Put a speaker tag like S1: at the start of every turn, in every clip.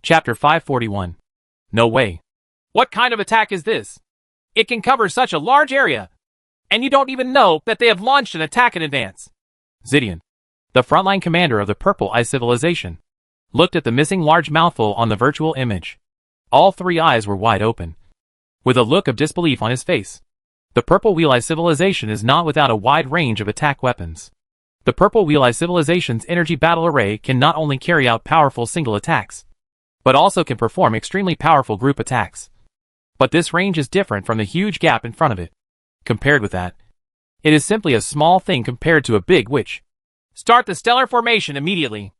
S1: Chapter 541. No way. What kind of attack is this? It can cover such a large area. And you don't even know that they have launched an attack in advance. Zidian, the frontline commander of the Purple Eye civilization, looked at the missing large mouthful on the virtual image. All three eyes were wide open, with a look of disbelief on his face. The Purple Wheel Eye civilization is not without a wide range of attack weapons. The Purple Wheel Eye civilization's energy battle array can not only carry out powerful single attacks, but also can perform extremely powerful group attacks. But this range is different from the huge gap in front of it. Compared with that, it is simply a small thing compared to a big witch. Start the stellar formation immediately.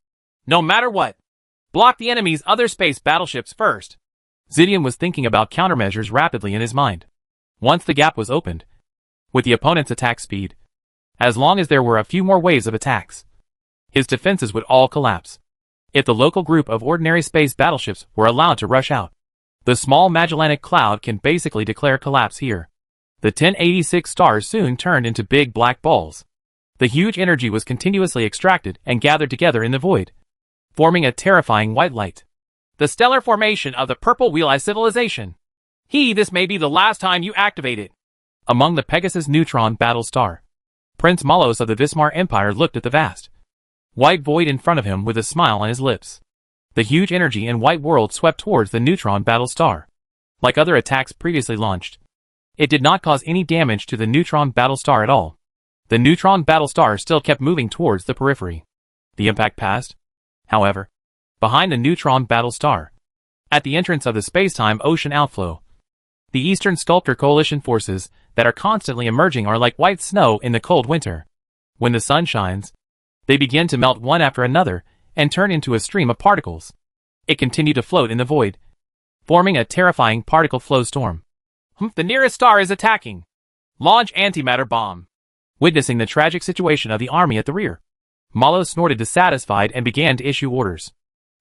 S1: No matter what. Block the enemy's other space battleships first. Zidian was thinking about countermeasures rapidly in his mind. Once the gap was opened, with the opponent's attack speed, as long as there were a few more waves of attacks, his defenses would all collapse. If the local group of ordinary space battleships were allowed to rush out, the small Magellanic Cloud can basically declare collapse here. The 1086 stars soon turned into big black balls. The huge energy was continuously extracted and gathered together in the void, forming a terrifying white light. The stellar formation of the Purple Wheel Eye civilization. This may be the last time you activate it. Among the Pegasus Neutron Battle Star, Prince Malos of the Vismar Empire looked at the vast white void in front of him with a smile on his lips. The huge energy and white world swept towards the Neutron Battle Star. Like other attacks previously launched, it did not cause any damage to the Neutron Battle Star at all. The Neutron Battle Star still kept moving towards the periphery. The impact passed, however, behind the Neutron Battle Star. At the entrance of the space-time ocean outflow, the Eastern Sculptor Coalition forces that are constantly emerging are like white snow in the cold winter. When the sun shines, they begin to melt one after another and turn into a stream of particles. It continued to float in the void, forming a terrifying particle flow storm. The nearest star is attacking. Launch antimatter bomb. Witnessing the tragic situation of the army at the rear, Malos snorted dissatisfied and began to issue orders.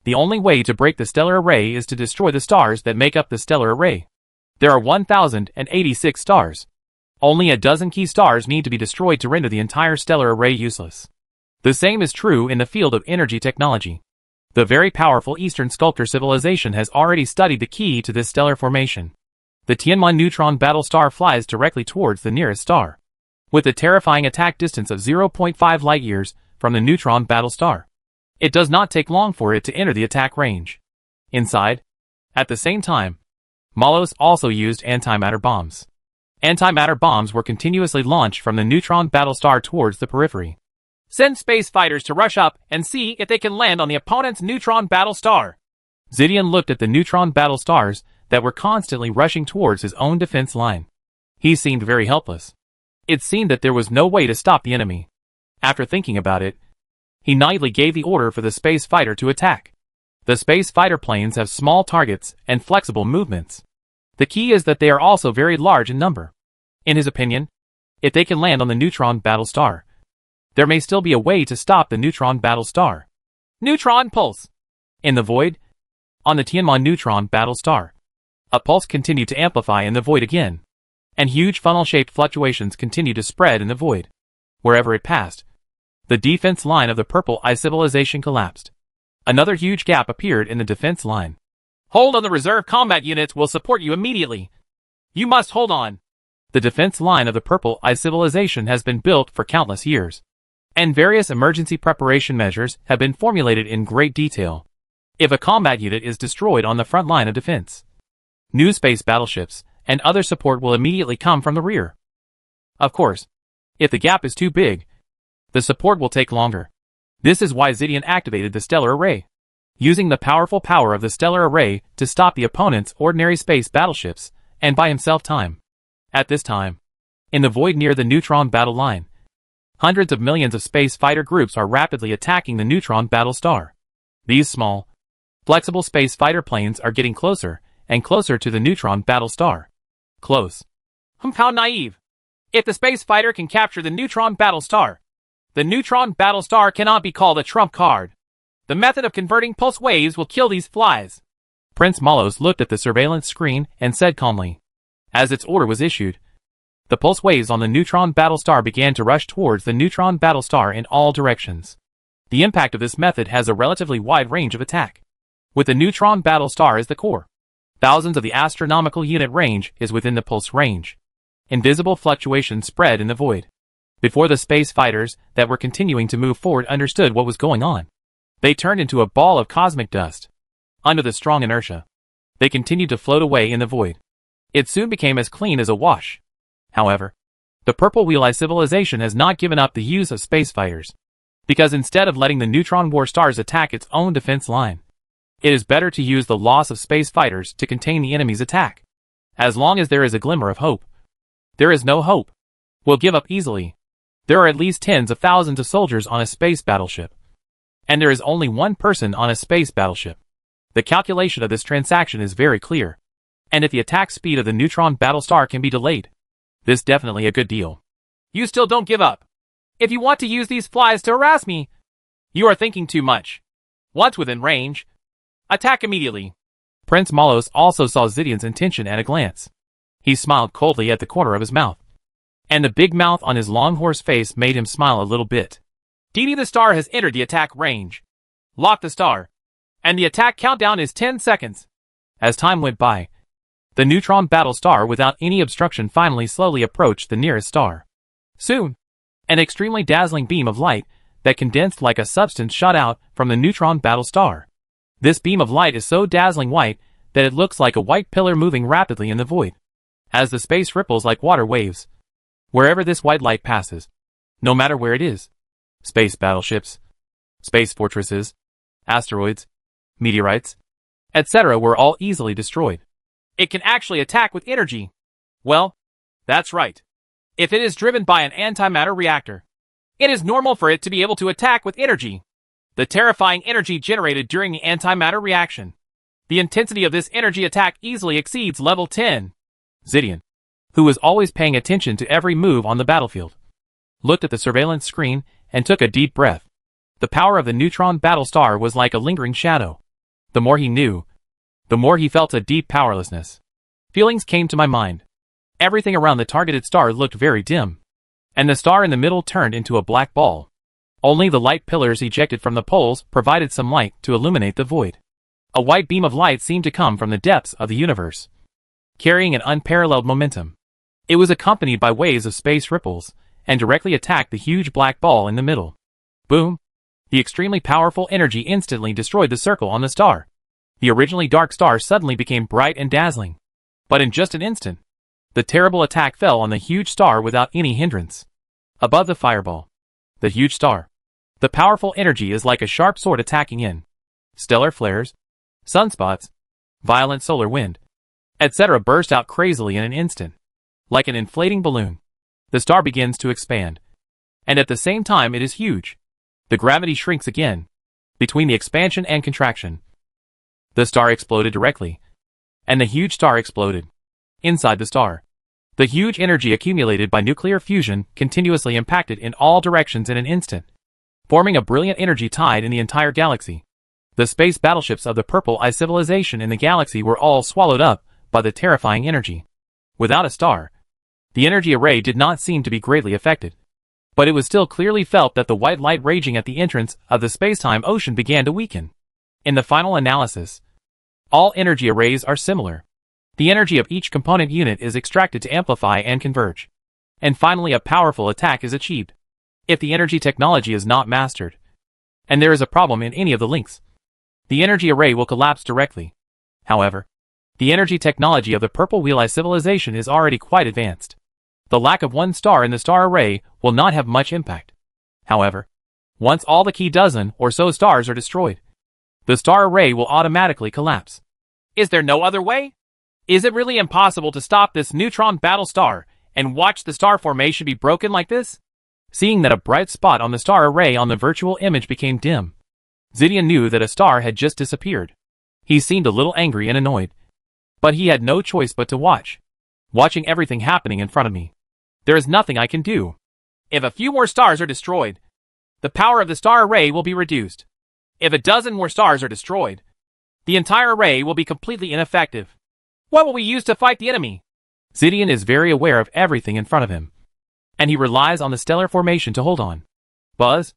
S1: The only way to break the stellar array is to destroy the stars that make up the stellar array. There are 1086 stars. Only a dozen key stars need to be destroyed to render the entire stellar array useless. The same is true in the field of energy technology. The very powerful Eastern Sculptor civilization has already studied the key to this stellar formation. The Tianmon Neutron Battle Star flies directly towards the nearest star, with a terrifying attack distance of 0.5 light-years from the Neutron Battle Star. It does not take long for it to enter the attack range. Inside, at the same time, Malos also used antimatter bombs. Antimatter bombs were continuously launched from the Neutron Battle Star towards the periphery. Send space fighters to rush up and see if they can land on the opponent's Neutron Battle Star. Zidian looked at the Neutron Battle Stars that were constantly rushing towards his own defense line. He seemed very helpless. It seemed that there was no way to stop the enemy. After thinking about it, he naively gave the order for the space fighter to attack. The space fighter planes have small targets and flexible movements. The key is that they are also very large in number. In his opinion, if they can land on the Neutron Battle Star, there may still be a way to stop the Neutron Battle Star. Neutron Pulse. In the void, on the Tianmon Neutron Battle Star, a pulse continued to amplify in the void again, and huge funnel-shaped fluctuations continued to spread in the void. Wherever it passed, the defense line of the Purple Eye civilization collapsed. Another huge gap appeared in the defense line. Hold on, the reserve combat units will support you immediately. You must hold on. The defense line of the Purple Eye civilization has been built for countless years, and various emergency preparation measures have been formulated in great detail. If a combat unit is destroyed on the front line of defense, new space battleships and other support will immediately come from the rear. Of course, if the gap is too big, the support will take longer. This is why Zidian activated the stellar array, using the powerful power of the stellar array to stop the opponent's ordinary space battleships and buy himself time. At this time, in the void near the Neutron battle line, hundreds of millions of space fighter groups are rapidly attacking the Neutron Battle Star. These small, flexible space fighter planes are getting closer and closer to the Neutron Battle Star. Close. How naive. If the space fighter can capture the Neutron Battle Star, the Neutron Battle Star cannot be called a trump card. The method of converting pulse waves will kill these flies. Prince Malos looked at the surveillance screen and said calmly. As its order was issued, the pulse waves on the Neutron Battle Star began to rush towards the Neutron Battle Star in all directions. The impact of this method has a relatively wide range of attack, with the neutron battle star as the core. Thousands of the astronomical unit range is within the pulse range. Invisible fluctuations spread in the void. Before the space fighters that were continuing to move forward understood what was going on, they turned into a ball of cosmic dust. Under the strong inertia, they continued to float away in the void. It soon became as clean as a wash. However, the Purple Wheel Eye civilization has not given up the use of space fighters, because instead of letting the neutron war stars attack its own defense line, it is better to use the loss of space fighters to contain the enemy's attack. As long as there is a glimmer of hope. There is no hope. We'll give up easily. There are at least tens of thousands of soldiers on a space battleship. And there is only one person on a space battleship. The calculation of this transaction is very clear. And if the attack speed of the neutron battlestar can be delayed, this definitely a good deal. You still don't give up. If you want to use these flies to harass me, you are thinking too much. Once within range, attack immediately. Prince Malos also saw Zidian's intention at a glance. He smiled coldly at the corner of his mouth. And the big mouth on his long horse face made him smile a little bit. Didi the star has entered the attack range. Lock the star. And the attack countdown is 10 seconds. As time went by, the neutron battle star without any obstruction finally slowly approached the nearest star. Soon, an extremely dazzling beam of light that condensed like a substance shot out from the neutron battle star. This beam of light is so dazzling white that it looks like a white pillar moving rapidly in the void, as the space ripples like water waves. Wherever this white light passes, no matter where it is, space battleships, space fortresses, asteroids, meteorites, etc. were all easily destroyed. It can actually attack with energy. Well, that's right. If it is driven by an antimatter reactor, it is normal for it to be able to attack with energy. The terrifying energy generated during the antimatter reaction. The intensity of this energy attack easily exceeds level 10. Zidian, who was always paying attention to every move on the battlefield, looked at the surveillance screen and took a deep breath. The power of the neutron battle star was like a lingering shadow. The more he knew, the more he felt a deep powerlessness. Feelings came to my mind. Everything around the targeted star looked very dim, and the star in the middle turned into a black ball. Only the light pillars ejected from the poles provided some light to illuminate the void. A white beam of light seemed to come from the depths of the universe, carrying an unparalleled momentum. It was accompanied by waves of space ripples, and directly attacked the huge black ball in the middle. Boom! The extremely powerful energy instantly destroyed the circle on the star. The originally dark star suddenly became bright and dazzling. But in just an instant, the terrible attack fell on the huge star without any hindrance. Above the fireball, the huge star, the powerful energy is like a sharp sword attacking in. Stellar flares, sunspots, violent solar wind, etc. burst out crazily in an instant. Like an inflating balloon, the star begins to expand. And at the same time it is huge. The gravity shrinks again. Between the expansion and contraction, the star exploded directly. And the huge star exploded. Inside the star, the huge energy accumulated by nuclear fusion continuously impacted in all directions in an instant, forming a brilliant energy tide in the entire galaxy. The space battleships of the Purple Eye civilization in the galaxy were all swallowed up by the terrifying energy. Without a star, the energy array did not seem to be greatly affected. But it was still clearly felt that the white light raging at the entrance of the space-time ocean began to weaken. In the final analysis, all energy arrays are similar. The energy of each component unit is extracted to amplify and converge. And finally a powerful attack is achieved. If the energy technology is not mastered, and there is a problem in any of the links, the energy array will collapse directly. However, the energy technology of the Purple Wheel Eye civilization is already quite advanced. The lack of one star in the star array will not have much impact. However, once all the key dozen or so stars are destroyed, the star array will automatically collapse. Is there no other way? Is it really impossible to stop this neutron battle star and watch the star formation be broken like this? Seeing that a bright spot on the star array on the virtual image became dim, Zidian knew that a star had just disappeared. He seemed a little angry and annoyed. But he had no choice but to watch. Watching everything happening in front of me. There is nothing I can do. If a few more stars are destroyed, the power of the star array will be reduced. If a dozen more stars are destroyed, the entire array will be completely ineffective. What will we use to fight the enemy? Zidian is very aware of everything in front of him, and he relies on the stellar formation to hold on. Buzz!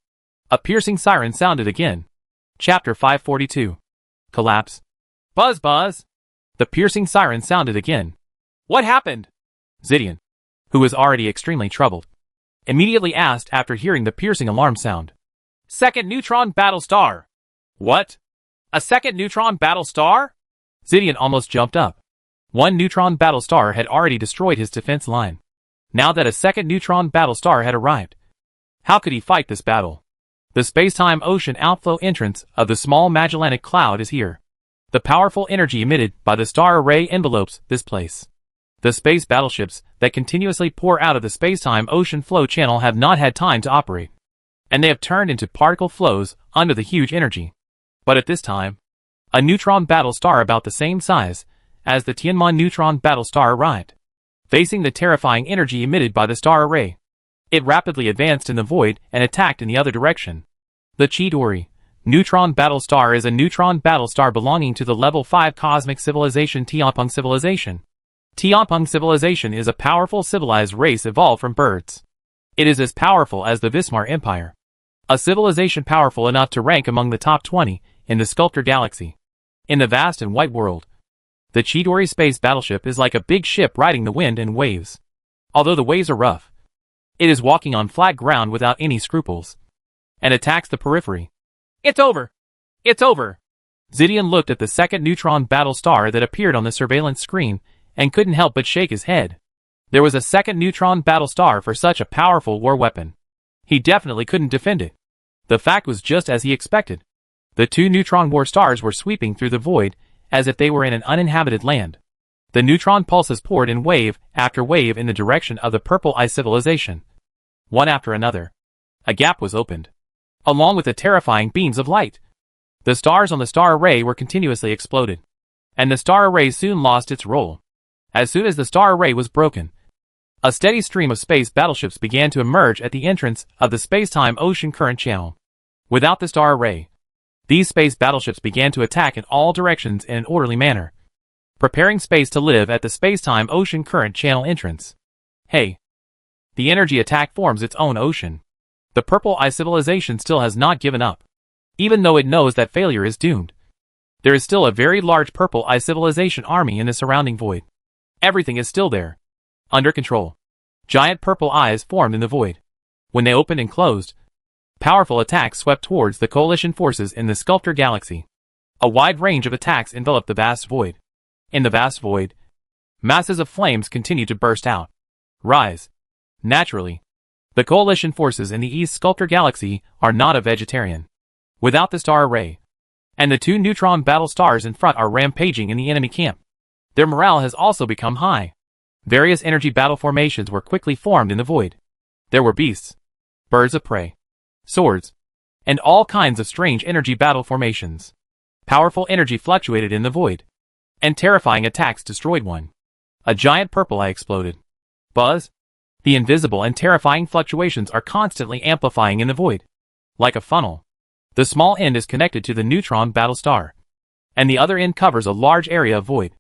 S1: A piercing siren sounded again. Chapter 542. Collapse. Buzz buzz. The piercing siren sounded again. What happened? Zidian, who was already extremely troubled, immediately asked after hearing the piercing alarm sound. Second neutron battle star. What? A second neutron battle star? Zidian almost jumped up. One neutron battle star had already destroyed his defense line. Now that a second neutron battle star had arrived, how could he fight this battle? The space-time ocean outflow entrance of the small Magellanic Cloud is here. The powerful energy emitted by the star array envelopes this place. The space battleships that continuously pour out of the space-time ocean flow channel have not had time to operate, and they have turned into particle flows under the huge energy. But at this time, a neutron battle star about the same size as the Tianma neutron battle star arrived. Facing the terrifying energy emitted by the star array, it rapidly advanced in the void and attacked in the other direction. The Chidori neutron battle star is a neutron battle star belonging to the level 5 cosmic civilization Tianpeng civilization. Tianpeng civilization is a powerful civilized race evolved from birds. It is as powerful as the Vismar Empire, a civilization powerful enough to rank among the top 20 in the Sculptor Galaxy. In the vast and white world, the Chidori space battleship is like a big ship riding the wind and waves. Although the waves are rough, it is walking on flat ground without any scruples, and attacks the periphery. It's over! It's over! Zidian looked at the second neutron battle star that appeared on the surveillance screen and couldn't help but shake his head. There was a second neutron battle star for such a powerful war weapon. He definitely couldn't defend it. The fact was just as he expected. The two neutron war stars were sweeping through the void as if they were in an uninhabited land. The neutron pulses poured in wave after wave in the direction of the Purple Eye civilization. One after another, a gap was opened, along with the terrifying beams of light. The stars on the star array were continuously exploded, and the star array soon lost its role. As soon as the star array was broken, a steady stream of space battleships began to emerge at the entrance of the space-time ocean current channel. Without the star array, these space battleships began to attack in all directions in an orderly manner, preparing space to live at the space-time ocean current channel entrance. Hey! The energy attack forms its own ocean. The Purple Eye civilization still has not given up. Even though it knows that failure is doomed, there is still a very large Purple Eye civilization army in the surrounding void. Everything is still there, under control. Giant purple eyes formed in the void. When they opened and closed, powerful attacks swept towards the coalition forces in the Sculptor Galaxy. A wide range of attacks enveloped the vast void. In the vast void, masses of flames continued to burst out. Rise. Naturally, the coalition forces in the East Sculptor Galaxy are not a vegetarian. Without the star array, and the two neutron battle stars in front are rampaging in the enemy camp, their morale has also become high. Various energy battle formations were quickly formed in the void. There were beasts, birds of prey, swords, and all kinds of strange energy battle formations. Powerful energy fluctuated in the void, and terrifying attacks destroyed one. A giant purple eye exploded. Buzz. The invisible and terrifying fluctuations are constantly amplifying in the void. Like a funnel, the small end is connected to the neutron battle star, and the other end covers a large area of void.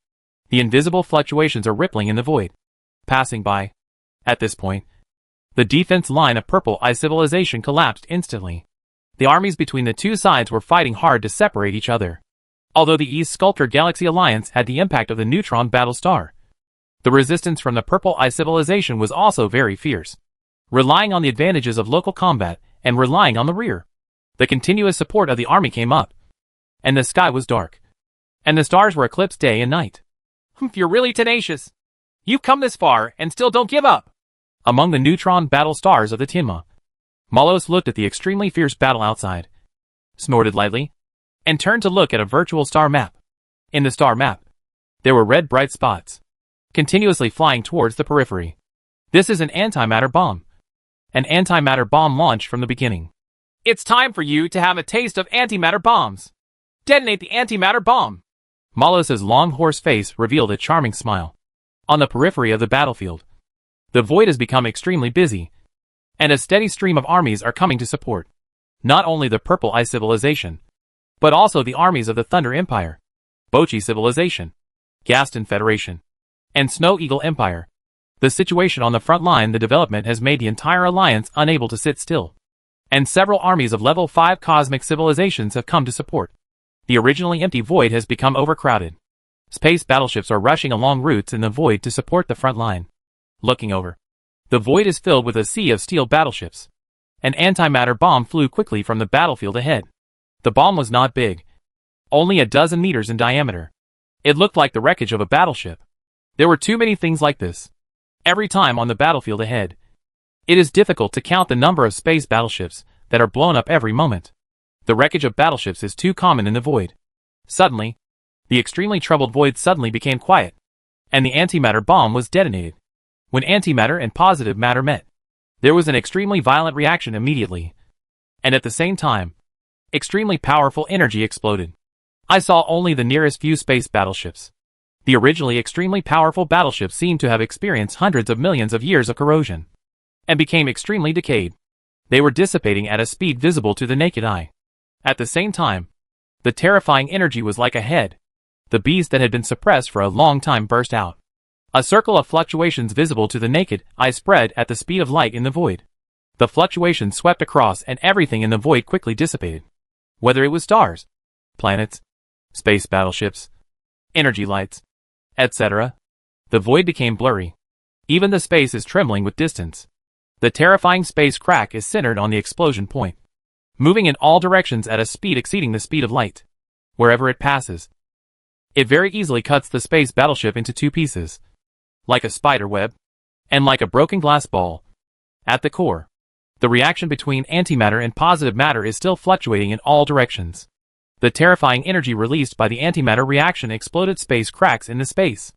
S1: The invisible fluctuations are rippling in the void, passing by. At this point, the defense line of Purple Eye civilization collapsed instantly. The armies between the two sides were fighting hard to separate each other. Although the East Sculptor Galaxy Alliance had the impact of the neutron battle star, the resistance from the Purple Eye civilization was also very fierce, relying on the advantages of local combat and relying on the rear. The continuous support of the army came up, and the sky was dark, and the stars were eclipsed day and night. You're really tenacious. You've come this far and still don't give up. Among the neutron battle stars of the Tianma, Malos looked at the extremely fierce battle outside, snorted lightly, and turned to look at a virtual star map. In the star map, there were red bright spots, continuously flying towards the periphery. This is an antimatter bomb. An antimatter bomb launched from the beginning. It's time for you to have a taste of antimatter bombs. Detonate the antimatter bomb. Malos's long horse face revealed a charming smile. On the periphery of the battlefield, the void has become extremely busy, and a steady stream of armies are coming to support. Not only the Purple Eye civilization, but also the armies of the Thunder Empire, Bochi civilization, Gaston Federation, and Snow Eagle Empire. The situation on the front line, the development has made the entire alliance unable to sit still, and several armies of level 5 cosmic civilizations have come to support. The originally empty void has become overcrowded. Space battleships are rushing along routes in the void to support the front line. Looking over, the void is filled with a sea of steel battleships. An antimatter bomb flew quickly from the battlefield ahead. The bomb was not big, only a dozen meters in diameter. It looked like the wreckage of a battleship. There were too many things like this every time on the battlefield ahead. It is difficult to count the number of space battleships that are blown up every moment. The wreckage of battleships is too common in the void. Suddenly, the extremely troubled void suddenly became quiet, and the antimatter bomb was detonated. When antimatter and positive matter met, there was an extremely violent reaction immediately, and at the same time, extremely powerful energy exploded. I saw only the nearest few space battleships. The originally extremely powerful battleships seemed to have experienced hundreds of millions of years of corrosion, and became extremely decayed. They were dissipating at a speed visible to the naked eye. At the same time, the terrifying energy was like a head. The beast that had been suppressed for a long time burst out. A circle of fluctuations visible to the naked eye spread at the speed of light in the void. The fluctuations swept across and everything in the void quickly dissipated. Whether it was stars, planets, space battleships, energy lights, etc. The void became blurry. Even the space is trembling with distance. The terrifying space crack is centered on the explosion point, moving in all directions at a speed exceeding the speed of light. Wherever it passes, it very easily cuts the space battleship into two pieces, like a spider web, and like a broken glass ball. At the core, the reaction between antimatter and positive matter is still fluctuating in all directions. The terrifying energy released by the antimatter reaction exploded space cracks in the space,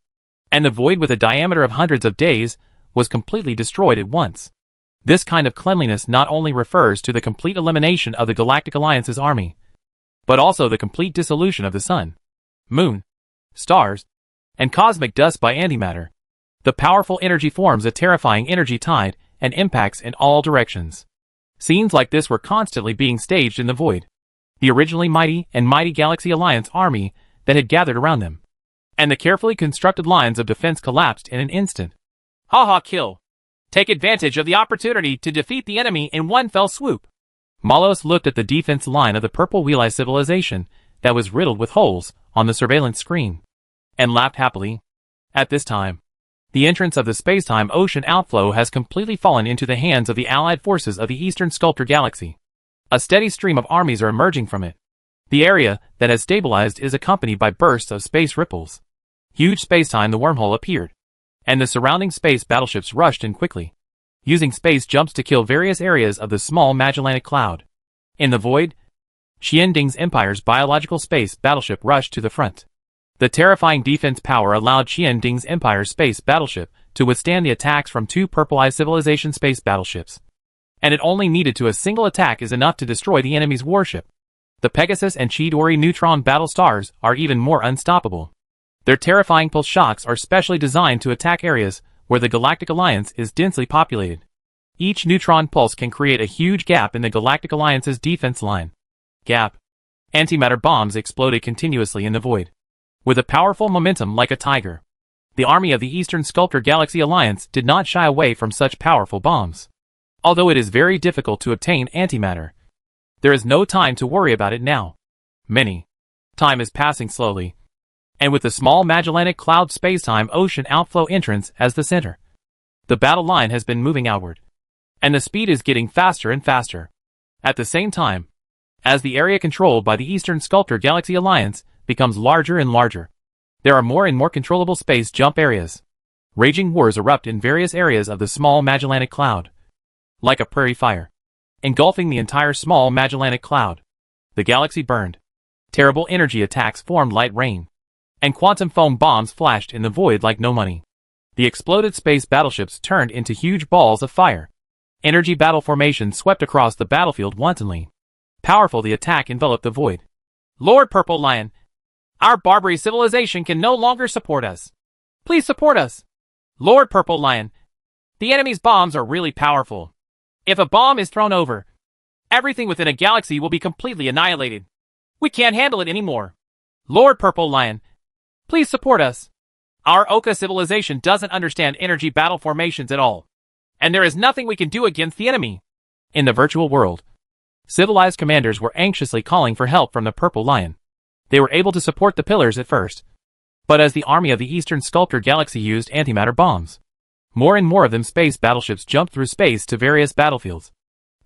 S1: and the void with a diameter of hundreds of days was completely destroyed at once. This kind of cleanliness not only refers to the complete elimination of the Galactic Alliance's army, but also the complete dissolution of the sun, moon, stars, and cosmic dust by antimatter. The powerful energy forms a terrifying energy tide and impacts in all directions. Scenes like this were constantly being staged in the void. The originally mighty Galaxy Alliance army that had gathered around them, and the carefully constructed lines of defense collapsed in an instant. Haha, kill! Take advantage of the opportunity to defeat the enemy in one fell swoop. Malos looked at the defense line of the purple wheel-eye civilization that was riddled with holes on the surveillance screen, and laughed happily. At this time, the entrance of the space-time ocean outflow has completely fallen into the hands of the allied forces of the Eastern Sculptor Galaxy. A steady stream of armies are emerging from it. The area that has stabilized is accompanied by bursts of space ripples. Huge space-time the wormhole appeared, and the surrounding space battleships rushed in quickly, using space jumps to kill various areas of the small Magellanic Cloud. In the void, Xianding's Empire's biological space battleship rushed to the front. The terrifying defense power allowed Xianding's Empire's space battleship to withstand the attacks from two Purple-Eye Civilization space battleships, and it only needed to a single attack is enough to destroy the enemy's warship. The Pegasus and Chidori neutron battle stars are even more unstoppable. Their terrifying pulse shocks are specially designed to attack areas where the Galactic Alliance is densely populated. Each neutron pulse can create a huge gap in the Galactic Alliance's defense line. Gap. Antimatter bombs exploded continuously in the void, with a powerful momentum like a tiger. The army of the Eastern Sculptor Galaxy Alliance did not shy away from such powerful bombs. Although it is very difficult to obtain antimatter, there is no time to worry about it now. Time is passing slowly, and with the small Magellanic Cloud space-time ocean outflow entrance as the center, the battle line has been moving outward, and the speed is getting faster and faster. At the same time, as the area controlled by the Eastern Sculptor Galaxy Alliance becomes larger and larger, there are more and more controllable space jump areas. Raging wars erupt in various areas of the small Magellanic Cloud, like a prairie fire, engulfing the entire small Magellanic Cloud. The galaxy burned. Terrible energy attacks formed light rain, and quantum foam bombs flashed in the void like no money. The exploded space battleships turned into huge balls of fire. Energy battle formations swept across the battlefield wantonly. Powerful the attack enveloped the void. Lord Purple Lion, our Barbary civilization can no longer support us. Please support us. Lord Purple Lion, the enemy's bombs are really powerful. If a bomb is thrown over, everything within a galaxy will be completely annihilated. We can't handle it anymore. Lord Purple Lion, please support us. Our Oka civilization doesn't understand energy battle formations at all, and there is nothing we can do against the enemy. In the virtual world, civilized commanders were anxiously calling for help from the Purple Lion. They were able to support the pillars at first. But as the army of the Eastern Sculptor Galaxy used antimatter bombs, more and more of them space battleships jumped through space to various battlefields.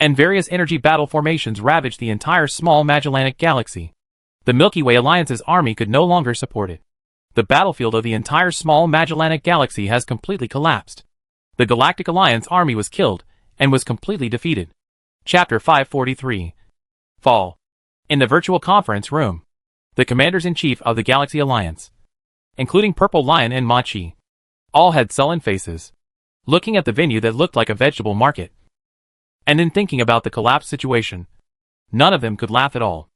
S1: And various energy battle formations ravaged the entire small Magellanic Galaxy. The Milky Way Alliance's army could no longer support it. The battlefield of the entire small Magellanic Galaxy has completely collapsed. The Galactic Alliance army was killed, and was completely defeated. Chapter 543. Fall. In the virtual conference room, the commanders-in-chief of the Galaxy Alliance, including Purple Lion and Machi, all had sullen faces, looking at the venue that looked like a vegetable market. And in thinking about the collapsed situation, none of them could laugh at all.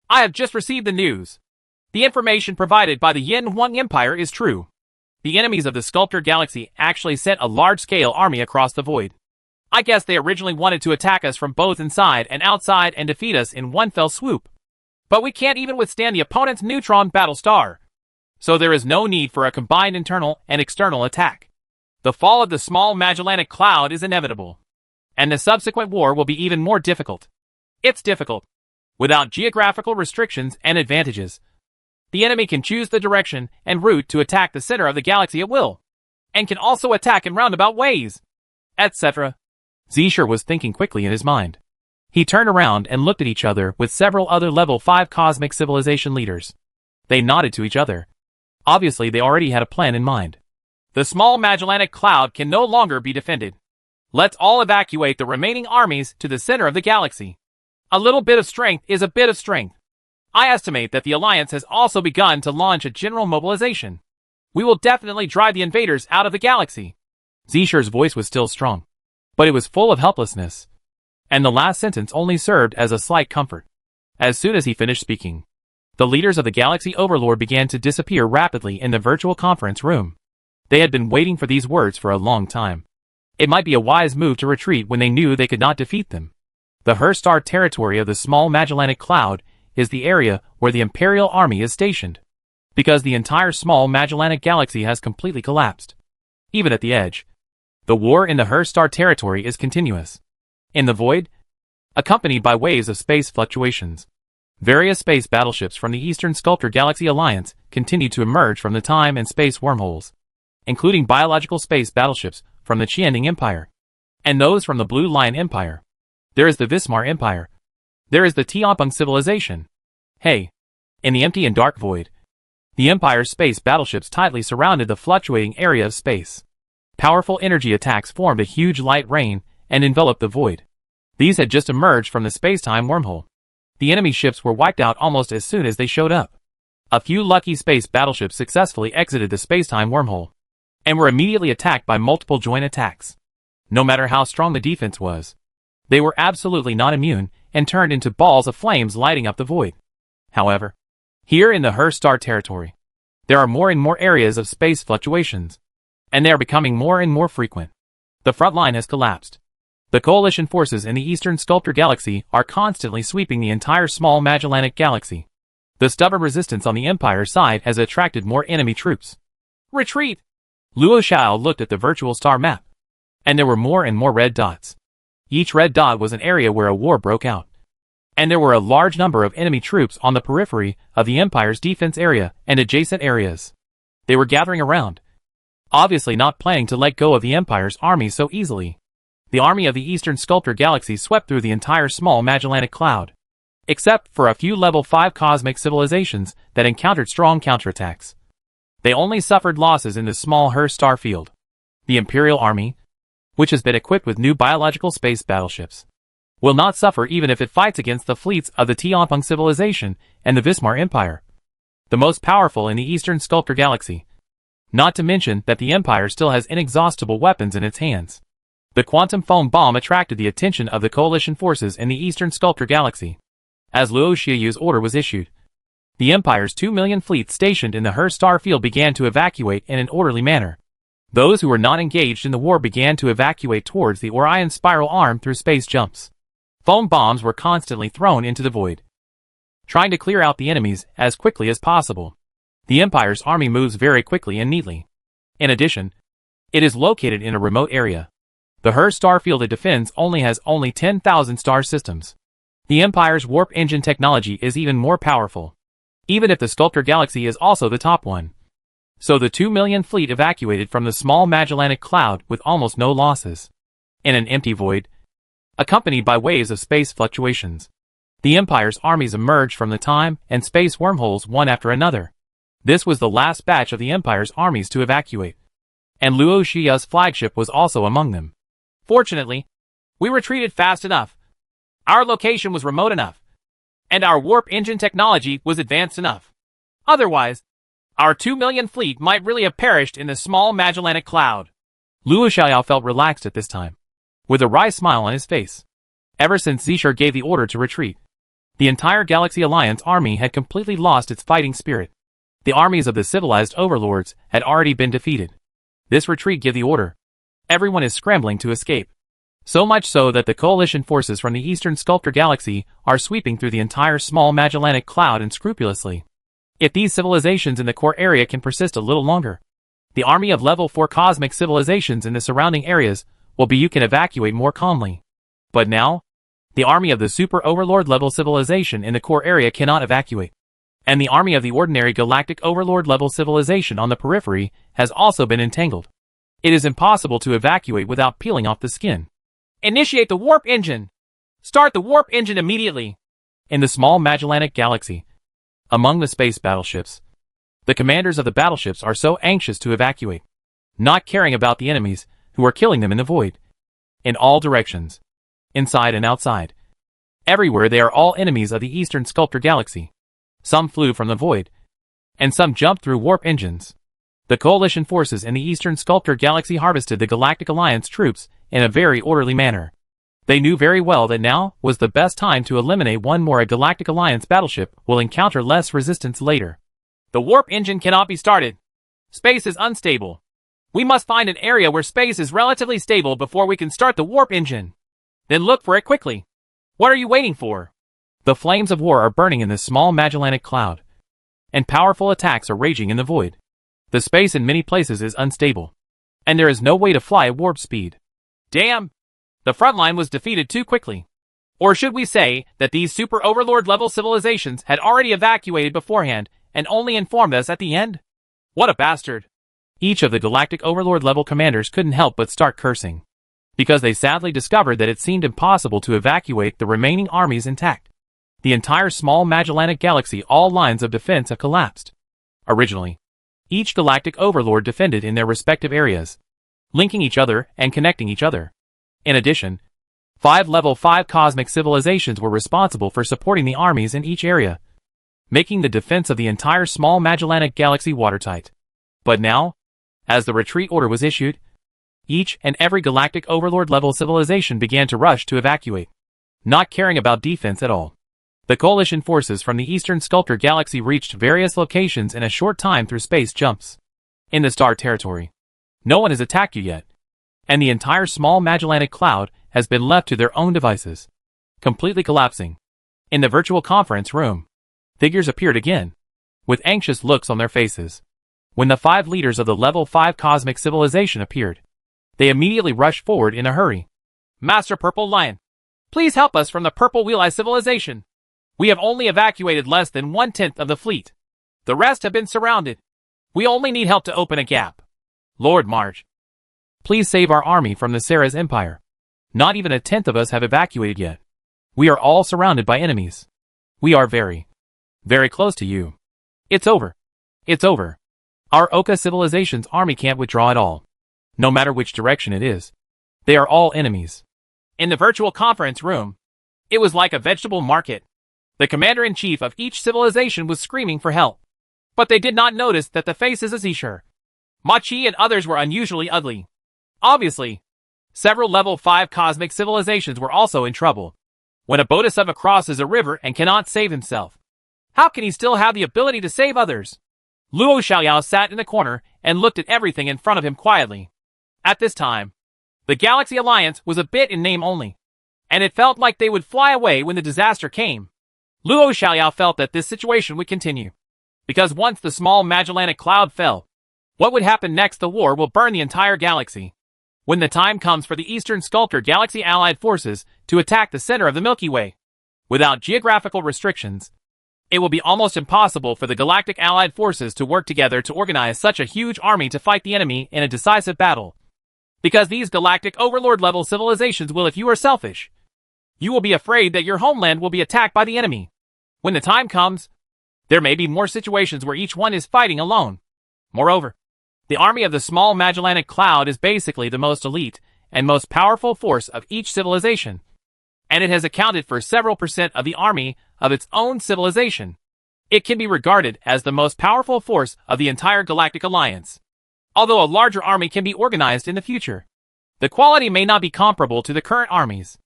S1: I have just received the news. The information provided by the Yin Huang Empire is true. The enemies of the Sculptor Galaxy actually sent a large-scale army across the void. I guess they originally wanted to attack us from both inside and outside and defeat us in one fell swoop. But we can't even withstand the opponent's neutron battle star. So there is no need for a combined internal and external attack. The fall of the small Magellanic Cloud is inevitable. And the subsequent war will be even more difficult. It's difficult. Without geographical restrictions and advantages, the enemy can choose the direction and route to attack the center of the galaxy at will, and can also attack in roundabout ways, etc. Zisher was thinking quickly in his mind. He turned around and looked at each other with several other level 5 cosmic civilization leaders. They nodded to each other. Obviously they already had a plan in mind. The small Magellanic Cloud can no longer be defended. Let's all evacuate the remaining armies to the center of the galaxy. A little bit of strength is a bit of strength. I estimate that the Alliance has also begun to launch a general mobilization. We will definitely drive the invaders out of the galaxy. Zisher's voice was still strong, but it was full of helplessness, and the last sentence only served as a slight comfort. As soon as he finished speaking, the leaders of the Galaxy Overlord began to disappear rapidly in the virtual conference room. They had been waiting for these words for a long time. It might be a wise move to retreat when they knew they could not defeat them. The Herstar territory of the small Magellanic Cloud is the area where the Imperial Army is stationed, because the entire small Magellanic Galaxy has completely collapsed. Even at the edge, the war in the Herstar territory is continuous. In the void, accompanied by waves of space fluctuations, various space battleships from the Eastern Sculptor Galaxy Alliance continue to emerge from the time and space wormholes, including biological space battleships from the Qianding Empire, and those from the Blue Lion Empire. There is the Vismar Empire. There is the Tianpeng civilization. Hey, in the empty and dark void, the Empire's space battleships tightly surrounded the fluctuating area of space. Powerful energy attacks formed a huge light rain and enveloped the void. These had just emerged from the space-time wormhole. The enemy ships were wiped out almost as soon as they showed up. A few lucky space battleships successfully exited the space-time wormhole, and were immediately attacked by multiple joint attacks. No matter how strong the defense was, they were absolutely not immune and turned into balls of flames lighting up the void. However, here in the Herstar territory, there are more and more areas of space fluctuations, and they are becoming more and more frequent. The front line has collapsed. The coalition forces in the Eastern Sculptor Galaxy are constantly sweeping the entire small Magellanic Galaxy. The stubborn resistance on the Empire's side has attracted more enemy troops. Retreat! Luo Xiao looked at the virtual star map, and there were more and more red dots. Each red dot was an area where a war broke out, and there were a large number of enemy troops on the periphery of the Empire's defense area and adjacent areas. They were gathering around, obviously not planning to let go of the Empire's army so easily. The army of the Eastern Sculptor Galaxy swept through the entire small Magellanic Cloud, except for a few level 5 cosmic civilizations that encountered strong counterattacks. They only suffered losses in the small Herstar field. The Imperial Army, which has been equipped with new biological space battleships, will not suffer even if it fights against the fleets of the Tianpeng civilization and the Vismar Empire, the most powerful in the Eastern Sculptor Galaxy. Not to mention that the Empire still has inexhaustible weapons in its hands. The quantum foam bomb attracted the attention of the coalition forces in the Eastern Sculptor Galaxy. As Luo Xiaoyu's order was issued, the Empire's 2 million fleets stationed in the Herstar field began to evacuate in an orderly manner. Those who were not engaged in the war began to evacuate towards the Orion spiral arm through space jumps. Foam bombs were constantly thrown into the void, trying to clear out the enemies as quickly as possible. The Empire's army moves very quickly and neatly. In addition, it is located in a remote area. The Herstar field it defends has only 10,000 star systems. The Empire's warp engine technology is even more powerful. even if the Sculptor Galaxy is also the top one. So the 2 million fleet evacuated from the small Magellanic Cloud with almost no losses. In an empty void, accompanied by waves of space fluctuations, the Empire's armies emerged from the time and space wormholes one after another. This was the last batch of the Empire's armies to evacuate, and Luo Shiya's flagship was also among them. Fortunately, we retreated fast enough. Our location was remote enough, and our warp engine technology was advanced enough. Otherwise, our 2 million fleet might really have perished in the small Magellanic Cloud. Luo Xiaoyao felt relaxed at this time, with a wry smile on his face. Ever since Zishur gave the order to retreat, the entire Galaxy Alliance army had completely lost its fighting spirit. The armies of the civilized overlords had already been defeated. This retreat gave the order. Everyone is scrambling to escape. So much so that the coalition forces from the Eastern Sculptor Galaxy are sweeping through the entire small Magellanic Cloud unscrupulously. If these civilizations in the core area can persist a little longer, the army of level 4 cosmic civilizations in the surrounding areas you can evacuate more calmly. But now, the army of the super overlord level civilization in the core area cannot evacuate. And the army of the ordinary galactic overlord level civilization on the periphery has also been entangled. It is impossible to evacuate without peeling off the skin. Initiate the warp engine! Start the warp engine immediately! In the small Magellanic Galaxy, among the space battleships, the commanders of the battleships are so anxious to evacuate, not caring about the enemies who are killing them in the void. In all directions, inside and outside, everywhere they are all enemies of the Eastern Sculptor Galaxy. Some flew from the void, and some jumped through warp engines. The coalition forces in the Eastern Sculptor Galaxy harvested the Galactic Alliance troops in a very orderly manner. They knew very well that now was the best time to eliminate one more. A Galactic Alliance battleship will encounter less resistance later. The warp engine cannot be started. Space is unstable. We must find an area where space is relatively stable before we can start the warp engine. Then look for it quickly. What are you waiting for? The flames of war are burning in this small Magellanic Cloud, and powerful attacks are raging in the void. The space in many places is unstable, and there is no way to fly at warp speed. Damn! The front line was defeated too quickly. Or should we say that these super overlord level civilizations had already evacuated beforehand and only informed us at the end? What a bastard! Each of the galactic overlord level commanders couldn't help but start cursing, because they sadly discovered that it seemed impossible to evacuate the remaining armies intact. The entire small Magellanic Galaxy, all lines of defense have collapsed. Originally, each galactic overlord defended in their respective areas, linking each other and connecting each other. In addition, 5 level 5 cosmic civilizations were responsible for supporting the armies in each area, making the defense of the entire small Magellanic Galaxy watertight. But now, as the retreat order was issued, each and every galactic overlord level civilization began to rush to evacuate, not caring about defense at all. The coalition forces from the Eastern Sculptor Galaxy reached various locations in a short time through space jumps. In the star territory, no one has attacked you yet, and the entire small Magellanic Cloud has been left to their own devices, completely collapsing. In the virtual conference room, figures appeared again, with anxious looks on their faces. When the 5 leaders of the level 5 cosmic civilization appeared, they immediately rushed forward in a hurry. Master Purple Lion, please help us from the Purple Wheel-Eye civilization. We have only evacuated less than 1/10 of the fleet. The rest have been surrounded. We only need help to open a gap. Lord Marge, please save our army from the Sarah's Empire. Not even 1/10 of us have evacuated yet. We are all surrounded by enemies. We are very, very close to you. It's over. It's over. Our Oka civilization's army can't withdraw at all. No matter which direction it is, they are all enemies. In the virtual conference room, it was like a vegetable market. The commander-in-chief of each civilization was screaming for help. But they did not notice that the faces of Zishur, Machi and others were unusually ugly. Obviously, several level 5 cosmic civilizations were also in trouble. When a Bodhisattva crosses a river and cannot save himself, how can he still have the ability to save others? Luo Xiaoyao sat in the corner and looked at everything in front of him quietly. At this time, the Galaxy Alliance was a bit in name only, and it felt like they would fly away when the disaster came. Luo Xiaoyao felt that this situation would continue, because once the small Magellanic Cloud fell, what would happen next? The war will burn the entire galaxy. When the time comes for the Eastern Sculptor Galaxy allied forces to attack the center of the Milky Way, without geographical restrictions, It will be almost impossible for the galactic allied forces to work together to organize such a huge army to fight the enemy in a decisive battle. Because these galactic overlord-level civilizations will, if you are selfish, you will be afraid that your homeland will be attacked by the enemy. When the time comes, there may be more situations where each one is fighting alone. Moreover, the army of the small Magellanic Cloud is basically the most elite and most powerful force of each civilization, and it has accounted for several % of the army of its own civilization. It can be regarded as the most powerful force of the entire Galactic Alliance. Although a larger army can be organized in the future, the quality may not be comparable to the current armies.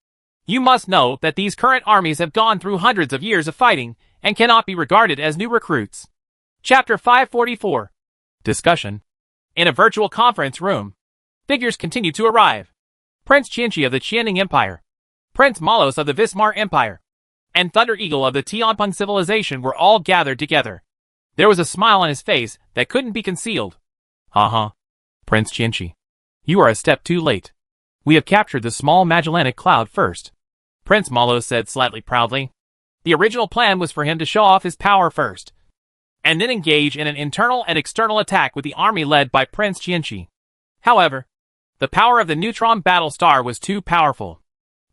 S1: You must know that these current armies have gone through hundreds of years of fighting and cannot be regarded as new recruits. Chapter 544. Discussion. In a virtual conference room, figures continue to arrive. Prince Chinchi of the Qianning Empire, Prince Malos of the Vismar Empire, and Thunder Eagle of the Tianpeng civilization were all gathered together. There was a smile on his face that couldn't be concealed. Prince Chinchi. You are a step too late. We have captured the small Magellanic Cloud first. Prince Malos said slightly proudly. The original plan was for him to show off his power first, and then engage in an internal and external attack with the army led by Prince Chinchi. However, the power of the neutron battle star was too powerful.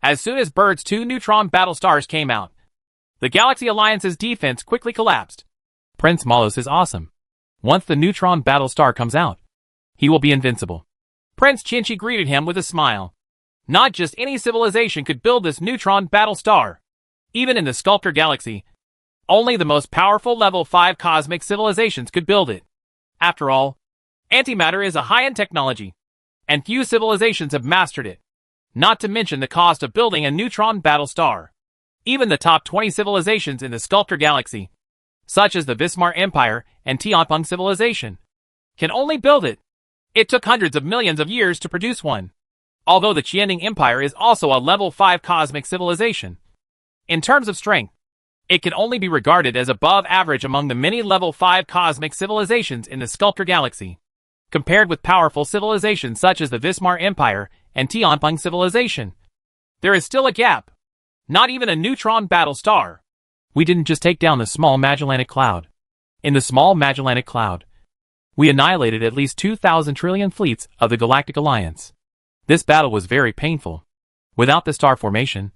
S1: As soon as Bird's 2 neutron battle stars came out, the Galaxy Alliance's defense quickly collapsed. Prince Malos is awesome. Once the neutron battle star comes out, he will be invincible. Prince Chinchi greeted him with a smile. Not just any civilization could build this neutron battle star. Even in the Sculptor Galaxy, only the most powerful level 5 cosmic civilizations could build it. After all, antimatter is a high-end technology, and few civilizations have mastered it. Not to mention the cost of building a neutron battle star. Even the top 20 civilizations in the Sculptor Galaxy, such as the Vismar Empire and Tianpeng civilization, can only build it. It took hundreds of millions of years to produce one. Although the Qianning Empire is also a level 5 cosmic civilization, in terms of strength, it can only be regarded as above average among the many level 5 cosmic civilizations in the Sculptor Galaxy. Compared with powerful civilizations such as the Vismar Empire and Tianpeng civilization, there is still a gap. Not even a neutron battle star. We didn't just take down the small Magellanic Cloud. In the small Magellanic Cloud, we annihilated at least 2,000 trillion fleets of the Galactic Alliance. This battle was very painful. Without the star formation,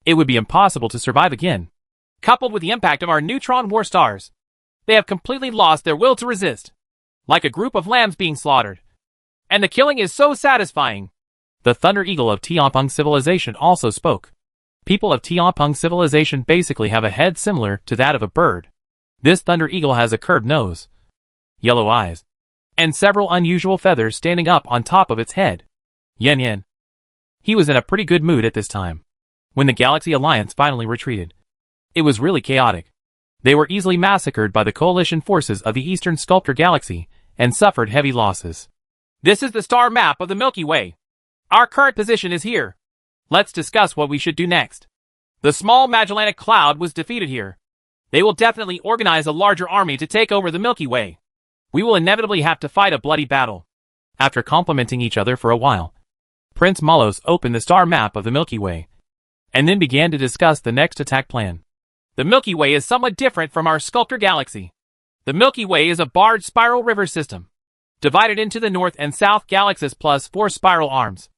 S1: it would be impossible to survive again. Coupled with the impact of our neutron war stars, they have completely lost their will to resist, like a group of lambs being slaughtered. And the killing is so satisfying. The Thunder Eagle of Tianpeng civilization also spoke. People of Tianpeng civilization basically have a head similar to that of a bird. This Thunder Eagle has a curved nose, yellow eyes, and several unusual feathers standing up on top of its head. Yen. He was in a pretty good mood at this time. When the Galaxy Alliance finally retreated, it was really chaotic. They were easily massacred by the coalition forces of the Eastern Sculptor Galaxy and suffered heavy losses. This is the star map of the Milky Way. Our current position is here. Let's discuss what we should do next. The small Magellanic Cloud was defeated here. They will definitely organize a larger army to take over the Milky Way. We will inevitably have to fight a bloody battle. After complimenting each other for a while, Prince Malos opened the star map of the Milky Way, and then began to discuss the next attack plan. The Milky Way is somewhat different from our Sculptor Galaxy. The Milky Way is a barred spiral river system, divided into the north and south galaxies plus 4 spiral arms.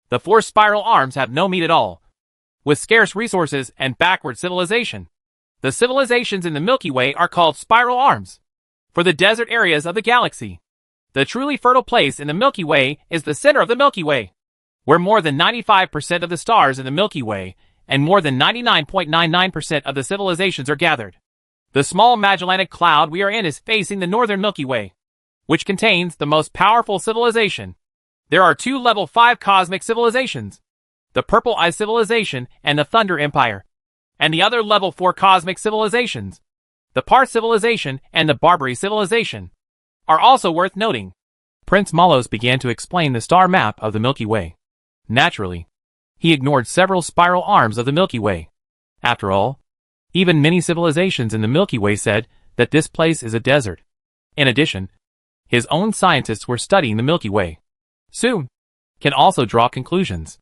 S1: The 4 spiral arms have no meat at all, with scarce resources and backward civilization. The civilizations in the Milky Way are called spiral arms. For the desert areas of the galaxy, the truly fertile place in the Milky Way is the center of the Milky Way, where more than 95% of the stars in the Milky Way and more than 99.99% of the civilizations are gathered. The small Magellanic Cloud we are in is facing the northern Milky Way, which contains the most powerful civilization. There are 2 level 5 cosmic civilizations, the Purple Eye civilization and the Thunder Empire, and the other level 4 cosmic civilizations, the Parth civilization and the Barbary civilization, are also worth noting. Prince Malos began to explain the star map of the Milky Way. Naturally, he ignored several spiral arms of the Milky Way. After all, even many civilizations in the Milky Way said that this place is a desert. In addition, his own scientists were studying the Milky Way. Soon, can also draw conclusions.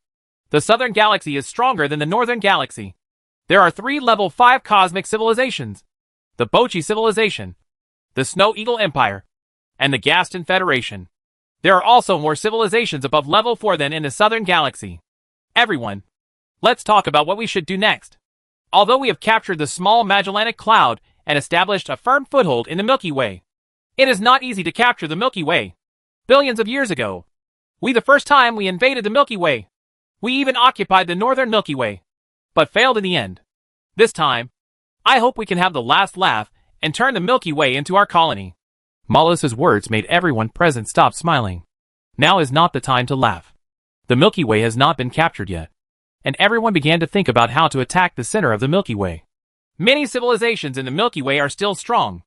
S1: The Southern Galaxy is stronger than the Northern Galaxy. There are 3 level 5 cosmic civilizations, the Bochi Civilization, the Snow Eagle Empire, and the Gaston Federation. There are also more civilizations above level 4 than in the Southern Galaxy. Everyone, let's talk about what we should do next. Although we have captured the small Magellanic Cloud and established a firm foothold in the Milky Way, it is not easy to capture the Milky Way. Billions of years ago, the first time we invaded the Milky Way, we even occupied the northern Milky Way, but failed in the end. This time, I hope we can have the last laugh and turn the Milky Way into our colony. Malus's words made everyone present stop smiling. Now is not the time to laugh. The Milky Way has not been captured yet, and everyone began to think about how to attack the center of the Milky Way. Many civilizations in the Milky Way are still strong.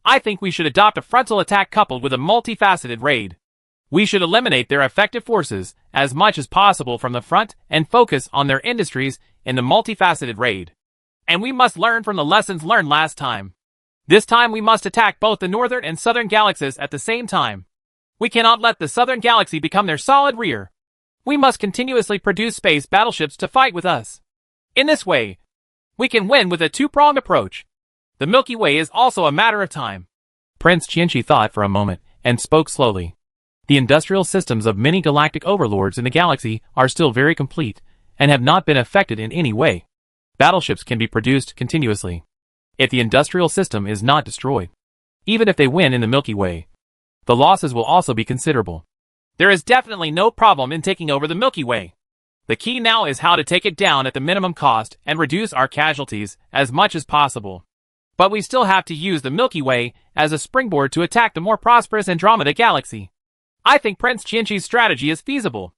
S1: I think we should adopt a frontal attack coupled with a multifaceted raid. We should eliminate their effective forces as much as possible from the front and focus on their industries in the multifaceted raid. And we must learn from the lessons learned last time. This time we must attack both the northern and southern galaxies at the same time. We cannot let the southern galaxy become their solid rear. We must continuously produce space battleships to fight with us. In this way, we can win with a two-pronged approach. The Milky Way is also a matter of time. Prince Qianqi thought for a moment and spoke slowly. The industrial systems of many galactic overlords in the galaxy are still very complete and have not been affected in any way. Battleships can be produced continuously if the industrial system is not destroyed. Even if they win in the Milky Way, the losses will also be considerable. There is definitely no problem in taking over the Milky Way. The key now is how to take it down at the minimum cost and reduce our casualties as much as possible. But we still have to use the Milky Way as a springboard to attack the more prosperous Andromeda Galaxy. I think Prince Qianqi's strategy is feasible.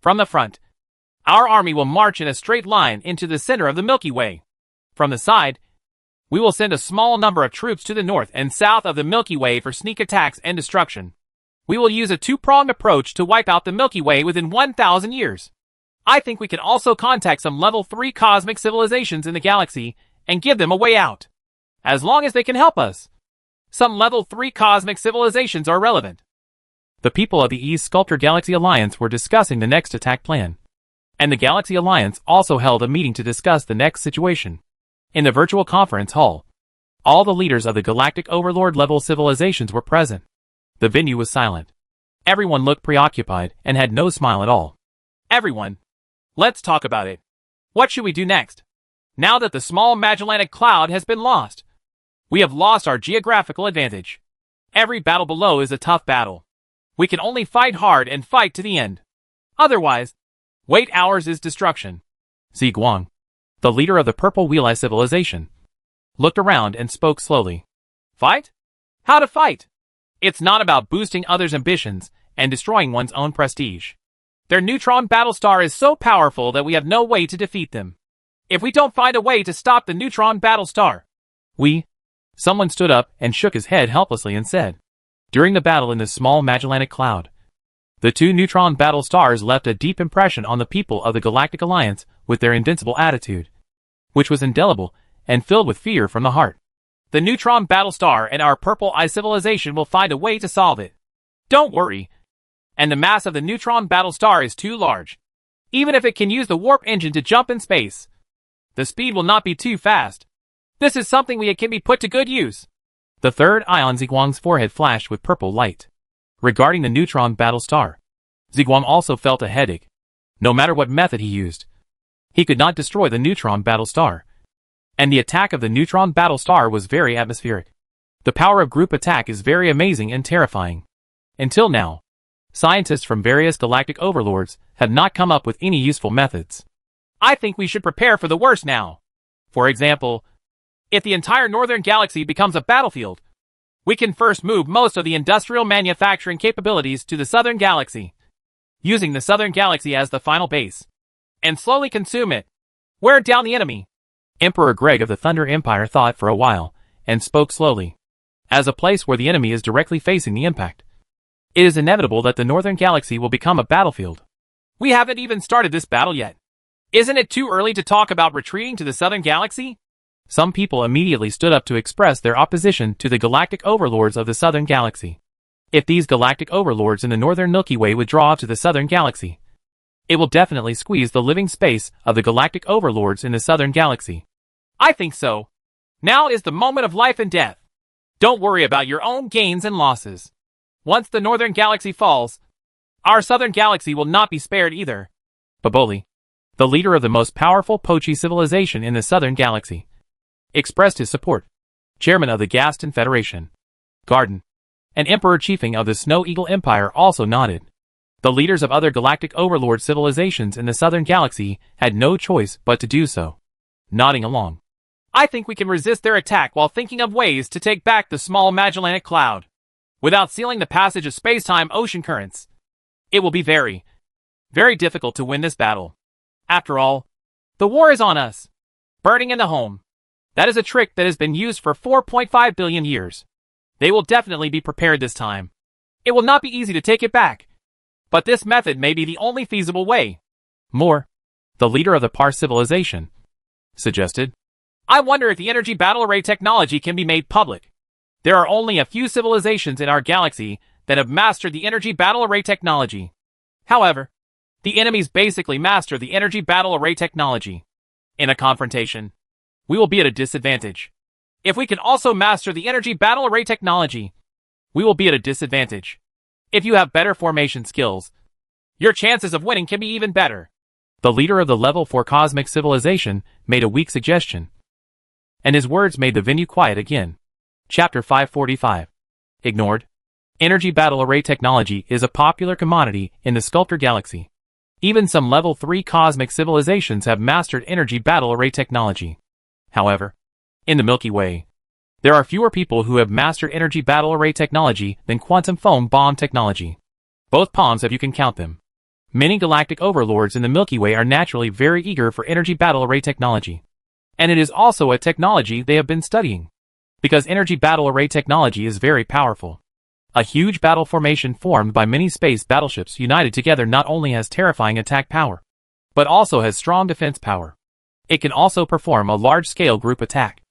S1: From the front, our army will march in a straight line into the center of the Milky Way. From the side, we will send a small number of troops to the north and south of the Milky Way for sneak attacks and destruction. We will use a two-pronged approach to wipe out the Milky Way within 1,000 years. I think we can also contact some level 3 cosmic civilizations in the galaxy and give them a way out. As long as they can help us. Some level 3 cosmic civilizations are relevant. The people of the East Sculptor Galaxy Alliance were discussing the next attack plan. And the Galaxy Alliance also held a meeting to discuss the next situation. In the virtual conference hall, all the leaders of the galactic overlord level civilizations were present. The venue was silent. Everyone looked preoccupied and had no smile at all. Everyone, let's talk about it. What should we do next? Now that the small Magellanic Cloud has been lost, we have lost our geographical advantage. Every battle below is a tough battle. We can only fight hard and fight to the end. Otherwise, wait hours is destruction. Ziguang, the leader of the Purple Wheel Eye civilization, looked around and spoke slowly. Fight? How to fight? It's not about boosting others' ambitions and destroying one's own prestige. Their neutron battle star is so powerful that we have no way to defeat them. If we don't find a way to stop the neutron battle star, someone stood up and shook his head helplessly and said, during the battle in the small Magellanic Cloud, the two neutron battle stars left a deep impression on the people of the Galactic Alliance with their invincible attitude, which was indelible and filled with fear from the heart. The neutron battle star and our Purple Eye civilization will find a way to solve it. Don't worry. And the mass of the neutron battle star is too large. Even if it can use the warp engine to jump in space, the speed will not be too fast. This is something we can be put to good use. The third eye on Ziguang's forehead flashed with purple light. Regarding the neutron battle star, Ziguang also felt a headache. No matter what method he used, he could not destroy the neutron battle star. And the attack of the neutron battle star was very atmospheric. The power of group attack is very amazing and terrifying. Until now, scientists from various galactic overlords have not come up with any useful methods. I think we should prepare for the worst now. For example, if the entire northern galaxy becomes a battlefield, we can first move most of the industrial manufacturing capabilities to the southern galaxy, using the southern galaxy as the final base, and slowly consume it. Wear down the enemy. Emperor Greg of the Thunder Empire thought for a while, and spoke slowly. As a place where the enemy is directly facing the impact, it is inevitable that the northern galaxy will become a battlefield. We haven't even started this battle yet. Isn't it too early to talk about retreating to the southern galaxy? Some people immediately stood up to express their opposition to the galactic overlords of the southern galaxy. If these galactic overlords in the northern Milky Way withdraw to the southern galaxy, it will definitely squeeze the living space of the galactic overlords in the southern galaxy. I think so. Now is the moment of life and death. Don't worry about your own gains and losses. Once the northern galaxy falls, our southern galaxy will not be spared either. Baboli, the leader of the most powerful Pochi civilization in the southern galaxy, expressed his support. Chairman of the Gaston Federation, Garden, and Emperor Chiefing of the Snow Eagle Empire also nodded. The leaders of other galactic overlord civilizations in the southern galaxy had no choice but to do so, nodding along. I think we can resist their attack while thinking of ways to take back the small Magellanic Cloud, without sealing the passage of space-time ocean currents. It will be very, very difficult to win this battle. After all, the war is on us. Burning in the home. That is a trick that has been used for 4.5 billion years. They will definitely be prepared this time. It will not be easy to take it back. But this method may be the only feasible way. More, the leader of the Par civilization, suggested. I wonder if the energy battle array technology can be made public. There are only a few civilizations in our galaxy that have mastered the energy battle array technology. However, the enemies basically master the energy battle array technology. In a confrontation, we will be at a disadvantage. If we can also master the energy battle array technology, we will be at a disadvantage. If you have better formation skills, your chances of winning can be even better. The leader of the level 4 cosmic civilization made a weak suggestion, and his words made the venue quiet again. Chapter 545. Ignored. Energy battle array technology is a popular commodity in the Sculptor Galaxy. Even some level 3 cosmic civilizations have mastered energy battle array technology. However, in the Milky Way, there are fewer people who have mastered energy battle array technology than quantum foam bomb technology. Both palms if you can count them. Many galactic overlords in the Milky Way are naturally very eager for energy battle array technology. And it is also a technology they have been studying. Because energy battle array technology is very powerful. A huge battle formation formed by many space battleships united together not only has terrifying attack power, but also has strong defense power. It can also perform a large-scale group attack.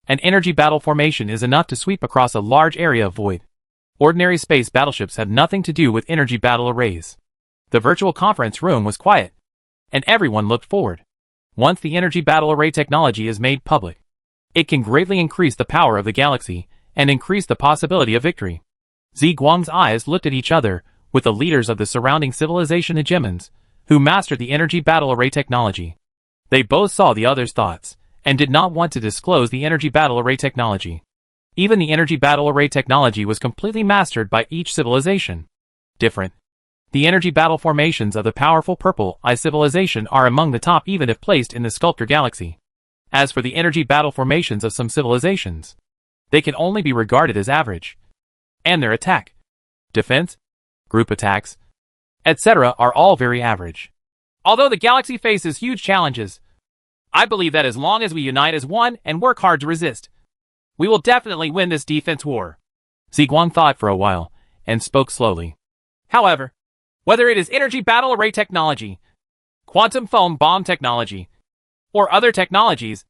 S1: An energy battle formation is enough to sweep across a large area of void. Ordinary space battleships have nothing to do with energy battle arrays. The virtual conference room was quiet, and everyone looked forward. Once the energy battle array technology is made public, it can greatly increase the power of the galaxy and increase the possibility of victory. Ziguang's eyes looked at each other with the leaders of the surrounding civilization hegemons, who mastered the energy battle array technology. They both saw the other's thoughts, and did not want to disclose the energy battle array technology. Even the energy battle array technology was completely mastered by each civilization. Different. The energy battle formations of the powerful Purple Eye civilization are among the top even if placed in the Sculptor Galaxy. As for the energy battle formations of some civilizations, they can only be regarded as average. And their attack, defense, group attacks, etc. are all very average. Although the galaxy faces huge challenges, I believe that as long as we unite as one and work hard to resist, we will definitely win this defense war. Ziguang thought for a while, and spoke slowly. However, whether it is energy battle array technology, quantum foam bomb technology, or other technologies,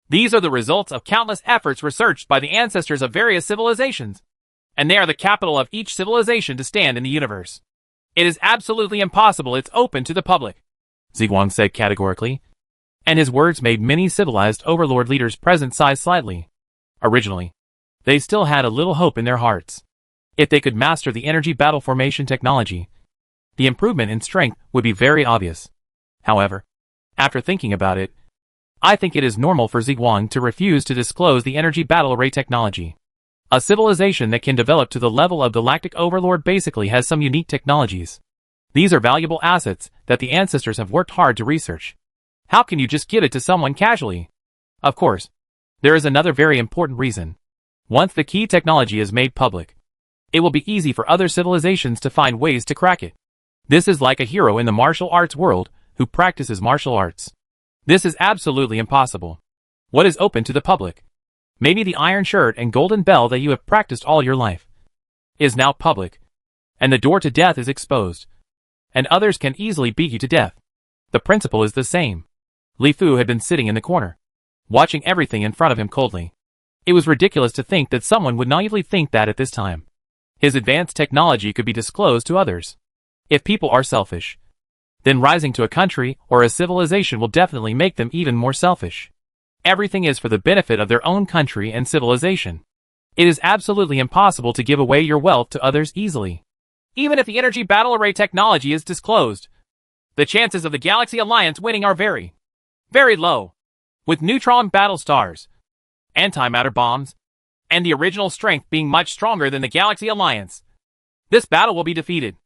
S1: these are the results of countless efforts researched by the ancestors of various civilizations, and they are the capital of each civilization to stand in the universe. It is absolutely impossible it's open to the public, Ziguang said categorically, and his words made many civilized overlord leaders present sigh slightly. Originally, they still had a little hope in their hearts. If they could master the energy battle formation technology, the improvement in strength would be very obvious. However, after thinking about it, I think it is normal for Ziguang to refuse to disclose the energy battle array technology. A civilization that can develop to the level of galactic overlord basically has some unique technologies. These are valuable assets that the ancestors have worked hard to research. How can you just give it to someone casually? Of course, there is another very important reason. Once the key technology is made public, it will be easy for other civilizations to find ways to crack it. This is like a hero in the martial arts world who practices martial arts. This is absolutely impossible. What is open to the public? Maybe the iron shirt and golden bell that you have practiced all your life is now public, and the door to death is exposed, and others can easily beat you to death. The principle is the same. Li Fu had been sitting in the corner, watching everything in front of him coldly. It was ridiculous to think that someone would naively think that at this time his advanced technology could be disclosed to others. If people are selfish, then rising to a country or a civilization will definitely make them even more selfish. Everything is for the benefit of their own country and civilization. It is absolutely impossible to give away your wealth to others easily. Even if the energy battle array technology is disclosed, the chances of the Galaxy Alliance winning are very, very low. With neutron battle stars, antimatter bombs, and the original strength being much stronger than the Galaxy Alliance, this battle will be defeated.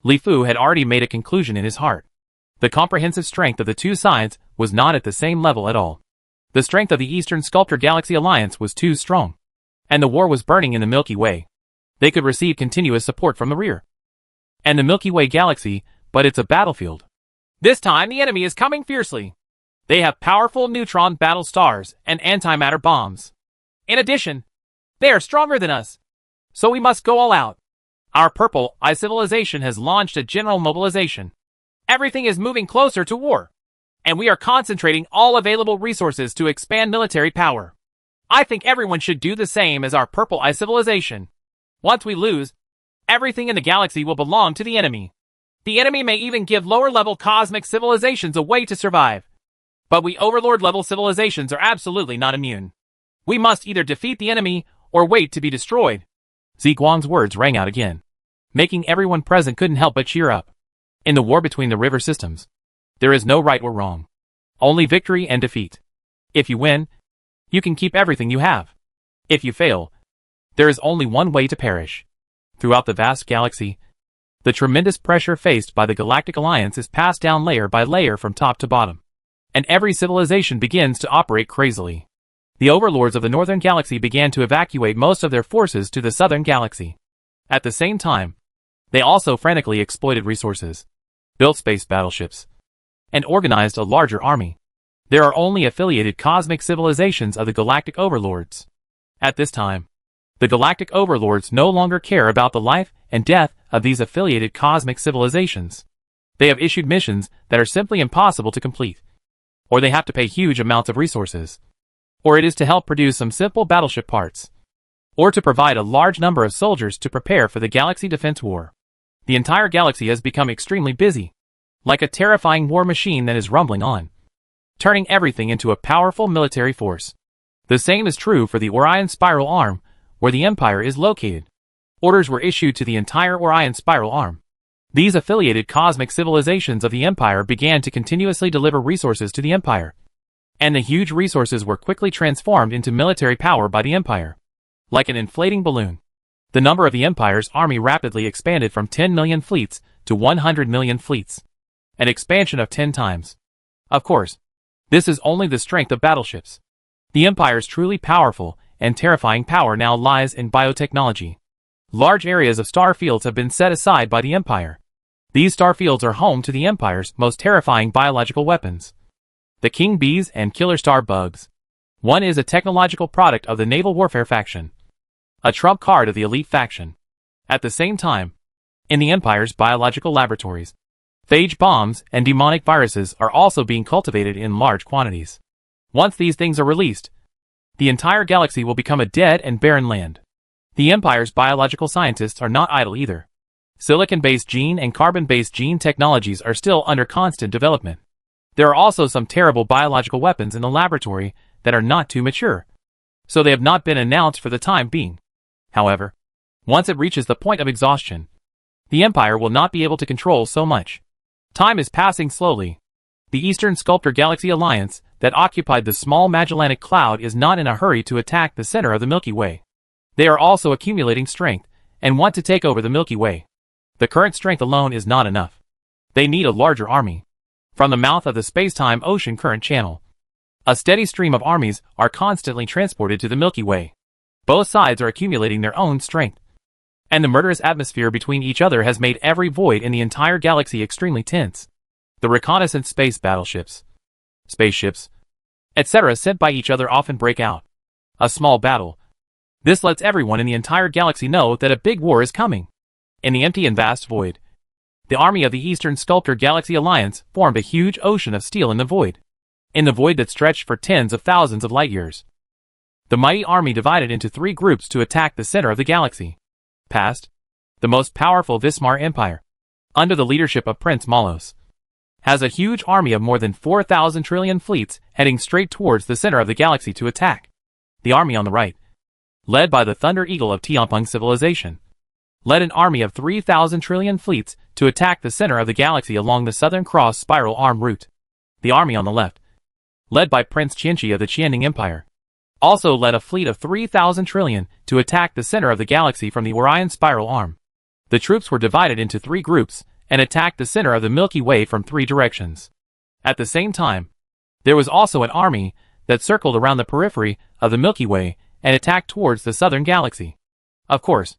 S1: Li Fu had already made a conclusion in his heart. The comprehensive strength of the two sides was not at the same level at all. The strength of the Eastern Sculptor Galaxy Alliance was too strong, and the war was burning in the Milky Way. They could receive continuous support from the rear. And the Milky Way galaxy, but it's a battlefield. This time the enemy is coming fiercely. They have powerful neutron battle stars and antimatter bombs. In addition, they are stronger than us. So we must go all out. Our Purple Eye civilization has launched a general mobilization. Everything is moving closer to war. And we are concentrating all available resources to expand military power. I think everyone should do the same as our Purple Eye civilization. Once we lose, everything in the galaxy will belong to the enemy. The enemy may even give lower-level cosmic civilizations a way to survive. But we Overlord-level civilizations are absolutely not immune. We must either defeat the enemy or wait to be destroyed. Ziguang's words rang out again, making everyone present couldn't help but cheer up. In the war between the river systems, there is no right or wrong. Only victory and defeat. If you win, you can keep everything you have. If you fail, there is only one way to perish. Throughout the vast galaxy, the tremendous pressure faced by the Galactic Alliance is passed down layer by layer from top to bottom. And every civilization begins to operate crazily. The overlords of the Northern Galaxy began to evacuate most of their forces to the Southern Galaxy. At the same time, they also frantically exploited resources, built space battleships, and organized a larger army. There are only affiliated cosmic civilizations of the Galactic Overlords. At this time, the Galactic Overlords no longer care about the life and death of these affiliated cosmic civilizations. They have issued missions that are simply impossible to complete, or they have to pay huge amounts of resources, or it is to help produce some simple battleship parts, or to provide a large number of soldiers to prepare for the Galaxy Defense War. The entire galaxy has become extremely busy, like a terrifying war machine that is rumbling on, turning everything into a powerful military force. The same is true for the Orion Spiral Arm, where the Empire is located. Orders were issued to the entire Orion Spiral Arm. These affiliated cosmic civilizations of the Empire began to continuously deliver resources to the Empire, and the huge resources were quickly transformed into military power by the Empire. Like an inflating balloon, the number of the Empire's army rapidly expanded from 10 million fleets to 100 million fleets, an expansion of 10 times. Of course, this is only the strength of battleships. The Empire's truly powerful and terrifying power now lies in biotechnology. Large areas of star fields have been set aside by the Empire. These star fields are home to the Empire's most terrifying biological weapons, the King Bees and Killer Star Bugs. One is a technological product of the Naval Warfare faction, a trump card of the Elite faction. At the same time, in the Empire's biological laboratories, phage bombs and demonic viruses are also being cultivated in large quantities. Once these things are released, the entire galaxy will become a dead and barren land. The Empire's biological scientists are not idle either. Silicon-based gene and carbon-based gene technologies are still under constant development. There are also some terrible biological weapons in the laboratory that are not too mature, so they have not been announced for the time being. However, once it reaches the point of exhaustion, the Empire will not be able to control so much. Time is passing slowly. The Eastern Sculptor Galaxy Alliance that occupied the small Magellanic Cloud is not in a hurry to attack the center of the Milky Way. They are also accumulating strength and want to take over the Milky Way. The current strength alone is not enough. They need a larger army. From the mouth of the space-time ocean current channel, a steady stream of armies are constantly transported to the Milky Way. Both sides are accumulating their own strength, and the murderous atmosphere between each other has made every void in the entire galaxy extremely tense. The reconnaissance space battleships, spaceships, etc. sent by each other often break out a small battle. This lets everyone in the entire galaxy know that a big war is coming. In the empty and vast void, the army of the Eastern Sculptor Galaxy Alliance formed a huge ocean of steel in the void that stretched for tens of thousands of light years. The mighty army divided into 3 groups to attack the center of the galaxy. Past, the most powerful Vismar Empire, under the leadership of Prince Malos. has a huge army of more than 4,000 trillion fleets heading straight towards the center of the galaxy to attack. The army on the right, led by the Thunder Eagle of Tianpeng civilization, led an army of 3,000 trillion fleets to attack the center of the galaxy along the Southern Cross spiral arm route. The army on the left, led by Prince Qianqi of the Qianning Empire, also led a fleet of 3,000 trillion to attack the center of the galaxy from the Orion spiral arm. The troops were divided into 3 groups and attacked the center of the Milky Way from 3 directions. At the same time, there was also an army that circled around the periphery of the Milky Way and attacked towards the southern galaxy. Of course,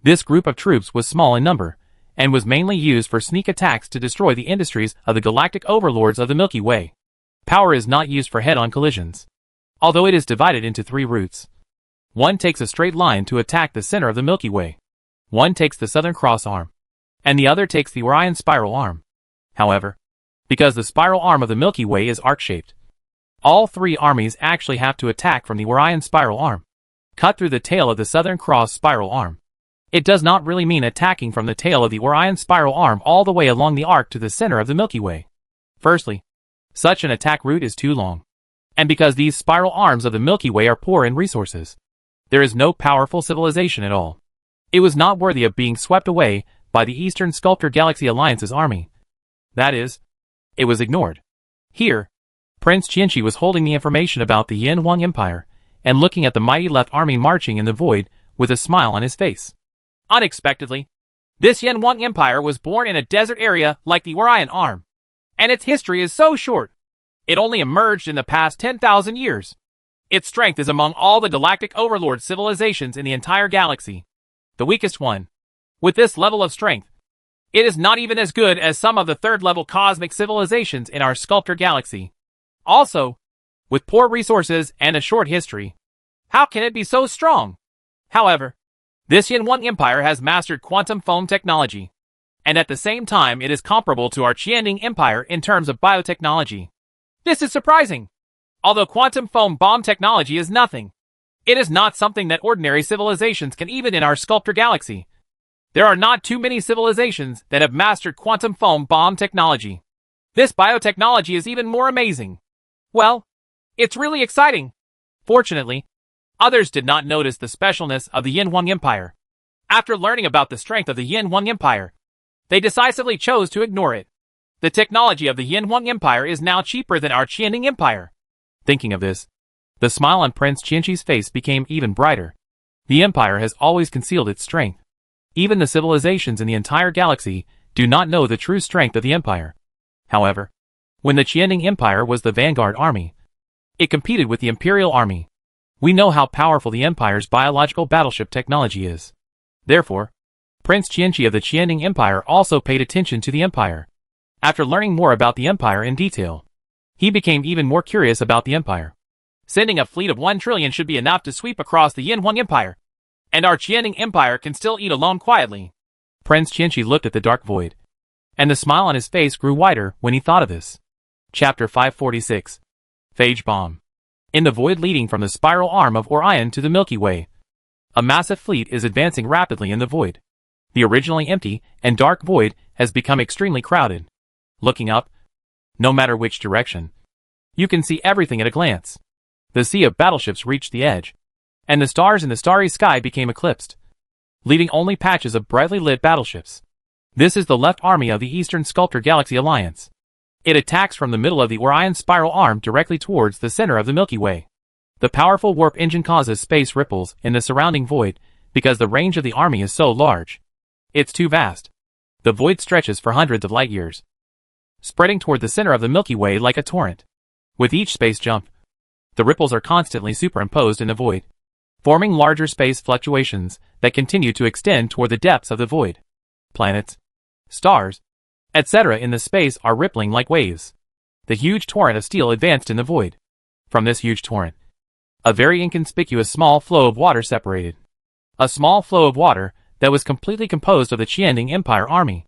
S1: this group of troops was small in number, and was mainly used for sneak attacks to destroy the industries of the galactic overlords of the Milky Way. Power is not used for head-on collisions, although it is divided into 3 routes. One takes a straight line to attack the center of the Milky Way, one takes the Southern Cross arm, and the other takes the Orion spiral arm. However, because the spiral arm of the Milky Way is arc-shaped, all 3 armies actually have to attack from the Orion spiral arm, cut through the tail of the Southern Cross spiral arm. It does not really mean attacking from the tail of the Orion spiral arm all the way along the arc to the center of the Milky Way. Firstly, such an attack route is too long, and because these spiral arms of the Milky Way are poor in resources, there is no powerful civilization at all. It was not worthy of being swept away by the Eastern Sculptor Galaxy Alliance's army. That is, it was ignored. Here, Prince Qianqi was holding the information about the Yin Huang Empire, and looking at the mighty left army marching in the void with a smile on his face. Unexpectedly, this Yin Huang Empire was born in a desert area like the Orion arm, and its history is so short. It only emerged in the past 10,000 years. Its strength is among all the galactic overlord civilizations in the entire galaxy, the weakest one. With this level of strength, it is not even as good as some of the third-level cosmic civilizations in our Sculptor Galaxy. Also, with poor resources and a short history, how can it be so strong? However, this Yin Huang Empire has mastered quantum foam technology, and at the same time it is comparable to our Qianning Empire in terms of biotechnology. This is surprising. Although quantum foam bomb technology is nothing, it is not something that ordinary civilizations can even in our Sculptor Galaxy. There are not too many civilizations that have mastered quantum foam bomb technology. This biotechnology is even more amazing. Well, it's really exciting. Fortunately, others did not notice the specialness of the Yin Huang Empire. After learning about the strength of the Yin Huang Empire, they decisively chose to ignore it. The technology of the Yin Huang Empire is now cheaper than our Qianning Empire. Thinking of this, the smile on Prince Qianqi's face became even brighter. The Empire has always concealed its strength. Even the civilizations in the entire galaxy do not know the true strength of the Empire. However, when the Qianning Empire was the vanguard army, it competed with the Imperial Army. We know how powerful the Empire's biological battleship technology is. Therefore, Prince Qianqi of the Qianning Empire also paid attention to the Empire. After learning more about the Empire in detail, he became even more curious about the Empire. Sending a fleet of 1 trillion should be enough to sweep across the Yin Huang Empire, and our Qianning Empire can still eat alone quietly. Prince Qianqi looked at the dark void, and the smile on his face grew wider when he thought of this. Chapter 546. Phage Bomb. In the void leading from the spiral arm of Orion to the Milky Way, a massive fleet is advancing rapidly in the void. The originally empty and dark void has become extremely crowded. Looking up, no matter which direction, you can see everything at a glance. The sea of battleships reached the edge, and the stars in the starry sky became eclipsed, leaving only patches of brightly lit battleships. This is the left army of the Eastern Sculptor Galaxy Alliance. It attacks from the middle of the Orion spiral arm directly towards the center of the Milky Way. The powerful warp engine causes space ripples in the surrounding void because the range of the army is so large. It's too vast. The void stretches for hundreds of light years, spreading toward the center of the Milky Way like a torrent. With each space jump, the ripples are constantly superimposed in the void, forming larger space fluctuations that continue to extend toward the depths of the void. Planets, stars, etc. in the space are rippling like waves. The huge torrent of steel advanced in the void. From this huge torrent, a very inconspicuous small flow of water separated. A small flow of water that was completely composed of the Qianning Empire army.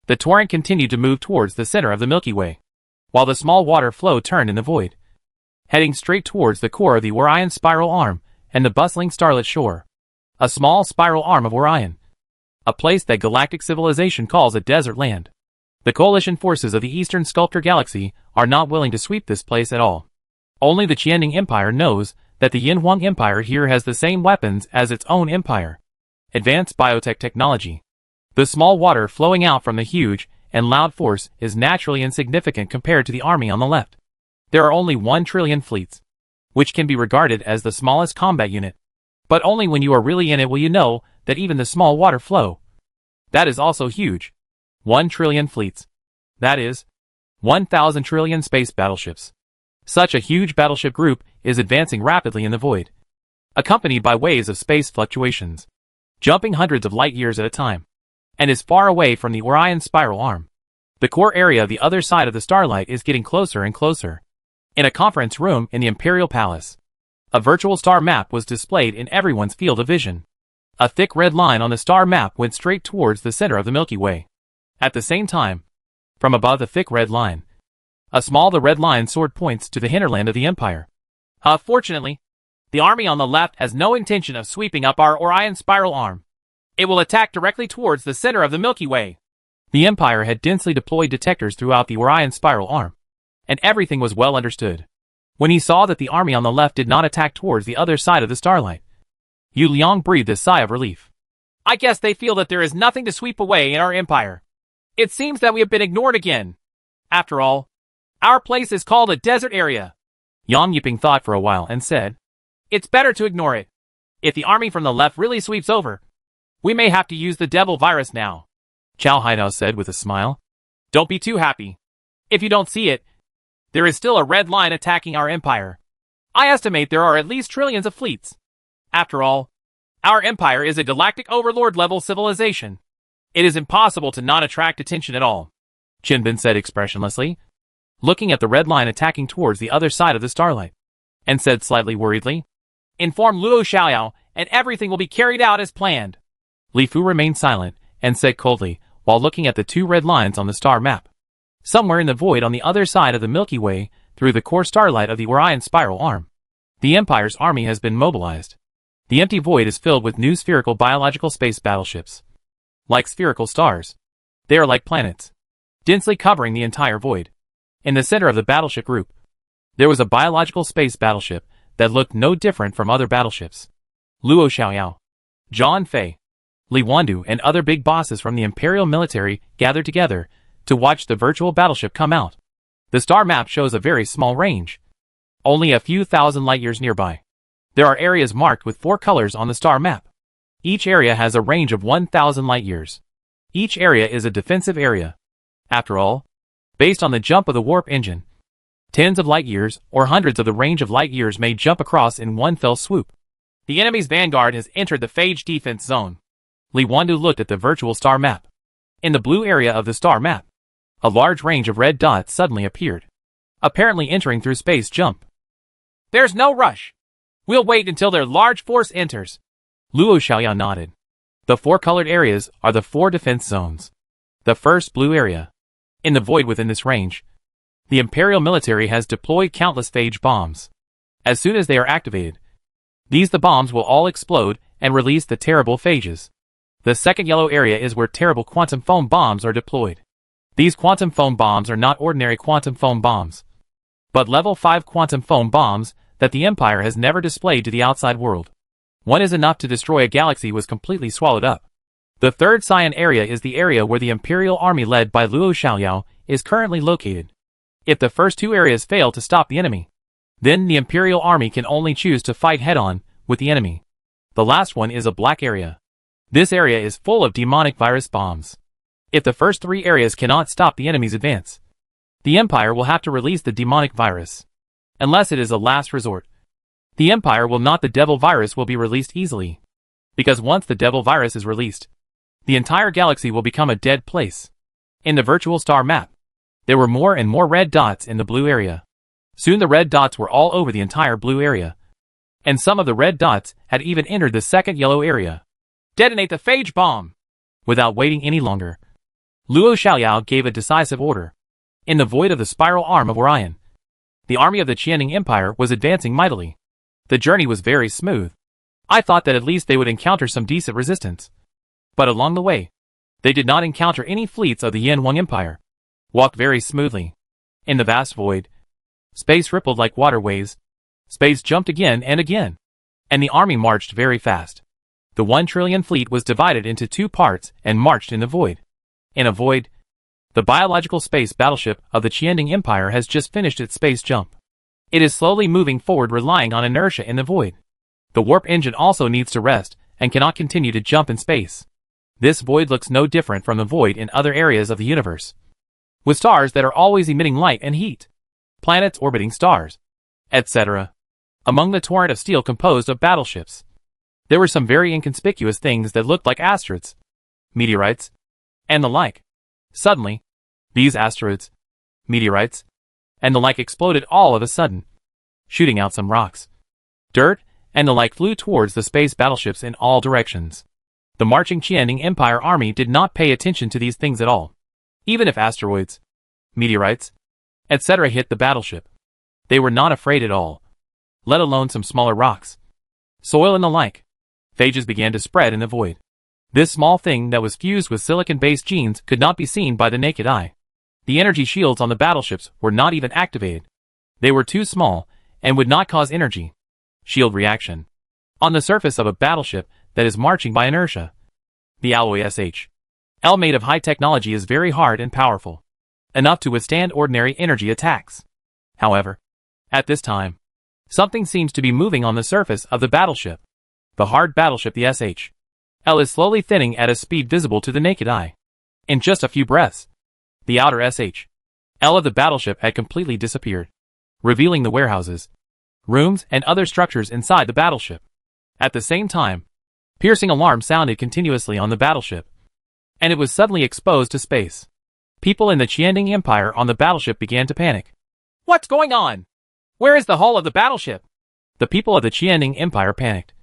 S1: The torrent continued to move towards the center of the Milky Way, while the small water flow turned in the void, heading straight towards the core of the Orion spiral arm and the bustling starlit shore. A small spiral arm of Orion, a place that galactic civilization calls a desert land. The coalition forces of the Eastern Sculptor Galaxy are not willing to sweep this place at all. Only the Qianning Empire knows that the Yinhuang Empire here has the same weapons as its own empire. Advanced biotech technology. The small water flowing out from the huge and loud force is naturally insignificant compared to the army on the left. There are only 1 trillion fleets, which can be regarded as the smallest combat unit. But only when you are really in it will you know that even the small water flow, that is also huge. 1 trillion fleets. That is 1,000 trillion space battleships. Such a huge battleship group is advancing rapidly in the void, accompanied by waves of space fluctuations, jumping hundreds of light years at a time, and is far away from the Orion spiral arm. The core area of the other side of the starlight is getting closer and closer. In a conference room in the Imperial Palace, a virtual star map was displayed in everyone's field of vision. A thick red line on the star map went straight towards the center of the Milky Way. At the same time, from above the thick red line, the red line sword points to the hinterland of the Empire. Fortunately, the army on the left has no intention of sweeping up our Orion spiral arm. It will attack directly towards the center of the Milky Way. The Empire had densely deployed detectors throughout the Orion spiral arm, and everything was well understood. When he saw that the army on the left did not attack towards the other side of the starlight, Yu Liang breathed a sigh of relief. I guess they feel that there is nothing to sweep away in our empire. It seems that we have been ignored again. After all, our place is called a desert area. Yang Yiping thought for a while and said, it's better to ignore it. If the army from the left really sweeps over, we may have to use the devil virus now. Chow Haidao said with a smile. Don't be too happy. If you don't see it, there is still a red line attacking our empire. I estimate there are at least trillions of fleets. After all, our empire is a galactic overlord-level civilization. It is impossible to not attract attention at all, Qinbin said expressionlessly, looking at the red line attacking towards the other side of the starlight, and said slightly worriedly, inform Luo Xiaoyao and everything will be carried out as planned. Li Fu remained silent and said coldly, while looking at the 2 red lines on the star map. Somewhere in the void on the other side of the Milky Way, through the core starlight of the Orion spiral arm, the Empire's army has been mobilized. The empty void is filled with new spherical biological space battleships. Like spherical stars, they are like planets, densely covering the entire void. In the center of the battleship group, there was a biological space battleship that looked no different from other battleships. Luo Xiaoyao, Zhang Fei, Li Wandu and other big bosses from the Imperial military gathered together to watch the virtual battleship come out. The star map shows a very small range, only a few thousand light years nearby. There are areas marked with 4 colors on the star map. Each area has a range of 1,000 light years. Each area is a defensive area. After all, based on the jump of the warp engine, tens of light years or hundreds of the range of light years may jump across in one fell swoop. The enemy's vanguard has entered the phage defense zone. Li Wandu looked at the virtual star map. In the blue area of the star map, a large range of red dots suddenly appeared, apparently entering through space jump. There's no rush. We'll wait until their large force enters. Luo Xiaoyao nodded. The 4 colored areas are the 4 defense zones. The first blue area. In the void within this range, the Imperial military has deployed countless phage bombs. As soon as they are activated, the bombs will all explode and release the terrible phages. The second yellow area is where terrible quantum foam bombs are deployed. These quantum foam bombs are not ordinary quantum foam bombs, but level 5 quantum foam bombs that the Empire has never displayed to the outside world. One is enough to destroy a galaxy was completely swallowed up. The third cyan area is the area where the Imperial army led by Luo Xiaoyao is currently located. If the first 2 areas fail to stop the enemy, then the Imperial army can only choose to fight head-on with the enemy. The last one is a black area. This area is full of demonic virus bombs. If the first 3 areas cannot stop the enemy's advance, the Empire will have to release the demonic virus. Unless it is a last resort, the Empire will not. The devil virus will be released easily. Because once the devil virus is released, the entire galaxy will become a dead place. In the virtual star map, there were more and more red dots in the blue area. Soon the red dots were all over the entire blue area, and some of the red dots had even entered the second yellow area. Detonate the phage bomb! Without waiting any longer, Luo Xiaoyao gave a decisive order. In the void of the spiral arm of Orion, the army of the Qianning Empire was advancing mightily. The journey was very smooth. I thought that at least they would encounter some decent resistance. But along the way, they did not encounter any fleets of the Yinhuang Empire. walked very smoothly. In the vast void, space rippled like water waves. Space jumped again and again. And the army marched very fast. The 1 trillion fleet was divided into 2 parts and marched in the void. In a void, the biological space battleship of the Qianding Empire has just finished its space jump. It is slowly moving forward, relying on inertia in the void. The warp engine also needs to rest and cannot continue to jump in space. This void looks no different from the void in other areas of the universe, with stars that are always emitting light and heat, planets orbiting stars, etc. Among the torrent of steel composed of battleships, there were some very inconspicuous things that looked like asteroids, meteorites, and the like. Suddenly, these asteroids, meteorites, and the like exploded all of a sudden, shooting out some rocks, dirt, and the like flew towards the space battleships in all directions. The marching Qianding Empire army did not pay attention to these things at all. Even if asteroids, meteorites, etc. hit the battleship, they were not afraid at all, let alone some smaller rocks, soil and the like. Phages began to spread in the void. This small thing that was fused with silicon-based genes could not be seen by the naked eye. The energy shields on the battleships were not even activated. They were too small and would not cause energy shield reaction on the surface of a battleship that is marching by inertia. The alloy SH-L made of high technology is very hard and powerful, enough to withstand ordinary energy attacks. However, at this time, something seems to be moving on the surface of the battleship. The hard battleship, the SH-L, is slowly thinning at a speed visible to the naked eye. In just a few breaths, the outer SH-L of the battleship had completely disappeared, revealing the warehouses, rooms, and other structures inside the battleship. At the same time, piercing alarms sounded continuously on the battleship, and it was suddenly exposed to space. People in the Qianding Empire on the battleship began to panic. What's going on? Where is the hull of the battleship? The people of the Qianding Empire panicked,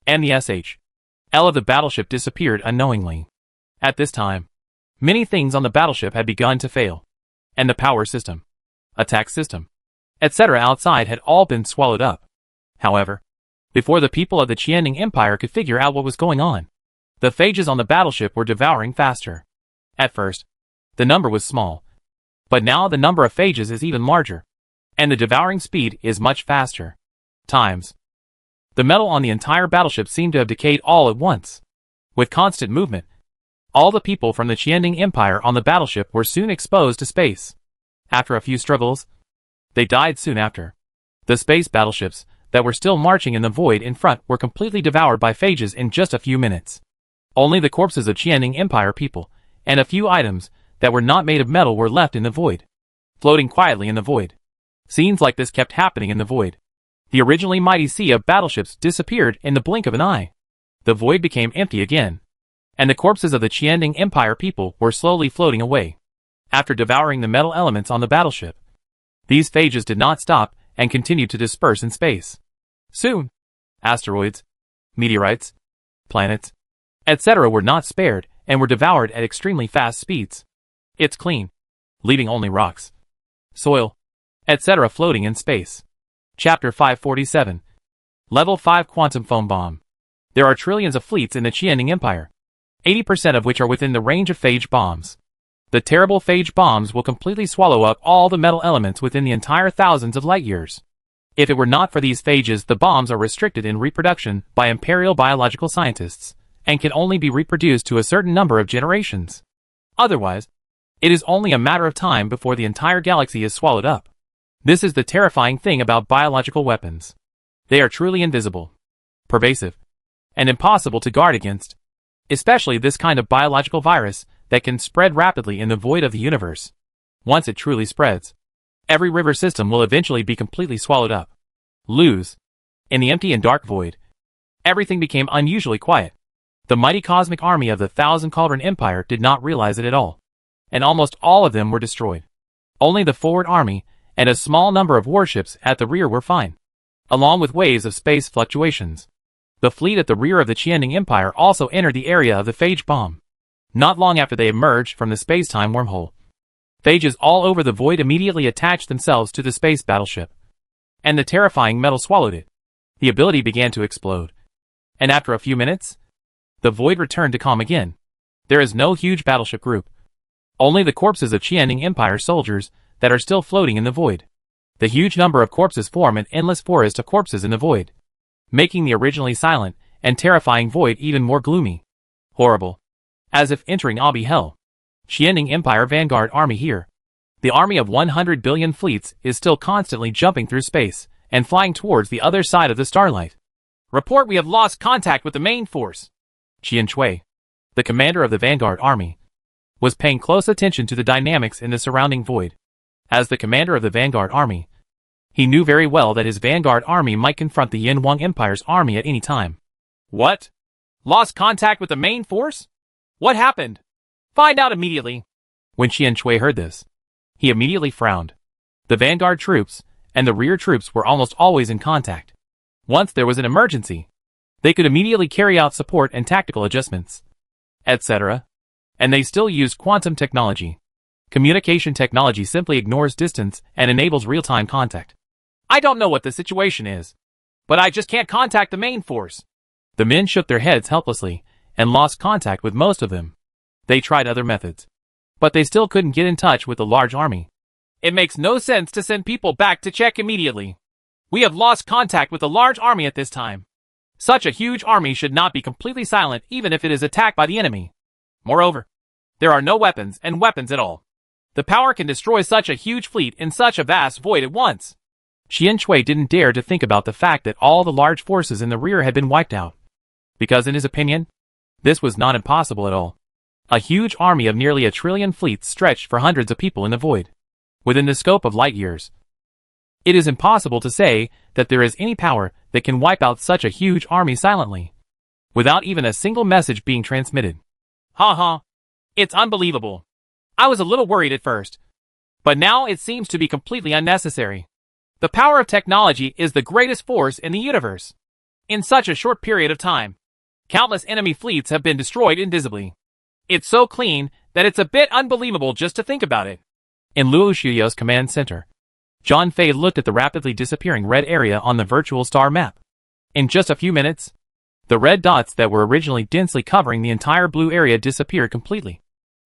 S1: and the SH-L of the battleship disappeared unknowingly. At this time, many things on the battleship had begun to fail, and the power system, attack system, etc. outside had all been swallowed up. However, before the people of the Qianding Empire could figure out what was going on, the phages on the battleship were devouring faster. At first, the number was small, but now the number of phages is even larger, and the devouring speed is much faster. Times. The metal on the entire battleship seemed to have decayed all at once. With constant movement, all the people from the Qianding Empire on the battleship were soon exposed to space. After a few struggles, they died soon after. The space battleships that were still marching in the void in front were completely devoured by phages in just a few minutes. Only the corpses of Qianding Empire people, and a few items that were not made of metal were left in the void, floating quietly in the void. Scenes like this kept happening in the void. The originally mighty sea of battleships disappeared in the blink of an eye. The void became empty again, and the corpses of the Qianding Empire people were slowly floating away. After devouring the metal elements on the battleship, these phages did not stop and continued to disperse in space. Soon, asteroids, meteorites, planets, etc. were not spared and were devoured at extremely fast speeds. It's clean, leaving only rocks, soil, etc. floating in space. Chapter 547. Level 5 Quantum Foam Bomb. There are trillions of fleets in the Qianding Empire, 80% of which are within the range of phage bombs. The terrible phage bombs will completely swallow up all the metal elements within the entire thousands of light years. If it were not for these phages, the bombs are restricted in reproduction by imperial biological scientists, and can only be reproduced to a certain number of generations. Otherwise, it is only a matter of time before the entire galaxy is swallowed up. This is the terrifying thing about biological weapons. They are truly invisible, pervasive, and impossible to guard against. Especially this kind of biological virus that can spread rapidly in the void of the universe. Once it truly spreads, every river system will eventually be completely swallowed up. Lose. In the empty and dark void, everything became unusually quiet. The mighty cosmic army of the Thousand Cauldron Empire did not realize it at all, and almost all of them were destroyed. Only the forward army and a small number of warships at the rear were fine, along with waves of space fluctuations. The fleet at the rear of the Qianding Empire also entered the area of the phage bomb. Not long after they emerged from the space-time wormhole, phages all over the void immediately attached themselves to the space battleship, and the terrifying metal swallowed it. The ability began to explode, and after a few minutes, the void returned to calm again. There is no huge battleship group, Only the corpses of Qianning Empire soldiers that are still floating in the void. The huge number of corpses form an endless forest of corpses in the void, making the originally silent and terrifying void even more gloomy. Horrible. As if entering Abi Hell. Qianning Empire Vanguard Army here. The army of 100 billion fleets is still constantly jumping through space and flying towards the other side of the starlight. Report, we have lost contact with the main force. Qian Chui, the commander of the Vanguard Army, was paying close attention to the dynamics in the surrounding void. As the commander of the Vanguard Army, he knew very well that his Vanguard Army might confront the Yin Wang Empire's army at any time. What? Lost contact with the main force? What happened? Find out immediately. When Qian Chui heard this, he immediately frowned. The Vanguard troops and the rear troops were almost always in contact. Once there was an emergency, they could immediately carry out support and tactical adjustments, etc. And they still used quantum technology. Communication technology simply ignores distance and enables real-time contact. I don't know what the situation is, but I just can't contact the main force. The men shook their heads helplessly and lost contact with most of them. They tried other methods, but they still couldn't get in touch with the large army. It makes no sense to send people back to check immediately. We have lost contact with a large army at this time. Such a huge army should not be completely silent even if it is attacked by the enemy. Moreover, there are no weapons and weapons at all. The power can destroy such a huge fleet in such a vast void at once. Qian Chui didn't dare to think about the fact that all the large forces in the rear had been wiped out. Because in his opinion, this was not impossible at all. A huge army of nearly 1 trillion fleets stretched for hundreds of people in the void, within the scope of light years. It is impossible to say that there is any power that can wipe out such a huge army silently, without even a single message being transmitted. Ha. It's unbelievable. I was a little worried at first, but now it seems to be completely unnecessary. The power of technology is the greatest force in the universe. In such a short period of time, countless enemy fleets have been destroyed invisibly. It's so clean that it's a bit unbelievable just to think about it. In Luo Shuyo's command center, John Fei looked at the rapidly disappearing red area on the virtual star map. In just a few minutes, the red dots that were originally densely covering the entire blue area disappeared completely,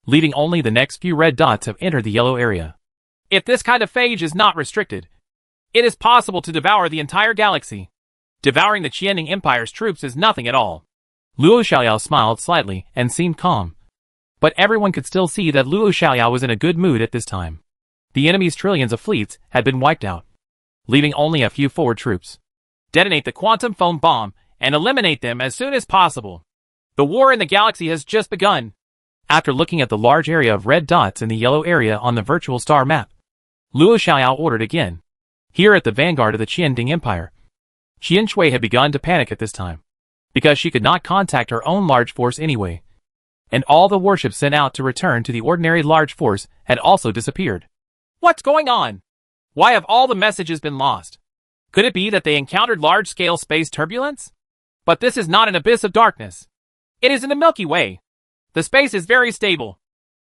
S1: leaving only the next few red dots have entered the yellow area. If this kind of phage is not restricted, it is possible to devour the entire galaxy. Devouring the Qianning Empire's troops is nothing at all. Luo Xiaoyao smiled slightly and seemed calm. But everyone could still see that Luo Xiaoyao was in a good mood at this time. The enemy's trillions of fleets had been wiped out, leaving only a few forward troops. Detonate the quantum foam bomb and eliminate them as soon as possible. The war in the galaxy has just begun. After looking at the large area of red dots in the yellow area on the virtual star map, Luo Xiaoyao ordered again. Here at the vanguard of the Qianning Empire, Qian Chui had begun to panic at this time, because she could not contact her own large force anyway, and all the warships sent out to return to the ordinary large force had also disappeared. What's going on? Why have all the messages been lost? Could it be that they encountered large-scale space turbulence? But this is not an abyss of darkness. It is in the Milky Way. The space is very stable.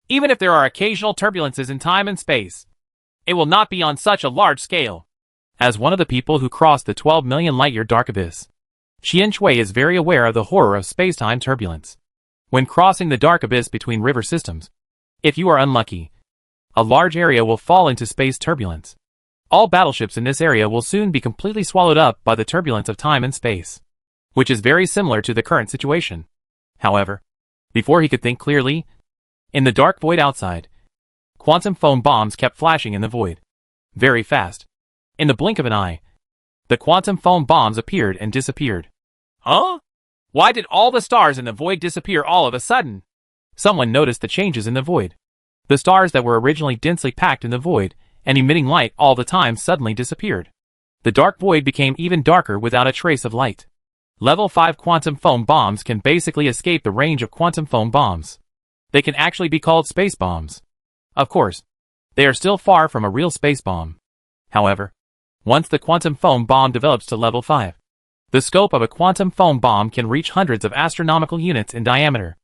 S1: Even if there are occasional turbulences in time and space, it will not be on such a large scale. As one of the people who crossed the 12 million light-year dark abyss, Qian Chui is very aware of the horror of space-time turbulence. When crossing the dark abyss between river systems, if you are unlucky, a large area will fall into space turbulence. All battleships in this area will soon be completely swallowed up by the turbulence of time and space, which is very similar to the current situation. However, before he could think clearly, in the dark void outside, quantum foam bombs kept flashing in the void. Very fast. In the blink of an eye, the quantum foam bombs appeared and disappeared. Huh? Why did all the stars in the void disappear all of a sudden? Someone noticed the changes in the void. The stars that were originally densely packed in the void and emitting light all the time suddenly disappeared. The dark void became even darker without a trace of light. Level 5 quantum foam bombs can basically escape the range of quantum foam bombs. They can actually be called space bombs. Of course, they are still far from a real space bomb. However, once the quantum foam bomb develops to level 5, the scope of a quantum foam bomb can reach hundreds of astronomical units in diameter.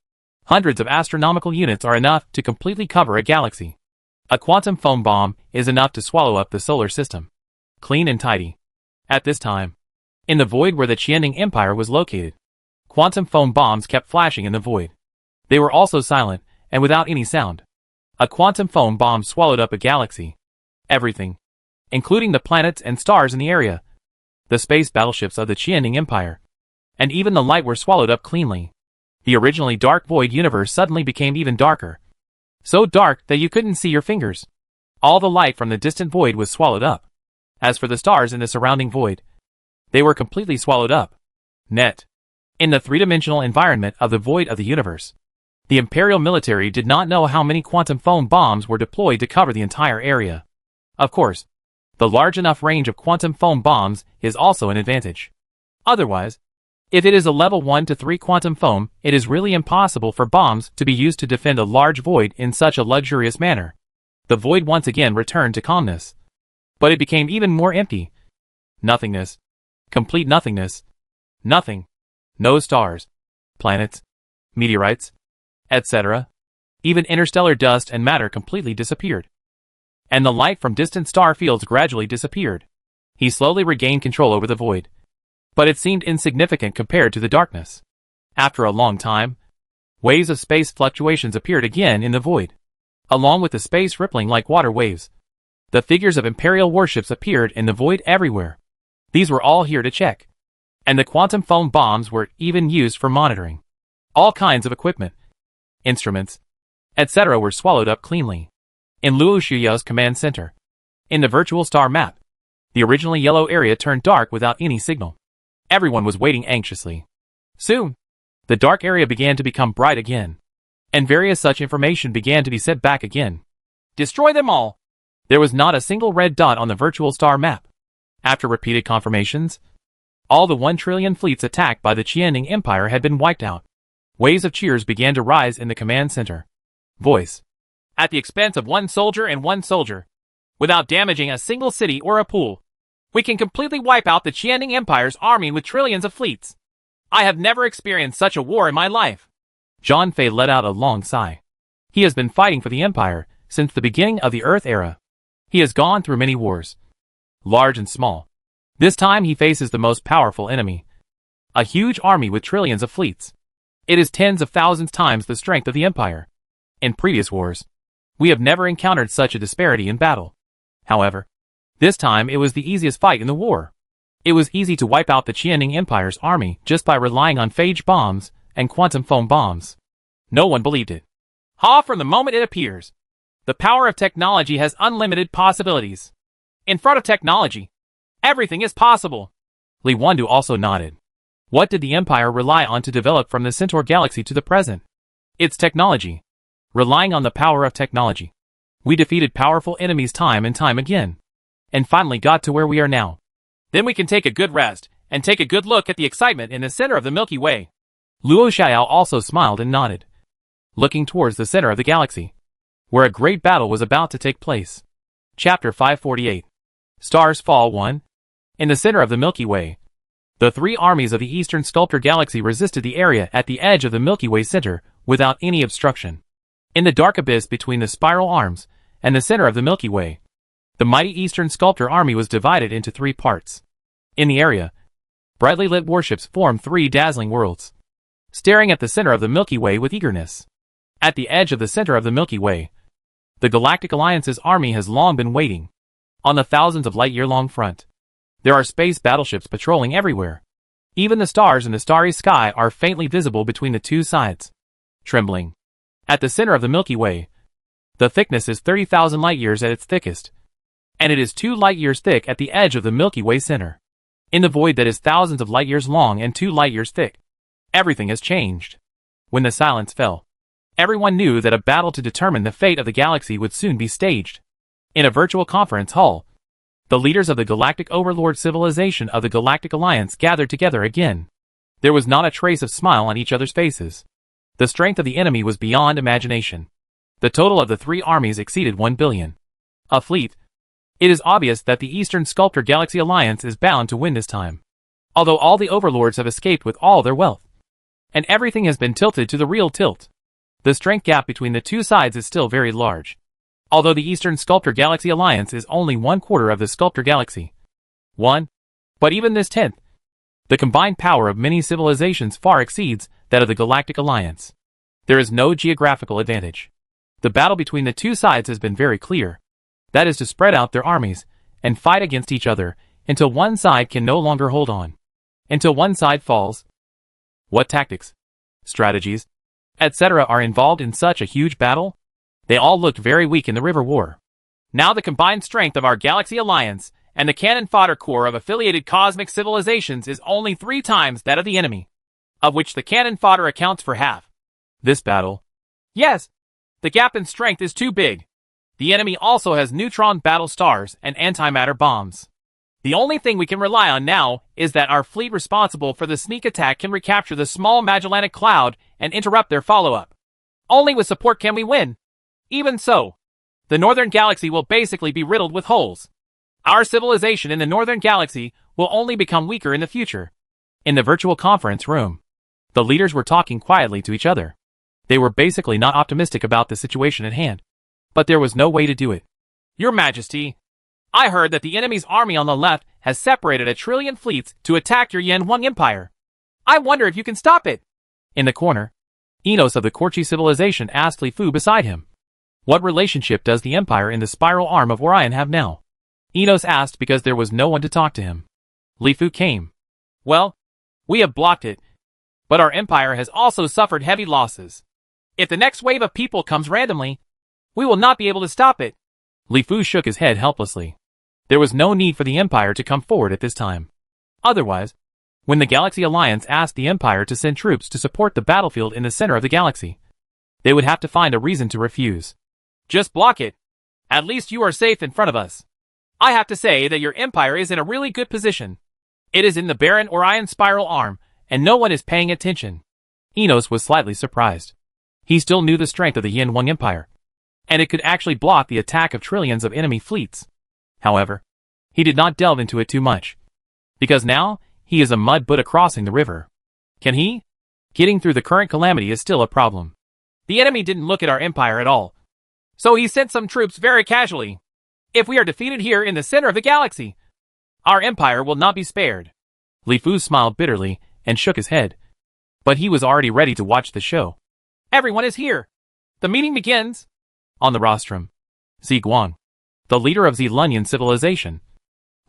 S1: Hundreds of astronomical units are enough to completely cover a galaxy. A quantum foam bomb is enough to swallow up the solar system. Clean and tidy. At this time, in the void where the Qianning Empire was located, quantum foam bombs kept flashing in the void. They were also silent and without any sound. A quantum foam bomb swallowed up a galaxy. Everything, including the planets and stars in the area, the space battleships of the Qianning Empire, and even the light were swallowed up cleanly. The originally dark void universe suddenly became even darker. So dark that you couldn't see your fingers. All the light from the distant void was swallowed up. As for the stars in the surrounding void, they were completely swallowed up. Net. In the three-dimensional environment of the void of the universe, the Imperial military did not know how many quantum foam bombs were deployed to cover the entire area. Of course, the large enough range of quantum foam bombs is also an advantage. Otherwise, if it is a level 1 to 3 quantum foam, it is really impossible for bombs to be used to defend a large void in such a luxurious manner. The void once again returned to calmness. But it became even more empty. Nothingness. Complete nothingness. Nothing. No stars, planets, meteorites, etc. Even interstellar dust and matter completely disappeared. And the light from distant star fields gradually disappeared. He slowly regained control over the void. But it seemed insignificant compared to the darkness. After a long time, waves of space fluctuations appeared again in the void. Along with the space rippling like water waves, the figures of Imperial warships appeared in the void everywhere. These were all here to check. And the quantum foam bombs were even used for monitoring. All kinds of equipment, instruments, etc. were swallowed up cleanly. In Luo Shuyao's command center, in the virtual star map, the originally yellow area turned dark without any signal. Everyone was waiting anxiously. Soon, the dark area began to become bright again, and various such information began to be sent back again. Destroy them all! There was not a single red dot on the virtual star map. After repeated confirmations, all the 1 trillion fleets attacked by the Qianning Empire had been wiped out. Waves of cheers began to rise in the command center. Voice. At the expense of 1 soldier and 1 soldier, without damaging a single city or a pool, we can completely wipe out the Qianning Empire's army with trillions of fleets. I have never experienced such a war in my life. Zhang Fei let out a long sigh. He has been fighting for the Empire since the beginning of the Earth era. He has gone through many wars, large and small. This time he faces the most powerful enemy. A huge army with trillions of fleets. It is tens of thousands times the strength of the Empire. In previous wars, we have never encountered such a disparity in battle. However, this time it was the easiest fight in the war. It was easy to wipe out the Qianning Empire's army just by relying on phage bombs and quantum foam bombs. No one believed it. From the moment it appears, the power of technology has unlimited possibilities. In front of technology, everything is possible. Li Wandu also nodded. What did the Empire rely on to develop from the Centaur galaxy to the present? Its technology. Relying on the power of technology, we defeated powerful enemies time and time again, and finally got to where we are now. Then we can take a good rest, and take a good look at the excitement in the center of the Milky Way. Luo Xiao also smiled and nodded, looking towards the center of the galaxy, where a great battle was about to take place. Chapter 548. Stars Fall 1. In the center of the Milky Way, the 3 armies of the Eastern Sculptor Galaxy resisted the area at the edge of the Milky Way center without any obstruction. In the dark abyss between the spiral arms and the center of the Milky Way, the mighty Eastern Sculptor army was divided into 3 parts. In the area, brightly lit warships formed 3 dazzling worlds, staring at the center of the Milky Way with eagerness. At the edge of the center of the Milky Way, the Galactic Alliance's army has long been waiting. On the thousands of light-year-long front, there are space battleships patrolling everywhere. Even the stars in the starry sky are faintly visible between the 2 sides, trembling. At the center of the Milky Way, the thickness is 30,000 light-years at its thickest, and it is 2 light-years thick at the edge of the Milky Way center. In the void that is thousands of light-years long and 2 light-years thick, everything has changed. When the silence fell, everyone knew that a battle to determine the fate of the galaxy would soon be staged. In a virtual conference hall, the leaders of the Galactic Overlord civilization of the Galactic Alliance gathered together again. There was not a trace of smile on each other's faces. The strength of the enemy was beyond imagination. The total of the 3 armies exceeded 1 billion. A fleet. It is obvious that the Eastern Sculptor Galaxy Alliance is bound to win this time. Although all the overlords have escaped with all their wealth, and everything has been tilted to the real tilt, the strength gap between the 2 sides is still very large. Although the Eastern Sculptor Galaxy Alliance is only 1/4 of the Sculptor Galaxy. But even this 10th, the combined power of many civilizations far exceeds that of the Galactic Alliance. There is no geographical advantage. The battle between the two sides has been very clear. That is to spread out their armies and fight against each other until one side can no longer hold on. Until one side falls. What tactics, strategies, etc. are involved in such a huge battle? They all looked very weak in the river war. Now the combined strength of our Galaxy Alliance and the cannon fodder corps of affiliated cosmic civilizations is only 3 times that of the enemy, of which the cannon fodder accounts for half. This battle. Yes, the gap in strength is too big. The enemy also has neutron battle stars and antimatter bombs. The only thing we can rely on now is that our fleet responsible for the sneak attack can recapture the small Magellanic Cloud and interrupt their follow-up. Only with support can we win. Even so, the Northern Galaxy will basically be riddled with holes. Our civilization in the Northern Galaxy will only become weaker in the future. In the virtual conference room, the leaders were talking quietly to each other. They were basically not optimistic about the situation at hand. But there was no way to do it. Your Majesty, I heard that the enemy's army on the left has separated 1 trillion fleets to attack your Yanhuang Empire. I wonder if you can stop it. In the corner, Enos of the Korchi civilization asked Li Fu beside him. What relationship does the Empire in the spiral arm of Orion have now? Enos asked because there was no one to talk to him. Li Fu came. Well, we have blocked it, but our Empire has also suffered heavy losses. If the next wave of people comes randomly, we will not be able to stop it. Li Fu shook his head helplessly. There was no need for the Empire to come forward at this time. Otherwise, when the Galaxy Alliance asked the Empire to send troops to support the battlefield in the center of the galaxy, they would have to find a reason to refuse. Just block it. At least you are safe in front of us. I have to say that your Empire is in a really good position. It is in the barren Orion spiral arm, and no one is paying attention. Enos was slightly surprised. He still knew the strength of the Yanhuang Empire, and it could actually block the attack of trillions of enemy fleets. However, he did not delve into it too much, because now he is a mud Buddha crossing the river. Can he? Getting through the current calamity is still a problem. The enemy didn't look at our empire at all, so he sent some troops very casually. If we are defeated here in the center of the galaxy, our empire will not be spared. Li Fu smiled bitterly and shook his head, but he was already ready to watch the show. Everyone is here. The meeting begins. On the rostrum, Zi Guang, the leader of Zelunian civilization,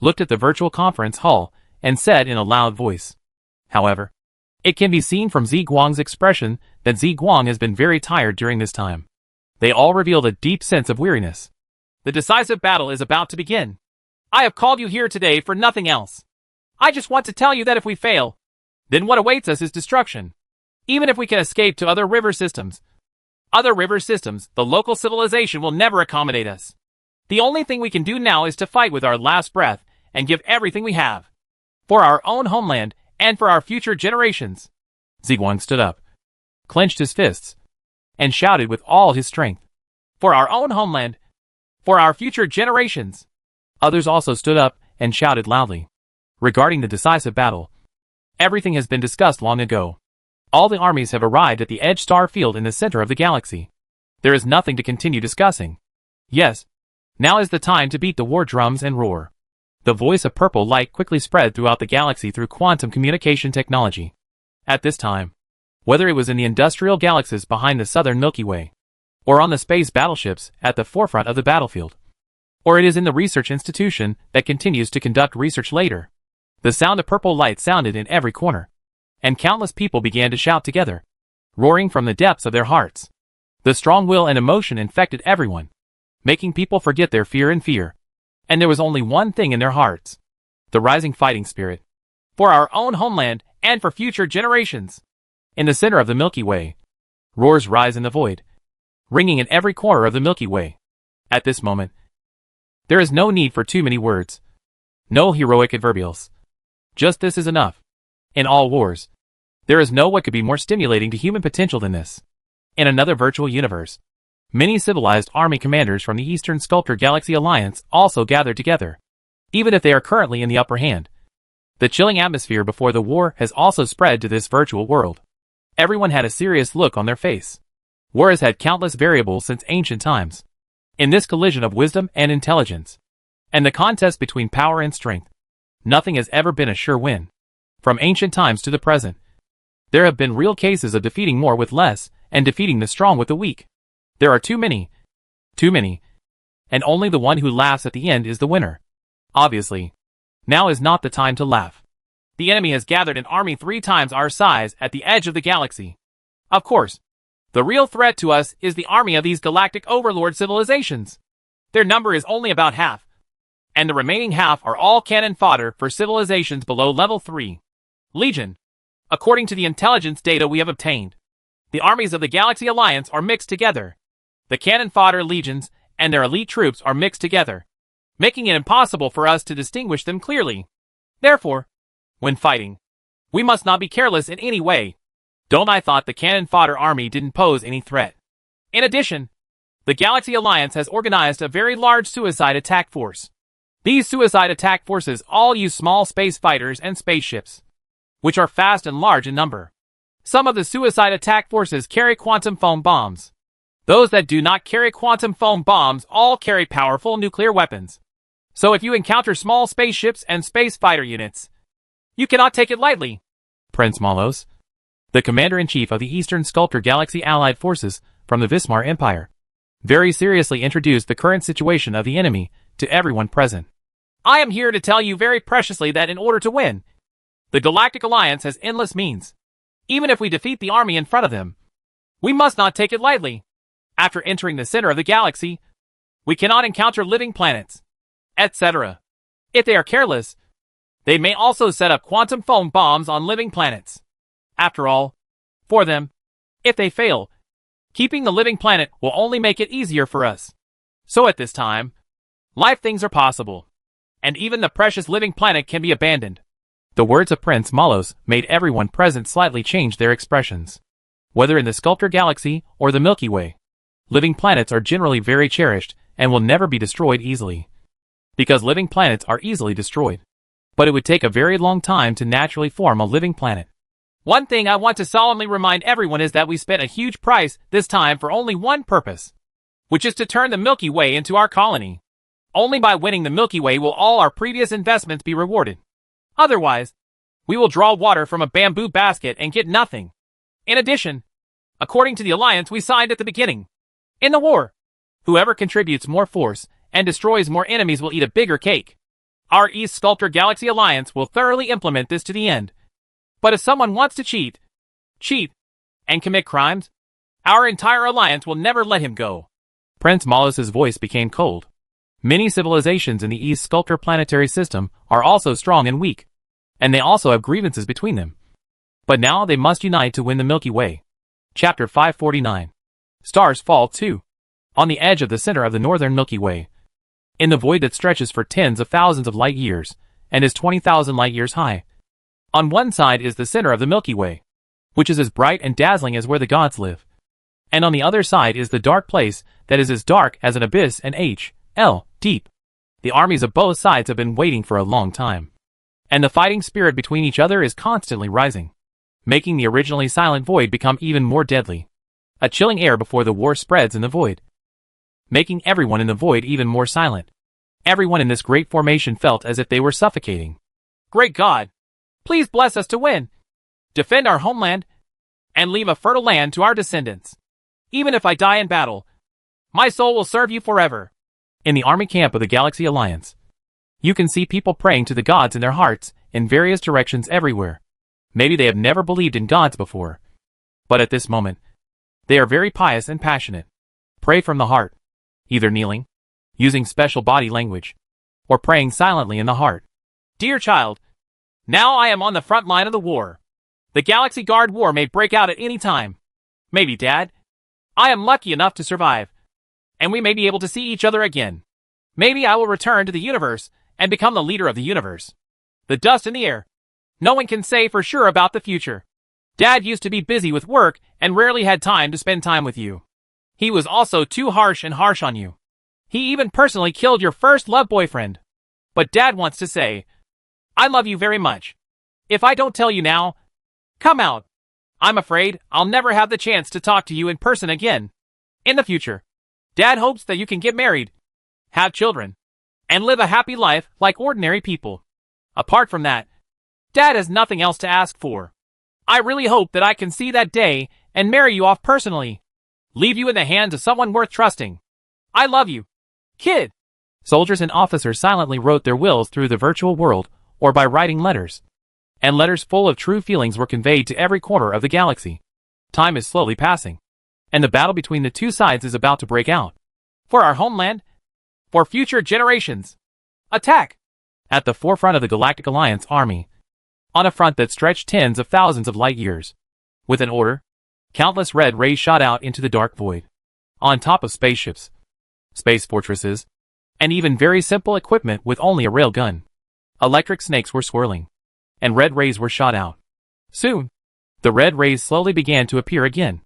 S1: looked at the virtual conference hall and said in a loud voice. However, it can be seen from Zi Guang's expression that Zi Guang has been very tired during this time. They all revealed a deep sense of weariness. The decisive battle is about to begin. I have called you here today for nothing else. I just want to tell you that if we fail, then what awaits us is destruction. Even if we can escape to other river systems, the local civilization will never accommodate us. The only thing we can do now is to fight with our last breath and give everything we have. For our own homeland and for our future generations. Zi Guang stood up, clenched his fists, and shouted with all his strength. For our own homeland, for our future generations. Others also stood up and shouted loudly. Regarding the decisive battle, everything has been discussed long ago. All the armies have arrived at the Edge Star Field in the center of the galaxy. There is nothing to continue discussing. Yes, now is the time to beat the war drums and roar. The voice of purple light quickly spread throughout the galaxy through quantum communication technology. At this time, whether it was in the industrial galaxies behind the southern Milky Way, or on the space battleships at the forefront of the battlefield, or it is in the research institution that continues to conduct research later, the sound of purple light sounded in every corner, and countless people began to shout together, roaring from the depths of their hearts. The strong will and emotion infected everyone, making people forget their fear. And there was only one thing in their hearts: the rising fighting spirit. For our own homeland and for future generations. In the center of the Milky Way, roars rise in the void, ringing in every corner of the Milky Way. At this moment, there is no need for too many words. No heroic adverbials. Just this is enough. In all wars, there is no what could be more stimulating to human potential than this. In another virtual universe, many civilized army commanders from the Eastern Sculptor Galaxy Alliance also gathered together, even if they are currently in the upper hand. The chilling atmosphere before the war has also spread to this virtual world. Everyone had a serious look on their face. War has had countless variables since ancient times. In this collision of wisdom and intelligence, and the contest between power and strength, nothing has ever been a sure win. From ancient times to the present, there have been real cases of defeating more with less and defeating the strong with the weak. There are too many. Too many. And only the one who laughs at the end is the winner. Obviously. Now is not the time to laugh. The enemy has gathered an army 3 times our size at the edge of the galaxy. Of course, the real threat to us is the army of these galactic overlord civilizations. Their number is only about half, and the remaining half are all cannon fodder for civilizations below level 3. Legion. According to the intelligence data we have obtained, the armies of the Galaxy Alliance are mixed together. The cannon fodder legions and their elite troops are mixed together, making it impossible for us to distinguish them clearly. Therefore, when fighting, we must not be careless in any way. Don't I thought the cannon fodder army didn't pose any threat. In addition, the Galaxy Alliance has organized a very large suicide attack force. These suicide attack forces all use small space fighters and spaceships, which are fast and large in number. Some of the suicide attack forces carry quantum foam bombs. Those that do not carry quantum foam bombs all carry powerful nuclear weapons. So if you encounter small spaceships and space fighter units, you cannot take it lightly. Prince Malos, the commander-in-chief of the Eastern Sculptor Galaxy Allied Forces from the Vismar Empire, very seriously introduced the current situation of the enemy to everyone present. I am here to tell you very preciously that in order to win, the Galactic Alliance has endless means. Even if we defeat the army in front of them, we must not take it lightly. After entering the center of the galaxy, we cannot encounter living planets, etc. If they are careless, they may also set up quantum foam bombs on living planets. After all, for them, if they fail, keeping the living planet will only make it easier for us. So at this time, life things are possible, and even the precious living planet can be abandoned. The words of Prince Malos made everyone present slightly change their expressions. Whether in the Sculptor Galaxy or the Milky Way, living planets are generally very cherished and will never be destroyed easily. Because living planets are easily destroyed. But it would take a very long time to naturally form a living planet. One thing I want to solemnly remind everyone is that we spent a huge price this time for only one purpose, which is to turn the Milky Way into our colony. Only by winning the Milky Way will all our previous investments be rewarded. Otherwise, we will draw water from a bamboo basket and get nothing. In addition, according to the alliance we signed at the beginning, in the war, whoever contributes more force and destroys more enemies will eat a bigger cake. Our East Sculptor Galaxy Alliance will thoroughly implement this to the end. But if someone wants to cheat, and commit crimes, our entire alliance will never let him go. Prince Malos' voice became cold. Many civilizations in the East Sculptor planetary system are also strong and weak, and they also have grievances between them. But now they must unite to win the Milky Way. Chapter 549. Stars Fall 2. On the edge of the center of the northern Milky Way, in the void that stretches for tens of thousands of light years, and is 20,000 light years high. On one side is the center of the Milky Way, which is as bright and dazzling as where the gods live. And on the other side is the dark place that is as dark as an abyss and deep. The armies of both sides have been waiting for a long time. And the fighting spirit between each other is constantly rising, making the originally silent void become even more deadly. A chilling air before the war spreads in the void, making everyone in the void even more silent. Everyone in this great formation felt as if they were suffocating. Great God, please bless us to win, defend our homeland, and leave a fertile land to our descendants. Even if I die in battle, my soul will serve you forever. In the army camp of the Galaxy Alliance, you can see people praying to the gods in their hearts in various directions everywhere. Maybe they have never believed in gods before, but at this moment, they are very pious and passionate. Pray from the heart, either kneeling, using special body language, or praying silently in the heart. Dear child, now I am on the front line of the war. The Galaxy Guard War may break out at any time. Maybe, Dad, I am lucky enough to survive, and we may be able to see each other again. Maybe I will return to the universe and become the leader of the universe. The dust in the air. No one can say for sure about the future. Dad used to be busy with work and rarely had time to spend time with you. He was also too harsh on you. He even personally killed your first love boyfriend. But Dad wants to say, I love you very much. If I don't tell you now, come out. I'm afraid I'll never have the chance to talk to you in person again. In the future, Dad hopes that you can get married, have children, and live a happy life like ordinary people. Apart from that, Dad has nothing else to ask for. I really hope that I can see that day and marry you off personally. leave you in the hands of someone worth trusting. I love you, kid. Soldiers and officers silently wrote their wills through the virtual world or by writing letters. And letters full of true feelings were conveyed to every corner of the galaxy. Time is slowly passing, and the battle between the two sides is about to break out. For our homeland, for future generations. Attack! At the forefront of the Galactic Alliance army, on a front that stretched tens of thousands of light years. With an order, countless red rays shot out into the dark void. On top of spaceships, space fortresses, and even very simple equipment with only a railgun. Electric snakes were swirling, and red rays were shot out. Soon, the red rays slowly began to appear again.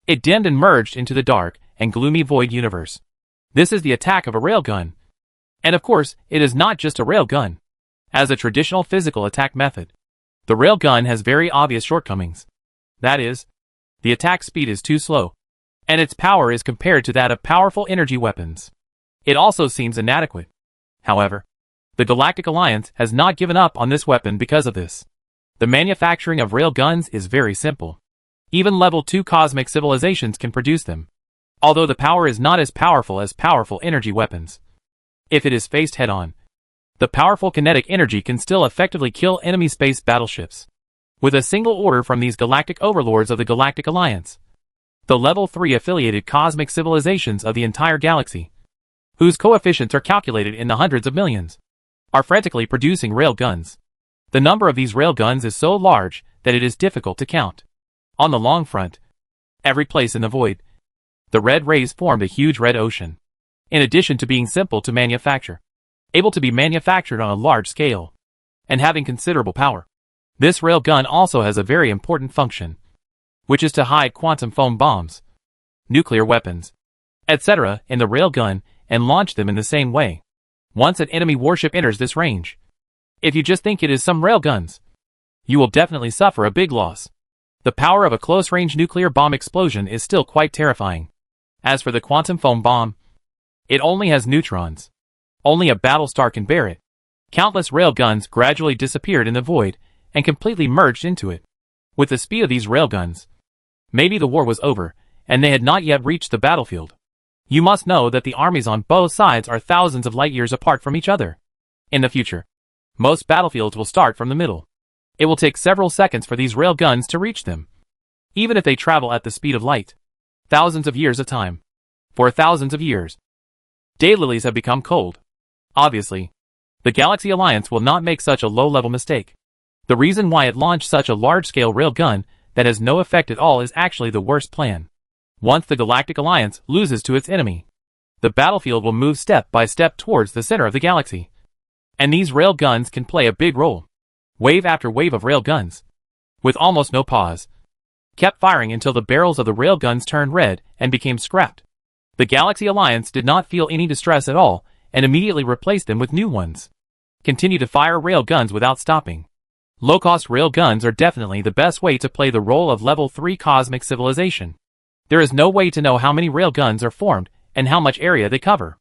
S1: It dimmed and merged into the dark and gloomy void universe. This is the attack of a railgun. And of course, it is not just a railgun. As a traditional physical attack method, the railgun has very obvious shortcomings. That is, the attack speed is too slow, and its power is compared to that of powerful energy weapons. It also seems inadequate. However, the Galactic Alliance has not given up on this weapon because of this. The manufacturing of railguns is very simple. Even level 2 cosmic civilizations can produce them, although the power is not as powerful as powerful energy weapons. If it is faced head-on, the powerful kinetic energy can still effectively kill enemy space battleships. With a single order from these galactic overlords of the Galactic Alliance, the level 3 affiliated cosmic civilizations of the entire galaxy, whose coefficients are calculated in the hundreds of millions, are frantically producing railguns. The number of these railguns is so large that it is difficult to count. On the long front, every place in the void, the red rays formed a huge red ocean. In addition to being simple to manufacture, able to be manufactured on a large scale, and having considerable power, this railgun also has a very important function, which is to hide quantum foam bombs, nuclear weapons, etc. in the railgun and launch them in the same way. Once an enemy warship enters this range, if you just think it is some railguns, you will definitely suffer a big loss. The power of a close-range nuclear bomb explosion is still quite terrifying. As for the quantum foam bomb, it only has neutrons. Only a battlestar can bear it. Countless railguns gradually disappeared in the void and completely merged into it. With the speed of these railguns, maybe the war was over, and they had not yet reached the battlefield. You must know that the armies on both sides are thousands of light years apart from each other. In the future, most battlefields will start from the middle. It will take several seconds for these railguns to reach them, even if they travel at the speed of light. Thousands of years of time. For thousands of years, daylilies have become cold. Obviously, the Galaxy Alliance will not make such a low-level mistake. The reason why it launched such a large-scale railgun that has no effect at all is actually the worst plan. Once the Galactic Alliance loses to its enemy, the battlefield will move step by step towards the center of the galaxy. And these railguns can play a big role. Wave after wave of railguns, with almost no pause, kept firing until the barrels of the railguns turned red and became scrapped. The Galaxy Alliance did not feel any distress at all and immediately replaced them with new ones. Continue to fire railguns without stopping. Low-cost railguns are definitely the best way to play the role of level 3 cosmic civilization. There is no way to know how many railguns are formed and how much area they cover.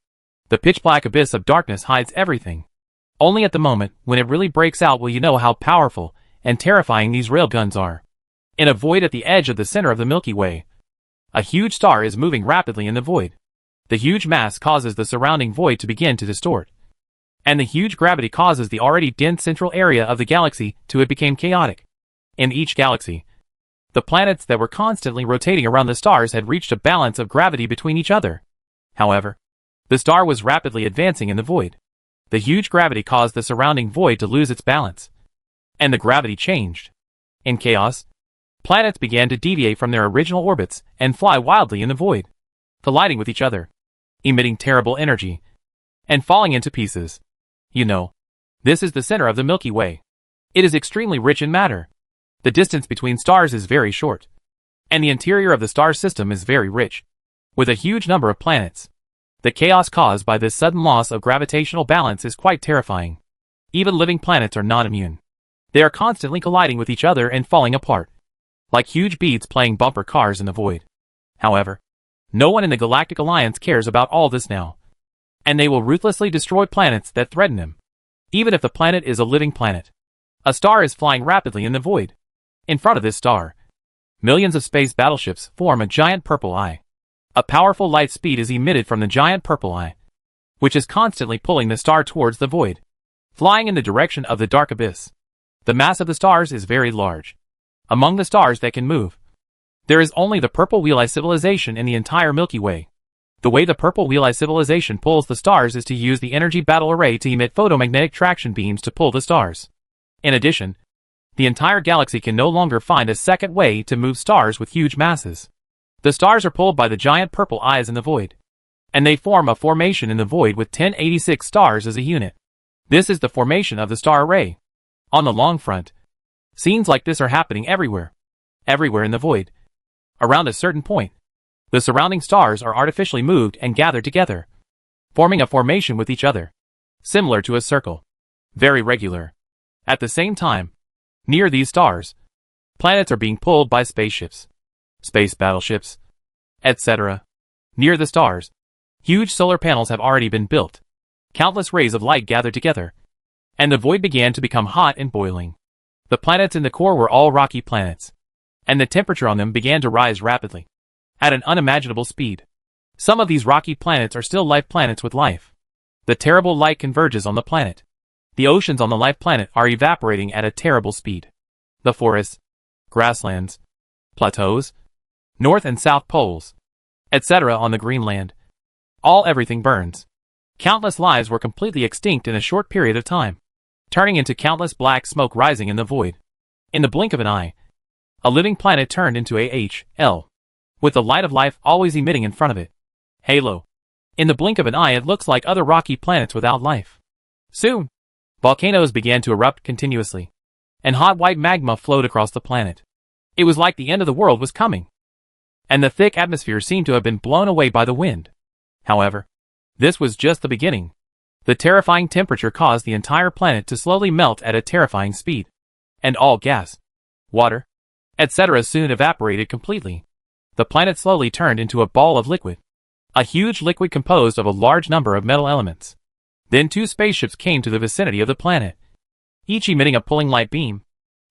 S1: The pitch-black abyss of darkness hides everything. Only at the moment when it really breaks out will you know how powerful and terrifying these railguns are. In a void at the edge of the center of the Milky Way, a huge star is moving rapidly in the void. The huge mass causes the surrounding void to begin to distort, and the huge gravity causes the already dense central area of the galaxy to become chaotic. In each galaxy, the planets that were constantly rotating around the stars had reached a balance of gravity between each other. However, the star was rapidly advancing in the void. The huge gravity caused the surrounding void to lose its balance, and the gravity changed. In chaos, planets began to deviate from their original orbits and fly wildly in the void, colliding with each other, emitting terrible energy, and falling into pieces. You know, this is the center of the Milky Way. It is extremely rich in matter. The distance between stars is very short, and the interior of the star system is very rich, with a huge number of planets. The chaos caused by this sudden loss of gravitational balance is quite terrifying. Even living planets are not immune. They are constantly colliding with each other and falling apart, like huge beads playing bumper cars in the void. However, no one in the Galactic Alliance cares about all this now, and they will ruthlessly destroy planets that threaten them, even if the planet is a living planet. A star is flying rapidly in the void. In front of this star, millions of space battleships form a giant purple eye. A powerful light speed is emitted from the giant purple eye, which is constantly pulling the star towards the void, flying in the direction of the dark abyss. The mass of the stars is very large. Among the stars that can move, there is only the Purple Wheel Eye civilization in the entire Milky Way. The way the Purple Wheel Eye civilization pulls the stars is to use the energy battle array to emit photomagnetic traction beams to pull the stars. In addition, the entire galaxy can no longer find a second way to move stars with huge masses. The stars are pulled by the giant purple eyes in the void, and they form a formation in the void with 1086 stars as a unit. This is the formation of the star array. On the long front, scenes like this are happening everywhere in the void. Around a certain point, the surrounding stars are artificially moved and gathered together, forming a formation with each other, similar to a circle. Very regular. At the same time, near these stars, planets are being pulled by spaceships, space battleships, etc. Near the stars, huge solar panels have already been built. Countless rays of light gathered together, and the void began to become hot and boiling. The planets in the core were all rocky planets, and the temperature on them began to rise rapidly, at an unimaginable speed. Some of these rocky planets are still life planets with life. The terrible light converges on the planet. The oceans on the life planet are evaporating at a terrible speed. The forests, grasslands, plateaus, north and south poles, etc. on the Greenland. Everything burns. Countless lives were completely extinct in a short period of time, turning into countless black smoke rising in the void. In the blink of an eye, a living planet turned into AHL, with the light of life always emitting in front of it. Halo. In the blink of an eye it looks like other rocky planets without life. Soon, volcanoes began to erupt continuously, and hot white magma flowed across the planet. It was like the end of the world was coming, and the thick atmosphere seemed to have been blown away by the wind. However, this was just the beginning. The terrifying temperature caused the entire planet to slowly melt at a terrifying speed, and all gas, water, etc. soon evaporated completely. The planet slowly turned into a ball of liquid, a huge liquid composed of a large number of metal elements. Then two spaceships came to the vicinity of the planet, each emitting a pulling light beam,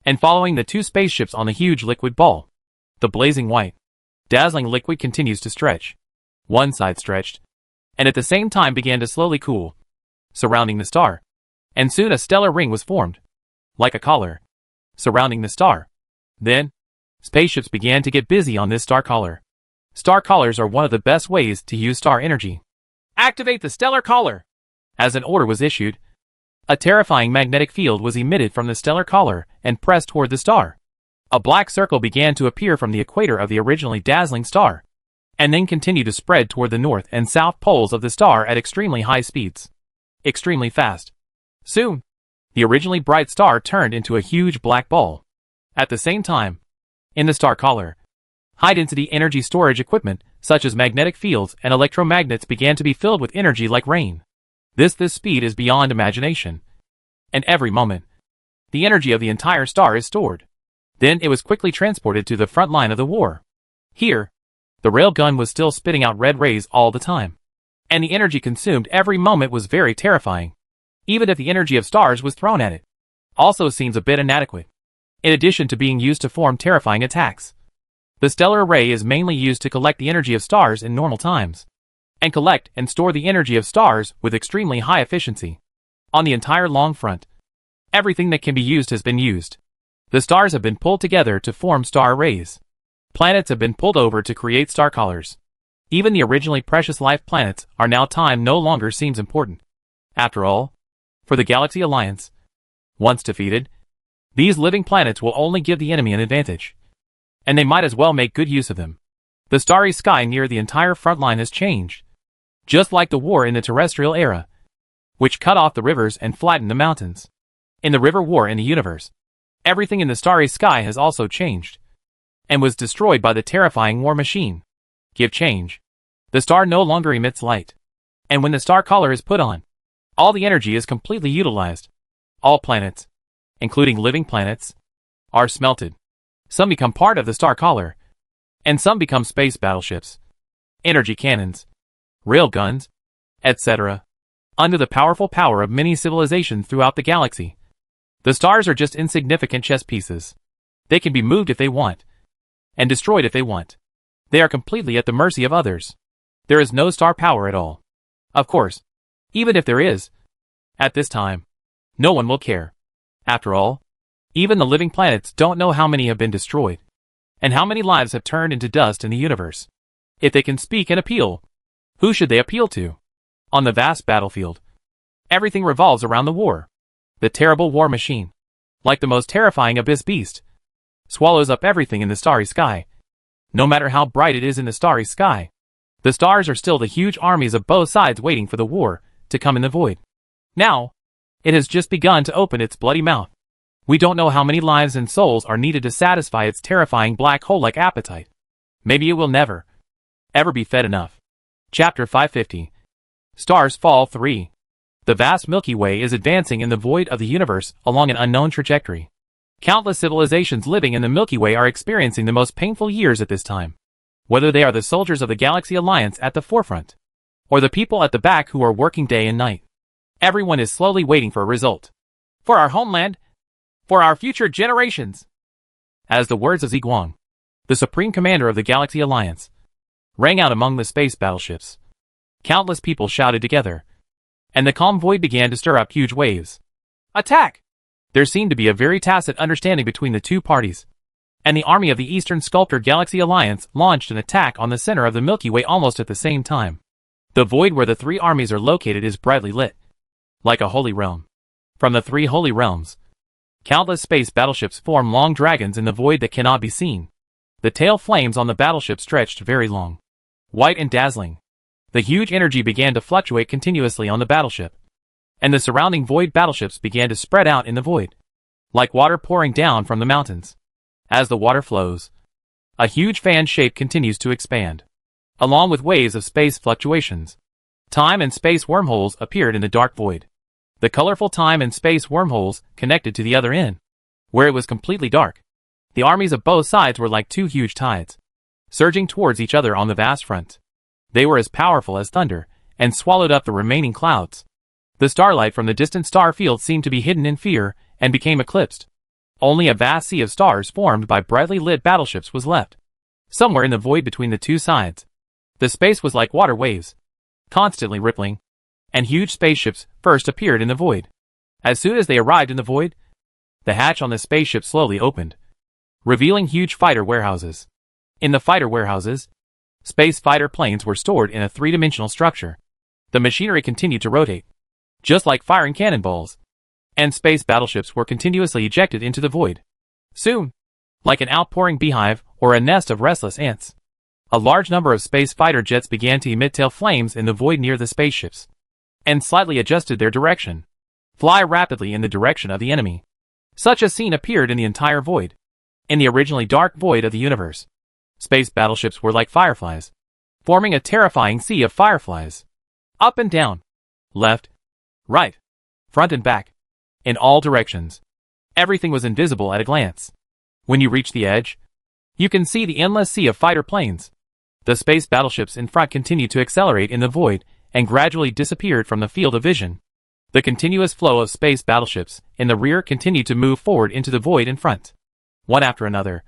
S1: and following the two spaceships on the huge liquid ball. The blazing white, dazzling liquid continues to stretch. One side stretched, and at the same time began to slowly cool, surrounding the star, and soon a stellar ring was formed, like a collar, surrounding the star. Then, spaceships began to get busy on this star collar. Star collars are one of the best ways to use star energy. Activate the stellar collar! As an order was issued, a terrifying magnetic field was emitted from the stellar collar and pressed toward the star. A black circle began to appear from the equator of the originally dazzling star, and then continued to spread toward the north and south poles of the star at extremely high speeds. Extremely fast. Soon, the originally bright star turned into a huge black ball. At the same time, in the star collar, high-density energy storage equipment, such as magnetic fields and electromagnets, began to be filled with energy like rain. This speed is beyond imagination. And every moment, the energy of the entire star is stored. Then it was quickly transported to the front line of the war. Here, the railgun was still spitting out red rays all the time, and the energy consumed every moment was very terrifying. Even if the energy of stars was thrown at it, also seems a bit inadequate. In addition to being used to form terrifying attacks, the stellar array is mainly used to collect the energy of stars in normal times, and collect and store the energy of stars with extremely high efficiency. On the entire long front, everything that can be used has been used. The stars have been pulled together to form star arrays. Planets have been pulled over to create star collars. Even the originally precious life planets are now time no longer seems important. After all, for the Galaxy Alliance, once defeated, these living planets will only give the enemy an advantage, and they might as well make good use of them. The starry sky near the entire front line has changed, just like the war in the terrestrial era, which cut off the rivers and flattened the mountains. In the river war in the universe, everything in the starry sky has also changed, and was destroyed by the terrifying war machine. Give change. The star no longer emits light, and when the star collar is put on, all the energy is completely utilized. All planets, including living planets, are smelted. Some become part of the star collar, and some become space battleships, energy cannons, railguns, etc. Under the powerful power of many civilizations throughout the galaxy, the stars are just insignificant chess pieces. They can be moved if they want, and destroyed if they want. They are completely at the mercy of others. There is no star power at all. Of course, even if there is, at this time, no one will care. After all, even the living planets don't know how many have been destroyed, and how many lives have turned into dust in the universe. If they can speak and appeal, who should they appeal to? On the vast battlefield, everything revolves around the war. The terrible war machine, like the most terrifying abyss beast, swallows up everything in the starry sky. No matter how bright it is in the starry sky, the stars are still the huge armies of both sides waiting for the war to come in the void. Now, it has just begun to open its bloody mouth. We don't know how many lives and souls are needed to satisfy its terrifying black hole-like appetite. Maybe it will never, ever be fed enough. Chapter 550. Stars Fall 3. The vast Milky Way is advancing in the void of the universe along an unknown trajectory. Countless civilizations living in the Milky Way are experiencing the most painful years at this time. Whether they are the soldiers of the Galaxy Alliance at the forefront, or the people at the back who are working day and night, everyone is slowly waiting for a result. For our homeland, for our future generations. As the words of Ziguang, the supreme commander of the Galaxy Alliance, rang out among the space battleships, countless people shouted together, and the calm void began to stir up huge waves. Attack! There seemed to be a very tacit understanding between the two parties, and the army of the Eastern Sculptor Galaxy Alliance launched an attack on the center of the Milky Way almost at the same time. The void where the three armies are located is brightly lit, like a holy realm. From the three holy realms, countless space battleships form long dragons in the void that cannot be seen. The tail flames on the battleship stretched very long, white and dazzling. The huge energy began to fluctuate continuously on the battleship, and the surrounding void battleships began to spread out in the void, like water pouring down from the mountains. As the water flows, a huge fan shape continues to expand, along with waves of space fluctuations. Time and space wormholes appeared in the dark void. The colorful time and space wormholes connected to the other end, where it was completely dark. The armies of both sides were like two huge tides, surging towards each other on the vast front. They were as powerful as thunder, and swallowed up the remaining clouds. The starlight from the distant star field seemed to be hidden in fear, and became eclipsed. Only a vast sea of stars formed by brightly lit battleships was left, somewhere in the void between the two sides. The space was like water waves, constantly rippling, and huge spaceships first appeared in the void. As soon as they arrived in the void, the hatch on the spaceship slowly opened, revealing huge fighter warehouses. In the fighter warehouses, space fighter planes were stored in a three-dimensional structure. The machinery continued to rotate, just like firing cannonballs, and space battleships were continuously ejected into the void. Soon, like an outpouring beehive or a nest of restless ants, a large number of space fighter jets began to emit tail flames in the void near the spaceships, and slightly adjusted their direction, fly rapidly in the direction of the enemy. Such a scene appeared in the entire void. In the originally dark void of the universe, space battleships were like fireflies, forming a terrifying sea of fireflies. Up and down, left, right, front and back, in all directions. Everything was invisible at a glance. When you reach the edge, you can see the endless sea of fighter planes. The space battleships in front continued to accelerate in the void and gradually disappeared from the field of vision. The continuous flow of space battleships in the rear continued to move forward into the void in front. One after another,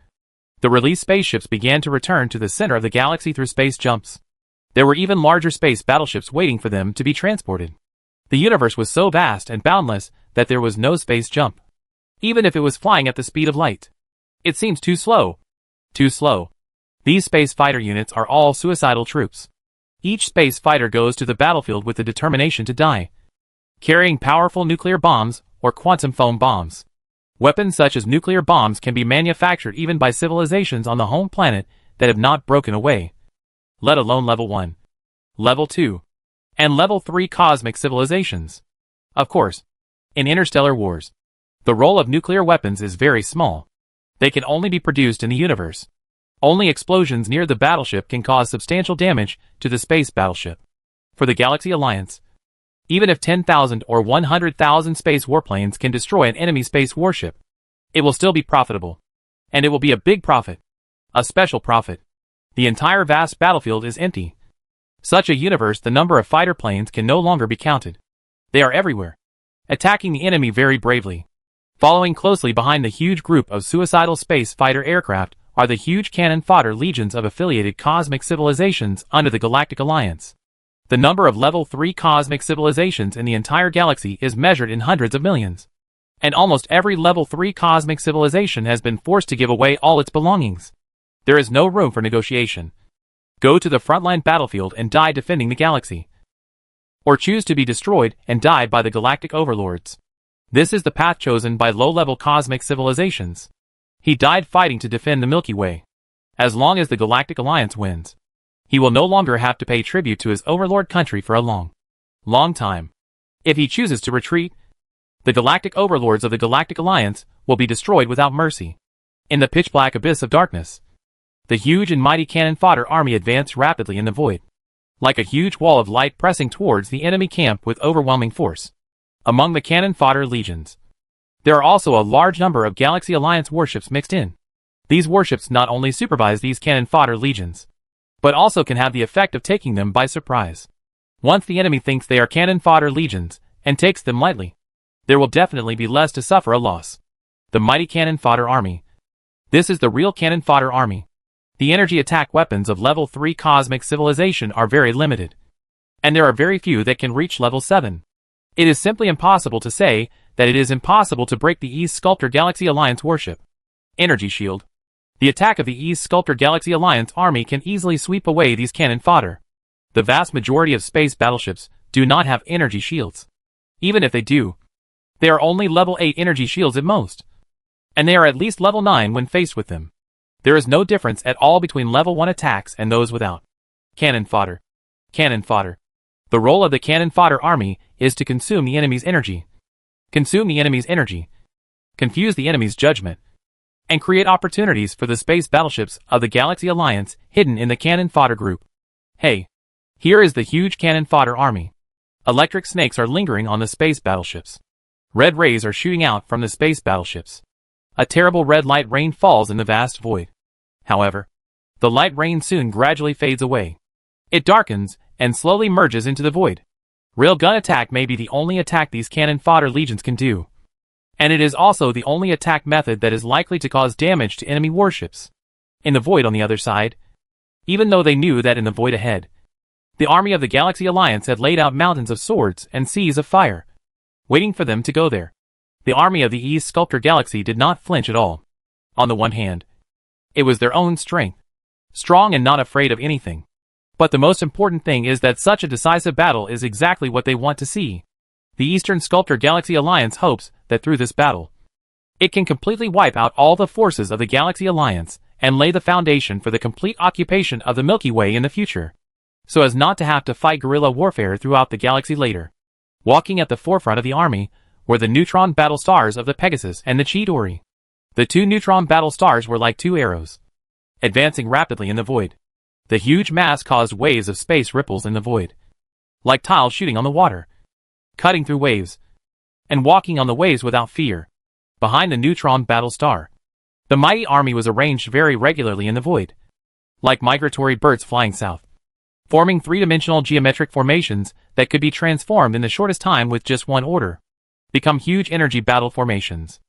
S1: the released spaceships began to return to the center of the galaxy through space jumps. There were even larger space battleships waiting for them to be transported. The universe was so vast and boundless that there was no space jump, even if it was flying at the speed of light. It seems too slow. Too slow. These space fighter units are all suicidal troops. Each space fighter goes to the battlefield with the determination to die, carrying powerful nuclear bombs or quantum foam bombs. Weapons such as nuclear bombs can be manufactured even by civilizations on the home planet that have not broken away, let alone level 1, level 2, and level 3 cosmic civilizations. Of course, in interstellar wars, the role of nuclear weapons is very small. They can only be produced in the universe. Only explosions near the battleship can cause substantial damage to the space battleship. For the Galaxy Alliance, even if 10,000 or 100,000 space warplanes can destroy an enemy space warship, it will still be profitable. And it will be a big profit. A special profit. The entire vast battlefield is empty. Such a universe, the number of fighter planes can no longer be counted. They are everywhere, attacking the enemy very bravely. Following closely behind the huge group of suicidal space fighter aircraft are the huge cannon fodder legions of affiliated cosmic civilizations under the Galactic Alliance. The number of level 3 cosmic civilizations in the entire galaxy is measured in hundreds of millions. And almost every level 3 cosmic civilization has been forced to give away all its belongings. There is no room for negotiation. Go to the frontline battlefield and die defending the galaxy. Or choose to be destroyed and die by the galactic overlords. This is the path chosen by low-level cosmic civilizations. He died fighting to defend the Milky Way. As long as the Galactic Alliance wins, he will no longer have to pay tribute to his overlord country for a long time. If he chooses to retreat, the galactic overlords of the Galactic Alliance will be destroyed without mercy. In the pitch-black abyss of darkness, the huge and mighty cannon fodder army advanced rapidly in the void, like a huge wall of light pressing towards the enemy camp with overwhelming force. Among the cannon fodder legions, there are also a large number of Galaxy Alliance warships mixed in. These warships not only supervise these cannon fodder legions, but also can have the effect of taking them by surprise. Once the enemy thinks they are cannon fodder legions and takes them lightly, there will definitely be less to suffer a loss. The mighty cannon fodder army. This is the real cannon fodder army. The energy attack weapons of level 3 cosmic civilization are very limited, and there are very few that can reach level 7. It is simply impossible to say that it is impossible to break the East Sculptor Galaxy Alliance warship. Energy shield. The attack of the East Sculptor Galaxy Alliance army can easily sweep away these cannon fodder. The vast majority of space battleships do not have energy shields. Even if they do, they are only level 8 energy shields at most, and they are at least level 9 when faced with them. There is no difference at all between level 1 attacks and those without. Cannon fodder. Cannon fodder. The role of the cannon fodder army is to consume the enemy's energy. Consume the enemy's energy. Confuse the enemy's judgment. And create opportunities for the space battleships of the Galaxy Alliance hidden in the cannon fodder group. Hey, here is the huge cannon fodder army. Electric snakes are lingering on the space battleships. Red rays are shooting out from the space battleships. A terrible red light rain falls in the vast void. However, the light rain soon gradually fades away. It darkens and slowly merges into the void. Railgun attack may be the only attack these cannon fodder legions can do, and it is also the only attack method that is likely to cause damage to enemy warships. In the void on the other side, even though they knew that in the void ahead, the army of the Galaxy Alliance had laid out mountains of swords and seas of fire, waiting for them to go there. The army of the East Sculptor Galaxy did not flinch at all. On the one hand, it was their own strength, strong and not afraid of anything. But the most important thing is that such a decisive battle is exactly what they want to see. The Eastern Sculptor Galaxy Alliance hopes that through this battle, it can completely wipe out all the forces of the Galaxy Alliance and lay the foundation for the complete occupation of the Milky Way in the future, so as not to have to fight guerrilla warfare throughout the galaxy later. Walking at the forefront of the army were the neutron battle stars of the Pegasus and the Chidori. The two neutron battle stars were like two arrows, advancing rapidly in the void. The huge mass caused waves of space ripples in the void, like tiles shooting on the water, cutting through waves, and walking on the waves without fear. Behind the neutron battle star, the mighty army was arranged very regularly in the void, like migratory birds flying south, forming three-dimensional geometric formations that could be transformed in the shortest time with just one order. Become huge energy battle formations.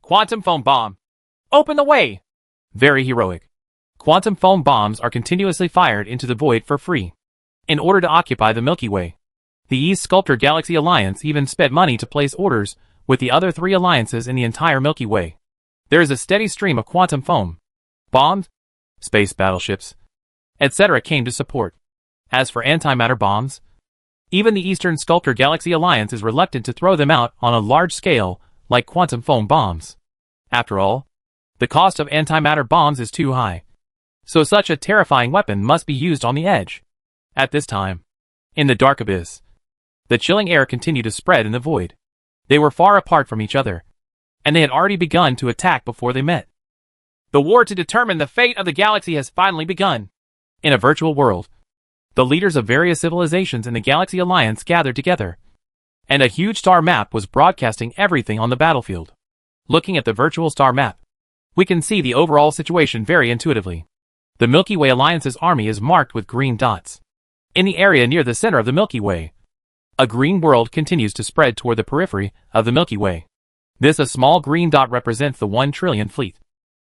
S1: Quantum foam bomb. Open the way! Very heroic. Quantum foam bombs are continuously fired into the void for free, in order to occupy the Milky Way. The East Sculptor Galaxy Alliance even spent money to place orders with the other three alliances in the entire Milky Way. There is a steady stream of quantum foam bombs, space battleships, etc. came to support. As for antimatter bombs, even the Eastern Sculptor Galaxy Alliance is reluctant to throw them out on a large scale like quantum foam bombs. After all, the cost of antimatter bombs is too high, so such a terrifying weapon must be used on the edge. At this time, in the dark abyss, the chilling air continued to spread in the void. They were far apart from each other, and they had already begun to attack before they met. The war to determine the fate of the galaxy has finally begun. In a virtual world, the leaders of various civilizations in the Galaxy Alliance gathered together, and a huge star map was broadcasting everything on the battlefield. Looking at the virtual star map, we can see the overall situation very intuitively. The Milky Way Alliance's army is marked with green dots. In the area near the center of the Milky Way, a green world continues to spread toward the periphery of the Milky Way. This a small green dot represents the 1 trillion fleet.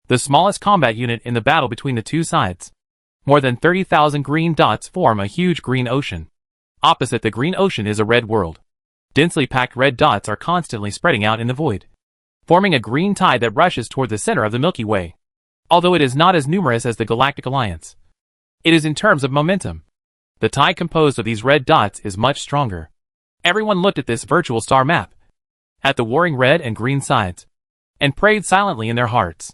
S1: the smallest combat unit in the battle between the two sides. More than 30,000 green dots form a huge green ocean. Opposite the green ocean is a red world. Densely packed red dots are constantly spreading out in the void, forming a green tide that rushes toward the center of the Milky Way. Although it is not as numerous as the Galactic Alliance, it is in terms of momentum. The tide composed of these red dots is much stronger. Everyone looked at this virtual star map, at the warring red and green sides, and prayed silently in their hearts,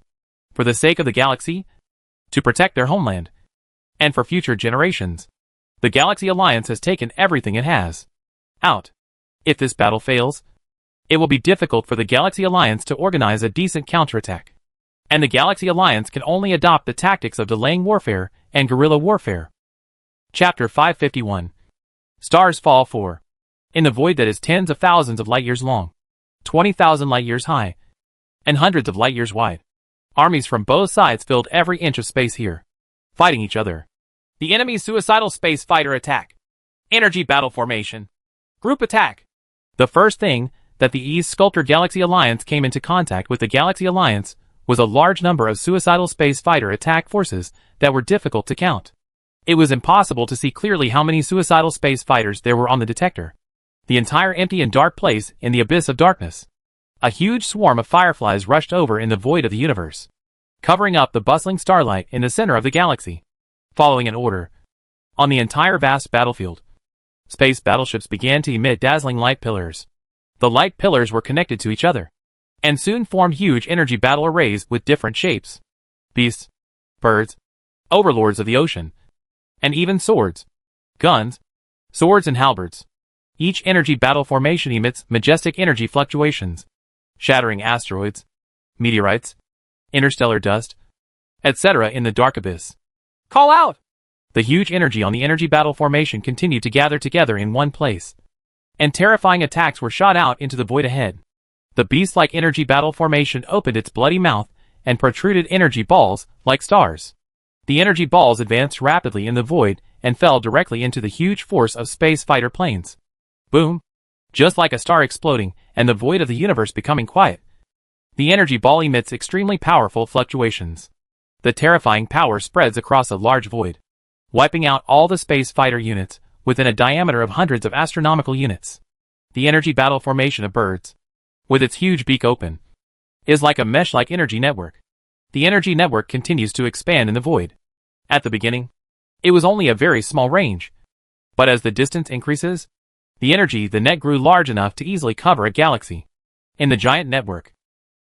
S1: for the sake of the galaxy, to protect their homeland, and for future generations. The Galaxy Alliance has taken everything it has out. If this battle fails, it will be difficult for the Galaxy Alliance to organize a decent counterattack. And the Galaxy Alliance can only adopt the tactics of delaying warfare and guerrilla warfare. Chapter 551. Stars Fall 4. In the void that is tens of thousands of light-years long, 20,000 light-years high, and hundreds of light-years wide, armies from both sides filled every inch of space here, fighting each other. The enemy's suicidal space fighter attack. Energy battle formation. Group attack. The first thing that the East Sculptor Galaxy Alliance came into contact with the Galaxy Alliance was a large number of suicidal space fighter attack forces that were difficult to count. It was impossible to see clearly how many suicidal space fighters there were on the detector. The entire empty and dark place in the abyss of darkness. A huge swarm of fireflies rushed over in the void of the universe, covering up the bustling starlight in the center of the galaxy. Following an order, on the entire vast battlefield, space battleships began to emit dazzling light pillars. The light pillars were connected to each other, and soon formed huge energy battle arrays with different shapes. Beasts, birds, overlords of the ocean, and even swords, guns, swords and halberds. Each energy battle formation emits majestic energy fluctuations, shattering asteroids, meteorites, interstellar dust, etc. in the dark abyss. Call out! The huge energy on the energy battle formation continued to gather together in one place, and terrifying attacks were shot out into the void ahead. The beast-like energy battle formation opened its bloody mouth and protruded energy balls like stars. The energy balls advanced rapidly in the void and fell directly into the huge force of space fighter planes. Boom! Just like a star exploding and the void of the universe becoming quiet, the energy ball emits extremely powerful fluctuations. The terrifying power spreads across a large void, wiping out all the space fighter units within a diameter of hundreds of astronomical units. The energy battle formation of birds, with its huge beak open, is like a mesh-like energy network. The energy network continues to expand in the void. At the beginning, it was only a very small range, but as the distance increases, the net grew large enough to easily cover a galaxy. In the giant network,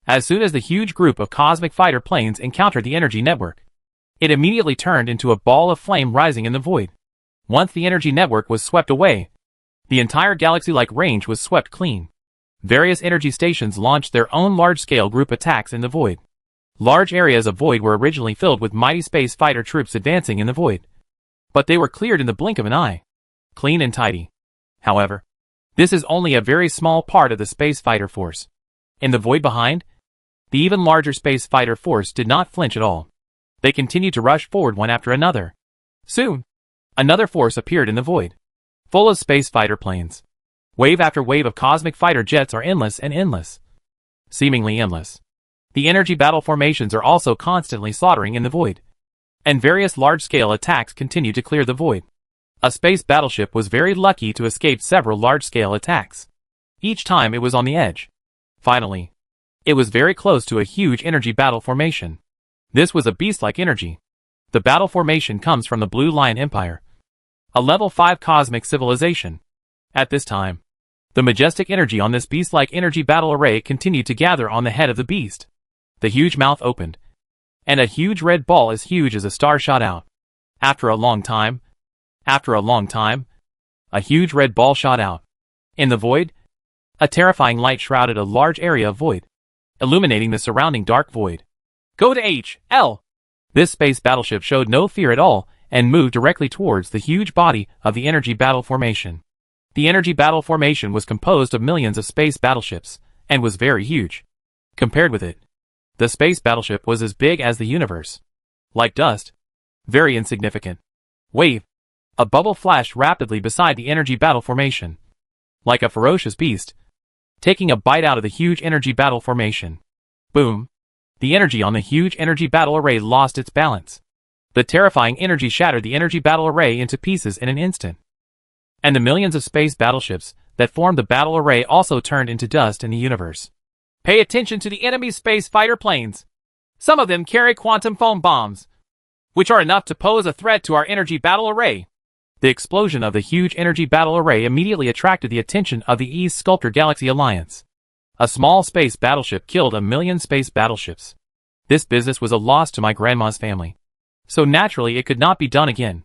S1: as soon as the huge group of cosmic fighter planes encountered the energy network, it immediately turned into a ball of flame rising in the void. Once the energy network was swept away, the entire galaxy-like range was swept clean. Various energy stations launched their own large-scale group attacks in the void. Large areas of void were originally filled with mighty space fighter troops advancing in the void, but they were cleared in the blink of an eye. Clean and tidy. However, this is only a very small part of the space fighter force. In the void behind, the even larger space fighter force did not flinch at all. They continued to rush forward one after another. Soon, another force appeared in the void, full of space fighter planes. Wave after wave of cosmic fighter jets are endless and endless. Seemingly endless. The energy battle formations are also constantly slaughtering in the void, and various large-scale attacks continue to clear the void. A space battleship was very lucky to escape several large-scale attacks. Each time it was on the edge. Finally, it was very close to a huge energy battle formation. This was a beast-like energy. The battle formation comes from the Blue Lion Empire, a level 5 cosmic civilization. At this time, the majestic energy on this beast-like energy battle array continued to gather on the head of the beast. The huge mouth opened, and a huge red ball as huge as a star shot out. After a long time, a huge red ball shot out. In the void, a terrifying light shrouded a large area of void, illuminating the surrounding dark void. Go to H.L. This space battleship showed no fear at all and moved directly towards the huge body of the energy battle formation. The energy battle formation was composed of millions of space battleships and was very huge. Compared with it, the space battleship was as big as the universe. Like dust. Very insignificant. Wave. A bubble flashed rapidly beside the energy battle formation, like a ferocious beast, taking a bite out of the huge energy battle formation. Boom. The energy on the huge energy battle array lost its balance. The terrifying energy shattered the energy battle array into pieces in an instant. And the millions of space battleships that formed the battle array also turned into dust in the universe. Pay attention to the enemy's space fighter planes. Some of them carry quantum foam bombs, which are enough to pose a threat to our energy battle array. The explosion of the huge energy battle array immediately attracted the attention of the East Sculptor Galaxy Alliance. A small space battleship killed 1,000,000 space battleships. This business was a loss to my grandma's family. So naturally it could not be done again.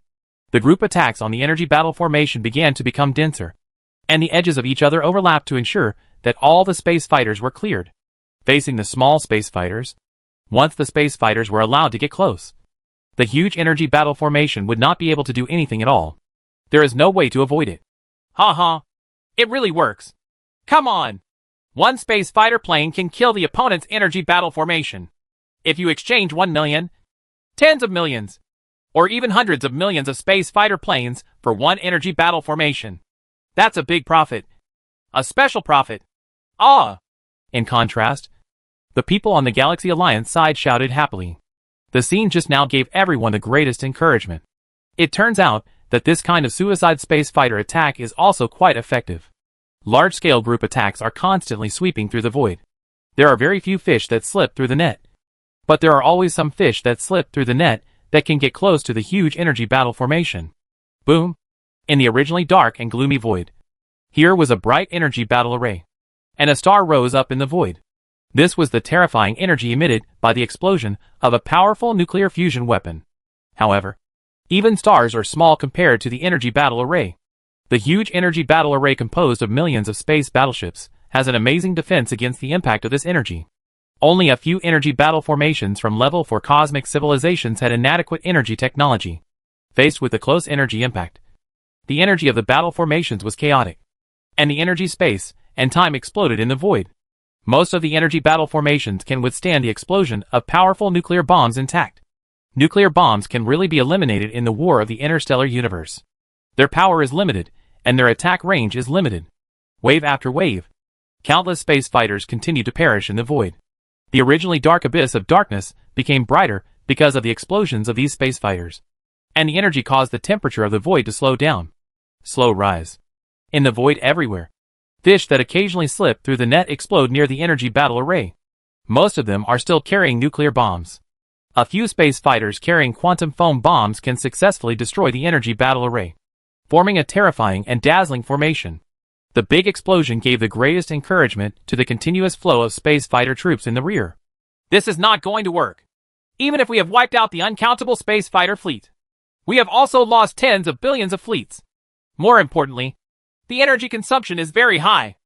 S1: The group attacks on the energy battle formation began to become denser, and the edges of each other overlapped to ensure that all the space fighters were cleared. Facing the small space fighters, once the space fighters were allowed to get close, the huge energy battle formation would not be able to do anything at all. There is no way to avoid it. Ha. It really works. Come on. One space fighter plane can kill the opponent's energy battle formation. If you exchange 1,000,000, tens of millions, or even hundreds of millions of space fighter planes for one energy battle formation, that's a big profit. A special profit. Ah! In contrast, the people on the Galaxy Alliance side shouted happily. The scene just now gave everyone the greatest encouragement. It turns out that this kind of suicide space fighter attack is also quite effective. Large-scale group attacks are constantly sweeping through the void. There are very few fish that slip through the net. But there are always some fish that slip through the net that can get close to the huge energy battle formation. Boom! In the originally dark and gloomy void, here was a bright energy battle array, and a star rose up in the void. This was the terrifying energy emitted by the explosion of a powerful nuclear fusion weapon. However, even stars are small compared to the energy battle array. The huge energy battle array, composed of millions of space battleships, has an amazing defense against the impact of this energy. Only a few energy battle formations from level 4 cosmic civilizations had inadequate energy technology. Faced with the close energy impact, the energy of the battle formations was chaotic, and the energy, space, and time exploded in the void. Most of the energy battle formations can withstand the explosion of powerful nuclear bombs intact. Nuclear bombs can really be eliminated in the war of the interstellar universe. Their power is limited, and their attack range is limited. Wave after wave, countless space fighters continue to perish in the void. The originally dark abyss of darkness became brighter because of the explosions of these space fighters, and the energy caused the temperature of the void to slow down. Slow rise. In the void everywhere, fish that occasionally slip through the net explode near the energy battle array. Most of them are still carrying nuclear bombs. A few space fighters carrying quantum foam bombs can successfully destroy the energy battle array, forming a terrifying and dazzling formation. The big explosion gave the greatest encouragement to the continuous flow of space fighter troops in the rear. This is not going to work. Even if we have wiped out the uncountable space fighter fleet, we have also lost tens of billions of fleets. More importantly, the energy consumption is very high.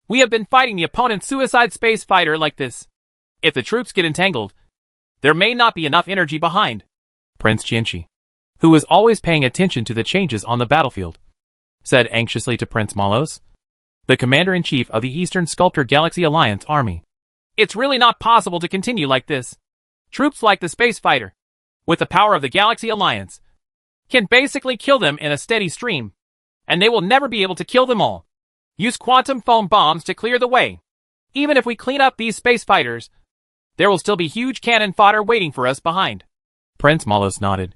S1: We have been fighting the opponent's suicide space fighter like this. If the troops get entangled, there may not be enough energy behind. Prince Jianqi, who was always paying attention to the changes on the battlefield, said anxiously to Prince Malos, the commander-in-chief of the Eastern Sculptor Galaxy Alliance Army. It's really not possible to continue like this. Troops like the space fighter, with the power of the Galaxy Alliance, can basically kill them in a steady stream, and they will never be able to kill them all. Use quantum foam bombs to clear the way. Even if we clean up these space fighters, there will still be huge cannon fodder waiting for us behind. Prince Malos nodded,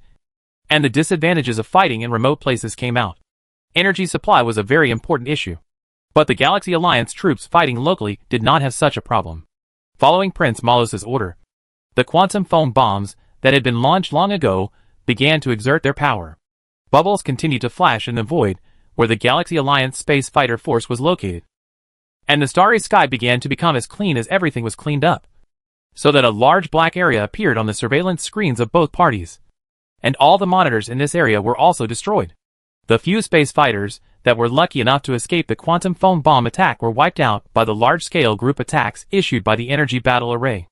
S1: and the disadvantages of fighting in remote places came out. Energy supply was a very important issue, but the Galaxy Alliance troops fighting locally did not have such a problem. Following Prince Malos's order, the quantum foam bombs that had been launched long ago began to exert their power. Bubbles continued to flash in the void where the Galaxy Alliance space fighter force was located, and the starry sky began to become as clean as everything was cleaned up, so that a large black area appeared on the surveillance screens of both parties, and all the monitors in this area were also destroyed. The few space fighters that were lucky enough to escape the quantum foam bomb attack were wiped out by the large-scale group attacks issued by the energy battle array.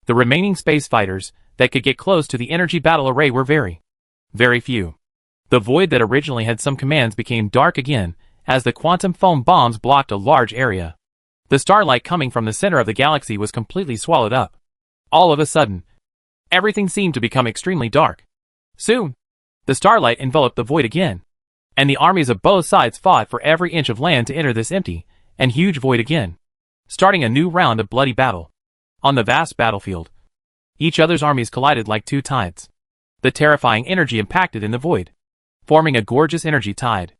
S1: The remaining space fighters that could get close to the energy battle array were very, very few. The void that originally had some commands became dark again as the quantum foam bombs blocked a large area. The starlight coming from the center of the galaxy was completely swallowed up. All of a sudden, everything seemed to become extremely dark. Soon, the starlight enveloped the void again, and the armies of both sides fought for every inch of land to enter this empty and huge void again, starting a new round of bloody battle. On the vast battlefield, Each other's armies collided like two tides. The terrifying energy impacted in the void, forming a gorgeous energy tide.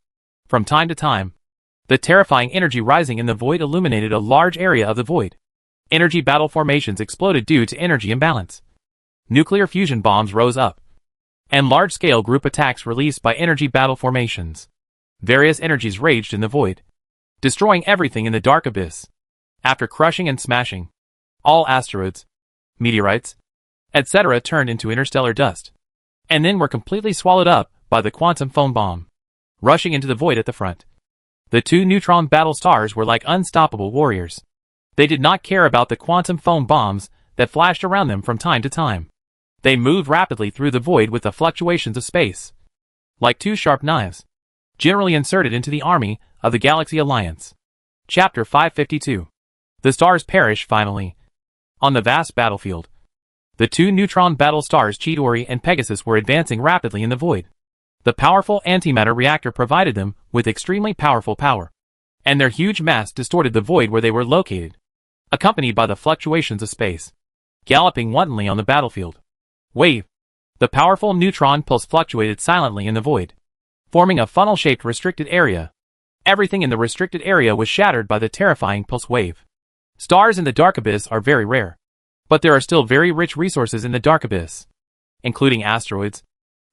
S1: From time to time, the terrifying energy rising in the void illuminated a large area of the void. Energy battle formations exploded due to energy imbalance. Nuclear fusion bombs rose up, and large-scale group attacks released by energy battle formations. Various energies raged in the void, destroying everything in the dark abyss. After crushing and smashing, all asteroids, meteorites, etc. turned into interstellar dust, and then were completely swallowed up by the quantum foam bomb, rushing into the void at the front. The two neutron battle stars were like unstoppable warriors. They did not care about the quantum foam bombs that flashed around them from time to time. They moved rapidly through the void with the fluctuations of space, like two sharp knives, generally inserted into the army of the Galaxy Alliance. Chapter 552. The stars perish finally. On the vast battlefield, the two neutron battle stars Chitauri and Pegasus were advancing rapidly in the void. The powerful antimatter reactor provided them with extremely powerful power, and their huge mass distorted the void where they were located, accompanied by the fluctuations of space, galloping wantonly on the battlefield. Wave. The powerful neutron pulse fluctuated silently in the void, forming a funnel-shaped restricted area. Everything in the restricted area was shattered by the terrifying pulse wave. Stars in the dark abyss are very rare, but there are still very rich resources in the dark abyss, including asteroids,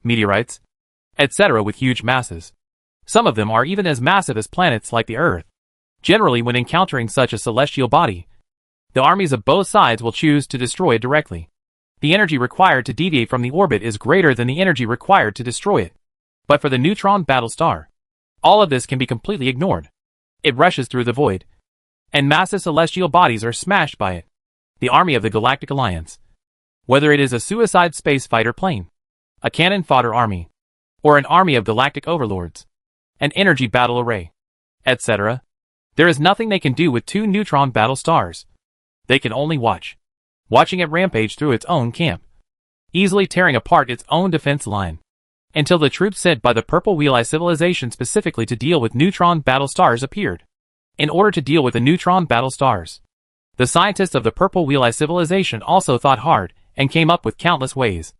S1: meteorites, etc. with huge masses. Some of them are even as massive as planets like the Earth. Generally, when encountering such a celestial body, the armies of both sides will choose to destroy it directly. The energy required to deviate from the orbit is greater than the energy required to destroy it. But for the neutron battle star, all of this can be completely ignored. It rushes through the void, and massive celestial bodies are smashed by it. The army of the Galactic Alliance, whether it is a suicide space fighter plane, a cannon fodder army, or an army of galactic overlords, an energy battle array, etc., there is nothing they can do with two neutron battle stars. They can only watch, watching it rampage through its own camp, easily tearing apart its own defense line, until the troops sent by the Purple Wheel Eye civilization specifically to deal with neutron battle stars appeared. In order to deal with the neutron battle stars, the scientists of the Purple Wheel Eye civilization also thought hard and came up with countless ways.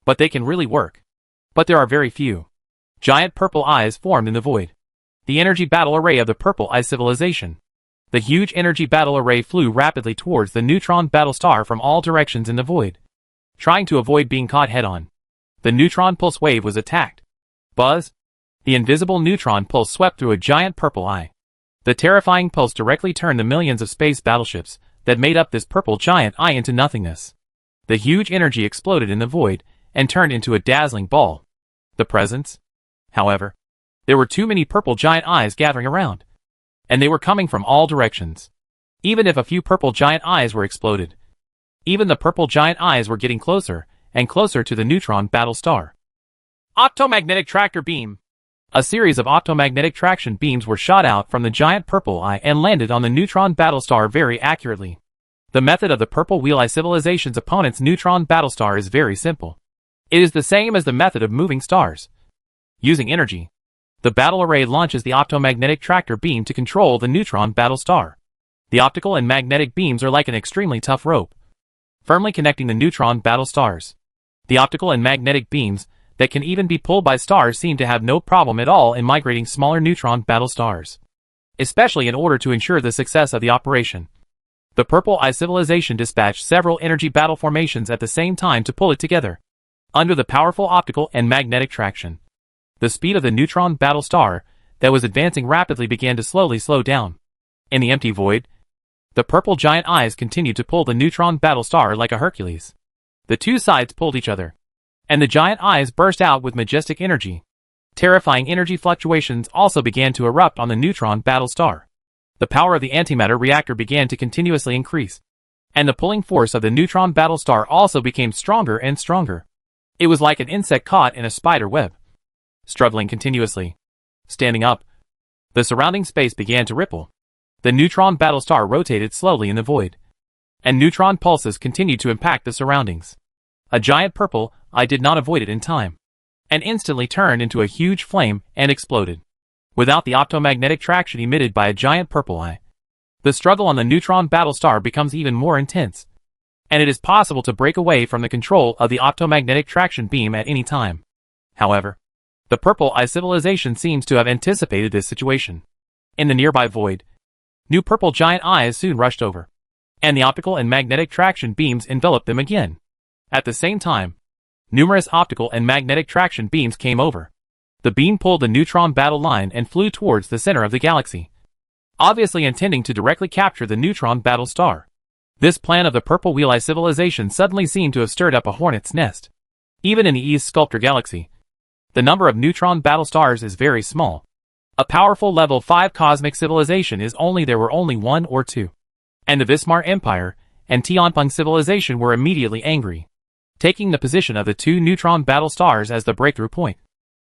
S1: But they can really work. But there are very few. Giant purple eyes formed in the void. The energy battle array of the Purple Eye civilization. The huge energy battle array flew rapidly towards the neutron battle star from all directions in the void, trying to avoid being caught head-on. The neutron pulse wave was attacked. Buzz! The invisible neutron pulse swept through a giant purple eye. The terrifying pulse directly turned the millions of space battleships that made up this purple giant eye into nothingness. The huge energy exploded in the void and turned into a dazzling ball. The presence? However, there were too many purple giant eyes gathering around, and they were coming from all directions. Even if a few purple giant eyes were exploded, even the purple giant eyes were getting closer and closer to the neutron battle star. Optomagnetic tractor beam. A series of optomagnetic traction beams were shot out from the giant purple eye and landed on the neutron battle star very accurately. The method of the Purple Wheel Eye civilization's opponent's neutron battle star is very simple. It is the same as the method of moving stars. Using energy, the battle array launches the optomagnetic tractor beam to control the neutron battle star. The optical and magnetic beams are like an extremely tough rope, firmly connecting the neutron battle stars. The optical and magnetic beams that can even be pulled by stars seem to have no problem at all in migrating smaller neutron battle stars, especially in order to ensure the success of the operation. The Purple Eye civilization dispatched several energy battle formations at the same time to pull it together. Under the powerful optical and magnetic traction, the speed of the neutron battle star that was advancing rapidly began to slowly slow down. In the empty void, the purple giant eyes continued to pull the neutron battle star like a Hercules. The two sides pulled each other, and the giant eyes burst out with majestic energy. Terrifying energy fluctuations also began to erupt on the neutron battle star. The power of the antimatter reactor began to continuously increase, and the pulling force of the neutron battle star also became stronger and stronger. It was like an insect caught in a spider web, struggling continuously. Standing up, the surrounding space began to ripple. The neutron battle star rotated slowly in the void, and neutron pulses continued to impact the surroundings. A giant purple eye did not avoid it in time, and instantly turned into a huge flame and exploded. Without the optomagnetic traction emitted by a giant purple eye, the struggle on the neutron battle star becomes even more intense. and it is possible to break away from the control of the optomagnetic traction beam at any time. However, the Purple Eye civilization seems to have anticipated this situation. In the nearby void, new purple giant eyes soon rushed over, and the optical and magnetic traction beams enveloped them again. At the same time, numerous optical and magnetic traction beams came over. The beam pulled the neutron battle line and flew towards the center of the galaxy, obviously intending to directly capture the neutron battle star. This plan of the Purple Wheel Eye civilization suddenly seemed to have stirred up a hornet's nest. Even in the East Sculptor galaxy, the number of neutron battle stars is very small. A powerful level 5 cosmic civilization is there were only 1 or 2. And the Vismar Empire and Tianpeng civilization were immediately angry, taking the position of the 2 neutron battle stars as the breakthrough point.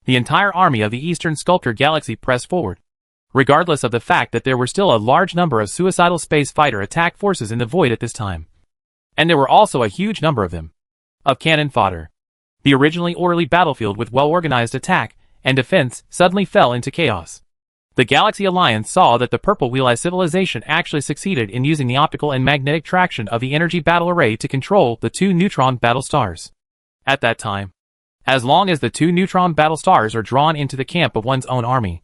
S1: The entire army of the Eastern Sculptor galaxy pressed forward, regardless of the fact that there were still a large number of suicidal space fighter attack forces in the void at this time. And there were also a huge number of them, of cannon fodder. The originally orderly battlefield with well-organized attack and defense suddenly fell into chaos. The Galaxy Alliance saw that the Purple Wheel Eye civilization actually succeeded in using the optical and magnetic traction of the energy battle array to control the 2 neutron battle stars. At that time, as long as the 2 neutron battle stars are drawn into the camp of one's own army,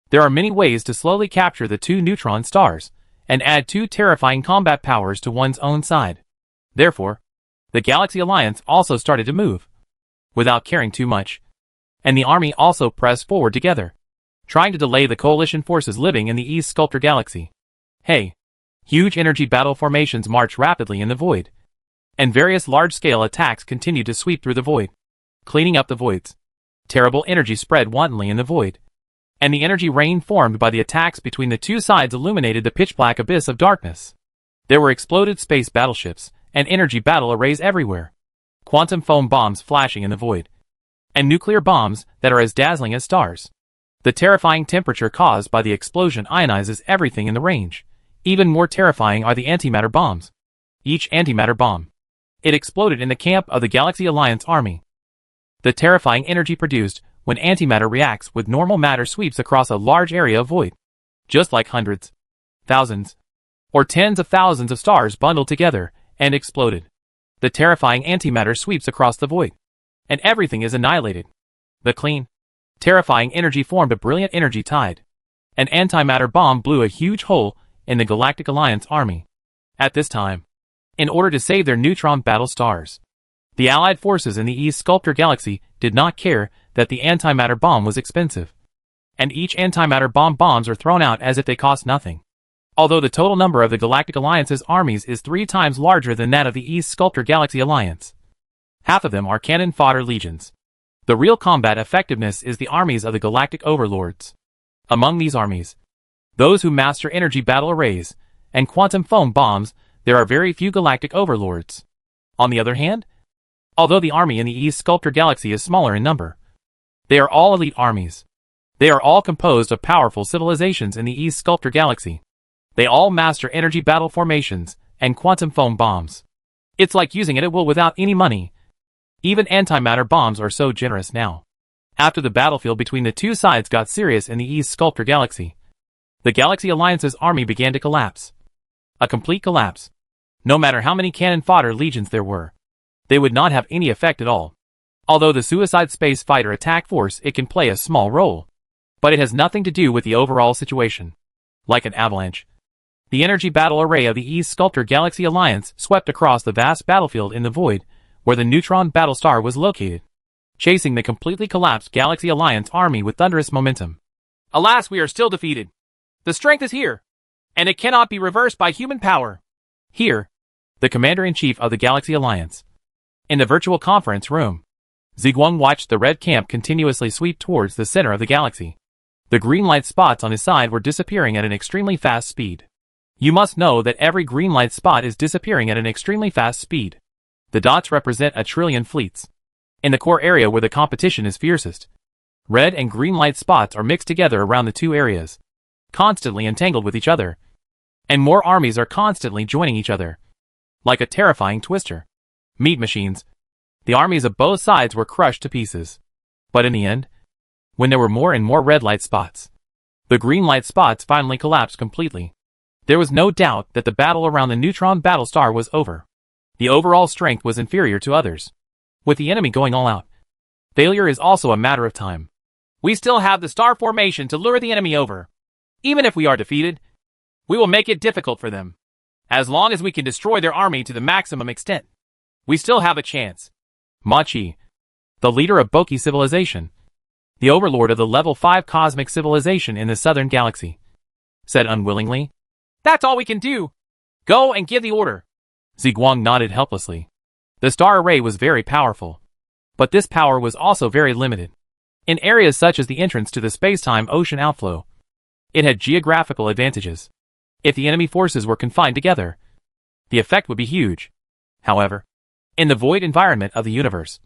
S1: there are many ways to slowly capture the 2 neutron stars and add 2 terrifying combat powers to one's own side. Therefore, the Galaxy Alliance also started to move, without caring too much, and the army also pressed forward together, trying to delay the coalition forces living in the East Sculptor galaxy. Hey! Huge energy battle formations march rapidly in the void, and various large-scale attacks continued to sweep through the void, cleaning up the voids. Terrible energy spread wantonly in the void, and the energy rain formed by the attacks between the 2 sides illuminated the pitch-black abyss of darkness. There were exploded space battleships and energy battle arrays everywhere, quantum foam bombs flashing in the void, and nuclear bombs that are as dazzling as stars. The terrifying temperature caused by the explosion ionizes everything in the range. Even more terrifying are the antimatter bombs. Each antimatter bomb, it exploded in the camp of the Galaxy Alliance army. The terrifying energy produced when antimatter reacts with normal matter sweeps across a large area of void, just like hundreds, thousands, or tens of thousands of stars bundled together and exploded. The terrifying antimatter sweeps across the void, and everything is annihilated. The clean, terrifying energy formed a brilliant energy tide. An antimatter bomb blew a huge hole in the Galactic Alliance army. At this time, in order to save their neutron battle stars, the Allied forces in the East Sculptor galaxy did not care that the antimatter bomb was expensive, and each antimatter bombs are thrown out as if they cost nothing. Although the total number of the Galactic Alliance's armies is 3 times larger than that of the East Sculptor Galaxy Alliance, half of them are cannon fodder legions. The real combat effectiveness is the armies of the Galactic Overlords. Among these armies, those who master energy battle arrays and quantum foam bombs, there are very few Galactic Overlords. On the other hand, although the army in the East Sculptor Galaxy is smaller in number, they are all elite armies. They are all composed of powerful civilizations in the East Sculptor Galaxy. They all master energy battle formations and quantum foam bombs. It's like using it at will without any money. Even antimatter bombs are so generous now. After the battlefield between the 2 sides got serious in the East Sculptor Galaxy, the Galaxy Alliance's army began to collapse. A complete collapse. No matter how many cannon fodder legions there were, they would not have any effect at all. Although the Suicide Space Fighter attack force, it can play a small role, but it has nothing to do with the overall situation. Like an avalanche, the energy battle array of the East Sculptor Galaxy Alliance swept across the vast battlefield in the void where the neutron battle star was located, chasing the completely collapsed Galaxy Alliance army with thunderous momentum. Alas, we are still defeated. The strength is here, and it cannot be reversed by human power. Here, the Commander-in-Chief of the Galaxy Alliance. In the virtual conference room, Ziguang watched the red camp continuously sweep towards the center of the galaxy. The green light spots on his side were disappearing at an extremely fast speed. You must know that every green light spot is disappearing at an extremely fast speed. The dots represent 1 trillion fleets. In the core area where the competition is fiercest, red and green light spots are mixed together around the 2 areas, constantly entangled with each other. And more armies are constantly joining each other, like a terrifying twister. Meat machines. The armies of both sides were crushed to pieces. But in the end, when there were more and more red light spots, the green light spots finally collapsed completely. There was no doubt that the battle around the neutron battle star was over. The overall strength was inferior to others. With the enemy going all out, failure is also a matter of time. We still have the star formation to lure the enemy over. Even if we are defeated, we will make it difficult for them. As long as we can destroy their army to the maximum extent, we still have a chance. Machi, the leader of Boki civilization, the overlord of the level 5 cosmic civilization in the southern galaxy, said unwillingly, "That's all we can do. Go and give the order." Ziguang nodded helplessly. The star array was very powerful, but this power was also very limited. In areas such as the entrance to the space-time ocean outflow, it had geographical advantages. If the enemy forces were confined together, the effect would be huge. However, in the void environment of the universe,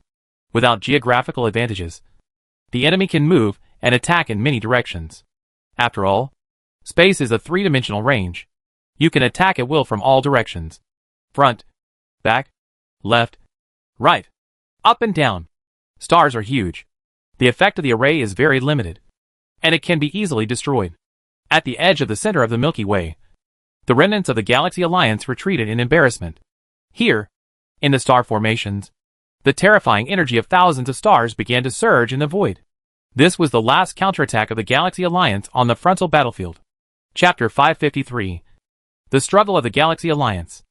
S1: without geographical advantages, the enemy can move and attack in many directions. After all, space is a three-dimensional range. You can attack at will from all directions. Front, back, left, right, up and down. Stars are huge. The effect of the array is very limited, and it can be easily destroyed. At the edge of the center of the Milky Way, the remnants of the Galaxy Alliance retreated in embarrassment. Here, in the star formations, the terrifying energy of thousands of stars began to surge in the void. This was the last counterattack of the Galaxy Alliance on the frontal battlefield. Chapter 553. The Struggle of the Galaxy Alliance.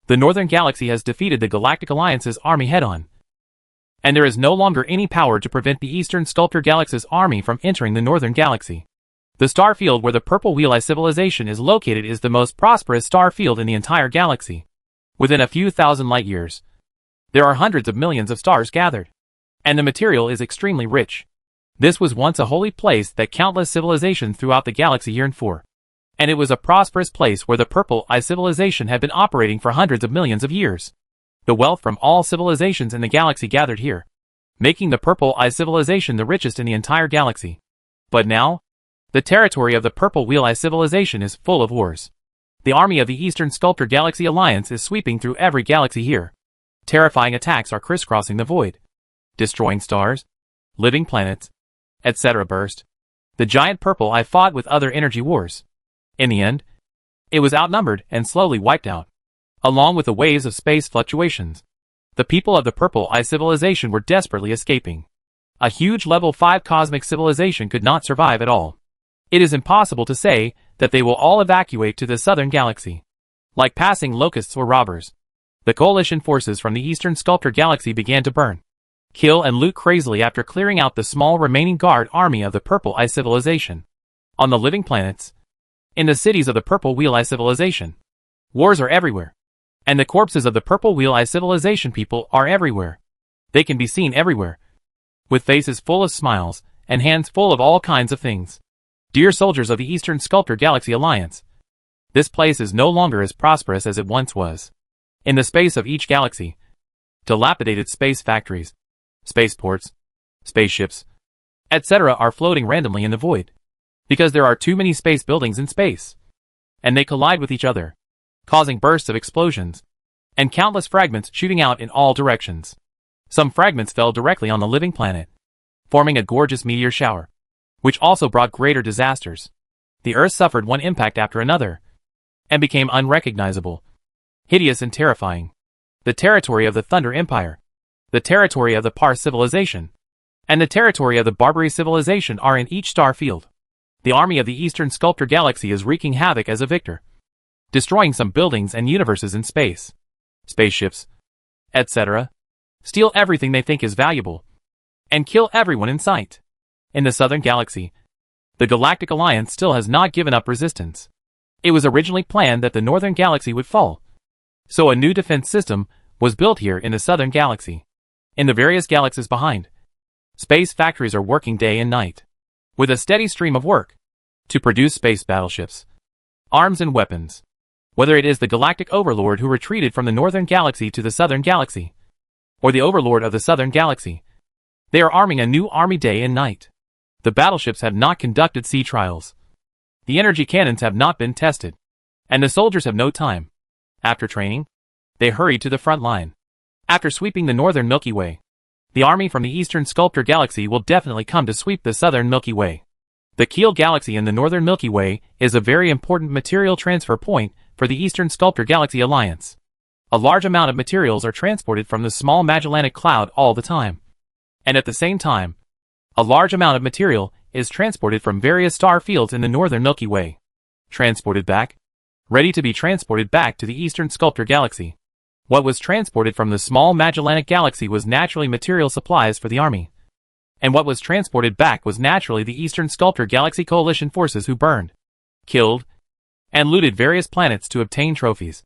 S1: The Northern Galaxy has defeated the Galactic Alliance's army head-on, and there is no longer any power to prevent the Eastern Sculptor Galaxy's army from entering the Northern Galaxy. The star field where the Purple Wheel Eye civilization is located is the most prosperous star field in the entire galaxy. Within a few thousand light years, there are hundreds of millions of stars gathered, and the material is extremely rich. This was once a holy place that countless civilizations throughout the galaxy yearned for, and it was a prosperous place where the Purple Eye civilization had been operating for hundreds of millions of years. The wealth from all civilizations in the galaxy gathered here, making the Purple Eye civilization the richest in the entire galaxy. But now, the territory of the Purple Wheel Eye civilization is full of wars. The army of the Eastern Sculptor Galaxy Alliance is sweeping through every galaxy here. Terrifying attacks are crisscrossing the void, destroying stars, living planets, etc. Burst. The giant Purple Eye fought with other energy wars. In the end, it was outnumbered and slowly wiped out, along with the waves of space fluctuations. The people of the Purple Eye civilization were desperately escaping. A huge level 5 cosmic civilization could not survive at all. It is impossible to say that they will all evacuate to the southern galaxy. Like passing locusts or robbers, the coalition forces from the Eastern Sculptor Galaxy began to burn, kill and loot crazily after clearing out the small remaining guard army of the Purple Eye civilization. On the living planets, in the cities of the Purple Wheel Eye civilization, wars are everywhere, and the corpses of the Purple Wheel Eye civilization people are everywhere. They can be seen everywhere, with faces full of smiles and hands full of all kinds of things. Dear soldiers of the Eastern Sculptor Galaxy Alliance, this place is no longer as prosperous as it once was. In the space of each galaxy, dilapidated space factories, spaceports, spaceships, etc. are floating randomly in the void, because there are too many space buildings in space, and they collide with each other, causing bursts of explosions, and countless fragments shooting out in all directions. Some fragments fell directly on the living planet, forming a gorgeous meteor shower, which also brought greater disasters. The Earth suffered one impact after another, and became unrecognizable, hideous and terrifying. The territory of the Thunder Empire, the territory of the Par civilization, and the territory of the Barbary civilization are in each star field. The army of the Eastern Sculptor Galaxy is wreaking havoc as a victor, destroying some buildings and universes in space, spaceships, etc., steal everything they think is valuable, and kill everyone in sight. In the Southern Galaxy, the Galactic Alliance still has not given up resistance. It was originally planned that the Northern Galaxy would fall, so a new defense system was built here in the Southern Galaxy. In the various galaxies behind, space factories are working day and night, with a steady stream of work, to produce space battleships, arms and weapons. Whether it is the Galactic Overlord who retreated from the Northern Galaxy to the Southern Galaxy, or the Overlord of the Southern Galaxy, they are arming a new army day and night. The battleships have not conducted sea trials. The energy cannons have not been tested, and the soldiers have no time. After training, they hurry to the front line. After sweeping the Northern Milky Way, the army from the Eastern Sculptor Galaxy will definitely come to sweep the Southern Milky Way. The Keel Galaxy in the Northern Milky Way is a very important material transfer point for the Eastern Sculptor Galaxy Alliance. A large amount of materials are transported from the small Magellanic Cloud all the time. And at the same time, a large amount of material is transported from various star fields in the northern Milky Way. Transported back. Ready to be transported back to the Eastern Sculptor Galaxy. What was transported from the small Magellanic Galaxy was naturally material supplies for the army. And what was transported back was naturally the Eastern Sculptor Galaxy Coalition forces who burned, killed, and looted various planets to obtain trophies,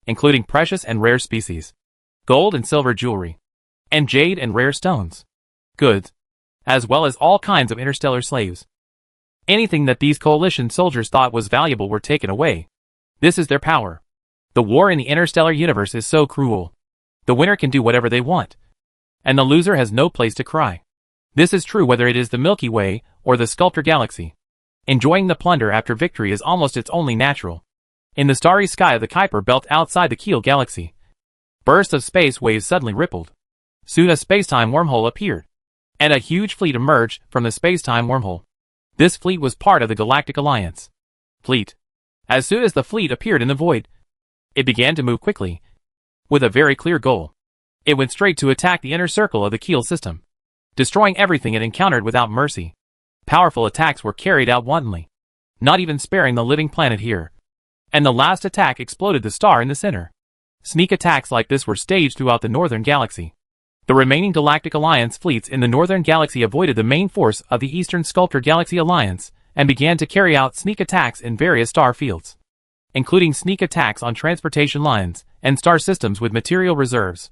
S1: including precious and rare species, gold and silver jewelry, and jade and rare stones, goods, as well as all kinds of interstellar slaves. Anything that these coalition soldiers thought was valuable were taken away. This is their power. The war in the interstellar universe is so cruel. The winner can do whatever they want, and the loser has no place to cry. This is true whether it is the Milky Way or the Sculptor Galaxy. Enjoying the plunder after victory is almost its only natural. In the starry sky of the Kuiper belt outside the Kiel Galaxy, bursts of space waves suddenly rippled. Soon a space-time wormhole appeared, and a huge fleet emerged from the space-time wormhole. This fleet was part of the Galactic Alliance. Fleet. As soon as the fleet appeared in the void, it began to move quickly, with a very clear goal. It went straight to attack the inner circle of the Kiel system, destroying everything it encountered without mercy. Powerful attacks were carried out wantonly, not even sparing the living planet here. And the last attack exploded the star in the center. Sneak attacks like this were staged throughout the Northern Galaxy. The remaining Galactic Alliance fleets in the Northern Galaxy avoided the main force of the Eastern Sculptor Galaxy Alliance and began to carry out sneak attacks in various star fields, including sneak attacks on transportation lines and star systems with material reserves.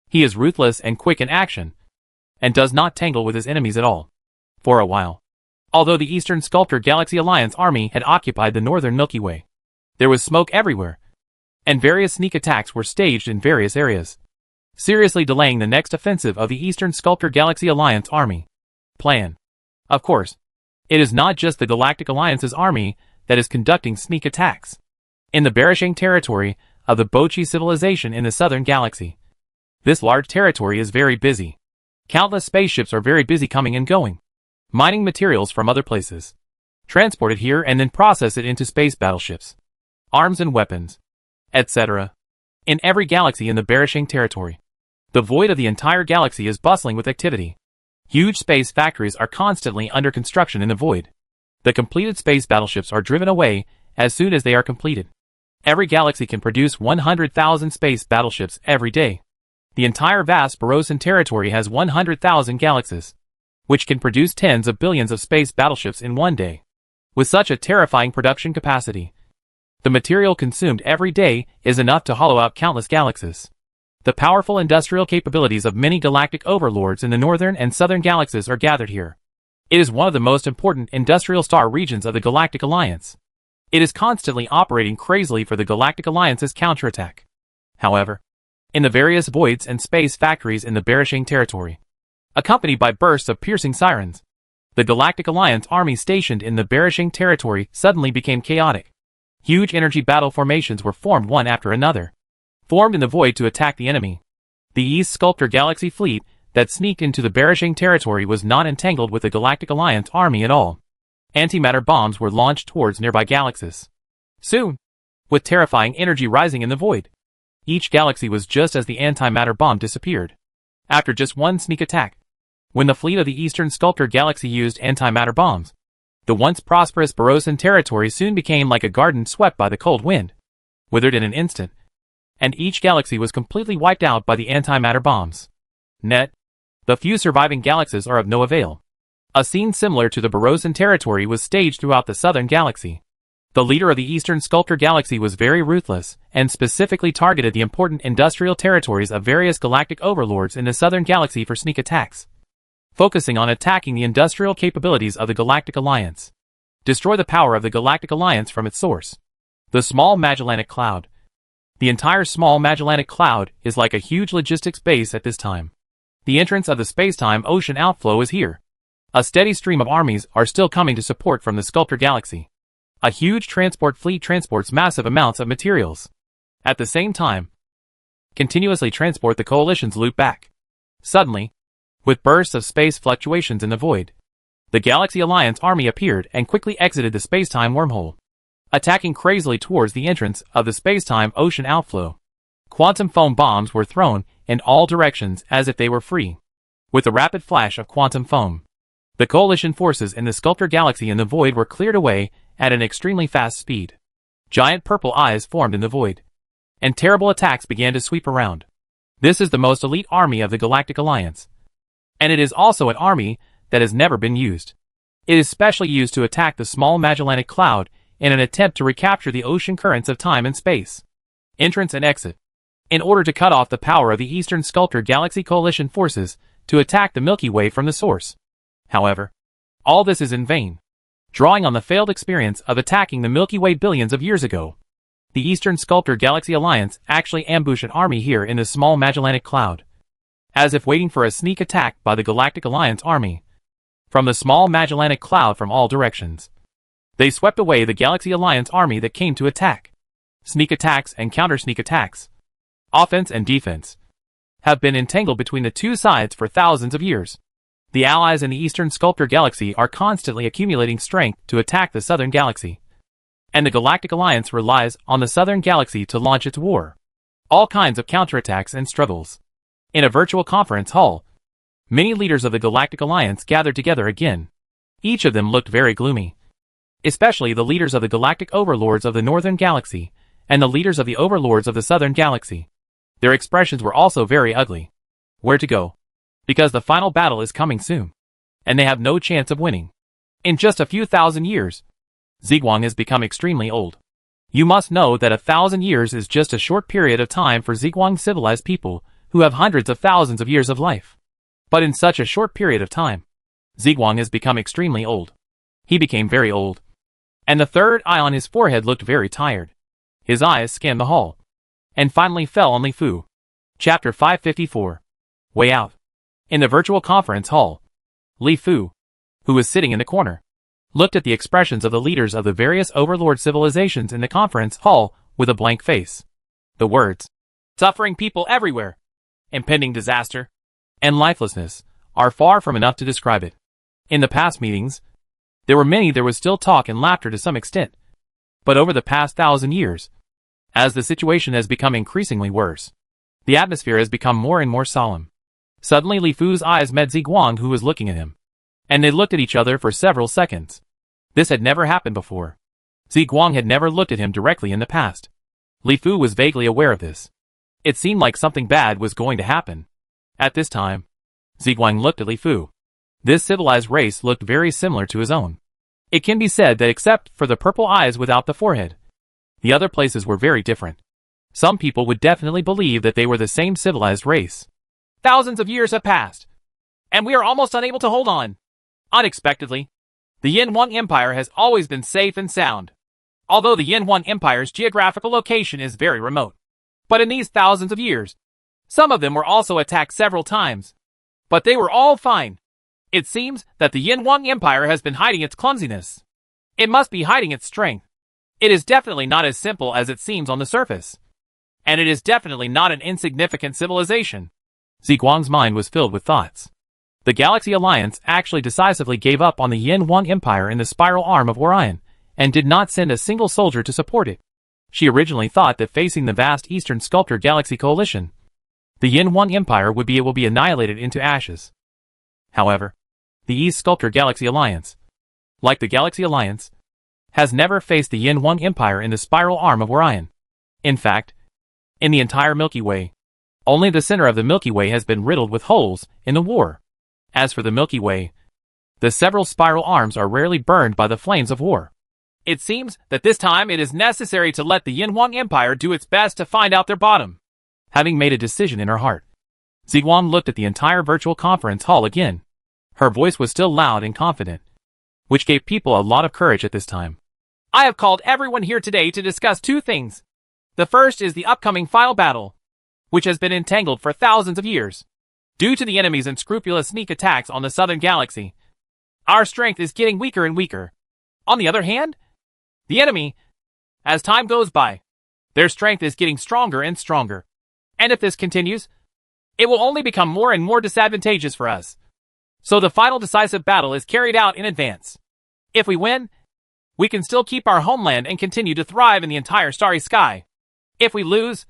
S1: He is ruthless and quick in action, and does not tangle with his enemies at all. For a while, although the Eastern Sculptor Galaxy Alliance army had occupied the northern Milky Way, there was smoke everywhere, and various sneak attacks were staged in various areas, seriously delaying the next offensive of the Eastern Sculptor Galaxy Alliance army plan. Of course, it is not just the Galactic Alliance's army that is conducting sneak attacks. In the Bereshang territory of the Bochi civilization in the southern galaxy, this large territory is very busy. Countless spaceships are very busy coming and going, mining materials from other places, transported here and then process it into space battleships, arms and weapons, etc. In every galaxy in the Bereshang territory, the void of the entire galaxy is bustling with activity. Huge space factories are constantly under construction in the void. The completed space battleships are driven away as soon as they are completed. Every galaxy can produce 100,000 space battleships every day. The entire vast Barosan territory has 100,000 galaxies, which can produce tens of billions of space battleships in one day. With such a terrifying production capacity, the material consumed every day is enough to hollow out countless galaxies. The powerful industrial capabilities of many galactic overlords in the northern and southern galaxies are gathered here. It is one of the most important industrial star regions of the Galactic Alliance. It is constantly operating crazily for the Galactic Alliance's counterattack. However, in the various voids and space factories in the Bereshang territory, accompanied by bursts of piercing sirens, the Galactic Alliance army stationed in the Bereshang territory suddenly became chaotic. Huge energy battle formations were formed one after another, formed in the void to attack the enemy. The East Sculptor Galaxy fleet that sneaked into the Bereshang territory was not entangled with the Galactic Alliance army at all. Antimatter bombs were launched towards nearby galaxies. Soon, with terrifying energy rising in the void, each galaxy was just as the antimatter bomb disappeared. After just one sneak attack, when the fleet of the Eastern Sculptor Galaxy used antimatter bombs, the once prosperous Barosan territory soon became like a garden swept by the cold wind, withered in an instant, and each galaxy was completely wiped out by the antimatter bombs. The few surviving galaxies are of no avail. A scene similar to the Barosan territory was staged throughout the southern galaxy. The leader of the Eastern Sculptor Galaxy was very ruthless, and specifically targeted the important industrial territories of various galactic overlords in the southern galaxy for sneak attacks, focusing on attacking the industrial capabilities of the Galactic Alliance. Destroy the power of the Galactic Alliance from its source. The Small Magellanic Cloud. The entire Small Magellanic Cloud is like a huge logistics base at this time. The entrance of the space-time ocean outflow is here. A steady stream of armies are still coming to support from the Sculptor Galaxy. A huge transport fleet transports massive amounts of materials. At the same time, continuously transport the Coalition's loot back. Suddenly, with bursts of space fluctuations in the void, the Galaxy Alliance army appeared and quickly exited the space-time wormhole, attacking crazily towards the entrance of the space-time ocean outflow. Quantum foam bombs were thrown in all directions as if they were free. With the rapid flash of quantum foam, the coalition forces in the Sculptor Galaxy in the void were cleared away at an extremely fast speed. Giant purple eyes formed in the void, and terrible attacks began to sweep around. This is the most elite army of the Galactic Alliance, and it is also an army that has never been used. It is specially used to attack the small Magellanic Cloud in an attempt to recapture the ocean currents of time and space. Entrance and exit. In order to cut off the power of the Eastern Sculptor Galaxy Coalition forces to attack the Milky Way from the source. However, all this is in vain. Drawing on the failed experience of attacking the Milky Way billions of years ago, the Eastern Sculptor Galaxy Alliance actually ambushed an army here in the small Magellanic Cloud, as if waiting for a sneak attack by the Galactic Alliance army. From the small Magellanic Cloud from all directions, they swept away the Galaxy Alliance army that came to attack. Sneak attacks and counter-sneak attacks, offense and defense, have been entangled between the two sides for thousands of years. The allies in the Eastern Sculptor Galaxy are constantly accumulating strength to attack the Southern Galaxy, and the Galactic Alliance relies on the Southern Galaxy to launch its war. All kinds of counterattacks and struggles. In a virtual conference hall, many leaders of the Galactic Alliance gathered together again. Each of them looked very gloomy, especially the leaders of the Galactic Overlords of the Northern Galaxy and the leaders of the Overlords of the Southern Galaxy. Their expressions were also very ugly. Where to go? Because the final battle is coming soon, and they have no chance of winning. In just a few thousand years, Ziguang has become extremely old. You must know that 1,000 years is just a short period of time for Ziguang civilized people who have hundreds of thousands of years of life. But in such a short period of time, Ziguang has become extremely old. He became very old, and the third eye on his forehead looked very tired. His eyes scanned the hall, and finally fell on Li Fu. Chapter 554. Way out. In the virtual conference hall, Li Fu, who was sitting in the corner, looked at the expressions of the leaders of the various overlord civilizations in the conference hall with a blank face. The words, "Suffering people everywhere," "impending disaster," and "lifelessness," are far from enough to describe it. In the past meetings, there was still talk and laughter to some extent. But over the past 1,000 years, as the situation has become increasingly worse, the atmosphere has become more and more solemn. Suddenly Li Fu's eyes met Ziguang, who was looking at him, and they looked at each other for several seconds. This had never happened before. Ziguang had never looked at him directly in the past. Li Fu was vaguely aware of this. It seemed like something bad was going to happen. At this time, Ziguang looked at Li Fu. This civilized race looked very similar to his own. It can be said that except for the purple eyes without the forehead, the other places were very different. Some people would definitely believe that they were the same civilized race. Thousands of years have passed, and we are almost unable to hold on. Unexpectedly, the Yinhuang Empire has always been safe and sound, although the Yinhuang Empire's geographical location is very remote. But in these thousands of years, some of them were also attacked several times, but they were all fine. It seems that the Yinhuang Empire has been hiding its clumsiness. It must be hiding its strength. It is definitely not as simple as it seems on the surface, and it is definitely not an insignificant civilization. Ziguang's mind was filled with thoughts. The Galaxy Alliance actually decisively gave up on the Yinhuang Empire in the spiral arm of Orion, and did not send a single soldier to support it. She originally thought that facing the vast Eastern Sculptor Galaxy Coalition, the Yinhuang Empire would be annihilated into ashes. However, the East Sculptor Galaxy Alliance, like the Galaxy Alliance, has never faced the Yinhuang Empire in the spiral arm of Orion. In fact, in the entire Milky Way, only the center of the Milky Way has been riddled with holes in the war. As for the Milky Way, the several spiral arms are rarely burned by the flames of war. It seems that this time it is necessary to let the Yinhuang Empire do its best to find out their bottom. Having made a decision in her heart, Ziguang looked at the entire virtual conference hall again. Her voice was still loud and confident, which gave people a lot of courage at this time. I have called everyone here today to discuss two things. The first is the upcoming final battle, which has been entangled for thousands of years. Due to the enemy's unscrupulous sneak attacks on the Southern Galaxy, our strength is getting weaker and weaker. On the other hand, the enemy, as time goes by, their strength is getting stronger and stronger. And if this continues, it will only become more and more disadvantageous for us. So the final decisive battle is carried out in advance. If we win, we can still keep our homeland and continue to thrive in the entire starry sky. If we lose,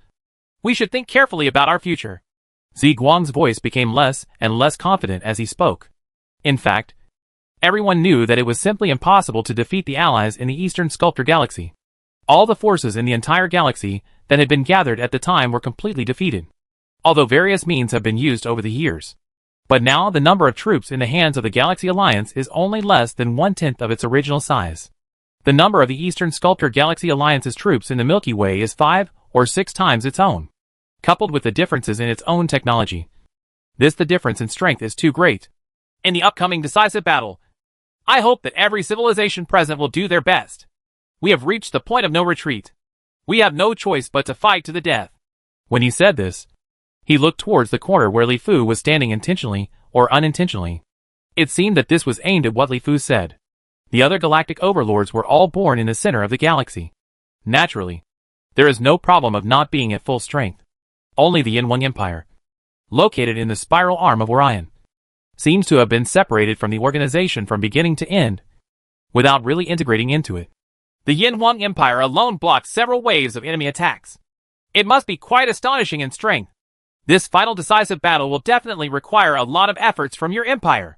S1: We should think carefully about our future. Ziguang's voice became less and less confident as he spoke. In fact, everyone knew that it was simply impossible to defeat the allies in the Eastern Sculptor Galaxy. All the forces in the entire galaxy that had been gathered at the time were completely defeated, although various means have been used over the years. But now the number of troops in the hands of the Galaxy Alliance is only less than 1/10 of its original size. The number of the Eastern Sculptor Galaxy Alliance's troops in the Milky Way is 5 or 6 times its own, coupled with the differences in its own technology. The difference in strength is too great. In the upcoming decisive battle, I hope that every civilization present will do their best. We have reached the point of no retreat. We have no choice but to fight to the death. When he said this, he looked towards the corner where Li Fu was standing intentionally or unintentionally. It seemed that this was aimed at what Li Fu said. The other galactic overlords were all born in the center of the galaxy. Naturally, there is no problem of not being at full strength. Only the Yin-Wang Empire, located in the spiral arm of Orion, seems to have been separated from the organization from beginning to end, without really integrating into it. The Yin-Wang Empire alone blocked several waves of enemy attacks. It must be quite astonishing in strength. This final decisive battle will definitely require a lot of efforts from your empire.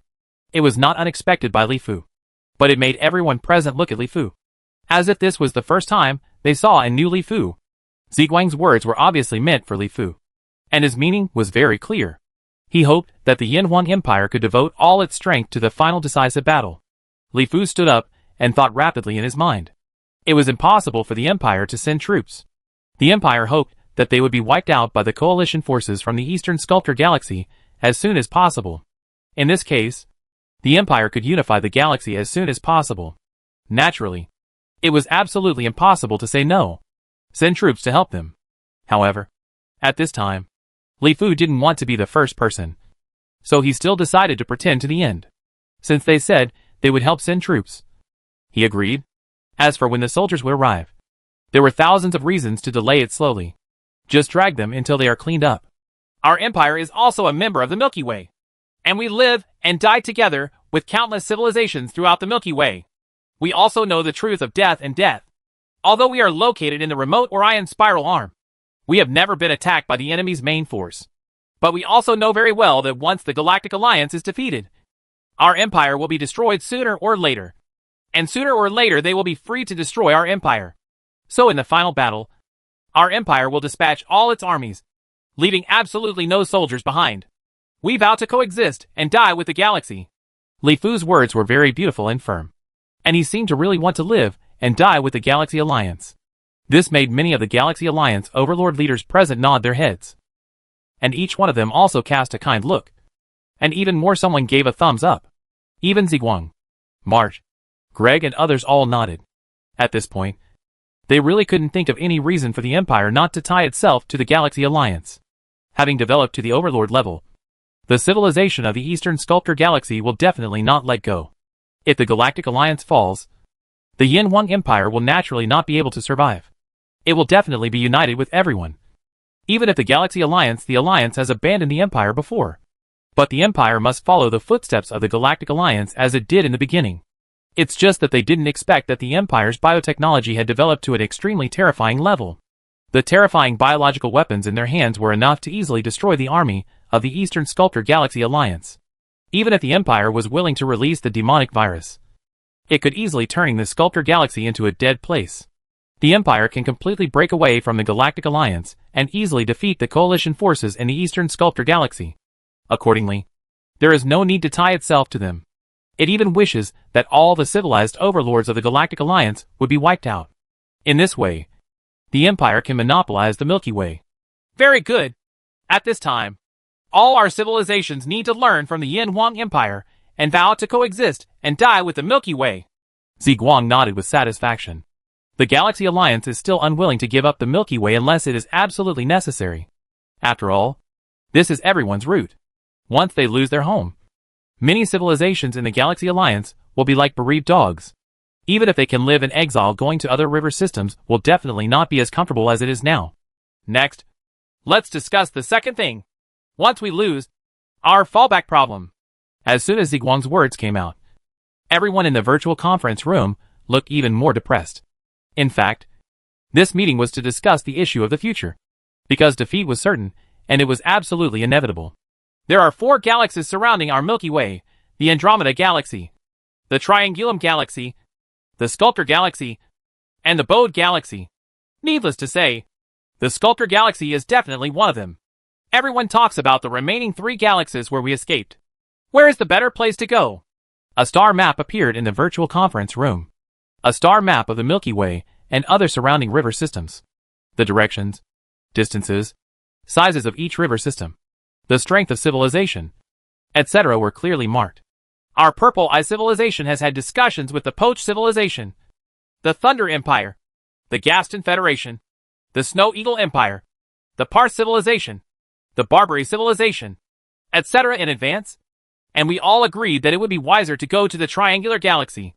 S1: It was not unexpected by Li Fu, but it made everyone present look at Li Fu, as if this was the first time they saw and knew Li Fu. Ziguang's words were obviously meant for Li Fu, and his meaning was very clear. He hoped that the Yin-Wang Empire could devote all its strength to the final decisive battle. Li Fu stood up and thought rapidly in his mind. It was impossible for the Empire to send troops. The Empire hoped that they would be wiped out by the coalition forces from the Eastern Sculptor Galaxy as soon as possible. In this case, the Empire could unify the galaxy as soon as possible. Naturally, it was absolutely impossible to say no. Send troops to help them. However, at this time, Li Fu didn't want to be the first person, so he still decided to pretend to the end. Since they said they would help send troops, he agreed. As for when the soldiers would arrive, there were thousands of reasons to delay it slowly. Just drag them until they are cleaned up. Our empire is also a member of the Milky Way, and we live and die together with countless civilizations throughout the Milky Way. We also know the truth of death and death. Although we are located in the remote Orion spiral arm, we have never been attacked by the enemy's main force. But we also know very well that once the Galactic Alliance is defeated, our empire will be destroyed sooner or later. And sooner or later they will be free to destroy our empire. So in the final battle, our empire will dispatch all its armies, leaving absolutely no soldiers behind. We vow to coexist and die with the galaxy. Li Fu's words were very beautiful and firm, and he seemed to really want to live and die with the Galaxy Alliance. This made many of the Galaxy Alliance overlord leaders present nod their heads, and each one of them also cast a kind look, and even more someone gave a thumbs up. Even Ziguang, March, Greg and others all nodded. At this point, they really couldn't think of any reason for the Empire not to tie itself to the Galaxy Alliance. Having developed to the overlord level, the civilization of the Eastern Sculptor Galaxy will definitely not let go. If the Galactic Alliance falls, the Yin-Wang Empire will naturally not be able to survive. It will definitely be united with everyone. Even if the Galaxy Alliance, the Alliance has abandoned the Empire before. But the Empire must follow the footsteps of the Galactic Alliance as it did in the beginning. It's just that they didn't expect that the Empire's biotechnology had developed to an extremely terrifying level. The terrifying biological weapons in their hands were enough to easily destroy the army of the Eastern Sculptor Galaxy Alliance. Even if the Empire was willing to release the demonic virus, it could easily turn the Sculptor Galaxy into a dead place. The Empire can completely break away from the Galactic Alliance and easily defeat the coalition forces in the Eastern Sculptor Galaxy. Accordingly, there is no need to tie itself to them. It even wishes that all the civilized overlords of the Galactic Alliance would be wiped out. In this way, the Empire can monopolize the Milky Way. Very good. At this time, all our civilizations need to learn from the Yin-Wang Empire and vow to coexist and die with the Milky Way. Ziguang nodded with satisfaction. The Galaxy Alliance is still unwilling to give up the Milky Way unless it is absolutely necessary. After all, this is everyone's route. Once they lose their home, many civilizations in the Galaxy Alliance will be like bereaved dogs. Even if they can live in exile, going to other river systems will definitely not be as comfortable as it is now. Next, let's discuss the second thing. Once we lose, our fallback problem. As soon as Ziguang's words came out, everyone in the virtual conference room looked even more depressed. In fact, this meeting was to discuss the issue of the future. because defeat was certain, and it was absolutely inevitable. There are 4 galaxies surrounding our Milky Way: the Andromeda Galaxy, the Triangulum Galaxy, the Sculptor Galaxy, and the Bode Galaxy. Needless to say, the Sculptor Galaxy is definitely one of them. Everyone talks about the remaining 3 galaxies where we escaped. Where is the better place to go? A star map appeared in the virtual conference room. A star map of the Milky Way and other surrounding river systems. The directions, distances, sizes of each river system, the strength of civilization, etc. were clearly marked. Our Purple Eye civilization has had discussions with the Poach civilization, the Thunder Empire, the Gaston Federation, the Snow Eagle Empire, the Parth civilization, the Barbary civilization, etc. in advance, and we all agreed that it would be wiser to go to the Triangular Galaxy.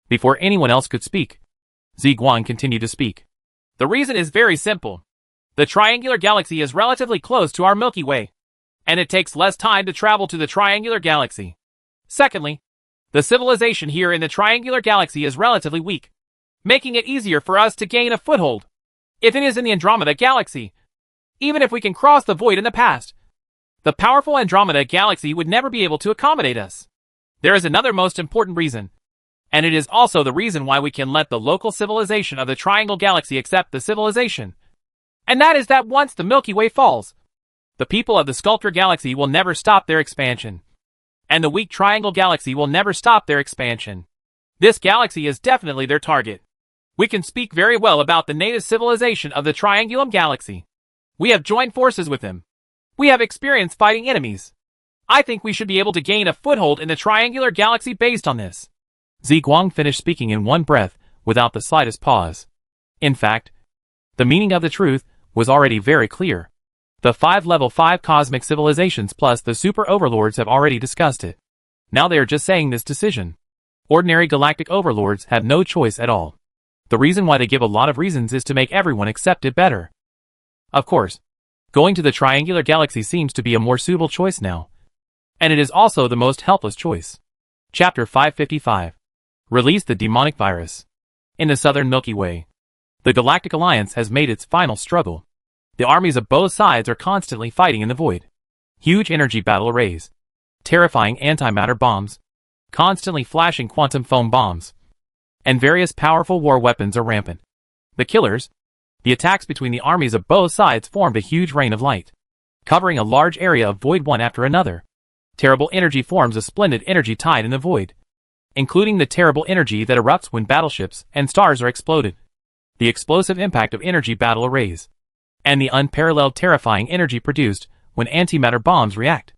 S1: Before anyone else could speak, Ziguang continued to speak. The reason is very simple. The Triangular Galaxy is relatively close to our Milky Way, and it takes less time to travel to the Triangular Galaxy. Secondly, the civilization here in the Triangular Galaxy is relatively weak, making it easier for us to gain a foothold. If it is in the Andromeda Galaxy, even if we can cross the void in the past, the powerful Andromeda Galaxy would never be able to accommodate us. There is another most important reason, and it is also the reason why we can let the local civilization of the Triangle Galaxy accept the civilization. And that is that once the Milky Way falls, the people of the Sculptor Galaxy will never stop their expansion. And the weak Triangle Galaxy will never stop their expansion. This galaxy is definitely their target. We can speak very well about the native civilization of the Triangulum Galaxy. We have joined forces with them. We have experience fighting enemies. I think we should be able to gain a foothold in the Triangular Galaxy based on this. Ziguang finished speaking in one breath, without the slightest pause. In fact, the meaning of the truth was already very clear. The 5 level 5 cosmic civilizations plus the super overlords have already discussed it. Now they are just saying this decision. Ordinary galactic overlords have no choice at all. The reason why they give a lot of reasons is to make everyone accept it better. Of course, going to the Triangular Galaxy seems to be a more suitable choice now. And it is also the most helpless choice. Chapter 555. Release the demonic virus. In the southern Milky Way, the Galactic Alliance has made its final struggle. The armies of both sides are constantly fighting in the void. Huge energy battle arrays, terrifying antimatter bombs, constantly flashing quantum foam bombs, and various powerful war weapons are rampant. The killers, the attacks between the armies of both sides formed a huge rain of light, covering a large area of void one after another. Terrible energy forms a splendid energy tide in the void, including the terrible energy that erupts when battleships and stars are exploded, the explosive impact of energy battle arrays, and the unparalleled terrifying energy produced when antimatter bombs react.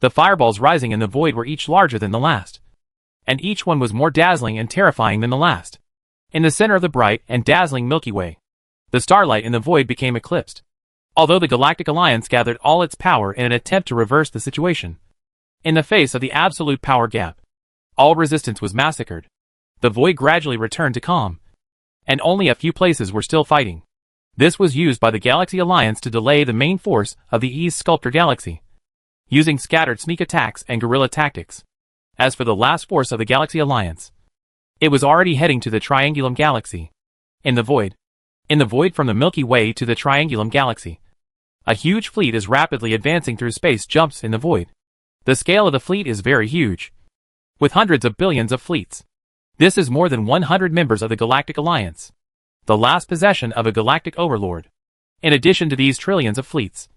S1: The fireballs rising in the void were each larger than the last, and each one was more dazzling and terrifying than the last. In the center of the bright and dazzling Milky Way, the starlight in the void became eclipsed. Although the Galactic Alliance gathered all its power in an attempt to reverse the situation, in the face of the absolute power gap, all resistance was massacred. The void gradually returned to calm, and only a few places were still fighting. This was used by the Galaxy Alliance to delay the main force of the East Sculptor Galaxy, using scattered sneak attacks and guerrilla tactics. As for the last force of the Galaxy Alliance, it was already heading to the Triangulum Galaxy. In the void from the Milky Way to the Triangulum Galaxy, a huge fleet is rapidly advancing through space jumps in the void. The scale of the fleet is very huge, with hundreds of billions of fleets. This is more than 100 members of the Galactic Alliance, the last possession of a galactic overlord. In addition to these trillions of fleets,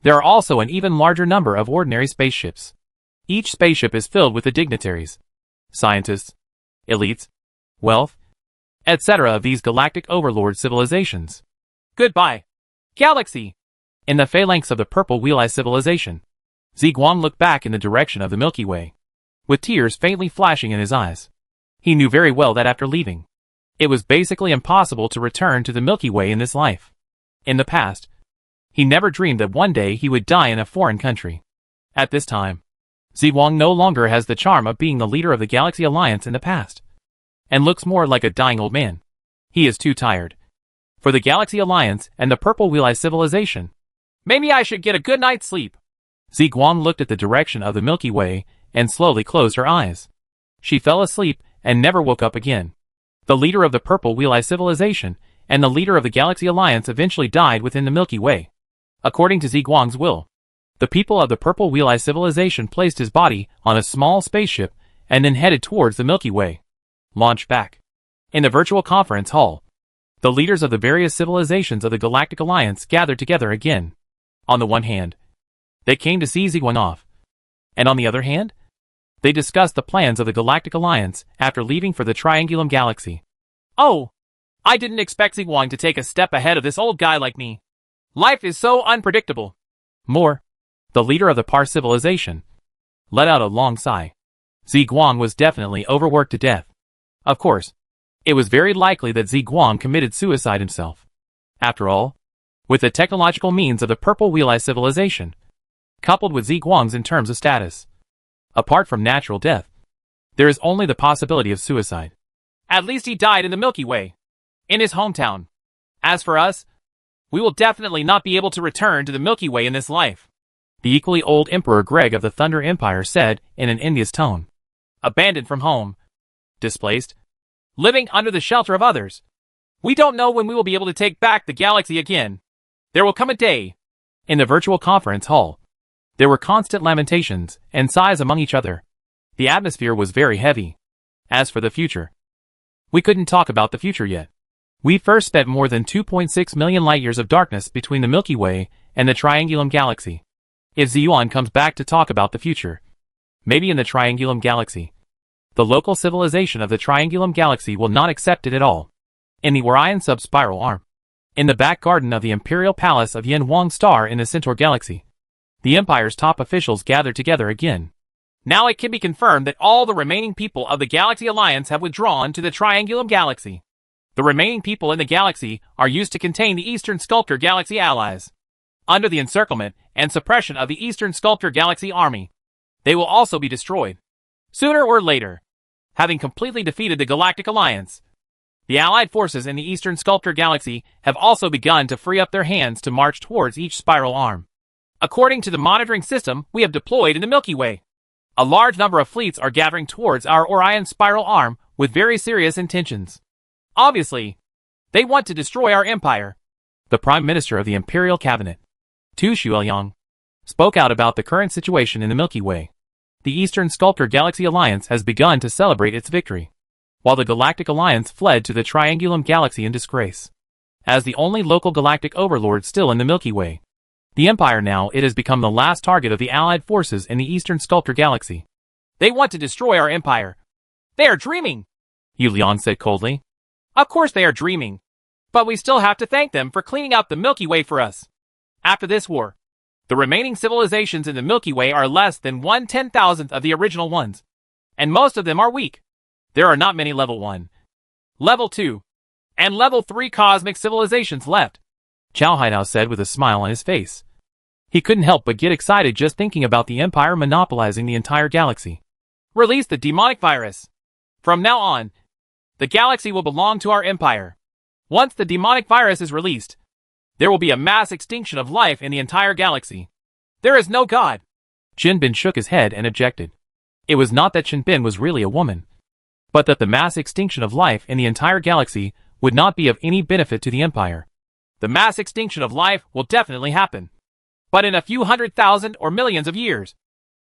S1: there are also an even larger number of ordinary spaceships. Each spaceship is filled with the dignitaries, scientists, elites, wealth, etc. of these galactic overlord civilizations. Goodbye, Galaxy! In the phalanx of the Purple Wheel Eye civilization, Ziguang looked back in the direction of the Milky Way, with tears faintly flashing in his eyes. He knew very well that after leaving, it was basically impossible to return to the Milky Way in this life. In the past, he never dreamed that one day he would die in a foreign country. At this time, Ziguang no longer has the charm of being the leader of the Galaxy Alliance in the past, and looks more like a dying old man. He is too tired. For the Galaxy Alliance and the Purple Wheel Eye civilization, maybe I should get a good night's sleep. Ziguang looked at the direction of the Milky Way and slowly closed her eyes. She fell asleep and never woke up again. The leader of the Purple Wheel Eye civilization and the leader of the Galaxy Alliance eventually died within the Milky Way. According to Ziguang's will, the people of the Purple Wheel Eye civilization placed his body on a small spaceship and then headed towards the Milky Way. Launch back. In the virtual conference hall, the leaders of the various civilizations of the Galactic Alliance gathered together again. On the one hand, they came to see Ziguang off, and on the other hand, they discussed the plans of the Galactic Alliance after leaving for the Triangulum Galaxy.
S2: Oh, I didn't expect Ziguang to take a step ahead of this old guy like me. Life is so unpredictable.
S1: More, the leader of the Par civilization, let out a long sigh. Ziguang was definitely overworked to death. Of course, it was very likely that Ziguang committed suicide himself. After all, with the technological means of the Purple Wheel Eye civilization, coupled with Ziguang's in terms of status, apart from natural death, there is only the possibility of suicide.
S2: At least he died in the Milky Way, in his hometown. As for us, we will definitely not be able to return to the Milky Way in this life.
S1: The equally old Emperor Greg of the Thunder Empire said in an envious tone.
S2: Abandoned from home, displaced, living under the shelter of others. We don't know when we will be able to take back the galaxy again. There will come a day.
S1: In the virtual conference hall, there were constant lamentations and sighs among each other. The atmosphere was very heavy. As for the future, we couldn't talk about the future yet. We first spent more than 2.6 million light-years of darkness between the Milky Way and the Triangulum Galaxy. If Ziyuan comes back to talk about the future, maybe in the Triangulum Galaxy, the local civilization of the Triangulum Galaxy will not accept it at all. In the Orion sub-spiral arm, in the back garden of the Imperial Palace of Yin Huang Star in the Centaur Galaxy, the Empire's top officials gathered together again.
S2: Now it can be confirmed that all the remaining people of the Galaxy Alliance have withdrawn to the Triangulum Galaxy. The remaining people in the galaxy are used to contain the Eastern Sculptor Galaxy allies. Under the encirclement and suppression of the Eastern Sculptor Galaxy army, they will also be destroyed. Sooner or later, having completely defeated the Galactic Alliance, the Allied forces in the Eastern Sculptor Galaxy have also begun to free up their hands to march towards each spiral arm. According to the monitoring system we have deployed in the Milky Way, a large number of fleets are gathering towards our Orion spiral arm with very serious intentions. Obviously, they want to destroy our empire.
S1: The Prime Minister of the Imperial Cabinet, Tu Shuoyang, spoke out about the current situation in the Milky Way. The Eastern Sculptor Galaxy Alliance has begun to celebrate its victory, while the Galactic Alliance fled to the Triangulum Galaxy in disgrace. As the only local galactic overlord still in the Milky Way, the Empire now it has become the last target of the Allied forces in the Eastern Sculptor Galaxy.
S2: They want to destroy our empire. They are dreaming,
S1: Yu Liang said coldly.
S2: Of course they are dreaming, but we still have to thank them for cleaning up the Milky Way for us. After this war, the remaining civilizations in the Milky Way are less than 1/10,000th of the original ones, and most of them are weak. There are not many level 1, level 2, and level 3 cosmic civilizations left,
S1: Chow Haidao said with a smile on his face. He couldn't help but get excited just thinking about the Empire monopolizing the entire galaxy.
S2: Release the demonic virus. From now on, the galaxy will belong to our empire. Once the demonic virus is released, there will be a mass extinction of life in the entire galaxy. There is no god.
S1: Qin Bin shook his head and objected. It was not that Qin Bin was really a woman, but that the mass extinction of life in the entire galaxy would not be of any benefit to the Empire.
S2: The mass extinction of life will definitely happen. But in a few 100,000 or millions of years,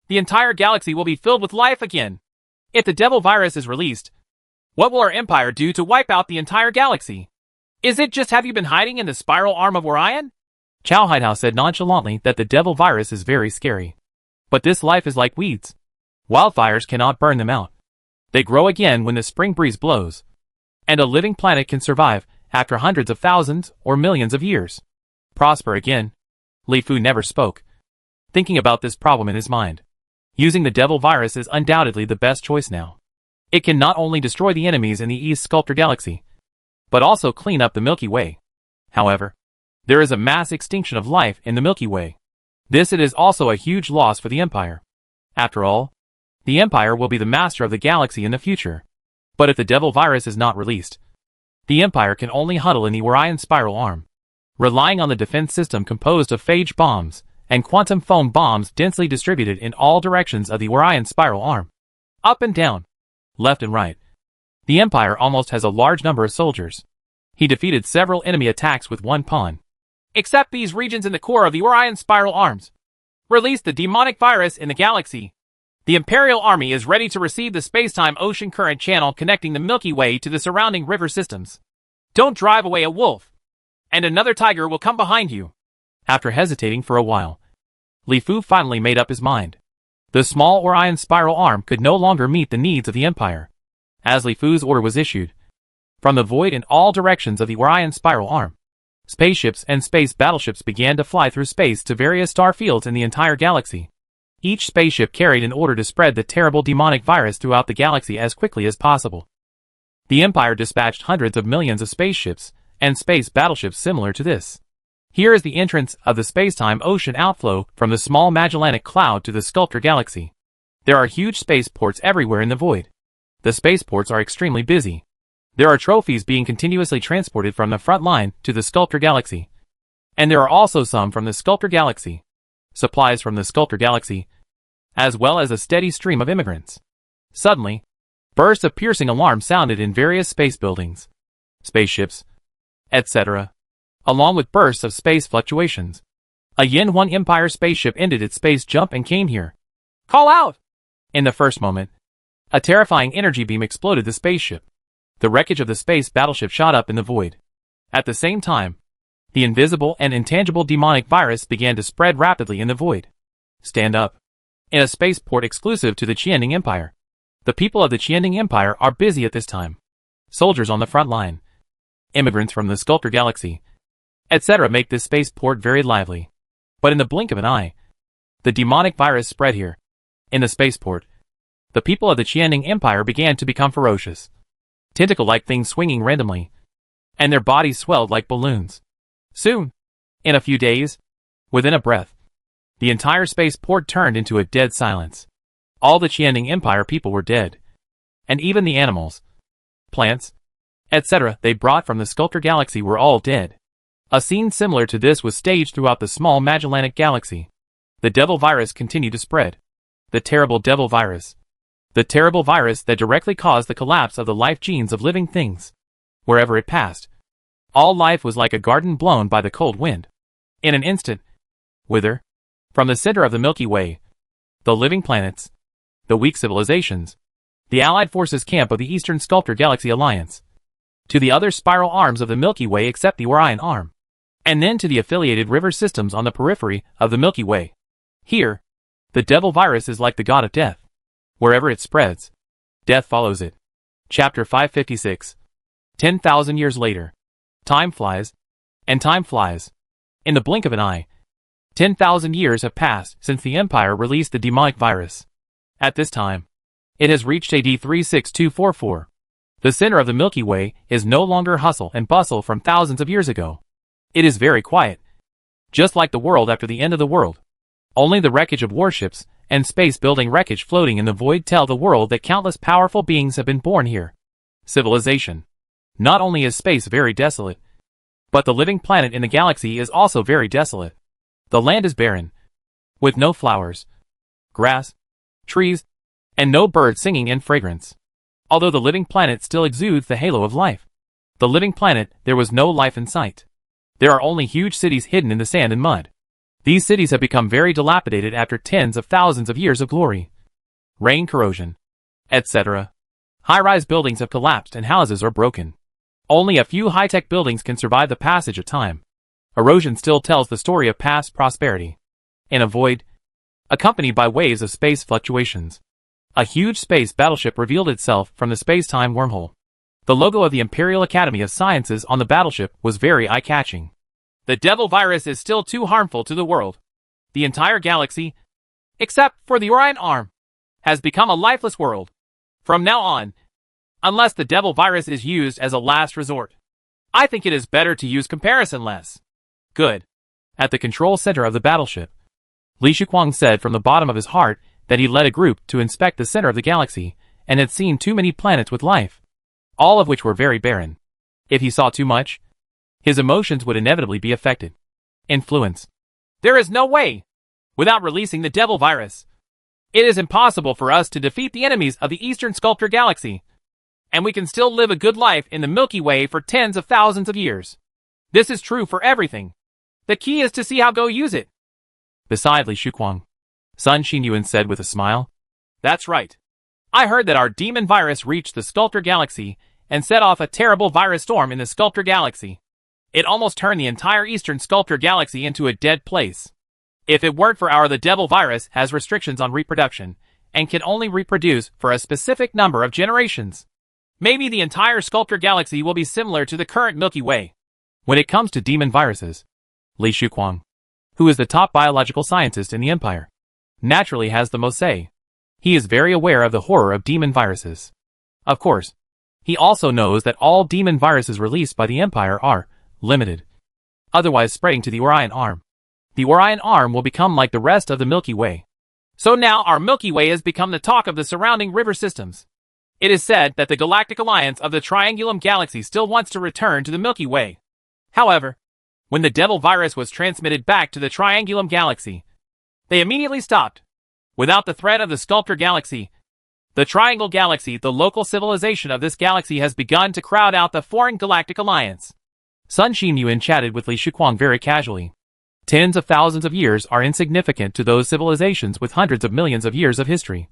S2: the entire galaxy will be filled with life again. If the devil virus is released, what will our empire do to wipe out the entire galaxy? Is it just have you been hiding in the spiral arm of Orion?
S1: Chow Haidao said nonchalantly that the devil virus is very scary. But this life is like weeds. Wildfires cannot burn them out. They grow again when the spring breeze blows. And a living planet can survive after hundreds of thousands or millions of years. Prosper again. Li Fu never spoke, thinking about this problem in his mind. Using the devil virus is undoubtedly the best choice now. It can not only destroy the enemies in the East Sculptor Galaxy, but also clean up the Milky Way. However, there is a mass extinction of life in the Milky Way. This it is also a huge loss for the Empire. After all, the Empire will be the master of the galaxy in the future. But if the devil virus is not released, the Empire can only huddle in the Orion spiral arm, relying on the defense system composed of phage bombs and quantum foam bombs densely distributed in all directions of the Orion spiral arm. Up and down, left and right. The Empire almost has a large number of soldiers.
S2: He defeated several enemy attacks with one pawn. Except these regions in the core of the Orion spiral arms. Release the demonic virus in the galaxy. The Imperial Army is ready to receive the space-time ocean current channel connecting the Milky Way to the surrounding river systems. Don't drive away a wolf, and another tiger will come behind you. After hesitating for a while, Li Fu finally made up his mind. The small Orion spiral arm could no longer meet the needs of the Empire. As Li Fu's order was issued, from the void in all directions of the Orion spiral arm, spaceships and space battleships began to fly through space to various star fields in the entire galaxy. Each spaceship carried an order to spread the terrible demonic virus throughout the galaxy as quickly as possible. The Empire dispatched hundreds of millions of spaceships and space battleships similar to this. Here is the entrance of the space-time ocean outflow from the small Magellanic Cloud to the Sculptor Galaxy. There are huge spaceports everywhere in the void. The spaceports are extremely busy. There are trophies being continuously transported from the front line to the Sculptor Galaxy. And there are also some from the Sculptor Galaxy. Supplies from the Sculptor Galaxy, as well as a steady stream of immigrants. Suddenly, bursts of piercing alarms sounded in various space buildings, spaceships, etc., along with bursts of space fluctuations. A Yin 1 Empire spaceship ended its space jump and came here. Call out! In the first moment, a terrifying energy beam exploded the spaceship. The wreckage of the space battleship shot up in the void. At the same time, the invisible and intangible demonic virus began to spread rapidly in the void. Stand up. In a spaceport exclusive to the Qianding Empire. The people of the Qianding Empire are busy at this time. Soldiers on the front line, immigrants from the Sculptor Galaxy, etc. make this spaceport very lively. But in the blink of an eye, the demonic virus spread here. In the spaceport, the people of the Qianding Empire began to become ferocious. Tentacle-like things swinging randomly, and their bodies swelled like balloons. Soon, in a few days, within a breath, the entire spaceport turned into a dead silence. All the Qianding Empire people were dead. And even the animals, plants, etc. they brought from the Sculptor Galaxy were all dead. A scene similar to this was staged throughout the small Magellanic Galaxy. The devil virus continued to spread. The terrible devil virus. The terrible virus that directly caused the collapse of the life genes of living things. Wherever it passed, all life was like a garden blown by the cold wind. In an instant, whither? From the center of the Milky Way, the living planets, the weak civilizations, the Allied forces camp of the Eastern Sculptor Galaxy Alliance, to the other spiral arms of the Milky Way except the Orion arm, and then to the affiliated river systems on the periphery of the Milky Way. Here, the devil virus is like the god of death. Wherever it spreads, death follows it. Chapter 556. 10,000 years later. Time flies, and time flies. In the blink of an eye, 10,000 years have passed since the Empire released the demonic virus. At this time, it has reached AD 36244. The center of the Milky Way is no longer hustle and bustle from thousands of years ago. It is very quiet, just like the world after the end of the world. Only the wreckage of warships and space-building wreckage floating in the void tell the world that countless powerful beings have been born here. Civilization. Not only is space very desolate, but the living planet in the galaxy is also very desolate. The land is barren, with no flowers, grass, trees, and no birds singing in fragrance. Although the living planet still exudes the halo of life. The living planet, there was no life in sight. There are only huge cities hidden in the sand and mud. These cities have become very dilapidated after tens of thousands of years of glory. Rain corrosion, etc. High-rise buildings have collapsed and houses are broken. Only a few high-tech buildings can survive the passage of time. Erosion still tells the story of past prosperity. In a void, accompanied by waves of space fluctuations, a huge space battleship revealed itself from the space-time wormhole. The logo of the Imperial Academy of Sciences on the battleship was very eye-catching. The devil virus is still too harmful to the world. The entire galaxy, except for the Orion arm, has become a lifeless world. From now on, unless the devil virus is used as a last resort, I think it is better to use comparison-less. Good. At the control center of the battleship, Li Shuquang said from the bottom of his heart that he led a group to inspect the center of the galaxy and had seen too many planets with life, all of which were very barren. If he saw too much, his emotions would inevitably be affected. Influence. There is no way, without releasing the devil virus, it is impossible for us to defeat the enemies of the Eastern Sculptor Galaxy. and we can still live a good life in the Milky Way for tens of thousands of years. This is true for everything. The key is to see how go use it.
S1: Beside Li Shuquang, Sun Xinyuan said with a smile.
S2: That's right. I heard that our demon virus reached the Sculptor Galaxy and set off a terrible virus storm in the Sculptor Galaxy. It almost turned the entire Eastern Sculptor Galaxy into a dead place. If it weren't for the devil virus has restrictions on reproduction and can only reproduce for a specific number of generations. Maybe the entire Sculptor Galaxy will be similar to the current Milky Way.
S1: When it comes to demon viruses, Li Shuquang, who is the top biological scientist in the Empire, naturally has the most say. He is very aware of the horror of demon viruses. Of course, he also knows that all demon viruses released by the Empire are limited, otherwise spreading to the Orion Arm. The Orion Arm will become like the rest of the Milky Way.
S2: So now our Milky Way has become the talk of the surrounding river systems. It is said that the Galactic Alliance of the Triangulum Galaxy still wants to return to the Milky Way. However, when the devil virus was transmitted back to the Triangulum Galaxy, they immediately stopped. Without the threat of the Sculptor Galaxy, the Triangle Galaxy, the local civilization of this galaxy, has begun to crowd out the foreign Galactic Alliance.
S1: Sun Xinyuan chatted with Li Shuquang very casually. Tens of thousands of years are insignificant to those civilizations with hundreds of millions of years of history.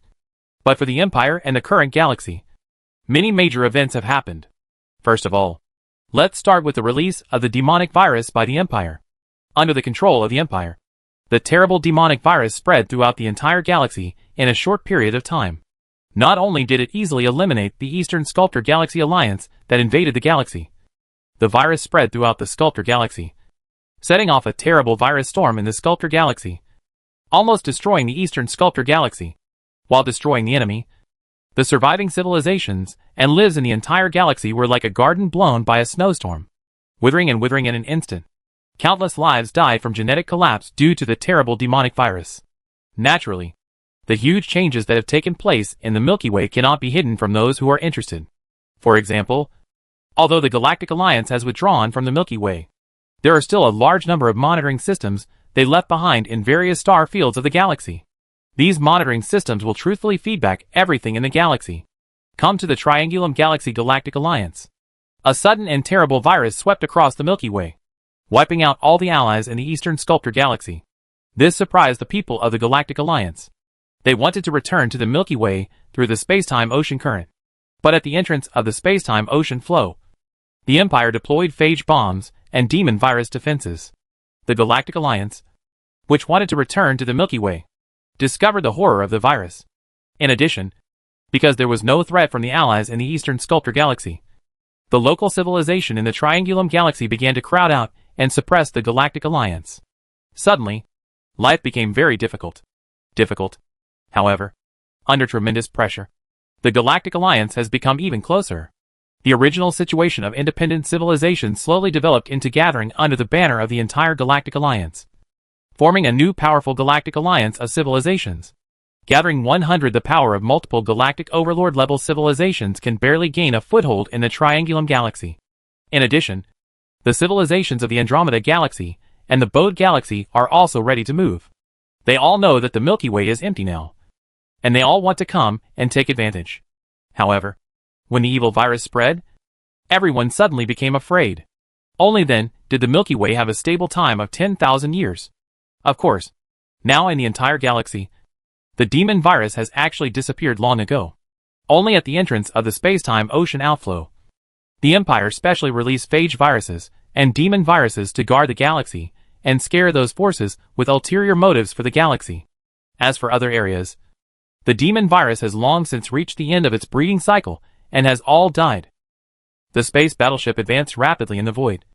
S1: But for the Empire and the current galaxy, many major events have happened. First of all, let's start with the release of the demonic virus by the Empire. Under the control of the Empire, the terrible demonic virus spread throughout the entire galaxy in a short period of time. Not only did it easily eliminate the Eastern Sculptor Galaxy Alliance that invaded the galaxy, the virus spread throughout the Sculptor Galaxy, setting off a terrible virus storm in the Sculptor Galaxy, almost destroying the Eastern Sculptor Galaxy, while destroying the enemy. The surviving civilizations and lives in the entire galaxy were like a garden blown by a snowstorm, withering and withering in an instant. Countless lives died from genetic collapse due to the terrible demonic virus. Naturally, the huge changes that have taken place in the Milky Way cannot be hidden from those who are interested. For example, although the Galactic Alliance has withdrawn from the Milky Way, there are still a large number of monitoring systems they left behind in various star fields of the galaxy. These monitoring systems will truthfully feedback everything in the galaxy. Come to the Triangulum Galaxy Galactic Alliance. A sudden and terrible virus swept across the Milky Way, wiping out all the allies in the Eastern Sculptor Galaxy. This surprised the people of the Galactic Alliance. They wanted to return to the Milky Way through the space-time ocean current. But at the entrance of the space-time ocean flow, the Empire deployed phage bombs and demon virus defenses. The Galactic Alliance, which wanted to return to the Milky Way, discovered the horror of the virus. In addition, because there was no threat from the allies in the Eastern Sculptor Galaxy, the local civilization in the Triangulum Galaxy began to crowd out and suppress the Galactic Alliance. Suddenly, life became very difficult. However, under tremendous pressure, the Galactic Alliance has become even closer. The original situation of independent civilizations slowly developed into gathering under the banner of the entire Galactic Alliance, forming a new powerful Galactic Alliance of civilizations. Gathering 100, the power of multiple Galactic Overlord-level civilizations can barely gain a foothold in the Triangulum Galaxy. In addition, the civilizations of the Andromeda Galaxy and the Bode Galaxy are also ready to move. They all know that the Milky Way is empty now, and they all want to come and take advantage. However, when the evil virus spread, everyone suddenly became afraid. Only then did the Milky Way have a stable time of 10,000 years. Of course, now in the entire galaxy, the demon virus has actually disappeared long ago. Only at the entrance of the space-time ocean outflow, the Empire specially released phage viruses and demon viruses to guard the galaxy and scare those forces with ulterior motives for the galaxy. As for other areas, the demon virus has long since reached the end of its breeding cycle and has all died. The space battleship advanced rapidly in the void,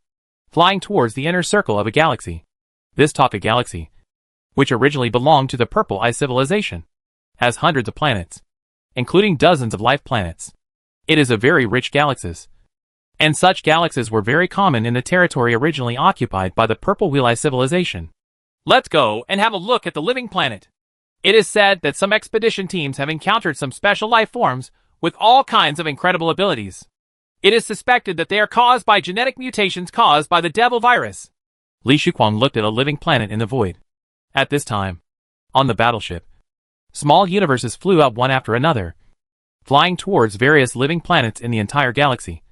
S1: flying towards the inner circle of a galaxy. This Taka galaxy, which originally belonged to the Purple Eye civilization, has hundreds of planets, including dozens of life planets. It is a very rich galaxy, and such galaxies were very common in the territory originally occupied by the Purple Wheel Eye civilization.
S2: Let's go and have a look at the living planet. It is said that some expedition teams have encountered some special life forms with all kinds of incredible abilities. It is suspected that they are caused by genetic mutations caused by the devil virus.
S1: Li Shuquang looked at a living planet in the void. At this time, on the battleship, small universes flew out one after another,
S2: flying towards various living planets in the entire galaxy,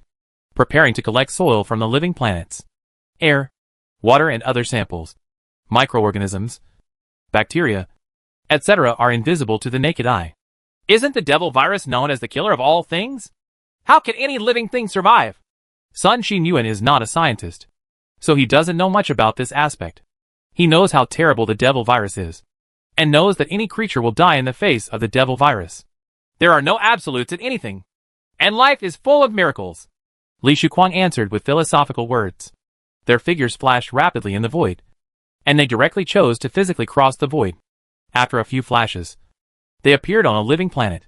S2: preparing to collect soil from the living planets. Air, water and other samples, microorganisms, bacteria, etc. are invisible to the naked eye.
S1: Isn't the devil virus known as the killer of all things? How can any living thing survive?
S2: Sun Xinyuan is not a scientist, so he doesn't know much about this aspect. He knows how terrible the devil virus is, and knows that any creature will die in the face of the devil virus.
S1: There are no absolutes in anything, and life is full of miracles.
S2: Li Shuquang answered with philosophical words. Their figures flashed rapidly in the void, and they directly chose to physically cross the void. After a few flashes, they appeared on a living planet.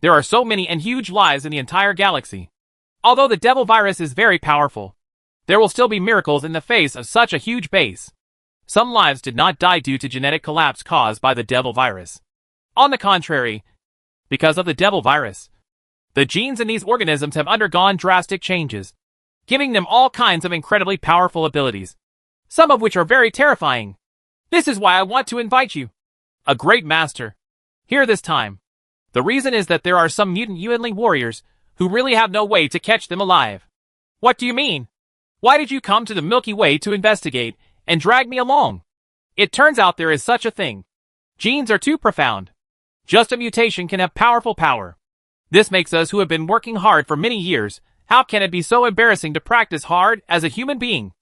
S1: There are so many and huge lives in the entire galaxy. Although the devil virus is very powerful, there will still be miracles in the face of such a huge base. Some lives did not die due to genetic collapse caused by the devil virus. On the contrary, because of the devil virus, the genes in these organisms have undergone drastic changes, giving them all kinds of incredibly powerful abilities, some of which are very terrifying. This is why I want to invite you, a great master, here this time. The reason is that there are some mutant Yuanli warriors who really have no way to catch them alive. What do you mean? Why did you come to the Milky Way to investigate and drag me along? It turns out there is such a thing. Genes are too profound. Just a mutation can have powerful power. This makes us who have been working hard for many years. How can it be so embarrassing to practice hard as a human being?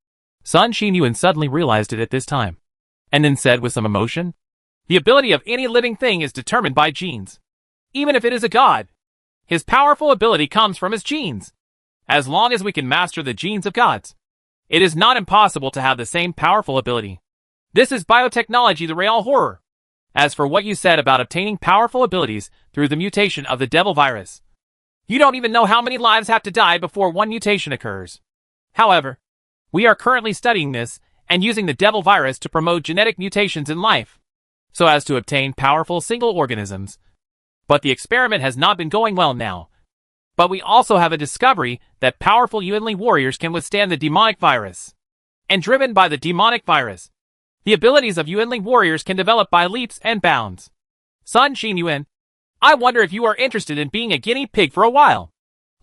S2: Sun Xinyuan suddenly realized it at this time, and then said with some emotion,
S1: the ability of any living thing is determined by genes. Even if it is a god, his powerful ability comes from his genes. As long as we can master the genes of gods, it is not impossible to have the same powerful ability. This is biotechnology, the real horror. As for what you said about obtaining powerful abilities through the mutation of the devil virus, you don't even know how many lives have to die before one mutation occurs. However, we are currently studying this and using the devil virus to promote genetic mutations in life, so as to obtain powerful single organisms. But the experiment has not been going well now. But we also have a discovery that powerful Yuanli warriors can withstand the demonic virus. And driven by the demonic virus, the abilities of Yuanli warriors can develop by leaps and bounds. Sun Xinyuan, I wonder if you are interested in being a guinea pig for a while.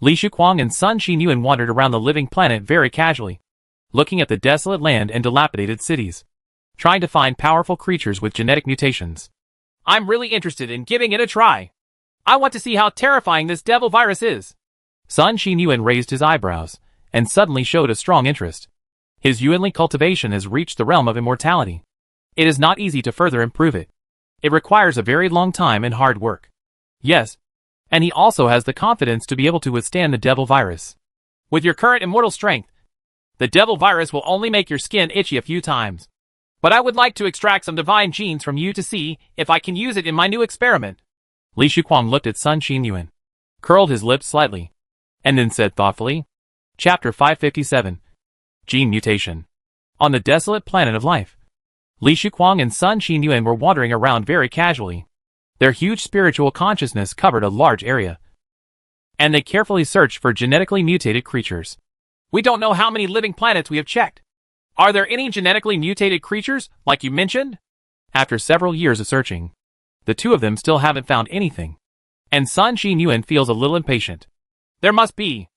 S2: Li Shuquang and Sun Xinyuan wandered around the living planet very casually, looking at the desolate land and dilapidated cities, trying to find powerful creatures with genetic mutations.
S1: I'm really interested in giving it a try. I want to see how terrifying this devil virus is.
S2: Sun Xinyuan raised his eyebrows, and suddenly showed a strong interest. His Yuanli cultivation has reached the realm of immortality. It is not easy to further improve it. It requires a very long time and hard work. Yes, and he also has the confidence to be able to withstand the devil virus.
S1: With your current immortal strength, the devil virus will only make your skin itchy a few times. But I would like to extract some divine genes from you to see if I can use it in my new experiment.
S2: Li Shuquang looked at Sun Xinyuan, curled his lips slightly, and then said thoughtfully, Chapter 557, Gene Mutation. On the desolate planet of life, Li Shuquang and Sun Xinyuan were wandering around very casually. Their huge spiritual consciousness covered a large area, and they carefully searched for genetically mutated creatures.
S1: We don't know how many living planets we have checked. Are there any genetically mutated creatures, like you mentioned?
S2: After several years of searching, the two of them still haven't found anything, and Sun Xinyuan feels a little impatient.
S1: There must be.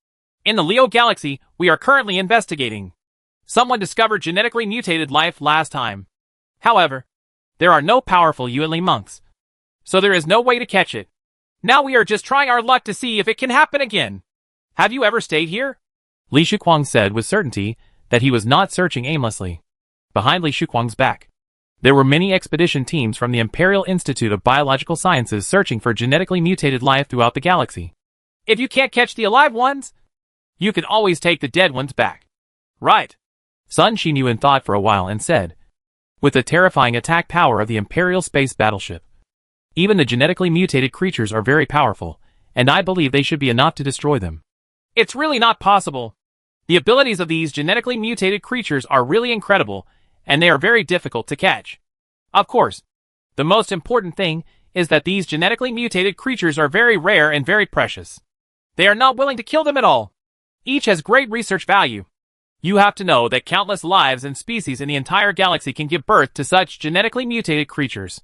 S1: In the Leo galaxy, we are currently investigating. Someone discovered genetically mutated life last time. However, there are no powerful Yuanli monks, so there is no way to catch it. Now we are just trying our luck to see if it can happen again. Have you ever stayed here?
S2: Li Shuquang said with certainty that he was not searching aimlessly. Behind Li Shuquang's back, there were many expedition teams from the Imperial Institute of Biological Sciences searching for genetically mutated life throughout the galaxy.
S1: If you can't catch the alive ones, you can always take the dead ones back. Right.
S2: Sun Xinyuan thought for a while and said, with the terrifying attack power of the Imperial space battleship, even the genetically mutated creatures are very powerful, and I believe they should be enough to destroy them.
S1: It's really not possible. The abilities of these genetically mutated creatures are really incredible, and they are very difficult to catch. Of course, the most important thing is that these genetically mutated creatures are very rare and very precious. They are not willing to kill them at all. Each has great research value. You have to know that countless lives and species in the entire galaxy can give birth to such genetically mutated creatures.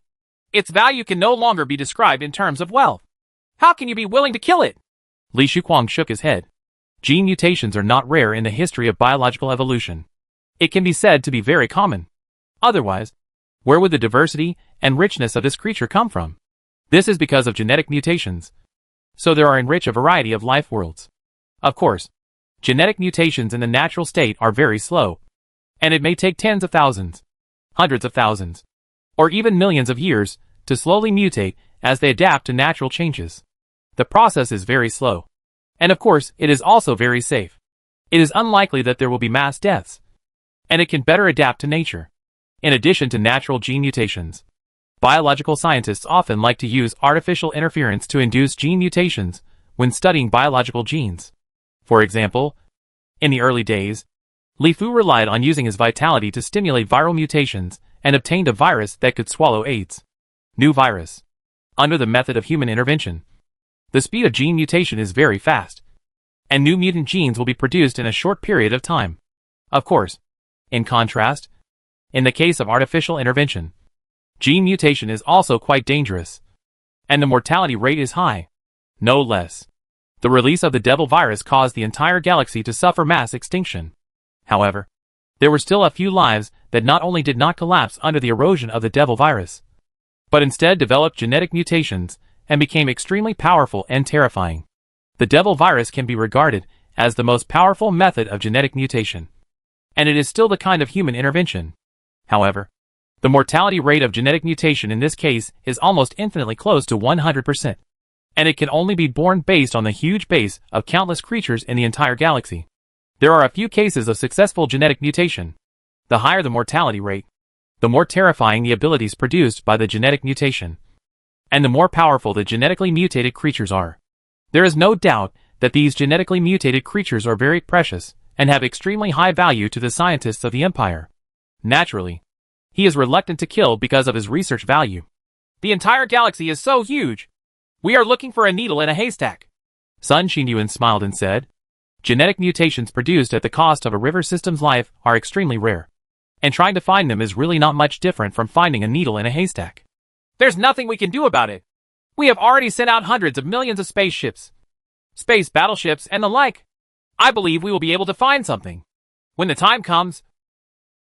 S1: Its value can no longer be described in terms of wealth.
S2: How can you be willing to kill it?
S1: Li Shuquang shook his head. Gene mutations are not rare in the history of biological evolution. It can be said to be very common. Otherwise, where would the diversity and richness of this creature come from? This is because of genetic mutations. So there are enriched a variety of life worlds. Of course, genetic mutations in the natural state are very slow, and it may take tens of thousands, hundreds of thousands, or even millions of years to slowly mutate as they adapt to natural changes. The process is very slow. And of course, it is also very safe. It is unlikely that there will be mass deaths. And it can better adapt to nature. In addition to natural gene mutations, biological scientists often like to use artificial interference to induce gene mutations when studying biological genes. For example, in the early days, Li Fu relied on using his vitality to stimulate viral mutations and obtained a virus that could swallow AIDS. New virus. Under the method of human intervention, the speed of gene mutation is very fast, and new mutant genes will be produced in a short period of time. Of course, in contrast, in the case of artificial intervention, gene mutation is also quite dangerous, and the mortality rate is high. No less. The release of the devil virus caused the entire galaxy to suffer mass extinction. However, there were still a few lives that not only did not collapse under the erosion of the devil virus, but instead developed genetic mutations and became extremely powerful and terrifying. The devil virus can be regarded as the most powerful method of genetic mutation, and it is still the kind of human intervention. However, the mortality rate of genetic mutation in this case is almost infinitely close to 100%, and it can only be born based on the huge base of countless creatures in the entire galaxy. There are a few cases of successful genetic mutation. The higher the mortality rate, the more terrifying the abilities produced by the genetic mutation, and the more powerful the genetically mutated creatures are. There is no doubt that these genetically mutated creatures are very precious and have extremely high value to the scientists of the Empire. Naturally, he is reluctant to kill because of his research value.
S2: The entire galaxy is so huge. We are looking for a needle in a haystack.
S1: Sun Xinyuan smiled and said, genetic mutations produced at the cost of a river system's life are extremely rare, and trying to find them is really not much different from finding a needle in a haystack.
S2: There's nothing we can do about it. We have already sent out hundreds of millions of spaceships, space battleships, and the like. I believe we will be able to find something. When the time comes,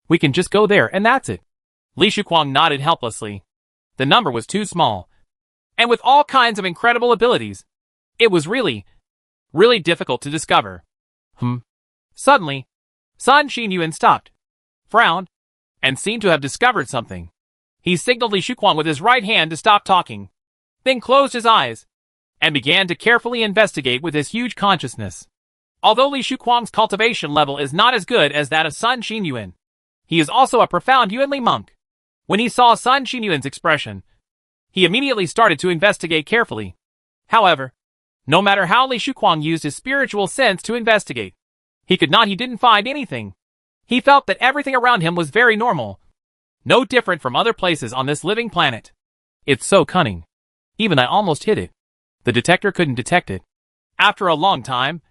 S1: we can just go there and that's it.
S2: Li Shuquang nodded helplessly. The number was too small. And with all kinds of incredible abilities, it was really difficult to discover. Suddenly, Sun Xinyuan stopped, frowned, and seemed to have discovered something. He signaled Li Shuquang with his right hand to stop talking, then closed his eyes, and began to carefully investigate with his huge consciousness. Although Li Shuquang's cultivation level is not as good as that of Sun Xinyuan, he is also a profound Yuanli monk. When he saw Sun Xinyuan's expression, he immediately started to investigate carefully. However, no matter how Li Shuquang used his spiritual sense to investigate, he didn't find anything. He felt that everything around him was very normal, no different from other places on this living planet.
S1: It's so cunning. Even I almost hit it. The detector couldn't detect it.
S2: After a long time,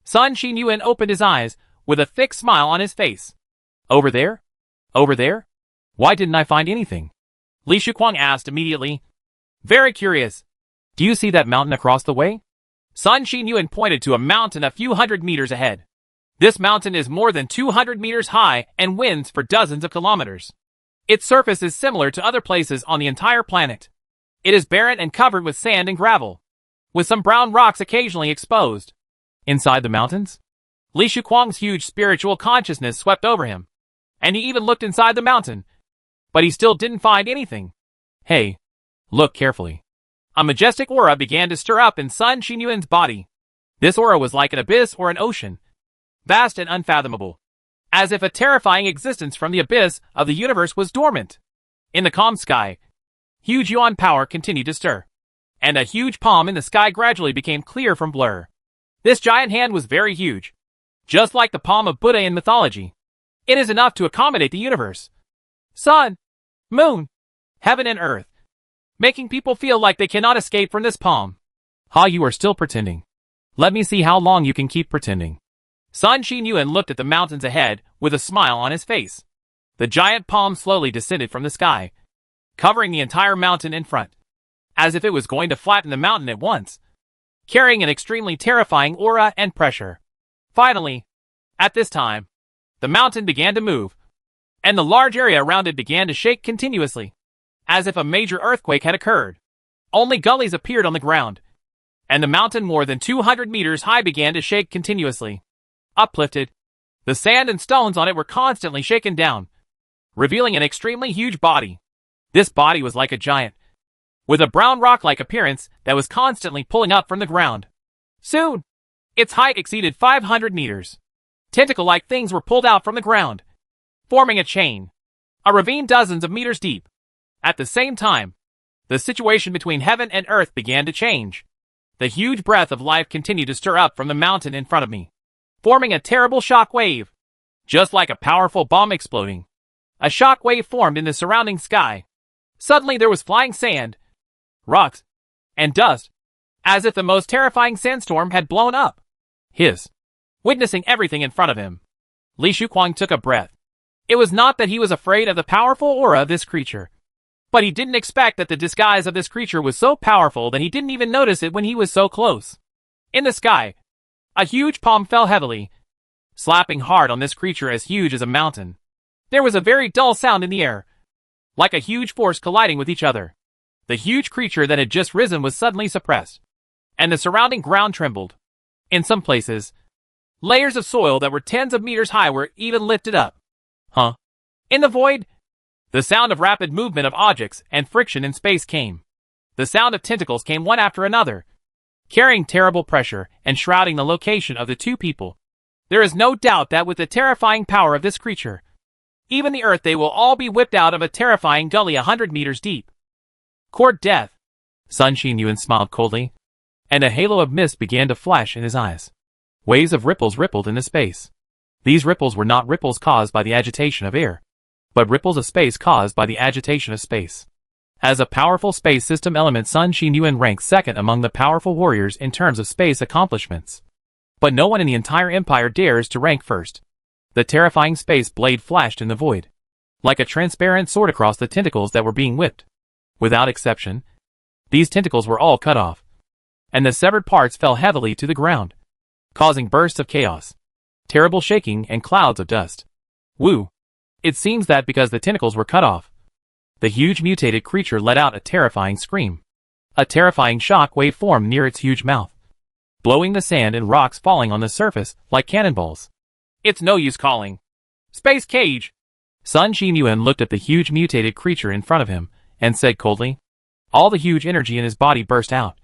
S2: Sun Xinyuan opened his eyes with a thick smile on his face.
S1: Over there? Over there? Why didn't I find anything?
S2: Li Shuquang asked immediately, very curious.
S1: Do you see that mountain across the way?
S2: Sun Xinyuan pointed to a mountain a few hundred meters ahead. This mountain is more than 200 meters high and winds for dozens of kilometers. Its surface is similar to other places on the entire planet. It is barren and covered with sand and gravel, with some brown rocks occasionally exposed.
S1: Inside the mountains?
S2: Li Shuquang's huge spiritual consciousness swept over him, and he even looked inside the mountain, but he still didn't find anything.
S1: Hey, look carefully.
S2: A majestic aura began to stir up in Sun Xinyuan's body. This aura was like an abyss or an ocean, vast and unfathomable, as if a terrifying existence from the abyss of the universe was dormant. In the calm sky, huge yuan power continued to stir, and a huge palm in the sky gradually became clear from blur. This giant hand was very huge, just like the palm of Buddha in mythology. It is enough to accommodate the universe, sun, moon, heaven and earth, making people feel like they cannot escape from this palm.
S1: Ha, you are still pretending. Let me see how long you can keep pretending.
S2: Sun Xinyuan looked at the mountains ahead with a smile on his face. The giant palm slowly descended from the sky, covering the entire mountain in front. as if it was going to flatten the mountain at once, carrying an extremely terrifying aura and pressure. Finally, at this time, the mountain began to move, and the large area around it began to shake continuously, as if a major earthquake had occurred. Only gullies appeared on the ground, and the mountain more than 200 meters high began to shake continuously. Uplifted, the sand and stones on it were constantly shaken down, revealing an extremely huge body. This body was like a giant, with a brown rock-like appearance that was constantly pulling up from the ground. Soon, its height exceeded 500 meters. Tentacle-like things were pulled out from the ground, forming a chain, a ravine dozens of meters deep. At the same time, the situation between heaven and earth began to change. The huge breath of life continued to stir up from the mountain in front of me, forming a terrible shock wave, just like a powerful bomb exploding. A shock wave formed in the surrounding sky. Suddenly there was flying sand, rocks, and dust, as if the most terrifying sandstorm had blown up. Witnessing everything in front of him, Li Shuquang took a breath. It was not that he was afraid of the powerful aura of this creature, but he didn't expect that the disguise of this creature was so powerful that he didn't even notice it when he was so close. In the sky, a huge palm fell heavily, slapping hard on this creature as huge as a mountain. There was a very dull sound in the air, like a huge force colliding with each other. The huge creature that had just risen was suddenly suppressed, and the surrounding ground trembled. In some places, layers of soil that were tens of meters high were even lifted up. In the void, the sound of rapid movement of objects and friction in space came. The sound of tentacles came one after another, carrying terrible pressure and shrouding the location of the two people. There is no doubt that with the terrifying power of this creature, even the earth, they will all be whipped out of a terrifying gully 100 meters deep. Court death. Sun Xinyuan smiled coldly, and a halo of mist began to flash in his eyes. Waves of ripples rippled into space. These ripples were not ripples caused by the agitation of air, but ripples of space caused by the agitation of space. As a powerful space system element, Sun Xinyuan ranks second among the powerful warriors in terms of space accomplishments. But no one in the entire empire dares to rank first. The terrifying space blade flashed in the void, like a transparent sword across the tentacles that were being whipped. Without exception, these tentacles were all cut off, and the severed parts fell heavily to the ground, causing bursts of chaos, terrible shaking, and clouds of dust. Woo! It seems that because the tentacles were cut off, the huge mutated creature let out a terrifying scream. A terrifying shock wave formed near its huge mouth, blowing the sand and rocks falling on the surface like cannonballs. It's no use calling. Space cage! Sun Xinyuan looked at the huge mutated creature in front of him and said coldly. All the huge energy in his body burst out,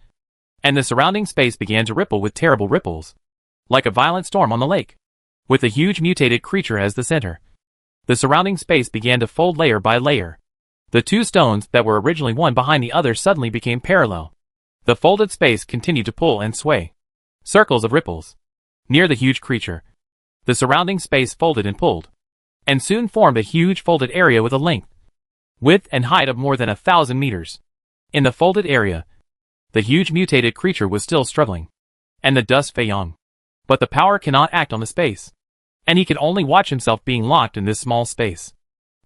S2: and the surrounding space began to ripple with terrible ripples, like a violent storm on the lake. With the huge mutated creature as the center, the surrounding space began to fold layer by layer. The two stones that were originally one behind the other suddenly became parallel. The folded space continued to pull and sway. Circles of ripples. Near the huge creature, the surrounding space folded and pulled, and soon formed a huge folded area with a length, width, and height of more than 1,000 meters. In the folded area, the huge mutated creature was still struggling, and the dust Feiyong. But the power cannot act on the space, and he could only watch himself being locked in this small space.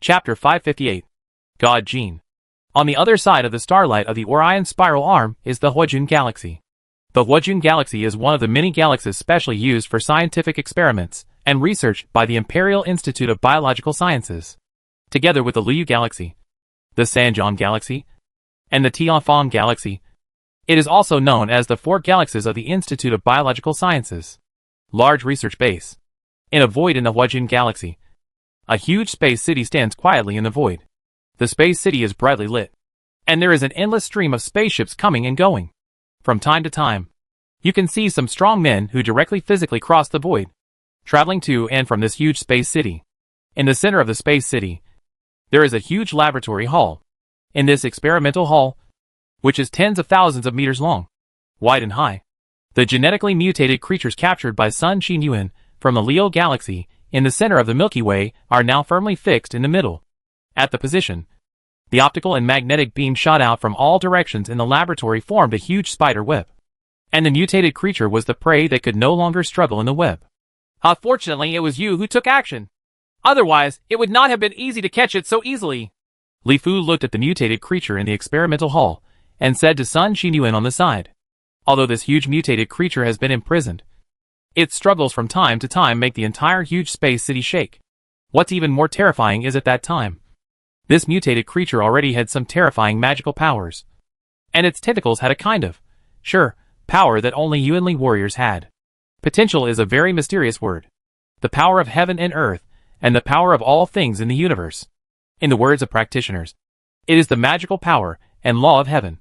S2: Chapter 558. God Gene. On the other side of the starlight of the Orion spiral arm is the Huajun Galaxy. The Huajun Galaxy is one of the many galaxies specially used for scientific experiments and research by the Imperial Institute of Biological Sciences, together with the Liu Galaxy, the Sanjian Galaxy, and the Tianfang Galaxy. It is also known as the four galaxies of the Institute of Biological Sciences. Large research base. In a void in the Huajun Galaxy, a huge space city stands quietly in the void. The space city is brightly lit, and there is an endless stream of spaceships coming and going. From time to time, you can see some strong men who directly physically cross the void, traveling to and from this huge space city. In the center of the space city, there is a huge laboratory hall. In this experimental hall, which is tens of thousands of meters long, wide and high, the genetically mutated creatures captured by Sun Xinyuan from the Leo Galaxy in the center of the Milky Way are now firmly fixed in the middle. At the position, the optical and magnetic beam shot out from all directions in the laboratory formed a huge spider web, and the mutated creature was the prey that could no longer struggle in the web. Fortunately, it was you who took action. Otherwise, it would not have been easy to catch it so easily. Li Fu looked at the mutated creature in the experimental hall and said to Sun Xinyuan on the side. Although this huge mutated creature has been imprisoned, its struggles from time to time make the entire huge space city shake. What's even more terrifying is at that time, this mutated creature already had some terrifying magical powers. And its tentacles had a kind of, power that only Yuanli warriors had. Potential is a very mysterious word. The power of heaven and earth, and the power of all things in the universe. In the words of practitioners, it is the magical power and law of heaven,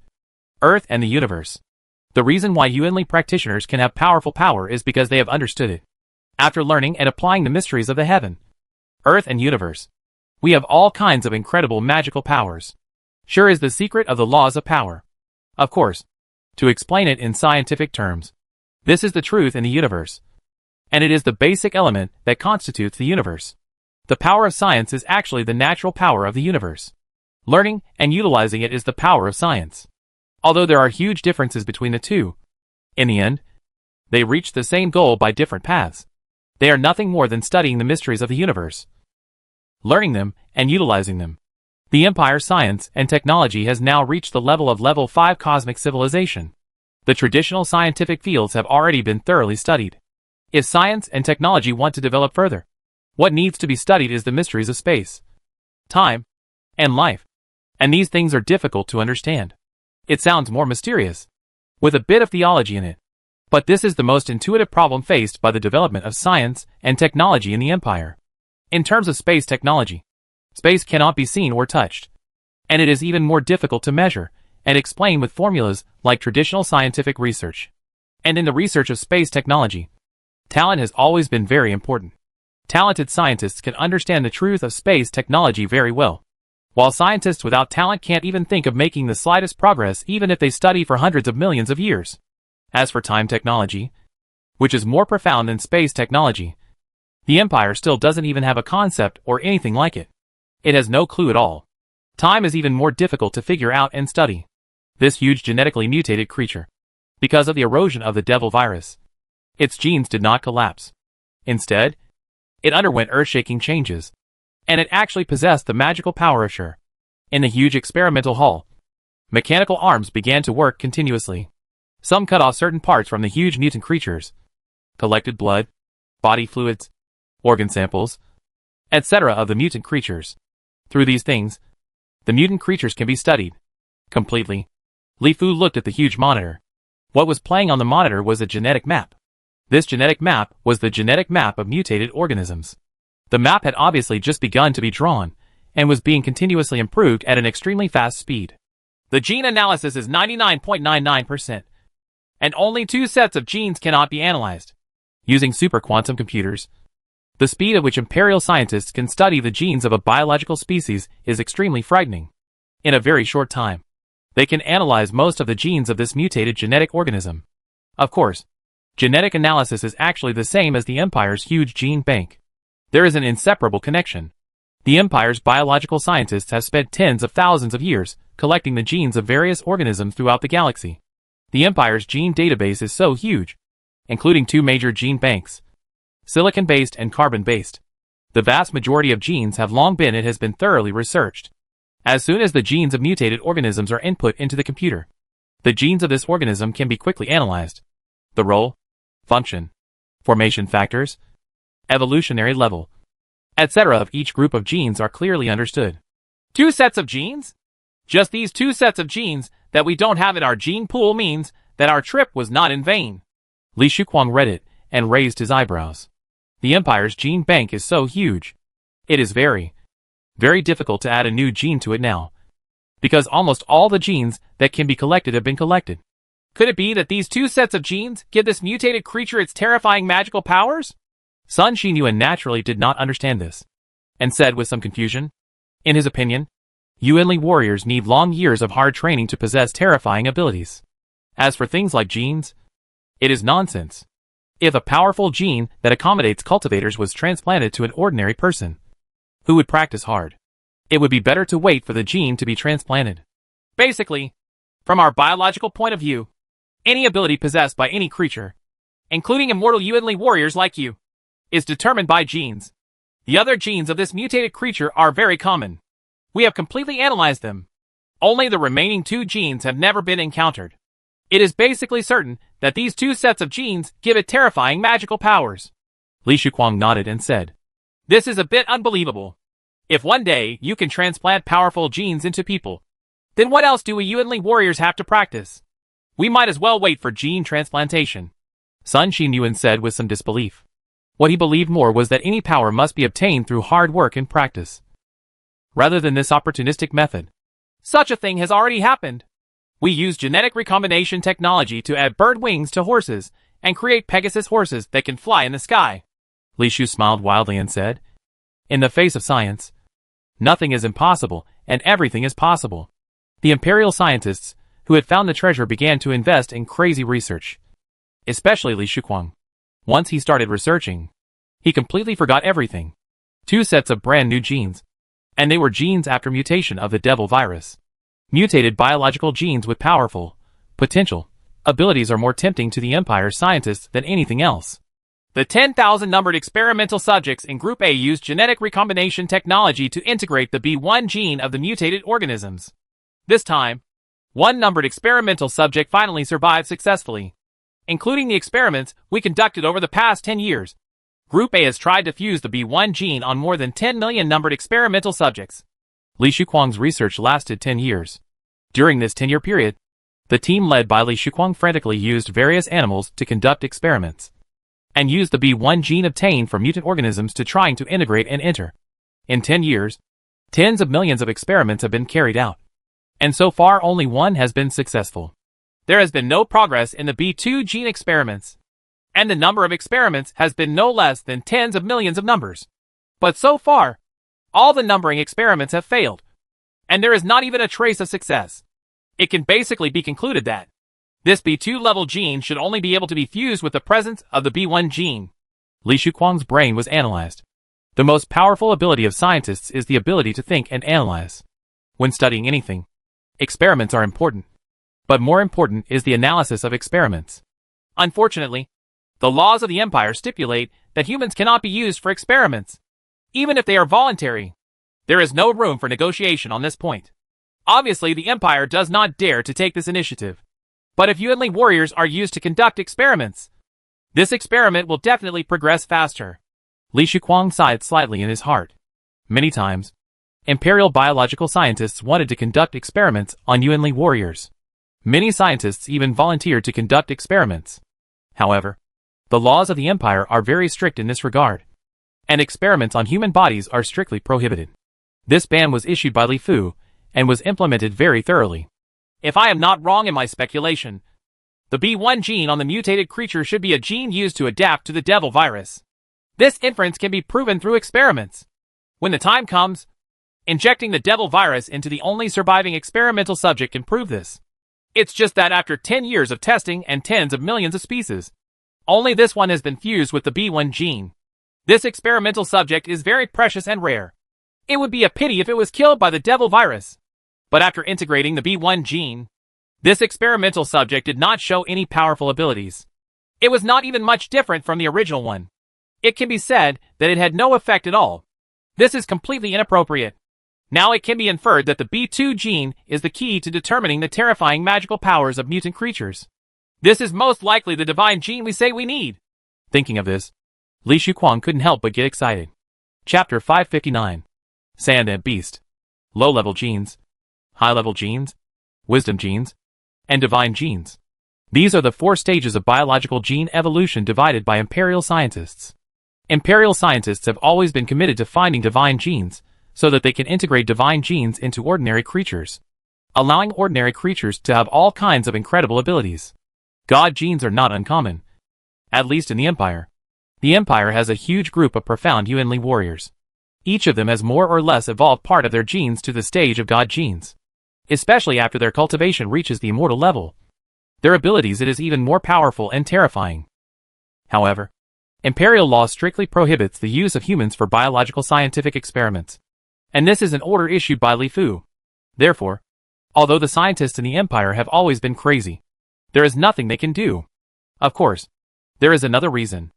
S2: earth and the universe. The reason why Yuanli practitioners can have powerful power is because they have understood it. After learning and applying the mysteries of the heaven, earth and universe, we have all kinds of incredible magical powers. Sure is the secret of the laws of power. Of course, to explain it in scientific terms, this is the truth in the universe. And it is the basic element that constitutes the universe. The power of science is actually the natural power of the universe. Learning and utilizing it is the power of science. Although there are huge differences between the two, in the end, they reach the same goal by different paths. They are nothing more than studying the mysteries of the universe, learning them and utilizing them. The Empire's science and technology has now reached the level of level 5 cosmic civilization. The traditional scientific fields have already been thoroughly studied. If science and technology want to develop further, what needs to be studied is the mysteries of space, time, and life. And these things are difficult to understand. It sounds more mysterious, with a bit of theology in it. But this is the most intuitive problem faced by the development of science and technology in the Empire. In terms of space technology, space cannot be seen or touched. And it is even more difficult to measure and explain with formulas like traditional scientific research. And in the research of space technology, talent has always been very important. Talented scientists can understand the truth of space technology very well, while scientists without talent can't even think of making the slightest progress even if they study for hundreds of millions of years. As for time technology, which is more profound than space technology, the Empire still doesn't even have a concept or anything like it. It has no clue at all. Time is even more difficult to figure out and study. This huge genetically mutated creature, because of the erosion of the devil virus, its genes did not collapse. Instead, it underwent earth-shaking changes, and it actually possessed the magical power of Sure. In the huge experimental hall, mechanical arms began to work continuously. Some cut off certain parts from the huge mutant creatures, collected blood, body fluids, organ samples, etc. of the mutant creatures. Through these things, the mutant creatures can be studied completely. Li Fu looked at the huge monitor. What was playing on the monitor was a genetic map. This genetic map was the genetic map of mutated organisms. The map had obviously just begun to be drawn, and was being continuously improved at an extremely fast speed. The gene analysis is 99.99%, and only 2 sets of genes cannot be analyzed. Using super quantum computers, the speed at which imperial scientists can study the genes of a biological species is extremely frightening. In a very short time, they can analyze most of the genes of this mutated genetic organism. Of course, genetic analysis is actually the same as the Empire's huge gene bank. There is an inseparable connection. The Empire's biological scientists have spent tens of thousands of years collecting the genes of various organisms throughout the galaxy. The Empire's gene database is so huge, including 2 major gene banks, silicon-based and carbon-based. The vast majority of genes have long been and has been thoroughly researched. As soon as the genes of mutated organisms are input into the computer, the genes of this organism can be quickly analyzed. The role, function, formation factors, evolutionary level, etc. of each group of genes are clearly understood. 2 sets of genes? Just these 2 sets of genes that we don't have in our gene pool means that our trip was not in vain. Li Shuquang read it and raised his eyebrows. The Empire's gene bank is so huge. It is very, very difficult to add a new gene to it now, because almost all the genes that can be collected have been collected. Could it be that these 2 sets of genes give this mutated creature its terrifying magical powers? Sun Xinyuan naturally did not understand this, and said with some confusion, in his opinion, Yuanli warriors need long years of hard training to possess terrifying abilities. As for things like genes, it is nonsense. If a powerful gene that accommodates cultivators was transplanted to an ordinary person, who would practice hard, it would be better to wait for the gene to be transplanted. Basically, from our biological point of view, any ability possessed by any creature, including immortal Yuanli warriors like you, is determined by genes. The other genes of this mutated creature are very common. We have completely analyzed them, Only the remaining 2 genes have never been encountered. It is basically certain that these 2 sets of genes give it terrifying magical powers.
S1: Li Shuquang nodded and said,
S2: This is a bit unbelievable. If one day you can transplant powerful genes into people, then what else do we Yuanli warriors have to practice? We might as well wait for gene transplantation.
S1: Sun Xinyuan said with some disbelief. What he believed more was that any power must be obtained through hard work and practice, rather than this opportunistic method.
S2: Such a thing has already happened. We use genetic recombination technology to add bird wings to horses and create Pegasus horses that can fly in the sky.
S1: Li Shu smiled wildly and said, In the face of science, nothing is impossible and everything is possible. The imperial scientists who had found the treasure began to invest in crazy research, especially Li Shuquang. Once he started researching, he completely forgot everything. 2 sets of brand new genes, and they were genes after mutation of the devil virus. Mutated biological genes with powerful potential abilities are more tempting to the Empire scientists than anything else.
S2: The 10,000 numbered experimental subjects in Group A used genetic recombination technology to integrate the B1 gene of the mutated organisms. This time, 1 numbered experimental subject finally survived successfully. Including the experiments we conducted over the past 10 years, Group A has tried to fuse the B1 gene on more than 10 million numbered experimental subjects.
S1: Li Shuquang's research lasted 10 years. During this 10-year period, the team led by Li Shuquang frantically used various animals to conduct experiments, and used the B1 gene obtained from mutant organisms to trying to integrate and enter. In 10 years, tens of millions of experiments have been carried out, and so far only 1 has been successful.
S2: There has been no progress in the B2 gene experiments, and the number of experiments has been no less than tens of millions of numbers. But so far, all the numbering experiments have failed, and there is not even a trace of success. It can basically be concluded that this B2 level gene should only be able to be fused with the presence of the B1 gene.
S1: Li Shuquang's brain was analyzed. The most powerful ability of scientists is the ability to think and analyze. When studying anything, experiments are important. But more important is the analysis of experiments.
S2: Unfortunately, the laws of the Empire stipulate that humans cannot be used for experiments, even if they are voluntary. There is no room for negotiation on this point. Obviously, the Empire does not dare to take this initiative. But if Yuanli warriors are used to conduct experiments, this experiment will definitely progress faster.
S1: Li Shuquang sighed slightly in his heart. Many times, Imperial biological scientists wanted to conduct experiments on Yuanli warriors. Many scientists even volunteered to conduct experiments. However, the laws of the Empire are very strict in this regard, and experiments on human bodies are strictly prohibited. This ban was issued by Li Fu, and was implemented very thoroughly.
S2: If I am not wrong in my speculation, the B1 gene on the mutated creature should be a gene used to adapt to the devil virus. This inference can be proven through experiments. When the time comes, injecting the devil virus into the only surviving experimental subject can prove this. It's just that after 10 years of testing and tens of millions of species, only this one has been fused with the B1 gene. This experimental subject is very precious and rare. It would be a pity if it was killed by the devil virus. But after integrating the B1 gene, this experimental subject did not show any powerful abilities. It was not even much different from the original one. It can be said that it had no effect at all. This is completely inappropriate. Now it can be inferred that the B2 gene is the key to determining the terrifying magical powers of mutant creatures. This is most likely the divine gene we say we need.
S1: Thinking of this, Li Shuquang couldn't help but get excited. Chapter 559. Sand and Beast. Low-level genes, high-level genes, wisdom genes, and divine genes. These are the 4 stages of biological gene evolution divided by Imperial scientists. Imperial scientists have always been committed to finding divine genes, so that they can integrate divine genes into ordinary creatures, allowing ordinary creatures to have all kinds of incredible abilities. God genes are not uncommon, at least in the Empire. The Empire has a huge group of profound Yuanli warriors. Each of them has more or less evolved part of their genes to the stage of God genes. Especially after their cultivation reaches the immortal level, their abilities it is even more powerful and terrifying. However, Imperial law strictly prohibits the use of humans for biological scientific experiments. And this is an order issued by Li Fu. Therefore, although the scientists in the Empire have always been crazy, there is nothing they can do. Of course, there is another reason.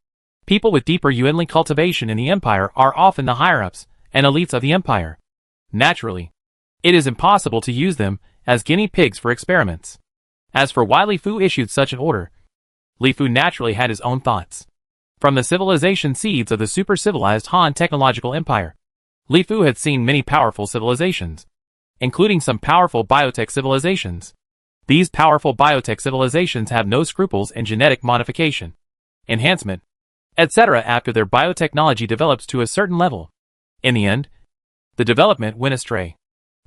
S1: People with deeper Yuanli cultivation in the Empire are often the higher-ups and elites of the Empire. Naturally, it is impossible to use them
S2: as guinea pigs for experiments. As for why Li Fu issued such an order, Li Fu naturally had his own thoughts. From the civilization seeds of the super-civilized Han technological empire, Li Fu had seen many powerful civilizations, including some powerful biotech civilizations. These powerful biotech civilizations have no scruples in genetic modification, enhancement, etc. after their biotechnology develops to a certain level. In the end, the development went astray.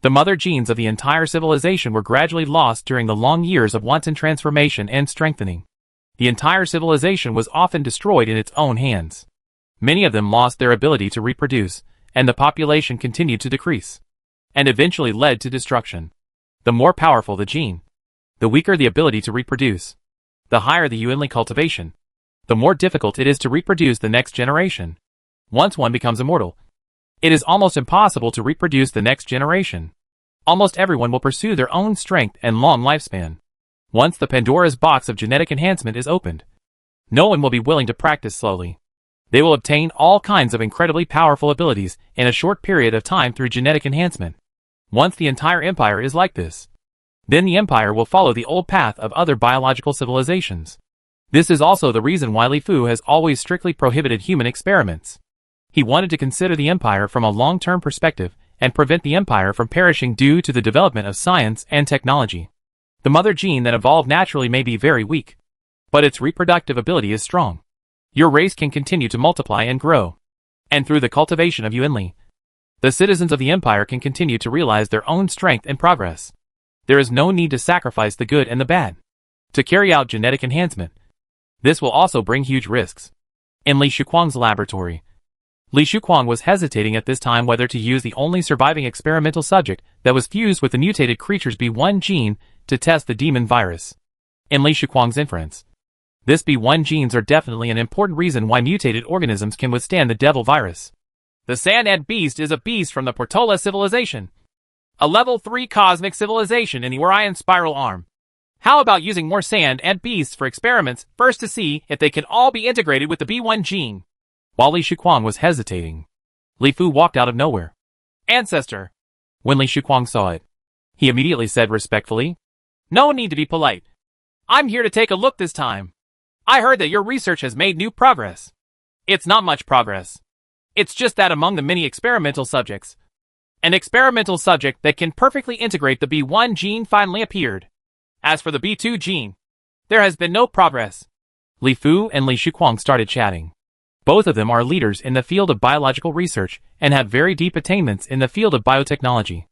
S2: The mother genes of the entire civilization were gradually lost during the long years of wanton transformation and strengthening. The entire civilization was often destroyed in its own hands. Many of them lost their ability to reproduce, and the population continued to decrease, and eventually led to destruction. The more powerful the gene, the weaker the ability to reproduce. The higher the Yuanli cultivation, the more difficult it is to reproduce the next generation. Once one becomes immortal, it is almost impossible to reproduce the next generation. Almost everyone will pursue their own strength and long lifespan. Once the Pandora's box of genetic enhancement is opened, no one will be willing to practice slowly. They will obtain all kinds of incredibly powerful abilities in a short period of time through genetic enhancement. Once the entire empire is like this, then the empire will follow the old path of other biological civilizations. This is also the reason why Li Fu has always strictly prohibited human experiments. He wanted to consider the empire from a long-term perspective and prevent the empire from perishing due to the development of science and technology. The mother gene that evolved naturally may be very weak, but its reproductive ability is strong. Your race can continue to multiply and grow. And through the cultivation of Yuanli, the citizens of the empire can continue to realize their own strength and progress. There is no need to sacrifice the good and the bad to carry out genetic enhancement. This will also bring huge risks. In Li Shuquang's laboratory, Li Shuquang was hesitating at this time whether to use the only surviving experimental subject that was fused with the mutated creature's B1 gene to test the demon virus. In Li Shuquang's inference, this B1 genes are definitely an important reason why mutated organisms can withstand the devil virus. The Sand Ant Beast is a beast from the Portola civilization, a level 3 cosmic civilization in the Orion Spiral Arm. How about using more Sand Ant Beasts for experiments first to see if they can all be integrated with the B1 gene? While Li Shuquang was hesitating, Li Fu walked out of nowhere. Ancestor! When Li Shuquang saw it, he immediately said respectfully, "No need to be polite. I'm here to take a look this time. I heard that your research has made new progress." It's not much progress. It's just that among the many experimental subjects, an experimental subject that can perfectly integrate the B1 gene finally appeared. As for the B2 gene, there has been no progress. Li Fu and Li Shuquang started chatting. Both of them are leaders in the field of biological research and have very deep attainments in the field of biotechnology.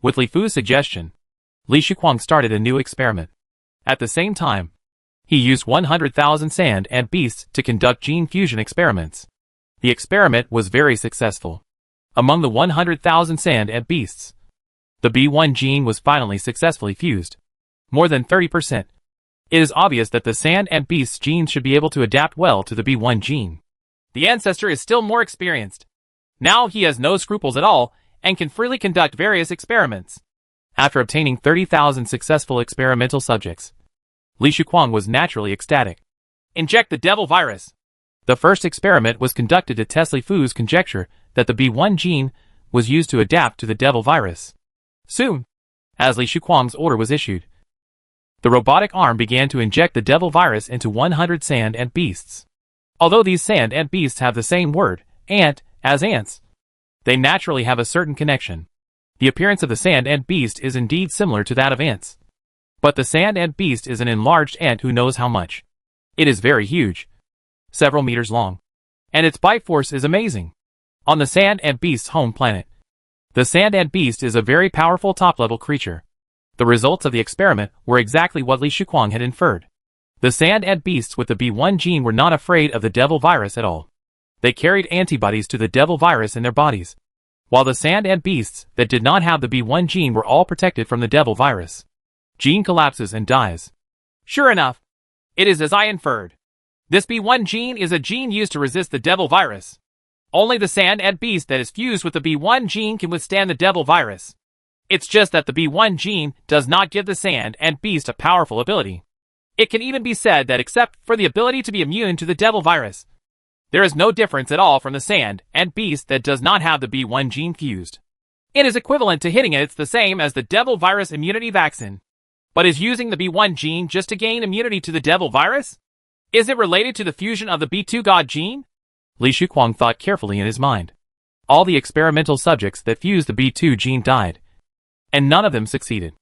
S2: With Li Fu's suggestion, Li Shuquang started a new experiment. At the same time, he used 100,000 Sand Ant Beasts to conduct gene fusion experiments. The experiment was very successful. Among the 100,000 Sand Ant Beasts, the B1 gene was finally successfully fused. More than 30%. It is obvious that the Sand Ant Beast's genes should be able to adapt well to the B1 gene. The ancestor is still more experienced. Now he has no scruples at all and can freely conduct various experiments. After obtaining 30,000 successful experimental subjects, Li Shuquang was naturally ecstatic. Inject the devil virus. The first experiment was conducted to test Li Fu's conjecture that the B1 gene was used to adapt to the devil virus. Soon, as Li Shuquang's order was issued, the robotic arm began to inject the devil virus into 100 Sand Ant Beasts. Although these Sand Ant Beasts have the same word, ant, as ants, they naturally have a certain connection. The appearance of the Sand Ant Beast is indeed similar to that of ants. But the Sand Ant Beast is an enlarged ant who knows how much. It is very huge, several meters long, and its bite force is amazing. On the Sand Ant Beast's home planet, the Sand Ant Beast is a very powerful top-level creature. The results of the experiment were exactly what Li Shuquang had inferred. The Sand Ant Beasts with the B1 gene were not afraid of the devil virus at all. They carried antibodies to the devil virus in their bodies, while the Sand Ant Beasts that did not have the B1 gene were all protected from the devil virus. Gene collapses and dies. Sure enough, it is as I inferred. This B1 gene is a gene used to resist the devil virus. Only the Sand Ant Beast that is fused with the B1 gene can withstand the devil virus. It's just that the B1 gene does not give the Sand Ant Beast a powerful ability. It can even be said that except for the ability to be immune to the devil virus, there is no difference at all from the Sand Ant Beast that does not have the B1 gene fused. It is equivalent to hitting it. It's the same as the devil virus immunity vaccine. But is using the B1 gene just to gain immunity to the devil virus? Is it related to the fusion of the B2 god gene?
S1: Li Shuquang thought carefully in his mind. All the experimental subjects that fused the B2 gene died, and none of them succeeded.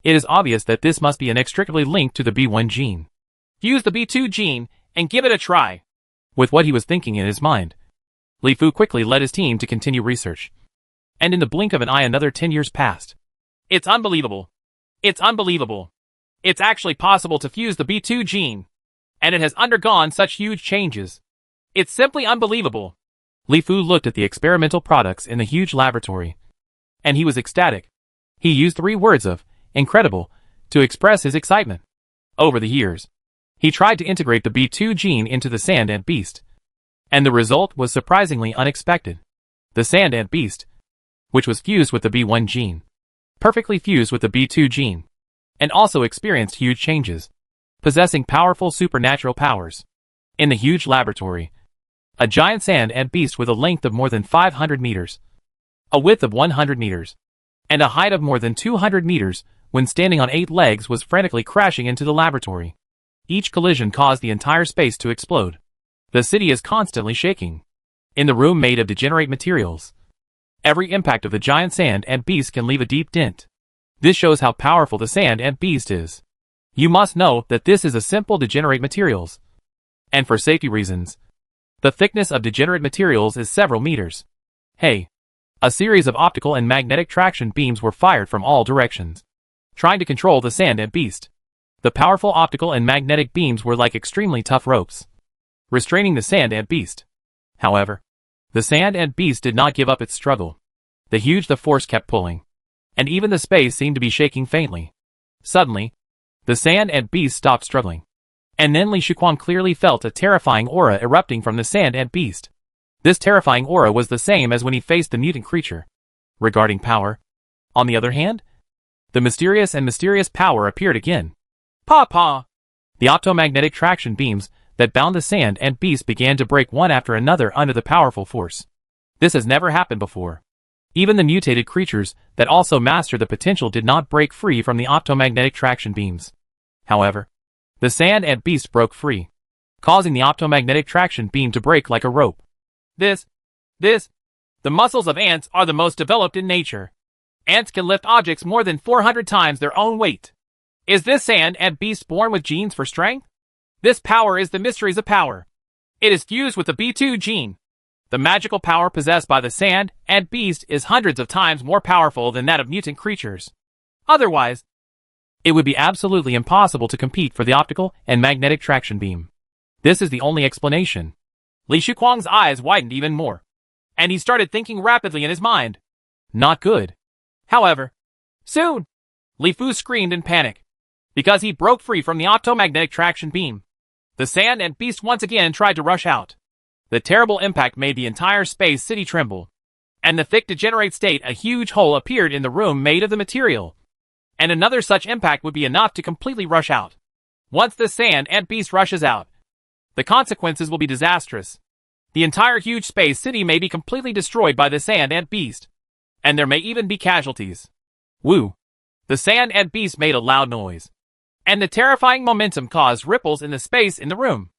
S1: It is obvious that this must be inextricably linked to the B1 gene.
S2: Fuse the B2 gene and give it a try.
S1: With what he was thinking in his mind, Li Fu quickly led his team to continue research. And in the blink of an eye another 10 years passed.
S2: It's unbelievable. It's unbelievable. It's actually possible to fuse the B2 gene. And it has undergone such huge changes. It's simply unbelievable.
S1: Li Fu looked at the experimental products in the huge laboratory. And he was ecstatic. He used 3 words of incredible to express his excitement. Over the years, he tried to integrate the B2 gene into the sand ant beast. And the result was surprisingly unexpected. The sand ant beast, which was fused with the B1 gene, perfectly fused with the B2 gene, and also experienced huge changes, possessing powerful supernatural powers. In the huge laboratory, a giant sand ant beast with a length of more than 500 meters, a width of 100 meters, and a height of more than 200 meters, when standing on 8 legs, was frantically crashing into the laboratory. Each collision caused the entire space to explode. The city is constantly shaking. In the room made of degenerate materials, every impact of the giant sand ant beast can leave a deep dent. This shows how powerful the sand ant beast is. You must know that this is a simple degenerate materials. And for safety reasons, the thickness of degenerate materials is several meters. Hey! A series of optical and magnetic traction beams were fired from all directions, trying to control the sand ant beast. The powerful optical and magnetic beams were like extremely tough ropes, restraining the sand ant beast. However, the sand ant beast did not give up its struggle. The force kept pulling, and even the space seemed to be shaking faintly. Suddenly, the sand ant beast stopped struggling. And then Li Shuquang clearly felt a terrifying aura erupting from the sand ant beast. This terrifying aura was the same as when he faced the mutant creature. Regarding power, on the other hand, the mysterious power appeared again.
S2: Pa!
S1: The optomagnetic traction beams that bound the sand ant beast began to break one after another under the powerful force. This has never happened before. Even the mutated creatures that also mastered the potential did not break free from the optomagnetic traction beams. However, the sand ant beast broke free, causing the optomagnetic traction beam to break like a rope.
S2: The muscles of ants are the most developed in nature. Ants can lift objects more than 400 times their own weight. Is this sand ant beast born with genes for strength? This power is the mysteries of power. It is fused with the B2 gene. The magical power possessed by the sand ant beast is hundreds of times more powerful than that of mutant creatures. Otherwise,
S1: it would be absolutely impossible to compete for the optical and magnetic traction beam. This is the only explanation.
S2: Li Shuquang's eyes widened even more, and he started thinking rapidly in his mind.
S1: Not good.
S2: However, soon, Li Fu screamed in panic, because he broke free from the optomagnetic traction beam. The sand ant beast once again tried to rush out. The terrible impact made the entire space city tremble, and the thick degenerate state a huge hole appeared in the room made of the material. And another such impact would be enough to completely rush out. Once the sand ant beast rushes out, the consequences will be disastrous. The entire huge space city may be completely destroyed by the sand ant beast, and there may even be casualties. Woo! The sand ant beast made a loud noise, and the terrifying momentum caused ripples in the space in the room.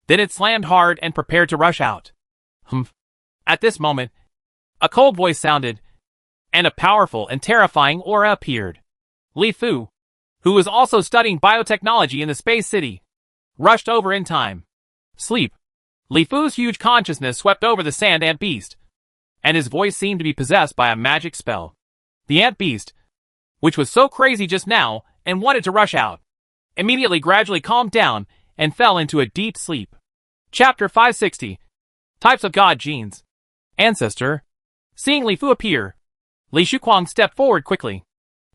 S2: Then it slammed hard and prepared to rush out. Humph! At this moment, a cold voice sounded, and a powerful and terrifying aura appeared. Li Fu, who was also studying biotechnology in the space city, rushed over in time. Sleep. Li Fu's huge consciousness swept over the sand ant beast, and his voice seemed to be possessed by a magic spell. The ant beast, which was so crazy just now and wanted to rush out, immediately gradually calmed down and fell into a deep sleep. Chapter 560. Types of God Genes.
S1: Ancestor.
S2: Seeing Li Fu appear, Li Shuquang stepped forward quickly.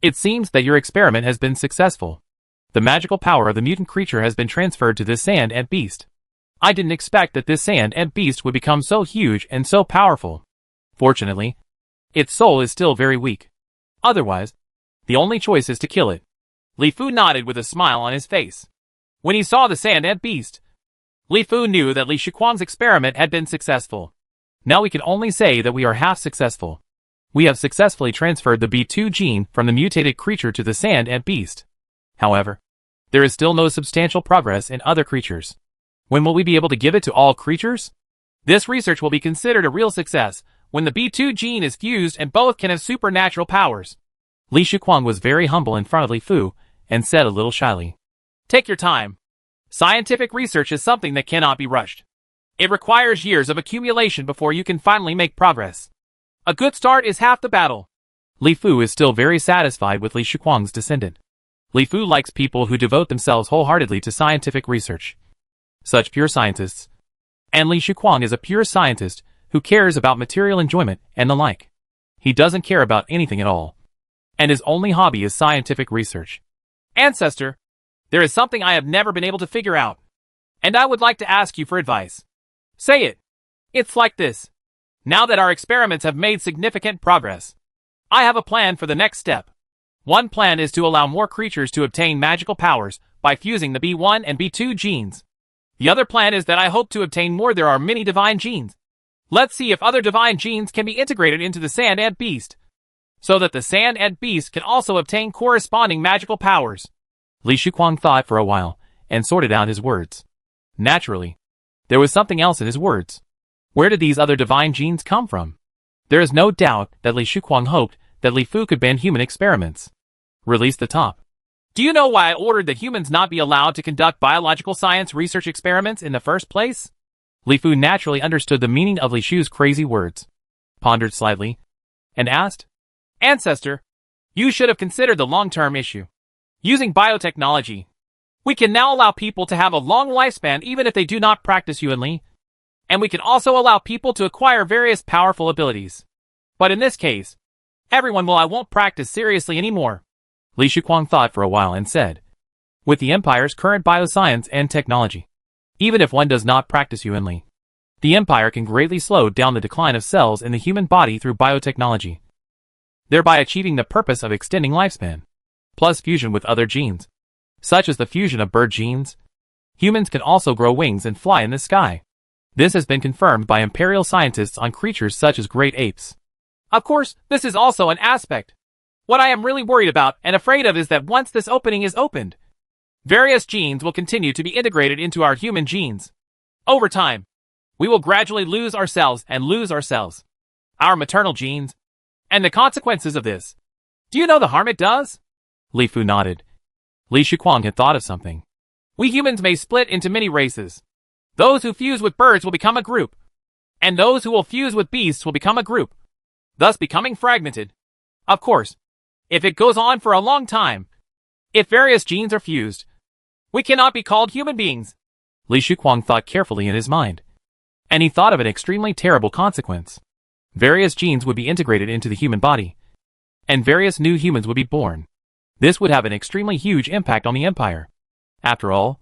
S1: It seems that your experiment has been successful. The magical power of the mutant creature has been transferred to this sand ant beast. I didn't expect that this sand ant beast would become so huge and so powerful. Fortunately, its soul is still very weak. Otherwise, the only choice is to kill it.
S2: Li Fu nodded with a smile on his face. When he saw the sand ant beast, Li Fu knew that Li Shuquang's experiment had been successful.
S1: Now we can only say that we are half successful.
S2: We have successfully transferred the B2 gene from the mutated creature to the sand ant beast. However, there is still no substantial progress in other creatures. When will we be able to give it to all creatures? This research will be considered a real success when the B2 gene is fused and both can have supernatural powers. Li Shuquang was very humble in front of Li Fu and said a little shyly, "Take your time. Scientific research is something that cannot be rushed. It requires years of accumulation before you can finally make progress. A good start is half the battle." Li Fu is still very satisfied with Li Shuquang's descendant. Li Fu likes people who devote themselves wholeheartedly to scientific research. Such pure scientists. And Li Shuquang is a pure scientist who cares about material enjoyment and the like. He doesn't care about anything at all. And his only hobby is scientific research. Ancestor, there is something I have never been able to figure out. And I would like to ask you for advice. Say it. It's like this. Now that our experiments have made significant progress, I have a plan for the next step. One plan is to allow more creatures to obtain magical powers by fusing the B1 and B2 genes. The other plan is that I hope to obtain more. There are many divine genes. Let's see if other divine genes can be integrated into the sand ant beast, so that the sand ant beast can also obtain corresponding magical powers. Li Shuquang thought for a while and sorted out his words. Naturally, there was something else in his words. Where did these other divine genes come from? There is no doubt that Li Shuquang hoped that Li Fu could ban human experiments. Release the top. Do you know why I ordered that humans not be allowed to conduct biological science research experiments in the first place? Li Fu naturally understood the meaning of Li Shu's crazy words, pondered slightly, and asked, Ancestor, you should have considered the long-term issue. Using biotechnology, we can now allow people to have a long lifespan even if they do not practice humanly, and we can also allow people to acquire various powerful abilities. But in this case, everyone won't practice seriously anymore. Li Shuquang thought for a while and said, with the Empire's current bioscience and technology, even if one does not practice humanly, the Empire can greatly slow down the decline of cells in the human body through biotechnology, thereby achieving the purpose of extending lifespan, plus fusion with other genes, such as the fusion of bird genes. Humans can also grow wings and fly in the sky. This has been confirmed by imperial scientists on creatures such as great apes. Of course, this is also an aspect. What I am really worried about and afraid of is that once this opening is opened, various genes will continue to be integrated into our human genes. Over time, we will gradually lose ourselves, our maternal genes, and the consequences of this. Do you know the harm it does? Li Fu nodded. Li Shuquang had thought of something. We humans may split into many races. Those who fuse with birds will become a group, and those who will fuse with beasts will become a group, thus becoming fragmented. Of course, if it goes on for a long time, if various genes are fused, we cannot be called human beings. Li Shuquang thought carefully in his mind, and he thought of an extremely terrible consequence. Various genes would be integrated into the human body, and various new humans would be born. This would have an extremely huge impact on the Empire. After all,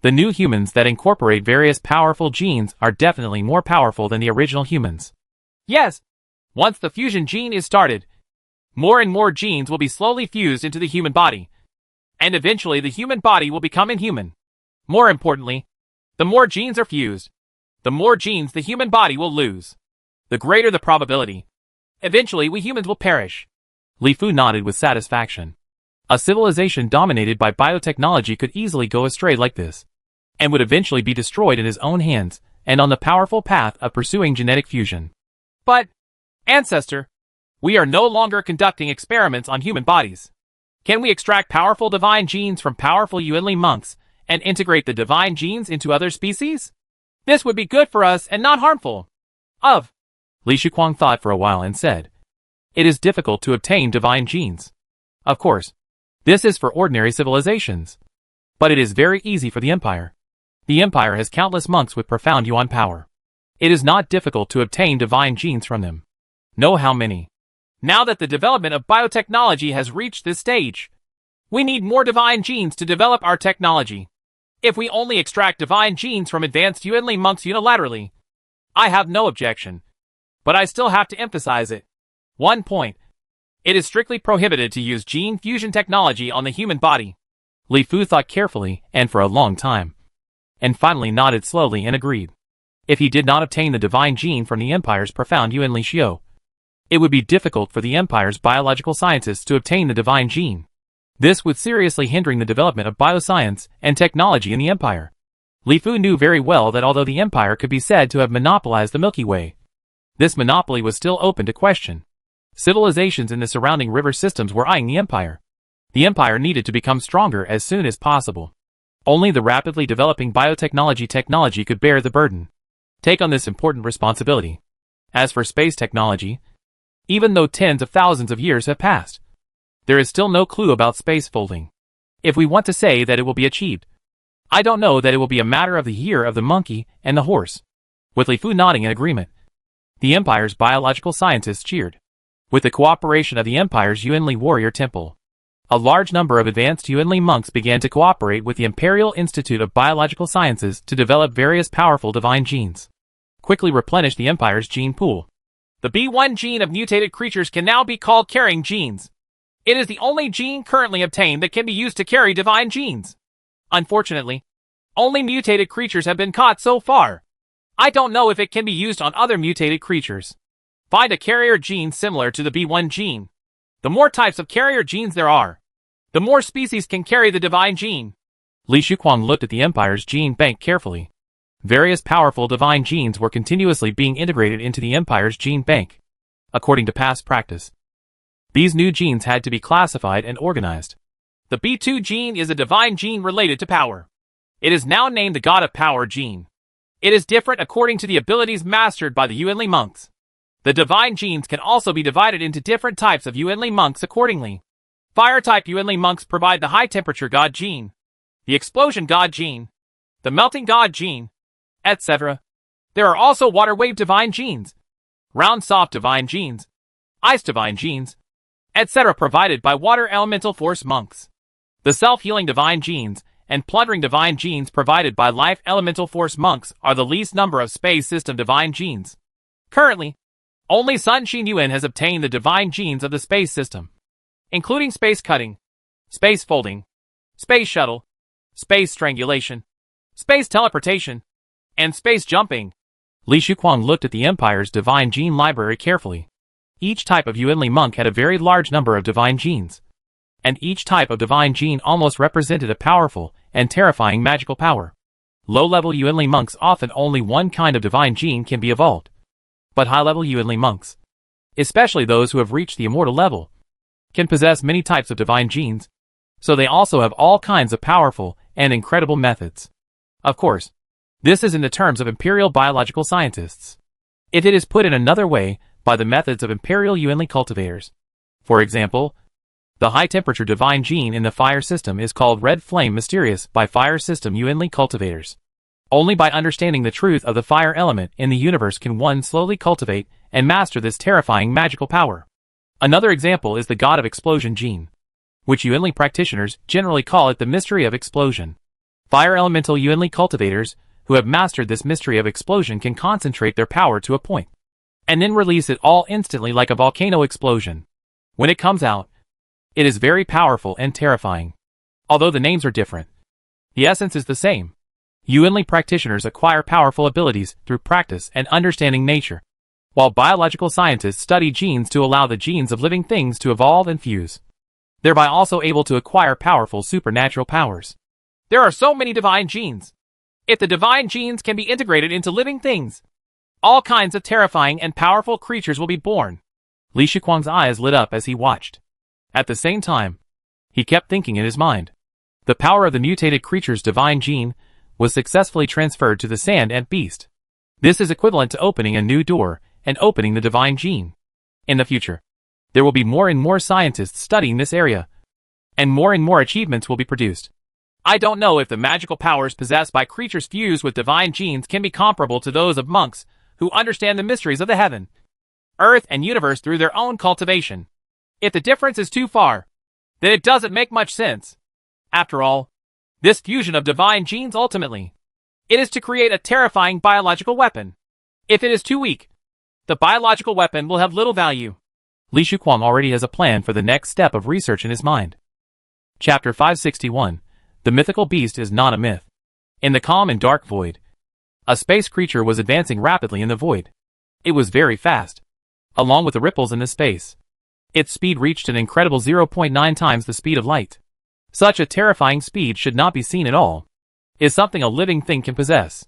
S2: the new humans that incorporate various powerful genes are definitely more powerful than the original humans. Yes, once the fusion gene is started, more and more genes will be slowly fused into the human body, and eventually the human body will become inhuman. More importantly, the more genes are fused, the more genes the human body will lose. The greater the probability. Eventually we humans will perish. Li Fu nodded with satisfaction. A civilization dominated by biotechnology could easily go astray like this, and would eventually be destroyed in his own hands and on the powerful path of pursuing genetic fusion. But, Ancestor, we are no longer conducting experiments on human bodies. Can we extract powerful divine genes from powerful Yuanli monks and integrate the divine genes into other species? This would be good for us and not harmful. Li Shuquang thought for a while and said, it is difficult to obtain divine genes. Of course, this is for ordinary civilizations. But it is very easy for the Empire. The Empire has countless monks with profound Yuan power. It is not difficult to obtain divine genes from them. Know how many. Now that the development of biotechnology has reached this stage, we need more divine genes to develop our technology. If we only extract divine genes from advanced Yuanli monks unilaterally, I have no objection. But I still have to emphasize it. One point. It is strictly prohibited to use gene fusion technology on the human body. Li Fu thought carefully and for a long time, and finally nodded slowly and agreed. If he did not obtain the divine gene from the Empire's profound Yuanli Xiu, It would be difficult for the Empire's biological scientists to obtain the divine gene. This would seriously hinder the development of bioscience and technology in the Empire. Li Fu knew very well that although the Empire could be said to have monopolized the Milky Way, this monopoly was still open to question. Civilizations in the surrounding river systems were eyeing the Empire. The Empire needed to become stronger as soon as possible. Only the rapidly developing biotechnology technology could bear the burden. Take on this important responsibility. As for space technology, even though tens of thousands of years have passed, there is still no clue about space folding. If we want to say that it will be achieved, I don't know that it will be a matter of the year of the monkey and the horse. With Li Fu nodding in agreement, the Empire's biological scientists cheered. With the cooperation of the Empire's Yuanli warrior temple, a large number of advanced Yuanli monks began to cooperate with the Imperial Institute of Biological Sciences to develop various powerful divine genes. Quickly replenish the Empire's gene pool.
S1: The B1 gene of mutated creatures can now be called carrying genes. It is the only gene currently obtained that can be used to carry divine genes. Unfortunately, only mutated creatures have been caught so far. I don't know if it can be used on other mutated creatures. Find a carrier gene similar to the B1 gene. The more types of carrier genes there are, the more species can carry the divine gene.
S2: Li Shuquang looked at the Empire's gene bank carefully. Various powerful divine genes were continuously being integrated into the Empire's gene bank. According to past practice, these new genes had to be classified and organized.
S1: The B2 gene is a divine gene related to power. It is now named the God of Power gene. It is different according to the abilities mastered by the Yuanli monks. The divine genes can also be divided into different types of Yuanli monks accordingly. Fire-type Yuanli monks provide the high-temperature God gene, the explosion God gene, the melting God gene, etc. There are also water-wave divine genes, round soft divine genes, ice divine genes, etc. provided by water elemental force monks. The self-healing divine genes and plundering divine genes provided by life elemental force monks are the least number of space system divine genes. Currently, only Sun Xin Yuan has obtained the divine genes of the space system, including space cutting, space folding, space shuttle, space strangulation, space teleportation, and space jumping.
S2: Li Shuquang looked at the Empire's divine gene library carefully. Each type of Yuanli monk had a very large number of divine genes, and each type of divine gene almost represented a powerful and terrifying magical power. Low-level Yuanli monks often only one kind of divine gene can be evolved, but high-level Yuanli monks, especially those who have reached the immortal level, can possess many types of divine genes, so they also have all kinds of powerful and incredible methods. Of course, this is in the terms of Imperial biological scientists. If it is put in another way, by the methods of Imperial Yuanli cultivators. For example, the high-temperature divine gene in the fire system is called Red Flame Mysterious by fire system Yuanli cultivators. Only by understanding the truth of the fire element in the universe can one slowly cultivate and master this terrifying magical power. Another example is the God of Explosion gene, which Yuanli practitioners generally call it the mystery of explosion. Fire elemental Yuanli cultivators who have mastered this mystery of explosion can concentrate their power to a point, and then release it all instantly like a volcano explosion. When it comes out, it is very powerful and terrifying. Although the names are different, the essence is the same. Yuanli practitioners acquire powerful abilities through practice and understanding nature, while biological scientists study genes to allow the genes of living things to evolve and fuse, thereby also able to acquire powerful supernatural powers.
S1: There are so many divine genes. If the divine genes can be integrated into living things, all kinds of terrifying and powerful creatures will be born.
S2: Li Shuquang's eyes lit up as he watched. At the same time, he kept thinking in his mind. The power of the mutated creature's divine gene was successfully transferred to the sand ant beast. This is equivalent to opening a new door and opening the divine gene. In the future, there will be more and more scientists studying this area, and more achievements will be produced.
S1: I don't know if the magical powers possessed by creatures fused with divine genes can be comparable to those of monks who understand the mysteries of the heaven, earth, and universe through their own cultivation. If the difference is too far, then it doesn't make much sense. After all, this fusion of divine genes ultimately, it is to create a terrifying biological weapon. If it is too weak, the biological weapon will have little value.
S2: Li Shuquang already has a plan for the next step of research in his mind. Chapter 561. The mythical beast is not a myth. In the calm and dark void, a space creature was advancing rapidly in the void. It was very fast. along with the ripples in the space. Its speed reached an incredible 0.9 times the speed of light. Such a terrifying speed should not be seen at all. Is something a living thing can possess.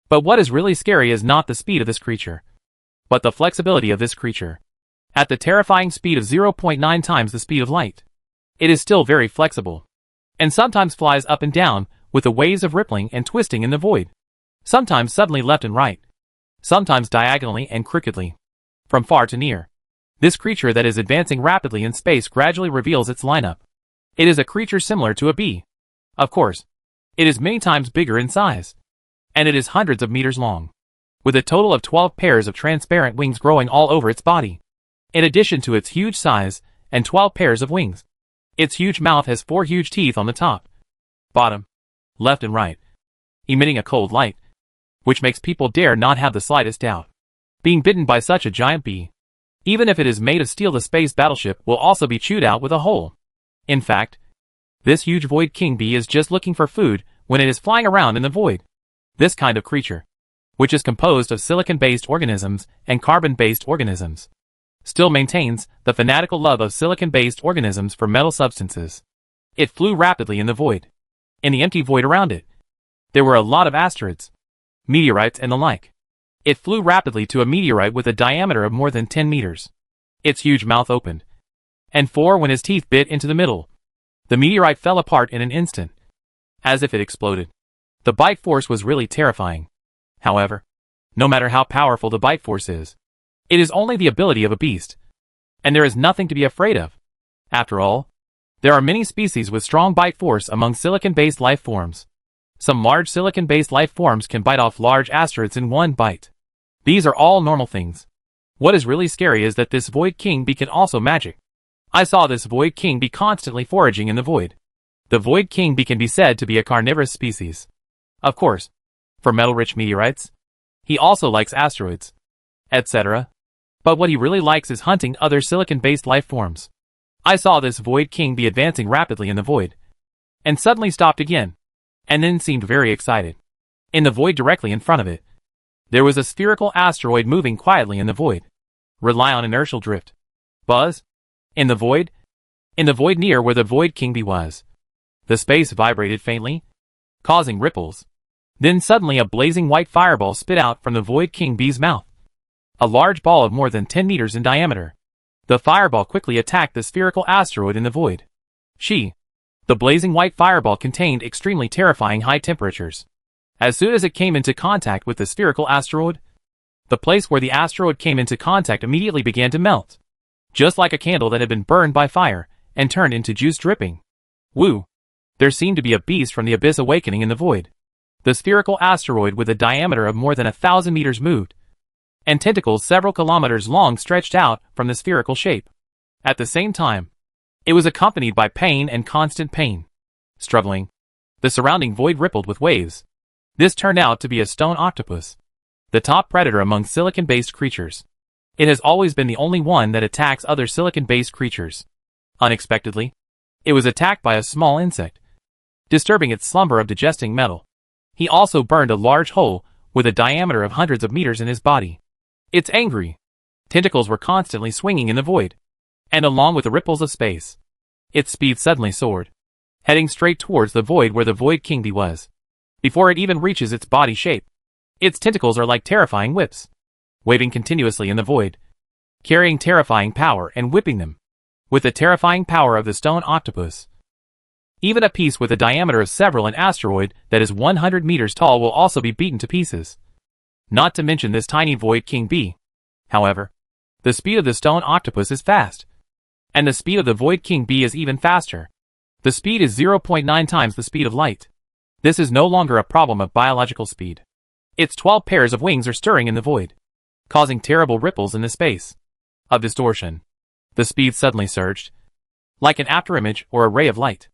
S2: But what is really scary is not the speed of this creature, but the flexibility of this creature. At the terrifying speed of 0.9 times the speed of light, it is still very flexible, and sometimes flies up and down, with the waves of rippling and twisting in the void. Sometimes suddenly left and right, sometimes diagonally and crookedly, from far to near. This creature that is advancing rapidly in space gradually reveals its lineup. It is a creature similar to a bee. Of course, it is many times bigger in size, and it is hundreds of meters long, with a total of 12 pairs of transparent wings growing all over its body. In addition to its huge size and 12 pairs of wings, its huge mouth has 4 huge teeth on the top, bottom, left and right, emitting a cold light, which makes people dare not have the slightest doubt. Being bitten by such a giant bee, even if it is made of steel, the space battleship will also be chewed out with a hole. In fact, this huge Void King bee is just looking for food when it is flying around in the void. This kind of creature, which is composed of silicon-based organisms and carbon-based organisms, still maintains the fanatical love of silicon-based organisms for metal substances. It flew rapidly in the void. In the empty void around it, there were a lot of asteroids, meteorites and the like. It flew rapidly to a meteorite with a diameter of more than 10 meters. Its huge mouth opened, and when his teeth bit into the middle, the meteorite fell apart in an instant, as if it exploded. The bite force was really terrifying. However, no matter how powerful the bite force is, it is only the ability of a beast, and there is nothing to be afraid of. After all, there are many species with strong bite force among silicon-based life forms. Some large silicon-based life forms can bite off large asteroids in one bite. These are all normal things. What is really scary is that this Void King bee can also magic. I saw this Void King bee constantly foraging in the void. The Void King bee can be said to be a carnivorous species. Of course, for metal-rich meteorites. He also likes asteroids, etc. But what he really likes is hunting other silicon-based life forms. I saw this Void King bee advancing rapidly in the void, and suddenly stopped again, and then seemed very excited. In the void directly in front of it, there was a spherical asteroid moving quietly in the void. Rely on inertial drift. Buzz? In the void near where the Void King bee was, the space vibrated faintly, causing ripples. Then suddenly a blazing white fireball spit out from the Void King bee's mouth. A large ball of more than 10 meters in diameter. The fireball quickly attacked the spherical asteroid in the void. The blazing white fireball contained extremely terrifying high temperatures. As soon as it came into contact with the spherical asteroid, the place where the asteroid came into contact immediately began to melt, just like a candle that had been burned by fire and turned into juice dripping. Woo! There seemed to be a beast from the abyss awakening in the void. The spherical asteroid with a diameter of more than 1,000 meters moved, and tentacles several kilometers long stretched out from the spherical shape. At the same time, it was accompanied by pain and constant pain. Struggling, the surrounding void rippled with waves. This turned out to be a stone octopus, the top predator among silicon-based creatures. It has always been the only one that attacks other silicon-based creatures. Unexpectedly, it was attacked by a small insect, disturbing its slumber of digesting metal. He also burned a large hole with a diameter of hundreds of meters in his body. Its angry tentacles were constantly swinging in the void, and along with the ripples of space, its speed suddenly soared, heading straight towards the void where the Void King bee was. Before it even reaches its body shape, its tentacles are like terrifying whips, waving continuously in the void, carrying terrifying power and whipping them with the terrifying power of the stone octopus. Even a piece with a diameter of several an asteroid that is 100 meters tall will also be beaten to pieces. Not to mention this tiny Void King bee. However, the speed of the stone octopus is fast, and the speed of the Void King bee is even faster. The speed is 0.9 times the speed of light. This is no longer a problem of biological speed. Its 12 pairs of wings are stirring in the void, causing terrible ripples in the space of distortion. The speed suddenly surged, like an afterimage or a ray of light.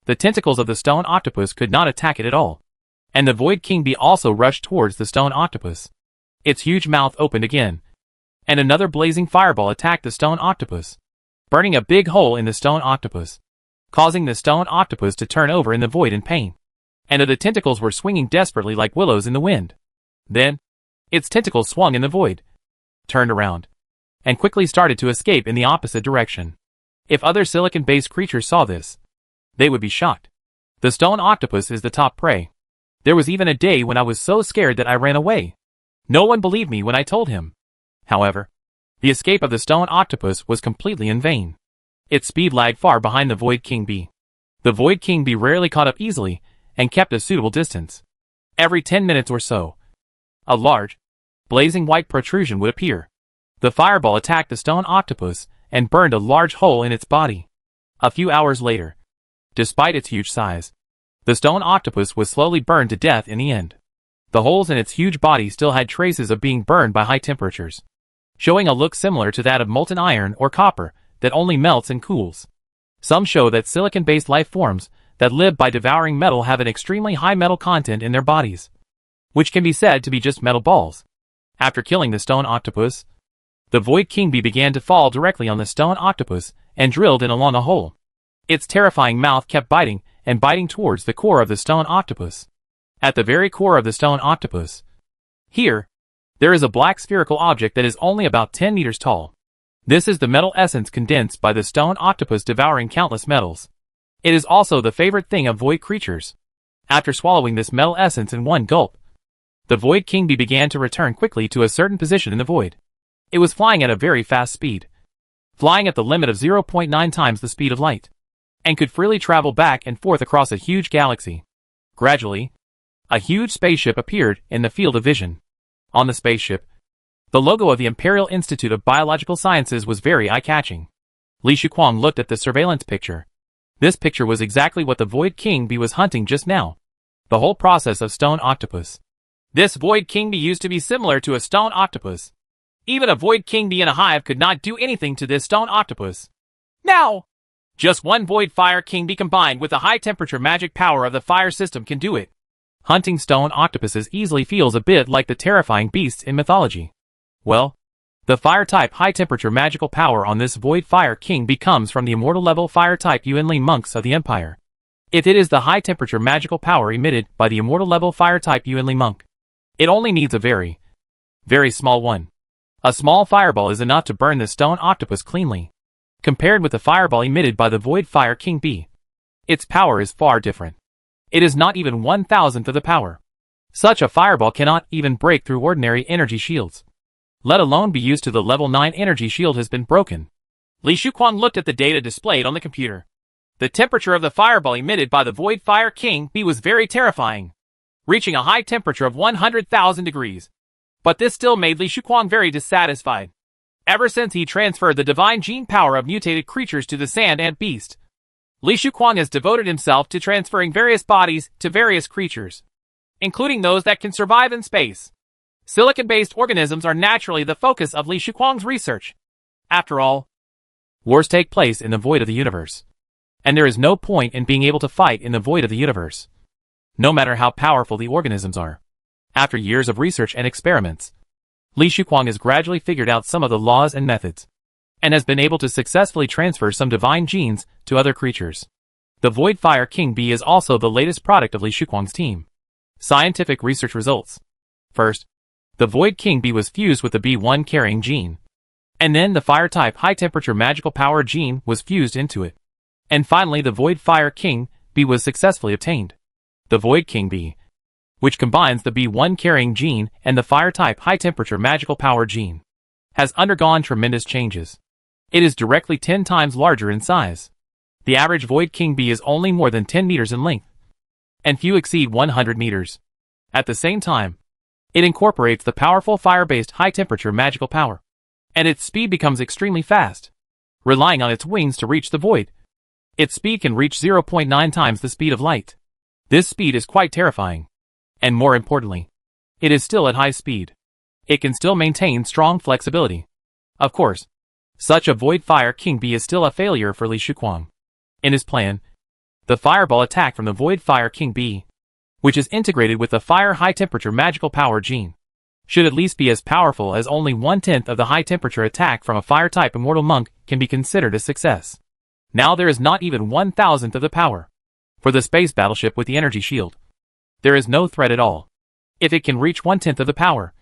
S2: The tentacles of the stone octopus could not attack it at all, and the Void King bee also rushed towards the stone octopus. Its huge mouth opened again, and another blazing fireball attacked the stone octopus, burning a big hole in the stone octopus, causing the stone octopus to turn over in the void in pain. And the tentacles were swinging desperately like willows in the wind. Then, its tentacles swung in the void, turned around, and quickly started to escape in the opposite direction. If other silicon-based creatures saw this, they would be shocked. The stone octopus is the top prey. There was even a day when I was so scared that I ran away. No one believed me when I told him. However, the escape of the stone octopus was completely in vain. Its speed lagged far behind the Void King Bee. The Void King Bee rarely caught up easily and kept a suitable distance. Every 10 minutes or so, a large, blazing white protrusion would appear. The fireball attacked the stone octopus and burned a large hole in its body. A few hours later, despite its huge size, the stone octopus was slowly burned to death in the end. The holes in its huge body still had traces of being burned by high temperatures, showing a look similar to that of molten iron or copper that only melts and cools. Some show that silicon-based life forms that live by devouring metal have an extremely high metal content in their bodies, which can be said to be just metal balls. After killing the stone octopus, the Void King Bee began to fall directly on the stone octopus and drilled in along a hole. Its terrifying mouth kept biting and biting towards the core of the stone octopus. At the very core of the stone octopus, there is a black spherical object that is only about 10 meters tall. This is the metal essence condensed by the stone octopus devouring countless metals. It is also the favorite thing of void creatures. After swallowing this metal essence in one gulp, the Void King Bee began to return quickly to a certain position in the void. It was flying at a very fast speed, flying at the limit of 0.9 times the speed of light, and could freely travel back and forth across a huge galaxy. Gradually, a huge spaceship appeared in the field of vision. On the spaceship, the logo of the Imperial Institute of Biological Sciences was very eye-catching. Li Shuquang looked at the surveillance picture. This picture was exactly what the Void King Bee was hunting just now. The whole process of stone octopus. This Void King Bee used to be similar to a stone octopus. Even a Void King Bee in a hive could not do anything to this stone octopus. Now, just one Void Fire King Bee combined with the high-temperature magic power of the fire system can do it. Hunting stone octopuses easily feels a bit like the terrifying beasts in mythology. Well, the fire-type high-temperature magical power on this Void Fire King Bee comes from the immortal-level fire-type Yuanli monks of the Empire. If it is the high-temperature magical power emitted by the immortal-level fire-type Yuanli monk, it only needs a very, very small one. A small fireball is enough to burn the stone octopus cleanly. Compared with the fireball emitted by the Void Fire King Bee, its power is far different. It is not even 1,000th of the power. Such a fireball cannot even break through ordinary energy shields, let alone be used to the level 9 energy shield has been broken. Li Shuquang looked at the data displayed on the computer. The temperature of the fireball emitted by the Void Fire King Bee was very terrifying, reaching a high temperature of 100,000 degrees. But this still made Li Shuquang very dissatisfied. Ever since he transferred the divine gene power of mutated creatures to the sand ant beast, Li Shuquang has devoted himself to transferring various bodies to various creatures, including those that can survive in space. Silicon-based organisms are naturally the focus of Li Shuquang's research. After all, wars take place in the void of the universe, and there is no point in being able to fight in the void of the universe, no matter how powerful the organisms are. After years of research and experiments, Li Shuquang has gradually figured out some of the laws and methods, and has been able to successfully transfer some divine genes to other creatures. The Void Fire King Bee is also the latest product of Li Shuquang's team. Scientific research results. First, the Void King Bee was fused with the B1 carrying gene, and then the fire-type high-temperature magical power gene was fused into it. And finally the Void Fire King Bee was successfully obtained. The Void King Bee, which combines the B1 carrying gene and the fire-type high-temperature magical power gene, has undergone tremendous changes. It is directly 10 times larger in size. The average Void King Bee is only more than 10 meters in length, and few exceed 100 meters. At the same time, it incorporates the powerful fire-based high-temperature magical power, and its speed becomes extremely fast. Relying on its wings to reach the void, its speed can reach 0.9 times the speed of light. This speed is quite terrifying. And more importantly, it is still at high speed. It can still maintain strong flexibility. Of course, such a Void Fire King Bee is still a failure for Li Shuquang. In his plan, the fireball attack from the Void Fire King Bee, which is integrated with the fire high-temperature magical power gene, should at least be as powerful as only 1/10 of the high-temperature attack from a fire-type immortal monk can be considered a success. Now there is not even 1,000th of the power. For the space battleship with the energy shield, there is no threat at all. If it can reach 1/10 of the power,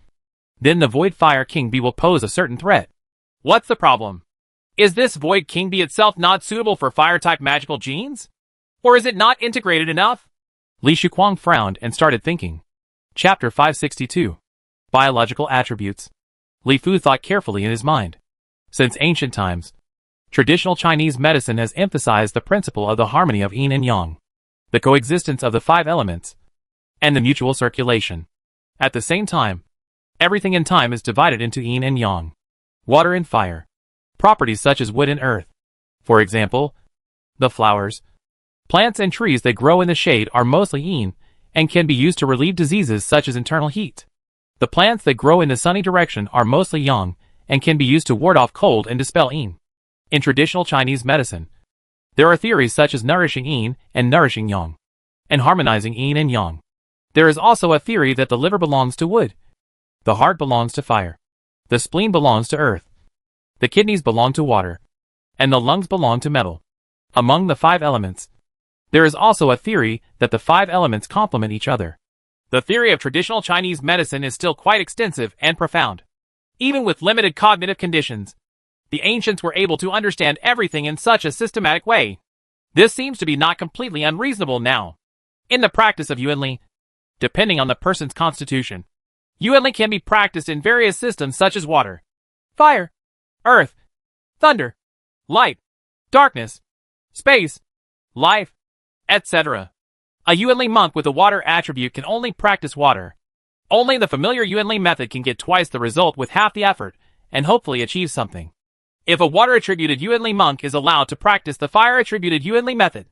S2: then the Void Fire King Bee will pose a certain threat. What's the problem? Is this Void King Bee itself not suitable for fire-type magical genes? Or is it not integrated enough?
S1: Li Shuquang frowned and started thinking. Chapter 562. Biological Attributes. Li Fu thought carefully in his mind. Since ancient times, traditional Chinese medicine has emphasized the principle of the harmony of yin and yang, the coexistence of the 5 elements, and the mutual circulation. At the same time, everything in time is divided into yin and yang, water and fire, properties such as wood and earth. For example, the flowers, plants and trees that grow in the shade are mostly yin and can be used to relieve diseases such as internal heat. The plants that grow in the sunny direction are mostly yang and can be used to ward off cold and dispel yin. In traditional Chinese medicine, there are theories such as nourishing yin and nourishing yang, and harmonizing yin and yang. There is also a theory that the liver belongs to wood, the heart belongs to fire, the spleen belongs to earth, the kidneys belong to water, and the lungs belong to metal. Among the 5 elements, there is also a theory that the 5 elements complement each other.
S2: The theory of traditional Chinese medicine is still quite extensive and profound. Even with limited cognitive conditions, the ancients were able to understand everything in such a systematic way. This seems to be not completely unreasonable now. In the practice of Yuanli, depending on the person's constitution, Yuanli can be practiced in various systems such as water, fire, earth, thunder, light, darkness, space, life, etc. A Yuanli monk with a water attribute can only practice water. Only the familiar Yuanli method can get twice the result with half the effort, and hopefully achieve something. If a water-attributed Yuanli monk is allowed to practice the fire-attributed Yuanli method,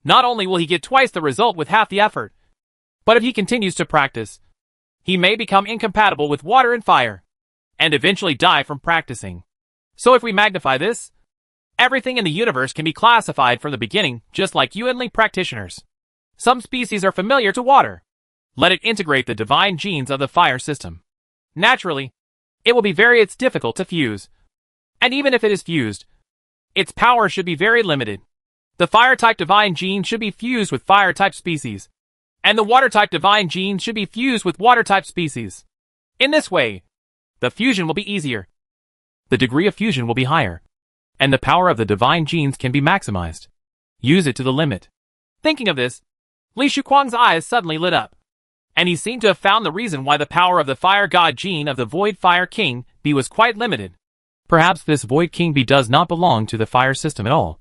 S2: not only will he get twice the result with half the effort, but if he continues to practice, he may become incompatible with water and fire, and eventually die from practicing. So if we magnify this, everything in the universe can be classified from the beginning just like Yuanli practitioners. Some species are familiar to water. Let it integrate the divine genes of the fire system. Naturally, it will be very difficult to fuse. And even if it is fused, its power should be very limited. The fire-type divine gene should be fused with fire-type species, and the water-type divine gene should be fused with water-type species. In this way, the fusion will be easier. The degree of fusion will be higher, and the power of the divine genes can be maximized. Use it to the limit. Thinking of this, Li Shuquang's eyes suddenly lit up, and he seemed to have found the reason why the power of the fire god gene of the Void Fire King Bee was quite limited. Perhaps this Void King Bee does not belong to the fire system at all,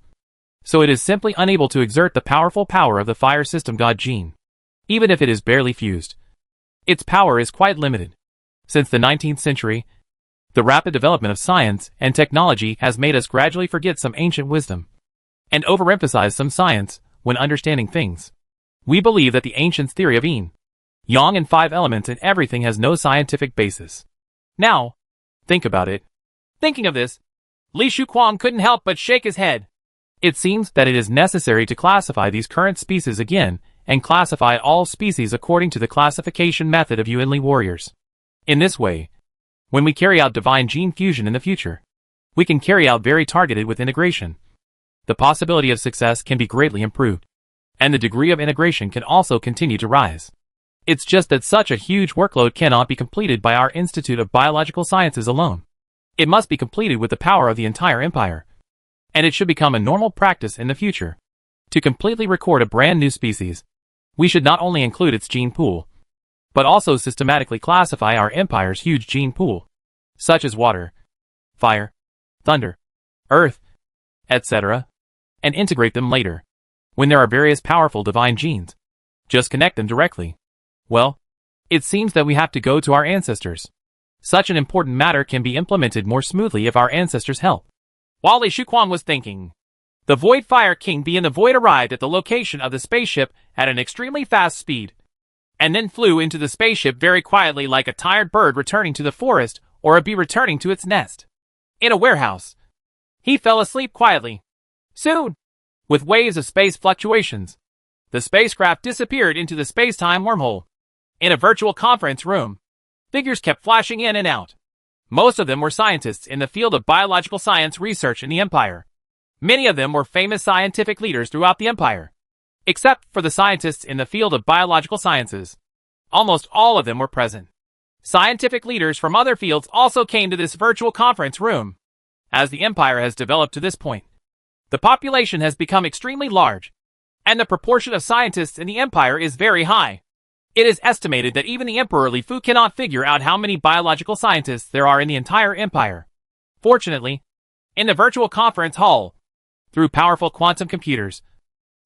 S2: so it is simply unable to exert the powerful power of the fire system god gene. Even if it is barely fused, its power is quite limited. Since the 19th century, the rapid development of science and technology has made us gradually forget some ancient wisdom, and overemphasize some science when understanding things. We believe that the ancients' theory of yin, yang and 5 elements in everything has no scientific basis. Now, think about it. Thinking of this, Li Shuquang couldn't help but shake his head. It seems that it is necessary to classify these current species again, and classify all species according to the classification method of Yuanli warriors. In this way, when we carry out divine gene fusion in the future, we can carry out very targeted with integration. The possibility of success can be greatly improved, and the degree of integration can also continue to rise. It's just that such a huge workload cannot be completed by our Institute of Biological Sciences alone. It must be completed with the power of the entire empire, and it should become a normal practice in the future. To completely record a brand new species, we should not only include its gene pool, but also systematically classify our empire's huge gene pool, such as water, fire, thunder, earth, etc., and integrate them later. When there are various powerful divine genes, just connect them directly. Well, it seems that we have to go to our ancestors. Such an important matter can be implemented more smoothly if our ancestors help. While Li Shuquang was thinking, the Void Fire King Bee in the Void arrived at the location of the spaceship at an extremely fast speed, and then flew into the spaceship very quietly like a tired bird returning to the forest or a bee returning to its nest. In a warehouse, he fell asleep quietly. Soon, with waves of space fluctuations, the spacecraft disappeared into the space-time wormhole. In a virtual conference room, figures kept flashing in and out. Most of them were scientists in the field of biological science research in the Empire. Many of them were famous scientific leaders throughout the Empire. Except for the scientists in the field of biological sciences, almost all of them were present. Scientific leaders from other fields also came to this virtual conference room. As the empire has developed to this point, the population has become extremely large, and the proportion of scientists in the empire is very high. It is estimated that even the Emperor Li Fu cannot figure out how many biological scientists there are in the entire empire. Fortunately, in the virtual conference hall, through powerful quantum computers,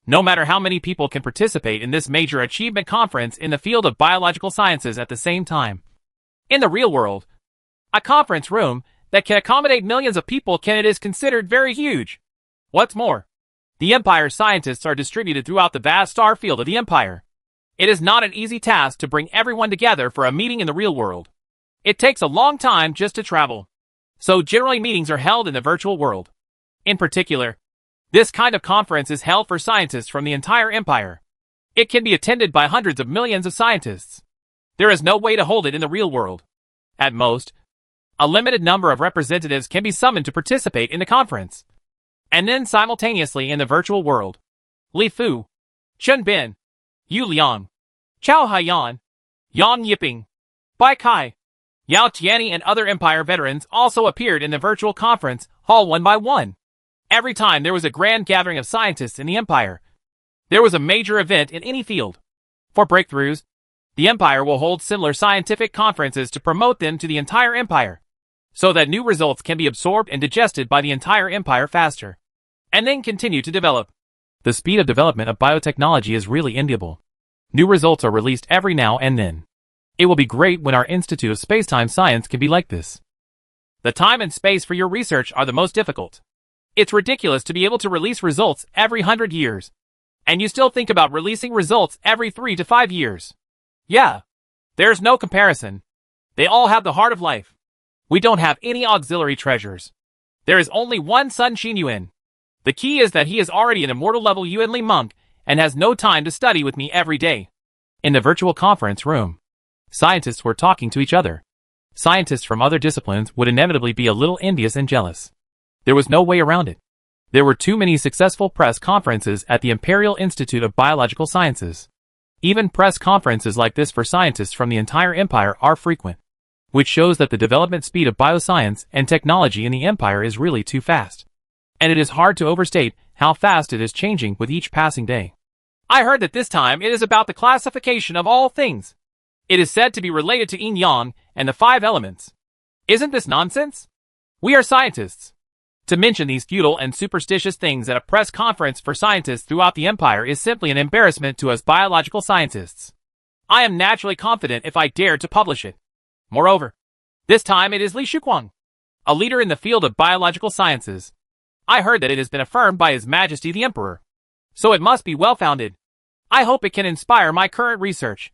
S2: no matter how many people can participate in this major achievement conference in the field of biological sciences at the same time. In the real world, a conference room that can accommodate millions of people is considered very huge. What's more, the Empire's scientists are distributed throughout the vast star field of the Empire. It is not an easy task to bring everyone together for a meeting in the real world. It takes a long time just to travel. So generally meetings are held in the virtual world. In particular, this kind of conference is held for scientists from the entire empire. It can be attended by hundreds of millions of scientists. There is no way to hold it in the real world. At most, a limited number of representatives can be summoned to participate in the conference. And then simultaneously in the virtual world, Li Fu, Chen Bin, Yu Liang, Chao Haiyan, Yang Yiping, Bai Kai, Yao Tianyi and other empire veterans also appeared in the virtual conference hall one by one. Every time there was a grand gathering of scientists in the empire, there was a major event in any field. For breakthroughs, the empire will hold similar scientific conferences to promote them to the entire empire, so that new results can be absorbed and digested by the entire empire faster, and then continue to develop. The speed of development of biotechnology is really enviable. New results are released every now and then. It will be great when our Institute of Spacetime Science can be like this. The time and space for your research are the most difficult. It's ridiculous to be able to release results every 100 years. And you still think about releasing results every 3 to 5 years. Yeah. There's no comparison. They all have the heart of life. We don't have any auxiliary treasures. There is only one Sun Xin Yuan. The key is that he is already an immortal level Yuanli monk and has no time to study with me every day. In the virtual conference room, scientists were talking to each other. Scientists from other disciplines would inevitably be a little envious and jealous. There was no way around it. There were too many successful press conferences at the Imperial Institute of Biological Sciences. Even press conferences like this for scientists from the entire empire are frequent, which shows that the development speed of bioscience and technology in the empire is really too fast. And it is hard to overstate how fast it is changing with each passing day. I heard that this time it is about the classification of all things. It is said to be related to yin yang and the 5 elements. Isn't this nonsense? We are scientists. To mention these futile and superstitious things at a press conference for scientists throughout the empire is simply an embarrassment to us biological scientists. I am naturally confident if I dared to publish it. Moreover, this time it is Li Shuquang, a leader in the field of biological sciences. I heard that it has been affirmed by His Majesty the Emperor. So it must be well-founded. I hope it can inspire my current research.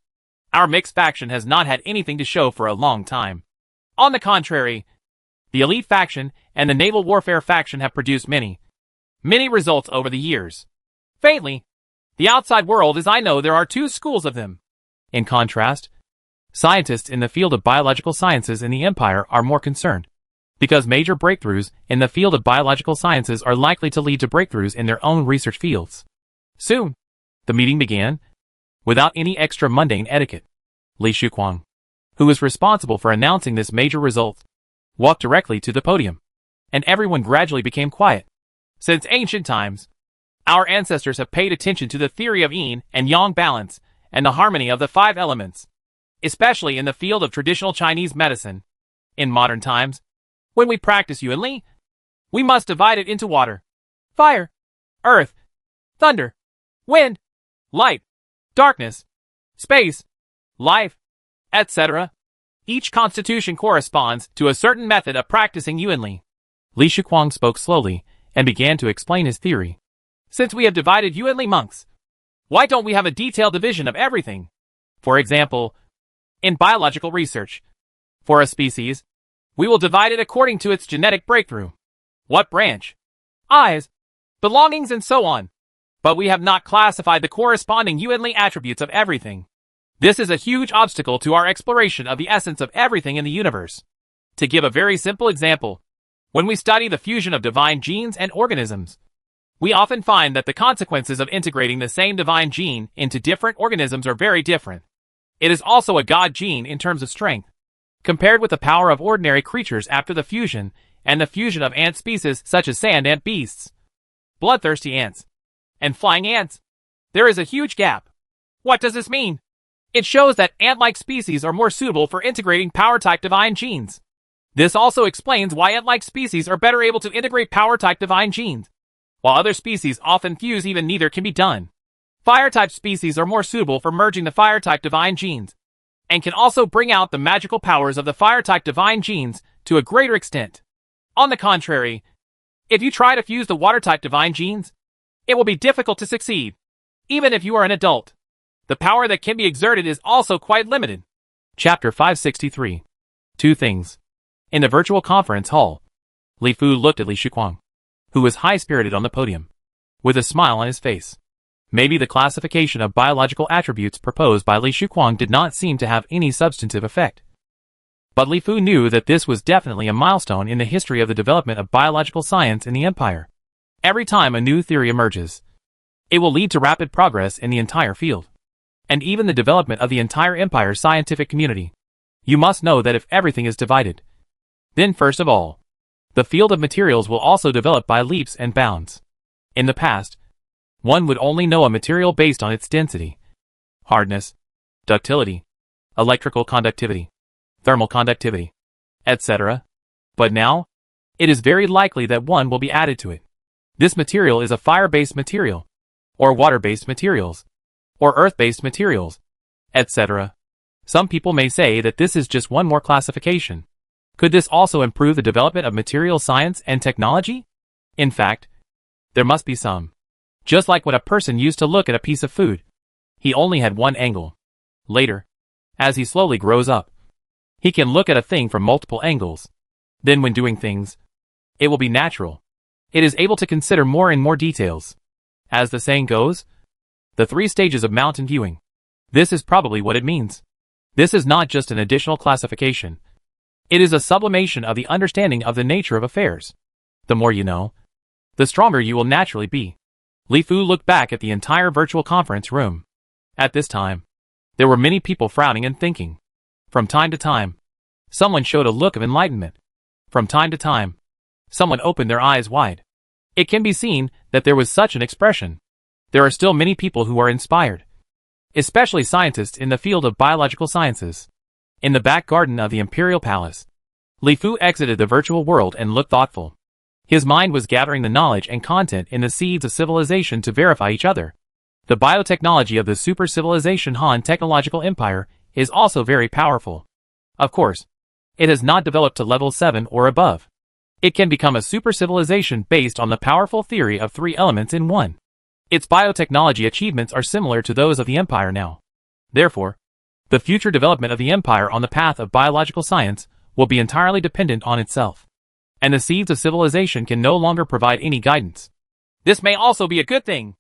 S2: Our mixed faction has not had anything to show for a long time. On the contrary, the elite faction and the naval warfare faction have produced many results over the years. Faintly, the outside world as I know there are 2 schools of them. In contrast, scientists in the field of biological sciences in the empire are more concerned, because major breakthroughs in the field of biological sciences are likely to lead to breakthroughs in their own research fields. Soon, the meeting began, without any extra mundane etiquette. Li Shuquang, who was responsible for announcing this major result, walked directly to the podium, and everyone gradually became quiet. Since ancient times, our ancestors have paid attention to the theory of yin and yang balance and the harmony of the 5 elements, especially in the field of traditional Chinese medicine. In modern times, when we practice Yuanli, we must divide it into water, fire, earth, thunder, wind, light, darkness, space, life, etc. Each constitution corresponds to a certain method of practicing Yuanli. Li Shuquang spoke slowly and began to explain his theory. Since we have divided Yuanli monks, why don't we have a detailed division of everything? For example, in biological research, for a species, we will divide it according to its genetic breakthrough, what branch, eyes, belongings and so on. But we have not classified the corresponding Yuanli attributes of everything. This is a huge obstacle to our exploration of the essence of everything in the universe. To give a very simple example, when we study the fusion of divine genes and organisms, we often find that the consequences of integrating the same divine gene into different organisms are very different. It is also a god gene in terms of strength. Compared with the power of ordinary creatures after the fusion, and the fusion of ant species such as sand ant beasts, bloodthirsty ants, and flying ants. There is a huge gap. What does this mean? It shows that ant-like species are more suitable for integrating power-type divine genes. This also explains why ant-like species are better able to integrate power-type divine genes, while other species often fuse even neither can be done. Fire-type species are more suitable for merging the fire-type divine genes, and can also bring out the magical powers of the fire-type divine genes to a greater extent. On the contrary, if you try to fuse the water-type divine genes, it will be difficult to succeed, even if you are an adult. The power that can be exerted is also quite limited. Chapter 563. Two Things. In the virtual conference hall, Li Fu looked at Li Shuquang, who was high-spirited on the podium, with a smile on his face. Maybe the classification of biological attributes proposed by Li Shuquang did not seem to have any substantive effect. But Li Fu knew that this was definitely a milestone in the history of the development of biological science in the empire. Every time a new theory emerges, it will lead to rapid progress in the entire field, and even the development of the entire empire's scientific community. You must know that if everything is divided, then first of all, the field of materials will also develop by leaps and bounds. In the past, one would only know a material based on its density, hardness, ductility, electrical conductivity, thermal conductivity, etc. But now, it is very likely that one will be added to it. This material is a fire-based material, or water-based materials, or earth-based materials, etc. Some people may say that this is just one more classification. Could this also improve the development of material science and technology? In fact, there must be some. Just like when a person used to look at a piece of food, he only had one angle. Later, as he slowly grows up, he can look at a thing from multiple angles. Then when doing things, it will be natural. It is able to consider more and more details. As the saying goes, the 3 stages of mountain viewing. This is probably what it means. This is not just an additional classification. It is a sublimation of the understanding of the nature of affairs. The more you know, the stronger you will naturally be. Li Fu looked back at the entire virtual conference room. At this time, there were many people frowning and thinking. From time to time, someone showed a look of enlightenment. From time to time, someone opened their eyes wide. It can be seen that there was such an expression. There are still many people who are inspired, especially scientists in the field of biological sciences. In the back garden of the Imperial Palace, Li Fu exited the virtual world and looked thoughtful. His mind was gathering the knowledge and content in the seeds of civilization to verify each other. The biotechnology of the super civilization Han technological empire is also very powerful. Of course, it has not developed to level 7 or above. It can become a super civilization based on the powerful theory of 3 elements in one. Its biotechnology achievements are similar to those of the empire now. Therefore, the future development of the empire on the path of biological science will be entirely dependent on itself. And the seeds of civilization can no longer provide any guidance. This may also be a good thing.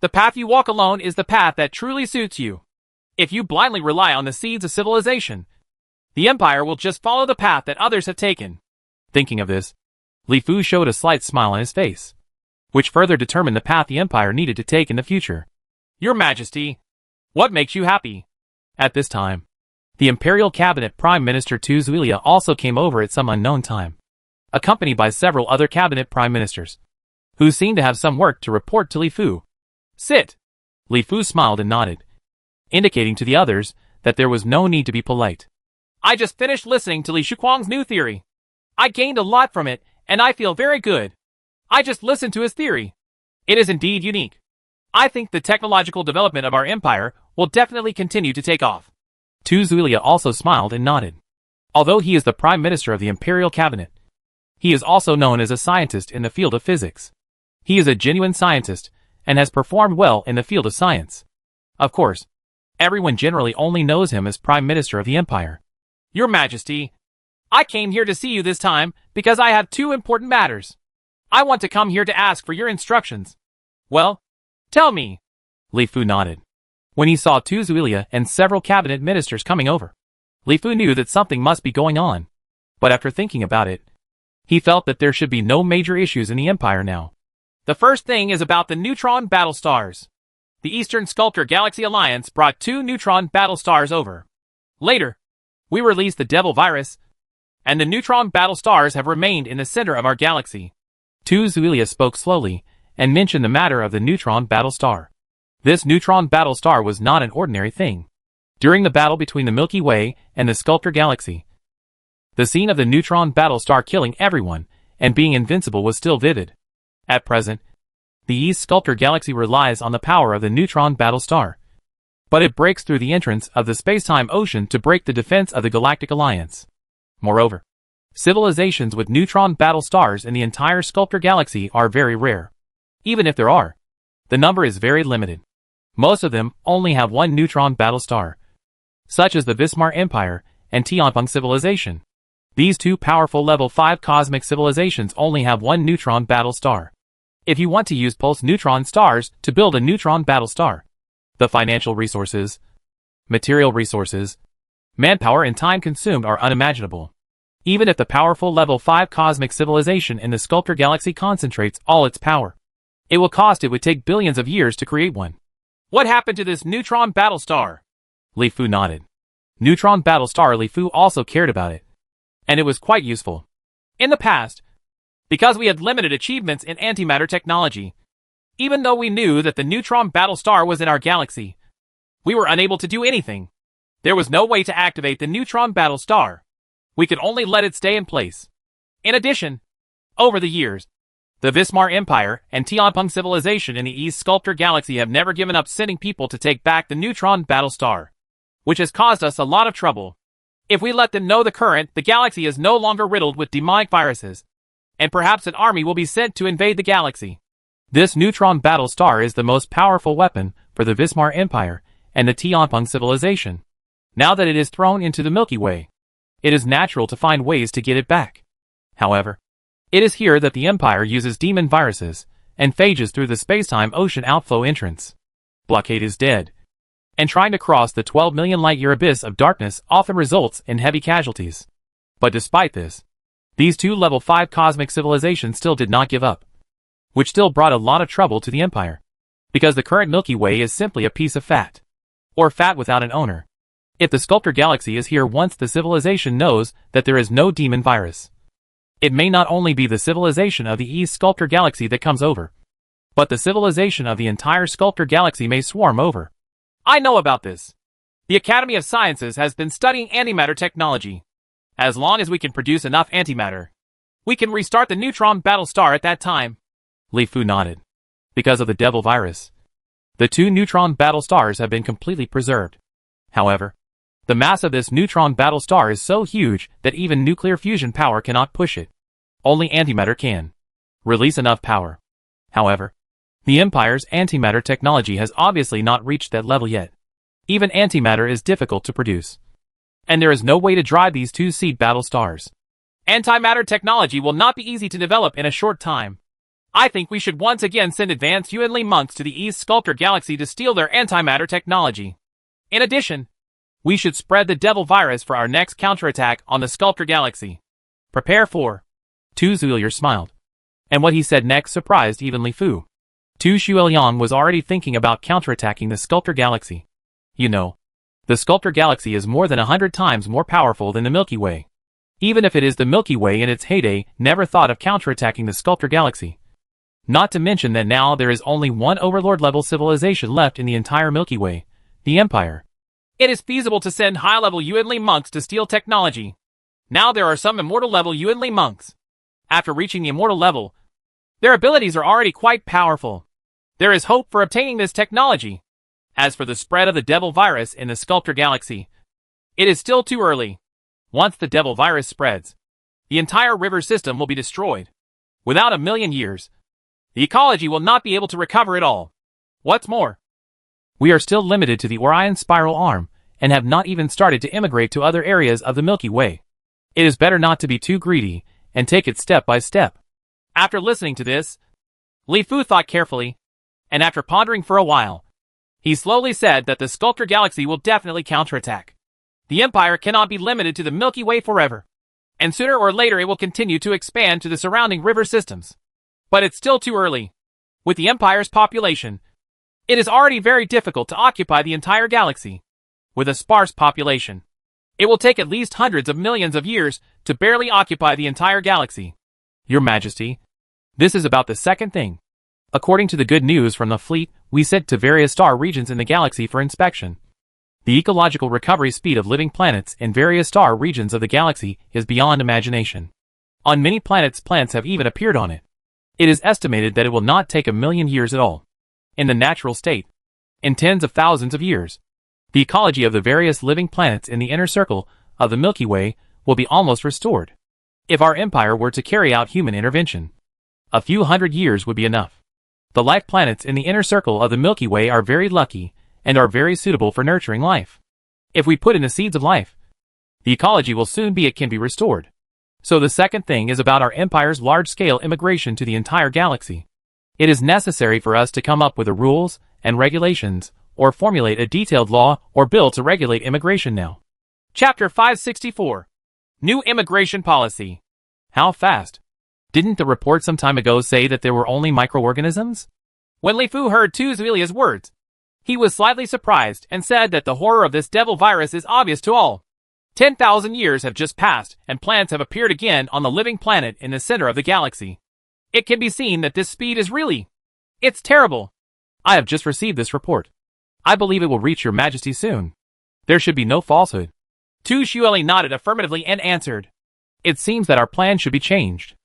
S2: The path you walk alone is the path that truly suits you. If you blindly rely on the seeds of civilization, the empire will just follow the path that others have taken. Thinking of this, Li Fu showed a slight smile on his face, which further determined the path the empire needed to take in the future. Your Majesty, what makes you happy? At this time, the Imperial Cabinet Prime Minister Tu Zuilia also came over at some unknown time, accompanied by several other cabinet prime ministers, who seemed to have some work to report to Li Fu. Sit! Li Fu smiled and nodded, indicating to the others that there was no need to be polite. I just finished listening to Li Shuquang's new theory. I gained a lot from it, and I feel very good. I just listened to his theory. It is indeed unique. I think the technological development of our empire will definitely continue to take off. Tu Zuilia also smiled and nodded. Although he is the Prime Minister of the Imperial Cabinet, he is also known as a scientist in the field of physics. He is a genuine scientist, and has performed well in the field of science. Of course, everyone generally only knows him as Prime Minister of the Empire. Your Majesty, I came here to see you this time because I have 2 important matters. I want to come here to ask for your instructions. Well, tell me. Li Fu nodded. When he saw Tu Zuilia and several cabinet ministers coming over, Li Fu knew that something must be going on. But after thinking about it, he felt that there should be no major issues in the Empire now. The first thing is about the neutron battle stars. The Eastern Sculptor Galaxy Alliance brought 2 neutron battle stars over. Later, we released the Devil Virus, and the neutron battle stars have remained in the center of our galaxy. Zuilia spoke slowly, and mentioned the matter of the neutron battle star. This neutron battle star was not an ordinary thing. During the battle between the Milky Way and the Sculptor Galaxy, the scene of the neutron battle star killing everyone and being invincible was still vivid. At present, the East Sculptor Galaxy relies on the power of the neutron battle star, but it breaks through the entrance of the space-time ocean to break the defense of the Galactic Alliance. Moreover, civilizations with neutron battle stars in the entire Sculptor Galaxy are very rare. Even if there are, the number is very limited. Most of them only have one neutron battle star, such as the Vismar Empire and Tianpeng civilization. These two powerful level 5 cosmic civilizations only have one neutron battle star. If you want to use pulse neutron stars to build a neutron battle star, the financial resources, material resources, manpower and time consumed are unimaginable. Even if the powerful level 5 cosmic civilization in the Sculptor Galaxy concentrates all its power, it would take billions of years to create one. What happened to this neutron battle star? Li Fu nodded. Neutron battle star. Li Fu also cared about it, and it was quite useful. In the past, because we had limited achievements in antimatter technology, even though we knew that the neutron battle star was in our galaxy, we were unable to do anything. There was no way to activate the neutron battle star. We could only let it stay in place. In addition, over the years, the Vismar Empire and Tianpeng civilization in the East Sculptor Galaxy have never given up sending people to take back the neutron battle star, which has caused us a lot of trouble. If we let them know the galaxy is no longer riddled with demonic viruses, and perhaps an army will be sent to invade the galaxy. This neutron battle star is the most powerful weapon for the Vismar Empire and the Tianpeng civilization. Now that it is thrown into the Milky Way, it is natural to find ways to get it back. However, it is here that the Empire uses demon viruses and phages through the space-time ocean outflow entrance. Blockade is dead, and trying to cross the 12 million light-year abyss of darkness often results in heavy casualties. But despite this, these two level 5 cosmic civilizations still did not give up, which still brought a lot of trouble to the Empire, because the current Milky Way is simply a piece of fat, or fat without an owner. If the Sculptor Galaxy is here once the civilization knows that there is no demon virus, it may not only be the civilization of the East Sculptor Galaxy that comes over, but the civilization of the entire Sculptor Galaxy may swarm over. I know about this. The Academy of Sciences has been studying antimatter technology. As long as we can produce enough antimatter, we can restart the neutron battle star at that time. Li Fu nodded. Because of the devil virus, the two neutron battle stars have been completely preserved. However, the mass of this neutron battle star is so huge that even nuclear fusion power cannot push it. Only antimatter can release enough power. However, the Empire's antimatter technology has obviously not reached that level yet. Even antimatter is difficult to produce, and there is no way to drive these two seed battle stars. Antimatter technology will not be easy to develop in a short time. I think we should once again send advanced Yuanli monks to the East Sculptor Galaxy to steal their antimatter technology. In addition, we should spread the devil virus for our next counterattack on the Sculptor Galaxy. Prepare for. Tu Zuilier smiled, and what he said next surprised even Li Fu. Tu Xueliang was already thinking about counterattacking the Sculptor Galaxy. You know, the Sculptor Galaxy is more than 100 times more powerful than the Milky Way. Even if it is the Milky Way in its heyday, never thought of counterattacking the Sculptor Galaxy. Not to mention that now there is only one Overlord-level civilization left in the entire Milky Way, the Empire. It is feasible to send high-level Yuanli monks to steal technology. Now there are some immortal-level Yuanli monks. After reaching the immortal level, their abilities are already quite powerful. There is hope for obtaining this technology. As for the spread of the devil virus in the Sculptor Galaxy, it is still too early. Once the devil virus spreads, the entire river system will be destroyed. Without a million years, the ecology will not be able to recover it all. What's more, we are still limited to the Orion spiral arm, and have not even started to immigrate to other areas of the Milky Way. It is better not to be too greedy, and take it step by step. After listening to this, Li Fu thought carefully, and after pondering for a while, he slowly said that the Sculptor Galaxy will definitely counterattack. The Empire cannot be limited to the Milky Way forever, and sooner or later it will continue to expand to the surrounding river systems. But it's still too early. With the Empire's population, it is already very difficult to occupy the entire galaxy. With a sparse population, It will take at least hundreds of millions of years to barely occupy the entire galaxy.
S1: Your Majesty, this is about the second thing. According to the good news from the fleet, we sent to various star regions in the galaxy for inspection. The ecological recovery speed of living planets in various star regions of the galaxy is beyond imagination. On many planets, plants have even appeared on it. It is estimated that it will not take 1,000,000 years at all. In the natural state, in tens of thousands of years, the ecology of the various living planets in the inner circle of the Milky Way will be almost restored. If our empire were to carry out human intervention, a few hundred years would be enough. The life planets in the inner circle of the Milky Way are very lucky and are very suitable for nurturing life. If we put in the seeds of life, the ecology will soon can be restored. So the second thing is about our empire's large-scale immigration to the entire galaxy. It is necessary for us to come up with the rules and regulations, or formulate a detailed law or bill to regulate immigration now.
S2: Chapter 564. New Immigration Policy.
S1: How fast? Didn't the report some time ago say that there were only microorganisms?
S2: When Li Fu heard Tu Zuilia's words, he was slightly surprised and said that the horror of this devil virus is obvious to all. 10,000 years have just passed and plants have appeared again on the living planet in the center of the galaxy. It can be seen that this speed is it's terrible.
S1: I have just received this report. I believe it will reach your Majesty soon. There should be no falsehood.
S2: Tu Zuili nodded affirmatively and answered.
S1: It seems that our plan should be changed.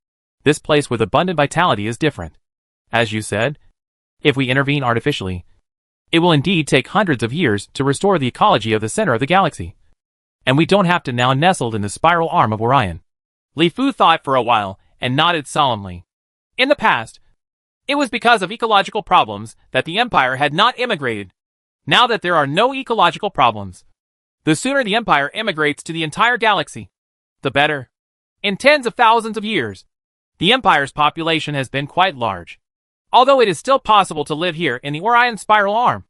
S1: This place with abundant vitality is different. As you said, if we intervene artificially, it will indeed take hundreds of years to restore the ecology of the center of the galaxy. And we don't have to now nestled in the spiral arm of Orion.
S2: Li Fu thought for a while and nodded solemnly. In the past, it was because of ecological problems that the Empire had not immigrated. Now that there are no ecological problems, the sooner the Empire immigrates to the entire galaxy, the better. In tens of thousands of years, the Empire's population has been quite large. Although it is still possible to live here in the Orion spiral arm,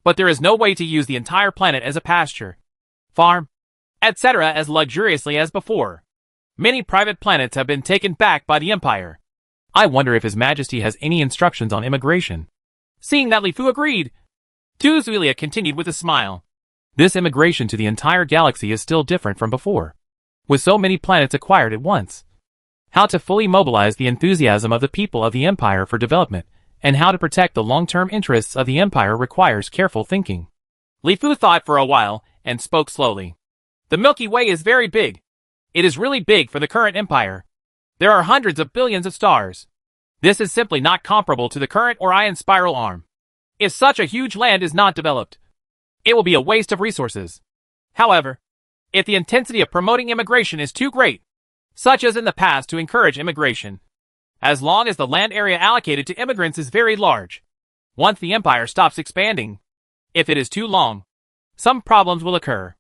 S2: but there is no way to use the entire planet as a pasture, farm, etc. as luxuriously as before. Many private planets have been taken back by the Empire.
S1: I wonder if His Majesty has any instructions on immigration.
S2: Seeing that Li Fu agreed, Tu Zuilia continued with a smile.
S1: This immigration to the entire galaxy is still different from before. With so many planets acquired at once, how to fully mobilize the enthusiasm of the people of the Empire for development, and how to protect the long-term interests of the Empire requires careful thinking.
S2: Li Fu thought for a while and spoke slowly. The Milky Way is very big. It is really big for the current Empire. There are hundreds of billions of stars. This is simply not comparable to the current Orion spiral arm. If such a huge land is not developed, it will be a waste of resources. However, if the intensity of promoting immigration is too great, such as in the past to encourage immigration, as long as the land area allocated to immigrants is very large, once the Empire stops expanding, if it is too long, some problems will occur.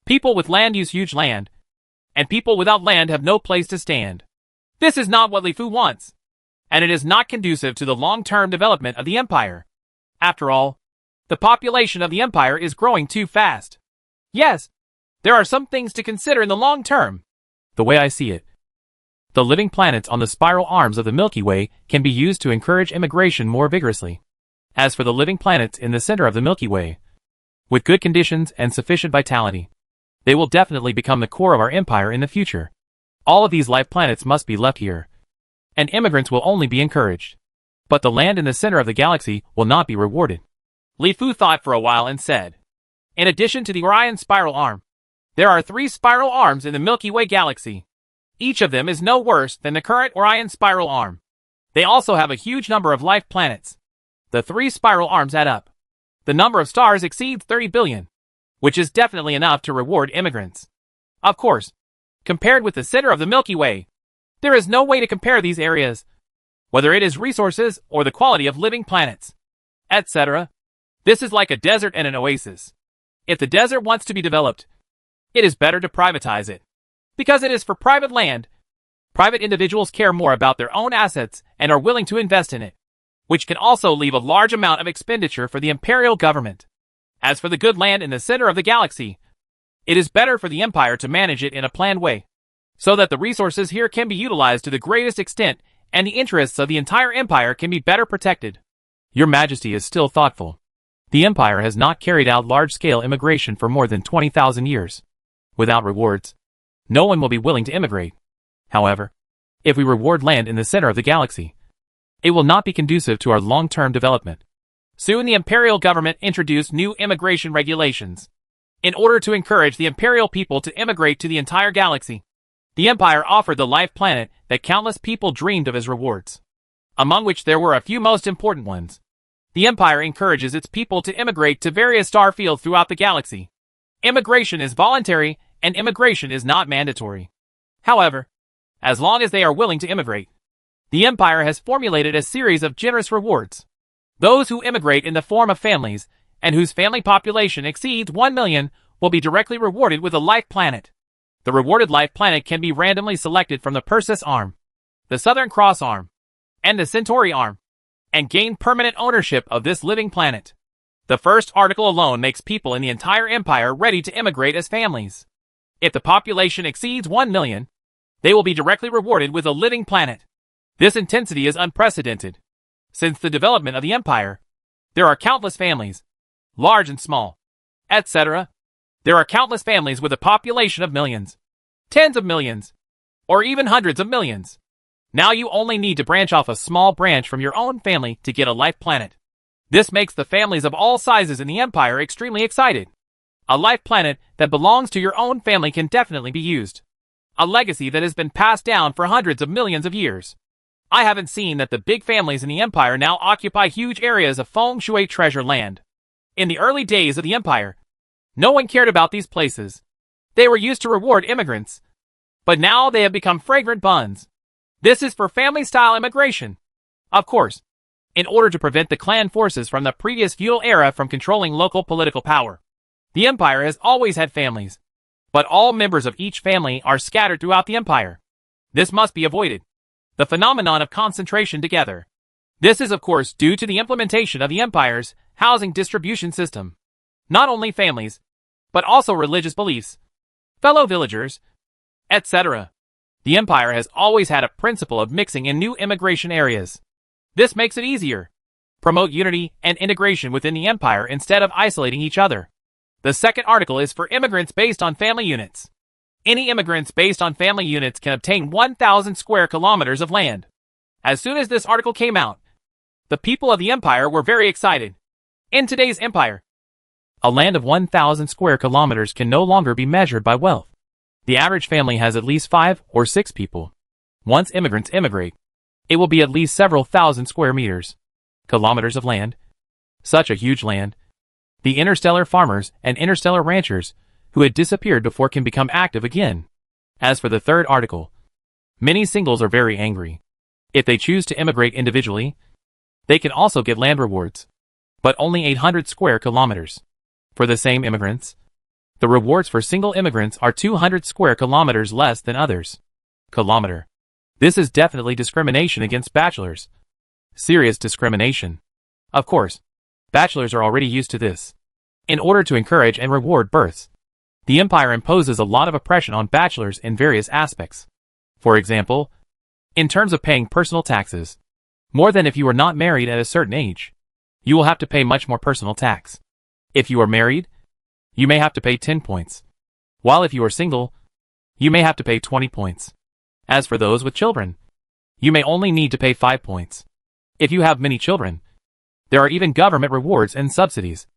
S2: People with land use huge land, and people without land have no place to stand. This is not what Li Fu wants, and it is not conducive to the long-term development of the Empire. After all, the population of the Empire is growing too fast. Yes, there are some things to consider in the long term.
S1: The way I see it, the living planets on the spiral arms of the Milky Way can be used to encourage immigration more vigorously. As for the living planets in the center of the Milky Way, with good conditions and sufficient vitality, they will definitely become the core of our empire in the future. All of these life planets must be left here, and immigrants will only be encouraged. But the land in the center of the galaxy will not be rewarded.
S2: Li Fu thought for a while and said, in addition to the Orion spiral arm, there are 3 spiral arms in the Milky Way galaxy. Each of them is no worse than the current Orion spiral arm. They also have a huge number of life planets. The 3 spiral arms add up. The number of stars exceeds 30 billion, which is definitely enough to reward immigrants. Of course, compared with the center of the Milky Way, there is no way to compare these areas, whether it is resources or the quality of living planets, etc. This is like a desert and an oasis. If the desert wants to be developed, it is better to privatize it. Because it is for private land, private individuals care more about their own assets and are willing to invest in it, which can also leave a large amount of expenditure for the imperial government. As for the good land in the center of the galaxy, it is better for the empire to manage it in a planned way, so that the resources here can be utilized to the greatest extent and the interests of the entire empire can be better protected.
S1: Your Majesty is still thoughtful. The empire has not carried out large-scale immigration for more than 20,000 years.
S2: Without rewards, no one will be willing to immigrate. However, if we reward land in the center of the galaxy, it will not be conducive to our long-term development. Soon the imperial government introduced new immigration regulations. In order to encourage the imperial people to immigrate to the entire galaxy, the Empire offered the life planet that countless people dreamed of as rewards, among which there were a few most important ones. The Empire encourages its people to immigrate to various star fields throughout the galaxy. Immigration is voluntary, and immigration is not mandatory. However, as long as they are willing to immigrate, the Empire has formulated a series of generous rewards. Those who immigrate in the form of families, and whose family population exceeds 1 million, will be directly rewarded with a life planet. The rewarded life planet can be randomly selected from the Perseus arm, the Southern Cross arm, and the Centauri arm, and gain permanent ownership of this living planet. The first article alone makes people in the entire Empire ready to immigrate as families. If the population exceeds 1 million, they will be directly rewarded with a living planet. This intensity is unprecedented. Since the development of the Empire, there are countless families, large and small, etc. There are countless families with a population of millions, tens of millions, or even hundreds of millions. Now you only need to branch off a small branch from your own family to get a life planet. This makes the families of all sizes in the Empire extremely excited. A life planet that belongs to your own family can definitely be used. A legacy that has been passed down for hundreds of millions of years. I haven't seen that the big families in the Empire now occupy huge areas of feng shui treasure land. In the early days of the Empire, no one cared about these places. They were used to reward immigrants. But now they have become fragrant buns. This is for family-style immigration. Of course, in order to prevent the clan forces from the previous feudal era from controlling local political power, the Empire has always had families. But all members of each family are scattered throughout the Empire. This must be avoided. The phenomenon of concentration together. This is of course due to the implementation of the Empire's housing distribution system. Not only families, but also religious beliefs, fellow villagers, etc. The Empire has always had a principle of mixing in new immigration areas. This makes it easier. Promote unity and integration within the Empire instead of isolating each other. The second article is for immigrants based on family units. Any immigrants based on family units can obtain 1,000 square kilometers of land. As soon as this article came out, the people of the Empire were very excited. In today's Empire, a land of 1,000 square kilometers can no longer be measured by wealth. The average family has at least 5 or 6 people. Once immigrants immigrate, it will be at least several thousand square meters, kilometers of land. Such a huge land. The interstellar farmers and interstellar ranchers who had disappeared before can become active again. As for the third article, many singles are very angry. If they choose to immigrate individually, they can also get land rewards, but only 800 square kilometers. For the same immigrants, the rewards for single immigrants are 200 square kilometers less than others. Kilometer. This is definitely discrimination against bachelors. Serious discrimination. Of course, bachelors are already used to this. In order to encourage and reward births, the Empire imposes a lot of oppression on bachelors in various aspects. For example, in terms of paying personal taxes, more than if you are not married at a certain age, you will have to pay much more personal tax. If you are married, you may have to pay 10 points, while if you are single, you may have to pay 20 points. As for those with children, you may only need to pay 5 points. If you have many children, there are even government rewards and subsidies,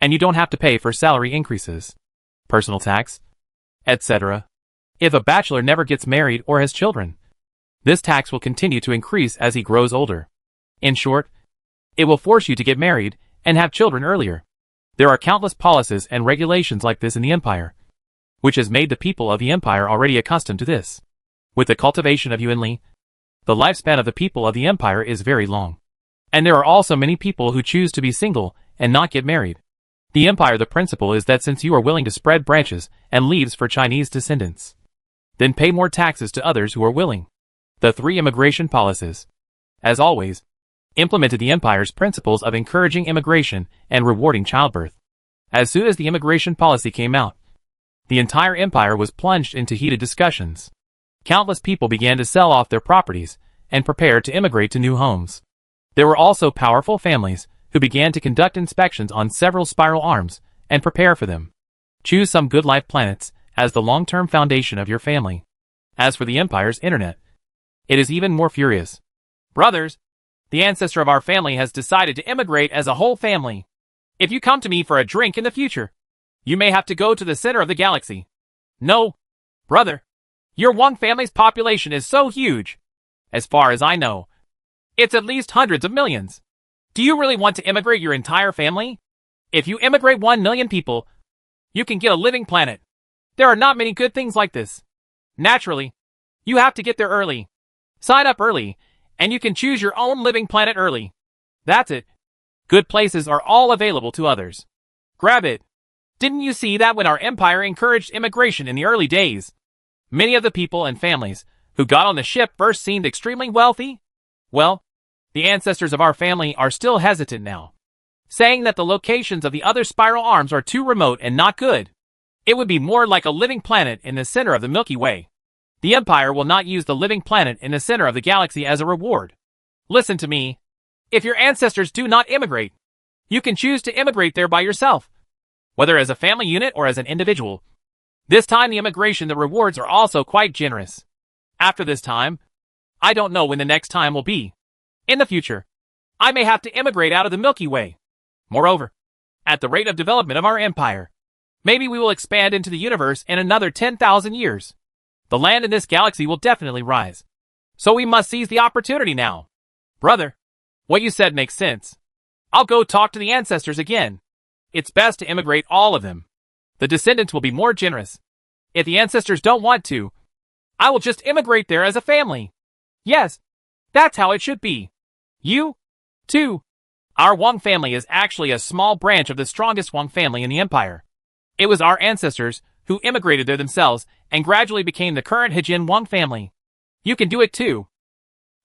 S2: and you don't have to pay for salary increases, personal tax, etc. If a bachelor never gets married or has children, this tax will continue to increase as he grows older. In short, it will force you to get married and have children earlier. There are countless policies and regulations like this in the Empire, which has made the people of the Empire already accustomed to this. With the cultivation of Yuanli, the lifespan of the people of the Empire is very long. And there are also many people who choose to be single and not get married. The Empire, the principle is that since you are willing to spread branches and leaves for Chinese descendants, then pay more taxes to others who are willing. The 3 immigration policies, as always, implemented the Empire's principles of encouraging immigration and rewarding childbirth. As soon as the immigration policy came out, the entire Empire was plunged into heated discussions. Countless people began to sell off their properties and prepare to immigrate to new homes. There were also powerful families who began to conduct inspections on several spiral arms and prepare for them. Choose some good life planets as the long-term foundation of your family. As for the Empire's internet, it is even more furious.
S1: Brothers, the ancestor of our family has decided to immigrate as a whole family. If you come to me for a drink in the future, you may have to go to the center of the galaxy. No, brother, your Wang family's population is so huge. As far as I know, it's at least hundreds of millions. Do you really want to immigrate your entire family? If you immigrate 1 million people, you can get a living planet. There are not many good things like this. Naturally, you have to get there early. Sign up early, and you can choose your own living planet early. That's it. Good places are all available to others. Grab it. Didn't you see that when our empire encouraged immigration in the early days? Many of the people and families who got on the ship first seemed extremely wealthy. Well, the ancestors of our family are still hesitant now, saying that the locations of the other spiral arms are too remote and not good. It would be more like a living planet in the center of the Milky Way. The Empire will not use the living planet in the center of the galaxy as a reward. Listen to me. If your ancestors do not immigrate, you can choose to immigrate there by yourself, whether as a family unit or as an individual. This time the immigration, the rewards are also quite generous. After this time, I don't know when the next time will be. In the future, I may have to immigrate out of the Milky Way. Moreover, at the rate of development of our empire, maybe we will expand into the universe in another 10,000 years. The land in this galaxy will definitely rise. So we must seize the opportunity now. Brother, what you said makes sense. I'll go talk to the ancestors again. It's best to immigrate all of them. The descendants will be more generous. If the ancestors don't want to, I will just immigrate there as a family. Yes, that's how it should be. You, too. Our Wang family is actually a small branch of the strongest Wang family in the empire. It was our ancestors who immigrated there themselves and gradually became the current Heijin Wang family. You can do it too.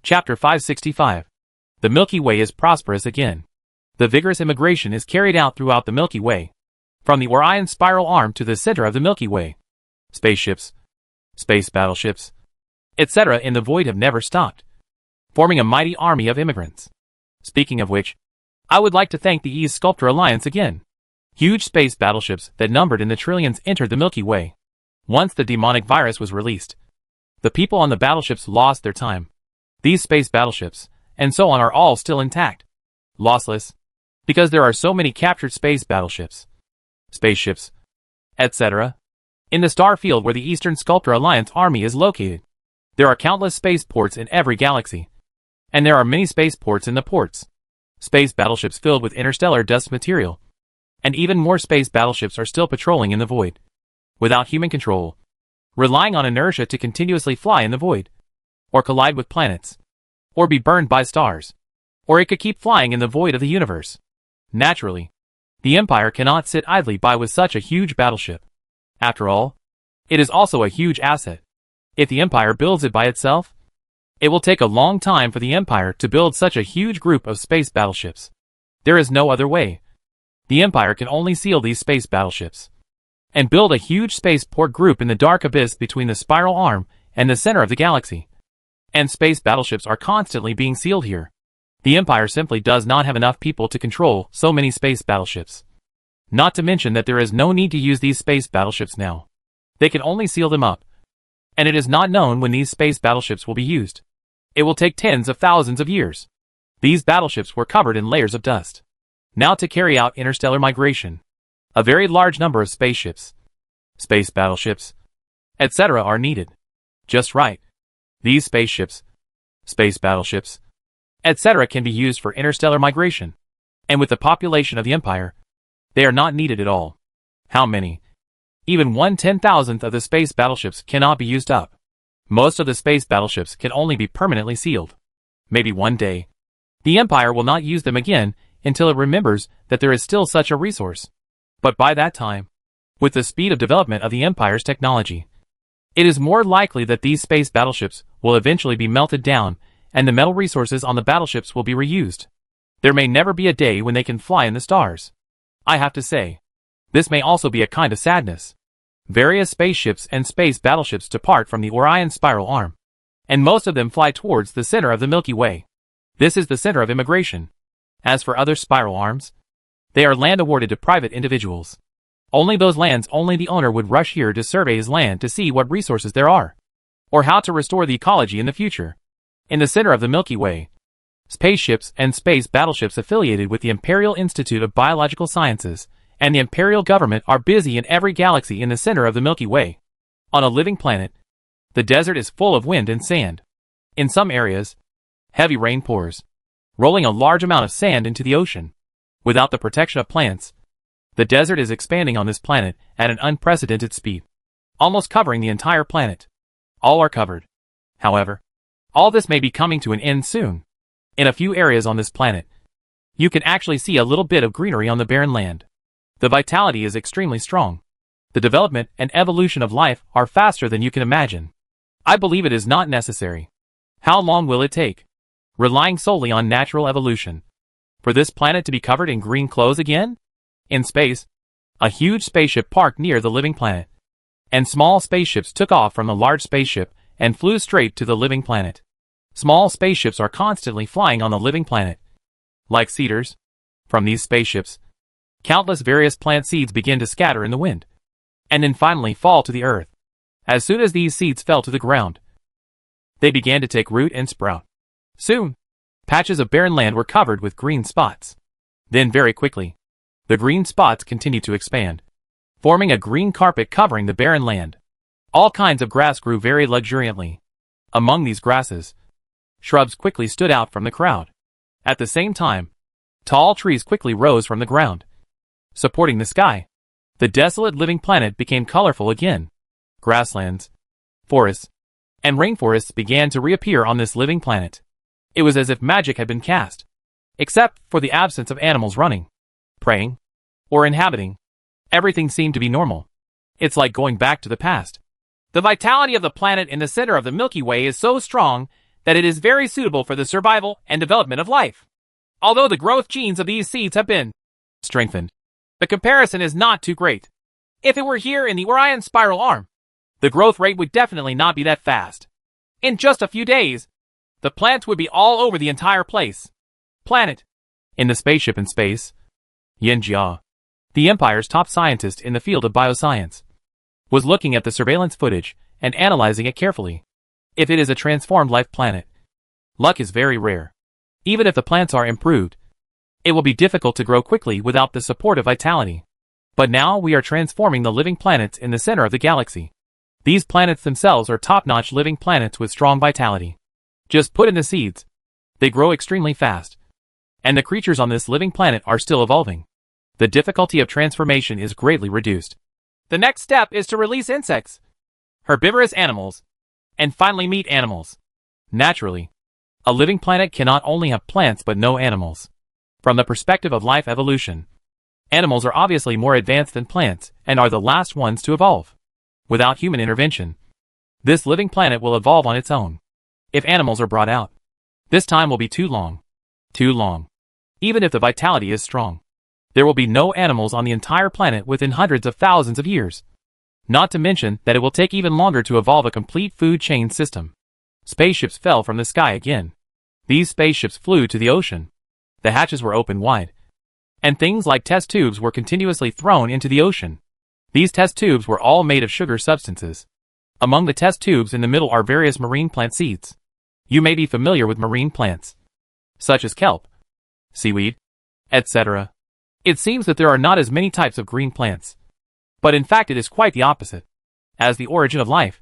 S1: Chapter 565. The Milky Way is prosperous again. The vigorous immigration is carried out throughout the Milky Way, from the Orion spiral arm to the center of the Milky Way. Spaceships, space battleships, etc. in the void have never stopped, forming a mighty army of immigrants. Speaking of which, I would like to thank the Ease Sculptor Alliance again. Huge space battleships that numbered in the trillions entered the Milky Way. Once the demonic virus was released, the people on the battleships lost their time. These space battleships, and so on, are all still intact, lossless, because there are so many captured space battleships, spaceships, etc. in the star field where the Eastern Sculptor Alliance army is located. There are countless spaceports in every galaxy, and there are many spaceports in the ports. Space battleships filled with interstellar dust material, and even more space battleships are still patrolling in the void, without human control, relying on inertia to continuously fly in the void, or collide with planets, or be burned by stars, or it could keep flying in the void of the universe. Naturally, the Empire cannot sit idly by with such a huge battleship. After all, it is also a huge asset. If the Empire builds it by itself, it will take a long time for the Empire to build such a huge group of space battleships. There is no other way. The Empire can only seal these space battleships, and build a huge spaceport group in the dark abyss between the spiral arm and the center of the galaxy. And space battleships are constantly being sealed here. The Empire simply does not have enough people to control so many space battleships. Not to mention that there is no need to use these space battleships now. They can only seal them up. And it is not known when these space battleships will be used. It will take tens of thousands of years. These battleships were covered in layers of dust. Now to carry out interstellar migration, a very large number of spaceships, space battleships, etc. are needed. Just right. These spaceships, space battleships, etc. can be used for interstellar migration. And with the population of the Empire, they are not needed at all. How many? Even 1/10,000th of the space battleships cannot be used up. Most of the space battleships can only be permanently sealed. Maybe one day, the Empire will not use them again until it remembers that there is still such a resource. But by that time, with the speed of development of the Empire's technology, it is more likely that these space battleships will eventually be melted down and the metal resources on the battleships will be reused. There may never be a day when they can fly in the stars. I have to say, this may also be a kind of sadness. Various spaceships and space battleships depart from the Orion spiral arm, and most of them fly towards the center of the Milky Way. This is the center of immigration. As for other spiral arms, they are land awarded to private individuals.
S2: Only those lands, only the owner would rush here to survey his land to see what resources there are, or how to restore the ecology in the future. In the center of the Milky Way, spaceships and space battleships affiliated with the Imperial Institute of Biological Sciences and the Imperial government are busy in every galaxy in the center of the Milky Way. On a living planet, the desert is full of wind and sand. In some areas, heavy rain pours, rolling a large amount of sand into the ocean. Without the protection of plants, the desert is expanding on this planet at an unprecedented speed, almost covering the entire planet. All are covered. However, all this may be coming to an end soon. In a few areas on this planet, you can actually see a little bit of greenery on the barren land. The vitality is extremely strong. The development and evolution of life are faster than you can imagine. I believe it is not necessary. How long will it take, relying solely on natural evolution, for this planet to be covered in green clothes again? In space, a huge spaceship parked near the living planet, and small spaceships took off from the large spaceship and flew straight to the living planet. Small spaceships are constantly flying on the living planet. Like seeders, from these spaceships, countless various plant seeds begin to scatter in the wind, and then finally fall to the earth. As soon as these seeds fell to the ground, they began to take root and sprout. Soon, patches of barren land were covered with green spots. Then very quickly, the green spots continued to expand, forming a green carpet covering the barren land. All kinds of grass grew very luxuriantly. Among these grasses, shrubs quickly stood out from the crowd. At the same time, tall trees quickly rose from the ground, supporting the sky. The desolate living planet became colorful again. Grasslands, forests, and rainforests began to reappear on this living planet. It was as if magic had been cast. Except for the absence of animals running, preying, or inhabiting, everything seemed to be normal. It's like going back to the past. The vitality of the planet in the center of the Milky Way is so strong that it is very suitable for the survival and development of life. Although the growth genes of these seeds have been strengthened, the comparison is not too great. If it were here in the Orion spiral arm, the growth rate would definitely not be that fast. In just a few days, the plants would be all over the entire planet. In the spaceship in space, Yin Jia, the Empire's top scientist in the field of bioscience, was looking at the surveillance footage and analyzing it carefully. If it is a transformed life planet, luck is very rare. Even if the plants are improved, it will be difficult to grow quickly without the support of vitality. But now we are transforming the living planets in the center of the galaxy. These planets themselves are top-notch living planets with strong vitality. Just put in the seeds, they grow extremely fast. And the creatures on this living planet are still evolving. The difficulty of transformation is greatly reduced. The next step is to release insects, herbivorous animals, and finally meat animals. Naturally, a living planet cannot only have plants but no animals. From the perspective of life evolution, animals are obviously more advanced than plants and are the last ones to evolve. Without human intervention, this living planet will evolve on its own. If animals are brought out, this time will be too long. Too long. Even if the vitality is strong, there will be no animals on the entire planet within hundreds of thousands of years. Not to mention that it will take even longer to evolve a complete food chain system. Spaceships fell from the sky again. These spaceships flew to the ocean. The hatches were opened wide, and things like test tubes were continuously thrown into the ocean. These test tubes were all made of sugar substances. Among the test tubes in the middle are various marine plant seeds. You may be familiar with marine plants, such as kelp, seaweed, etc. It seems that there are not as many types of green plants. But in fact it is quite the opposite. As the origin of life,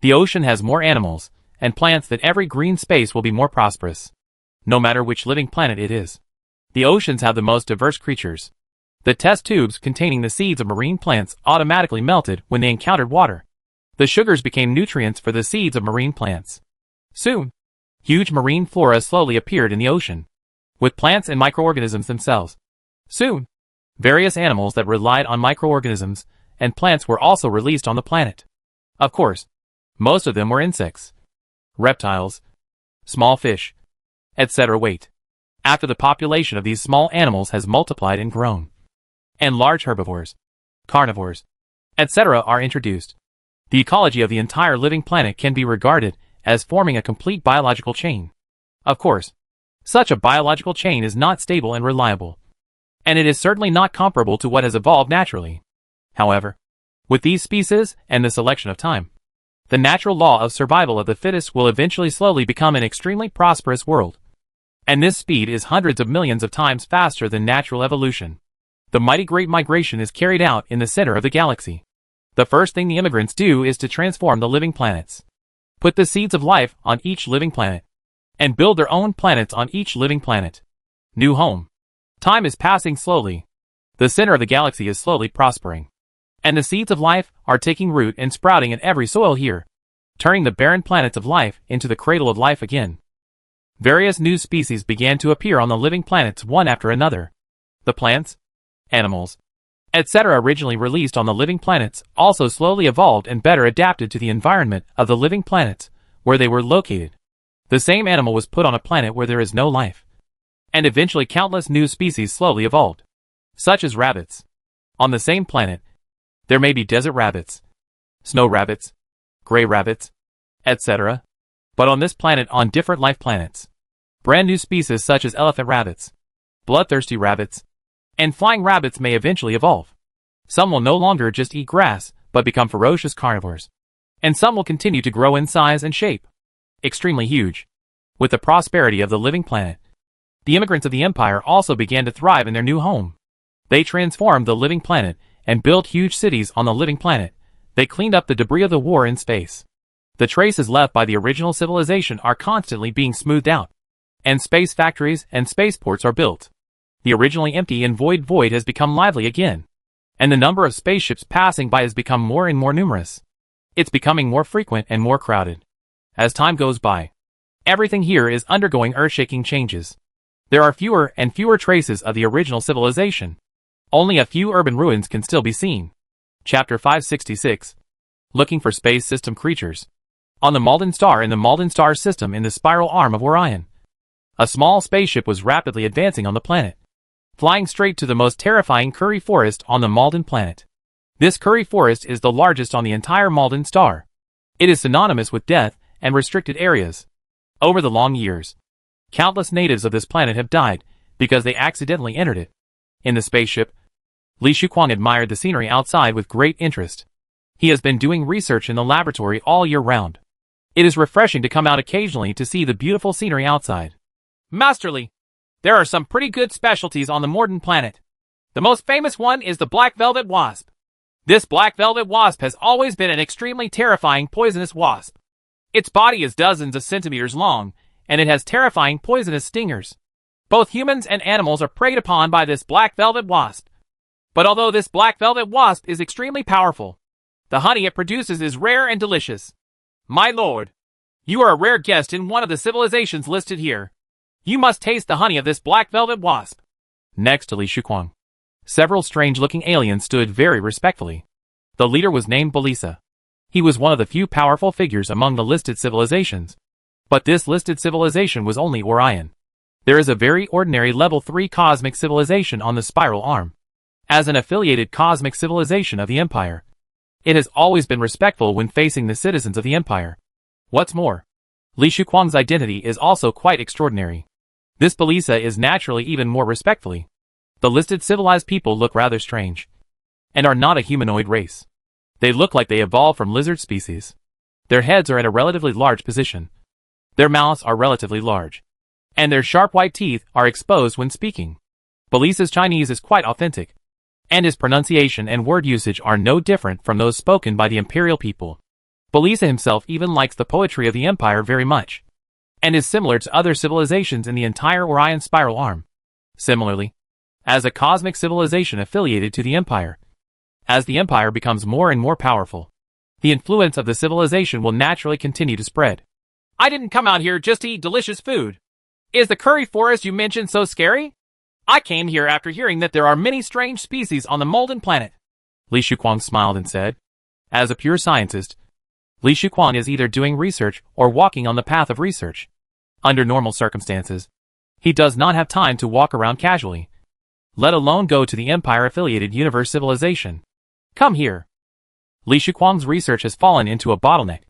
S2: the ocean has more animals and plants than every green space will be more prosperous. No matter which living planet it is, the oceans have the most diverse creatures. The test tubes containing the seeds of marine plants automatically melted when they encountered water. The sugars became nutrients for the seeds of marine plants. Soon, huge marine flora slowly appeared in the ocean, with plants and microorganisms themselves. Soon, various animals that relied on microorganisms and plants were also released on the planet. Of course, most of them were insects, reptiles, small fish, etc. Wait. After the population of these small animals has multiplied and grown, and large herbivores, carnivores, etc. are introduced, the ecology of the entire living planet can be regarded as forming a complete biological chain. Of course, such a biological chain is not stable and reliable, and it is certainly not comparable to what has evolved naturally. However, with these species and the selection of time, the natural law of survival of the fittest will eventually slowly become an extremely prosperous world. And this speed is hundreds of millions of times faster than natural evolution. The mighty Great Migration is carried out in the center of the galaxy. The first thing the immigrants do is to transform the living planets, put the seeds of life on each living planet, and build their own planets on each living planet. New home. Time is passing slowly. The center of the galaxy is slowly prospering, and the seeds of life are taking root and sprouting in every soil here, turning the barren planets of life into the cradle of life again. Various new species began to appear on the living planets one after another. The plants, animals, etc. originally released on the living planets also slowly evolved and better adapted to the environment of the living planets where they were located. The same animal was put on a planet where there is no life, and eventually countless new species slowly evolved, such as rabbits. On the same planet, there may be desert rabbits, snow rabbits, gray rabbits, etc. But on this planet, on different life planets, brand new species such as elephant rabbits, bloodthirsty rabbits, and flying rabbits may eventually evolve. Some will no longer just eat grass, but become ferocious carnivores. And some will continue to grow in size and shape, extremely huge. With the prosperity of the living planet, the immigrants of the Empire also began to thrive in their new home. They transformed the living planet and built huge cities on the living planet. They cleaned up the debris of the war in space. The traces left by the original civilization are constantly being smoothed out, and space factories and spaceports are built. The originally empty and void has become lively again, and the number of spaceships passing by has become more and more numerous. It's becoming more frequent and more crowded. As time goes by, everything here is undergoing earth-shaking changes. There are fewer and fewer traces of the original civilization. Only a few urban ruins can still be seen. Chapter 566. Looking for space system creatures. On the Malden Star in the Malden Star system in the spiral arm of Orion, a small spaceship was rapidly advancing on the planet, flying straight to the most terrifying Curry Forest on the Malden planet. This Curry Forest is the largest on the entire Malden Star. It is synonymous with death and restricted areas. Over the long years, countless natives of this planet have died because they accidentally entered it. In the spaceship, Li Shuquang admired the scenery outside with great interest. He has been doing research in the laboratory all year round. It is refreshing to come out occasionally to see the beautiful scenery outside. Masterly, there are some pretty good specialties on the Morden planet. The most famous one is the black velvet wasp. This black velvet wasp has always been an extremely terrifying poisonous wasp. Its body is dozens of centimeters long, and it has terrifying poisonous stingers. Both humans and animals are preyed upon by this black velvet wasp. But although this black velvet wasp is extremely powerful, the honey it produces is rare and delicious. My lord, you are a rare guest in one of the civilizations listed here. You must taste the honey of this black velvet wasp. Next to Li Shuquang, several strange-looking aliens stood very respectfully. The leader was named Belisa. He was one of the few powerful figures among the listed civilizations. But this listed civilization was only Orion. There is a very ordinary level 3 cosmic civilization on the spiral arm. As an affiliated cosmic civilization of the Empire, it has always been respectful when facing the citizens of the Empire. What's more, Li Shuquang's identity is also quite extraordinary. This Belisa is naturally even more respectfully. The listed civilized people look rather strange, and are not a humanoid race. They look like they evolved from lizard species. Their heads are at a relatively large position. Their mouths are relatively large, and their sharp white teeth are exposed when speaking. Belisa's Chinese is quite authentic, and his pronunciation and word usage are no different from those spoken by the imperial people. Belisa himself even likes the poetry of the Empire very much, and is similar to other civilizations in the entire Orion spiral arm. Similarly, as a cosmic civilization affiliated to the Empire, as the Empire becomes more and more powerful, the influence of the civilization will naturally continue to spread. I didn't come out here just to eat delicious food. Is the Curry Forest you mentioned so scary? I came here after hearing that there are many strange species on the Malden planet. Li Shuquang smiled and said, as a pure scientist, Li Shuquang is either doing research or walking on the path of research. Under normal circumstances, he does not have time to walk around casually, let alone go to the Empire-affiliated universe civilization. Come here. Li Shuquang's research has fallen into a bottleneck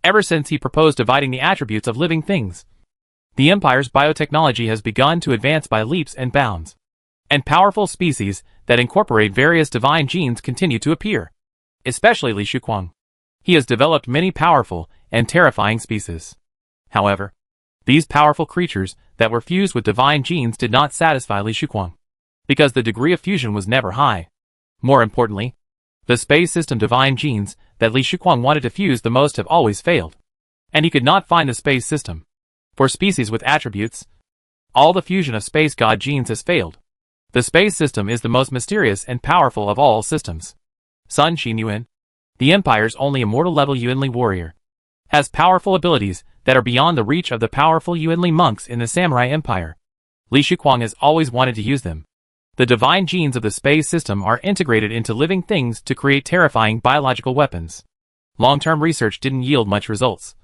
S2: ever since he proposed dividing the attributes of living things. The Empire's biotechnology has begun to advance by leaps and bounds. and powerful species that incorporate various divine genes continue to appear, especially Li Shuquang. He has developed many powerful and terrifying species. However, these powerful creatures that were fused with divine genes did not satisfy Li Shuquang, because the degree of fusion was never high. More importantly, the space system divine genes that Li Shuquang wanted to fuse the most have always failed, and he could not find the space system. For species with attributes, all the fusion of space god genes has failed. The space system is the most mysterious and powerful of all systems. Sun Xin Yuan, the Empire's only immortal level Yuanli warrior, has powerful abilities that are beyond the reach of the powerful Yuanli monks in the Samurai Empire. Li Shuquang has always wanted to use them. The divine genes of the space system are integrated into living things to create terrifying biological weapons. Long-term research didn't yield much results.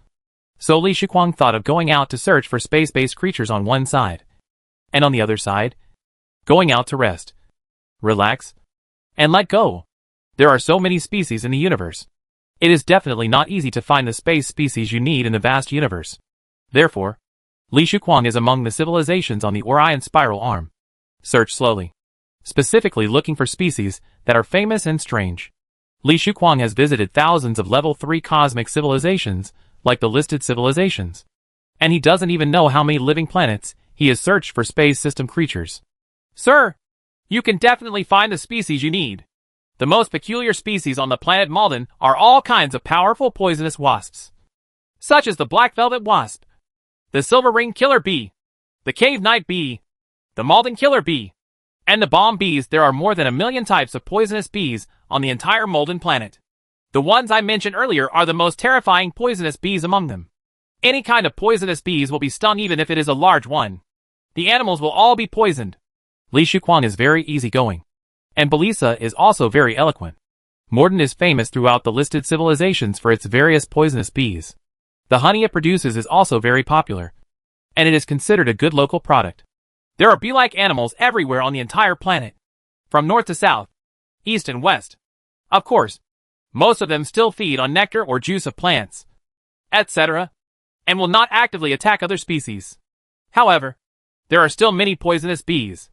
S2: So Li Shuquang thought of going out to search for space-based creatures on one side, and on the other side, going out to rest, relax, and let go. There are so many species in the universe. It is definitely not easy to find the space species you need in the vast universe. Therefore, Li Shuquang is among the civilizations on the Orion spiral arm. Search slowly, specifically looking for species that are famous and strange. Li Shuquang has visited thousands of level 3 cosmic civilizations, like the listed civilizations. And he doesn't even know how many living planets he has searched for space system creatures.
S1: Sir, you can definitely find the species you need. The most peculiar species on the planet Malden are all kinds of powerful poisonous wasps, such as the black velvet wasp, the silver ring killer bee, the cave night bee, the Malden killer bee, and the bomb bees. There are more than 1 million types of poisonous bees on the entire Malden planet. The ones I mentioned earlier are the most terrifying poisonous bees among them. Any kind of poisonous bees will be stung even if it is a large one. The animals will all be poisoned.
S2: Li Shuquang is very easygoing, and Belisa is also very eloquent. Morden is famous throughout the listed civilizations for its various poisonous bees. The honey it produces is also very popular, and it is considered a good local product.
S1: There are bee-like animals everywhere on the entire planet, from north to south, east and west. Of course, most of them still feed on nectar or juice of plants, etc., and will not actively attack other species. However, there are still many poisonous bees.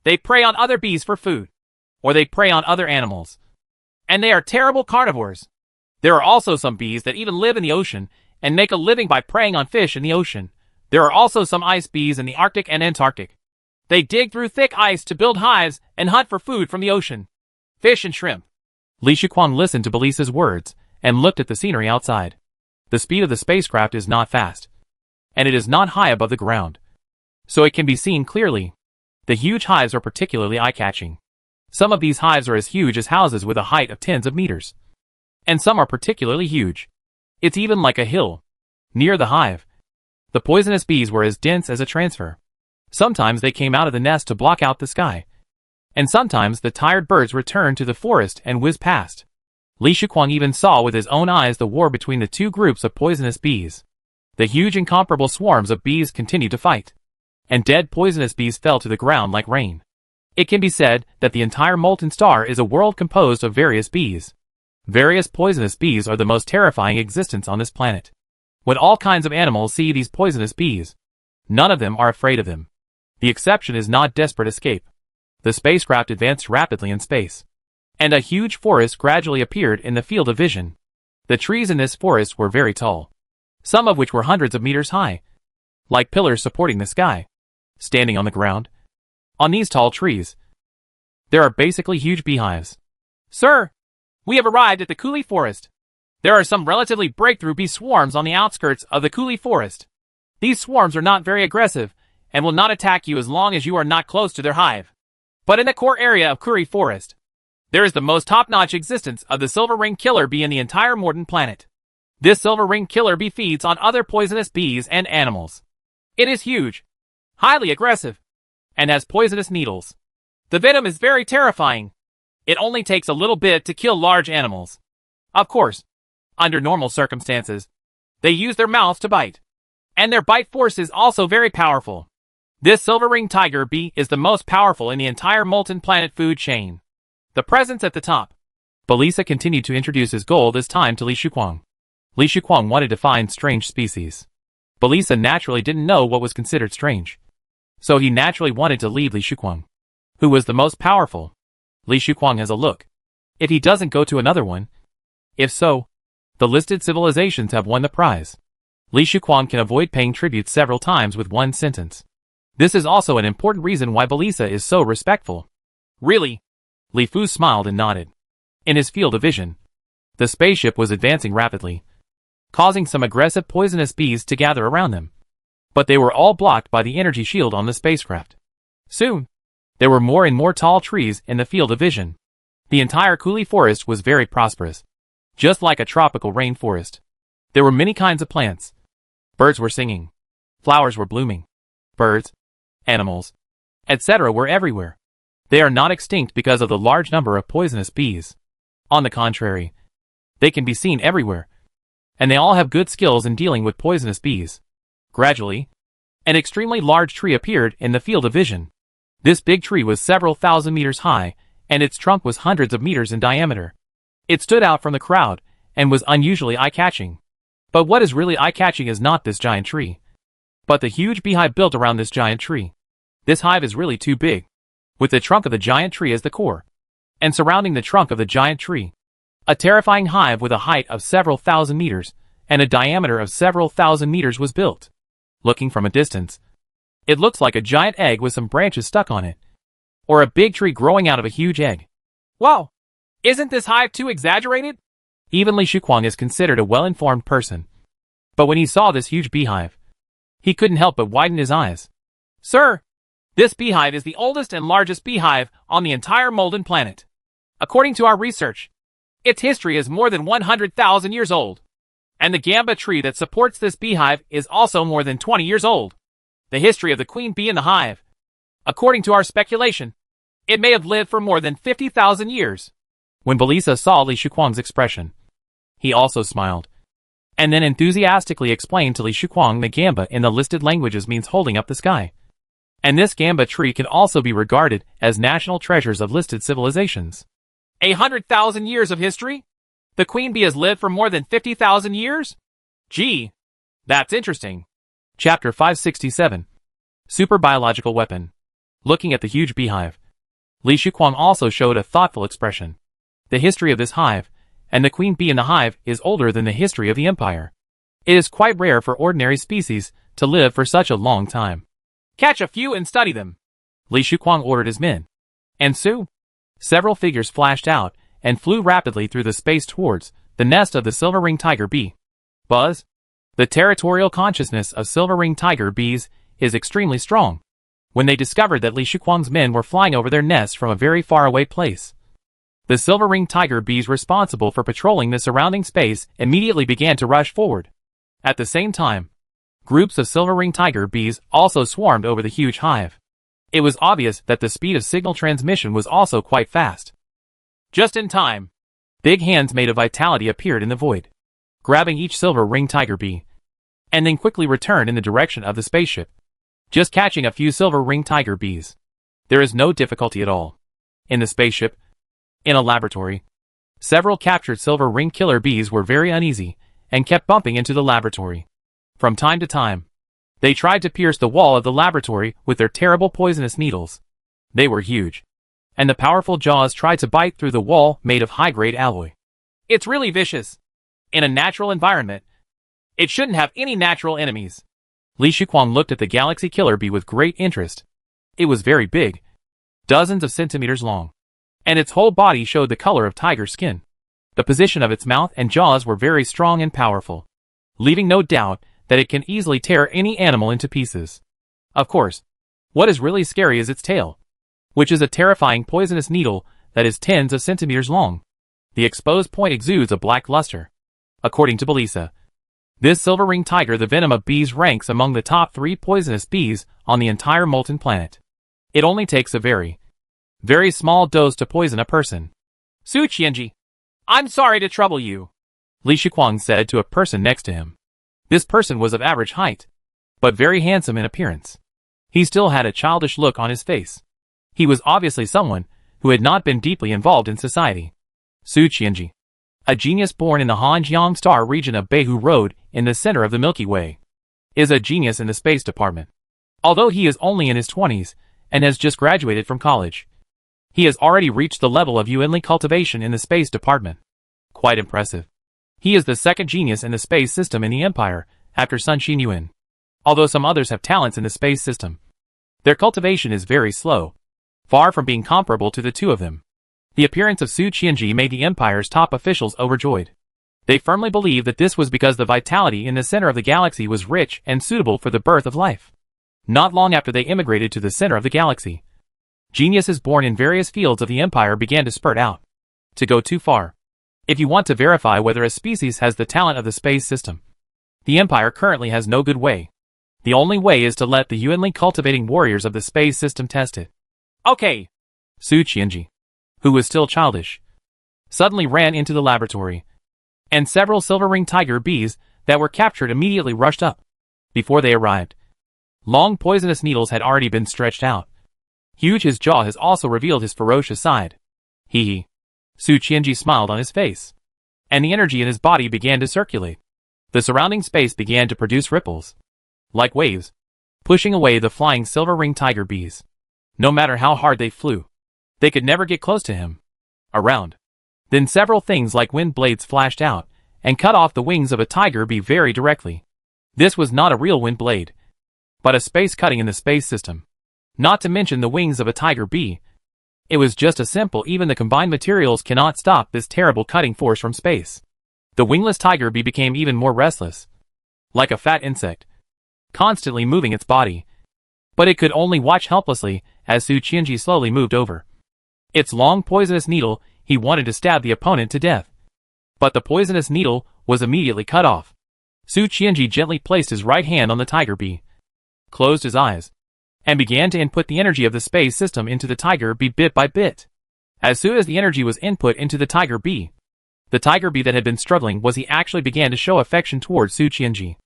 S1: They prey on other bees for food, or they prey on other animals, and they are terrible carnivores. There are also some bees that even live in the ocean and make a living by preying on fish in the ocean. There are also some ice bees in the Arctic and Antarctic. They dig through thick ice to build hives and hunt for food from the ocean, fish and shrimp.
S2: Li Shuquang listened to Belisa's words and looked at the scenery outside. The speed of the spacecraft is not fast, and it is not high above the ground, so it can be seen clearly. The huge hives are particularly eye-catching. Some of these hives are as huge as houses with a height of tens of meters, and some are particularly huge. It's even like a hill. Near the hive, the poisonous bees were as dense as a transfer. Sometimes they came out of the nest to block out the sky, and sometimes the tired birds returned to the forest and whizzed past. Li Shuquang even saw with his own eyes the war between the two groups of poisonous bees. The huge incomparable swarms of bees continued to fight, and dead poisonous bees fell to the ground like rain. It can be said that the entire molten star is a world composed of various bees. Various poisonous bees are the most terrifying existence on this planet. When all kinds of animals see these poisonous bees, none of them are afraid of them. The exception is not desperate escape. The spacecraft advanced rapidly in space, and a huge forest gradually appeared in the field of vision. The trees in this forest were very tall, some of which were hundreds of meters high, like pillars supporting the sky. Standing on the ground, on these tall trees, there are basically huge beehives.
S1: Sir, we have arrived at the Kuli Forest. There are some relatively breakthrough bee swarms on the outskirts of the Kuli Forest. These swarms are not very aggressive and will not attack you as long as you are not close to their hive. But in the core area of Kuli Forest, there is the most top-notch existence of the silver ring killer bee in the entire Morden planet. This silver ring killer bee feeds on other poisonous bees and animals. It is huge, highly aggressive, and has poisonous needles. The venom is very terrifying. It only takes a little bit to kill large animals. Of course, under normal circumstances, they use their mouths to bite, and their bite force is also very powerful. This silver ring tiger bee is the most powerful in the entire molten planet food chain. The presence at the top.
S2: Belisa continued to introduce his goal this time to Li Shuquang. Li Shuquang wanted to find strange species. Belisa naturally didn't know what was considered strange, so he naturally wanted to lead Li Shuquang. Who was the most powerful? Li Shuquang has a look. If he doesn't go to another one. If so, the listed civilizations have won the prize. Li Shuquang can avoid paying tribute several times with one sentence. This is also an important reason why Belisa is so respectful. Really? Li Fu smiled and nodded. In his field of vision, the spaceship was advancing rapidly, causing some aggressive poisonous bees to gather around them. But they were all blocked by the energy shield on the spacecraft. Soon, there were more and more tall trees in the field of vision. The entire Kuli forest was very prosperous, just like a tropical rainforest. There were many kinds of plants. Birds were singing. Flowers were blooming. Birds, animals, etc. were everywhere. They are not extinct because of the large number of poisonous bees. On the contrary, they can be seen everywhere. And they all have good skills in dealing with poisonous bees. Gradually, an extremely large tree appeared in the field of vision. This big tree was several thousand meters high, and its trunk was hundreds of meters in diameter. It stood out from the crowd, and was unusually eye-catching. But what is really eye-catching is not this giant tree, but the huge beehive built around this giant tree. This hive is really too big, with the trunk of the giant tree as the core, and surrounding the trunk of the giant tree, a terrifying hive with a height of several thousand meters, and a diameter of several thousand meters was built. Looking from a distance, it looks like a giant egg with some branches stuck on it, or a big tree growing out of a huge egg.
S1: Wow! Isn't this hive too exaggerated?
S2: Even Li Shuquang is considered a well-informed person. But when he saw this huge beehive, he couldn't help but widen his eyes.
S1: Sir, this beehive is the oldest and largest beehive on the entire Molten planet. According to our research, its history is more than 100,000 years old. And the gamba tree that supports this beehive is also more than 20 years old. The history of the queen bee in the hive. According to our speculation, it may have lived for more than 50,000 years.
S2: When Belisa saw Li Shuquang's expression, he also smiled, and then enthusiastically explained to Li Shuquang that gamba in the listed languages means holding up the sky. And this gamba tree can also be regarded as national treasures of listed civilizations.
S1: 100,000 years of history? The queen bee has lived for more than 50,000 years? Gee, that's interesting.
S2: Chapter 567. Super Biological Weapon. Looking at the huge beehive, Li Shuquang also showed a thoughtful expression. The history of this hive, and the queen bee in the hive, is older than the history of the empire. It is quite rare for ordinary species to live for such a long time.
S1: Catch a few and study them,
S2: Li Shuquang ordered his men. And soon, several figures flashed out and flew rapidly through the space towards the nest of the silver-ringed tiger bee. Buzz, the territorial consciousness of silver-ringed tiger bees is extremely strong. When they discovered that Li Shuquang's men were flying over their nest from a very far away place, the silver-ringed tiger bees responsible for patrolling the surrounding space immediately began to rush forward. At the same time, groups of silver-ringed tiger bees also swarmed over the huge hive. It was obvious that the speed of signal transmission was also quite fast.
S1: Just in time,
S2: big hands made of vitality appeared in the void, grabbing each silver-ringed tiger bee, and then quickly returned in the direction of the spaceship, just catching a few silver-ringed tiger bees. There is no difficulty at all. In the spaceship, in a laboratory, several captured silver-ringed killer bees were very uneasy and kept bumping into the laboratory. From time to time, they tried to pierce the wall of the laboratory with their terrible poisonous needles. They were huge, and the powerful jaws tried to bite through the wall made of high-grade alloy.
S1: It's really vicious. In a natural environment, it shouldn't have any natural enemies.
S2: Li Shuquang looked at the galaxy killer bee with great interest. It was very big, dozens of centimeters long, and its whole body showed the color of tiger skin. The position of its mouth and jaws were very strong and powerful, leaving no doubt that it can easily tear any animal into pieces. Of course, what is really scary is its tail, which is a terrifying poisonous needle that is tens of centimeters long. The exposed point exudes a black luster. According to Belisa, this silver-ringed tiger, the venom of bees, ranks among the top 3 poisonous bees on the entire molten planet. It only takes a very, very small dose to poison a person.
S1: Su Qianji, I'm sorry to trouble you,
S2: Li Shuquang said to a person next to him. This person was of average height, but very handsome in appearance. He still had a childish look on his face. He was obviously someone who had not been deeply involved in society. Su Qianji, a genius born in the Hanjiang Star region of Beihu Road in the center of the Milky Way, is a genius in the space department. Although he is only in his 20s and has just graduated from college. He has already reached the level of Yuanli cultivation in the space department. Quite impressive. He is the second genius in the space system in the Empire, after Sun Xinyuan. Although some others have talents in the space system, their cultivation is very slow, far from being comparable to the two of them. The appearance of Su Qianji made the Empire's top officials overjoyed. They firmly believed that this was because the vitality in the center of the galaxy was rich and suitable for the birth of life. Not long after they immigrated to the center of the galaxy, geniuses born in various fields of the Empire began to spurt out. To go too far. If you want to verify whether a species has the talent of the space system, the Empire currently has no good way. The only way is to let the Yuanli cultivating warriors of the space system test it. Okay. Su Qianji, who was still childish, suddenly ran into the laboratory, and several silver ring tiger bees that were captured immediately rushed up. Before they arrived, long poisonous needles had already been stretched out. Huge his jaw has also revealed his ferocious side. Hee hee. Su Qianji smiled on his face, and the energy in his body began to circulate. The surrounding space began to produce ripples, like waves, pushing away the flying silver ring tiger bees. No matter how hard they flew, they could never get close to him. Around. Then several things like wind blades flashed out, and cut off the wings of a tiger bee very directly. This was not a real wind blade, but a space cutting in the space system. Not to mention the wings of a tiger bee. It was just a simple, even the combined materials cannot stop this terrible cutting force from space. The wingless tiger bee became even more restless, like a fat insect, constantly moving its body. But it could only watch helplessly as Su Qianji slowly moved over. Its long poisonous needle, he wanted to stab the opponent to death. But the poisonous needle was immediately cut off. Su Qianji gently placed his right hand on the tiger bee, closed his eyes, and began to input the energy of the space system into the tiger bee bit by bit. As soon as the energy was input into the tiger bee that had been struggling he actually began to show affection towards Su Qianji,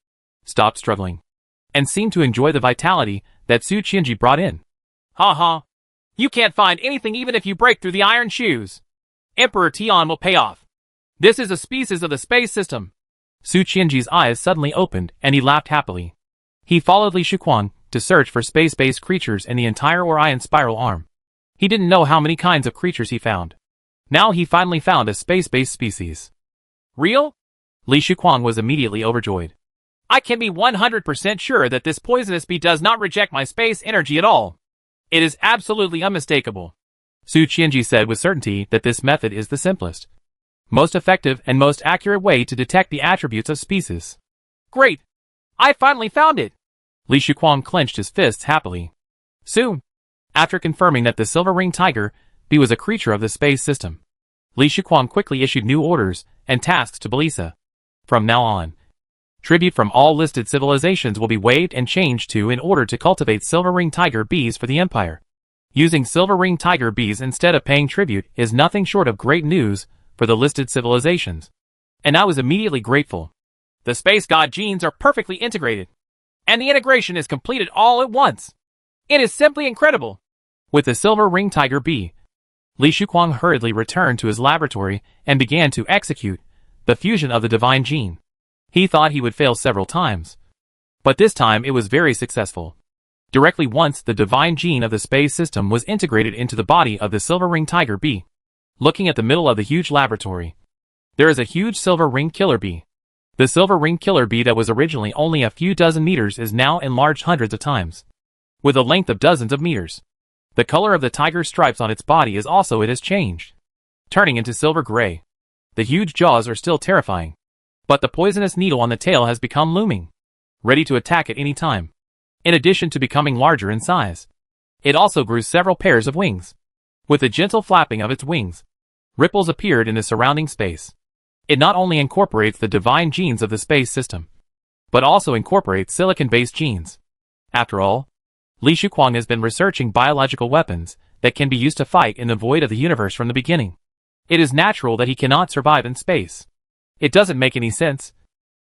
S2: stopped struggling, and seemed to enjoy the vitality that Su Qianji brought in. Ha ha. You can't find anything even if you break through the iron shoes. Emperor Tian will pay off. This is a species of the space system. Su Qianji's eyes suddenly opened and he laughed happily. He followed Li Shuquan to search for space-based creatures in the entire Orion spiral arm. He didn't know how many kinds of creatures he found. Now he finally found a space-based species. Real? Li Shuquan was immediately overjoyed. I can be 100% sure that this poisonous bee does not reject my space energy at all. It is absolutely unmistakable. Su Qianji said with certainty that this method is the simplest, most effective and most accurate way to detect the attributes of species. Great! I finally found it! Li Shuquan clenched his fists happily. Soon, after confirming that the silver ring tiger bee was a creature of the space system, Li Shuquan quickly issued new orders and tasks to Belisa. From now on, tribute from all listed civilizations will be waived and changed to in order to cultivate silver ring tiger bees for the Empire. Using silver ring tiger bees instead of paying tribute is nothing short of great news for the listed civilizations. And I was immediately grateful. The space god genes are perfectly integrated, and the integration is completed all at once. It is simply incredible. With the silver ring tiger bee, Li Shuquan hurriedly returned to his laboratory and began to execute the fusion of the divine gene. He thought he would fail several times, but this time it was very successful. Directly once the divine gene of the space system was integrated into the body of the silver ring tiger bee. Looking at the middle of the huge laboratory, there is a huge silver ring killer bee. The silver ring killer bee that was originally only a few dozen meters is now enlarged hundreds of times, with a length of dozens of meters. The color of the tiger stripes on its body it has changed, turning into silver gray. The huge jaws are still terrifying, but the poisonous needle on the tail has become looming, ready to attack at any time. In addition to becoming larger in size, it also grew several pairs of wings. With a gentle flapping of its wings, ripples appeared in the surrounding space. It not only incorporates the divine genes of the space system, but also incorporates silicon-based genes. After all, Li Shuquan has been researching biological weapons that can be used to fight in the void of the universe from the beginning. It is natural that he cannot survive in space. It doesn't make any sense.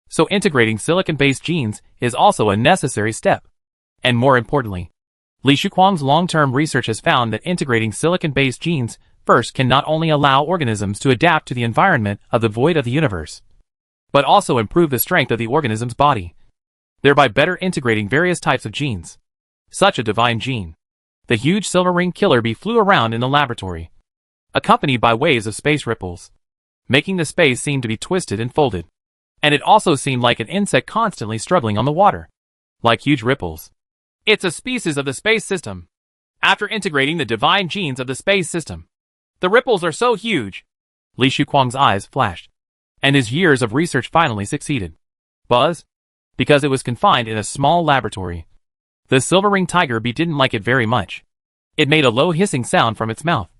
S2: So integrating silicon-based genes is also a necessary step. And more importantly, Li Shuquan's long-term research has found that integrating silicon-based genes first can not only allow organisms to adapt to the environment of the void of the universe, but also improve the strength of the organism's body, thereby better integrating various types of genes, such a divine gene. The huge silver ring killer bee flew around in the laboratory, accompanied by waves of space ripples, making the space seem to be twisted and folded. And it also seemed like an insect constantly struggling on the water, like huge ripples. It's a species of the space system. After integrating the divine genes of the space system, the ripples are so huge. Li Shuquang's eyes flashed, and his years of research finally succeeded. Buzz? Because it was confined in a small laboratory. The silver ring tiger bee didn't like it very much. It made a low hissing sound from its mouth,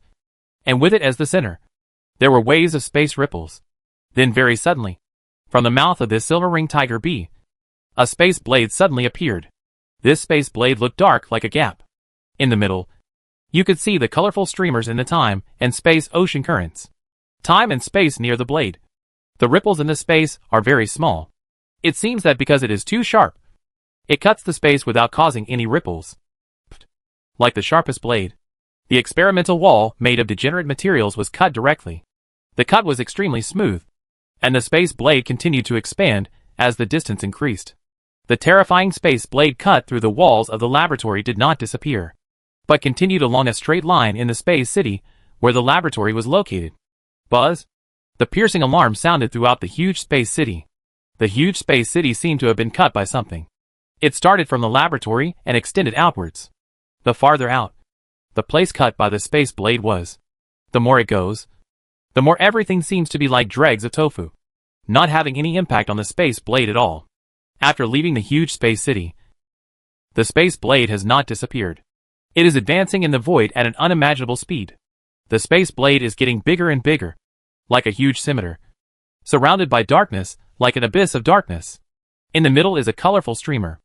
S2: and with it as the center, there were waves of space ripples. Then very suddenly, from the mouth of this silver ring tiger bee, a space blade suddenly appeared. This space blade looked dark like a gap. In the middle, you could see the colorful streamers in the time and space ocean currents. Time and space near the blade. The ripples in the space are very small. It seems that because it is too sharp, it cuts the space without causing any ripples. Like the sharpest blade, the experimental wall made of degenerate materials was cut directly. The cut was extremely smooth, and the space blade continued to expand as the distance increased. The terrifying space blade cut through the walls of the laboratory did not disappear, but continued along a straight line in the space city where the laboratory was located. Buzz? The piercing alarm sounded throughout the huge space city. The huge space city seemed to have been cut by something. It started from the laboratory and extended outwards. The farther out the place cut by the space blade was, the more it goes, the more everything seems to be like dregs of tofu, not having any impact on the space blade at all. After leaving the huge space city, the space blade has not disappeared. It is advancing in the void at an unimaginable speed. The space blade is getting bigger and bigger, like a huge scimitar, surrounded by darkness, like an abyss of darkness. In the middle is a colorful streamer.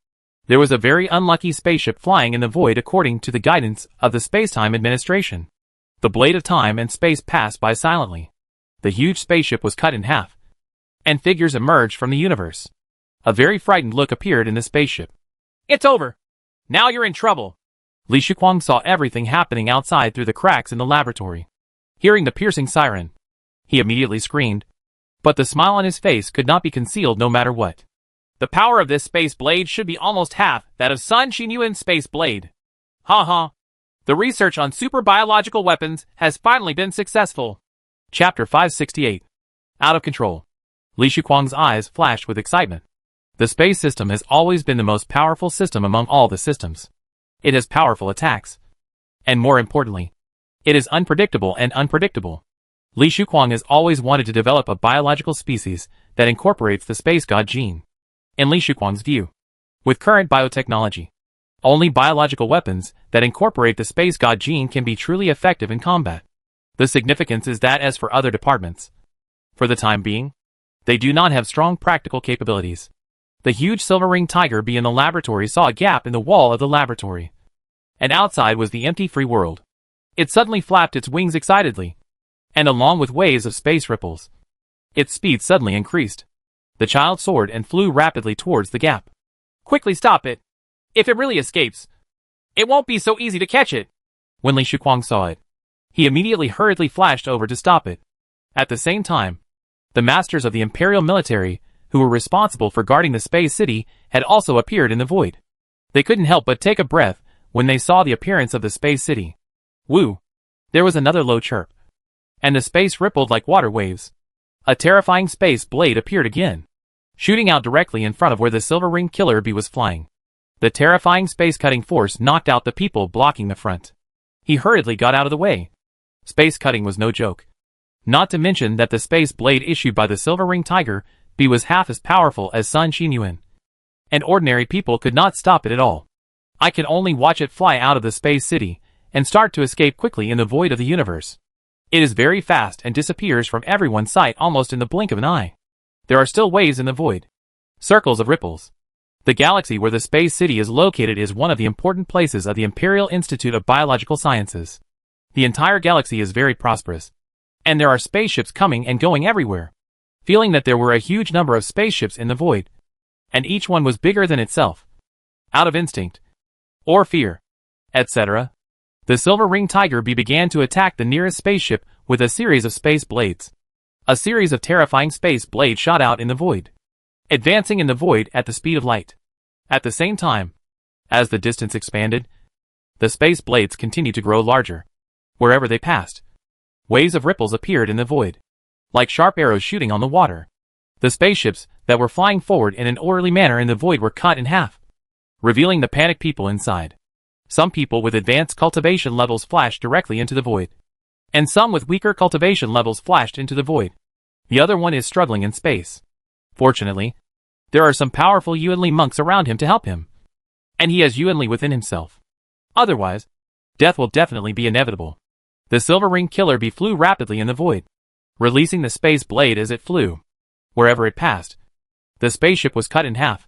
S2: There was a very unlucky spaceship flying in the void according to the guidance of the Spacetime Administration. The blade of time and space passed by silently. The huge spaceship was cut in half, and figures emerged from the universe. A very frightened look appeared in the spaceship. It's over. Now you're in trouble. Li Shuquang saw everything happening outside through the cracks in the laboratory. Hearing the piercing siren, he immediately screamed, but the smile on his face could not be concealed no matter what. The power of this space blade should be almost half that of Sun Qinyuan's space blade. Ha ha. The research on super biological weapons has finally been successful. Chapter 568. Out of control. Li Shuquang's eyes flashed with excitement. The space system has always been the most powerful system among all the systems. It has powerful attacks. And more importantly, it is unpredictable and unpredictable. Li Shuquang has always wanted to develop a biological species that incorporates the space god gene. In Li Shuquang's view, with current biotechnology, only biological weapons that incorporate the space god gene can be truly effective in combat. The significance is that as for other departments, for the time being, they do not have strong practical capabilities. The huge silver ring tiger bee in the laboratory saw a gap in the wall of the laboratory, and outside was the empty free world. It suddenly flapped its wings excitedly, and along with waves of space ripples, its speed suddenly increased. The child soared and flew rapidly towards the gap. Quickly stop it. If it really escapes, it won't be so easy to catch it. When Li Shuquang saw it, he immediately hurriedly flashed over to stop it. At the same time, the masters of the Imperial military, who were responsible for guarding the space city, had also appeared in the void. They couldn't help but take a breath when they saw the appearance of the space city. Woo! There was another low chirp, and the space rippled like water waves. A terrifying space blade appeared again, shooting out directly in front of where the silver ring killer bee was flying. The terrifying space-cutting force knocked out the people blocking the front. He hurriedly got out of the way. Space cutting was no joke. Not to mention that the space blade issued by the silver ring tiger bee was half as powerful as Sun Qinyuan, and ordinary people could not stop it at all. I can only watch it fly out of the space city and start to escape quickly in the void of the universe. It is very fast and disappears from everyone's sight almost in the blink of an eye. There are still waves in the void, circles of ripples. The galaxy where the space city is located is one of the important places of the Imperial Institute of Biological Sciences. The entire galaxy is very prosperous, and there are spaceships coming and going everywhere. Feeling that there were a huge number of spaceships in the void, and each one was bigger than itself, out of instinct, or fear, etc., the silver ring tiger bee began to attack the nearest spaceship with a series of space blades. A series of terrifying space blades shot out in the void, advancing in the void at the speed of light. At the same time, as the distance expanded, The space blades continued to grow larger. Wherever they passed, waves of ripples appeared in the void, like sharp arrows shooting on the water. The spaceships that were flying forward in an orderly manner in the void were cut in half, revealing the panicked people inside. Some people with advanced cultivation levels flashed directly into the void, and some with weaker cultivation levels flashed into the void. The other one is struggling in space. Fortunately, there are some powerful Yuanli monks around him to help him, and he has Yuanli within himself. Otherwise, death will definitely be inevitable. The Silver Ring Killer Bee flew rapidly in the void, releasing the space blade as it flew. Wherever it passed, the spaceship was cut in half,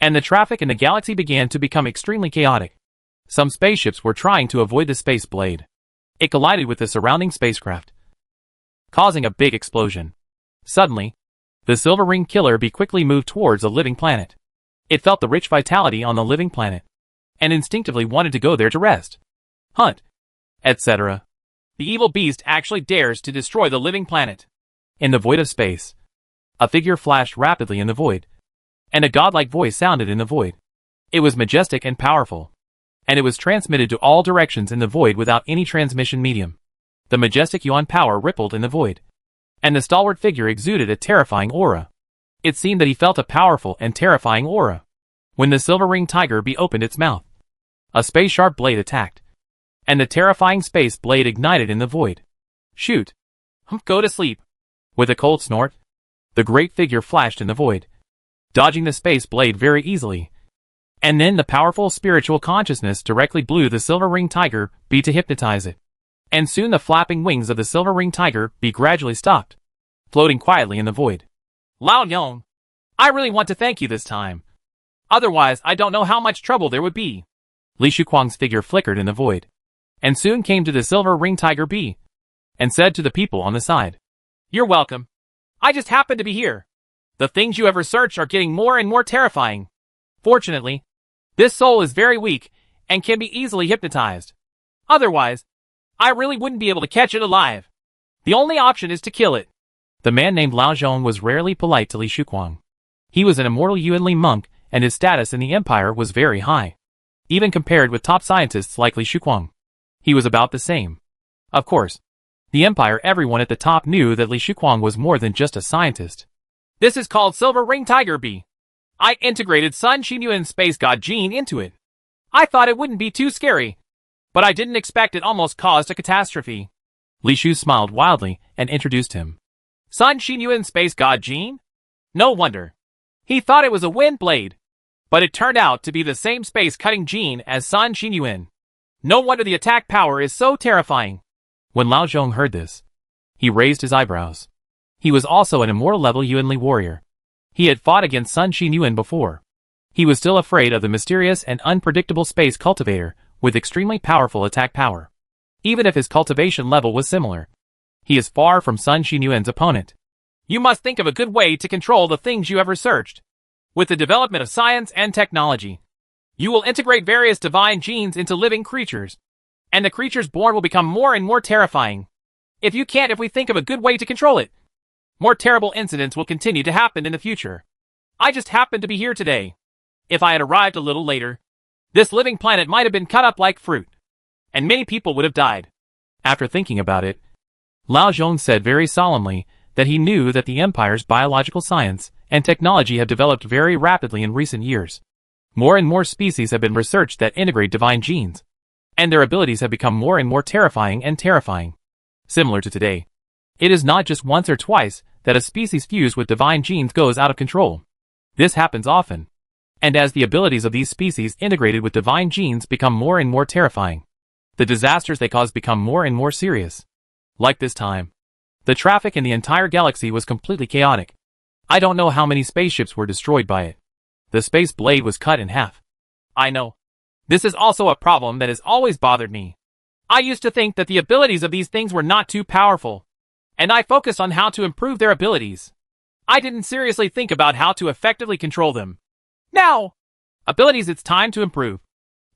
S2: and the traffic in the galaxy began to become extremely chaotic. Some spaceships were trying to avoid the space blade. It collided with the surrounding spacecraft, causing a big explosion. Suddenly, the Silver Ring Killer Bee quickly moved towards a living planet. It felt the rich vitality on the living planet, and instinctively wanted to go there to rest, hunt, etc. The evil beast actually dares to destroy the living planet. In the void of space, a figure flashed rapidly in the void, and a godlike voice sounded in the void. It was majestic and powerful, and it was transmitted to all directions in the void without any transmission medium. The majestic yuan power rippled in the void, and the stalwart figure exuded a terrifying aura. It seemed that he felt a powerful and terrifying aura. When the Silver Ring Tiger Bee opened its mouth, a space-sharp blade attacked, and the terrifying space blade ignited in the void. Shoot! Go to sleep! With a cold snort, the great figure flashed in the void, dodging the space blade very easily. And then the powerful spiritual consciousness directly blew the Silver Ring Tiger Bee to hypnotize it. And soon the flapping wings of the Silver Ring Tiger Bee gradually stopped, floating quietly in the void. Lao Yong, I really want to thank you this time. Otherwise, I don't know how much trouble there would be. Li Shuquang's figure flickered in the void, and soon came to the Silver Ring Tiger Bee, and said to the people on the side, "You're welcome. I just happened to be here. The things you have researched are getting more and more terrifying. Fortunately, this soul is very weak and can be easily hypnotized. Otherwise, I really wouldn't be able to catch it alive. The only option is to kill it." The man named Lao Zhong was rarely polite to Li Shuquang. He was an immortal Yuanli monk, and his status in the empire was very high, even compared with top scientists like Li Shuquang. He was about the same. Of course, the empire, everyone at the top knew that Li Shuquang was more than just a scientist. This is called Silver Ring Tiger Bee. I integrated Sun Xinyuan's space god gene into it. I thought it wouldn't be too scary, but I didn't expect it almost caused a catastrophe. Li Shu smiled wildly and introduced him. Sun Xinyuan's space god gene? No wonder. He thought it was a wind blade, but it turned out to be the same space-cutting gene as Sun Xinyuan. No wonder the attack power is so terrifying. When Lao Zhong heard this, he raised his eyebrows. He was also an immortal level Yuanli warrior. He had fought against Sun Xinyuan before. He was still afraid of the mysterious and unpredictable space cultivator with extremely powerful attack power. Even if his cultivation level was similar, he is far from Sun Xinyuan's opponent. You must think of a good way to control the things you have researched. With the development of science and technology, you will integrate various divine genes into living creatures, and the creatures born will become more and more terrifying. If we think of a good way to control it, more terrible incidents will continue to happen in the future. I just happened to be here today. If I had arrived a little later, this living planet might have been cut up like fruit, and many people would have died. After thinking about it, Lao Zhong said very solemnly that he knew that the Empire's biological science and technology have developed very rapidly in recent years. More and more species have been researched that integrate divine genes, and their abilities have become more and more terrifying and terrifying. Similar to today, it is not just once or twice that a species fused with divine genes goes out of control. This happens often, and as the abilities of these species integrated with divine genes become more and more terrifying, the disasters they cause become more and more serious. Like this time, the traffic in the entire galaxy was completely chaotic. I don't know how many spaceships were destroyed by it. The space blade was cut in half. I know. This is also a problem that has always bothered me. I used to think that the abilities of these things were not too powerful, and I focused on how to improve their abilities. I didn't seriously think about how to effectively control them. Now, abilities, it's time to improve.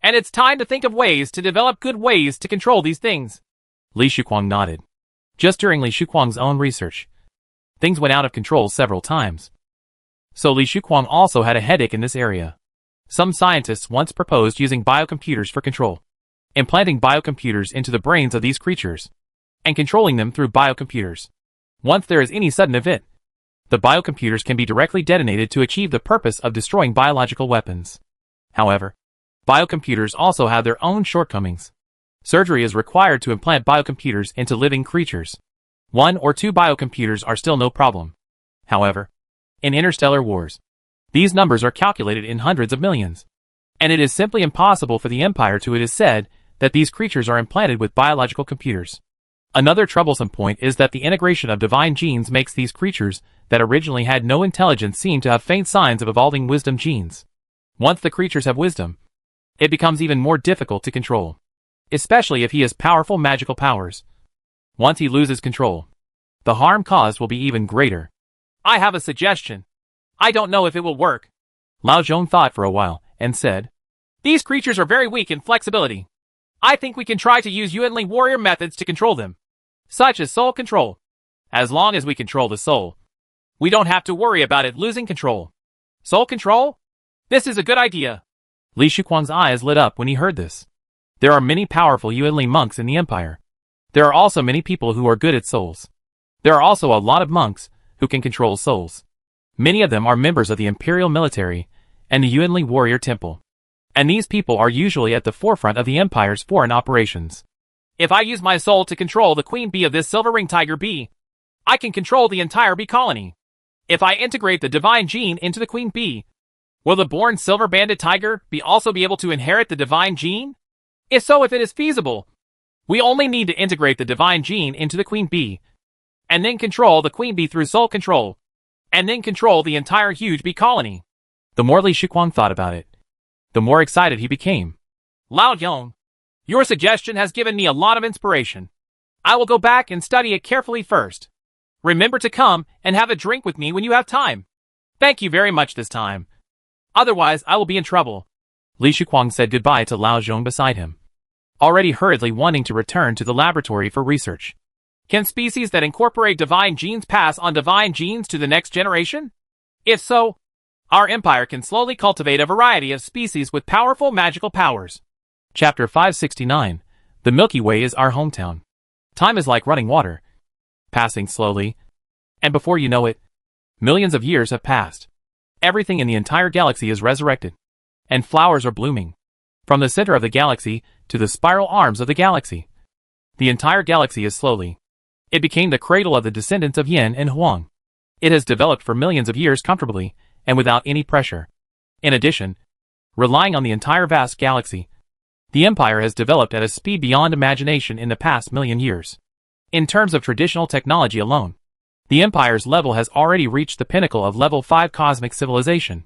S2: And it's time to think of ways to develop good ways to control these things. Li Shuquang nodded. Just during Li Shuquang's own research, things went out of control several times. So Li Shuquang also had a headache in this area. Some scientists once proposed using biocomputers for control. implanting biocomputers into the brains of these creatures, and controlling them through biocomputers. Once there is any sudden event, the biocomputers can be directly detonated to achieve the purpose of destroying biological weapons. However, biocomputers also have their own shortcomings. Surgery is required to implant biocomputers into living creatures. 1 or 2 biocomputers are still no problem. However, in interstellar wars, these numbers are calculated in hundreds of millions. And it is simply impossible for the Empire to, it is said, that these creatures are implanted with biological computers. Another troublesome point is that the integration of divine genes makes these creatures that originally had no intelligence seem to have faint signs of evolving wisdom genes. Once the creatures have wisdom, it becomes even more difficult to control, especially if he has powerful magical powers. Once he loses control, the harm caused will be even greater.
S1: I have a suggestion. I don't know if it will work.
S2: Lao Zhong thought for a while and said,
S1: These creatures are very weak in flexibility. I think we can try to use Yuanli warrior methods to control them, such as soul control. As long as we control the soul, we don't have to worry about it losing control. Soul control? This is a good idea.
S2: Li Shuquang's eyes lit up when he heard this. There are many powerful Yuanli monks in the Empire. There are also many people who are good at souls. There are also a lot of monks who can control souls. Many of them are members of the Imperial Military and the Yuanli Warrior Temple. And these people are usually at the forefront of the Empire's foreign operations.
S1: If I use my soul to control the queen bee of this silver ring tiger bee, I can control the entire bee colony. If I integrate the divine gene into the queen bee, will the born silver banded tiger bee also be able to inherit the divine gene? If so, if it is feasible, we only need to integrate the divine gene into the queen bee, and then control the queen bee through soul control, and then control the entire huge bee colony.
S2: The more Li Shuquang thought about it, the more excited he became.
S1: Lao Yong, your suggestion has given me a lot of inspiration. I will go back and study it carefully first. Remember to come and have a drink with me when you have time. Thank you very much this time. Otherwise, I will be in trouble.
S2: Li Shuquang said goodbye to Lao Zhong beside him, already hurriedly wanting to return to the laboratory for research.
S1: Can species that incorporate divine genes pass on divine genes to the next generation? If so, our empire can slowly cultivate a variety of species with powerful magical powers.
S2: Chapter 569. The Milky Way is our hometown. Time is like running water, passing slowly, and before you know it, millions of years have passed. Everything in the entire galaxy is resurrected, and flowers are blooming. From the center of the galaxy to the spiral arms of the galaxy, the entire galaxy is slowly. It became the cradle of the descendants of Yin and Huang. It has developed for millions of years comfortably and without any pressure. In addition, relying on the entire vast galaxy, the Empire has developed at a speed beyond imagination in the past million years. In terms of traditional technology alone, the Empire's level has already reached the pinnacle of level 5 cosmic civilization.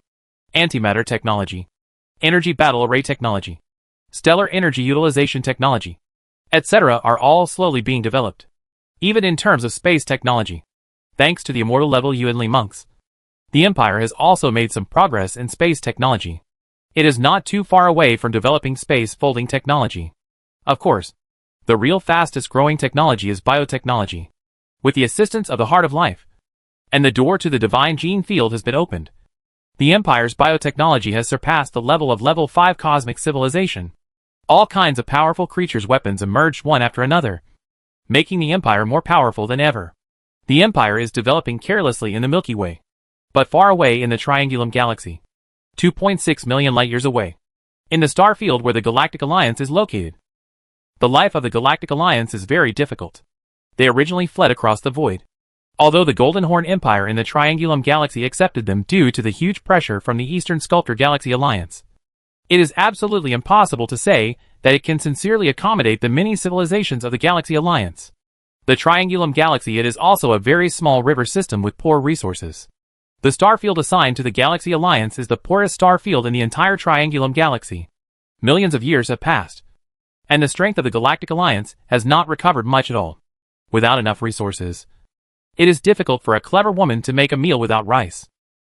S2: Antimatter technology, energy battle array technology, stellar energy utilization technology, etc. are all slowly being developed. Even in terms of space technology, thanks to the immortal level Yuanli monks, the Empire has also made some progress in space technology. It is not too far away from developing space folding technology. Of course, the real fastest growing technology is biotechnology, with the assistance of the Heart of Life. And the door to the divine gene field has been opened. The Empire's biotechnology has surpassed the level of level 5 cosmic civilization. All kinds of powerful creatures' weapons emerged one after another, making the Empire more powerful than ever. The Empire is developing carelessly in the Milky Way, but far away in the Triangulum Galaxy, 2.6 million light-years away, in the star field where the Galactic Alliance is located. The life of the Galactic Alliance is very difficult. They originally fled across the void, although the Golden Horn Empire in the Triangulum Galaxy accepted them due to the huge pressure from the Eastern Sculptor Galaxy Alliance. It is absolutely impossible to say that it can sincerely accommodate the many civilizations of the Galaxy Alliance. The Triangulum Galaxy, it is also a very small river system with poor resources. The star field assigned to the Galaxy Alliance is the poorest star field in the entire Triangulum Galaxy. Millions of years have passed, and the strength of the Galactic Alliance has not recovered much at all. Without enough resources, it is difficult for a clever woman to make a meal without rice.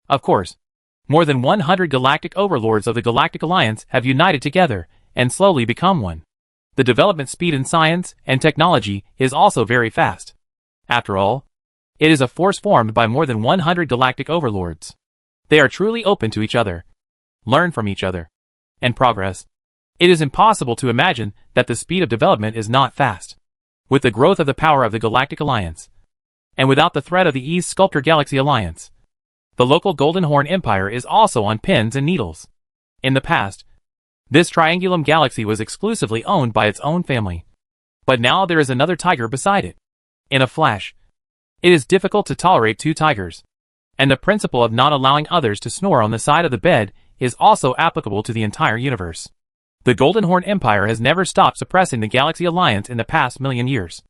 S2: Of course, more than 100 galactic overlords of the Galactic Alliance have united together and slowly become one. The development speed in science and technology is also very fast. After all, it is a force formed by more than 100 galactic overlords. They are truly open to each other, learn from each other, and progress. It is impossible to imagine that the speed of development is not fast. With the growth of the power of the Galactic Alliance, and without the threat of the East Sculptor Galaxy Alliance, the local Golden Horn Empire is also on pins and needles. In the past, this Triangulum Galaxy was exclusively owned by its own family. But now there is another tiger beside it. In a flash, it is difficult to tolerate two tigers. And the principle of not allowing others to snore on the side of the bed is also applicable to the entire universe. The Golden Horn Empire has never stopped suppressing the Galaxy Alliance in the past million years.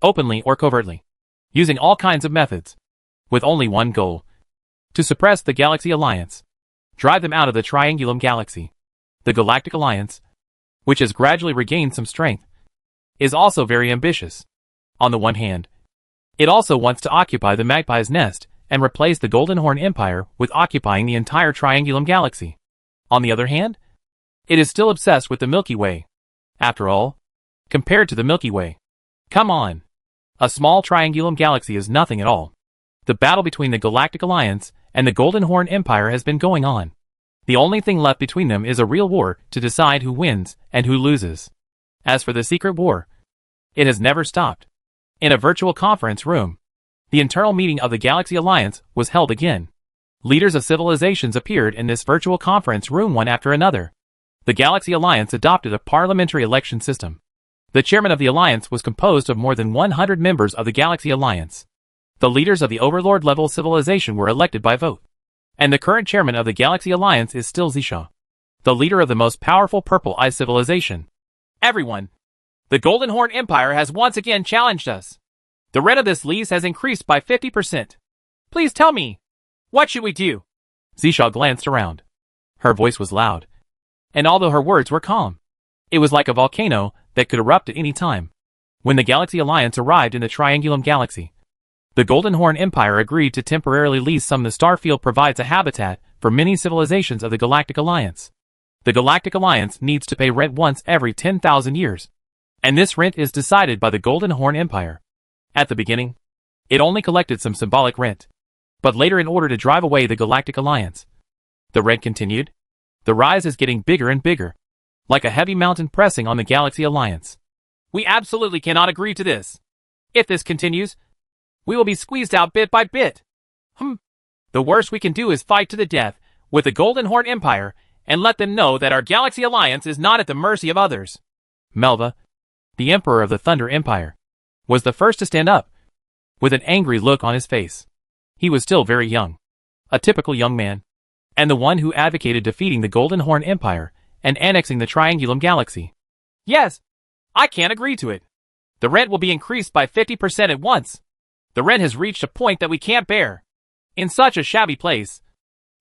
S2: Openly or covertly. Using all kinds of methods. With only one goal. To suppress the Galaxy Alliance. Drive them out of the Triangulum Galaxy. The Galactic Alliance, which has gradually regained some strength, is also very ambitious. On the one hand, it also wants to occupy the Magpie's Nest and replace the Golden Horn Empire with occupying the entire Triangulum Galaxy. On the other hand, it is still obsessed with the Milky Way. After all, compared to the Milky Way, come on, a small Triangulum Galaxy is nothing at all. The battle between the Galactic Alliance and the Golden Horn Empire has been going on. The only thing left between them is a real war to decide who wins and who loses. As for the secret war, it has never stopped. In a virtual conference room, the internal meeting of the Galaxy Alliance was held again. Leaders of civilizations appeared in this virtual conference room one after another. The Galaxy Alliance adopted a parliamentary election system. The chairman of the Alliance was composed of more than 100 members of the Galaxy Alliance. The leaders of the Overlord-level civilization were elected by vote. And the current chairman of the Galaxy Alliance is still Zisha, the leader of the most powerful Purple Eye civilization.
S1: Everyone, the Golden Horn Empire has once again challenged us. The rent of this lease has increased by 50%. Please tell me, what should we do?
S2: Zisha glanced around. Her voice was loud. And although her words were calm, it was like a volcano that could erupt at any time. When the Galaxy Alliance arrived in the Triangulum Galaxy, the Golden Horn Empire agreed to temporarily lease some. The Starfield provides a habitat for many civilizations of the Galactic Alliance. The Galactic Alliance needs to pay rent once every 10,000 years. And this rent is decided by the Golden Horn Empire. At the beginning, it only collected some symbolic rent. But later, in order to drive away the Galactic Alliance, the rent continued. The rise is getting bigger and bigger, like a heavy mountain pressing on the Galaxy Alliance.
S1: We absolutely cannot agree to this. If this continues, we will be squeezed out bit by bit. The worst we can do is fight to the death with the Golden Horn Empire and let them know that our Galaxy Alliance is not at the mercy of others.
S2: Melva, the Emperor of the Thunder Empire, was the first to stand up, with an angry look on his face. He was still very young, a typical young man, and the one who advocated defeating the Golden Horn Empire and annexing the Triangulum Galaxy.
S1: Yes, I can't agree to it. The rent will be increased by 50% at once. The rent has reached a point that we can't bear. In such a shabby place,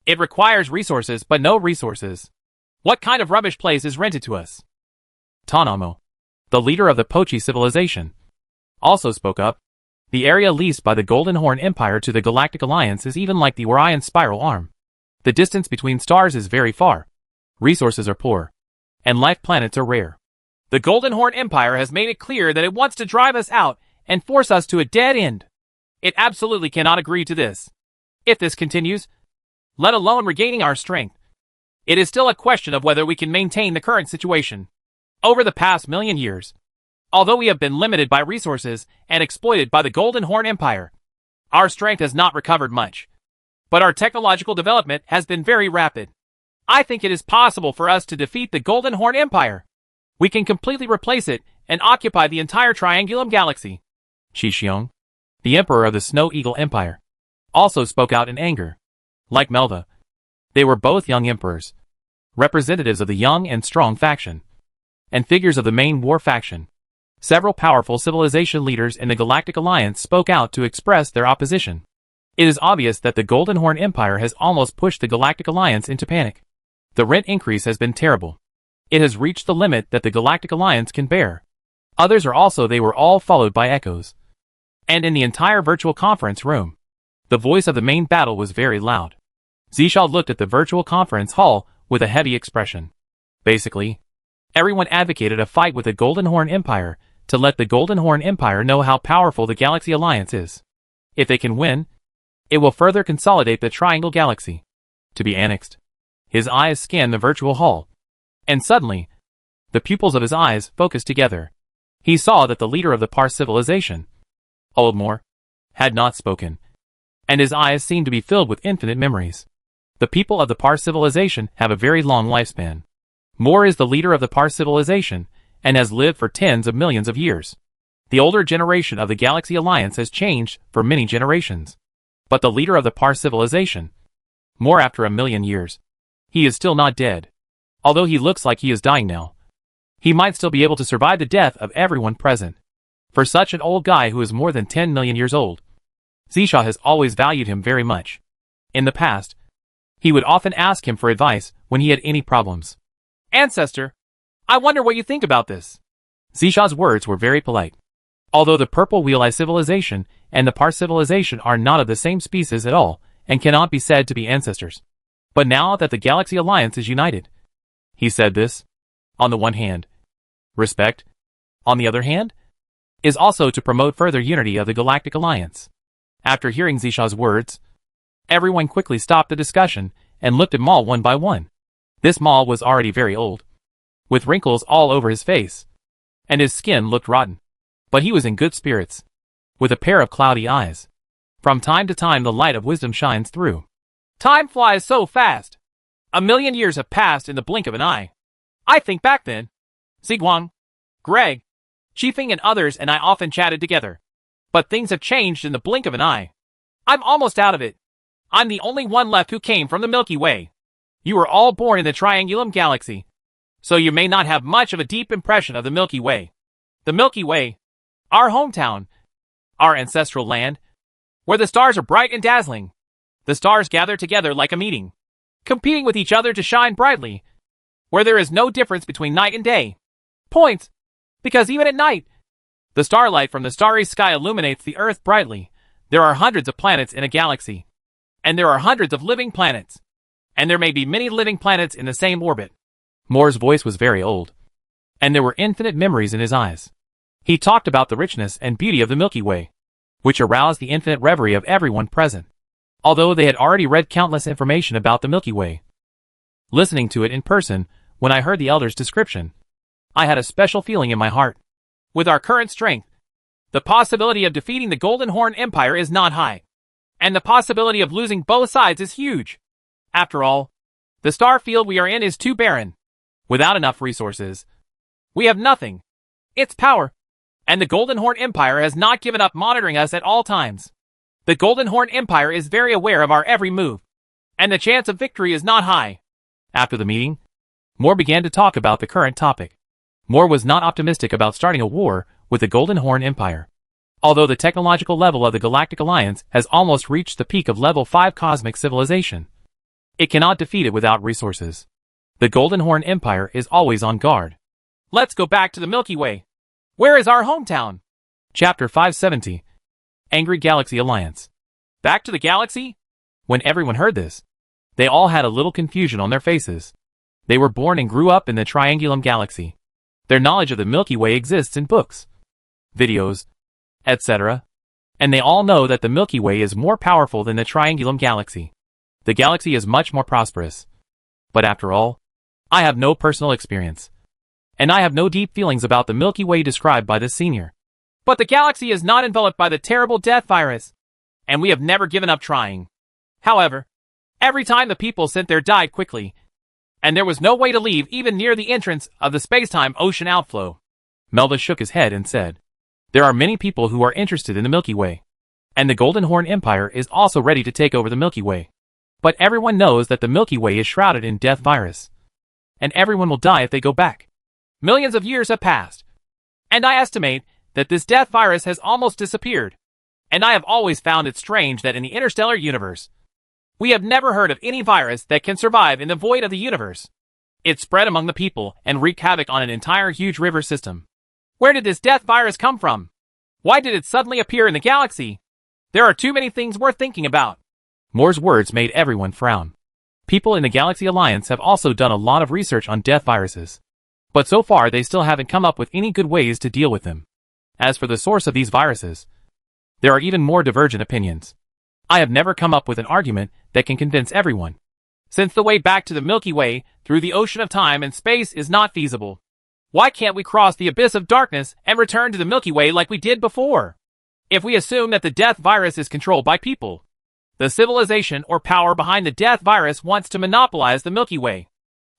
S1: it requires resources but no resources. What kind of rubbish place is rented to us?
S2: Tanamo, the leader of the Pochi civilization, also spoke up. The area leased by the Golden Horn Empire to the Galactic Alliance is even like the Orion spiral arm. The distance between stars is very far. Resources are poor. And life planets are rare.
S1: The Golden Horn Empire has made it clear that it wants to drive us out and force us to a dead end. It absolutely cannot agree to this. If this continues, let alone regaining our strength, it is still a question of whether we can maintain the current situation. Over the past million years, although we have been limited by resources and exploited by the Golden Horn Empire, our strength has not recovered much. But our technological development has been very rapid. I think it is possible for us to defeat the Golden Horn Empire. We can completely replace it and occupy the entire Triangulum Galaxy.
S2: Shixiong, the Emperor of the Snow Eagle Empire, also spoke out in anger. Like Melva, they were both young emperors, representatives of the young and strong faction, and figures of the main war faction. Several powerful civilization leaders in the Galactic Alliance spoke out to express their opposition. It is obvious that the Golden Horn Empire has almost pushed the Galactic Alliance into panic. The rent increase has been terrible. It has reached the limit that the Galactic Alliance can bear. Others are also. They were all followed by echoes. And in the entire virtual conference room, the voice of the main battle was very loud. Zisha looked at the virtual conference hall with a heavy expression. Basically, everyone advocated a fight with the Golden Horn Empire to let the Golden Horn Empire know how powerful the Galaxy Alliance is. If they can win, it will further consolidate the Triangle Galaxy. To be annexed. His eyes scanned the virtual hall. And suddenly, The pupils of his eyes focused together. He saw that the leader of the Par civilization, Old Moore, had not spoken, and his eyes seemed to be filled with infinite memories. The people of the Par civilization have a very long lifespan. Moore is the leader of the Par civilization, and has lived for tens of millions of years. The older generation of the Galaxy Alliance has changed for many generations. But the leader of the Par civilization, Moore, after 1,000,000 years, he is still not dead. Although he looks like he is dying now, he might still be able to survive the death of everyone present. For such an old guy who is more than 10 million years old, Zisha has always valued him very much. In the past, he would often ask him for advice when he had any problems.
S1: Ancestor, I wonder what you think about this.
S2: Zisha's words were very polite. Although the Purple Wheel Eye civilization and the Par civilization are not of the same species at all and cannot be said to be ancestors. But now that the Galaxy Alliance is united, he said this, on the one hand, respect, on the other hand, is also to promote further unity of the Galactic Alliance. After hearing Zisha's words, everyone quickly stopped the discussion and looked at Maul one by one. This Maul was already very old, with wrinkles all over his face, and his skin looked rotten. But he was in good spirits, with a pair of cloudy eyes. From time to time the light of wisdom shines through.
S1: Time flies so fast. 1,000,000 years have passed in the blink of an eye. I think back then. Ziguang, Greg, Chiefing and others and I often chatted together. But things have changed in the blink of an eye. I'm almost out of it. I'm the only one left who came from the Milky Way. You were all born in the Triangulum Galaxy, so you may not have much of a deep impression of the Milky Way. The Milky Way, our hometown, our ancestral land, where the stars are bright and dazzling. The stars gather together like a meeting, competing with each other to shine brightly, where there is no difference between night and day. Points, because even at night, the starlight from the starry sky illuminates the earth brightly. There are hundreds of planets in a galaxy, and there are hundreds of living planets, and there may be many living planets in the same orbit.
S2: Moore's voice was very old, and there were infinite memories in his eyes. He talked about the richness and beauty of the Milky Way, which aroused the infinite reverie of everyone present, although they had already read countless information about the Milky Way. Listening to it in person, when I heard the elder's description, I had a special feeling in my heart.
S1: With our current strength, the possibility of defeating the Golden Horn Empire is not high, and the possibility of losing both sides is huge. After all, the star field we are in is too barren. Without enough resources, we have nothing. Its power, and the Golden Horn Empire has not given up monitoring us at all times. The Golden Horn Empire is very aware of our every move, and the chance of victory is not high.
S2: After the meeting, Moore began to talk about the current topic. Moore was not optimistic about starting a war with the Golden Horn Empire. Although the technological level of the Galactic Alliance has almost reached the peak of level 5 cosmic civilization, it cannot defeat it without resources. The Golden Horn Empire is always on guard.
S1: Let's go back to the Milky Way. Where is our hometown?
S2: Chapter 570. Angry Galaxy Alliance.
S1: Back to the galaxy?
S2: When everyone heard this, they all had a little confusion on their faces. They were born and grew up in the Triangulum Galaxy. Their knowledge of the Milky Way exists in books, videos, etc. And they all know that the Milky Way is more powerful than the Triangulum Galaxy. The galaxy is much more prosperous. But after all, I have no personal experience, and I have no deep feelings about the Milky Way described by this senior.
S1: But the galaxy is not enveloped by the terrible death virus, and we have never given up trying. However, every time the people sent there died quickly, and there was no way to leave even near the entrance of the space-time ocean outflow.
S2: Melva shook his head and said, "There are many people who are interested in the Milky Way, and the Golden Horn Empire is also ready to take over the Milky Way. But everyone knows that the Milky Way is shrouded in death virus, and everyone will die if they go back.
S1: Millions of years have passed, and I estimate that this death virus has almost disappeared, and I have always found it strange that in the interstellar universe, we have never heard of any virus that can survive in the void of the universe. It spread among the people and wreaked havoc on an entire huge river system. Where did this death virus come from? Why did it suddenly appear in the galaxy? There are too many things worth thinking about."
S2: Moore's words made everyone frown. People in the Galaxy Alliance have also done a lot of research on death viruses, but so far they still haven't come up with any good ways to deal with them. As for the source of these viruses, there are even more divergent opinions. I have never come up with an argument that can convince everyone.
S1: Since the way back to the Milky Way through the ocean of time and space is not feasible,
S2: Why can't we cross the abyss of darkness and return to the Milky Way like we did before? If we assume that the death virus is controlled by people, the civilization or power behind the death virus wants to monopolize the Milky Way,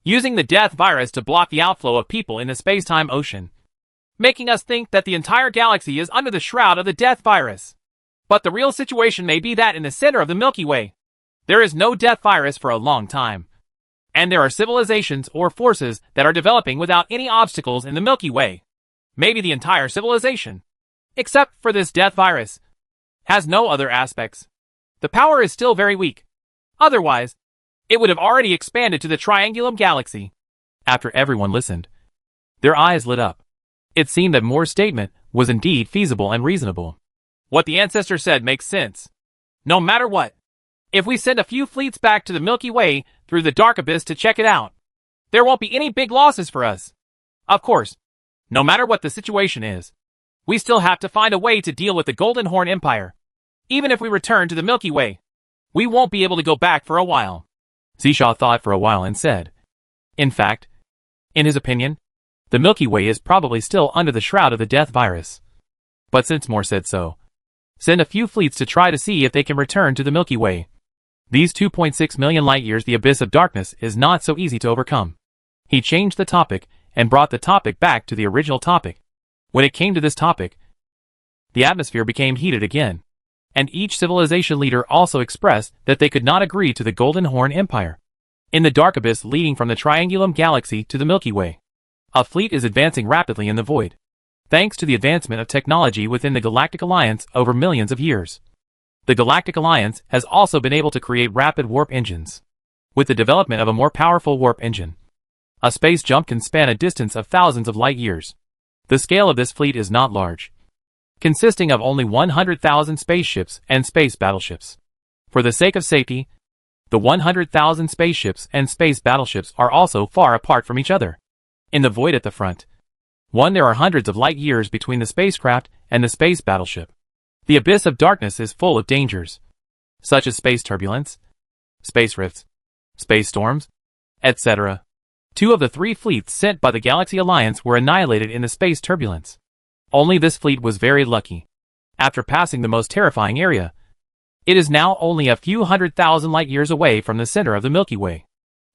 S2: using the death virus to block the outflow of people in the space-time ocean, making us think that the entire galaxy is under the shroud of the death virus. But the real situation may be that in the center of the Milky Way, there is no death virus for a long time, and there are civilizations or forces that are developing without any obstacles in the Milky Way. Maybe the entire civilization, except for this death virus, has no other aspects. The power is still very weak. Otherwise, it would have already expanded to the Triangulum Galaxy.
S1: After everyone listened, their eyes lit up. It seemed that Moore's statement was indeed feasible and reasonable.
S2: What the ancestor said makes sense. No matter what, if we send a few fleets back to the Milky Way through the dark abyss to check it out, there won't be any big losses for us. Of course, no matter what the situation is, we still have to find a way to deal with the Golden Horn Empire. Even if we return to the Milky Way, we won't be able to go back for a while.
S1: Zisha thought for a while and said, in fact, in his opinion, the Milky Way is probably still under the shroud of the death virus. But since Moore said so, send a few fleets to try to see if they can return to the Milky Way. These 2.6 million light-years, the abyss of darkness, is not so easy to overcome. He changed the topic and brought the topic back to the original topic. When it came to this topic, the atmosphere became heated again, and each civilization leader also expressed that they could not agree to the Golden Horn Empire. In the dark abyss leading from the Triangulum Galaxy to the Milky Way, a fleet is advancing rapidly in the void, thanks to the advancement of technology within the Galactic Alliance over millions of years. The Galactic Alliance has also been able to create rapid warp engines. With the development of a more powerful warp engine, a space jump can span a distance of thousands of light years. The scale of this fleet is not large, consisting of only 100,000 spaceships and space battleships. For the sake of safety, the 100,000 spaceships and space battleships are also far apart from each other. In the void at the front, there are hundreds of light years between the spacecraft and the space battleship. The abyss of darkness is full of dangers, such as space turbulence, space rifts, space storms, etc. 2 of the 3 fleets sent by the Galaxy Alliance were annihilated in the space turbulence. Only this fleet was very lucky. After passing the most terrifying area, it is now only a few 100,000 light years away from the center of the Milky Way.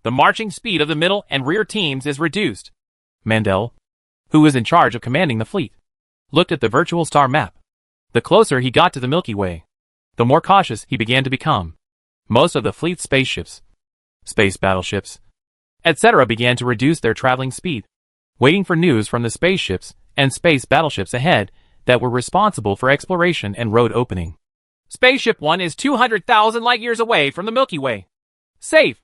S1: The marching speed of the middle and rear teams is reduced. Mandel, who was in charge of commanding the fleet, looked at the virtual star map. The closer he got to the Milky Way, the more cautious he began to become. Most of the fleet's spaceships, space battleships, etc. began to reduce their traveling speed, waiting for news from the spaceships and space battleships ahead that were responsible for exploration and road opening.
S2: Spaceship 1 is 200,000 light years away from the Milky Way. Safe.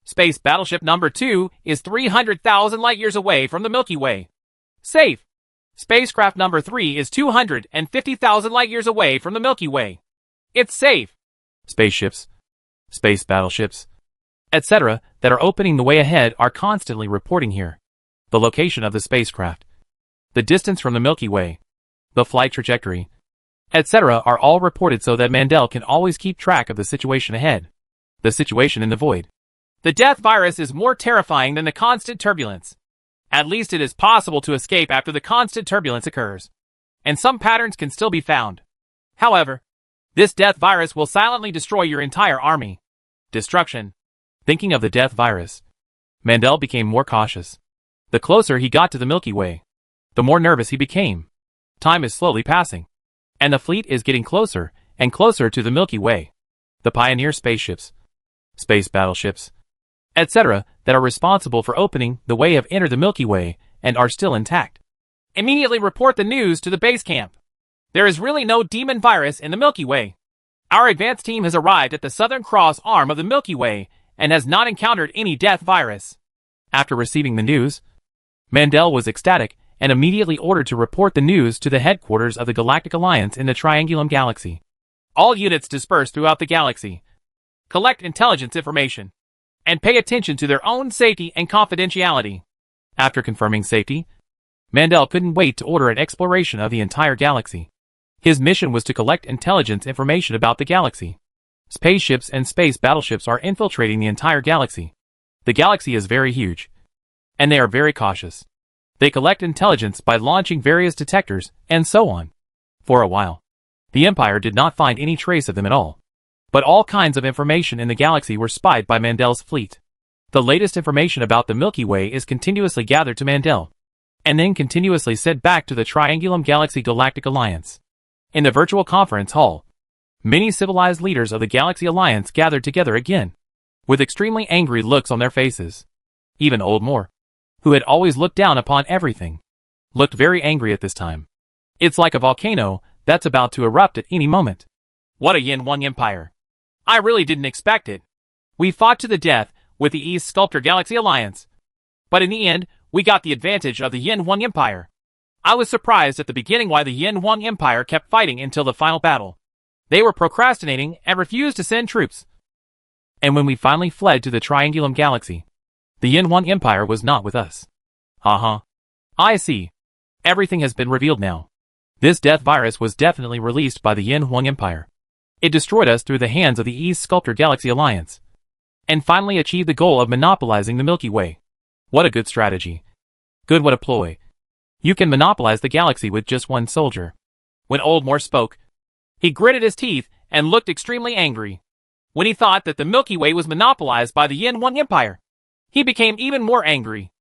S2: Space battleship number 2 is 300,000 light years away from the Milky Way. Safe. Spacecraft number 3 is 250,000 light years away from the Milky Way. It's safe.
S1: Spaceships, space battleships, etc. that are opening the way ahead are constantly reporting here. The location of the spacecraft, the distance from the Milky Way, the flight trajectory, etc. are all reported so that Mandel can always keep track of the situation ahead. The situation in the void.
S2: The death virus is more terrifying than the constant turbulence. At least it is possible to escape after the constant turbulence occurs, and some patterns can still be found. However, this death virus will silently destroy your entire army. Destruction.
S1: Thinking of the death virus, Mandel became more cautious. The closer he got to the Milky Way, the more nervous he became. Time is slowly passing, and the fleet is getting closer and closer to the Milky Way. The pioneer spaceships, space battleships, etc. that are responsible for opening the way have entered the Milky Way and are still intact.
S2: Immediately report the news to the base camp. There is really no demon virus in the Milky Way. Our advanced team has arrived at the Southern Cross arm of the Milky Way and has not encountered any death virus.
S1: After receiving the news, Mandel was ecstatic and immediately ordered to report the news to the headquarters of the Galactic Alliance in the Triangulum Galaxy.
S2: All units dispersed throughout the galaxy. Collect intelligence information and pay attention to their own safety and confidentiality.
S1: After confirming safety, Mandel couldn't wait to order an exploration of the entire galaxy. His mission was to collect intelligence information about the galaxy. Spaceships and space battleships are infiltrating the entire galaxy. The galaxy is very huge, and they are very cautious.
S2: They collect intelligence by launching various detectors, and so on. For a while, the Empire did not find any trace of them at all. But all kinds of information in the galaxy were spied by Mandel's fleet. The latest information about the Milky Way is continuously gathered to Mandel, and then continuously sent back to the Triangulum Galaxy Galactic Alliance. In the virtual conference hall, many civilized leaders of the Galaxy Alliance gathered together again, with extremely angry looks on their faces. Even Old Moore, who had always looked down upon everything, looked very angry at this time. It's like a volcano that's about to erupt at any moment.
S1: What a Yin 1 Empire. I really didn't expect it. We fought to the death with the East Sculptor Galaxy Alliance, but in the end, we got the advantage of the Yin 1 Empire. I was surprised at the beginning why the Yin 1 Empire kept fighting until the final battle. They were procrastinating and refused to send troops.
S2: And when we finally fled to the Triangulum Galaxy, the Yin 1 Empire was not with us. I see. Everything has been revealed now. This death virus was definitely released by the Yin 1 Empire. It destroyed us through the hands of the East Sculptor Galaxy Alliance, and finally achieved the goal of monopolizing the Milky Way. What a good strategy. Good, what a ploy. You can monopolize the galaxy with just one soldier.
S1: When Old Moore spoke, he gritted his teeth and looked extremely angry. When he thought that the Milky Way was monopolized by the Yin 1 Empire, he became even more angry.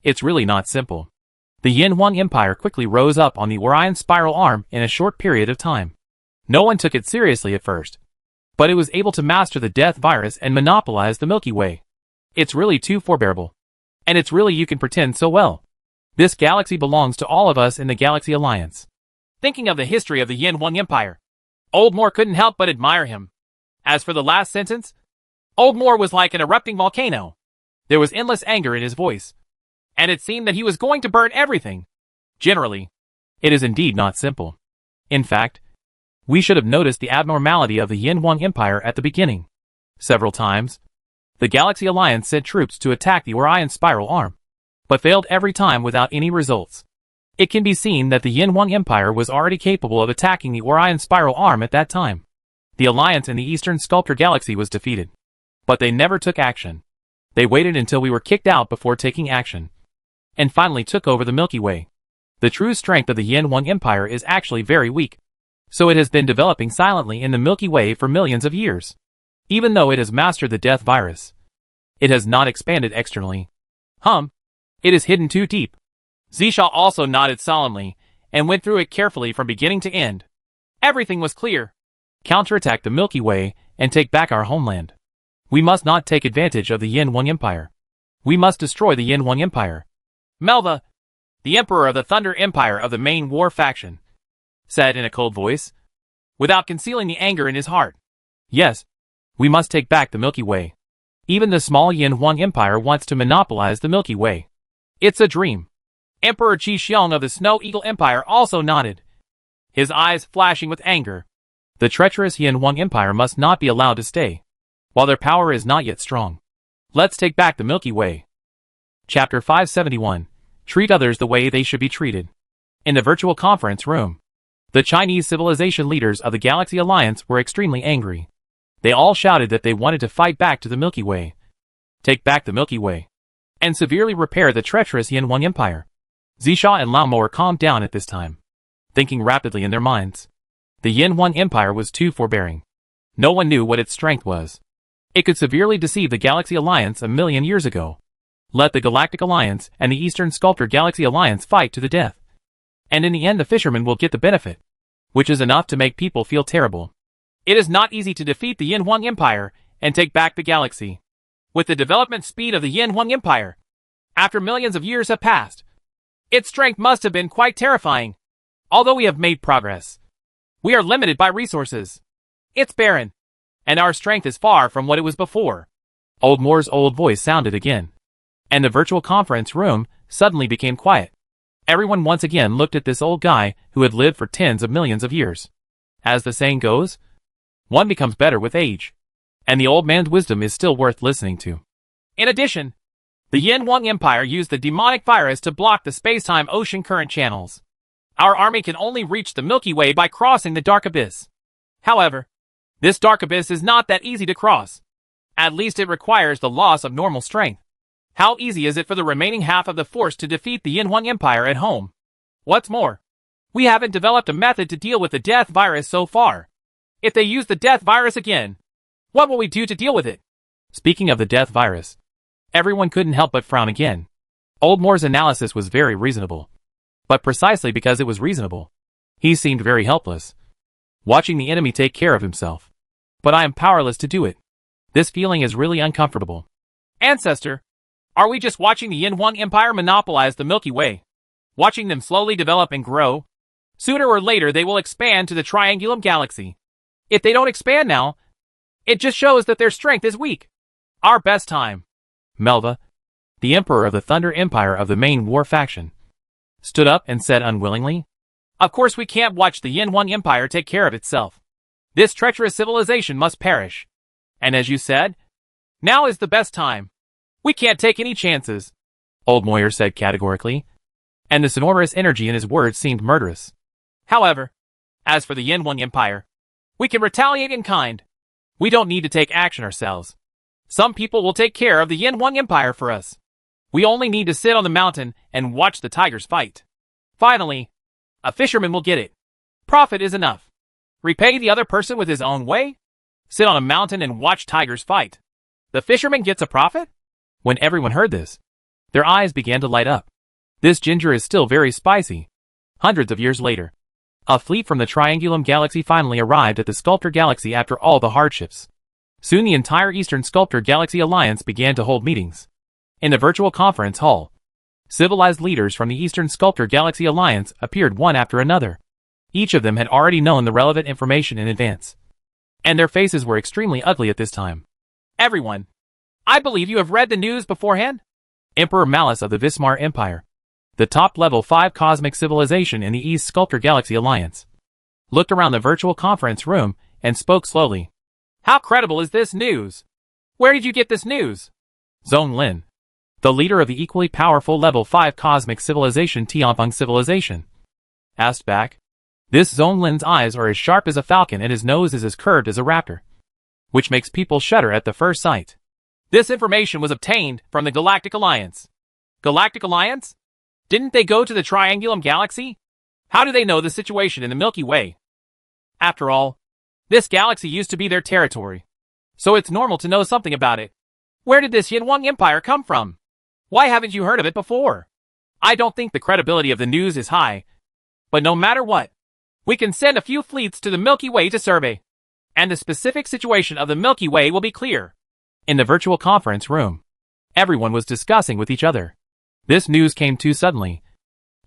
S2: It's really not simple. The Yin 1 Empire quickly rose up on the Orion spiral arm in a short period of time. No one took it seriously at first, but it was able to master the death virus and monopolize the Milky Way. It's really too forbearable. And it's really you can pretend so well. This galaxy belongs to all of us in the Galaxy Alliance.
S1: Thinking of the history of the Yin 1 Empire, Old Moore couldn't help but admire him. As for the last sentence, Old Moore was like an erupting volcano. There was endless anger in his voice, and it seemed that he was going to burn everything. Generally,
S2: it is indeed not simple. In fact, we should have noticed the abnormality of the Yin 1 Empire at the beginning. Several times, the Galaxy Alliance sent troops to attack the Orion spiral arm, but failed every time without any results. It can be seen that the Yin 1 Empire was already capable of attacking the Orion spiral arm at that time. The Alliance in the Eastern Sculptor Galaxy was defeated, but they never took action. They waited until we were kicked out before taking action, and finally took over the Milky Way. The true strength of the Yin 1 Empire is actually very weak, so it has been developing silently in the Milky Way for millions of years. Even though it has mastered the death virus, it has not expanded externally.
S1: It is hidden too deep. Zisha also nodded solemnly, and went through it carefully from beginning to end. Everything was clear.
S2: Counterattack the Milky Way, and take back our homeland. We must not take advantage of the Yin 1 Empire. We must destroy the Yin 1 Empire.
S1: Melva, the Emperor of the Thunder Empire of the main war faction, said in a cold voice, without concealing the anger in his heart.
S2: Yes, we must take back the Milky Way. Even the small Yin 1 Empire wants to monopolize the Milky Way.
S1: It's a dream. Emperor Qi Xiong of the Snow Eagle Empire also nodded, his eyes flashing with anger.
S2: The treacherous Yin 1 Empire must not be allowed to stay, while their power is not yet strong. Let's take back the Milky Way. Chapter 571. Treat others the way they should be treated. In the virtual conference room, the Chinese civilization leaders of the Galaxy Alliance were extremely angry. They all shouted that they wanted to fight back to the Milky Way, take back the Milky Way, and severely repair the treacherous Yin 1 Empire. Zisha and Lao Mo calmed down at this time, thinking rapidly in their minds. The Yin 1 Empire was too forbearing. No one knew what its strength was. It could severely deceive the Galaxy Alliance a million years ago. Let the Galactic Alliance and the Eastern Sculptor Galaxy Alliance fight to the death, and in the end the fishermen will get the benefit, which is enough to make people feel terrible.
S1: It is not easy to defeat the Yin 1 Empire and take back the galaxy. With the development speed of the Yin 1 Empire, after millions of years have passed, its strength must have been quite terrifying. Although we have made progress, we are limited by resources. It's barren, and our strength is far from what it was before.
S2: Old Moore's old voice sounded again, and the virtual conference room suddenly became quiet. Everyone once again looked at this old guy who had lived for tens of millions of years. As the saying goes, one becomes better with age, and the old man's wisdom is still worth listening to.
S1: In addition, the Yin 1 Empire used the demonic virus to block the space-time ocean current channels. Our army can only reach the Milky Way by crossing the Dark Abyss. However, this Dark Abyss is not that easy to cross. At least it requires the loss of normal strength.
S2: How easy is it for the remaining half of the force to defeat the Yin Huang Empire at home? What's more, we haven't developed a method to deal with the death virus so far. If they use the death virus again, what will we do to deal with it?
S1: Speaking of the death virus, everyone couldn't help but frown again. Old Moore's analysis was very reasonable. But precisely because it was reasonable, he seemed very helpless, watching the enemy take care of himself. But I am powerless to do it. This feeling is really uncomfortable.
S2: Ancestor, are we just watching the Yin Huang Empire monopolize the Milky Way? Watching them slowly develop and grow? Sooner or later they will expand to the Triangulum Galaxy. If they don't expand now, it just shows that their strength is weak. Our best time.
S1: Melva, the Emperor of the Thunder Empire of the main war faction, stood up and said unwillingly,
S2: Of course we can't watch the Yin Huang Empire take care of itself. This treacherous civilization must perish. And as you said, now is the best time. We can't take any chances,
S1: Old Moyer said categorically, and the sonorous energy in his words seemed murderous.
S2: However, as for the Yin Huang Empire, we can retaliate in kind. We don't need to take action ourselves. Some people will take care of the Yin Huang Empire for us. We only need to sit on the mountain and watch the tigers fight. Finally, a fisherman will get it. Profit is enough. Repay the other person with his own way? Sit on a mountain and watch tigers fight. The fisherman gets a profit?
S1: When everyone heard this, their eyes began to light up. This ginger is still very spicy. Hundreds of years later, a fleet from the Triangulum Galaxy finally arrived at the Sculptor Galaxy after all the hardships. Soon the entire Eastern Sculptor Galaxy Alliance began to hold meetings. In the virtual conference hall, civilized leaders from the Eastern Sculptor Galaxy Alliance appeared one after another. Each of them had already known the relevant information in advance, and their faces were extremely ugly at this time.
S2: Everyone, I believe you have read the news beforehand?
S1: Emperor Malice of the Vismar Empire, the top level 5 cosmic civilization in the East Sculptor Galaxy Alliance, looked around the virtual conference room and spoke slowly.
S2: How credible is this news? Where did you get this news?
S1: Zhong Lin, the leader of the equally powerful level 5 cosmic civilization Tianfeng civilization, asked back. This Zhong Lin's eyes are as sharp as a falcon and his nose is as curved as a raptor, which makes people shudder at the first sight.
S2: This information was obtained from the Galactic Alliance. Galactic Alliance? Didn't they go to the Triangulum Galaxy? How do they know the situation in the Milky Way? After all, this galaxy used to be their territory, so it's normal to know something about it. Where did this Yin Huang Empire come from? Why haven't you heard of it before? I don't think the credibility of the news is high, but no matter what, we can send a few fleets to the Milky Way to survey, and the specific situation of the Milky Way will be clear.
S1: In the virtual conference room, everyone was discussing with each other. This news came too suddenly,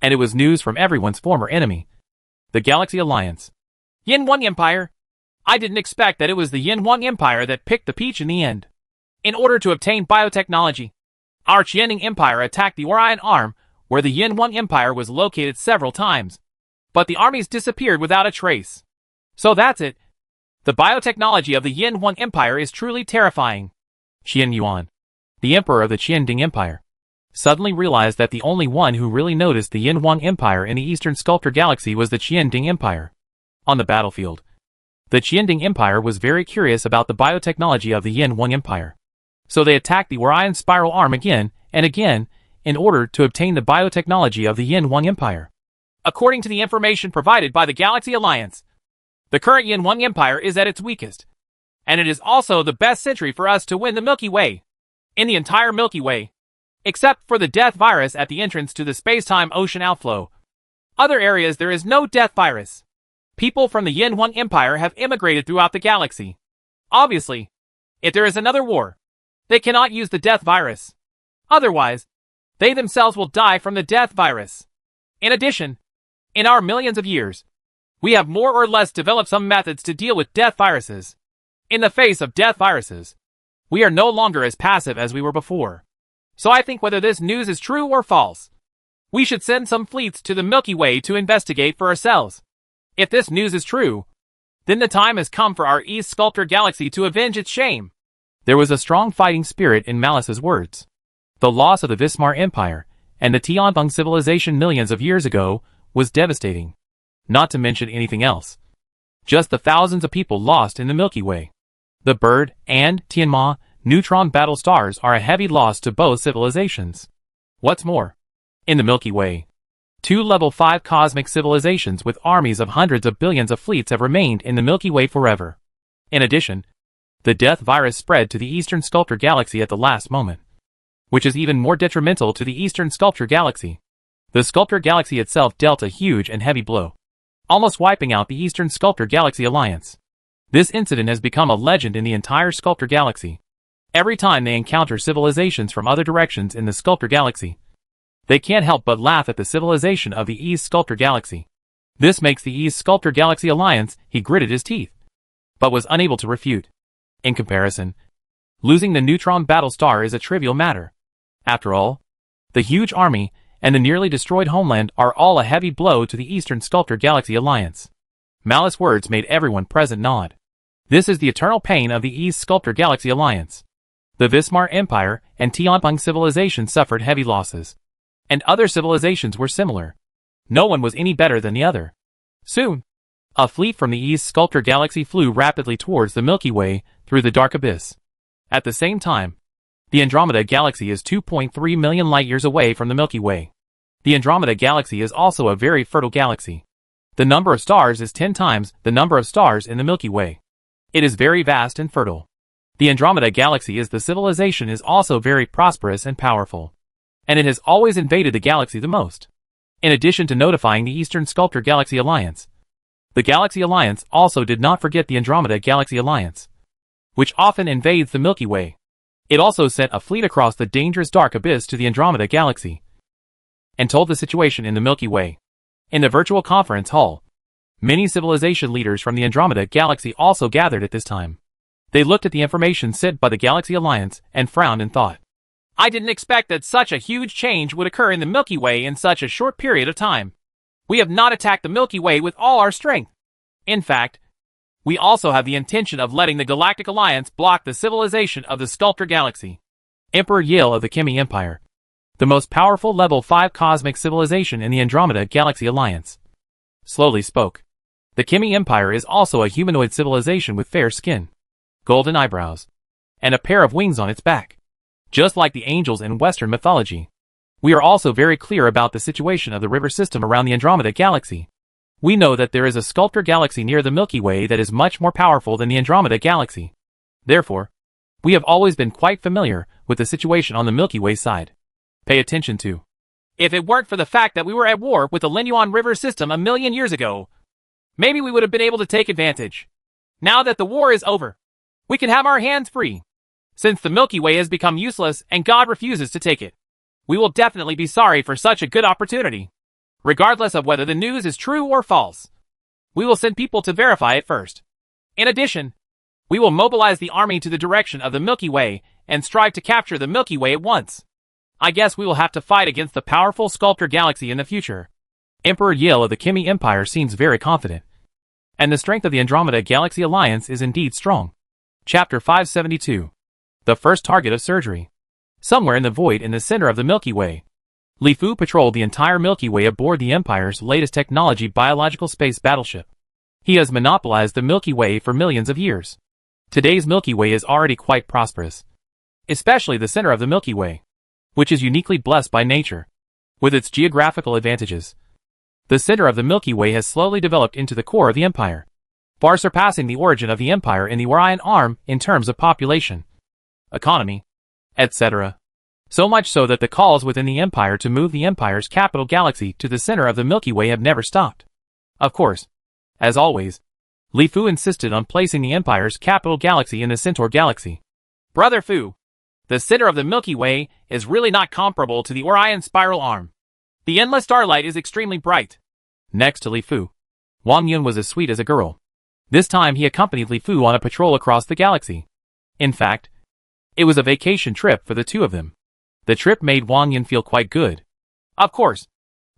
S1: and it was news from everyone's former enemy, the Galaxy Alliance.
S2: Yin Huang Empire? I didn't expect that it was the Yin Huang Empire that picked the peach in the end. In order to obtain biotechnology, our Qianding Empire attacked the Orion Arm, where the Yin Huang Empire was located several times. But the armies disappeared without a trace. So that's it. The biotechnology of the Yin Huang Empire is truly terrifying.
S1: Qian Yuan, the emperor of the Qianding Empire, suddenly realized that the only one who really noticed the Yin Huang Empire in the Eastern Sculptor Galaxy was the Qianding Empire. On the battlefield, the Qianding Empire was very curious about the biotechnology of the Yin Huang Empire. So they attacked the Orion Spiral Arm again and again in order to obtain the biotechnology of the Yin Huang Empire.
S2: According to the information provided by the Galaxy Alliance, the current Yin Huang Empire is at its weakest, and it is also the best century for us to win the Milky Way. In the entire Milky Way, except for the death virus at the entrance to the space-time ocean outflow. Other areas there is no death virus. People from the Yin Huang Empire have immigrated throughout the galaxy. Obviously, if there is another war, they cannot use the death virus. Otherwise, they themselves will die from the death virus. In addition, in our millions of years, we have more or less developed some methods to deal with death viruses. In the face of death viruses, we are no longer as passive as we were before. So I think whether this news is true or false, we should send some fleets to the Milky Way to investigate for ourselves. If this news is true, then the time has come for our East Sculptor Galaxy to avenge its shame.
S1: There was a strong fighting spirit in Malice's words. The loss of the Vismar Empire and the Tianfeng civilization millions of years ago was devastating, not to mention anything else. Just the thousands of people lost in the Milky Way. The bird and Tianma
S2: neutron battle stars are a heavy loss to both civilizations. What's more, in the Milky Way, 2 level 5 cosmic civilizations with armies of hundreds of billions of fleets have remained in the Milky Way forever. In addition, the death virus spread to the Eastern Sculptor Galaxy at the last moment, which is even more detrimental to the Eastern Sculptor Galaxy. The Sculptor Galaxy itself dealt a huge and heavy blow, almost wiping out the Eastern Sculptor Galaxy Alliance. This incident has become a legend in the entire Sculptor Galaxy. Every time they encounter civilizations from other directions in the Sculptor Galaxy, they can't help but laugh at the civilization of the East Sculptor Galaxy. This makes the East Sculptor Galaxy Alliance, he gritted his teeth, but was unable to refute. In comparison, losing the neutron battle star is a trivial matter. After all, the huge army and the nearly destroyed homeland are all a heavy blow to the Eastern Sculptor Galaxy Alliance. Malice words made everyone present nod. This is the eternal pain of the East Sculptor Galaxy Alliance. The Vismar Empire and Tianpeng civilization suffered heavy losses, and other civilizations were similar. No one was any better than the other. Soon, a fleet from the East Sculptor Galaxy flew rapidly towards the Milky Way through the dark abyss. At the same time, the Andromeda Galaxy is 2.3 million light-years away from the Milky Way. The Andromeda Galaxy is also a very fertile galaxy. The number of stars is 10 times the number of stars in the Milky Way. It is very vast and fertile. The Andromeda Galaxy is the civilization is also very prosperous and powerful, and it has always invaded the galaxy the most. In addition to notifying the Eastern Sculptor Galaxy Alliance, the Galaxy Alliance also did not forget the Andromeda Galaxy Alliance, which often invades the Milky Way. It also sent a fleet across the dangerous dark abyss to the Andromeda Galaxy and told the situation in the Milky Way. In the virtual conference hall, many civilization leaders from the Andromeda Galaxy also gathered at this time. They looked at the information sent by the Galaxy Alliance and frowned in thought.
S1: I didn't expect that such a huge change would occur in the Milky Way in such a short period of time. We have not attacked the Milky Way with all our strength. In fact, we also have the intention of letting the Galactic Alliance block the civilization of the Sculptor Galaxy.
S2: Emperor Yale of the Kimi Empire, the most powerful level 5 cosmic civilization in the Andromeda Galaxy Alliance, slowly spoke. The Kimi Empire is also a humanoid civilization with fair skin, golden eyebrows, and a pair of wings on its back, just like the angels in Western mythology. We are also very clear about the situation of the river system around the Andromeda Galaxy. We know that there is a Sculptor Galaxy near the Milky Way that is much more powerful than the Andromeda Galaxy. Therefore, we have always been quite familiar with the situation on the Milky Way side. Pay attention to.
S1: If it weren't for the fact that we were at war with the Linyuan River system a million years ago, maybe we would have been able to take advantage. Now that the war is over, we can have our hands free. Since the Milky Way has become useless and God refuses to take it, we will definitely be sorry for such a good opportunity. Regardless of whether the news is true or false, we will send people to verify it first. In addition, we will mobilize the army to the direction of the Milky Way and strive to capture the Milky Way at once. I guess we will have to fight against the powerful Sculptor Galaxy in the future.
S2: Emperor Yale of the Kimi Empire seems very confident, and the strength of the Andromeda Galaxy Alliance is indeed strong. Chapter 572. The first target of surgery. Somewhere in the void in the center of the Milky Way, Li Fu patrolled the entire Milky Way aboard the Empire's latest technology biological space battleship. He has monopolized the Milky Way for millions of years. Today's Milky Way is already quite prosperous, especially the center of the Milky Way, which is uniquely blessed by nature, with its geographical advantages. The center of the Milky Way has slowly developed into the core of the Empire, far surpassing the origin of the Empire in the Orion Arm in terms of population, economy, etc. So much so that the calls within the Empire to move the Empire's capital galaxy to the center of the Milky Way have never stopped. Of course, as always, Li Fu insisted on placing the Empire's capital galaxy in the Centaur Galaxy.
S1: Brother Fu, the center of the Milky Way is really not comparable to the Orion spiral arm. The endless starlight is extremely bright.
S2: Next to Li Fu, Wang Yun was as sweet as a girl. This time he accompanied Li Fu on a patrol across the galaxy. In fact, it was a vacation trip for the two of them. The trip made Wang Yun feel quite good.
S1: Of course,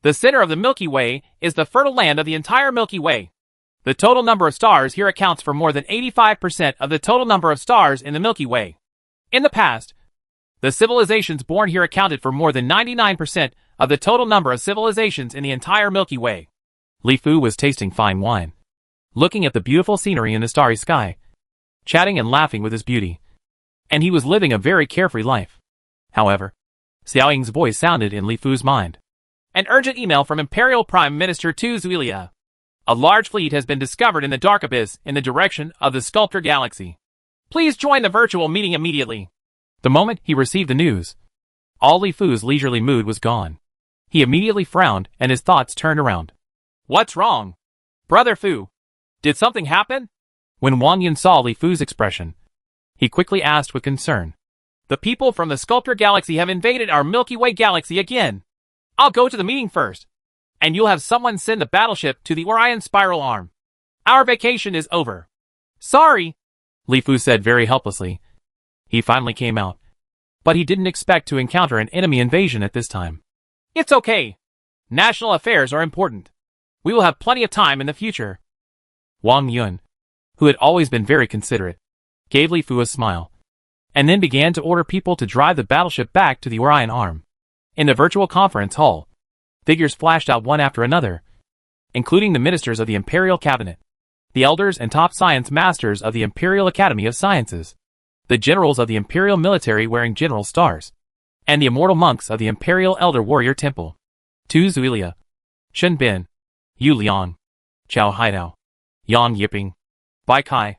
S1: the center of the Milky Way is the fertile land of the entire Milky Way. The total number of stars here accounts for more than 85% of the total number of stars in the Milky Way. In the past, the civilizations born here accounted for more than 99% of the total number of civilizations in the entire Milky Way.
S2: Li Fu was tasting fine wine, looking at the beautiful scenery in the starry sky, chatting and laughing with his beauty. and he was living a very carefree life. However, Xiao Ying's voice sounded in Li Fu's mind.
S1: An urgent email from Imperial Prime Minister Tu Zuilia. A large fleet has been discovered in the Dark Abyss in the direction of the Sculptor Galaxy. Please join the virtual meeting immediately.
S2: The moment he received the news, all Li Fu's leisurely mood was gone. He immediately frowned and his thoughts turned around.
S1: What's wrong? Brother Fu, did something happen?
S2: When Wang Yun saw Li Fu's expression, he quickly asked with concern.
S1: The people from the Sculptor Galaxy have invaded our Milky Way galaxy again. I'll go to the meeting first, and you'll have someone send the battleship to the Orion Spiral Arm. Our vacation is over. Sorry,
S2: Li Fu said very helplessly. He finally came out, but he didn't expect to encounter an enemy invasion at this time.
S1: It's okay. National affairs are important. We will have plenty of time in the future.
S2: Wang Yun, who had always been very considerate, gave Li Fu a smile, and then began to order people to drive the battleship back to the Orion Arm. In the virtual conference hall, figures flashed out one after another, including the ministers of the Imperial Cabinet, the elders and top science masters of the Imperial Academy of Sciences, the generals of the Imperial military wearing general stars, and the immortal monks of the Imperial Elder Warrior Temple. Tu Zuilia, Shen Bin, Yu Liang, Chao Haidao, Yang Yiping, Bai Kai,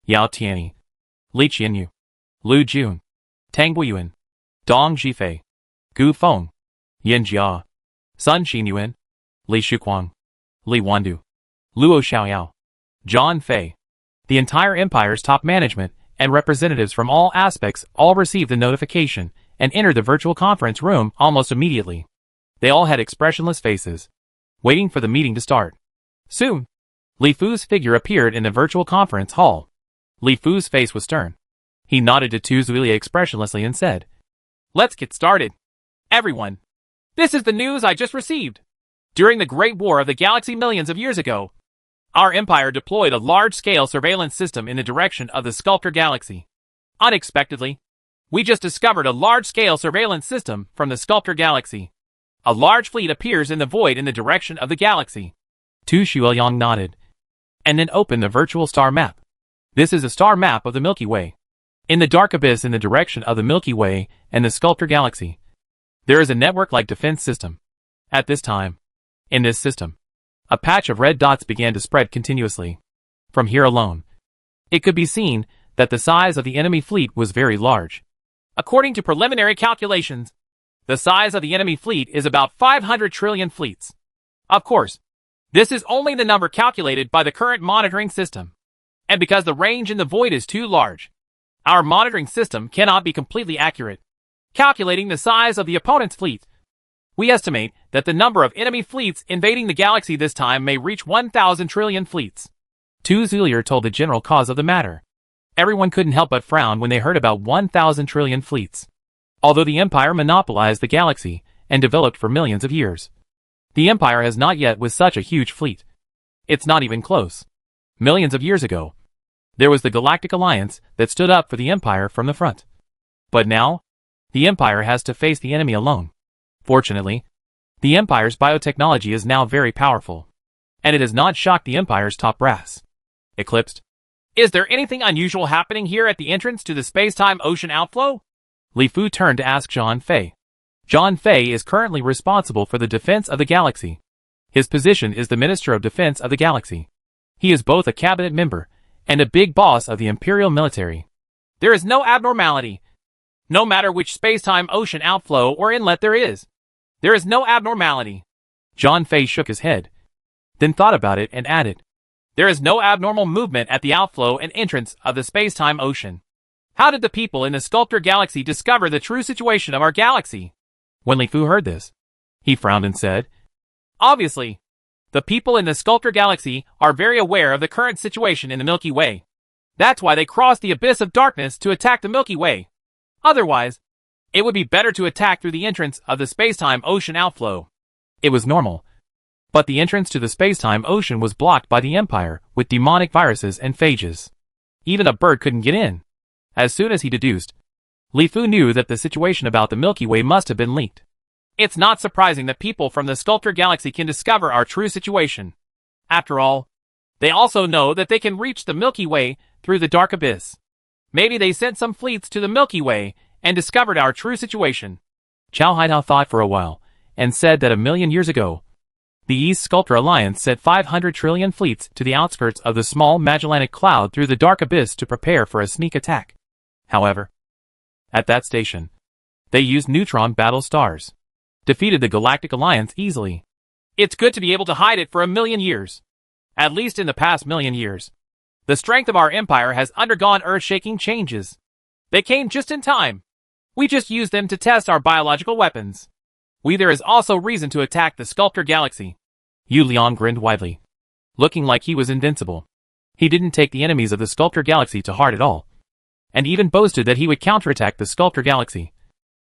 S2: Yao Tianyi, Li Qianyu, Lu Jun, Tang Buiyuan, Dong Zhifei, Gu Feng, Yin Jia, Sun Xinyuan, Li Shuquang, Li Wandu, Luo Xiaoyao, John Fei. The entire empire's top management and representatives from all aspects all received the notification and entered the virtual conference room almost immediately. They all had expressionless faces, waiting for the meeting to start. Soon, Li Fu's figure appeared in the virtual conference hall. Li Fu's face was stern. He nodded to Tu Zuilia expressionlessly and said,
S1: "Let's get started. Everyone, this is the news I just received. During the Great War of the Galaxy millions of years ago, our empire deployed a large-scale surveillance system in the direction of the Sculptor Galaxy. Unexpectedly, we just discovered a large-scale surveillance system from the Sculptor Galaxy. A large fleet appears in the void in the direction of the galaxy."
S2: Tu Shuoyang nodded, and then opened the virtual star map. This is a star map of the Milky Way. In the Dark Abyss in the direction of the Milky Way and the Sculptor Galaxy, there is a network-like defense system. At this time, in this system, a patch of red dots began to spread continuously. From here alone, it could be seen that the size of the enemy fleet was very large.
S1: According to preliminary calculations, the size of the enemy fleet is about 500 trillion fleets. Of course, this is only the number calculated by the current monitoring system. And because the range in the void is too large, our monitoring system cannot be completely accurate. Calculating the size of the opponent's fleet, we estimate that the number of enemy fleets invading the galaxy this time may reach 1,000 trillion fleets.
S2: Tu Zuilia told the general cause of the matter. Everyone couldn't help but frown when they heard about 1,000 trillion fleets. Although the Empire monopolized the galaxy and developed for millions of years, the Empire has not yet with such a huge fleet. It's not even close. Millions of years ago, there was the Galactic Alliance that stood up for the Empire from the front. But now, the Empire has to face the enemy alone. Fortunately, the Empire's biotechnology is now very powerful, and it has not shocked the Empire's top brass. Eclipsed.
S1: Is there anything unusual happening here at the entrance to the space-time ocean outflow?
S2: Li Fu turned to ask John Fei. John Fei is currently responsible for the defense of the galaxy. His position is the Minister of Defense of the Galaxy. He is both a cabinet member and a big boss of the Imperial military.
S1: There is no abnormality. No matter which space-time ocean outflow or inlet there is no abnormality.
S2: John Fei shook his head, then thought about it and added,
S1: "There is no abnormal movement at the outflow and entrance of the space-time ocean. How did the people in the Sculptor Galaxy discover the true situation of our galaxy?"
S2: When Li Fu heard this, he frowned and said,
S1: "Obviously, the people in the Sculptor Galaxy are very aware of the current situation in the Milky Way. That's why they crossed the abyss of darkness to attack the Milky Way. Otherwise, it would be better to attack through the entrance of the space-time ocean outflow."
S2: It was normal, but the entrance to the space-time ocean was blocked by the Empire with demonic viruses and phages. Even a bird couldn't get in. As soon as he deduced, Li Fu knew that the situation about the Milky Way must have been leaked.
S1: It's not surprising that people from the Sculptor Galaxy can discover our true situation. After all, they also know that they can reach the Milky Way through the Dark Abyss.
S2: Maybe they sent some fleets to the Milky Way and discovered our true situation.
S1: Chow Haidao thought for a while, and said that 1,000,000 years ago, the East Sculptor Alliance sent 500 trillion fleets to the outskirts of the small Magellanic Cloud through the dark abyss to prepare for a sneak attack. However, at that station, they used neutron battle stars, defeated the Galactic Alliance easily.
S2: It's good to be able to hide it for 1,000,000 years. At least in the past 1,000,000 years. The strength of our empire has undergone earth-shaking changes. They came just in time. We just used them to test our biological weapons. There is also reason to attack the Sculptor Galaxy.
S1: Yu Liang grinned widely, looking like he was invincible. He didn't take the enemies of the Sculptor Galaxy to heart at all, and even boasted that he would counterattack the Sculptor Galaxy,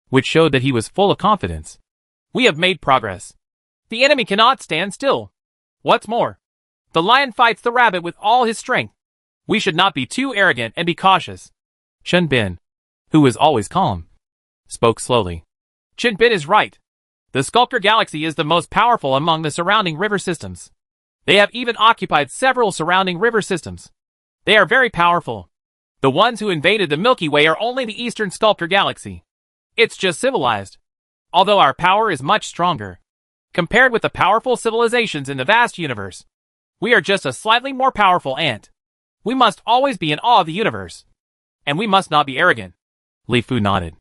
S1: which showed that he was full of confidence.
S2: We have made progress. The enemy cannot stand still. What's more, the lion fights the rabbit with all his strength. We should not be too arrogant and be cautious.
S1: Chen Bin, who was always calm, spoke slowly.
S2: Chen Bin is right. The Sculptor Galaxy is the most powerful among the surrounding river systems. They have even occupied several surrounding river systems. They are very powerful. The ones who invaded the Milky Way are only the Eastern Sculptor Galaxy. It's just civilized. Although our power is much stronger. Compared with the powerful civilizations in the vast universe, we are just a slightly more powerful ant. We must always be in awe of the universe. And we must not be arrogant.
S1: Li Fu nodded.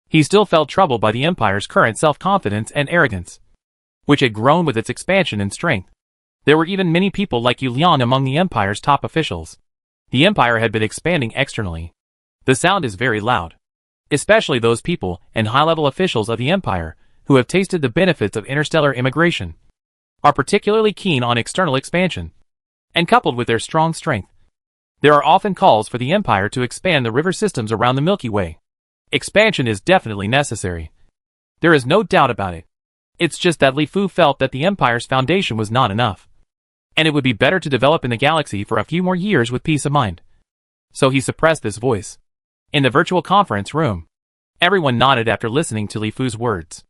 S1: He still felt troubled by the Empire's current self-confidence and arrogance, which had grown with its expansion and strength. There were even many people like Yu Liang among the Empire's top officials. The Empire had been expanding externally. The sound is very loud. Especially those people and high-level officials of the Empire who have tasted the benefits of interstellar immigration are particularly keen on external expansion. And coupled with their strong strength, there are often calls for the Empire to expand the river systems around the Milky Way. Expansion is definitely necessary. There is no doubt about it. It's just that Li Fu felt that the Empire's foundation was not enough, and it would be better to develop in the galaxy for a few more years with peace of mind. So he suppressed this voice. In the virtual conference room, everyone nodded after listening to Li Fu's words.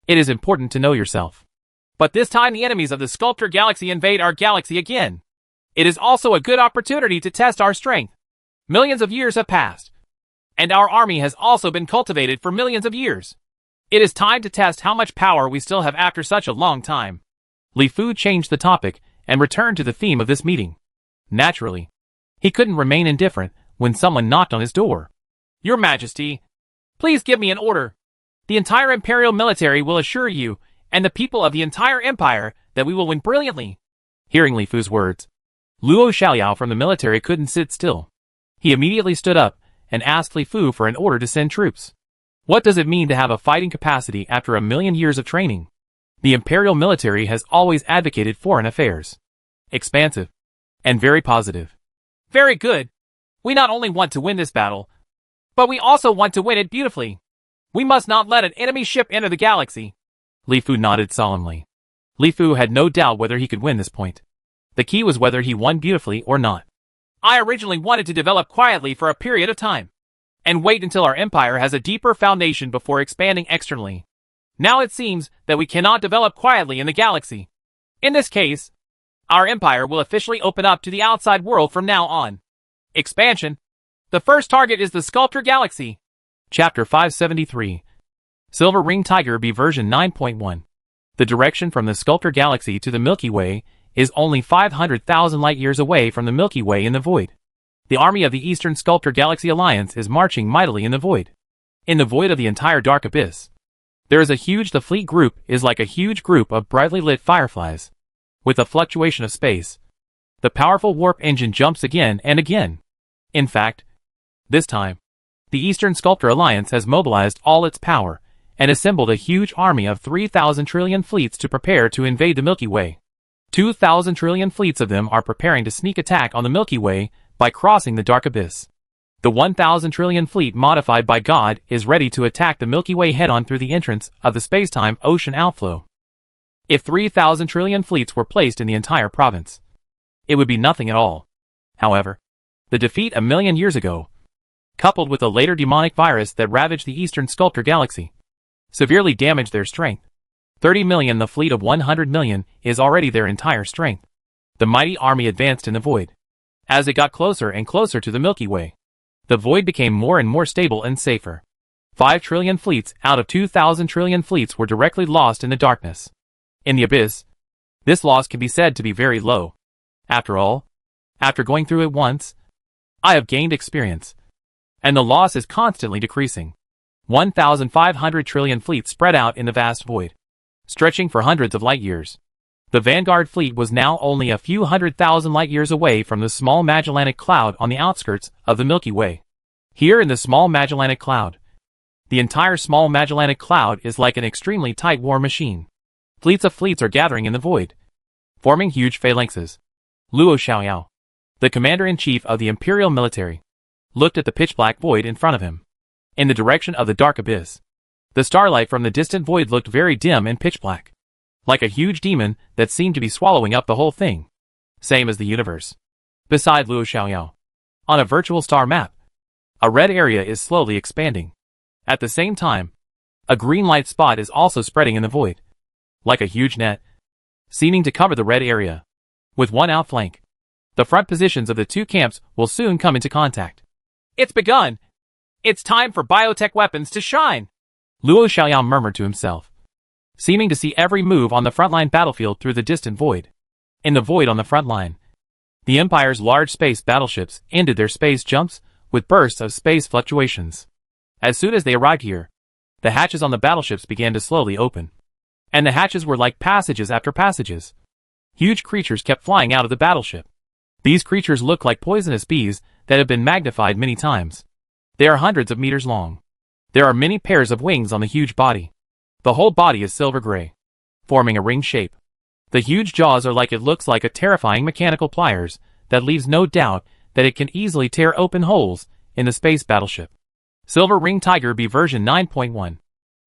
S1: It is important to know yourself.
S2: But this time the enemies of the Sculptor Galaxy invade our galaxy again. It is also a good opportunity to test our strength. Millions of years have passed, and our army has also been cultivated for millions of years. It is time to test how much power we still have after such a long time.
S1: Li Fu changed the topic and returned to the theme of this meeting. Naturally, he couldn't remain indifferent when someone knocked on his door.
S2: Your Majesty, please give me an order. The entire Imperial military will assure you, and the people of the entire Empire, that we will win brilliantly.
S1: Hearing Li Fu's words, Luo Xiaoyao from the military couldn't sit still. He immediately stood up and asked Li Fu for an order to send troops. What does it mean to have a fighting capacity after 1,000,000 years of training? The Imperial military has always advocated foreign affairs. Expansive. And very positive.
S2: Very good. We not only want to win this battle, but we also want to win it beautifully. We must not let an enemy ship enter the galaxy.
S1: Li Fu nodded solemnly. Li Fu had no doubt whether he could win this point. The key was whether he won beautifully or not.
S2: I originally wanted to develop quietly for a period of time, and wait until our empire has a deeper foundation before expanding externally. Now it seems that we cannot develop quietly in the galaxy. In this case, our empire will officially open up to the outside world from now on. Expansion. The first target is the Sculptor Galaxy.
S1: Chapter 573. Silver Ring Tiger B version 9.1. The direction from the Sculptor Galaxy to the Milky Way is only 500,000 light-years away from the Milky Way in the void. The army of the Eastern Sculptor Galaxy Alliance is marching mightily in the void. In the void of the entire dark abyss, there is the fleet group is like a huge group of brightly lit fireflies. With the fluctuation of space, the powerful warp engine jumps again and again. In fact, this time, the Eastern Sculptor Alliance has mobilized all its power and assembled a huge army of 3,000 trillion fleets to prepare to invade the Milky Way. 2,000 trillion fleets of them are preparing to sneak attack on the Milky Way by crossing the dark abyss. The 1,000 trillion fleet modified by God is ready to attack the Milky Way head-on through the entrance of the space-time ocean outflow. If 3,000 trillion fleets were placed in the entire province, it would be nothing at all. However, the defeat 1,000,000 years ago, coupled with a later demonic virus that ravaged the Eastern Sculptor Galaxy, severely damaged their strength. 30 million, the fleet of 100 million, is already their entire strength. The mighty army advanced in the void. As it got closer and closer to the Milky Way,
S2: The void became more and more stable and safer. 5 trillion fleets out of 2,000 trillion fleets were directly lost in the darkness. In the abyss, this loss can be said to be very low. After all, after going through it once, I have gained experience. And the loss is constantly decreasing. 1,500 trillion fleets spread out in the vast void, stretching for hundreds of light years. The Vanguard fleet was now only a few 100,000 light years away from the small Magellanic Cloud on the outskirts of the Milky Way. Here in the small Magellanic Cloud, the entire small Magellanic Cloud is like an extremely tight war machine. Fleets of fleets are gathering in the void, forming huge phalanxes. Luo Xiaoyao, the commander-in-chief of the Imperial military, looked at the pitch-black void in front of him. In the direction of the dark abyss, the starlight from the distant void looked very dim and pitch-black, like a huge demon that seemed to be swallowing up the whole thing. Same as the universe. Beside Luo Xiaoyao, on a virtual star map, a red area is slowly expanding. At the same time, a green light spot is also spreading in the void, like a huge net, seeming to cover the red area. With one outflank, the front positions of the two camps will soon come into contact.
S1: It's begun! It's time for biotech weapons to shine!
S2: Luo Xiaoyao murmured to himself, seeming to see every move on the frontline battlefield through the distant void. In the void on the front line, the Empire's large space battleships ended their space jumps with bursts of space fluctuations. As soon as they arrived here, the hatches on the battleships began to slowly open. And the hatches were like passages after passages. Huge creatures kept flying out of the battleship. These creatures look like poisonous bees that have been magnified many times. They are hundreds of meters long. There are many pairs of wings on the huge body. The whole body is silver gray, forming a ring shape. The huge jaws are like it looks like a terrifying mechanical pliers that leaves no doubt that it can easily tear open holes in the space battleship. Silver Ring Tiger B version 9.1.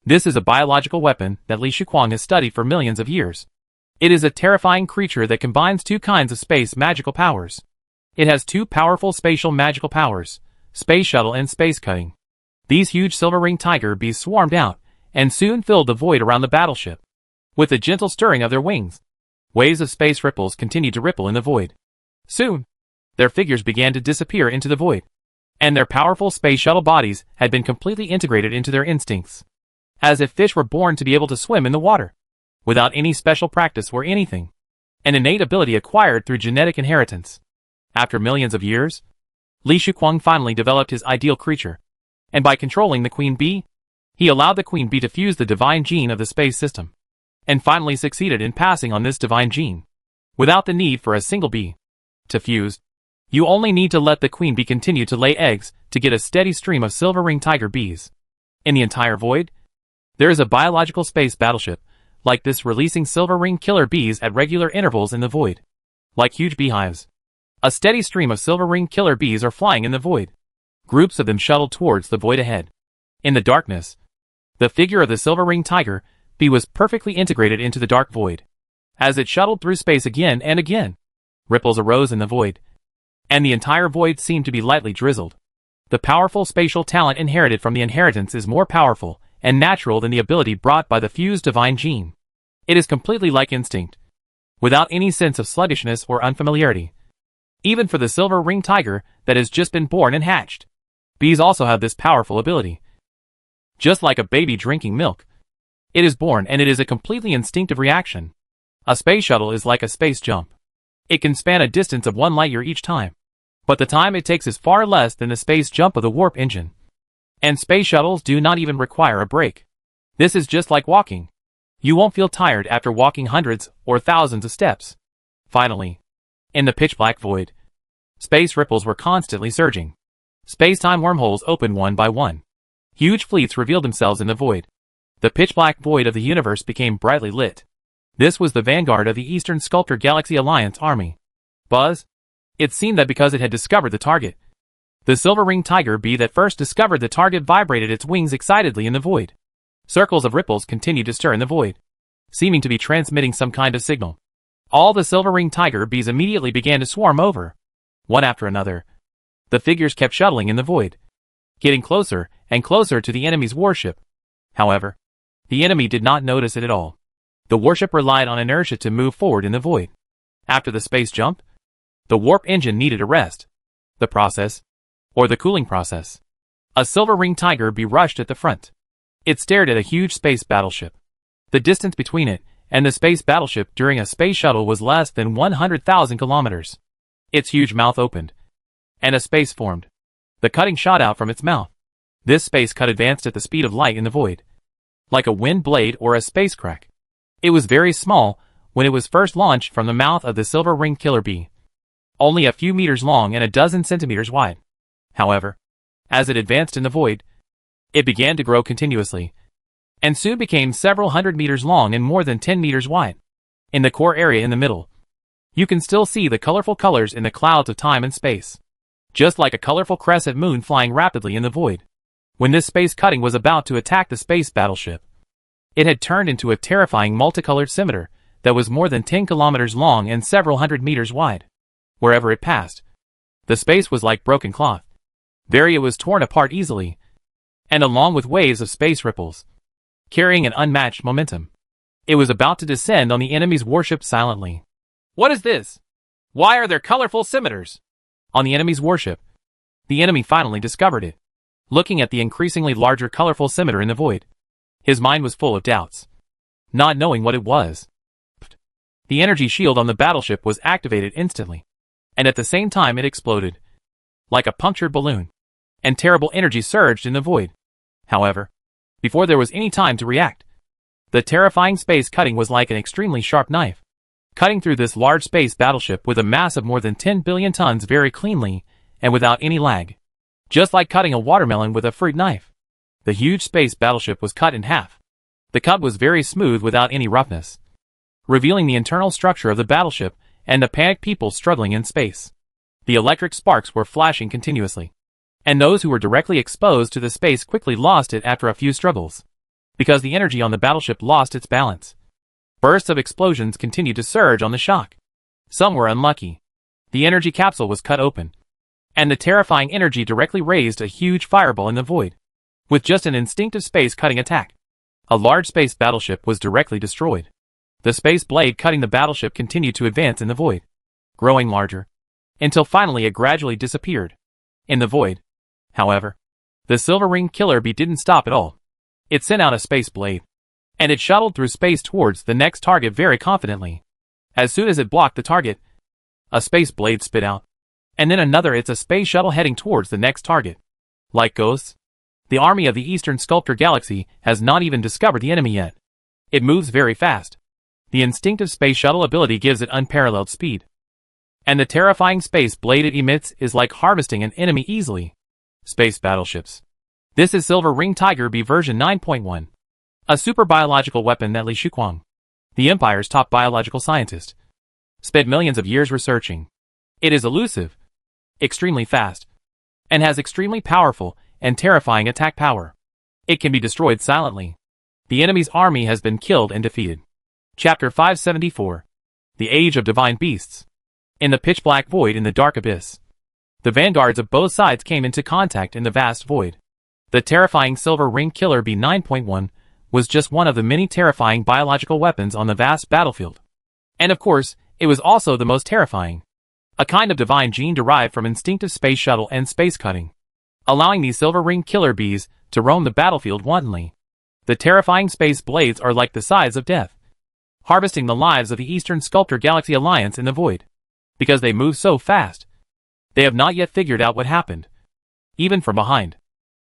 S2: This is a biological weapon that Li Shuquang has studied for millions of years. It is a terrifying creature that combines two kinds of space magical powers. It has two powerful spatial magical powers, space shuttle and space cutting. These huge Silver Ring Tiger bees swarmed out and soon filled the void around the battleship. With the gentle stirring of their wings, waves of space ripples continued to ripple in the void. Soon, their figures began to disappear into the void, and their powerful space shuttle bodies had been completely integrated into their instincts, as if fish were born to be able to swim in the water, without any special practice or anything, an innate ability acquired through genetic inheritance. After millions of years, Li Shuquang finally developed his ideal creature, and by controlling the queen bee, he allowed the queen bee to fuse the divine gene of the space system, and finally succeeded in passing on this divine gene, without the need for a single bee to fuse. You only need to let the queen bee continue to lay eggs to get a steady stream of Silver Ring Tiger bees. In the entire void, there is a biological space battleship like this releasing Silver Ring Killer bees at regular intervals in the void, like huge beehives. A steady stream of Silver Ring Killer bees are flying in the void. Groups of them shuttle towards the void ahead. In the darkness, the figure of the Silver Ring Tiger bee was perfectly integrated into the dark void. As it shuttled through space again and again, ripples arose in the void, and the entire void seemed to be lightly drizzled. The powerful spatial talent inherited from the inheritance is more powerful and natural than the ability brought by the fused divine gene. It is completely like instinct, without any sense of sluggishness or unfamiliarity. Even for the Silver Ring Tiger that has just been born and hatched, bees also have this powerful ability. Just like a baby drinking milk, it is born and it is a completely instinctive reaction. A space shuttle is like a space jump. It can span a distance of 1 light year each time, but the time it takes is far less than the space jump of the warp engine. And space shuttles do not even require a break. This is just like walking. You won't feel tired after walking hundreds or thousands of steps. Finally, in the pitch-black void, space ripples were constantly surging. Space-time wormholes opened one by one. Huge fleets revealed themselves in the void. The pitch-black void of the universe became brightly lit. This was the vanguard of the Eastern Sculptor Galaxy Alliance army. Buzz? It seemed that because it had discovered the target, the Silver Ring Tiger bee that first discovered the target vibrated its wings excitedly in the void. Circles of ripples continued to stir in the void, seeming to be transmitting some kind of signal. All the Silver Ring Tiger bees immediately began to swarm over, one after another. The figures kept shuttling in the void, getting closer and closer to the enemy's warship. However, the enemy did not notice it at all. The warship relied on inertia to move forward in the void. After the space jump, the warp engine needed a rest. The process or the cooling process. A silver-ringed tiger bee rushed at the front. It stared at a huge space battleship. The distance between it and the space battleship during a space shuttle was less than 100,000 kilometers. Its huge mouth opened, and a space formed. The cutting shot out from its mouth. This space cut advanced at the speed of light in the void, like a wind blade or a space crack. It was very small when it was first launched from the mouth of the silver-ringed killer bee, only a few meters long and a dozen centimeters wide. However, as it advanced in the void, it began to grow continuously, and soon became several hundred meters long and more than 10 meters wide. In the core area in the middle, you can still see the colorful colors in the clouds of time and space, just like a colorful crescent moon flying rapidly in the void. When this space cutting was about to attack the space battleship, it had turned into a terrifying multicolored scimitar that was more than 10 kilometers long and several hundred meters wide. Wherever it passed, the space was like broken cloth. It was torn apart easily, and along with waves of space ripples, carrying an unmatched momentum, it was about to descend on the enemy's warship silently.
S1: What is this? Why are there colorful scimitars
S2: on the enemy's warship? The enemy finally discovered it. Looking at the increasingly larger colorful scimitar in the void, his mind was full of doubts, not knowing what it was. The energy shield on the battleship was activated instantly, and at the same time it exploded, like a punctured balloon, and terrible energy surged in the void. However, before there was any time to react, the terrifying space cutting was like an extremely sharp knife, cutting through this large space battleship with a mass of more than 10 billion tons very cleanly and without any lag. Just like cutting a watermelon with a fruit knife, the huge space battleship was cut in half. The cut was very smooth without any roughness, revealing the internal structure of the battleship and the panicked people struggling in space. The electric sparks were flashing continuously, and those who were directly exposed to the space quickly lost it after a few struggles, because the energy on the battleship lost its balance. Bursts of explosions continued to surge on the shock. Some were unlucky. The energy capsule was cut open, and the terrifying energy directly raised a huge fireball in the void. With just an instinctive space-cutting attack, a large space battleship was directly destroyed. The space blade cutting the battleship continued to advance in the void, growing larger, until finally it gradually disappeared. In the void, however, the silver-ringed killer bee didn't stop at all. It sent out a space blade, and it shuttled through space towards the next target very confidently. As soon as it blocked the target, a space blade spit out, and then another. It's a space shuttle heading towards the next target. Like ghosts, the army of the Eastern Sculptor Galaxy has not even discovered the enemy yet. It moves very fast. The instinctive space shuttle ability gives it unparalleled speed, and the terrifying space blade it emits is like harvesting an enemy easily. Space battleships. This is Silver-Ringed Tiger Bee version 9.1. A super biological weapon that Li Shuquang, the Empire's top biological scientist, spent millions of years researching. It is elusive, extremely fast, and has extremely powerful and terrifying attack power. It can be destroyed silently. The enemy's army has been killed and defeated. Chapter 574. The Age of Divine Beasts. In the pitch-black void in the dark abyss, the vanguards of both sides came into contact in the vast void. The terrifying silver-ringed killer bee 9.1 was just one of the many terrifying biological weapons on the vast battlefield. And of course, it was also the most terrifying. A kind of divine gene derived from instinctive space shuttle and space cutting, allowing these silver-ringed killer bees to roam the battlefield wantonly. The terrifying space blades are like the scythes of death, harvesting the lives of the Eastern Sculptor Galaxy Alliance in the void. Because they move so fast, they have not yet figured out what happened. Even from behind,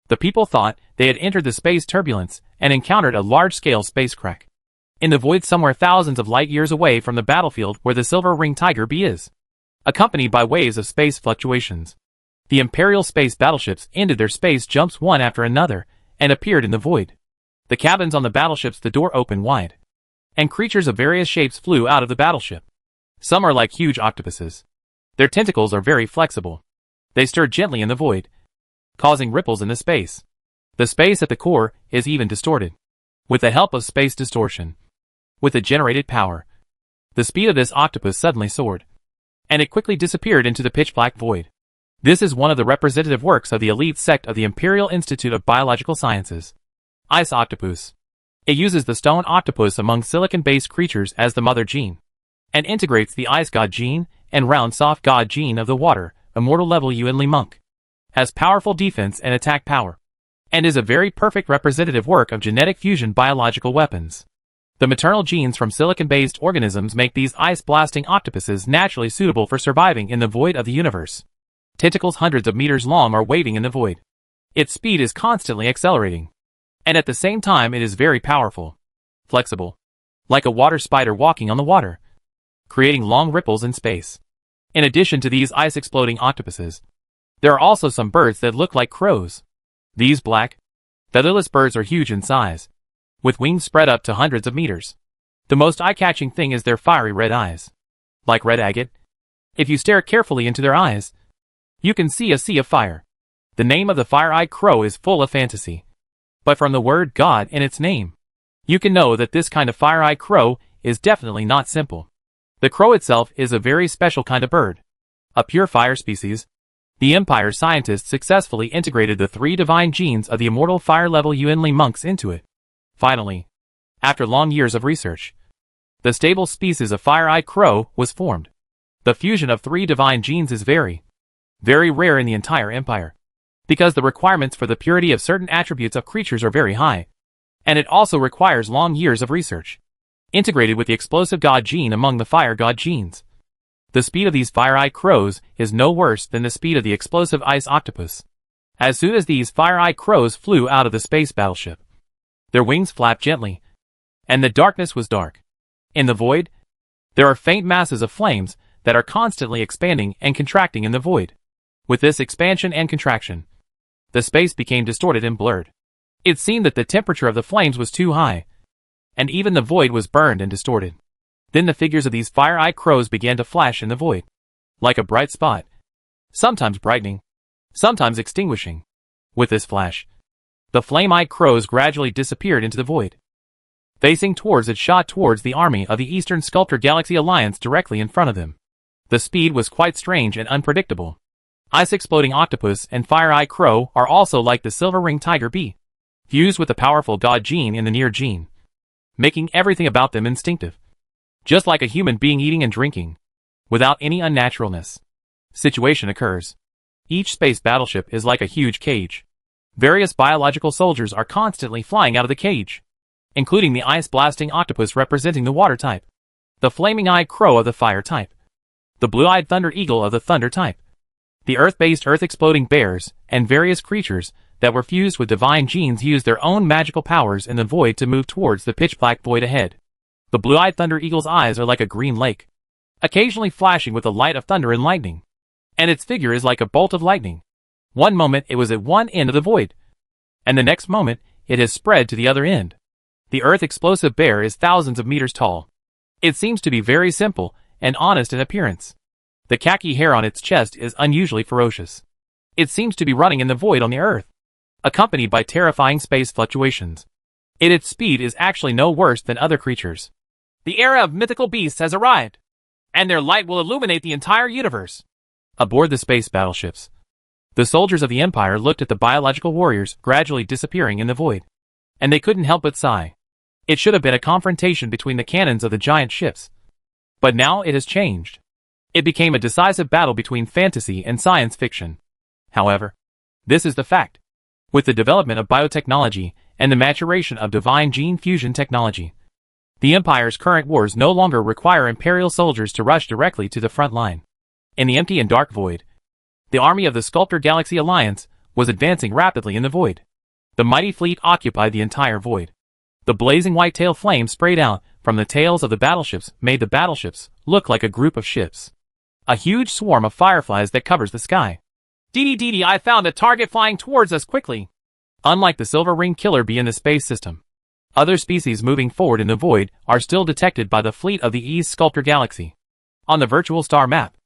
S2: the people thought they had entered the space turbulence and encountered a large-scale space crack in the void somewhere thousands of light years away from the battlefield where the silver-ringed tiger bee is. Accompanied by waves of space fluctuations, the Imperial space battleships ended their space jumps one after another and appeared in the void. The cabins on the battleships, the door opened wide, and creatures of various shapes flew out of the battleship. Some are like huge octopuses. Their tentacles are very flexible. They stir gently in the void, causing ripples in the space. The space at the core is even distorted, with the help of space distortion. With the generated power, the speed of this octopus suddenly soared, and it quickly disappeared into the pitch-black void. This is one of the representative works of the elite sect of the Imperial Institute of Biological Sciences. Ice Octopus. It uses the stone octopus among silicon-based creatures as the mother gene, and integrates the ice god gene and round soft god gene of the water, immortal level Yuan Li Monk, has powerful defense and attack power, and is a very perfect representative work of genetic fusion biological weapons. The maternal genes from silicon-based organisms make these ice-blasting octopuses naturally suitable for surviving in the void of the universe. Tentacles hundreds of meters long are waving in the void. Its speed is constantly accelerating, and at the same time it is very powerful, flexible, like a water spider walking on the water, creating long ripples in space. In addition to these ice-exploding octopuses, there are also some birds that look like crows. These black, featherless birds are huge in size, with wings spread up to hundreds of meters. The most eye-catching thing is their fiery red eyes. Like red agate, if you stare carefully into their eyes, you can see a sea of fire. The name of the fire-eyed crow is full of fantasy, but from the word God in its name, you can know that this kind of fire-eyed crow is definitely not simple. The crow itself is a very special kind of bird, a pure fire species. The Empire scientists successfully integrated the 3 divine genes of the immortal fire-level Yuanli monks into it. Finally, after long years of research, the stable species of fire-eyed crow was formed. The fusion of 3 divine genes is very, very rare in the entire Empire, because the requirements for the purity of certain attributes of creatures are very high, and it also requires long years of research, integrated with the explosive god gene among the fire god genes. The speed of these fire-eyed crows is no worse than the speed of the explosive ice octopus. As soon as these fire-eyed crows flew out of the space battleship, their wings flapped gently, and the darkness was dark. In the void, there are faint masses of flames that are constantly expanding and contracting in the void. With this expansion and contraction, the space became distorted and blurred. It seemed that the temperature of the flames was too high, and even the void was burned and distorted. Then the figures of these fire-eyed crows began to flash in the void, like a bright spot, sometimes brightening, sometimes extinguishing. With this flash, the flame-eyed crows gradually disappeared into the void. Facing towards it shot towards the army of the Eastern Sculptor Galaxy Alliance directly in front of them. The speed was quite strange and unpredictable. Ice-exploding octopus and fire-eyed crow are also like the silver-ringed tiger bee, fused with the powerful god gene in the near gene, making everything about them instinctive. Just like a human being eating and drinking, without any unnaturalness. Situation occurs. Each space battleship is like a huge cage. Various biological soldiers are constantly flying out of the cage, including the ice-blasting octopus representing the water type, the flaming-eyed crow of the fire type, the blue-eyed thunder eagle of the thunder type, the earth-based earth-exploding bears, and various creatures that were fused with divine genes used their own magical powers in the void to move towards the pitch-black void ahead. The blue-eyed thunder eagle's eyes are like a green lake, occasionally flashing with the light of thunder and lightning, and its figure is like a bolt of lightning. One moment it was at one end of the void, and the next moment it has spread to the other end. The earth-explosive bear is thousands of meters tall. It seems to be very simple and honest in appearance. The khaki hair on its chest is unusually ferocious. It seems to be running in the void on the earth, accompanied by terrifying space fluctuations. Its speed is actually no worse than other creatures. The era of mythical beasts has arrived, and their light will illuminate the entire universe. Aboard the space battleships, the soldiers of the Empire looked at the biological warriors gradually disappearing in the void, and they couldn't help but sigh. It should have been a confrontation between the cannons of the giant ships, but now it has changed. It became a decisive battle between fantasy and science fiction. However, this is the fact. With the development of biotechnology and the maturation of divine gene fusion technology, the Empire's current wars no longer require Imperial soldiers to rush directly to the front line. In the empty and dark void, the army of the Sculptor Galaxy Alliance was advancing rapidly in the void. The mighty fleet occupied the entire void. The blazing white tail flame sprayed out from the tails of the battleships made the battleships look like a group of ships. A huge swarm of fireflies that covers the sky. DDDD, I found a target flying towards us quickly. Unlike the silver-ringed killer bee in the space system, other species moving forward in the void are still detected by the fleet of the East Sculptor Galaxy. On the virtual star map,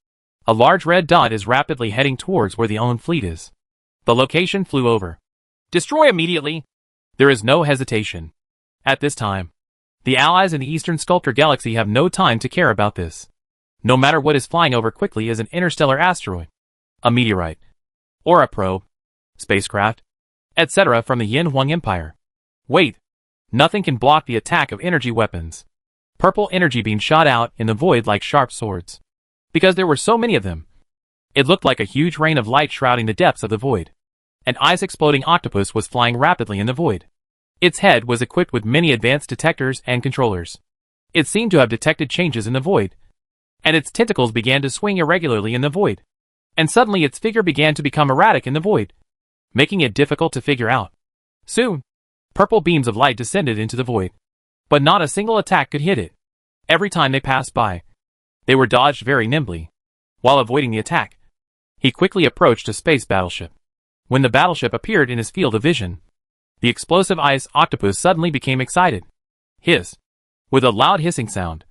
S2: a large red dot is rapidly heading towards where the own fleet is. The location flew over. Destroy immediately. There is no hesitation. At this time, the allies in the Eastern Sculptor Galaxy have no time to care about this. No matter what is flying over quickly is an interstellar asteroid, a meteorite, or a probe, spacecraft, etc. from the Yin Huang Empire. Wait. Nothing can block the attack of energy weapons. Purple energy beams shot out in the void like sharp swords. Because there were so many of them, It looked like a huge rain of light shrouding the depths of the void. An ice-exploding octopus was flying rapidly in the void. Its head was equipped with many advanced detectors and controllers. It seemed to have detected changes in the void, and its tentacles began to swing irregularly in the void. And suddenly its figure began to become erratic in the void, making it difficult to figure out. Soon, purple beams of light descended into the void, but not a single attack could hit it. Every time they passed by, they were dodged very nimbly. While avoiding the attack, he quickly approached a space battleship. When the battleship appeared in his field of vision, the explosive ice octopus suddenly became excited. Hiss! With a loud hissing sound,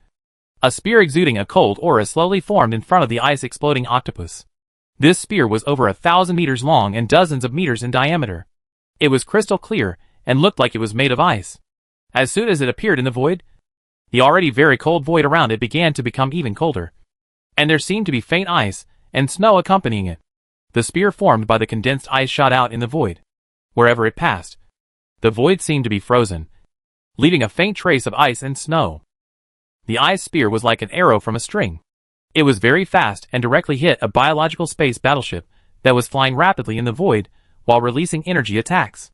S2: a spear exuding a cold aura slowly formed in front of the ice-exploding octopus. This spear was over 1,000 meters long and dozens of meters in diameter. It was crystal clear and looked like it was made of ice. As soon as it appeared in the void, the already very cold void around it began to become even colder, and there seemed to be faint ice and snow accompanying it. The spear formed by the condensed ice shot out in the void. Wherever it passed, the void seemed to be frozen, leaving a faint trace of ice and snow. The ice spear was like an arrow from a string. It was very fast and directly hit a biological space battleship that was flying rapidly in the void while releasing energy attacks.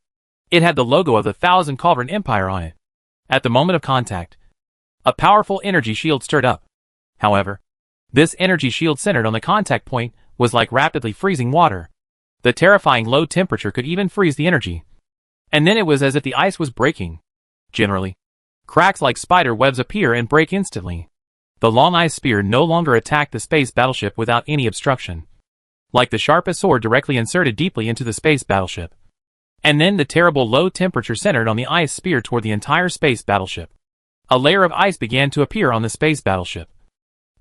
S2: It had the logo of the Thousand Cauldron Empire on it. At the moment of contact, a powerful energy shield stirred up. However, this energy shield centered on the contact point was like rapidly freezing water. The terrifying low temperature could even freeze the energy. And then it was as if the ice was breaking. Generally, cracks like spider webs appear and break instantly. The long ice spear no longer attacked the space battleship without any obstruction, like the sharpest sword directly inserted deeply into the space battleship. And then the terrible low temperature centered on the ice spear toward the entire space battleship. A layer of ice began to appear on the space battleship,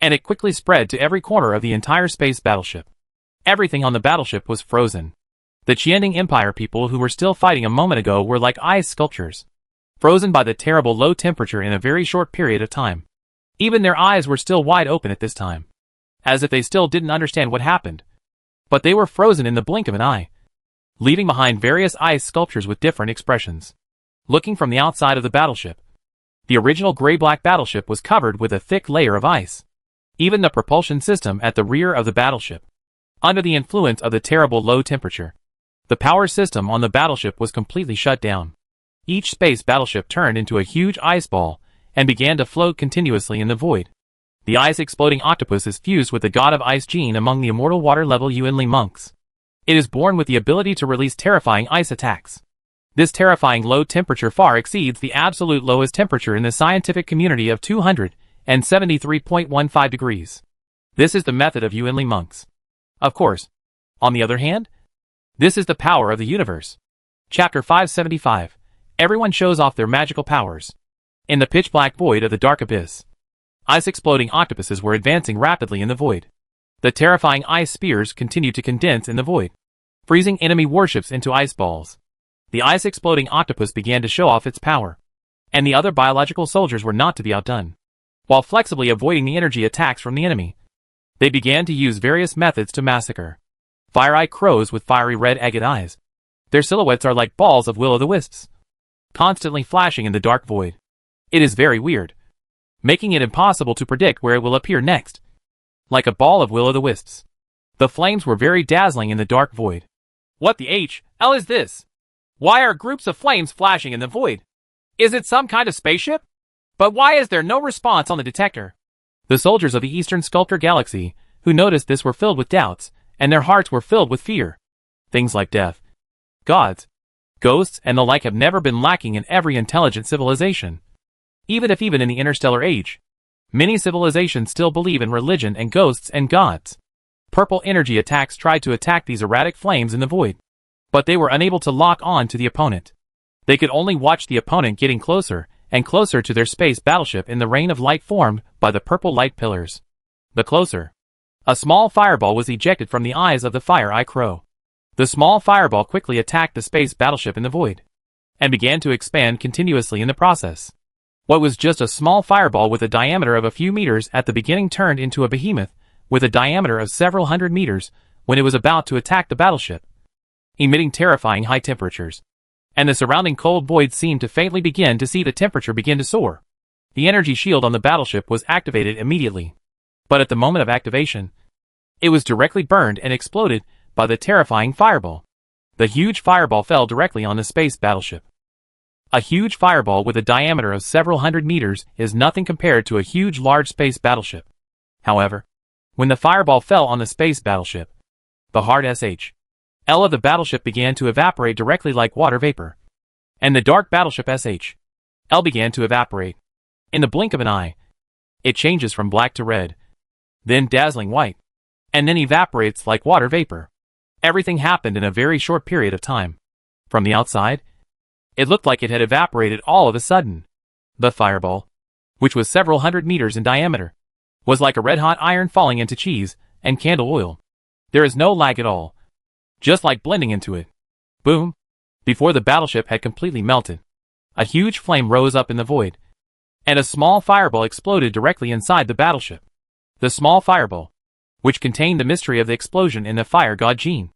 S2: and it quickly spread to every corner of the entire space battleship. Everything on the battleship was frozen. The Qianding Empire people who were still fighting a moment ago were like ice sculptures, frozen by the terrible low temperature in a very short period of time. Even their eyes were still wide open at this time, as if they still didn't understand what happened. But they were frozen in the blink of an eye, leaving behind various ice sculptures with different expressions. Looking from the outside of the battleship, the original gray-black battleship was covered with a thick layer of ice. Even the propulsion system at the rear of the battleship, under the influence of the terrible low temperature, the power system on the battleship was completely shut down. Each space battleship turned into a huge ice ball and began to float continuously in the void. The ice-exploding octopus is fused with the god of ice gene among the immortal water-level Yuanli monks. It is born with the ability to release terrifying ice attacks. This terrifying low temperature far exceeds the absolute lowest temperature in the scientific community of 273.15 degrees. This is the method of Yuanli monks. Of course, on the other hand, this is the power of the universe. Chapter 575. Everyone shows off their magical powers. In the pitch-black void of the dark abyss, ice-exploding octopuses were advancing rapidly in the void. The terrifying ice spears continued to condense in the void, freezing enemy warships into ice balls. The ice-exploding octopus began to show off its power, and the other biological soldiers were not to be outdone. While flexibly avoiding the energy attacks from the enemy, they began to use various methods to massacre. Fire-eye crows with fiery red agate eyes. Their silhouettes are like balls of will-o'-the-wisps, constantly flashing in the dark void. It is very weird, making it impossible to predict where it will appear next. Like a ball of will-o'-the-wisps, the flames were very dazzling in the dark void. What the hell is this? Why are groups of flames flashing in the void? Is it some kind of spaceship? But why is there no response on the detector? The soldiers of the Eastern Sculptor Galaxy, who noticed this, were filled with doubts, and their hearts were filled with fear. Things like death, gods, ghosts, and the like have never been lacking in every intelligent civilization. Even in the interstellar age, many civilizations still believe in religion and ghosts and gods. Purple energy attacks tried to attack these erratic flames in the void, but they were unable to lock on to the opponent. They could only watch the opponent getting closer and closer to their space battleship in the rain of light formed by the purple light pillars. The closer, a small fireball was ejected from the eyes of the fire-eye crow. The small fireball quickly attacked the space battleship in the void, and began to expand continuously in the process. What was just a small fireball with a diameter of a few meters at the beginning turned into a behemoth with a diameter of several hundred meters when it was about to attack the battleship, emitting terrifying high temperatures. And the surrounding cold void seemed to faintly begin to see the temperature begin to soar. The energy shield on the battleship was activated immediately. But at the moment of activation, It was directly burned and exploded by the terrifying fireball. The huge fireball fell directly on the space battleship. A huge fireball with a diameter of several hundred meters is nothing compared to a huge large space battleship. However, when the fireball fell on the space battleship, the hard SHL of the battleship began to evaporate directly like water vapor, and the dark battleship SHL began to evaporate. In the blink of an eye, it changes from black to red, then dazzling white, and then evaporates like water vapor. Everything happened in a very short period of time. From the outside, it looked like it had evaporated all of a sudden. The fireball, which was several hundred meters in diameter, was like a red-hot iron falling into cheese and candle oil. There is no lag at all, just like blending into it. Boom! Before the battleship had completely melted, a huge flame rose up in the void, and a small fireball exploded directly inside the battleship. The small fireball, which contained the mystery of the explosion in the fire god gene,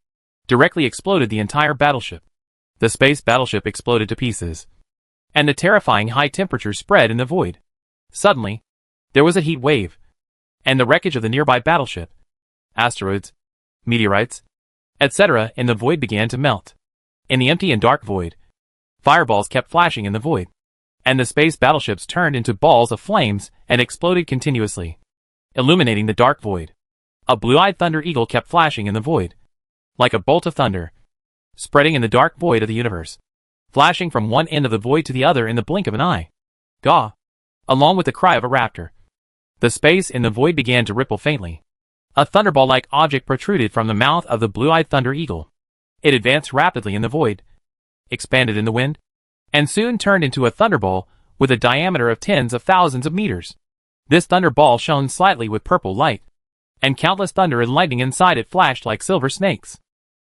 S2: directly exploded the entire battleship. The space battleship exploded to pieces, and the terrifying high temperature spread in the void. Suddenly, there was a heat wave, and the wreckage of the nearby battleship, asteroids, meteorites, etc. in the void began to melt. In the empty and dark void, fireballs kept flashing in the void, and the space battleships turned into balls of flames and exploded continuously, illuminating the dark void. A blue-eyed thunder eagle kept flashing in the void, like a bolt of thunder, spreading in the dark void of the universe, flashing from one end of the void to the other in the blink of an eye. Gaw! Along with the cry of a raptor, the space in the void began to ripple faintly. A thunderball-like object protruded from the mouth of the blue-eyed thunder eagle. It advanced rapidly in the void, expanded in the wind, and soon turned into a thunderball with a diameter of tens of thousands of meters. This thunderball shone slightly with purple light, and countless thunder and lightning inside it flashed like silver snakes.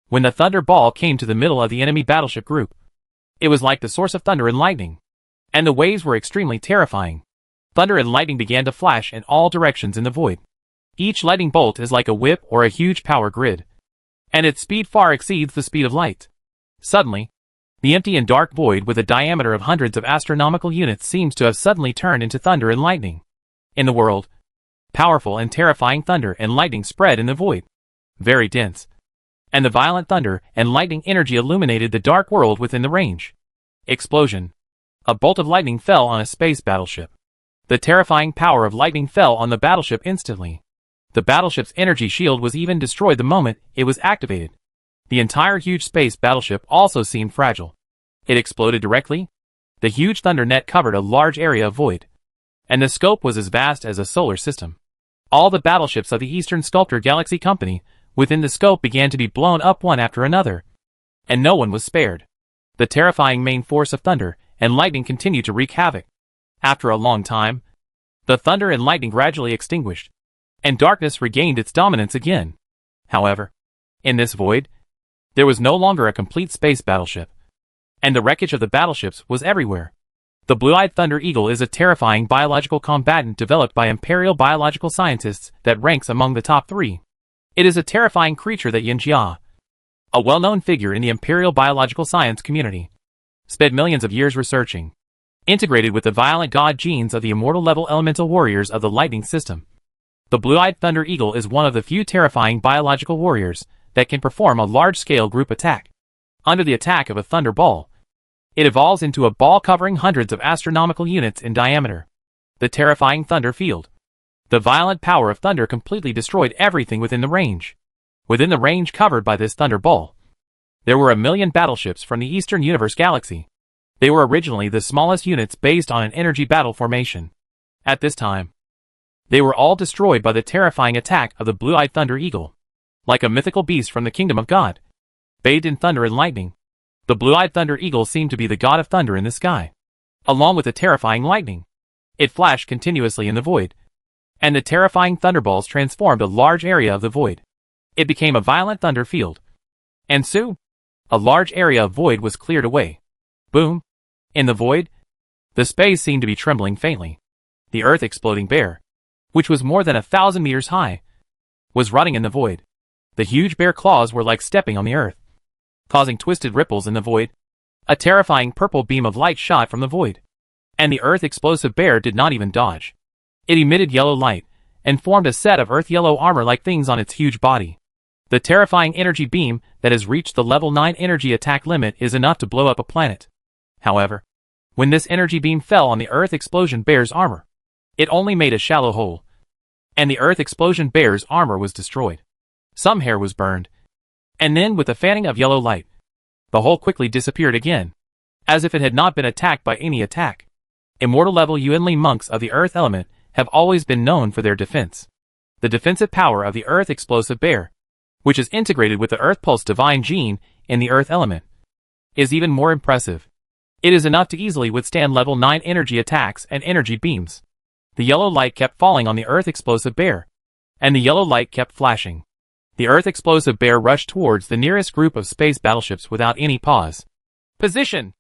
S2: When the thunderball came to the middle of the enemy battleship group, it was like the source of thunder and lightning, and the waves were extremely terrifying. Thunder and lightning began to flash in all directions in the void. Each lightning bolt is like a whip or a huge power grid, and its speed far exceeds the speed of light. Suddenly, the empty and dark void with a diameter of hundreds of astronomical units seems to have suddenly turned into thunder and lightning. In the world, powerful and terrifying thunder and lightning spread in the void, very dense, and the violent thunder and lightning energy illuminated the dark world within the range. Explosion. A bolt of lightning fell on a space battleship. The terrifying power of lightning fell on the battleship instantly. The battleship's energy shield was even destroyed the moment it was activated. The entire huge space battleship also seemed fragile. It exploded directly. The huge thunder net covered a large area of void, and the scope was as vast as a solar system. All the battleships of the Eastern Sculptor Galaxy Company within the scope began to be blown up one after another, and no one was spared. The terrifying main force of thunder and lightning continued to wreak havoc. After a long time, the thunder and lightning gradually extinguished, and darkness regained its dominance again. However, in this void, there was no longer a complete space battleship, and the wreckage of the battleships was everywhere. The blue-eyed thunder eagle is a terrifying biological combatant developed by Imperial biological scientists that ranks among the top 3. It is a terrifying creature that Yin Jia, a well-known figure in the Imperial biological science community, spent millions of years researching, integrated with the violent god genes of the immortal-level elemental warriors of the lightning system. The blue-eyed thunder eagle is one of the few terrifying biological warriors that can perform a large-scale group attack. Under the attack of a thunder ball, it evolves into a ball covering hundreds of astronomical units in diameter. The terrifying thunder field. The violent power of thunder completely destroyed everything within the range. Within the range covered by this thunder ball, there were 1 million battleships from the Eastern Universe galaxy. They were originally the smallest units based on an energy battle formation. At this time, they were all destroyed by the terrifying attack of the blue-eyed thunder eagle. Like a mythical beast from the kingdom of God, bathed in thunder and lightning, the blue-eyed thunder eagle seemed to be the god of thunder in the sky. Along with the terrifying lightning, it flashed continuously in the void, and the terrifying thunderballs transformed a large area of the void. It became a violent thunder field, and soon, a large area of void was cleared away. Boom! In the void, the space seemed to be trembling faintly. The earth exploding bare, which was more than 1,000 meters high, was rotting in the void. The huge bare claws were like stepping on the earth, causing twisted ripples in the void. A terrifying purple beam of light shot from the void, and the earth explosive bear did not even dodge. It emitted yellow light, and formed a set of earth-yellow armor-like things on its huge body. The terrifying energy beam that has reached the level 9 energy attack limit is enough to blow up a planet. However, when this energy beam fell on the Earth Explosion Bear's armor, it only made a shallow hole, and the Earth Explosion Bear's armor was destroyed. Some hair was burned, and then with a fanning of yellow light, the hole quickly disappeared again, as if it had not been attacked by any attack. Immortal-level Yuanli monks of the Earth element have always been known for their defense. The defensive power of the Earth Explosive Bear, which is integrated with the Earth Pulse Divine Gene in the Earth element, is even more impressive. It is enough to easily withstand level 9 energy attacks and energy beams. The yellow light kept falling on the Earth Explosive Bear, and the yellow light kept flashing. The Earth Explosive Bear rushed towards the nearest group of space battleships without any pause. Position!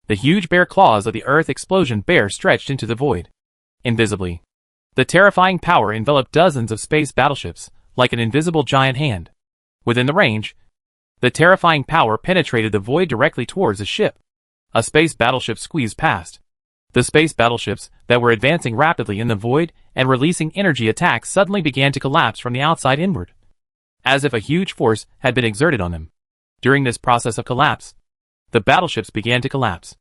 S2: The huge bear claws of the Earth Explosion Bear stretched into the void. Invisibly, the terrifying power enveloped dozens of space battleships, like an invisible giant hand. Within the range, the terrifying power penetrated the void directly towards a ship. A space battleship squeezed past. The space battleships that were advancing rapidly in the void and releasing energy attacks suddenly began to collapse from the outside inward, as if a huge force had been exerted on them. During this process of collapse, the battleships began to collapse.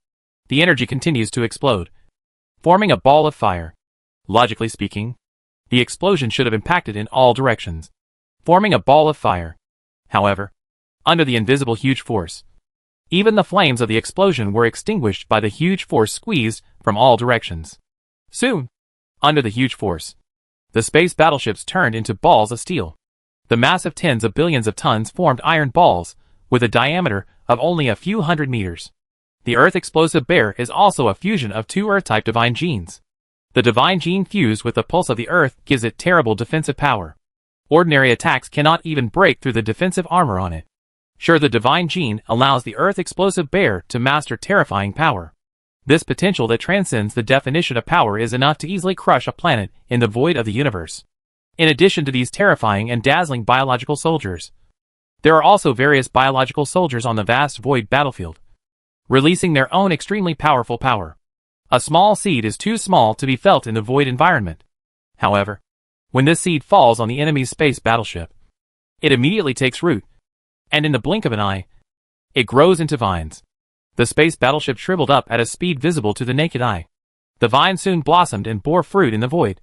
S2: The energy continues to explode, forming a ball of fire. Logically speaking, the explosion should have impacted in all directions, forming a ball of fire. However, under the invisible huge force, even the flames of the explosion were extinguished by the huge force squeezed from all directions. Soon, under the huge force, the space battleships turned into balls of steel. The massive tens of billions of tons formed iron balls, with a diameter of only a few hundred meters. The Earth Explosive Bear is also a fusion of two Earth-type divine genes. The divine gene fused with the pulse of the Earth gives it terrible defensive power. Ordinary attacks cannot even break through the defensive armor on it. Sure, the divine gene allows the Earth Explosive Bear to master terrifying power. This potential that transcends the definition of power is enough to easily crush a planet in the void of the universe. In addition to these terrifying and dazzling biological soldiers, there are also various biological soldiers on the vast void battlefield, releasing their own extremely powerful power. A small seed is too small to be felt in the void environment. However, when this seed falls on the enemy's space battleship, it immediately takes root, and in the blink of an eye, it grows into vines. The space battleship shriveled up at a speed visible to the naked eye. The vines soon blossomed and bore fruit in the void,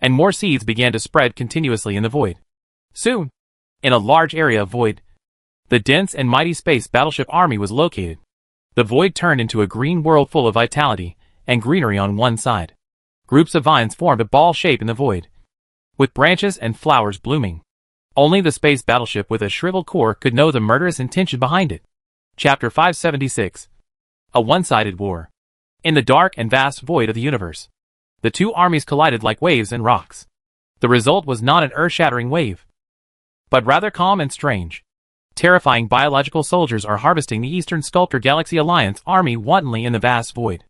S2: and more seeds began to spread continuously in the void. Soon, in a large area of void, the dense and mighty space battleship army was located. The void turned into a green world full of vitality and greenery on one side. Groups of vines formed a ball shape in the void, with branches and flowers blooming. Only the space battleship with a shriveled core could know the murderous intention behind it. Chapter 576. A one-sided war. In the dark and vast void of the universe, the two armies collided like waves and rocks. The result was not an earth-shattering wave, but rather calm and strange. Terrifying biological soldiers are harvesting the Eastern Sculptor Galaxy Alliance army wantonly in the vast void.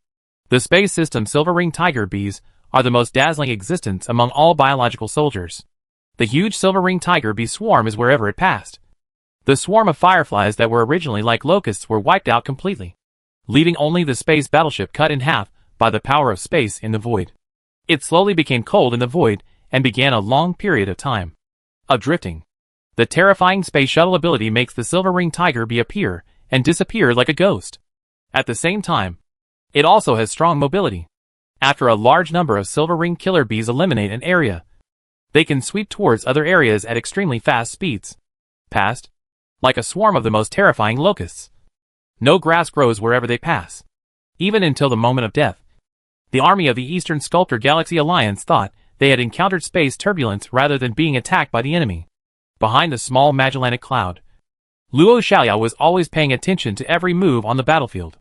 S2: The space system Silver Ring Tiger Bees are the most dazzling existence among all biological soldiers. The huge Silver Ring Tiger Bee swarm is wherever it passed. The swarm of fireflies that were originally like locusts were wiped out completely, leaving only the space battleship cut in half by the power of space in the void. It slowly became cold in the void and began a long period of time of drifting. The terrifying space shuttle ability makes the Silver Ring Tiger Bee appear and disappear like a ghost. At the same time, it also has strong mobility. After a large number of Silver Ring Killer Bees eliminate an area, they can sweep towards other areas at extremely fast speeds. Past, like a swarm of the most terrifying locusts. No grass grows wherever they pass, even until the moment of death. The army of the Eastern Sculptor Galaxy Alliance thought they had encountered space turbulence rather than being attacked by the enemy. Behind the small Magellanic cloud, Luo Xiaoyao was always paying attention to every move on the battlefield.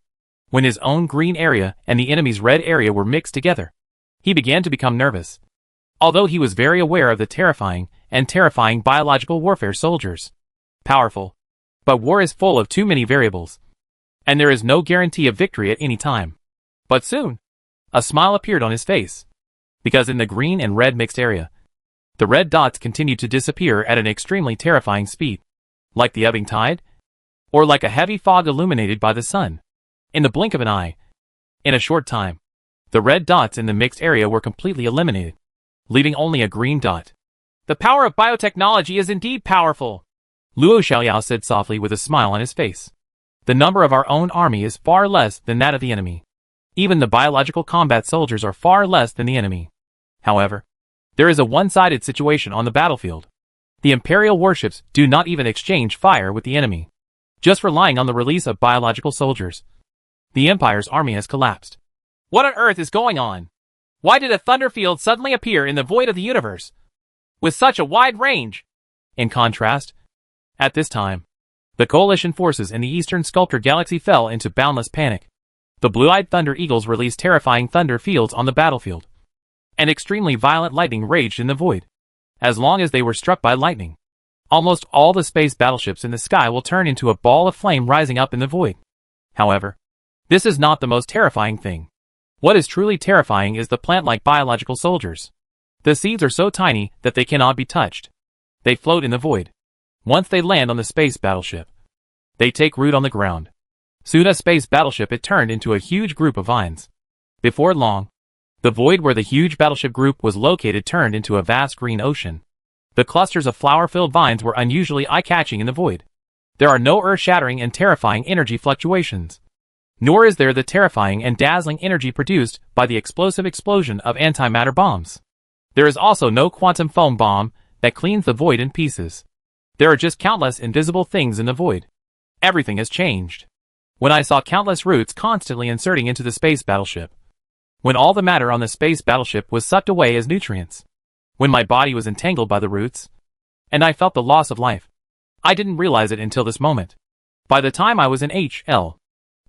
S2: When his own green area and the enemy's red area were mixed together, he began to become nervous. Although he was very aware of the terrifying biological warfare soldiers. Powerful. But war is full of too many variables, and there is no guarantee of victory at any time. But soon, a smile appeared on his face, because in the green and red mixed area, the red dots continued to disappear at an extremely terrifying speed, like the ebbing tide, or like a heavy fog illuminated by the sun. In the blink of an eye, in a short time, the red dots in the mixed area were completely eliminated. leaving only a green dot. The power of biotechnology is indeed powerful, Luo Xiaoyao said softly with a smile on his face. The number of our own army is far less than that of the enemy. Even the biological combat soldiers are far less than the enemy. However, there is a one-sided situation on the battlefield. The Imperial warships do not even exchange fire with the enemy, just relying on the release of biological soldiers. The Empire's army has collapsed.
S1: What on earth is going on? Why did a thunder field suddenly appear in the void of the universe, with such a wide range?
S2: In contrast, at this time, the coalition forces in the Eastern Sculptor Galaxy fell into boundless panic. The blue-eyed Thunder Eagles released terrifying thunder fields on the battlefield, and extremely violent lightning raged in the void. As long as they were struck by lightning, almost all the space battleships in the sky will turn into a ball of flame rising up in the void. However, this is not the most terrifying thing. What is truly terrifying is the plant-like biological soldiers. The seeds are so tiny that they cannot be touched. They float in the void. Once they land on the space battleship, they take root on the ground. Soon a space battleship it turned into a huge group of vines. Before long, the void where the huge battleship group was located turned into a vast green ocean. The clusters of flower-filled vines were unusually eye-catching in the void. There are no earth-shattering and terrifying energy fluctuations. Nor is there the terrifying and dazzling energy produced by the explosive explosion of antimatter bombs. There is also no quantum foam bomb that cleans the void in pieces. There are just countless invisible things in the void. Everything has changed. When I saw countless roots constantly inserting into the space battleship. When all the matter on the space battleship was sucked away as nutrients. When my body was entangled by the roots. And I felt the loss of life. I didn't realize it until this moment. By the time I was in HL,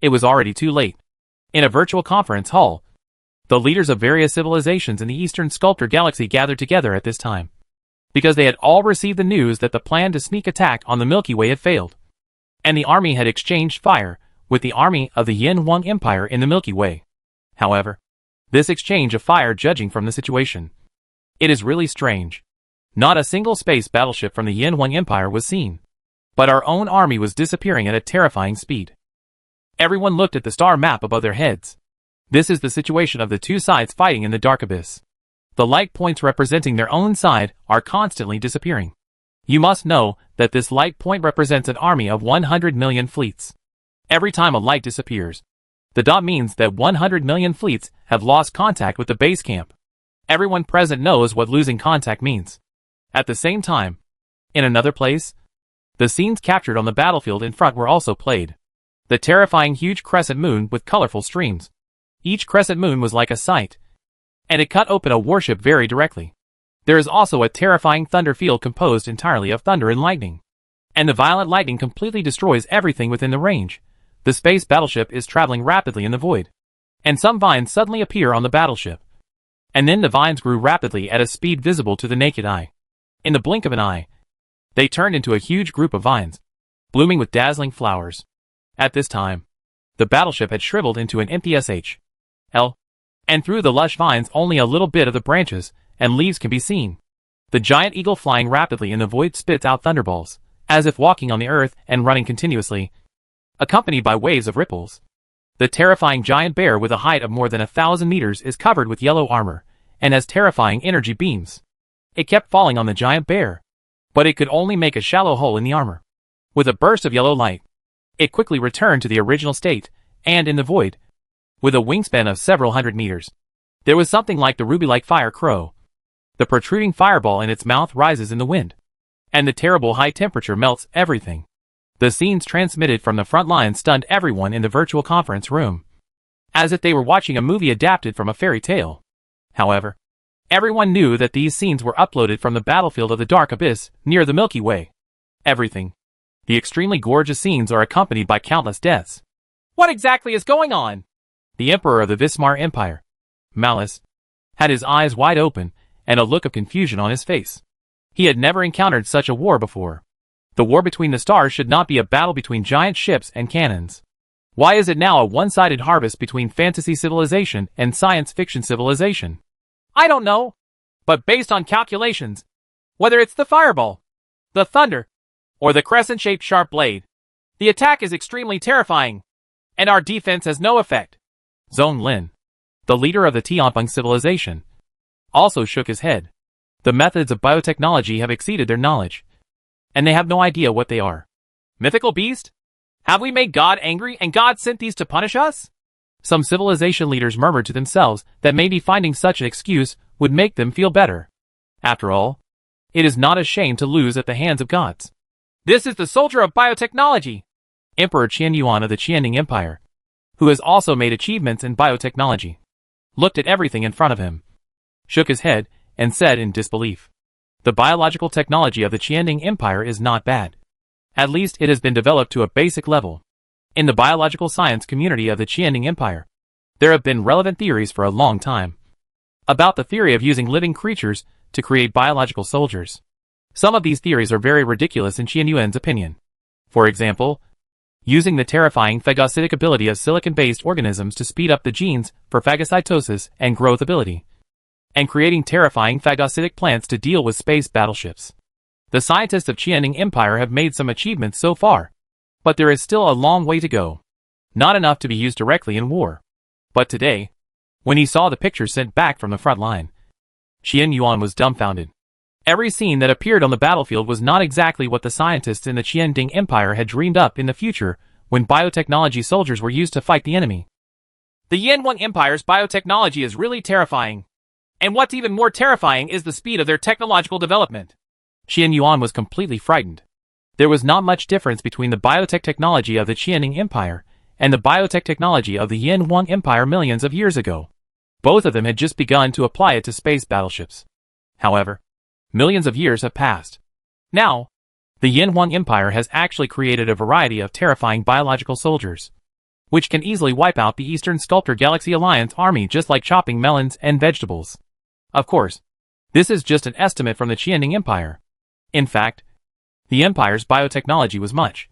S2: it was already too late. In a virtual conference hall, the leaders of various civilizations in the Eastern Sculptor Galaxy gathered together at this time, because they had all received the news that the plan to sneak attack on the Milky Way had failed, and the army had exchanged fire with the army of the Yin Huang Empire in the Milky Way. However, this exchange of fire judging from the situation, it is really strange. Not a single space battleship from the Yin Huang Empire was seen, but our own army was disappearing at a terrifying speed. Everyone looked at the star map above their heads. This is the situation of the two sides fighting in the dark abyss. The light points representing their own side are constantly disappearing. You must know that this light point represents an army of 100 million fleets. Every time a light disappears, the dot means that 100 million fleets have lost contact with the base camp. Everyone present knows what losing contact means. At the same time, in another place, the scenes captured on the battlefield in front were also played. The terrifying huge crescent moon with colorful streams. Each crescent moon was like a sight, and it cut open a warship very directly. There is also a terrifying thunder field composed entirely of thunder and lightning. And the violent lightning completely destroys everything within the range. The space battleship is traveling rapidly in the void. And some vines suddenly appear on the battleship. And then the vines grew rapidly at a speed visible to the naked eye. In the blink of an eye, they turned into a huge group of vines, blooming with dazzling flowers. At this time, the battleship had shriveled into an empty SHL, and through the lush vines only a little bit of the branches and leaves can be seen. The giant eagle flying rapidly in the void spits out thunderbolts, as if walking on the earth and running continuously, accompanied by waves of ripples. The terrifying giant bear with a height of more than 1,000 meters is covered with yellow armor, and has terrifying energy beams. It kept falling on the giant bear, but it could only make a shallow hole in the armor. With a burst of yellow light, it quickly returned to the original state, and in the void, with a wingspan of several hundred meters, there was something like the ruby-like fire crow. The protruding fireball in its mouth rises in the wind, and the terrible high temperature melts everything. The scenes transmitted from the front line stunned everyone in the virtual conference room, as if they were watching a movie adapted from a fairy tale. However, everyone knew that these scenes were uploaded from the battlefield of the Dark Abyss near the Milky Way. Everything. The extremely gorgeous scenes are accompanied by countless deaths.
S1: What exactly is going on?
S2: The Emperor of the Vismar Empire, Malice, had his eyes wide open and a look of confusion on his face. He had never encountered such a war before. The war between the stars should not be a battle between giant ships and cannons. Why is it now a one-sided harvest between fantasy civilization and science fiction civilization?
S1: I don't know. But based on calculations, whether it's the fireball, the thunder, or the crescent-shaped sharp blade, the attack is extremely terrifying, and our defense has no effect.
S2: Zhong Lin, the leader of the Tianpeng civilization, also shook his head. The methods of biotechnology have exceeded their knowledge, and they have no idea what they are.
S1: Mythical beast? Have we made God angry and God sent these to punish us?
S2: Some civilization leaders murmured to themselves that maybe finding such an excuse would make them feel better. After all, it is not a shame to lose at the hands of gods.
S1: This is the soldier of biotechnology,
S2: Emperor Qian Yuan of the Qianning Empire, who has also made achievements in biotechnology, looked at everything in front of him, shook his head, and said in disbelief, "The biological technology of the Qianning Empire is not bad. At least it has been developed to a basic level. In the biological science community of the Qianning Empire, there have been relevant theories for a long time about the theory of using living creatures to create biological soldiers. Some of these theories are very ridiculous in Qian Yuan's opinion. For example, using the terrifying phagocytic ability of silicon-based organisms to speed up the genes for phagocytosis and growth ability, and creating terrifying phagocytic plants to deal with space battleships. The scientists of Qianning Empire have made some achievements so far, but there is still a long way to go. Not enough to be used directly in war. But today, when he saw the pictures sent back from the front line, Qian Yuan was dumbfounded. Every scene that appeared on the battlefield was not exactly what the scientists in the Qianning Empire had dreamed up in the future when biotechnology soldiers were used to fight the enemy.
S1: The Yanwang Empire's biotechnology is really terrifying. And what's even more terrifying is the speed of their technological development.
S2: Qian Yuan was completely frightened. There was not much difference between the biotech technology of the Qianning Empire and the biotech technology of the Yanwang Empire millions of years ago. Both of them had just begun to apply it to space battleships. However, millions of years have passed. Now, the Yanwang Empire has actually created a variety of terrifying biological soldiers, which can easily wipe out the Eastern Sculptor Galaxy Alliance army just like chopping melons and vegetables. Of course, this is just an estimate from the Qianning Empire. In fact, the Empire's biotechnology was much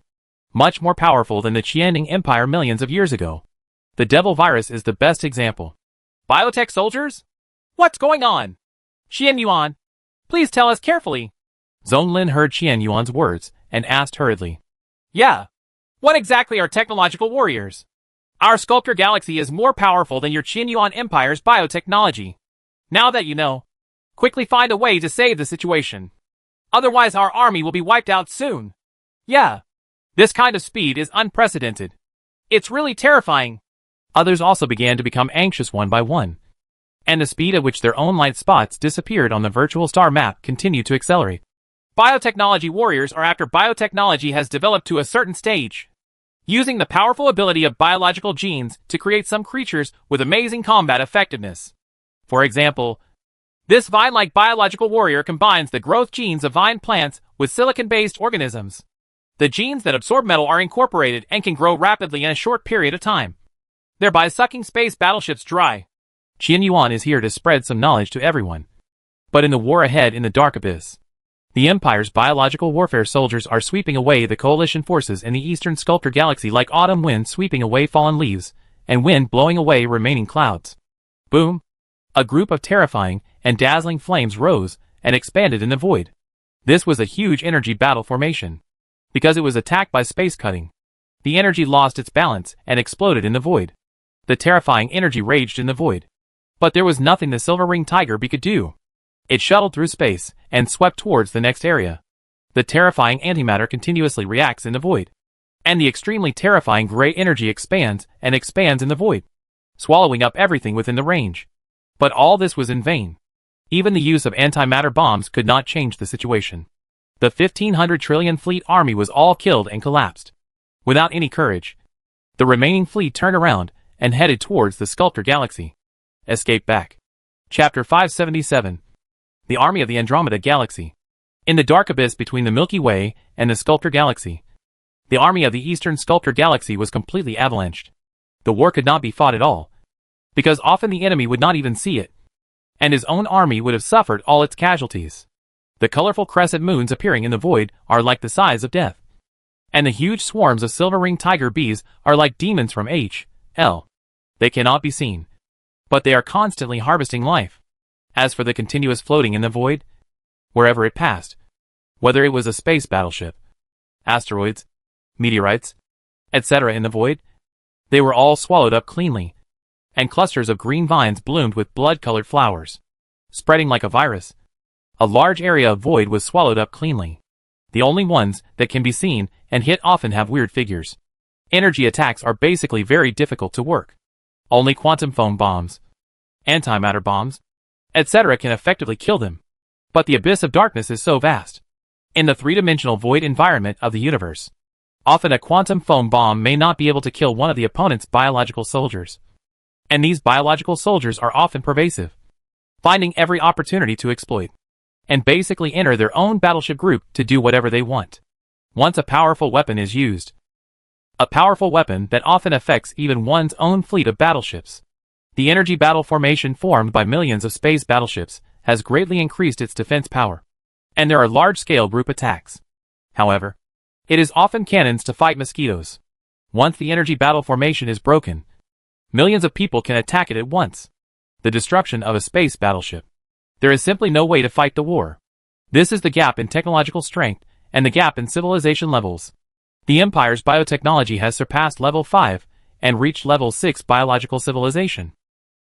S2: more powerful than the Qianning Empire millions of years ago. The devil virus is the best example.
S1: Biotech soldiers? What's going on? Qian Yuan, please tell us carefully.
S2: Zonglin heard Qian Yuan's words and asked hurriedly.
S1: Yeah. What exactly are technological warriors? Our Sculptor Galaxy is more powerful than your Qian Yuan Empire's biotechnology. Now that you know, quickly find a way to save the situation. Otherwise our army will be wiped out soon. Yeah. This kind of speed is unprecedented. It's really terrifying.
S2: Others also began to become anxious one by one, and the speed at which their own light spots disappeared on the virtual star map continued to accelerate.
S1: Biotechnology warriors are after biotechnology has developed to a certain stage, using the powerful ability of biological genes to create some creatures with amazing combat effectiveness. For example, this vine-like biological warrior combines the growth genes of vine plants with silicon-based organisms. The genes that absorb metal are incorporated and can grow rapidly in a short period of time, thereby sucking space battleships dry.
S2: Qian Yuan is here to spread some knowledge to everyone. But in the war ahead in the Dark Abyss, the Empire's biological warfare soldiers are sweeping away the coalition forces in the Eastern Sculptor Galaxy like autumn wind sweeping away fallen leaves, and wind blowing away remaining clouds. Boom! A group of terrifying and dazzling flames rose and expanded in the void. This was a huge energy battle formation. Because it was attacked by space cutting, the energy lost its balance and exploded in the void. The terrifying energy raged in the void. But there was nothing the silver-ringed tiger bee could do. It shuttled through space and swept towards the next area. The terrifying antimatter continuously reacts in the void, and the extremely terrifying gray energy expands and expands in the void, swallowing up everything within the range. But all this was in vain. Even the use of antimatter bombs could not change the situation. The 1,500 trillion fleet army was all killed and collapsed. Without any courage, the remaining fleet turned around and headed towards the Sculptor Galaxy. Escape back. Chapter 577. The Army of the Andromeda Galaxy. In the dark abyss between the Milky Way and the Sculptor Galaxy, the army of the Eastern Sculptor Galaxy was completely avalanched. The war could not be fought at all, because often the enemy would not even see it, and his own army would have suffered all its casualties. The colorful crescent moons appearing in the void are like the size of death, and the huge swarms of silver-ringed tiger bees are like demons from H.L. They cannot be seen, but they are constantly harvesting life. As for the continuous floating in the void, wherever it passed, whether it was a space battleship, asteroids, meteorites, etc. in the void, they were all swallowed up cleanly, and clusters of green vines bloomed with blood-colored flowers. spreading like a virus. A large area of void was swallowed up cleanly. The only ones that can be seen and hit often have weird figures. Energy attacks are basically very difficult to work. Only quantum foam bombs, antimatter bombs, etc. can effectively kill them. But the abyss of darkness is so vast. In the three-dimensional void environment of the universe, often a quantum foam bomb may not be able to kill one of the opponent's biological soldiers. And these biological soldiers are often pervasive, finding every opportunity to exploit, and basically enter their own battleship group to do whatever they want. Once a powerful weapon is used, a powerful weapon that often affects even one's own fleet of battleships. The energy battle formation formed by millions of space battleships has greatly increased its defense power, and there are large-scale group attacks. However, it is often cannons to fight mosquitoes. Once the energy battle formation is broken, millions of people can attack it at once. The destruction of a space battleship. There is simply no way to fight the war. This is the gap in technological strength and the gap in civilization levels. The Empire's biotechnology has surpassed level 5 and reached level 6 biological civilization.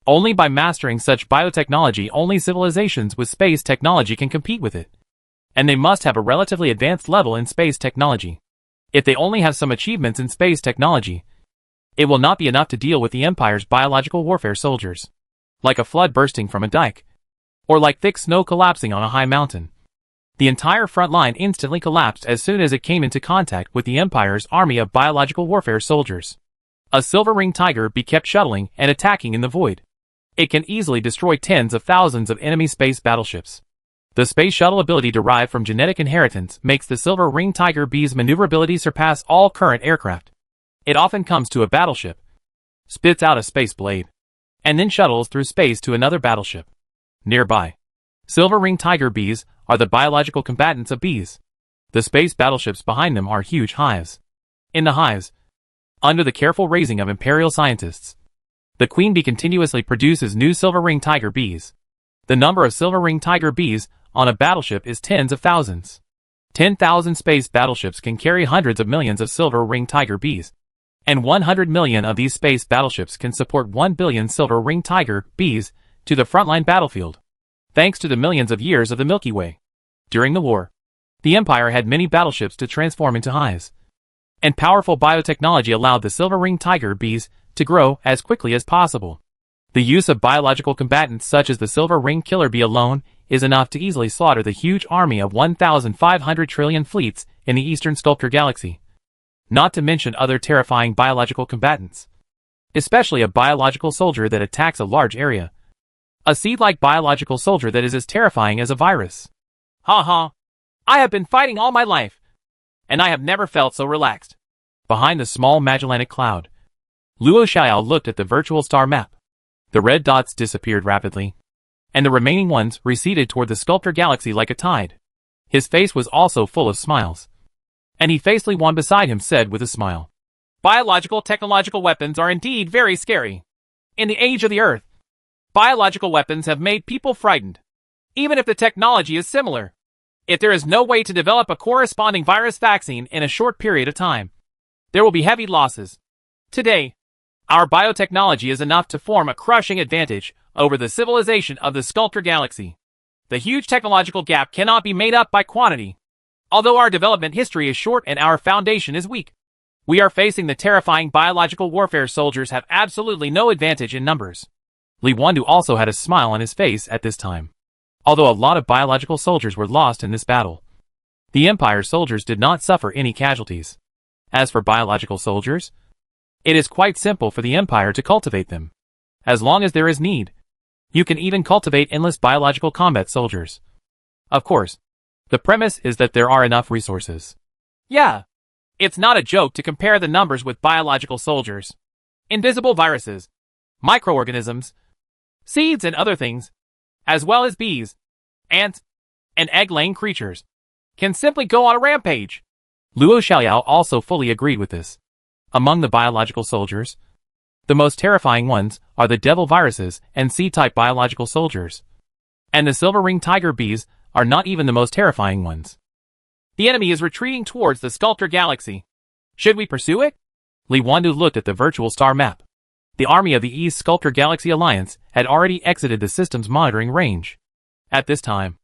S2: Only by mastering such biotechnology only civilizations with space technology can compete with it. And they must have a relatively advanced level in space technology. If they only have some achievements in space technology, it will not be enough to deal with the Empire's biological warfare soldiers. Like a flood bursting from a dike, or like thick snow collapsing on a high mountain. The entire front line instantly collapsed as soon as it came into contact with the Empire's army of biological warfare soldiers. A silver ring tiger bee kept shuttling and attacking in the void. It can easily destroy tens of thousands of enemy space battleships. The space shuttle ability derived from genetic inheritance makes the silver ring tiger bee's maneuverability surpass all current aircraft. It often comes to a battleship, spits out a space blade, and then shuttles through space to another battleship. Nearby, silver ring tiger bees are the biological combatants of bees. The space battleships behind them are huge hives. In the hives, under the careful raising of imperial scientists, the queen bee continuously produces new silver ring tiger bees. The number of silver ring tiger bees on a battleship is tens of thousands. 10,000 space battleships can carry hundreds of millions of silver ring tiger bees, and 100 million of these space battleships can support 1 billion silver ring tiger bees to the frontline battlefield. Thanks to the millions of years of the Milky Way. During the war, the Empire had many battleships to transform into hives. And powerful biotechnology allowed the silver ring tiger bees to grow as quickly as possible. The use of biological combatants such as the silver ring killer bee alone is enough to easily slaughter the huge army of 1,500 trillion fleets in the Eastern Sculptor Galaxy. Not to mention other terrifying biological combatants. Especially a biological soldier that attacks a large area. A seed-like biological soldier that is as terrifying as a virus. Ha ha. I have been fighting all my life, and I have never felt so relaxed. Behind the small Magellanic cloud, Luo Xiao looked at the virtual star map. The red dots disappeared rapidly, and the remaining ones receded toward the Sculptor Galaxy like a tide. His face was also full of smiles. And he faced Li Wan beside him said with a smile. Biological technological weapons are indeed very scary. In the age of the Earth, biological weapons have made people frightened, even if the technology is similar. If there is no way to develop a corresponding virus vaccine in a short period of time, there will be heavy losses. Today, our biotechnology is enough to form a crushing advantage over the civilization of the Sculptor Galaxy. The huge technological gap cannot be made up by quantity. Although our development history is short and our foundation is weak, we are facing the terrifying biological warfare soldiers have absolutely no advantage in numbers. Li Wandu also had a smile on his face at this time. Although a lot of biological soldiers were lost in this battle, the Empire soldiers did not suffer any casualties. As for biological soldiers, it is quite simple for the Empire to cultivate them. As long as there is need, you can even cultivate endless biological combat soldiers. Of course, the premise is that there are enough resources. Yeah, it's not a joke to compare the numbers with biological soldiers. Invisible viruses, microorganisms, seeds and other things, as well as bees, ants, and egg-laying creatures, can simply go on a rampage. Luo Xiaoyao also fully agreed with this. Among the biological soldiers, the most terrifying ones are the devil viruses and C-type biological soldiers. And the silver ring tiger bees are not even the most terrifying ones. The enemy is retreating towards the Sculptor Galaxy. Should we pursue it? Li Wandu looked at the virtual star map. The army of the East Sculptor Galaxy Alliance had already exited the system's monitoring range. At this time,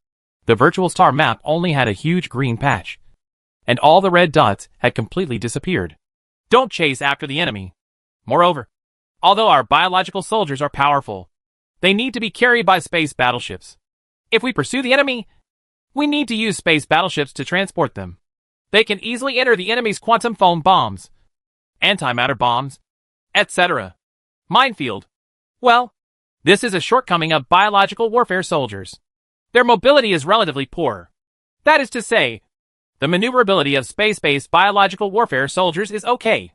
S2: the virtual star map only had a huge green patch, and all the red dots had completely disappeared. Don't chase after the enemy. Moreover, although our biological soldiers are powerful, they need to be carried by space battleships. If we pursue the enemy, we need to use space battleships to transport them. They can easily enter the enemy's quantum foam bombs, antimatter bombs, etc. Minefield. Well, this is a shortcoming of biological warfare soldiers. Their mobility is relatively poor. That is to say, the maneuverability of space-based biological warfare soldiers is okay.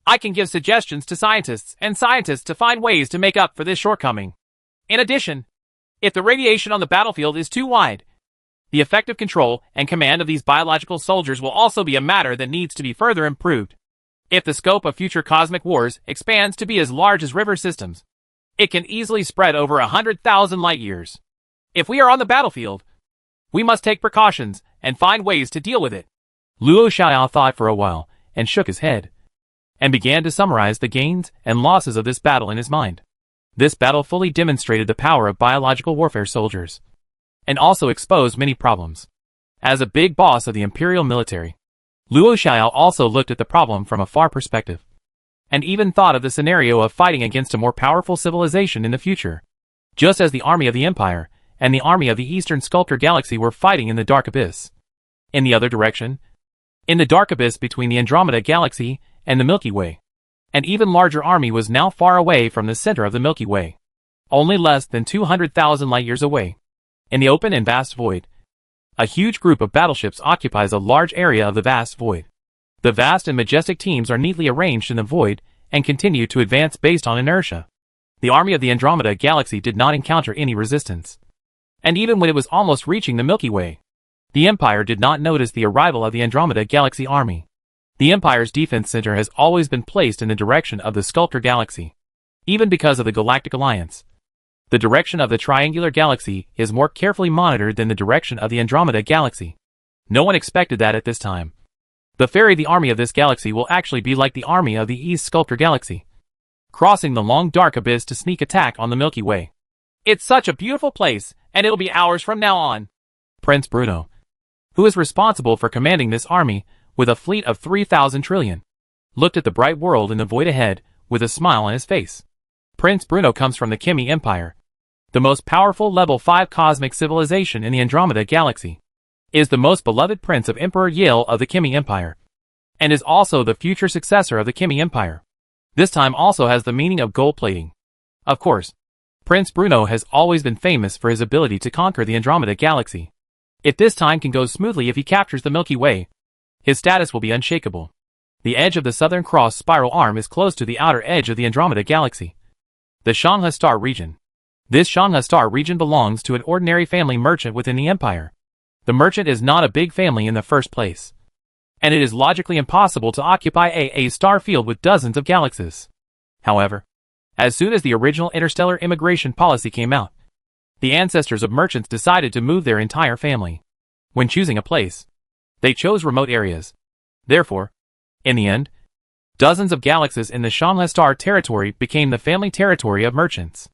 S2: I can give suggestions to scientists to find ways to make up for this shortcoming. In addition, if the radiation on the battlefield is too wide, the effective control and command of these biological soldiers will also be a matter that needs to be further improved. If the scope of future cosmic wars expands to be as large as river systems, it can easily spread over 100,000 light years. If we are on the battlefield, we must take precautions and find ways to deal with it. Luo Xiao thought for a while and shook his head, and began to summarize the gains and losses of this battle in his mind. This battle fully demonstrated the power of biological warfare soldiers, and also exposed many problems. As a big boss of the imperial military, Luo Xiao also looked at the problem from a far perspective, and even thought of the scenario of fighting against a more powerful civilization in the future, just as the army of the Empire and the army of the Eastern Sculptor Galaxy were fighting in the Dark Abyss. In the other direction, in the Dark Abyss between the Andromeda Galaxy and the Milky Way, an even larger army was now far away from the center of the Milky Way, only less than 200,000 light-years away. In the open and vast void, a huge group of battleships occupies a large area of the vast void. The vast and majestic teams are neatly arranged in the void and continue to advance based on inertia. The army of the Andromeda Galaxy did not encounter any resistance, and even when it was almost reaching the Milky Way, the Empire did not notice the arrival of the Andromeda Galaxy army. The Empire's defense center has always been placed in the direction of the Sculptor Galaxy, even because of the Galactic Alliance. The direction of the Triangular Galaxy is more carefully monitored than the direction of the Andromeda Galaxy. No one expected that at this time. The army of this galaxy will actually be like the army of the East Sculptor Galaxy, crossing the long dark abyss to sneak attack on the Milky Way. It's such a beautiful place, and it'll be ours from now on. Prince Bruno, who is responsible for commanding this army with a fleet of 3,000 trillion, looked at the bright world in the void ahead with a smile on his face. Prince Bruno comes from the Kimi Empire, the most powerful level 5 cosmic civilization in the Andromeda Galaxy, is the most beloved prince of Emperor Yale of the Kimi Empire, and is also the future successor of the Kimi Empire. This time also has the meaning of gold plating. Of course, Prince Bruno has always been famous for his ability to conquer the Andromeda Galaxy. If this time can go smoothly if he captures the Milky Way, his status will be unshakable. The edge of the Southern Cross spiral arm is close to the outer edge of the Andromeda Galaxy, the Shangha Star region. This Shangha Star region belongs to an ordinary family merchant within the Empire. The merchant is not a big family in the first place, and it is logically impossible to occupy a star field with dozens of galaxies. However, as soon as the original interstellar immigration policy came out, the ancestors of merchants decided to move their entire family. When choosing a place, they chose remote areas. Therefore, in the end, dozens of galaxies in the Shangha Star territory became the family territory of merchants.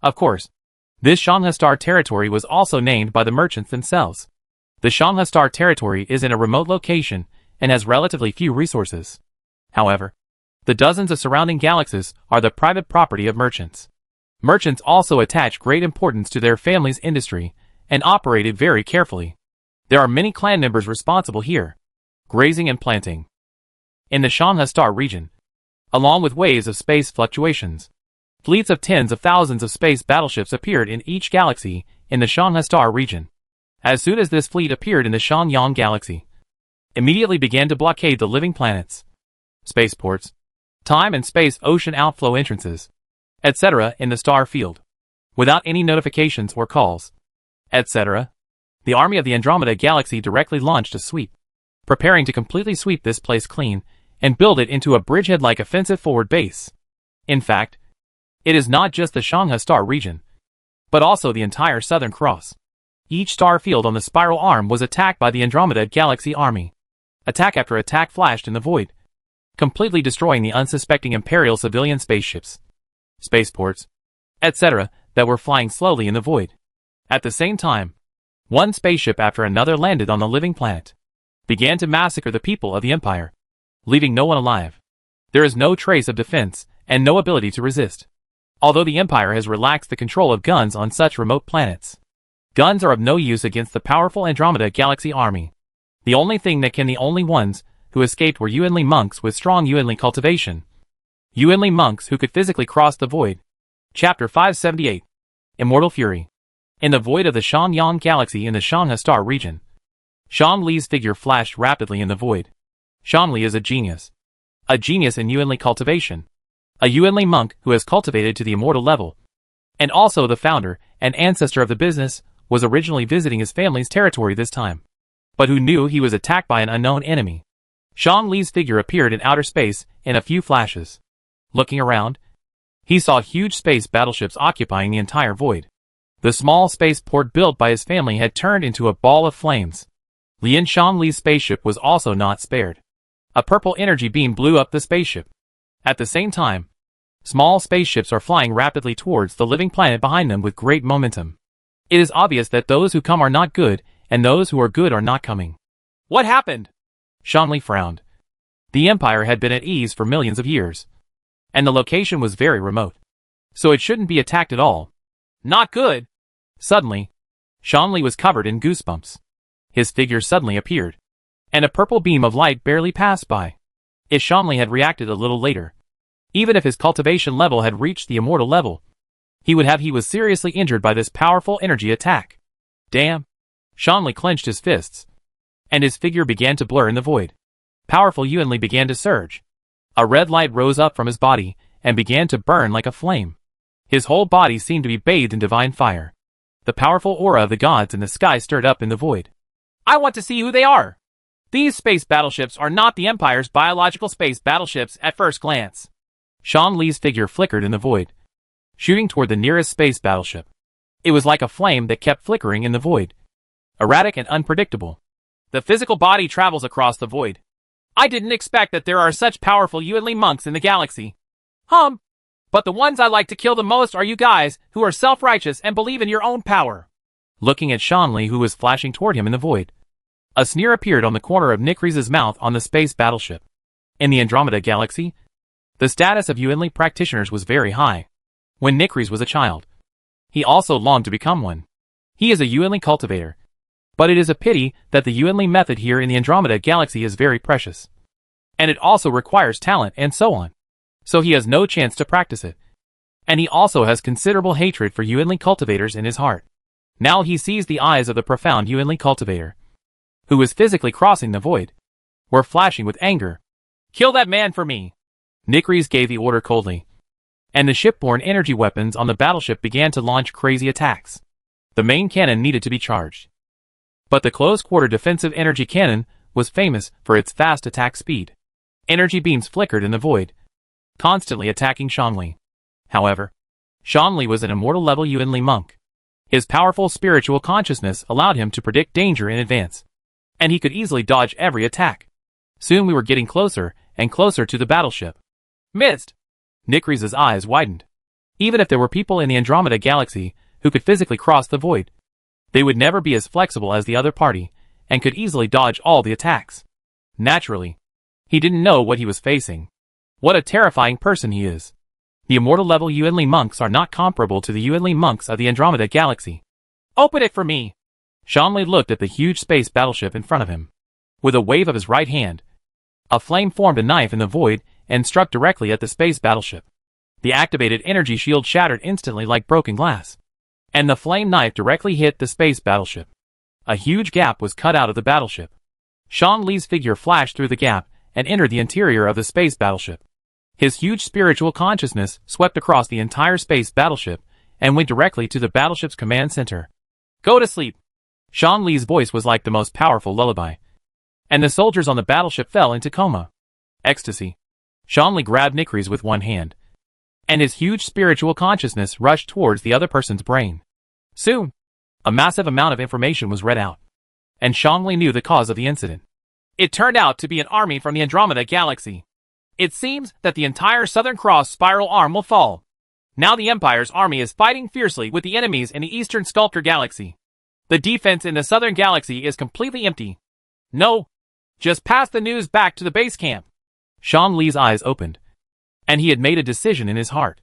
S2: Of course, this Shangha Star territory was also named by the merchants themselves. The Shangha Star territory is in a remote location and has relatively few resources. However, the dozens of surrounding galaxies are the private property of merchants. Merchants also attach great importance to their family's industry and operate it very carefully. There are many clan members responsible here, grazing and planting. In the Shangha Star region, along with waves of space fluctuations, fleets of tens of thousands of space battleships appeared in each galaxy in the Shangha Star region. As soon as this fleet appeared in the Shangyang Galaxy, immediately began to blockade the living planets, spaceports, time and space ocean outflow entrances, etc. in the star field, without any notifications or calls, etc. The army of the Andromeda Galaxy directly launched a sweep, preparing to completely sweep this place clean and build it into a bridgehead-like offensive forward base. In fact, it is not just the Shangha Star region, but also the entire Southern Cross. Each star field on the spiral arm was attacked by the Andromeda Galaxy army. Attack after attack flashed in the void, completely destroying the unsuspecting Imperial civilian spaceships, spaceports, etc. that were flying slowly in the void. At the same time, One spaceship after another landed on the living planet, began to massacre the people of the Empire, leaving no one alive. There is no trace of defense, and no ability to resist. Although the Empire has relaxed the control of guns on such remote planets, guns are of no use against the powerful Andromeda Galaxy army. The only ones who escaped were Yuanli monks with strong Yuanli cultivation. Yuanli monks who could physically cross the void. Chapter 578. Immortal Fury. In the void of the Shangyang Galaxy in the Shangha Star region, Shan Li's figure flashed rapidly in the void. Shan Li is a genius. A genius in Yuanli cultivation. A Yuanli monk who has cultivated to the immortal level. And also the founder and ancestor of the business, was originally visiting his family's territory this time, but who knew he was attacked by an unknown enemy. Shan Li's figure appeared in outer space in a few flashes. Looking around, he saw huge space battleships occupying the entire void. The small spaceport built by his family had turned into a ball of flames. Lian Shan Li's spaceship was also not spared. A purple energy beam blew up the spaceship. At the same time, small spaceships are flying rapidly towards the living planet behind them with great momentum. It is obvious that those who come are not good, and those who are good are not coming.
S1: What happened?
S2: Shan Li frowned. The Empire had been at ease for millions of years, and the location was very remote, so it shouldn't be attacked at all.
S1: Not good.
S2: Suddenly, Shan Li was covered in goosebumps. His figure suddenly appeared, and a purple beam of light barely passed by. If Shan Li had reacted a little later, even if his cultivation level had reached the immortal level, he was seriously injured by this powerful energy attack. Damn! Shan Li clenched his fists, and his figure began to blur in the void. Powerful Yuanli began to surge. A red light rose up from his body, and began to burn like a flame. His whole body seemed to be bathed in divine fire. The powerful aura of the gods in the sky stirred up in the void.
S1: I want to see who they are. These space battleships are not the Empire's biological space battleships at first glance.
S2: Shan Li's figure flickered in the void, shooting toward the nearest space battleship. It was like a flame that kept flickering in the void. Erratic and unpredictable.
S1: The physical body travels across the void. I didn't expect that there are such powerful Yuanli monks in the galaxy. But the ones I like to kill the most are you guys, who are self-righteous and believe in your own power.
S2: Looking at Shan Li, who was flashing toward him in the void, a sneer appeared on the corner of Nikri's mouth on the space battleship. In the Andromeda Galaxy, the status of Yuanli practitioners was very high. When Nikris was a child, he also longed to become one. He is a Yuanli cultivator. But it is a pity that the Yuanli method here in the Andromeda Galaxy is very precious. And it also requires talent and so on. So he has no chance to practice it. And he also has considerable hatred for Yuanli cultivators in his heart. Now he sees the eyes of the profound Yuanli cultivator, who was physically crossing the void, were flashing with anger.
S1: Kill that man for me.
S2: Nikris gave the order coldly, and the shipborne energy weapons on the battleship began to launch crazy attacks. The main cannon needed to be charged, but the close-quarter defensive energy cannon was famous for its fast attack speed. Energy beams flickered in the void, constantly attacking Shan Li. However, Shan Li was an immortal-level Yuanli monk. His powerful spiritual consciousness allowed him to predict danger in advance, and he could easily dodge every attack. Soon we were getting closer and closer to the battleship.
S1: Missed!
S2: Nikris' eyes widened. Even if there were people in the Andromeda Galaxy who could physically cross the void, they would never be as flexible as the other party, and could easily dodge all the attacks. Naturally, he didn't know what he was facing. What a terrifying person he is. The immortal-level Yuanli monks are not comparable to the Yuanli monks of the Andromeda Galaxy.
S1: Open it for me!
S2: Shan Li looked at the huge space battleship in front of him. With a wave of his right hand, a flame formed a knife in the void and struck directly at the space battleship. The activated energy shield shattered instantly like broken glass, and the flame knife directly hit the space battleship. A huge gap was cut out of the battleship. Shan Li's figure flashed through the gap and entered the interior of the space battleship. His huge spiritual consciousness swept across the entire space battleship and went directly to the battleship's command center.
S1: Go to sleep!
S2: Shan Li's voice was like the most powerful lullaby, and the soldiers on the battleship fell into coma. Ecstasy. Shan Li grabbed Nikris with one hand, and his huge spiritual consciousness rushed towards the other person's brain. Soon, a massive amount of information was read out, and Shan Li knew the cause of the incident.
S1: It turned out to be an army from the Andromeda Galaxy. It seems that the entire Southern Cross spiral arm will fall. Now the Empire's army is fighting fiercely with the enemies in the Eastern Sculptor Galaxy.
S2: The defense in the southern galaxy is completely empty. No. Just pass the news back to the base camp.
S1: Sean Lee's eyes opened, and he had made a decision in his heart.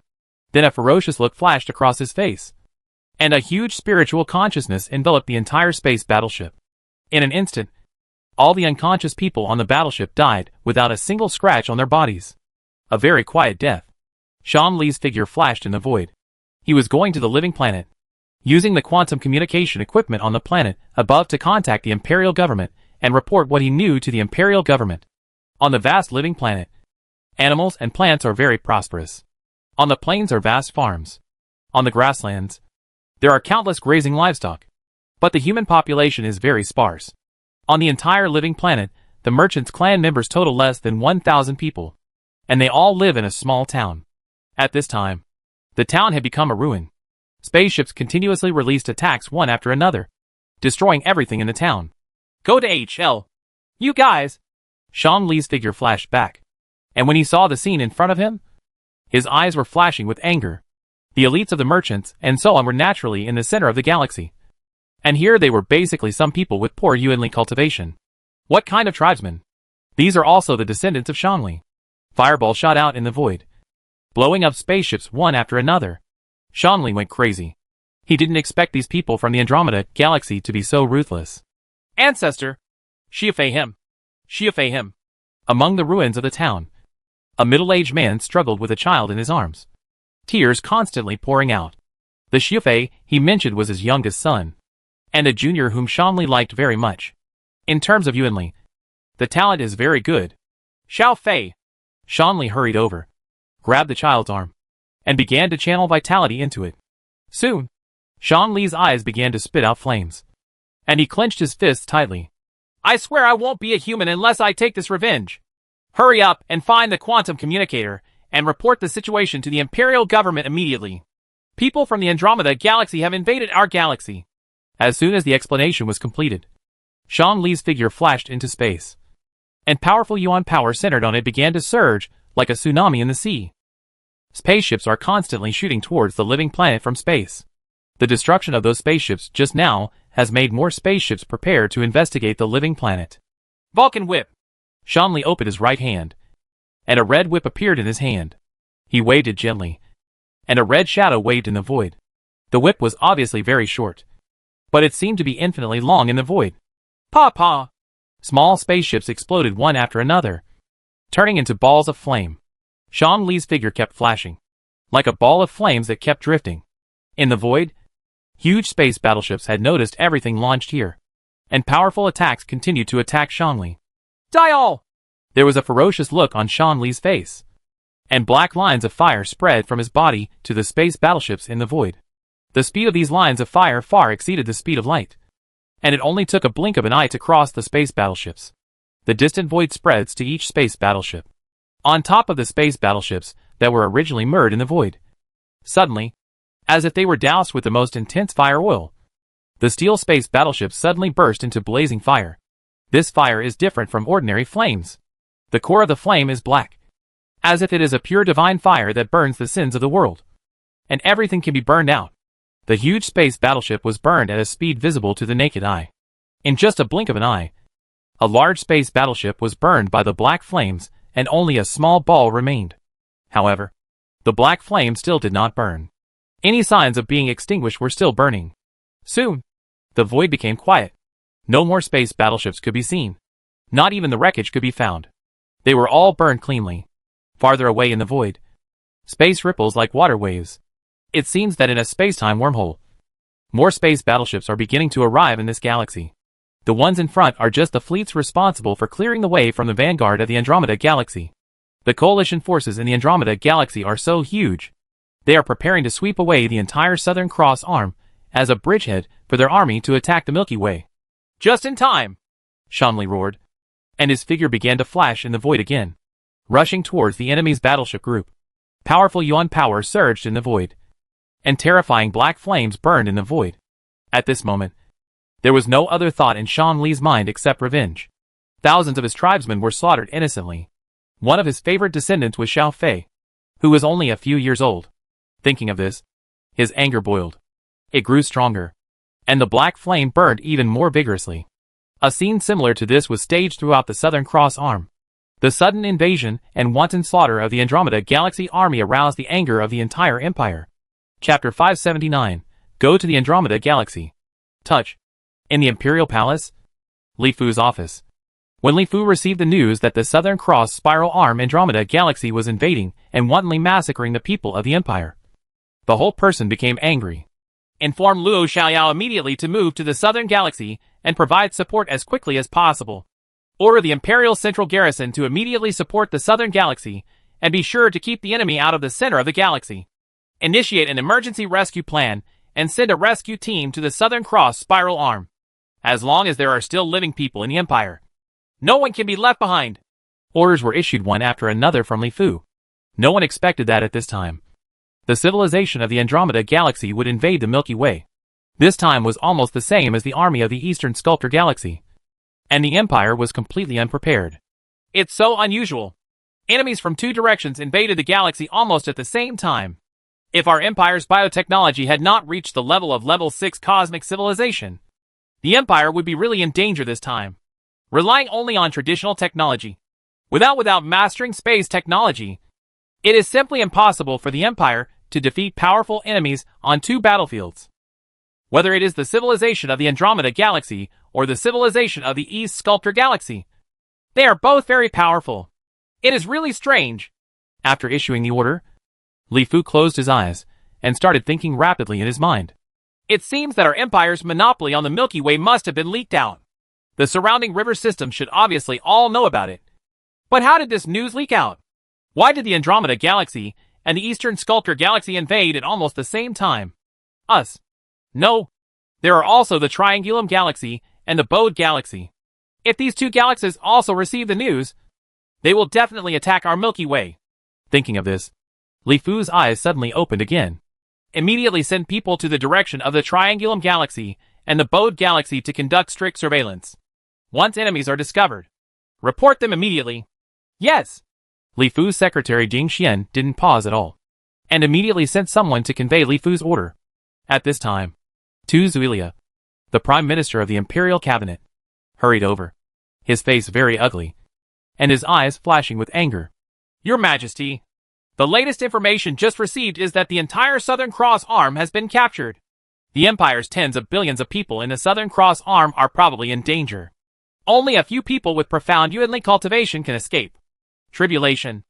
S1: Then a ferocious look flashed across his face, and a huge spiritual consciousness enveloped the entire space battleship. In an instant, all the unconscious people on the battleship died without a single scratch on their bodies. A very quiet death. Sean Lee's figure flashed in the void. He was going to the living planet, using the quantum communication equipment on the planet above to contact the Imperial government and report what he knew to the Imperial government. On the vast living planet, animals and plants are very prosperous. On the plains are vast farms. On the grasslands, there are countless grazing livestock. But the human population is very sparse. On the entire living planet, the merchant's clan members total less than 1,000 people, and they all live in a small town. At this time, the town had become a ruin. Spaceships continuously released attacks one after another, destroying everything in the town.
S2: Go to HL. You guys!
S1: Sean Lee's figure flashed back, and when he saw the scene in front of him, his eyes were flashing with anger. The elites of the merchants and so on were naturally in the center of the galaxy. And here they were basically some people with poor Yuanli cultivation. What kind of tribesmen? These are also the descendants of Shangli. Fireballs shot out in the void, blowing up spaceships one after another. Shangli went crazy. He didn't expect these people from the Andromeda galaxy to be so ruthless.
S2: Ancestor! Xiafei him! Xiafei him!
S1: Among the ruins of the town, a middle-aged man struggled with a child in his arms, tears constantly pouring out. The Xiafei he mentioned was his youngest son, and a junior whom Shangli liked very much. In terms of Yuanli, the talent is very good.
S2: Xiao Fei!
S1: Shangli hurried over, grabbed the child's arm, and began to channel vitality into it. Soon, Shangli's eyes began to spit out flames, and he clenched his fists tightly.
S2: I swear I won't be a human unless I take this revenge. Hurry up and find the quantum communicator and report the situation to the Imperial government immediately. People from the Andromeda galaxy have invaded our galaxy.
S1: As soon as the explanation was completed, Sean Lee's figure flashed into space, and powerful yuan power centered on it began to surge like a tsunami in the sea. Spaceships are constantly shooting towards the living planet from space. The destruction of those spaceships just now has made more spaceships prepared to investigate the living planet.
S2: Vulcan whip!
S1: Sean Lee opened his right hand, and a red whip appeared in his hand. He waved it gently, and a red shadow waved in the void. The whip was obviously very short, but it seemed to be infinitely long in the void.
S2: Pa!
S1: Small spaceships exploded one after another, turning into balls of flame. Sean Lee's figure kept flashing, like a ball of flames that kept drifting. In the void, huge space battleships had noticed everything launched here, and powerful attacks continued to attack Sean Lee.
S2: Die all!
S1: There was a ferocious look on Sean Lee's face, and black lines of fire spread from his body to the space battleships in the void. The speed of these lines of fire far exceeded the speed of light, and it only took a blink of an eye to cross the space battleships. The distant void spreads to each space battleship, on top of the space battleships that were originally mirrored in the void. Suddenly, as if they were doused with the most intense fire oil, the steel space battleships suddenly burst into blazing fire. This fire is different from ordinary flames. The core of the flame is black, as if it is a pure divine fire that burns the sins of the world, and everything can be burned out. The huge space battleship was burned at a speed visible to the naked eye. In just a blink of an eye, a large space battleship was burned by the black flames, and only a small ball remained. However, the black flame still did not burn. Any signs of being extinguished were still burning. Soon, the void became quiet. No more space battleships could be seen. Not even the wreckage could be found. They were all burned cleanly. Farther away in the void, space ripples like water waves. It seems that in a space-time wormhole, more space battleships are beginning to arrive in this galaxy. The ones in front are just the fleets responsible for clearing the way from the vanguard of the Andromeda galaxy. The coalition forces in the Andromeda galaxy are so huge, they are preparing to sweep away the entire Southern Cross arm as a bridgehead for their army to attack the Milky Way.
S2: Just in time!
S1: Sean Lee roared, and his figure began to flash in the void again, rushing towards the enemy's battleship group. Powerful yuan power surged in the void, and terrifying black flames burned in the void. At this moment, there was no other thought in Sean Lee's mind except revenge. Thousands of his tribesmen were slaughtered innocently. One of his favorite descendants was Xiao Fei, who was only a few years old. Thinking of this, his anger boiled. It grew stronger.
S2: and the black flame burned even more vigorously. A scene similar to this was staged throughout the Southern Cross Arm. The sudden invasion and wanton slaughter of the Andromeda Galaxy army aroused the anger of the entire Empire. Chapter 579. Go to the Andromeda Galaxy. Touch. In the Imperial Palace, Li Fu's office. When Li Fu received the news that the Southern Cross Spiral Arm Andromeda Galaxy was invading and wantonly massacring the people of the Empire, the whole person became angry. Inform Luo Xiaoyao immediately to move to the Southern Galaxy and provide support as quickly as possible. Order the Imperial Central Garrison to immediately support the Southern Galaxy and be sure to keep the enemy out of the center of the galaxy. Initiate an emergency rescue plan and send a rescue team to the Southern Cross Spiral Arm. As long as there are still living people in the Empire, no one can be left behind. Orders were issued one after another from Li Fu. No one expected that at this time the civilization of the Andromeda Galaxy would invade the Milky Way. This time was almost the same as the army of the Eastern Sculptor Galaxy, and the Empire was completely unprepared. It's so unusual. Enemies from two directions invaded the galaxy almost at the same time. If our Empire's biotechnology had not reached the level of Level 6 cosmic civilization, the Empire would be really in danger this time. Relying only on traditional technology, without mastering space technology, it is simply impossible for the Empire to defeat powerful enemies on two battlefields. Whether it is the civilization of the Andromeda Galaxy or the civilization of the East Sculptor Galaxy, they are both very powerful. It is really strange. After issuing the order, Li Fu closed his eyes and started thinking rapidly in his mind. It seems that our Empire's monopoly on the Milky Way must have been leaked out. The surrounding river system should obviously all know about it. But how did this news leak out? Why did the Andromeda Galaxy and the Eastern Sculptor Galaxy invade at almost the same time? Us. No. There are also the Triangulum Galaxy and the Bode Galaxy. If these two galaxies also receive the news, they will definitely attack our Milky Way. Thinking of this, Li Fu's eyes suddenly opened again. Immediately send people to the direction of the Triangulum Galaxy and the Bode Galaxy to conduct strict surveillance. Once enemies are discovered, report them immediately. Yes. Li Fu's secretary Jing Xian didn't pause at all, and immediately sent someone to convey Li Fu's order. At this time, Tu Zuilia, the Prime Minister of the Imperial Cabinet, hurried over, his face very ugly, and his eyes flashing with anger. Your Majesty, the latest information just received is that the entire Southern Cross Arm has been captured. The Empire's tens of billions of people in the Southern Cross Arm are probably in danger. Only a few people with profound Yuanli cultivation can escape. Tribulation.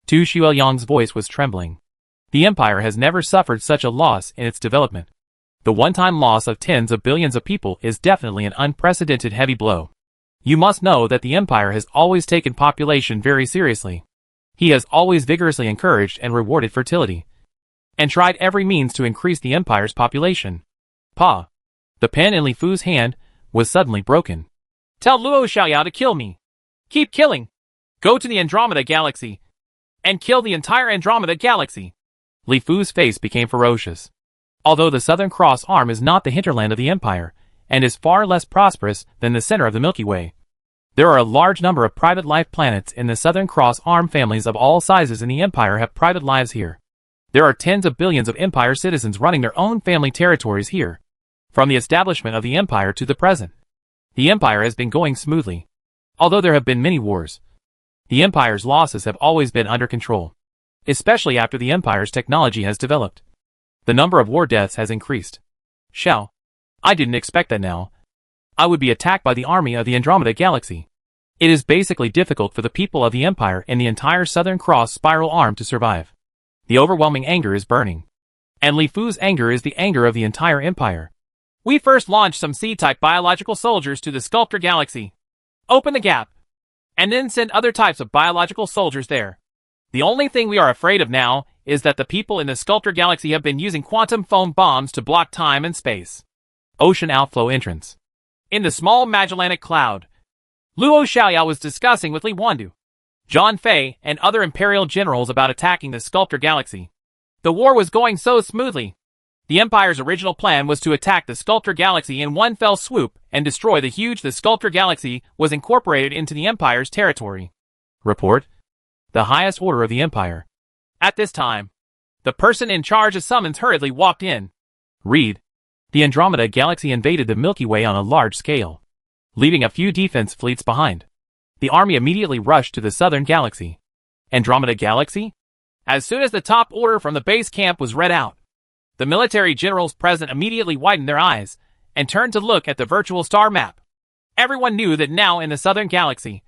S2: Tu Shuoyang's voice was trembling. The Empire has never suffered such a loss in its development. The one-time loss of tens of billions of people is definitely an unprecedented heavy blow. You must know that the Empire has always taken population very seriously. He has always vigorously encouraged and rewarded fertility, and tried every means to increase the Empire's population. Pa. The pen in Li Fu's hand was suddenly broken. Tell Luo Xiaoyao to kill me. Keep killing. Go to the Andromeda Galaxy and kill the entire Andromeda Galaxy. Li Fu's face became ferocious. Although the Southern Cross Arm is not the hinterland of the Empire, and is far less prosperous than the center of the Milky Way, there are a large number of private life planets in the Southern Cross Arm. Families of all sizes in the Empire have private lives here. There are tens of billions of Empire citizens running their own family territories here. From the establishment of the Empire to the present, the Empire has been going smoothly. Although there have been many wars, the Empire's losses have always been under control, especially after the Empire's technology has developed. The number of war deaths has increased. Xiao, I didn't expect that now. I would be attacked by the army of the Andromeda Galaxy. It is basically difficult for the people of the Empire and the entire Southern Cross Spiral Arm to survive. The overwhelming anger is burning. And Li Fu's anger is the anger of the entire Empire. We first launched some C-type biological soldiers to the Sculptor Galaxy. Open the gap, and then send other types of biological soldiers there. The only thing we are afraid of now is that the people in the Sculptor Galaxy have been using quantum foam bombs to block time and space. Ocean outflow entrance. In the small Magellanic cloud, Luo Xiaoyao was discussing with Li Wandu, Zhang Fei, and other Imperial generals about attacking the Sculptor Galaxy. The war was going so smoothly. The Empire's original plan was to attack the Sculptor Galaxy in one fell swoop and destroy the Sculptor Galaxy was incorporated into the Empire's territory. Report. The highest order of the Empire. At this time, the person in charge of summons hurriedly walked in. Read. The Andromeda Galaxy invaded the Milky Way on a large scale, leaving a few defense fleets behind. The army immediately rushed to the southern galaxy. Andromeda Galaxy? As soon as the top order from the base camp was read out, the military generals present immediately widened their eyes and turned to look at the virtual star map. Everyone knew that now in the southern galaxy,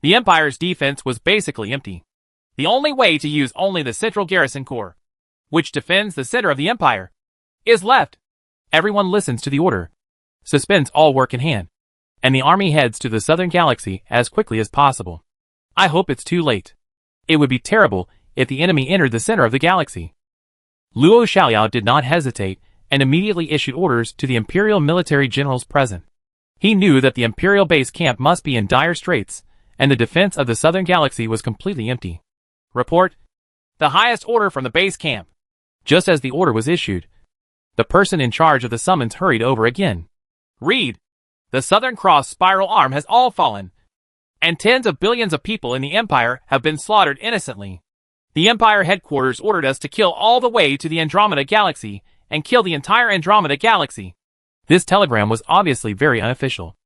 S2: the Empire's defense was basically empty. The only way to use only the Central Garrison Corps, which defends the center of the Empire, is left. Everyone listens to the order, suspends all work in hand, and the army heads to the southern galaxy as quickly as possible. I hope it's too late. It would be terrible if the enemy entered the center of the galaxy. Luo Xiaoyao did not hesitate and immediately issued orders to the Imperial military generals present. He knew that the Imperial base camp must be in dire straits, and the defense of the southern galaxy was completely empty. Report. The highest order from the base camp. Just as the order was issued, the person in charge of the summons hurried over again. Read. The Southern Cross spiral arm has all fallen, and tens of billions of people in the Empire have been slaughtered innocently. The Empire headquarters ordered us to kill all the way to the Andromeda Galaxy and kill the entire Andromeda Galaxy. This telegram was obviously very unofficial.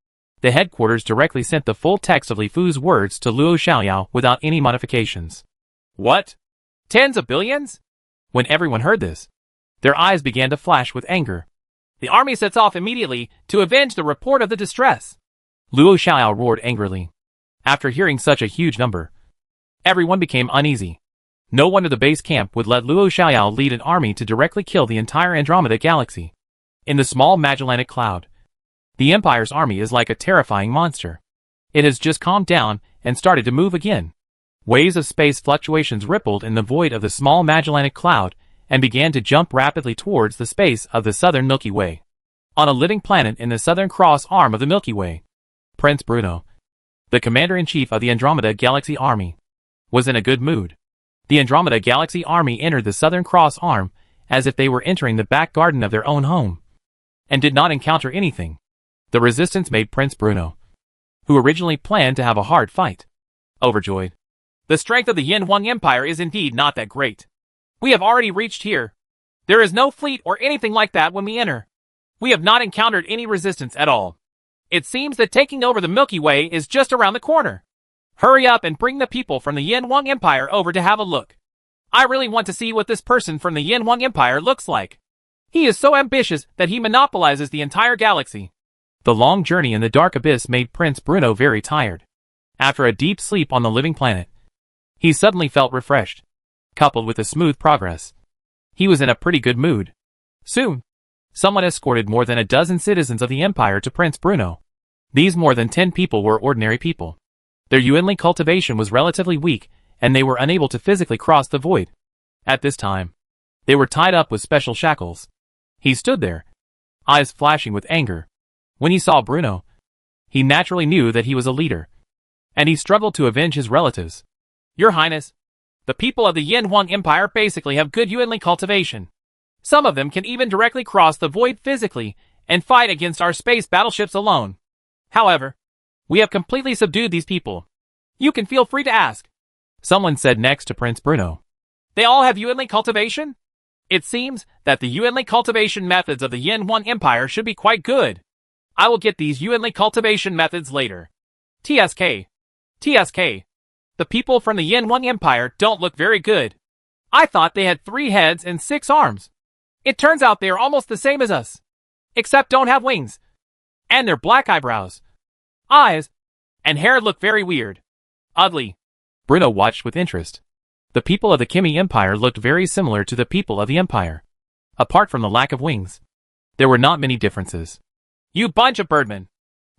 S2: The headquarters directly sent the full text of Li Fu's words to Luo Xiaoyao without any modifications. What? Tens of billions? When everyone heard this, their eyes began to flash with anger. The army sets off immediately to avenge the report of the distress. Luo Xiaoyao roared angrily. After hearing such a huge number, everyone became uneasy. No wonder the base camp would let Luo Xiaoyao lead an army to directly kill the entire Andromeda Galaxy. In the small Magellanic Cloud, the Empire's army is like a terrifying monster. It has just calmed down and started to move again. Waves of space fluctuations rippled in the void of the small Magellanic Cloud and began to jump rapidly towards the space of the southern Milky Way. On a living planet in the Southern Cross arm of the Milky Way, Prince Bruno, the commander-in-chief of the Andromeda Galaxy Army, was in a good mood. The Andromeda Galaxy Army entered the Southern Cross arm as if they were entering the back garden of their own home, and did not encounter anything. The resistance made Prince Bruno, who originally planned to have a hard fight, overjoyed. The strength of the Yin Huang Empire is indeed not that great. We have already reached here. There is no fleet or anything like that when we enter. We have not encountered any resistance at all. It seems that taking over the Milky Way is just around the corner. Hurry up and bring the people from the Yin Huang Empire over to have a look. I really want to see what this person from the Yin Huang Empire looks like. He is so ambitious that he monopolizes the entire galaxy. The long journey in the dark abyss made Prince Bruno very tired. After a deep sleep on the living planet, he suddenly felt refreshed, coupled with a smooth progress. He was in a pretty good mood. Soon, someone escorted more than a dozen citizens of the Empire to Prince Bruno. These more than 10 people were ordinary people. Their Yuanli cultivation was relatively weak, and they were unable to physically cross the void. At this time, they were tied up with special shackles. He stood there, eyes flashing with anger. When he saw Bruno, he naturally knew that he was a leader, and he struggled to avenge his relatives. Your Highness, the people of the Yin Huang Empire basically have good Yuanli cultivation. Some of them can even directly cross the void physically and fight against our space battleships alone. However, we have completely subdued these people. You can feel free to ask. Someone said next to Prince Bruno. They all have Yuanli cultivation? It seems that the Yuanli cultivation methods of the Yin Huang Empire should be quite good. I will get these Yuanli cultivation methods later. TSK. TSK. The people from the Yin Huang Empire don't look very good. I thought they had 3 heads and 6 arms. It turns out they are almost the same as us, except don't have wings. And their black eyebrows, eyes, and hair look very weird. Ugly. Bruno watched with interest. The people of the Kimi Empire looked very similar to the people of the Empire. Apart from the lack of wings, there were not many differences. You bunch of birdmen.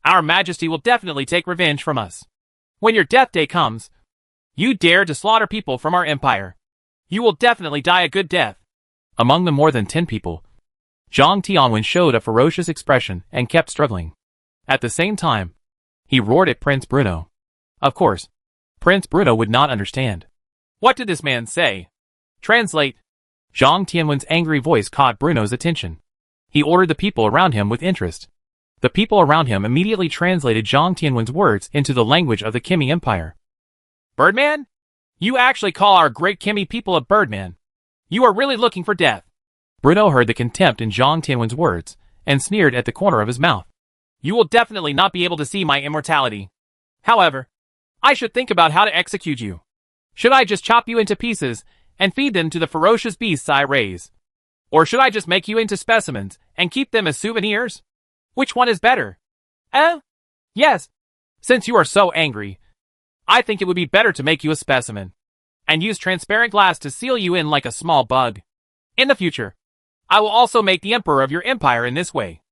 S2: Our Majesty will definitely take revenge from us. When your death day comes, you dare to slaughter people from our empire. You will definitely die a good death. Among the more than 10 people, Zhang Tianwen showed a ferocious expression and kept struggling. At the same time, he roared at Prince Bruno. Of course, Prince Bruno would not understand. What did this man say? Translate. Zhang Tianwen's angry voice caught Bruno's attention. He ordered the people around him with interest. The people around him immediately translated Zhang Tianwen's words into the language of the Kimi Empire. Birdman? You actually call our great Kimi people a birdman. You are really looking for death. Bruno heard the contempt in Zhang Tianwen's words, and sneered at the corner of his mouth. You will definitely not be able to see my immortality. However, I should think about how to execute you. Should I just chop you into pieces and feed them to the ferocious beasts I raise? Or should I just make you into specimens and keep them as souvenirs? Which one is better? Yes. Since you are so angry, I think it would be better to make you a specimen and use transparent glass to seal you in like a small bug. In the future, I will also make the emperor of your empire in this way.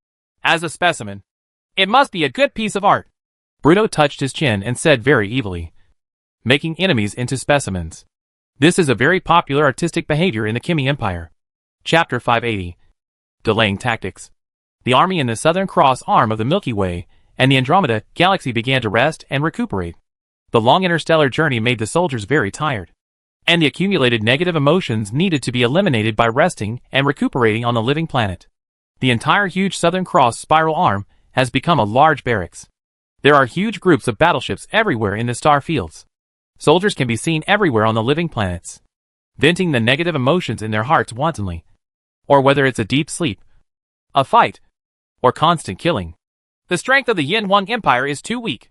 S2: As a specimen, it must be a good piece of art. Bruno touched his chin and said very evilly, making enemies into specimens. This is a very popular artistic behavior in the Kimi Empire. Chapter 580. Delaying Tactics. The army in the Southern Cross arm of the Milky Way and the Andromeda Galaxy began to rest and recuperate. The long interstellar journey made the soldiers very tired, and the accumulated negative emotions needed to be eliminated by resting and recuperating on the living planet. The entire huge Southern Cross spiral arm has become a large barracks. There are huge groups of battleships everywhere in the star fields. Soldiers can be seen everywhere on the living planets, venting the negative emotions in their hearts wantonly. Or whether it's a deep sleep, a fight, or constant killing. The strength of the Yin Wang Empire is too weak.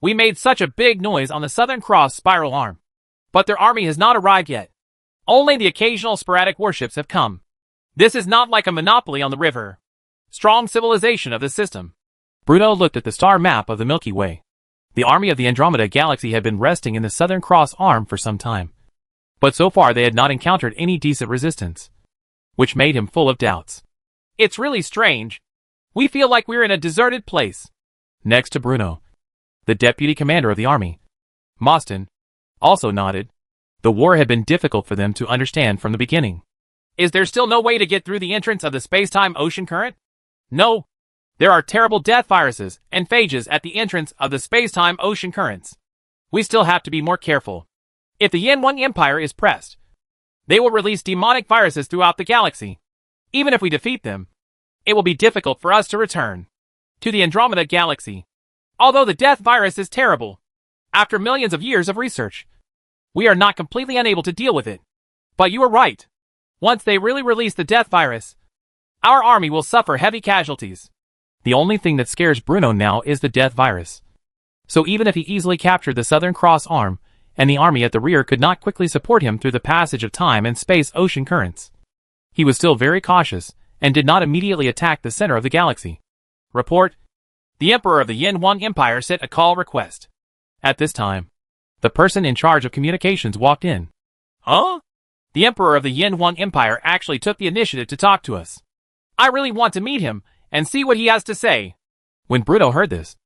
S2: We made such a big noise on the Southern Cross spiral arm, but their army has not arrived yet. Only the occasional sporadic warships have come. This is not like a monopoly on the river. Strong civilization of the system. Bruno looked at the star map of the Milky Way. The army of the Andromeda Galaxy had been resting in the Southern Cross arm for some time, but so far they had not encountered any decent resistance, which made him full of doubts. It's really strange. We feel like we're in a deserted place. Next to Bruno, the deputy commander of the army, Moston, also nodded. The war had been difficult for them to understand from the beginning. Is there still no way to get through the entrance of the space-time ocean current? No. There are terrible death viruses and phages at the entrance of the space-time ocean currents. We still have to be more careful. If the Yin Wang Empire is pressed, they will release demonic viruses throughout the galaxy. Even if we defeat them, it will be difficult for us to return to the Andromeda Galaxy. Although the death virus is terrible, after millions of years of research, we are not completely unable to deal with it. But you are right. Once they really release the death virus, our army will suffer heavy casualties. The only thing that scares Bruno now is the death virus. So even if he easily captured the Southern Cross arm, and the army at the rear could not quickly support him through the passage of time and space ocean currents, he was still very cautious and did not immediately attack the center of the galaxy. Report. The Emperor of the Yin Wang Empire sent a call request. At this time, the person in charge of communications walked in. Huh? The Emperor of the Yin Wang Empire actually took the initiative to talk to us. I really want to meet him and see what he has to say. When Bruno heard this,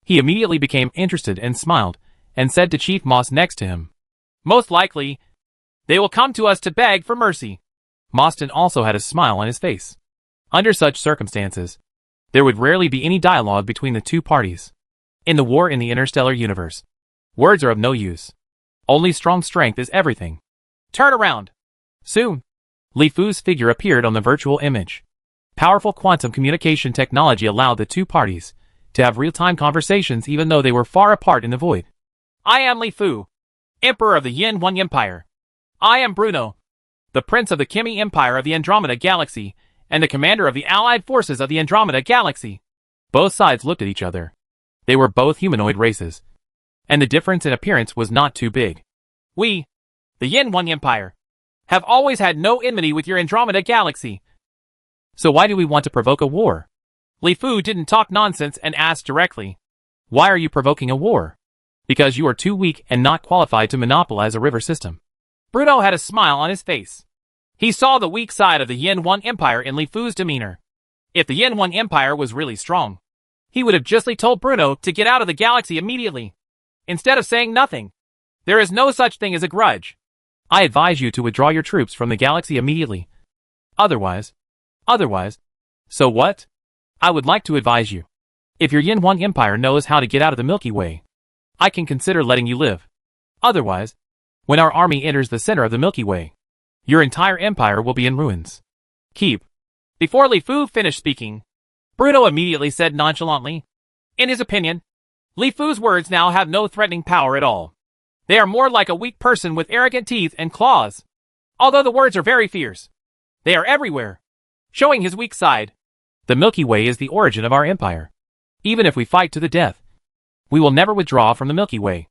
S2: he immediately became interested and smiled, and said to Chief Moss next to him, most likely, they will come to us to beg for mercy. Moston also had a smile on his face. Under such circumstances, there would rarely be any dialogue between the two parties. In the war in the interstellar universe, words are of no use. Only strong strength is everything. Turn around. Soon, Li Fu's figure appeared on the virtual image. Powerful quantum communication technology allowed the two parties to have real-time conversations even though they were far apart in the void. I am Li Fu, Emperor of the Yin Wang Empire. I am Bruno, the Prince of the Kimi Empire of the Andromeda Galaxy, and the commander of the Allied forces of the Andromeda Galaxy. Both sides looked at each other. They were both humanoid races, and the difference in appearance was not too big. We, the Yin Wang Empire, have always had no enmity with your Andromeda Galaxy. So why do we want to provoke a war? Li Fu didn't talk nonsense and asked directly. Why are you provoking a war? Because you are too weak and not qualified to monopolize a river system. Bruno had a smile on his face. He saw the weak side of the Yin Wang Empire in Li Fu's demeanor. If the Yin Wang Empire was really strong, he would have justly told Bruno to get out of the galaxy immediately, instead of saying nothing. There is no such thing as a grudge. I advise you to withdraw your troops from the galaxy immediately. Otherwise. So what? I would like to advise you. If your Yin Wang Empire knows how to get out of the Milky Way, I can consider letting you live. Otherwise, when our army enters the center of the Milky Way, your entire empire will be in ruins. Keep. Before Li Fu finished speaking, Bruno immediately said nonchalantly, in his opinion, Li Fu's words now have no threatening power at all. They are more like a weak person with arrogant teeth and claws. Although the words are very fierce, they are everywhere, showing his weak side. The Milky Way is the origin of our empire. Even if we fight to the death, we will never withdraw from the Milky Way.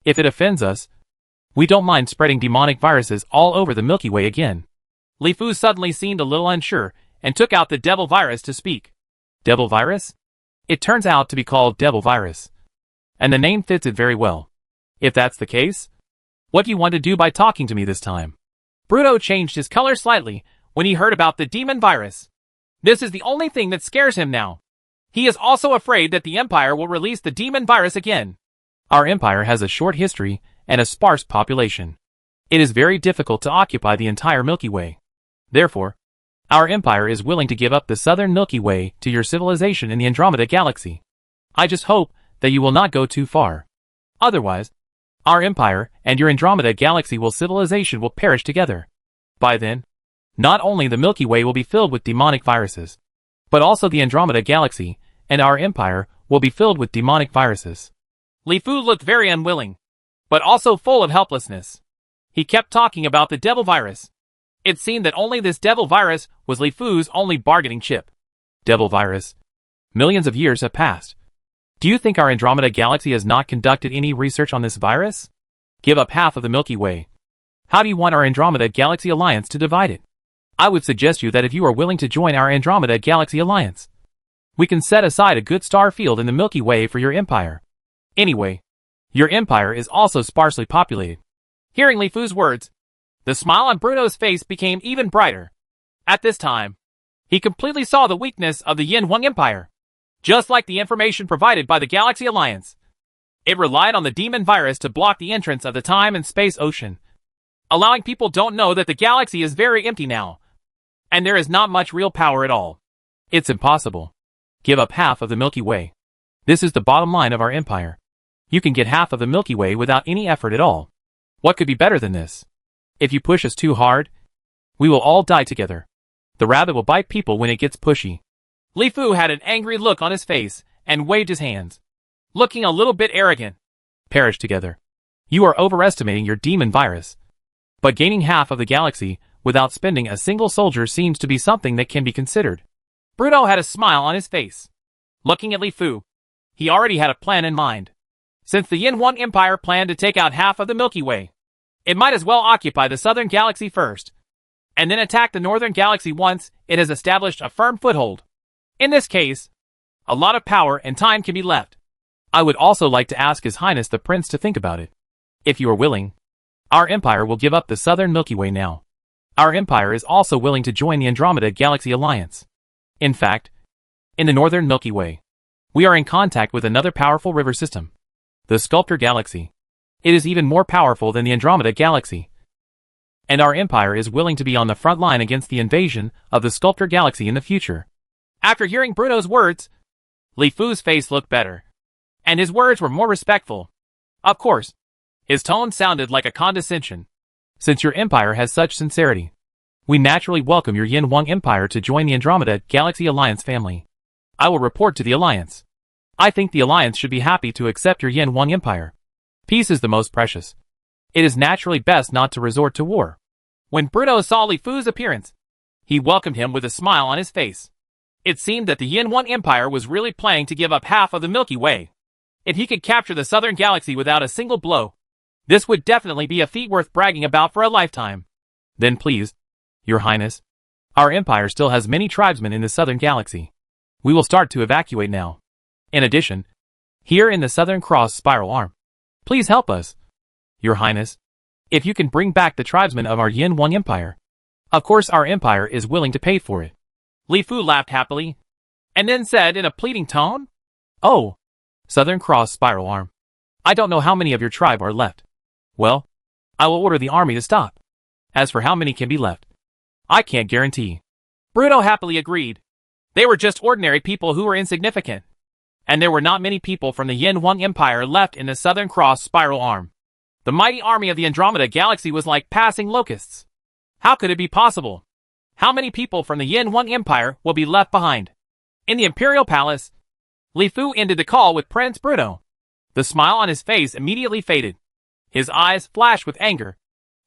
S2: If it offends us, we don't mind spreading demonic viruses all over the Milky Way again. Li Fu suddenly seemed a little unsure and took out the devil virus to speak. Devil virus? It turns out to be called devil virus. And the name fits it very well. If that's the case, what do you want to do by talking to me this time? Bruno changed his color slightly when he heard about the demon virus. This is the only thing that scares him now. He is also afraid that the Empire will release the demon virus again. Our Empire has a short history and a sparse population. It is very difficult to occupy the entire Milky Way. Therefore, our Empire is willing to give up the southern Milky Way to your civilization in the Andromeda Galaxy. I just hope that you will not go too far. Otherwise, our Empire and your Andromeda Galaxy civilization will perish together. By then, not only the Milky Way will be filled with demonic viruses, but also the Andromeda Galaxy and our Empire will be filled with demonic viruses. Li Fu looked very unwilling, but also full of helplessness. He kept talking about the devil virus. It seemed that only this devil virus was Li Fu's only bargaining chip. Devil virus. Millions of years have passed. Do you think our Andromeda Galaxy has not conducted any research on this virus? Give up half of the Milky Way. How do you want our Andromeda Galaxy Alliance to divide it? I would suggest you that if you are willing to join our Andromeda Galaxy Alliance, we can set aside a good star field in the Milky Way for your empire. Anyway, your empire is also sparsely populated. Hearing Li Fu's words, the smile on Bruno's face became even brighter. At this time, he completely saw the weakness of the Yin Huang Empire. Just like the information provided by the Galaxy Alliance, it relied on the demon virus to block the entrance of the time and space ocean, allowing people don't know that the galaxy is very empty now, and there is not much real power at all. It's impossible. Give up half of the Milky Way. This is the bottom line of our empire. You can get half of the Milky Way without any effort at all. What could be better than this? If you push us too hard, we will all die together. The rabbit will bite people when it gets pushy. Li Fu had an angry look on his face and waved his hands, looking a little bit arrogant. Perish together. You are overestimating your demon virus. But gaining half of the galaxy without spending a single soldier seems to be something that can be considered. Bruno had a smile on his face. Looking at Li Fu, he already had a plan in mind. Since the Yin Huang Empire planned to take out half of the Milky Way, it might as well occupy the southern galaxy first, and then attack the northern galaxy once it has established a firm foothold. In this case, a lot of power and time can be left. I would also like to ask His Highness the Prince to think about it. If you are willing, our empire will give up the southern Milky Way now. Our empire is also willing to join the Andromeda Galaxy Alliance. In fact, in the northern Milky Way, we are in contact with another powerful river system, the Sculptor Galaxy. It is even more powerful than the Andromeda Galaxy. And our empire is willing to be on the front line against the invasion of the Sculptor Galaxy in the future. After hearing Bruno's words, Li Fu's face looked better, and his words were more respectful. Of course, his tone sounded like a condescension. Since your empire has such sincerity, we naturally welcome your Yin Huang Empire to join the Andromeda Galaxy Alliance family. I will report to the Alliance. I think the Alliance should be happy to accept your Yin Huang Empire. Peace is the most precious. It is naturally best not to resort to war. When Bruno saw Li Fu's appearance, he welcomed him with a smile on his face. It seemed that the Yin Huang Empire was really planning to give up half of the Milky Way. If he could capture the southern galaxy without a single blow, this would definitely be a feat worth bragging about for a lifetime. Then please, Your Highness, our empire still has many tribesmen in the southern galaxy. We will start to evacuate now. In addition, here in the southern cross spiral arm, please help us, Your Highness, if you can bring back the tribesmen of our Yin Huang Empire. Of course our empire is willing to pay for it. Li Fu laughed happily, and then said in a pleading tone, Oh, Southern Cross Spiral Arm. I don't know how many of your tribe are left. Well, I will order the army to stop. As for how many can be left, I can't guarantee. Bruno happily agreed. They were just ordinary people who were insignificant, and there were not many people from the Yin Huang Empire left in the Southern Cross Spiral Arm. The mighty army of the Andromeda Galaxy was like passing locusts. How could it be possible? How many people from the Yin Huang Empire will be left behind? In the Imperial Palace, Li Fu ended the call with Prince Bruno. The smile on his face immediately faded. His eyes flashed with anger,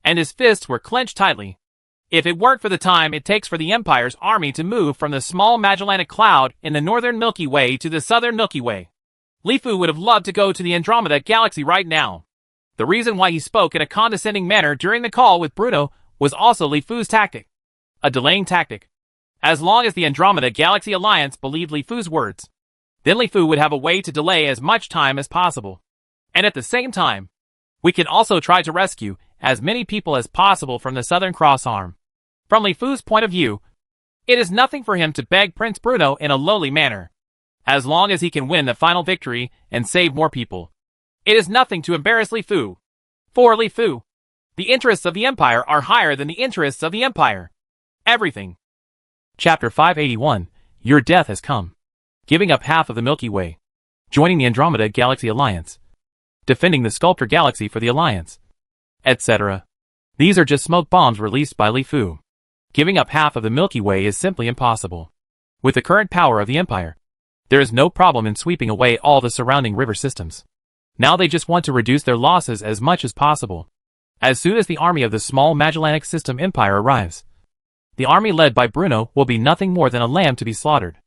S2: and his fists were clenched tightly. If it weren't for the time it takes for the Empire's army to move from the small Magellanic Cloud in the northern Milky Way to the southern Milky Way, Li Fu would have loved to go to the Andromeda Galaxy right now. The reason why he spoke in a condescending manner during the call with Bruno was also Li Fu's tactic. A delaying tactic. As long as the Andromeda Galaxy Alliance believed Li Fu's words, then Li Fu would have a way to delay as much time as possible. And at the same time, we can also try to rescue as many people as possible from the Southern Cross Arm. From Li Fu's point of view, it is nothing for him to beg Prince Bruno in a lowly manner. As long as he can win the final victory and save more people, it is nothing to embarrass Li Fu. For Li Fu, the interests of the Empire are higher than the interests of the Empire. Everything. Chapter 581, Your Death Has Come. Giving up half of the Milky Way. Joining the Andromeda Galaxy Alliance. Defending the Sculptor Galaxy for the Alliance. Etc. These are just smoke bombs released by Li Fu. Giving up half of the Milky Way is simply impossible. With the current power of the Empire, there is no problem in sweeping away all the surrounding river systems. Now they just want to reduce their losses as much as possible. As soon as the army of the small Magellanic System Empire arrives, the army led by Bruno will be nothing more than a lamb to be slaughtered.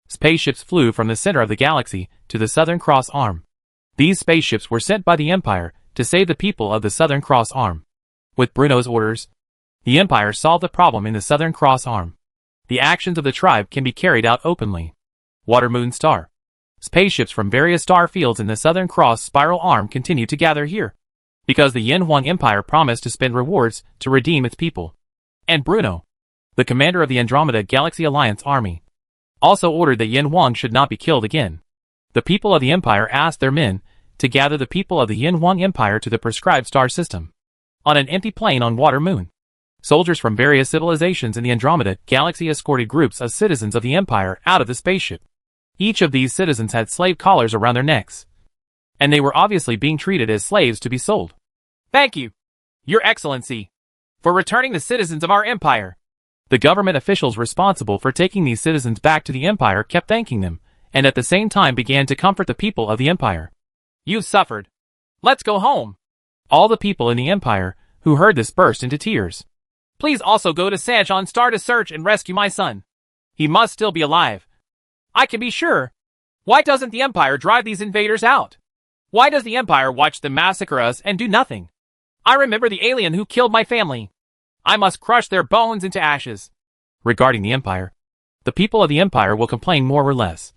S2: Spaceships flew from the center of the galaxy to the Southern Cross Arm. These spaceships were sent by the Empire to save the people of the Southern Cross Arm. With Bruno's orders, the Empire solved the problem in the Southern Cross Arm. The actions of the tribe can be carried out openly. Water Moon Star. Spaceships from various star fields in the Southern Cross Spiral Arm continue to gather here, because the Yin Huang Empire promised to spend rewards to redeem its people. And Bruno, the commander of the Andromeda Galaxy Alliance army, also ordered that Yin Huang should not be killed again. The people of the Empire asked their men to gather the people of the Yin Huang Empire to the prescribed star system. On an empty plain on Water Moon, soldiers from various civilizations in the Andromeda Galaxy escorted groups of citizens of the Empire out of the spaceship. Each of these citizens had slave collars around their necks, and they were obviously being treated as slaves to be sold. Thank you, Your Excellency, for returning the citizens of our Empire. The government officials responsible for taking these citizens back to the Empire kept thanking them, and at the same time began to comfort the people of the Empire. You've suffered. Let's go home. All the people in the Empire who heard this burst into tears. Please also go to Sanjon Star to search and rescue my son. He must still be alive. I can be sure. Why doesn't the Empire drive these invaders out? Why does the Empire watch them massacre us and do nothing? I remember the alien who killed my family. I must crush their bones into ashes. Regarding the Empire, the people of the Empire will complain more or less,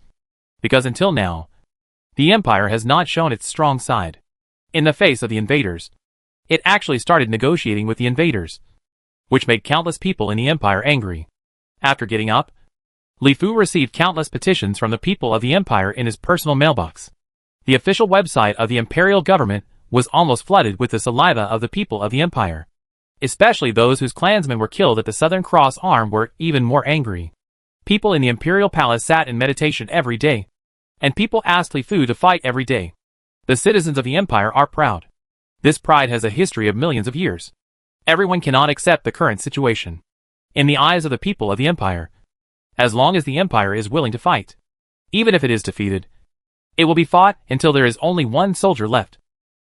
S2: because until now, the Empire has not shown its strong side. In the face of the invaders, it actually started negotiating with the invaders, which made countless people in the Empire angry. After getting up, Li Fu received countless petitions from the people of the Empire in his personal mailbox. The official website of the Imperial government was almost flooded with the saliva of the people of the Empire. Especially those whose clansmen were killed at the Southern Cross Arm were even more angry. People in the Imperial Palace sat in meditation every day, and people asked Li Fu to fight every day. The citizens of the Empire are proud. This pride has a history of millions of years. Everyone cannot accept the current situation. In the eyes of the people of the Empire, as long as the Empire is willing to fight, even if it is defeated, it will be fought until there is only one soldier left.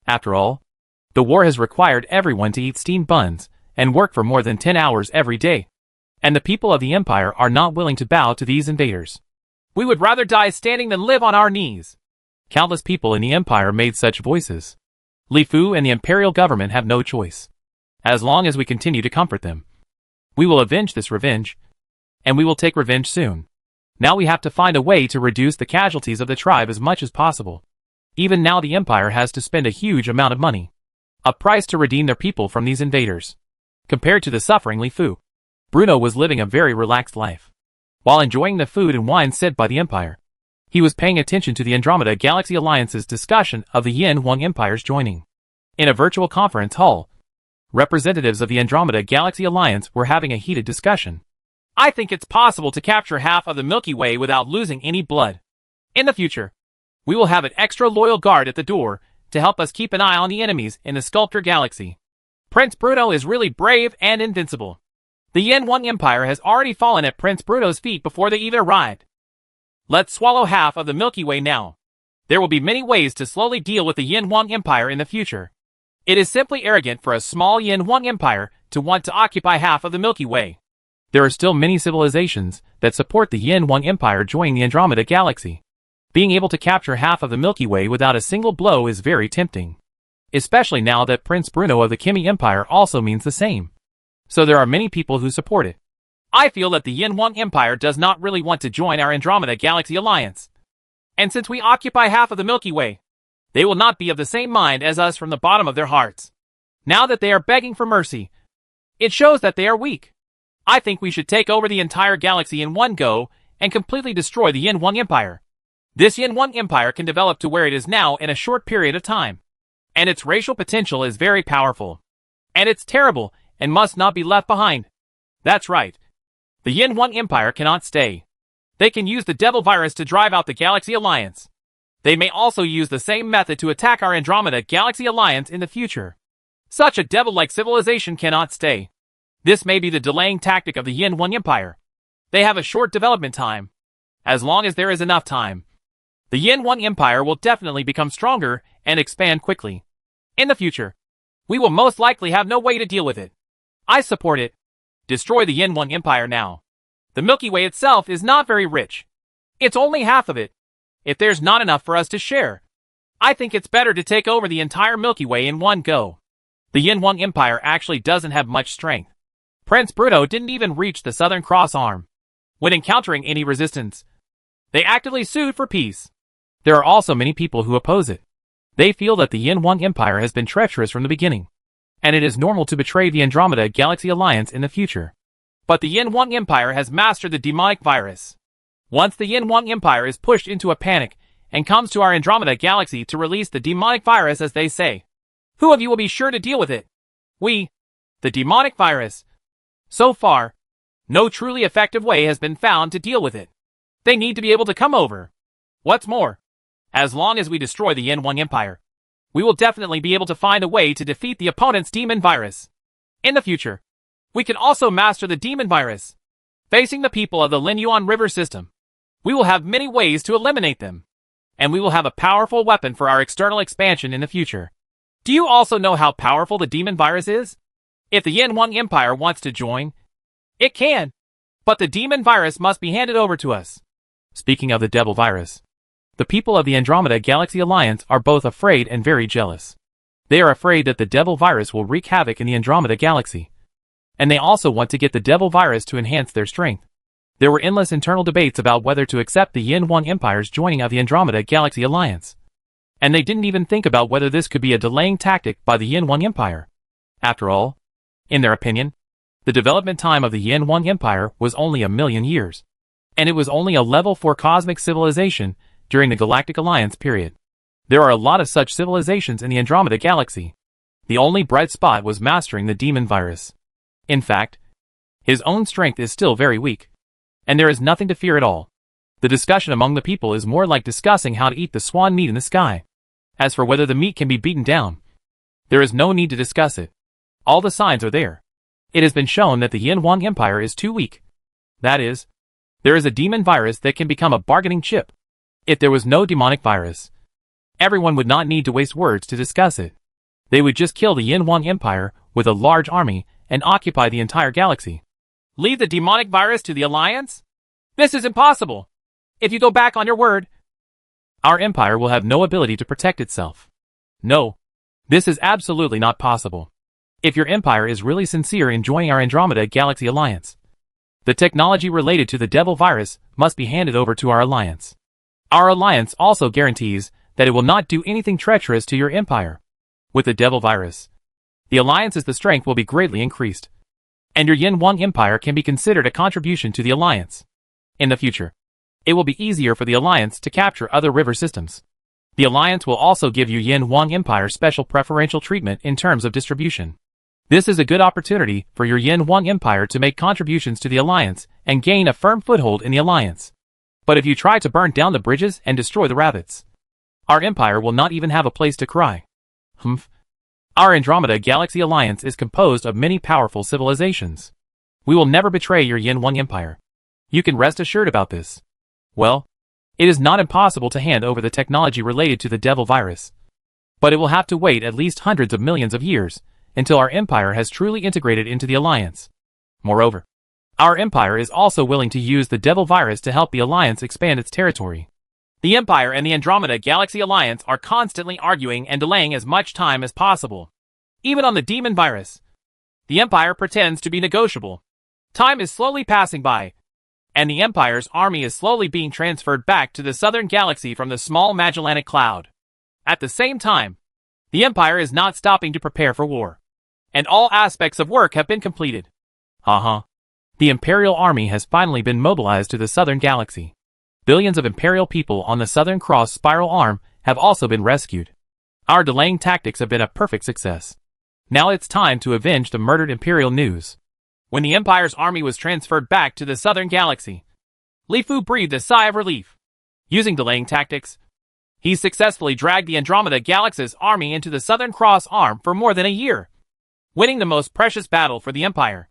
S2: After all, the war has required everyone to eat steamed buns and work for more than 10 hours every day, and the people of the Empire are not willing to bow to these invaders. We would rather die standing than live on our knees. Countless people in the Empire made such voices. Li Fu and the Imperial government have no choice. As long as we continue to comfort them, we will avenge this revenge, and we will take revenge soon. Now we have to find a way to reduce the casualties of the tribe as much as possible. Even now the Empire has to spend a huge amount of money, a price to redeem their people from these invaders. Compared to the suffering Li Fu, Bruno was living a very relaxed life. While enjoying the food and wine sent by the Empire, he was paying attention to the Andromeda Galaxy Alliance's discussion of the Yin Huang Empire's joining. In a virtual conference hall, representatives of the Andromeda Galaxy Alliance were having a heated discussion. I think it's possible to capture half of the Milky Way without losing any blood. In the future, we will have an extra loyal guard at the door to help us keep an eye on the enemies in the Sculptor Galaxy. Prince Bruno is really brave and invincible. The Yin Huang Empire has already fallen at Prince Bruno's feet before they even arrived. Let's swallow half of the Milky Way now. There will be many ways to slowly deal with the Yin Huang Empire in the future. It is simply arrogant for a small Yin Huang Empire to want to occupy half of the Milky Way. There are still many civilizations that support the Yin 1 Empire joining the Andromeda Galaxy. Being able to capture half of the Milky Way without a single blow is very tempting. Especially now that Prince Bruno of the Kimi Empire also means the same. So there are many people who support it. I feel that the Yin 1 Empire does not really want to join our Andromeda Galaxy Alliance. And since we occupy half of the Milky Way, they will not be of the same mind as us from the bottom of their hearts. Now that they are begging for mercy, it shows that they are weak. I think we should take over the entire galaxy in one go and completely destroy the Yin 1 Empire. This Yin 1 Empire can develop to where it is now in a short period of time. And its racial potential is very powerful. And it's terrible and must not be left behind. That's right. The Yin 1 Empire cannot stay. They can use the Devil Virus to drive out the Galaxy Alliance. They may also use the same method to attack our Andromeda Galaxy Alliance in the future. Such a devil-like civilization cannot stay. This may be the delaying tactic of the Yin 1 Empire. They have a short development time. As long as there is enough time, the Yin 1 Empire will definitely become stronger and expand quickly. In the future, we will most likely have no way to deal with it. I support it. Destroy the Yin 1 Empire now. The Milky Way itself is not very rich. It's only half of it. If there's not enough for us to share, I think it's better to take over the entire Milky Way in one go. The Yin 1 Empire actually doesn't have much strength. Prince Bruno didn't even reach the Southern Cross Arm. When encountering any resistance, they actively sued for peace. There are also many people who oppose it. They feel that the Yin 1 Empire has been treacherous from the beginning, and it is normal to betray the Andromeda Galaxy Alliance in the future. But the Yin 1 Empire has mastered the demonic virus. Once the Yin 1 Empire is pushed into a panic and comes to our Andromeda Galaxy to release the demonic virus, as they say, who of you will be sure to deal with it? We. The demonic virus. So far, no truly effective way has been found to deal with it. They need to be able to come over. What's more, as long as we destroy the Yin 1 Empire, we will definitely be able to find a way to defeat the opponent's demon virus. In the future, we can also master the demon virus. Facing the people of the Linyuan River system, we will have many ways to eliminate them. And we will have a powerful weapon for our external expansion in the future. Do you also know how powerful the demon virus is? If the Yin 1 Empire wants to join, it can. But the demon virus must be handed over to us. Speaking of the devil virus, the people of the Andromeda Galaxy Alliance are both afraid and very jealous. They are afraid that the devil virus will wreak havoc in the Andromeda Galaxy. And they also want to get the devil virus to enhance their strength. There were endless internal debates about whether to accept the Yin 1 Empire's joining of the Andromeda Galaxy Alliance. And they didn't even think about whether this could be a delaying tactic by the Yin 1 Empire. After all, in their opinion, the development time of the Yin 1 Empire was only 1,000,000 years. And it was only a level 4 cosmic civilization during the Galactic Alliance period. There are a lot of such civilizations in the Andromeda Galaxy. The only bright spot was mastering the demon virus. In fact, his own strength is still very weak. And there is nothing to fear at all. The discussion among the people is more like discussing how to eat the swan meat in the sky. As for whether the meat can be beaten down, there is no need to discuss it. All the signs are there. It has been shown that the Yin 1 Empire is too weak. That is, there is a demon virus that can become a bargaining chip. If there was no demonic virus, everyone would not need to waste words to discuss it. They would just kill the Yin 1 Empire with a large army and occupy the entire galaxy. Leave the demonic virus to the Alliance? This is impossible. If you go back on your word, our empire will have no ability to protect itself. No, this is absolutely not possible. If your empire is really sincere in joining our Andromeda Galaxy Alliance, the technology related to the devil virus must be handed over to our alliance. Our alliance also guarantees that it will not do anything treacherous to your empire. With the devil virus, the alliance's strength will be greatly increased. And your Yin 1 Empire can be considered a contribution to the alliance. In the future, it will be easier for the alliance to capture other river systems. The alliance will also give you Yin 1 Empire special preferential treatment in terms of distribution. This is a good opportunity for your Yin 1 Empire to make contributions to the alliance and gain a firm foothold in the alliance. But if you try to burn down the bridges and destroy the rabbits, our empire will not even have a place to cry. Our Andromeda Galaxy Alliance is composed of many powerful civilizations. We will never betray your Yin 1 Empire. You can rest assured about this. Well, it is not impossible to hand over the technology related to the devil virus. But it will have to wait at least hundreds of millions of years, until our empire has truly integrated into the alliance. Moreover, our empire is also willing to use the devil virus to help the alliance expand its territory. The empire and the Andromeda Galaxy Alliance are constantly arguing and delaying as much time as possible. Even on the demon virus, the empire pretends to be negotiable. Time is slowly passing by, and the empire's army is slowly being transferred back to the southern galaxy from the small Magellanic Cloud. At the same time, the empire is not stopping to prepare for war, and all aspects of work have been completed. The Imperial Army has finally been mobilized to the southern galaxy. Billions of Imperial people on the Southern Cross spiral arm have also been rescued. Our delaying tactics have been a perfect success. Now it's time to avenge the murdered Imperial news. When the Empire's army was transferred back to the southern galaxy, Li Fu breathed a sigh of relief. Using delaying tactics, he successfully dragged the Andromeda Galaxy's army into the Southern Cross arm for more than a year, winning the most precious battle for the Empire.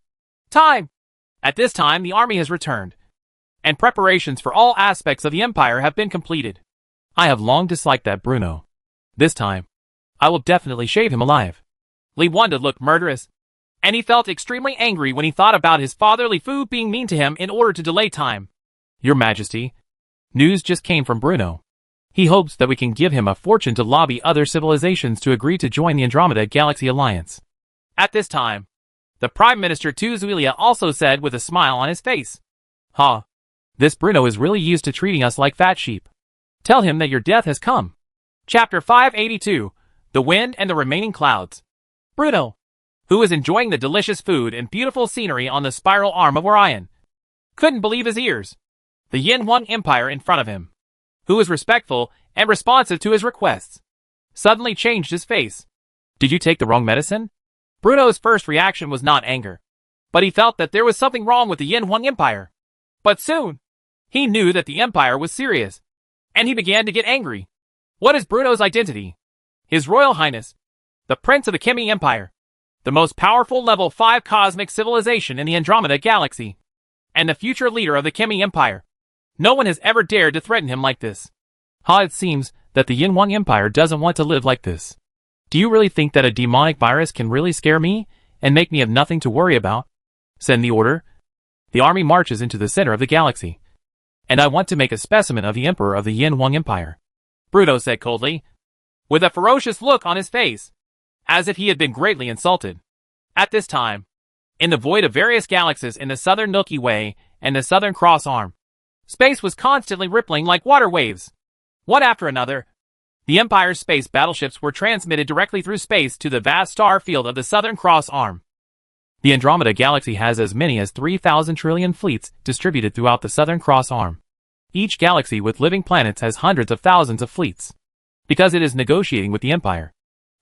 S2: Time! At this time, the army has returned, and preparations for all aspects of the Empire have been completed. I have long disliked that Bruno. This time, I will definitely shave him alive. Li Wanda looked murderous, and he felt extremely angry when he thought about his father Li Fu being mean to him in order to delay time. Your Majesty, news just came from Bruno. He hopes that we can give him a fortune to lobby other civilizations to agree to join the Andromeda Galaxy Alliance. At this time, the Prime Minister Tu Zuilia also said with a smile on his face. This Bruno is really used to treating us like fat sheep. Tell him that your death has come. Chapter 582, The Wind and the Remaining Clouds. Bruno, who was enjoying the delicious food and beautiful scenery on the spiral arm of Orion, couldn't believe his ears. The Yin Huang Empire in front of him, who was respectful and responsive to his requests, suddenly changed his face. Did you take the wrong medicine? Bruno's first reaction was not anger, but he felt that there was something wrong with the Yin Huang Empire. But soon, he knew that the Empire was serious, and he began to get angry. What is Bruno's identity? His Royal Highness, the Prince of the Chemi Empire, the most powerful level 5 cosmic civilization in the Andromeda Galaxy, and the future leader of the Chemi Empire. No one has ever dared to threaten him like this. It seems that the Yin Huang Empire doesn't want to live like this. Do you really think that a demonic virus can really scare me and make me have nothing to worry about? Send the order. The army marches into the center of the galaxy, and I want to make a specimen of the Emperor of the Yin Huang Empire, Bruno said coldly, with a ferocious look on his face, as if he had been greatly insulted. At this time, in the void of various galaxies in the southern Milky Way and the Southern Cross Arm, space was constantly rippling like water waves. One after another, the Empire's space battleships were transmitted directly through space to the vast star field of the Southern Cross Arm. The Andromeda Galaxy has as many as 3,000 trillion fleets distributed throughout the Southern Cross Arm. Each galaxy with living planets has hundreds of thousands of fleets. Because it is negotiating with the Empire,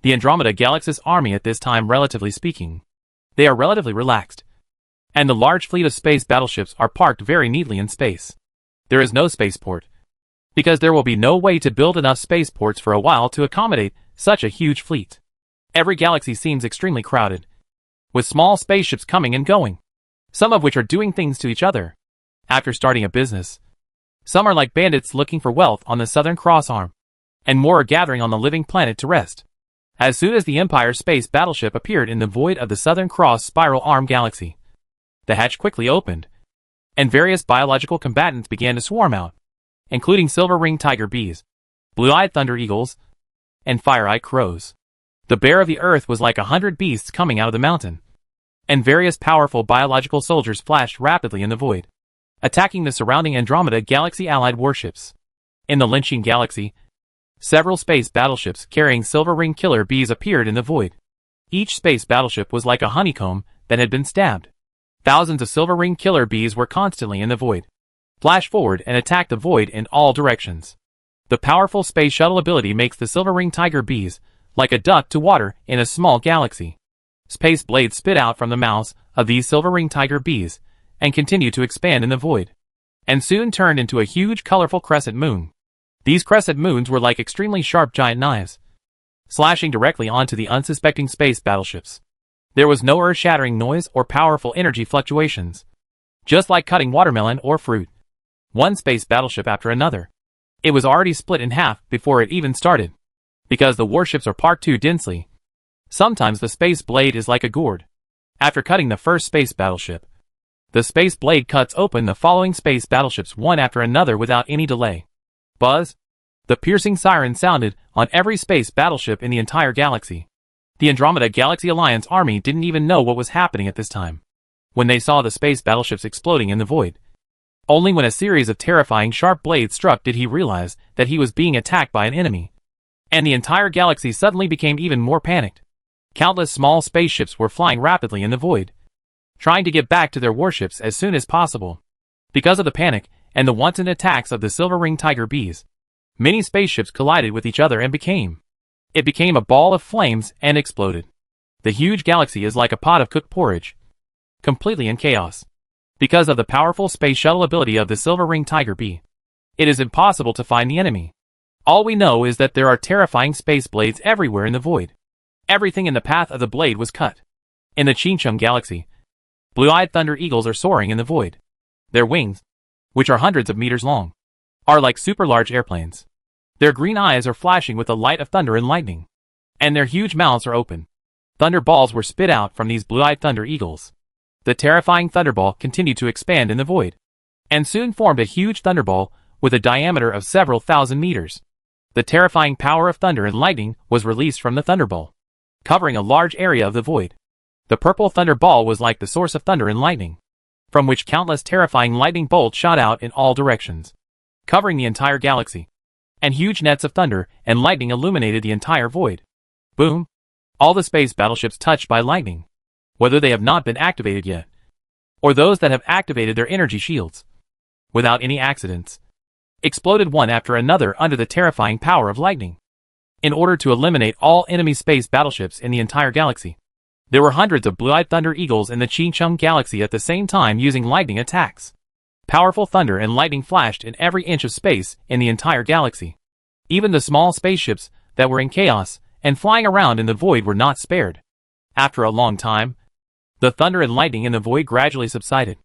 S2: the Andromeda Galaxy's army at this time, relatively speaking, they are relatively relaxed, and the large fleet of space battleships are parked very neatly in space. There is no spaceport, because there will be no way to build enough spaceports for a while to accommodate such a huge fleet. Every galaxy seems extremely crowded, with small spaceships coming and going, some of which are doing things to each other after starting a business. Some are like bandits looking for wealth on the Southern Cross Arm, and more are gathering on the living planet to rest. As soon as the Empire's space battleship appeared in the void of the Southern Cross Spiral Arm galaxy, the hatch quickly opened, and various biological combatants began to swarm out, including silver-ringed tiger bees, blue-eyed thunder eagles, and fire-eyed crows. The bear of the earth was like 100 beasts coming out of the mountain, and various powerful biological soldiers flashed rapidly in the void, attacking the surrounding Andromeda Galaxy allied warships. In the Lynching Galaxy, several space battleships carrying silver-ringed killer bees appeared in the void. Each space battleship was like a honeycomb that had been stabbed. Thousands of silver-ringed killer bees were constantly in the void, flash forward and attack the void in all directions. The powerful space shuttle ability makes the silver-ringed tiger bees like a duck to water in a small galaxy. Space blades spit out from the mouths of these silver-ringed tiger bees and continue to expand in the void, and soon turned into a huge colorful crescent moon. These crescent moons were like extremely sharp giant knives, slashing directly onto the unsuspecting space battleships. There was no earth-shattering noise or powerful energy fluctuations, just like cutting watermelon or fruit. One space battleship after another. It was already split in half before it even started, because the warships are parked too densely. Sometimes the space blade is like a gourd. After cutting the first space battleship, the space blade cuts open the following space battleships one after another without any delay. Buzz! The piercing siren sounded on every space battleship in the entire galaxy. The Andromeda Galaxy Alliance army didn't even know what was happening at this time, when they saw the space battleships exploding in the void. Only when a series of terrifying sharp blades struck did he realize that he was being attacked by an enemy. And the entire galaxy suddenly became even more panicked. Countless small spaceships were flying rapidly in the void, trying to get back to their warships as soon as possible. Because of the panic and the wanton attacks of the silver-ringed tiger bees, many spaceships collided with each other and became a ball of flames and exploded. The huge galaxy is like a pot of cooked porridge, completely in chaos. Because of the powerful space shuttle ability of the silver-ringed tiger bee, it is impossible to find the enemy. All we know is that there are terrifying space blades everywhere in the void. Everything in the path of the blade was cut. In the Chinchung Galaxy, blue-eyed thunder eagles are soaring in the void. Their wings, which are hundreds of meters long, are like super-large airplanes. Their green eyes are flashing with the light of thunder and lightning, and their huge mouths are open. Thunderballs were spit out from these blue-eyed thunder eagles. The terrifying thunderball continued to expand in the void, and soon formed a huge thunderball with a diameter of several thousand meters. The terrifying power of thunder and lightning was released from the thunderball, covering a large area of the void. The purple thunderball was like the source of thunder and lightning, from which countless terrifying lightning bolts shot out in all directions, covering the entire galaxy. And huge nets of thunder and lightning illuminated the entire void. Boom! All the space battleships touched by lightning, whether they have not been activated yet, or those that have activated their energy shields, without any accidents, exploded one after another under the terrifying power of lightning. In order to eliminate all enemy space battleships in the entire galaxy, there were hundreds of blue-eyed thunder eagles in the Chinchung Galaxy at the same time using lightning attacks. Powerful thunder and lightning flashed in every inch of space in the entire galaxy. Even the small spaceships that were in chaos and flying around in the void were not spared. After a long time, the thunder and lightning in the void gradually subsided,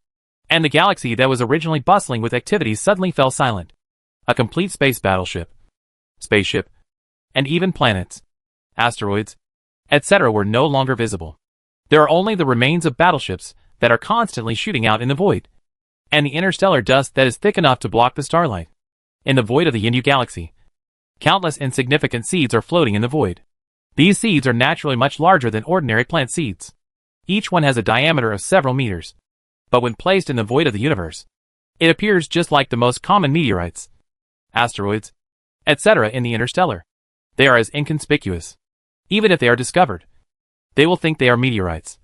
S2: and the galaxy that was originally bustling with activity suddenly fell silent. A complete space battleship, spaceship, and even planets, asteroids, etc. were no longer visible. There are only the remains of battleships that are constantly shooting out in the void, and the interstellar dust that is thick enough to block the starlight. In the void of the Yinyu Galaxy, countless insignificant seeds are floating in the void. These seeds are naturally much larger than ordinary plant seeds. Each one has a diameter of several meters. But when placed in the void of the universe, it appears just like the most common meteorites, asteroids, etc. in the interstellar. They are as inconspicuous. Even if they are discovered, they will think they are meteorites,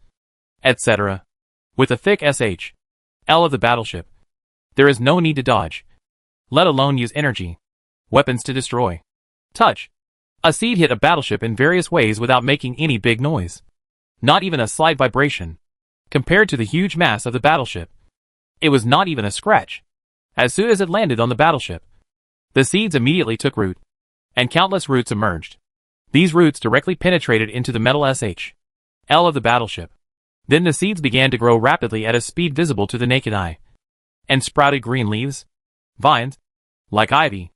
S2: etc. With a thick L of the battleship, there is no need to dodge, let alone use energy, weapons to destroy. Touch. A seed hit a battleship in various ways without making any big noise. Not even a slight vibration. Compared to the huge mass of the battleship, it was not even a scratch. As soon as it landed on the battleship, the seeds immediately took root, and countless roots emerged. These roots directly penetrated into the metal L of the battleship. Then the seeds began to grow rapidly at a speed visible to the naked eye, and sprouted green leaves, vines, like ivy,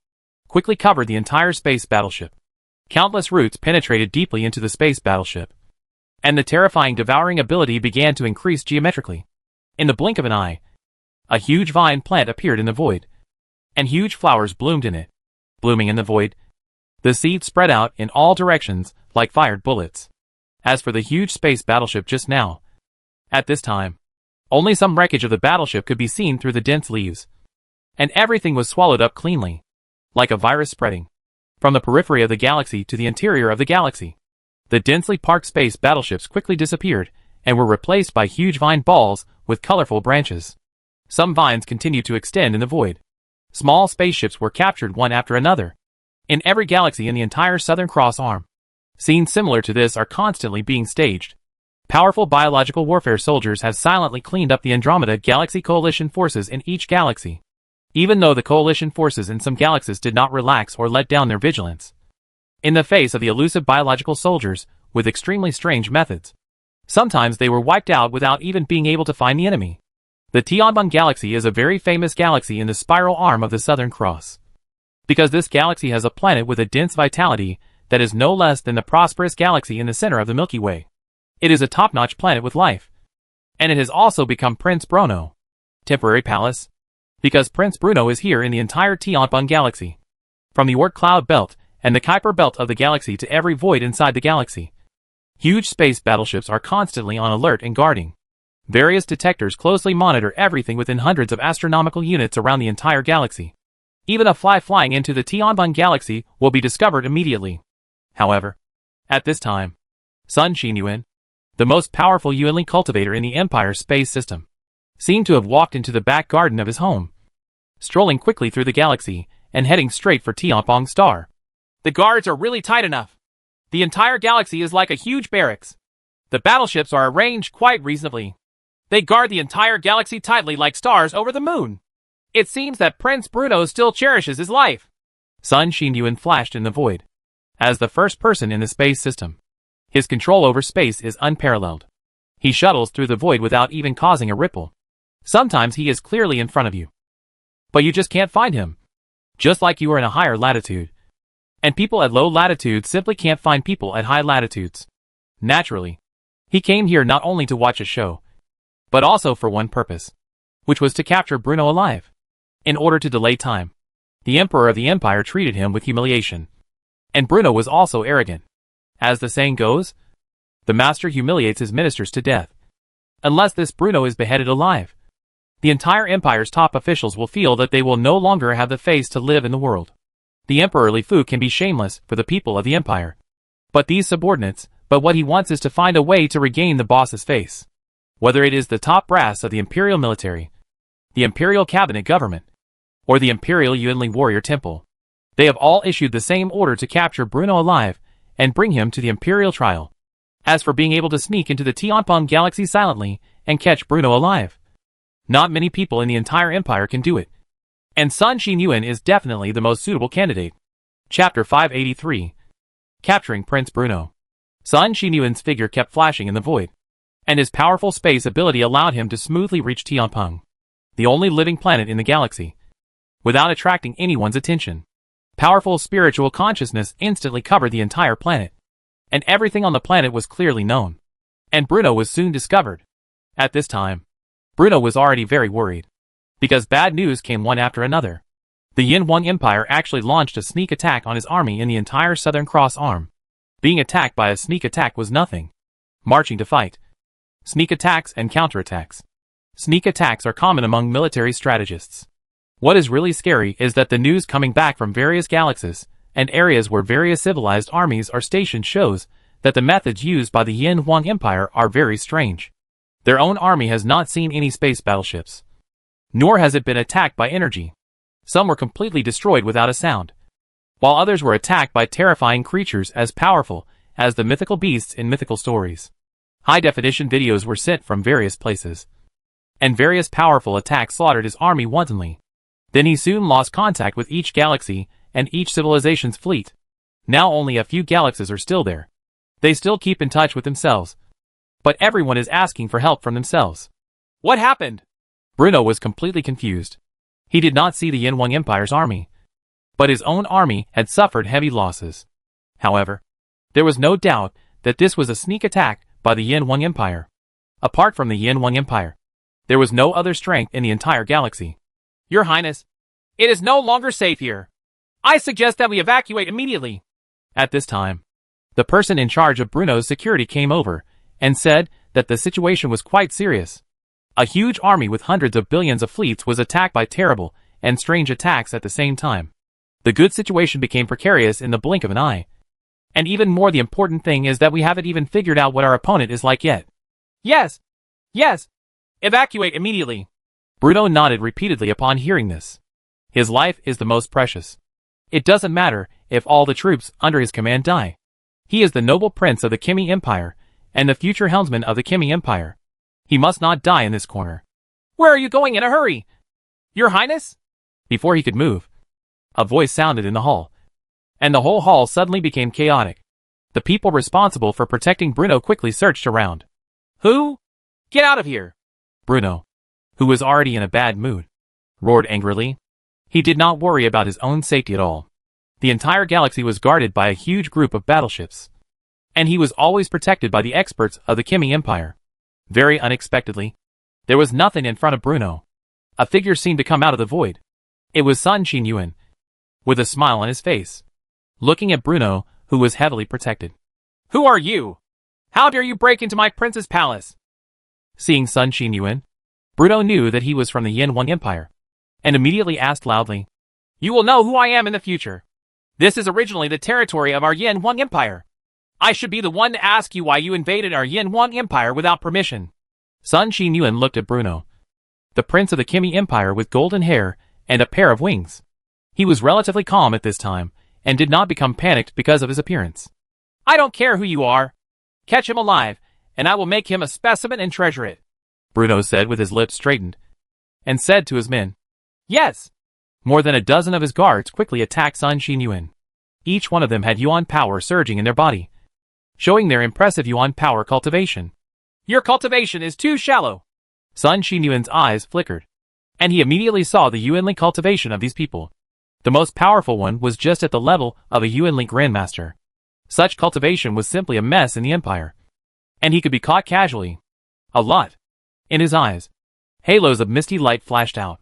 S2: quickly covered the entire space battleship. Countless roots penetrated deeply into the space battleship, and the terrifying devouring ability began to increase geometrically. In the blink of an eye, a huge vine plant appeared in the void, and huge flowers bloomed in it. Blooming in the void, the seeds spread out in all directions like fired bullets. As for the huge space battleship just now, at this time, only some wreckage of the battleship could be seen through the dense leaves, and everything was swallowed up cleanly, like a virus spreading from the periphery of the galaxy to the interior of the galaxy. The densely parked space battleships quickly disappeared and were replaced by huge vine balls with colorful branches. Some vines continued to extend in the void. Small spaceships were captured one after another in every galaxy in the entire Southern Cross Arm. Scenes similar to this are constantly being staged. Powerful biological warfare soldiers have silently cleaned up the Andromeda Galaxy Coalition forces in each galaxy, even though the Coalition forces in some galaxies did not relax or let down their vigilance in the face of the elusive biological soldiers with extremely strange methods. Sometimes they were wiped out without even being able to find the enemy. The Tianmun Galaxy is a very famous galaxy in the spiral arm of the Southern Cross, because this galaxy has a planet with a dense vitality that is no less than the prosperous galaxy in the center of the Milky Way. It is a top-notch planet with life. And it has also become Prince Bruno. Temporary palace. Because Prince Bruno is here in the entire Tianpeng galaxy. From the Oort cloud belt and the Kuiper belt of the galaxy to every void inside the galaxy. Huge space battleships are constantly on alert and guarding. Various detectors closely monitor everything within hundreds of astronomical units around the entire galaxy. Even a fly flying into the Tianpeng galaxy will be discovered immediately. However, at this time, Sun Xinyuan, the most powerful Yuanli cultivator in the Empire's space system, seemed to have walked into the back garden of his home, strolling quickly through the galaxy and heading straight for Tianpeng Star.
S1: The guards are really tight enough. The entire galaxy is like a huge barracks. The battleships are arranged quite reasonably. They guard the entire galaxy tightly like stars over the moon. It seems that Prince Bruno still cherishes his life.
S2: Sun Xinyuan flashed in the void. As the first person in the space system, his control over space is unparalleled. He shuttles through the void without even causing a ripple. Sometimes he is clearly in front of you, but you just can't find him. Just like you are in a higher latitude. And people at low latitudes simply can't find people at high latitudes. Naturally, he came here not only to watch a show, but also for one purpose, which was to capture Bruno alive. In order to delay time, the Emperor of the Empire treated him with humiliation. And Bruno was also arrogant. As the saying goes, the master humiliates his ministers to death. Unless this Bruno is beheaded alive, the entire Empire's top officials will feel that they will no longer have the face to live in the world. The Emperor Li Fu can be shameless for the people of the Empire. But what he wants is to find a way to regain the boss's face. Whether it is the top brass of the Imperial military, the Imperial Cabinet government, or the Imperial Yuanli Warrior Temple, they have all issued the same order to capture Bruno alive and bring him to the Imperial trial. As for being able to sneak into the Tianpeng galaxy silently and catch Bruno alive, not many people in the entire Empire can do it. And Sun Xinyuan is definitely the most suitable candidate. Chapter 583. Capturing Prince Bruno. Sun Xinyuan's figure kept flashing in the void, and his powerful space ability allowed him to smoothly reach Tianpeng, the only living planet in the galaxy, without attracting anyone's attention. Powerful spiritual consciousness instantly covered the entire planet, and everything on the planet was clearly known. And Bruno was soon discovered. At this time, Bruno was already very worried, because bad news came one after another. The Yin Wang Empire actually launched a sneak attack on his army in the entire Southern Cross Arm. Being attacked by a sneak attack was nothing. Marching to fight. Sneak attacks and counterattacks. Sneak attacks are common among military strategists. What is really scary is that the news coming back from various galaxies and areas where various civilized armies are stationed shows that the methods used by the Yin Wang Empire are very strange. Their own army has not seen any space battleships, nor has it been attacked by energy. Some were completely destroyed without a sound, while others were attacked by terrifying creatures as powerful as the mythical beasts in mythical stories. High-definition videos were sent from various places, and various powerful attacks slaughtered his army wantonly. Then he soon lost contact with each galaxy and each civilization's fleet. Now only a few galaxies are still there. They still keep in touch with themselves, but everyone is asking for help from themselves.
S1: What happened?
S2: Bruno was completely confused. He did not see the Yin Wang Empire's army, but his own army had suffered heavy losses. However, there was no doubt that this was a sneak attack by the Yin Wang Empire. Apart from the Yin Wang Empire, there was no other strength in the entire galaxy.
S1: Your Highness, it is no longer safe here. I suggest that we evacuate immediately.
S2: At this time, the person in charge of Bruno's security came over and said that the situation was quite serious. A huge army with hundreds of billions of fleets was attacked by terrible and strange attacks at the same time. The good situation became precarious in the blink of an eye. And even more, the important thing is that we haven't even figured out what our opponent is like yet.
S1: Yes. Yes. Evacuate immediately.
S2: Bruno nodded repeatedly upon hearing this. His life is the most precious. It doesn't matter if all the troops under his command die. He is the noble prince of the Kimi Empire and the future helmsman of the Kimi Empire. He must not die in this corner.
S1: Where are you going in a hurry? Your Highness?
S2: Before he could move, a voice sounded in the hall, and the whole hall suddenly became chaotic. The people responsible for protecting Bruno quickly searched around.
S1: Who? Get out of here!
S2: Bruno, who was already in a bad mood, roared angrily. He did not worry about his own safety at all. The entire galaxy was guarded by a huge group of battleships. And he was always protected by the experts of the Kimi Empire. Very unexpectedly, there was nothing in front of Bruno. A figure seemed to come out of the void. It was Sun Qinyuan, with a smile on his face, looking at Bruno, who was heavily protected.
S1: Who are you? How dare you break into my prince's palace?
S2: Seeing Sun Qinyuan, Bruno knew that he was from the Yin One Empire, and immediately asked loudly,
S1: You will know who I am in the future. This is originally the territory of our Yin One Empire. I should be the one to ask you why you invaded our Yin One Empire without permission.
S2: Sun Qinyuan looked at Bruno, the prince of the Kimi Empire with golden hair and a pair of wings. He was relatively calm at this time, and did not become panicked because of his appearance.
S1: I don't care who you are. Catch him alive, and I will make him a specimen and treasure it,
S2: Bruno said with his lips straightened, and said to his men.
S1: Yes.
S2: More than a dozen of his guards quickly attacked Sun Qinyuan. Each one of them had Yuan power surging in their body, showing their impressive Yuan power cultivation.
S1: Your cultivation is too shallow.
S2: Sun Qinyuan's eyes flickered, and he immediately saw the Yuanli cultivation of these people. The most powerful one was just at the level of a Yuanli Grandmaster. Such cultivation was simply a mess in the Empire, and he could be caught casually. A lot. In his eyes, halos of misty light flashed out.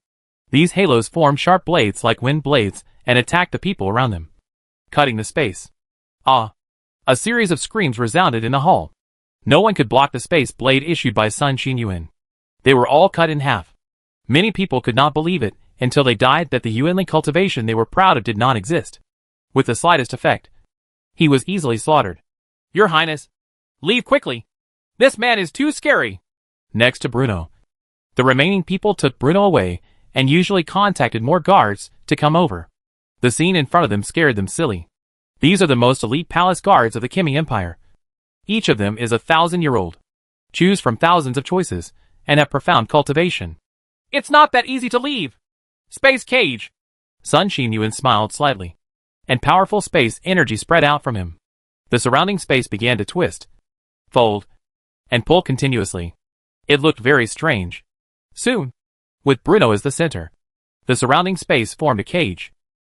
S2: These halos formed sharp blades like wind blades and attacked the people around them, cutting the space. Ah! A series of screams resounded in the hall. No one could block the space blade issued by Sun Qinyuan. They were all cut in half. Many people could not believe it until they died that the Yuanli cultivation they were proud of did not exist. With the slightest effect, he was easily slaughtered.
S1: Your Highness, leave quickly. This man is too scary.
S2: Next to Bruno, the remaining people took Bruno away and usually contacted more guards to come over. The scene in front of them scared them silly. These are the most elite palace guards of the Kimi Empire. Each of them is 1,000-year-old. Choose from thousands of choices, and have profound cultivation.
S1: It's not that easy to leave. Space cage.
S2: Sun Qinyuan smiled slightly, and powerful space energy spread out from him. The surrounding space began to twist, fold, and pull continuously. It looked very strange. Soon, with Bruno as the center, the surrounding space formed a cage.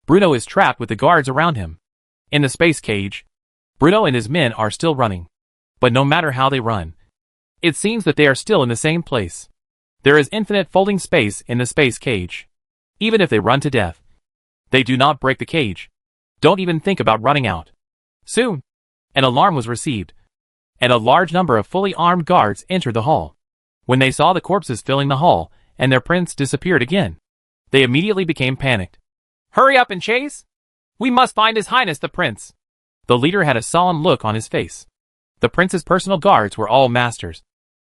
S2: Bruno is trapped with the guards around him. In the space cage, Bruno and his men are still running. But no matter how they run, it seems that they are still in the same place. There is infinite folding space in the space cage. Even if they run to death, they do not break the cage. Don't even think about running out. Soon, an alarm was received, and a large number of fully armed guards entered the hall. When they saw the corpses filling the hall, and their prince disappeared again, they immediately became panicked.
S1: Hurry up and chase! We must find His Highness the Prince.
S2: The leader had a solemn look on his face. The prince's personal guards were all masters,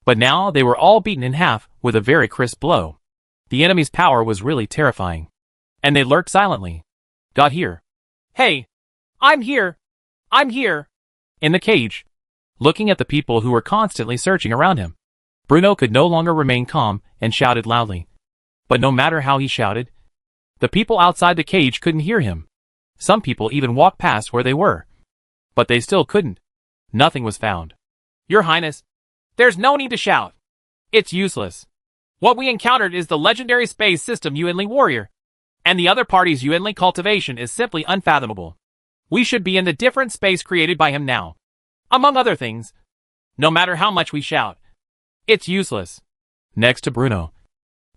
S2: but now they were all beaten in half with a very crisp blow. The enemy's power was really terrifying, and they lurked silently. Got here.
S1: Hey! I'm here! I'm here!
S2: In the cage, looking at the people who were constantly searching around him, Bruno could no longer remain calm and shouted loudly. But no matter how he shouted, the people outside the cage couldn't hear him. Some people even walked past where they were, but they still couldn't. Nothing was found.
S1: Your Highness, there's no need to shout. It's useless. What we encountered is the legendary space system Yuanli Warrior, and the other party's Yuanli cultivation is simply unfathomable. We should be in the different space created by him now. Among other things, no matter how much we shout, it's useless.
S2: Next to Bruno,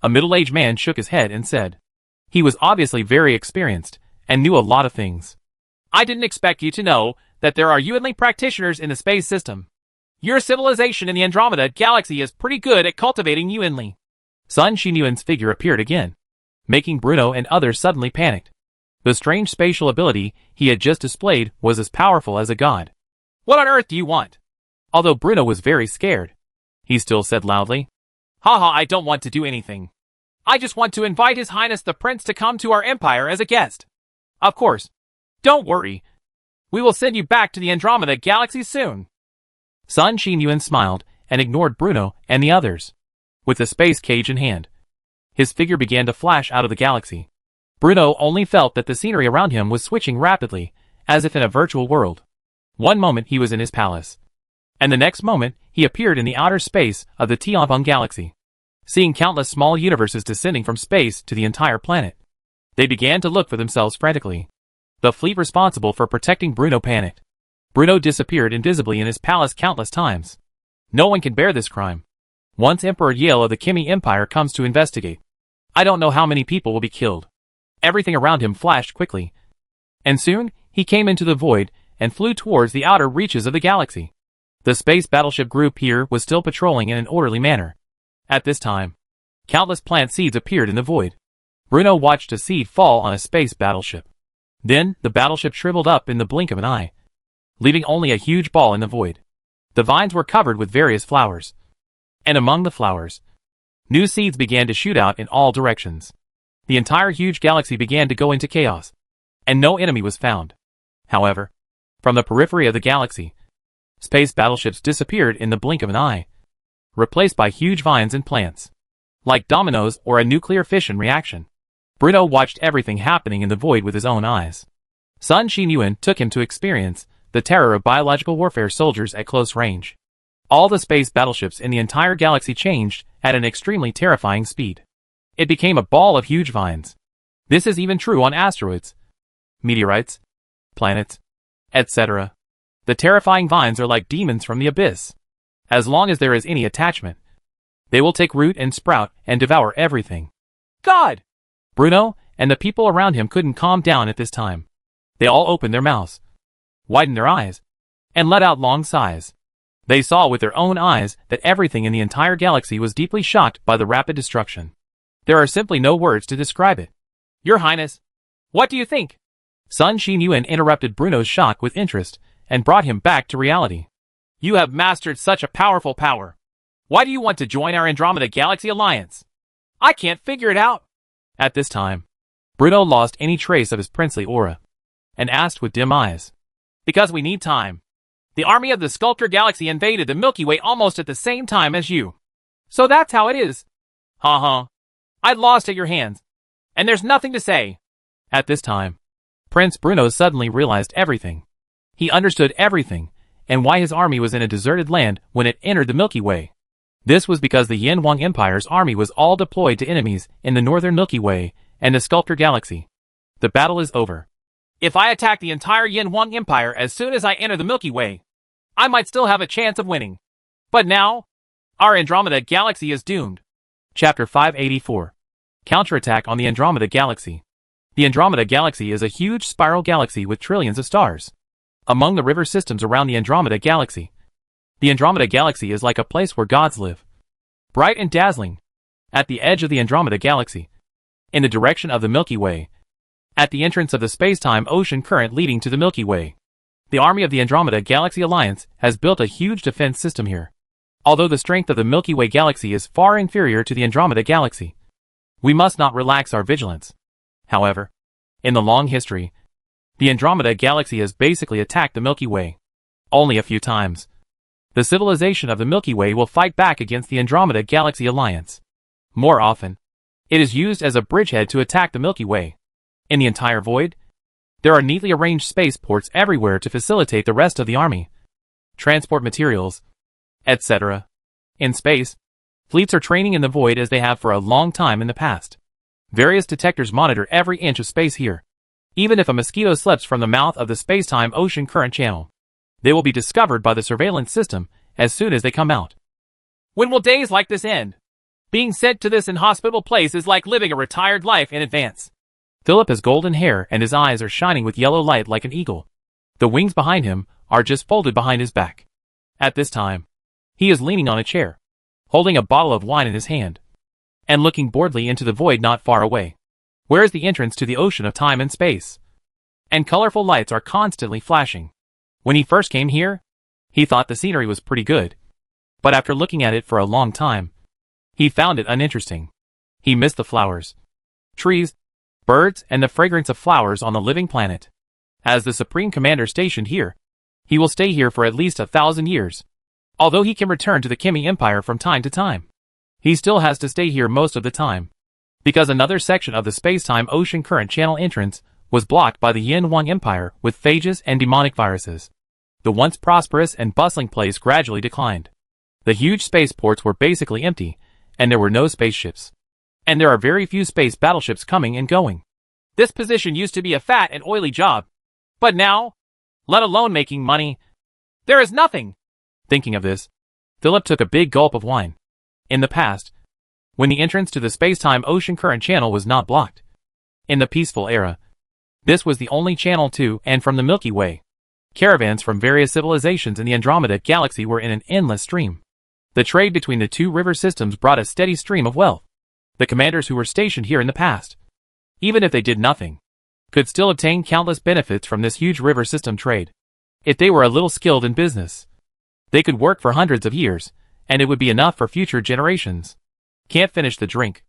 S2: a middle-aged man shook his head and said, he was obviously very experienced and knew a lot of things.
S1: I didn't expect you to know that there are Yuanli practitioners in the space system. Your civilization in the Andromeda Galaxy is pretty good at cultivating Yuanli.
S2: Sun Qinyuan's figure appeared again, making Bruno and others suddenly panicked. The strange spatial ability he had just displayed was as powerful as a god.
S1: What on earth do you want?
S2: Although Bruno was very scared, he still said loudly,
S1: Haha, I don't want to do anything. I just want to invite His Highness the Prince to come to our empire as a guest. Of course. Don't worry. We will send you back to the Andromeda Galaxy soon.
S2: Sun Qinyuan smiled and ignored Bruno and the others. With the space cage in hand, his figure began to flash out of the galaxy. Bruno only felt that the scenery around him was switching rapidly, as if in a virtual world. One moment he was in his palace, and the next moment he appeared in the outer space of the Tianbong Galaxy. Seeing countless small universes descending from space to the entire planet, they began to look for themselves frantically. The fleet responsible for protecting Bruno panicked. Bruno disappeared invisibly in his palace countless times. No one can bear this crime. Once Emperor Yale of the Kimi Empire comes to investigate, I don't know how many people will be killed. Everything around him flashed quickly. And soon, he came into the void and flew towards the outer reaches of the galaxy. The space battleship group here was still patrolling in an orderly manner. At this time, countless plant seeds appeared in the void. Bruno watched a seed fall on a space battleship. Then, the battleship shriveled up in the blink of an eye, leaving only a huge ball in the void. The vines were covered with various flowers. And among the flowers, new seeds began to shoot out in all directions. The entire huge galaxy began to go into chaos, and no enemy was found. However, from the periphery of the galaxy, space battleships disappeared in the blink of an eye, replaced by huge vines and plants. Like dominoes or a nuclear fission reaction, Bruno watched everything happening in the void with his own eyes. Sun Xinyuan took him to experience the terror of biological warfare soldiers at close range. All the space battleships in the entire galaxy changed at an extremely terrifying speed. It became a ball of huge vines. This is even true on asteroids, meteorites, planets, etc. The terrifying vines are like demons from the abyss. As long as there is any attachment, they will take root and sprout and devour everything. God! Bruno and the people around him couldn't calm down at this time. They all opened their mouths, widened their eyes, and let out long sighs. They saw with their own eyes that everything in the entire galaxy was deeply shocked by the rapid destruction. There are simply no words to describe it. Your Highness, what do you think? Sun Xinyuan interrupted Bruno's shock with interest and brought him back to reality. You have mastered such a powerful power. Why do you want to join our Andromeda Galaxy Alliance? I can't figure it out. At this time, Bruno lost any trace of his princely aura and asked with dim eyes. Because we need time. The army of the Sculptor Galaxy invaded the Milky Way almost at the same time as you. So that's how it is. Ha. I lost at your hands. And there's nothing to say. At this time, Prince Bruno suddenly realized everything. He understood everything, and why his army was in a deserted land when it entered the Milky Way. This was because the Yanwang Empire's army was all deployed to enemies in the northern Milky Way and the Sculptor Galaxy. The battle is over. If I attack the entire Yanwang Empire as soon as I enter the Milky Way, I might still have a chance of winning. But now, our Andromeda Galaxy is doomed. Chapter 584. Counterattack on the Andromeda Galaxy. The Andromeda Galaxy is a huge spiral galaxy with trillions of stars. Among the river systems around the Andromeda Galaxy, the Andromeda Galaxy is like a place where gods live. Bright and dazzling, at the edge of the Andromeda Galaxy, in the direction of the Milky Way, at the entrance of the space-time ocean current leading to the Milky Way. The army of the Andromeda Galaxy Alliance has built a huge defense system here. Although the strength of the Milky Way galaxy is far inferior to the Andromeda Galaxy, we must not relax our vigilance. However, in the long history, the Andromeda Galaxy has basically attacked the Milky Way only a few times. The civilization of the Milky Way will fight back against the Andromeda Galaxy Alliance. More often, it is used as a bridgehead to attack the Milky Way. In the entire void, there are neatly arranged spaceports everywhere to facilitate the rest of the army, transport materials, etc. In space, fleets are training in the void as they have for a long time in the past. Various detectors monitor every inch of space here. Even if a mosquito slips from the mouth of the space-time ocean current channel, they will be discovered by the surveillance system as soon as they come out. When will days like this end? Being sent to this inhospitable place is like living a retired life in advance. Philip has golden hair and his eyes are shining with yellow light like an eagle. The wings behind him are just folded behind his back. At this time, he is leaning on a chair, holding a bottle of wine in his hand, and looking boredly into the void not far away. Where is the entrance to the ocean of time and space? And colorful lights are constantly flashing. When he first came here, he thought the scenery was pretty good. But after looking at it for a long time, he found it uninteresting. He missed the flowers, trees, birds, and the fragrance of flowers on the living planet. As the Supreme Commander stationed here, he will stay here for at least 1,000 years. Although he can return to the Kimi Empire from time to time, he still has to stay here most of the time, because another section of the space-time ocean current channel entrance was blocked by the Yanwang Empire with phages and demonic viruses. The once prosperous and bustling place gradually declined. The huge spaceports were basically empty, and there were no spaceships. And there are very few space battleships coming and going. This position used to be a fat and oily job. But now, let alone making money, there is nothing.
S1: Thinking of this, Philip took a big gulp of wine. In the past, when the entrance to the space-time ocean current channel was not blocked. In the peaceful era, this was the only channel to and from the Milky Way. Caravans from various civilizations in the Andromeda galaxy were in an endless stream. The trade between the two river systems brought a steady stream of wealth. The commanders who were stationed here in the past, even if they did nothing, could still obtain countless benefits from this huge river system trade. If they were a little skilled in business, they could work for hundreds of years, and it would be enough for future generations. Can't finish the drink.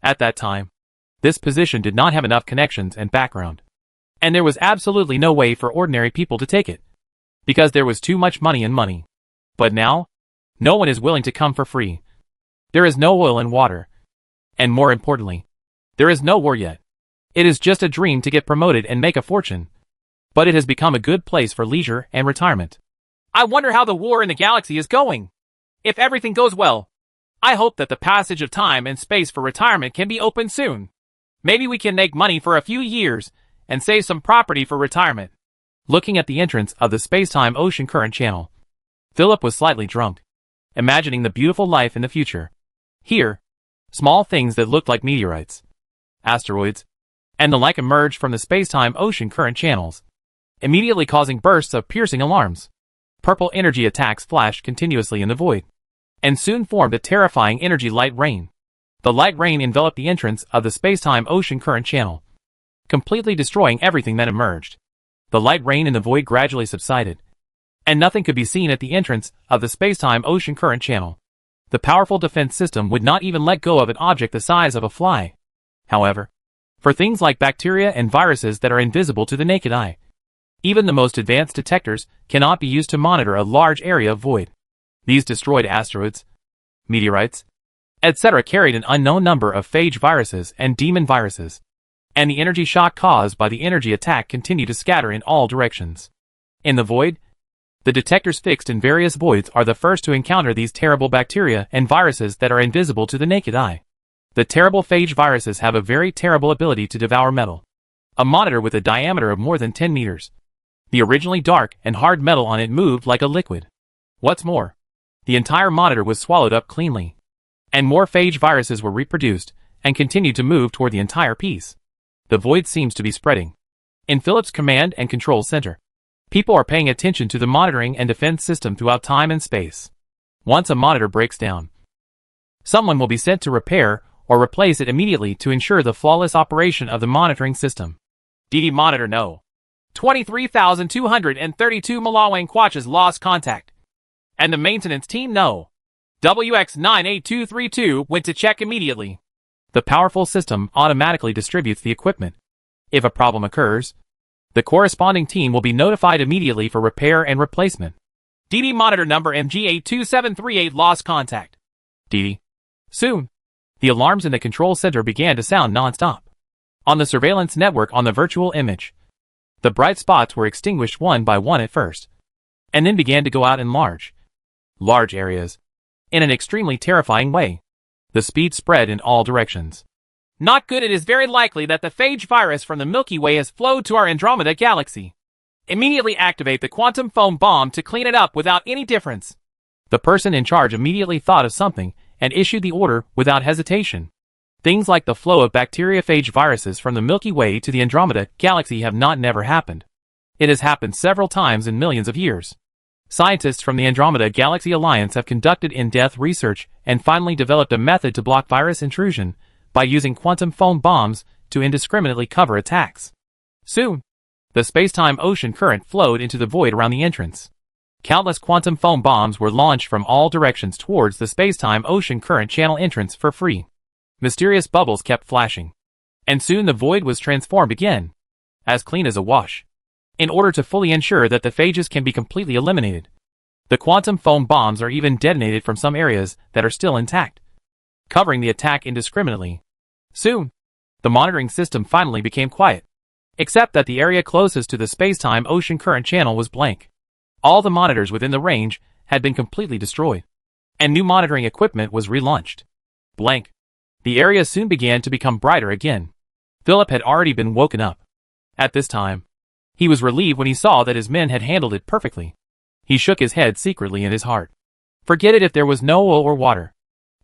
S1: At that time, this position did not have enough connections and background. And there was absolutely no way for ordinary people to take it, because there was too much money in money. But now, no one is willing to come for free. There is no oil and water. And more importantly, there is no war yet. It is just a dream to get promoted and make a fortune. But it has become a good place for leisure and retirement.
S2: I wonder how the war in the galaxy is going. If everything goes well, I hope that the passage of time and space for retirement can be opened soon. Maybe we can make money for a few years and save some property for retirement.
S1: Looking at the entrance of the space-time ocean current channel, Philip was slightly drunk, imagining the beautiful life in the future. Here, small things that looked like meteorites, asteroids, and the like emerged from the space-time ocean current channels, immediately causing bursts of piercing alarms. Purple energy attacks flashed continuously in the void, and soon formed a terrifying energy light rain. The light rain enveloped the entrance of the space-time ocean current channel, completely destroying everything that emerged. The light rain in the void gradually subsided, and nothing could be seen at the entrance of the space-time ocean current channel. The powerful defense system would not even let go of an object the size of a fly. However, for things like bacteria and viruses that are invisible to the naked eye, even the most advanced detectors cannot be used to monitor a large area of void. These destroyed asteroids, meteorites, etc. carried an unknown number of phage viruses and demon viruses, and the energy shock caused by the energy attack continued to scatter in all directions. In the void, the detectors fixed in various voids are the first to encounter these terrible bacteria and viruses that are invisible to the naked eye. The terrible phage viruses have a very terrible ability to devour metal. A monitor with a diameter of more than 10 meters. The originally dark and hard metal on it moved like a liquid. What's more, the entire monitor was swallowed up cleanly, and more phage viruses were reproduced and continued to move toward the entire piece. The void seems to be spreading. In Philip's command and control center, people are paying attention to the monitoring and defense system throughout time and space. Once a monitor breaks down, someone will be sent to repair or replace it immediately to ensure the flawless operation of the monitoring system.
S2: DD Monitor No. 23,232 Malawang Quatches lost contact. And the maintenance team No. WX98232 went to check immediately.
S1: The powerful system automatically distributes the equipment. If a problem occurs, the corresponding team will be notified immediately for repair and replacement.
S2: DD Monitor number MG82738 lost contact.
S1: DD. Soon, the alarms in the control center began to sound non-stop. On the surveillance network on the virtual image, the bright spots were extinguished one by one at first, and then began to go out in large areas, in an extremely terrifying way. The speed spread in all directions.
S2: Not good. It is very likely that the phage virus from the Milky Way has flowed to our Andromeda galaxy. Immediately activate the quantum foam bomb to clean it up without any difference.
S1: The person in charge immediately thought of something and issued the order without hesitation. Things like the flow of bacteriophage viruses from the Milky Way to the Andromeda galaxy have not never happened. It has happened several times in millions of years. Scientists from the Andromeda Galaxy Alliance have conducted in-depth research and finally developed a method to block virus intrusion by using quantum foam bombs to indiscriminately cover attacks. Soon, the space-time ocean current flowed into the void around the entrance. Countless quantum foam bombs were launched from all directions towards the space-time ocean current channel entrance for free. Mysterious bubbles kept flashing, and soon the void was transformed again, as clean as a wash. In order to fully ensure that the phages can be completely eliminated, the quantum foam bombs are even detonated from some areas that are still intact, covering the attack indiscriminately. Soon, the monitoring system finally became quiet, except that the area closest to the space-time ocean current channel was blank. All the monitors within the range had been completely destroyed, and new monitoring equipment was relaunched. Blank. The area soon began to become brighter again.
S2: Philip had already been woken up. At this time, he was relieved when he saw that his men had handled it perfectly. He shook his head secretly in his heart. Forget it if there was no oil or water.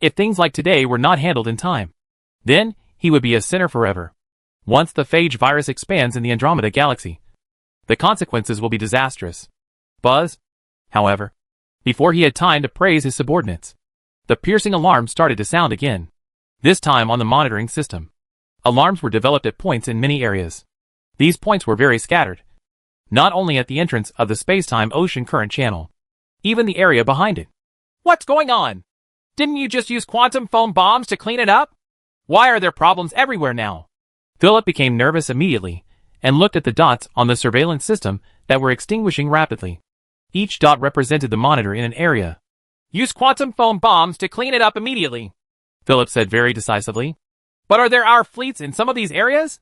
S2: If things like today were not handled in time, then he would be a sinner forever. Once the phage virus expands in the Andromeda Galaxy, the consequences will be disastrous. Buzz, however, before he had time to praise his subordinates, the piercing alarm started to sound again. This time on the monitoring system. Alarms were developed at points in many areas. These points were very scattered. Not only at the entrance of the space-time ocean current channel, even the area behind it.
S1: What's going on? Didn't you just use quantum foam bombs to clean it up? Why are there problems everywhere now?
S2: Philip became nervous immediately and looked at the dots on the surveillance system that were extinguishing rapidly. Each dot represented the monitor in an area.
S1: Use quantum foam bombs to clean it up immediately,
S2: Philip said very decisively.
S1: But are there our fleets in some of these areas?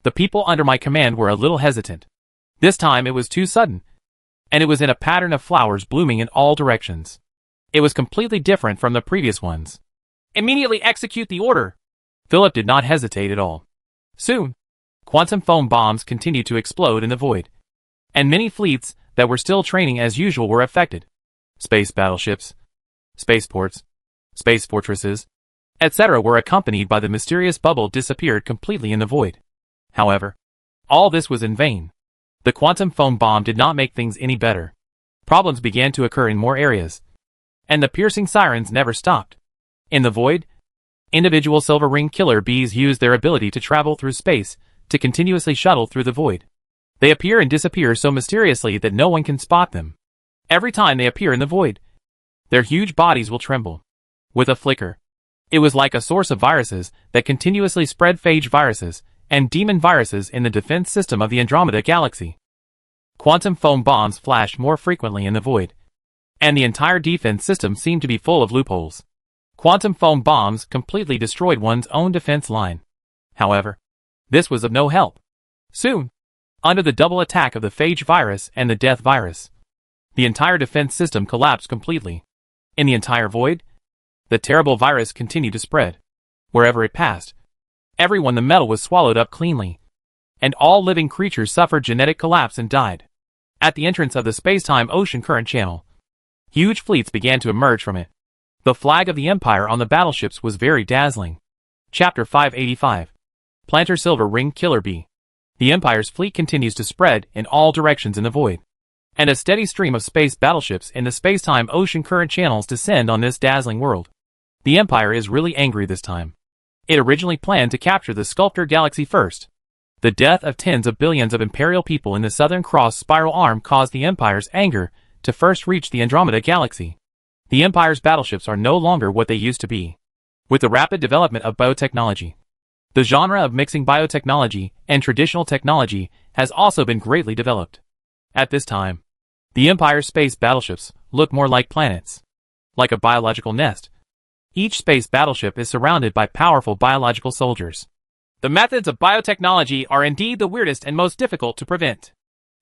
S2: The people under my command were a little hesitant. This time it was too sudden, and it was in a pattern of flowers blooming in all directions. It was completely different from the previous ones.
S1: Immediately execute the order.
S2: Philip did not hesitate at all. Soon, quantum foam bombs continued to explode in the void, and many fleets that were still training as usual were affected. Space battleships, spaceports, space fortresses, etc. were accompanied by the mysterious bubble disappeared completely in the void. However, all this was in vain. The quantum foam bomb did not make things any better. Problems began to occur in more areas, and the piercing sirens never stopped. In the void, individual silver ring killer bees used their ability to travel through space to continuously shuttle through the void. They appear and disappear so mysteriously that no one can spot them. Every time they appear in the void, their huge bodies will tremble. With a flicker, it was like a source of viruses that continuously spread phage viruses and demon viruses in the defense system of the Andromeda Galaxy. Quantum foam bombs flashed more frequently in the void, and the entire defense system seemed to be full of loopholes. Quantum foam bombs completely destroyed one's own defense line. However, this was of no help. Soon, under the double attack of the phage virus and the death virus, the entire defense system collapsed completely. In the entire void, the terrible virus continued to spread. Wherever it passed, everyone the metal was swallowed up cleanly, and all living creatures suffered genetic collapse and died. At the entrance of the space-time ocean current channel, huge fleets began to emerge from it. The flag of the Empire on the battleships was very dazzling. Chapter 585. Planter Silver Ring Killer Bee. The Empire's fleet continues to spread in all directions in the void, and a steady stream of space battleships in the space-time ocean current channels descend on this dazzling world. The Empire is really angry this time. It originally planned to capture the Sculptor Galaxy first. The death of tens of billions of Imperial people in the Southern Cross Spiral Arm caused the Empire's anger to first reach the Andromeda Galaxy. The Empire's battleships are no longer what they used to be. With the rapid development of biotechnology, the genre of mixing biotechnology and traditional technology has also been greatly developed. At this time, the Empire's space battleships look more like planets. Like a biological nest, each space battleship is surrounded by powerful biological soldiers.
S1: The methods of biotechnology are indeed the weirdest and most difficult to prevent.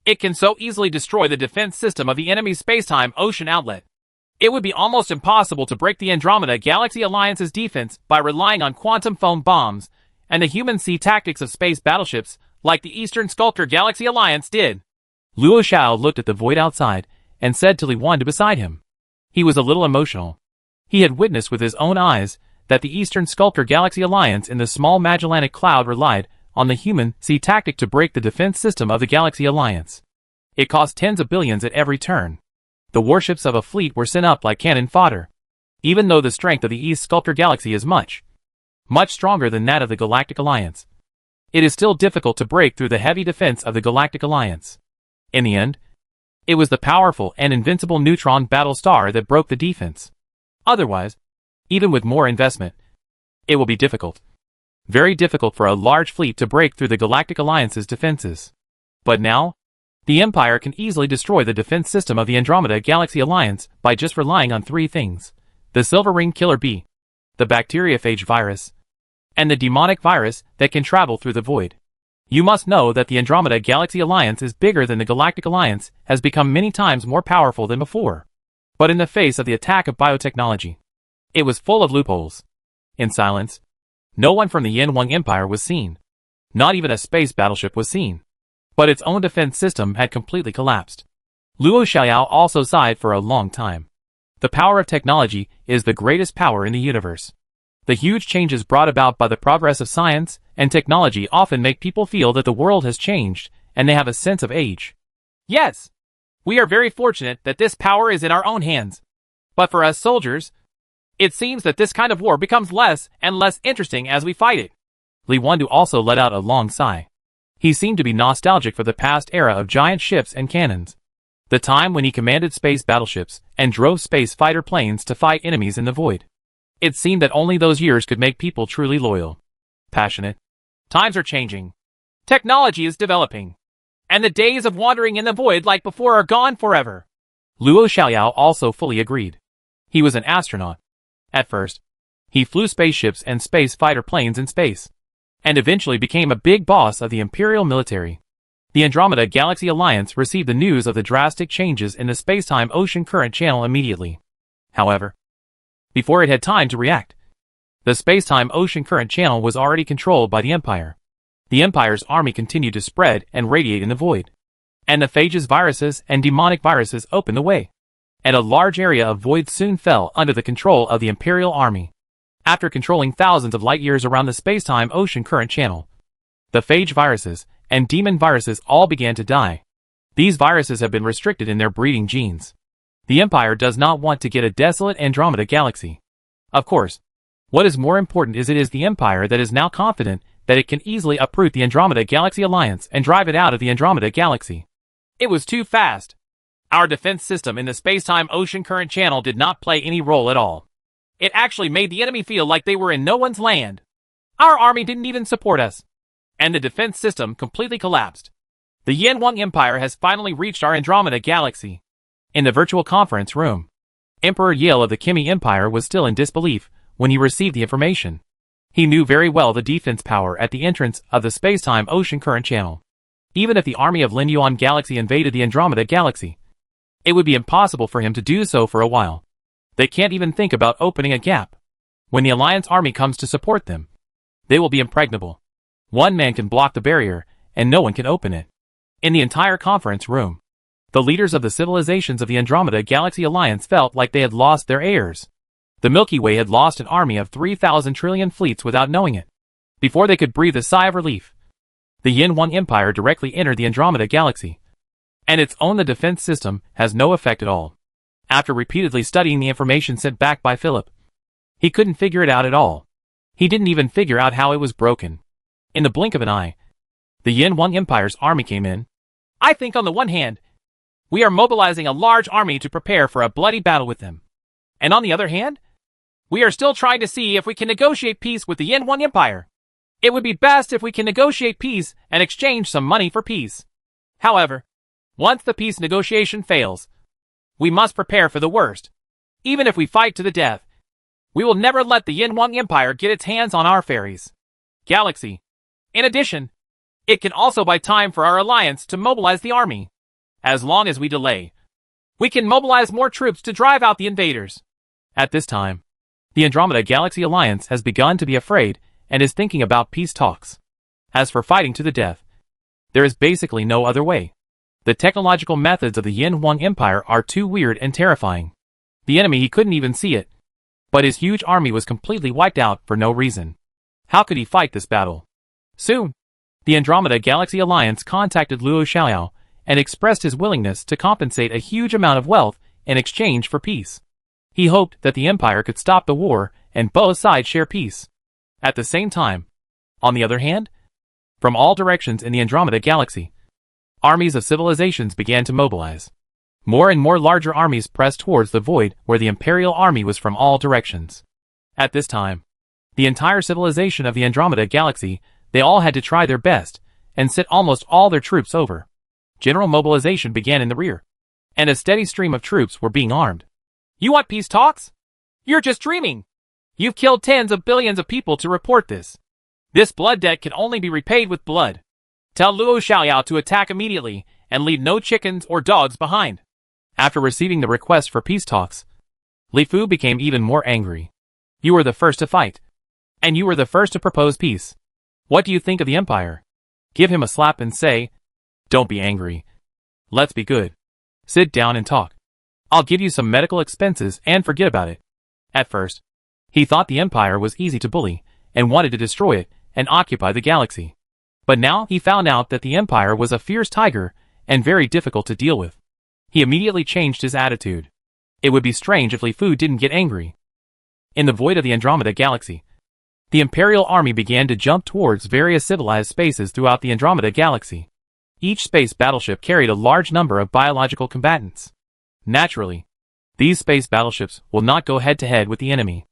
S1: It can so easily destroy the defense system of the enemy's space-time ocean outlet. It would be almost impossible to break the Andromeda Galaxy Alliance's defense by relying on quantum foam bombs and the human sea tactics of space battleships like the Eastern Sculptor Galaxy Alliance did.
S2: Luo Xiao looked at the void outside and said to Li Wanda beside him. He was a little emotional. He had witnessed with his own eyes that the Eastern Sculptor Galaxy Alliance in the small Magellanic Cloud relied on the human sea tactic to break the defense system of the Galaxy Alliance. It cost tens of billions at every turn. The warships of a fleet were sent up like cannon fodder. Even though the strength of the East Sculptor Galaxy is much stronger than that of the Galactic Alliance, it is still difficult to break through the heavy defense of the Galactic Alliance. In the end, it was the powerful and invincible neutron battle star that broke the defense. Otherwise, even with more investment, it will be difficult. Very difficult for a large fleet to break through the Galactic Alliance's defenses. But now, the Empire can easily destroy the defense system of the Andromeda Galaxy Alliance by just relying on three things: the Silver Ring Killer Bee, the bacteriophage virus, and the demonic virus that can travel through the void. You must know that the Andromeda Galaxy Alliance is bigger than the Galactic Alliance, has become many times more powerful than before. But in the face of the attack of biotechnology, it was full of loopholes. In silence, no one from the Yin Wang Empire was seen. Not even a space battleship was seen. But its own defense system had completely collapsed. Luo Xiaoyao also sighed for a long time. The power of technology is the greatest power in the universe. The huge changes brought about by the progress of science and technology often make people feel that the world has changed, and they have a sense of age.
S1: Yes, we are very fortunate that this power is in our own hands. But for us soldiers, it seems that this kind of war becomes less and less interesting as we fight it.
S2: Li Wandu also let out a long sigh. He seemed to be nostalgic for the past era of giant ships and cannons. The time when he commanded space battleships and drove space fighter planes to fight enemies in the void. It seemed that only those years could make people truly loyal. Passionate.
S1: Times are changing. Technology is developing. And the days of wandering in the void like before are gone forever.
S2: Luo Xiaoyao also fully agreed. He was an astronaut. At first, he flew spaceships and space fighter planes in space, and eventually became a big boss of the Imperial military. The Andromeda Galaxy Alliance received the news of the drastic changes in the space-time ocean current channel immediately. However, before it had time to react, the space-time ocean current channel was already controlled by the Empire. The Empire's army continued to spread and radiate in the void, and the phages viruses and demonic viruses opened the way, and a large area of void soon fell under the control of the Imperial army. After controlling thousands of light years around the space-time ocean current channel, the phage viruses and demon viruses all began to die. These viruses have been restricted in their breeding genes. The Empire does not want to get a desolate Andromeda galaxy. Of course, what is more important is it is the Empire that is now confident that it can easily uproot the Andromeda Galaxy Alliance and drive it out of the Andromeda Galaxy.
S1: It was too fast. Our defense system in the space-time ocean current channel did not play any role at all. It actually made the enemy feel like they were in no one's land. Our army didn't even support us. And the defense system completely collapsed. The Yanwang Empire has finally reached our Andromeda Galaxy.
S2: In the virtual conference room, Emperor Yale of the Kimi Empire was still in disbelief when he received the information. He knew very well the defense power at the entrance of the space-time ocean current channel. Even if the army of Lin Yuan Galaxy invaded the Andromeda Galaxy, it would be impossible for him to do so for a while. They can't even think about opening a gap. When the Alliance army comes to support them, they will be impregnable. One man can block the barrier, and no one can open it. In the entire conference room, the leaders of the civilizations of the Andromeda Galaxy Alliance felt like they had lost their heirs. The Milky Way had lost an army of 3,000 trillion fleets without knowing it. Before they could breathe a sigh of relief, the Yanwang Empire directly entered the Andromeda Galaxy, and its own the defense system has no effect at all. After repeatedly studying the information sent back by Philip, he couldn't figure it out at all. He didn't even figure out how it was broken. In the blink of an eye, the Yanwang Empire's army came in.
S1: I think on the one hand, we are mobilizing a large army to prepare for a bloody battle with them. And on the other hand, we are still trying to see if we can negotiate peace with the Yanwang Empire. It would be best if we can negotiate peace and exchange some money for peace. However, once the peace negotiation fails, we must prepare for the worst. Even if we fight to the death, we will never let the Yanwang Empire get its hands on our ferries. Galaxy. In addition, it can also buy time for our alliance to mobilize the army. As long as we delay, we can mobilize more troops to drive out the invaders.
S2: At this time, the Andromeda Galaxy Alliance has begun to be afraid and is thinking about peace talks. As for fighting to the death, there is basically no other way. The technological methods of the Yanwang Empire are too weird and terrifying. The enemy, he couldn't even see it, but his huge army was completely wiped out for no reason. How could he fight this battle? Soon, the Andromeda Galaxy Alliance contacted Luo Xiaoyao and expressed his willingness to compensate a huge amount of wealth in exchange for peace. He hoped that the Empire could stop the war and both sides share peace. At the same time, on the other hand, from all directions in the Andromeda Galaxy, armies of civilizations began to mobilize. More and more larger armies pressed towards the void where the Imperial army was from all directions. At this time, the entire civilization of the Andromeda Galaxy, they all had to try their best and sent almost all their troops over. General mobilization began in the rear, and a steady stream of troops were being armed.
S1: You want peace talks? You're just dreaming. You've killed tens of billions of people to report this. This blood debt can only be repaid with blood. Tell Luo Xiaoyao to attack immediately and leave no chickens or dogs behind.
S2: After receiving the request for peace talks, Li Fu became even more angry. You were the first to fight, and you were the first to propose peace. What do you think of the Empire? Give him a slap and say, don't be angry. Let's be good. Sit down and talk. I'll give you some medical expenses and forget about it. At first, he thought the Empire was easy to bully and wanted to destroy it and occupy the galaxy. But now he found out that the Empire was a fierce tiger and very difficult to deal with. He immediately changed his attitude. It would be strange if Li Fu didn't get angry. In the void of the Andromeda Galaxy, the Imperial Army began to jump towards various civilized spaces throughout the Andromeda Galaxy. Each space battleship carried a large number of biological combatants. Naturally, these space battleships will not go head-to-head with the enemy.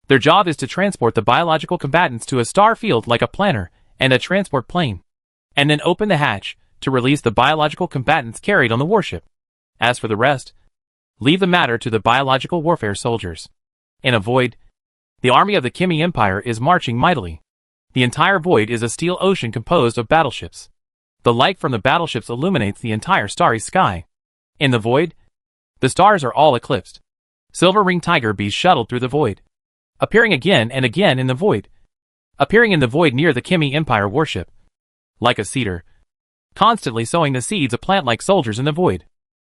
S2: Their job is to transport the biological combatants to a star field like a planner and a transport plane, and then open the hatch to release the biological combatants carried on the warship. As for the rest, leave the matter to the biological warfare soldiers. In a void, the army of the Kimi Empire is marching mightily. The entire void is a steel ocean composed of battleships. The light from the battleships illuminates the entire starry sky. In the void, the stars are all eclipsed. Silver Ring Tiger bees shuttled through the void, appearing again and again in the void. Appearing in the void near the Kimi Empire warship, like a cedar, constantly sowing the seeds of plant-like soldiers in the void.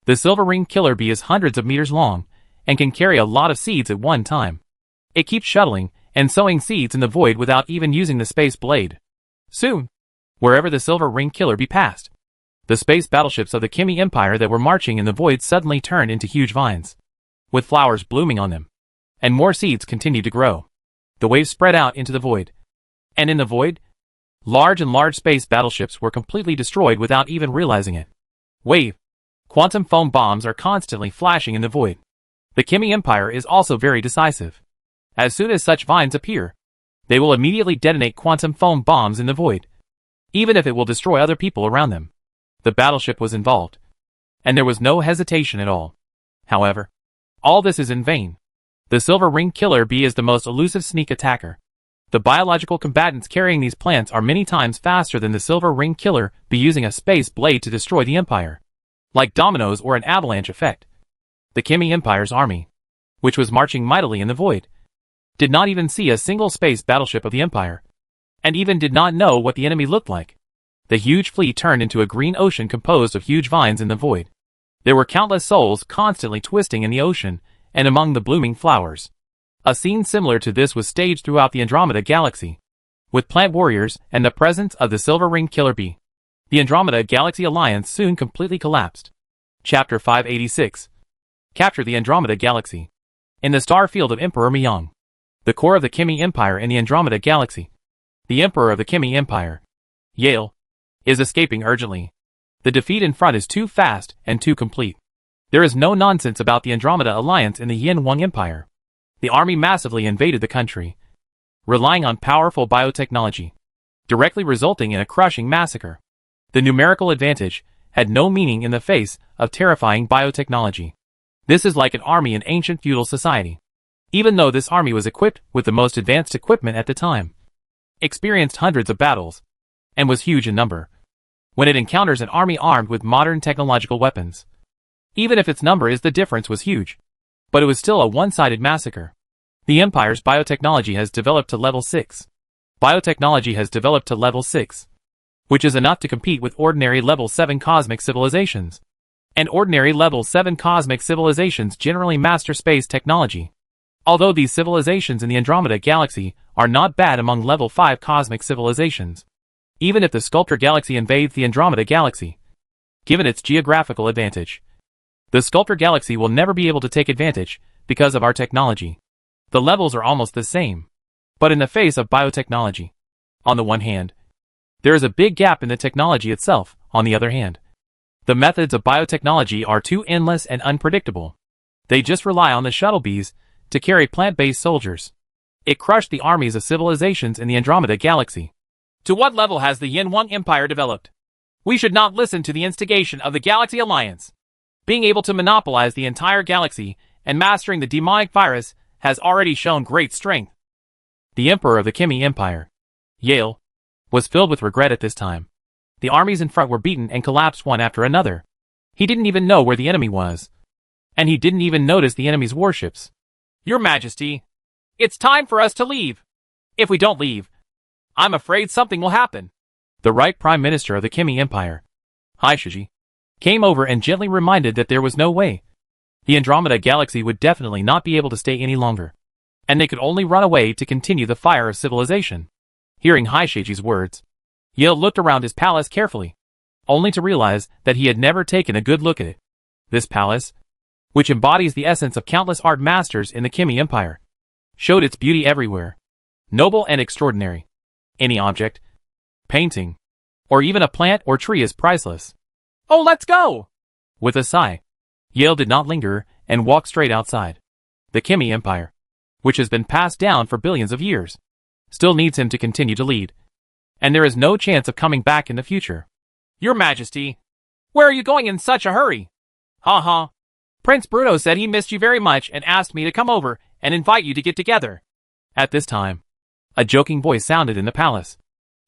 S2: The Silver Ring Killer Bee is hundreds of meters long and can carry a lot of seeds at one time. It keeps shuttling and sowing seeds in the void without even using the space blade. Soon, wherever the Silver Ring Killer Bee passed, the space battleships of the Kimi Empire that were marching in the void suddenly turned into huge vines, with flowers blooming on them, and more seeds continued to grow. The waves spread out into the void, and in the void, large space battleships were completely destroyed without even realizing it. Wave, quantum foam bombs are constantly flashing in the void. The Kimi Empire is also very decisive. As soon as such vines appear, they will immediately detonate quantum foam bombs in the void, even if it will destroy other people around them. The battleship was involved, and there was no hesitation at all. However, all this is in vain. The Silver Ring Killer Bee is the most elusive sneak attacker. The biological combatants carrying these plants are many times faster than the Silver Ring Killer Bee using a space blade to destroy the Empire, like dominoes or an avalanche effect. The Kimi Empire's army, which was marching mightily in the void, did not even see a single space battleship of the Empire, and even did not know what the enemy looked like. The huge fleet turned into a green ocean composed of huge vines in the void. There were countless souls constantly twisting in the ocean and among the blooming flowers. A scene similar to this was staged throughout the Andromeda Galaxy, with plant warriors and the presence of the Silver Ring Killer Bee. The Andromeda Galaxy Alliance soon completely collapsed. Chapter 586. Capture the Andromeda Galaxy. In the star field of Emperor Myung, the core of the Kimi Empire in the Andromeda Galaxy, the Emperor of the Kimi Empire, Yale, is escaping urgently. The defeat in front is too fast and too complete. There is no nonsense about the Andromeda Alliance in the Yin Wang Empire. The army massively invaded the country, relying on powerful biotechnology, directly resulting in a crushing massacre. The numerical advantage had no meaning in the face of terrifying biotechnology. This is like an army in ancient feudal society. Even though this army was equipped with the most advanced equipment at the time, experienced hundreds of battles, and was huge in number, when it encounters an army armed with modern technological weapons, even if its number is the difference was huge, but it was still a one-sided massacre. The Empire's biotechnology has developed to level 6. Biotechnology has developed to level 6, which is enough to compete with ordinary level 7 cosmic civilizations. And ordinary level 7 cosmic civilizations generally master space technology. Although these civilizations in the Andromeda Galaxy are not bad among level 5 cosmic civilizations. Even if the Sculptor Galaxy invades the Andromeda Galaxy, given its geographical advantage, the Sculptor Galaxy will never be able to take advantage because of our technology. The levels are almost the same, but in the face of biotechnology, on the one hand, there is a big gap in the technology itself. On the other hand, the methods of biotechnology are too endless and unpredictable. They just rely on the shuttle bees to carry plant-based soldiers. It crushed the armies of civilizations in the Andromeda Galaxy. To what level has the Yin Wang Empire developed? We should not listen to the instigation of the Galaxy Alliance. Being able to monopolize the entire galaxy and mastering the demonic virus has already shown great strength. The Emperor of the Kimi Empire, Yale, was filled with regret at this time. The armies in front were beaten and collapsed one after another. He didn't even know where the enemy was. And he didn't even notice the enemy's warships. Your Majesty, it's time for us to leave. If we don't leave, I'm afraid something will happen. The right Prime Minister of the Kimi Empire, Haishiji, came over and gently reminded that there was no way the Andromeda Galaxy would definitely not be able to stay any longer, and they could only run away to continue the fire of civilization. Hearing Haishiji's words, Yale looked around his palace carefully, only to realize that he had never taken a good look at it. This palace, which embodies the essence of countless art masters in the Kimi Empire, showed its beauty everywhere, noble and extraordinary. Any object, painting, or even a plant or tree is priceless. Oh, let's go! With a sigh, Yale did not linger and walked straight outside. The Kimi Empire, which has been passed down for billions of years, still needs him to continue to lead, and there is no chance of coming back in the future. Your Majesty, where are you going in such a hurry? Ha. Prince Bruno said he missed you very much and asked me to come over and invite you to get together. At this time, a joking voice sounded in the palace,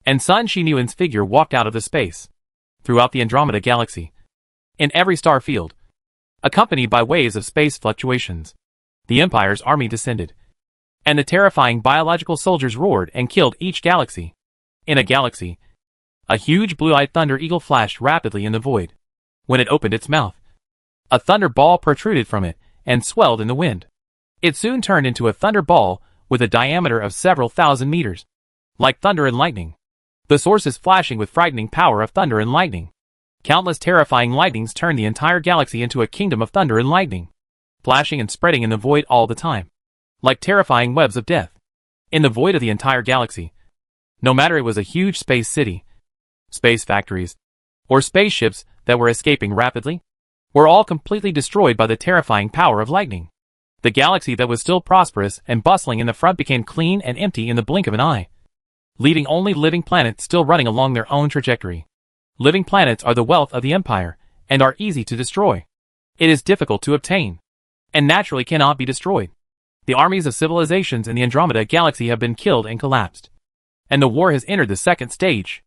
S2: and Sun Shinyuan's figure walked out of the space. Throughout the Andromeda Galaxy, in every star field, accompanied by waves of space fluctuations, the Empire's army descended, and the terrifying biological soldiers roared and killed each galaxy. In a galaxy, a huge blue-eyed thunder eagle flashed rapidly in the void. When it opened its mouth, a thunder ball protruded from it and swelled in the wind. It soon turned into a thunder ball with a diameter of several thousand meters. Like thunder and lightning, the source is flashing with frightening power of thunder and lightning. Countless terrifying lightnings turned the entire galaxy into a kingdom of thunder and lightning, flashing and spreading in the void all the time, like terrifying webs of death. In the void of the entire galaxy, no matter it was a huge space city, space factories, or spaceships that were escaping rapidly, were all completely destroyed by the terrifying power of lightning. The galaxy that was still prosperous and bustling in the front became clean and empty in the blink of an eye, leaving only living planets still running along their own trajectory. Living planets are the wealth of the Empire, and are easy to destroy. It is difficult to obtain, and naturally cannot be destroyed. The armies of civilizations in the Andromeda Galaxy have been killed and collapsed, and the war has entered the second stage.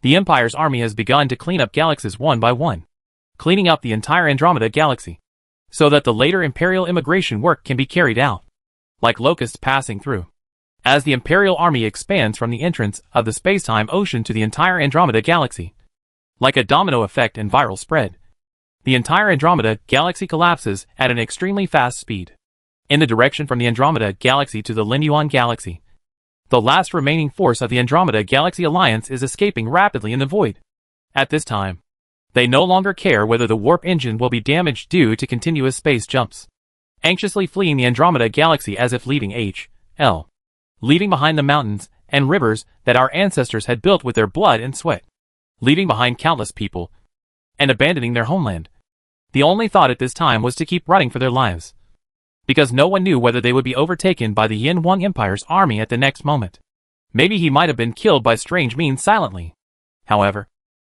S2: The Empire's army has begun to clean up galaxies one by one, cleaning up the entire Andromeda Galaxy, so that the later Imperial immigration work can be carried out, like locusts passing through. As the Imperial army expands from the entrance of the space-time ocean to the entire Andromeda Galaxy, like a domino effect and viral spread, the entire Andromeda Galaxy collapses at an extremely fast speed. In the direction from the Andromeda Galaxy to the Linyuan Galaxy, the last remaining force of the Andromeda Galaxy Alliance is escaping rapidly in the void. At this time, they no longer care whether the warp engine will be damaged due to continuous space jumps, anxiously fleeing the Andromeda Galaxy as if leaving H.L., leaving behind the mountains and rivers that our ancestors had built with their blood and sweat, leaving behind countless people, and abandoning their homeland. The only thought at this time was to keep running for their lives, because no one knew whether they would be overtaken by the Yin Wang Empire's army at the next moment. Maybe he might have been killed by strange means silently. However,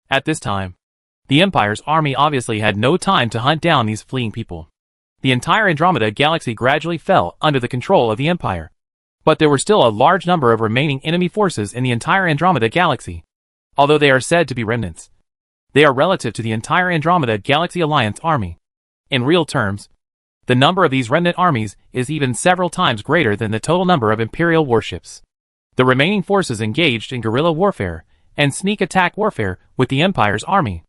S2: at this time, the Empire's army obviously had no time to hunt down these fleeing people. The entire Andromeda Galaxy gradually fell under the control of the Empire, but there were still a large number of remaining enemy forces in the entire Andromeda Galaxy. Although they are said to be remnants, they are relative to the entire Andromeda Galaxy Alliance army. In real terms, the number of these remnant armies is even several times greater than the total number of Imperial warships. The remaining forces engaged in guerrilla warfare and sneak attack warfare with the Empire's army,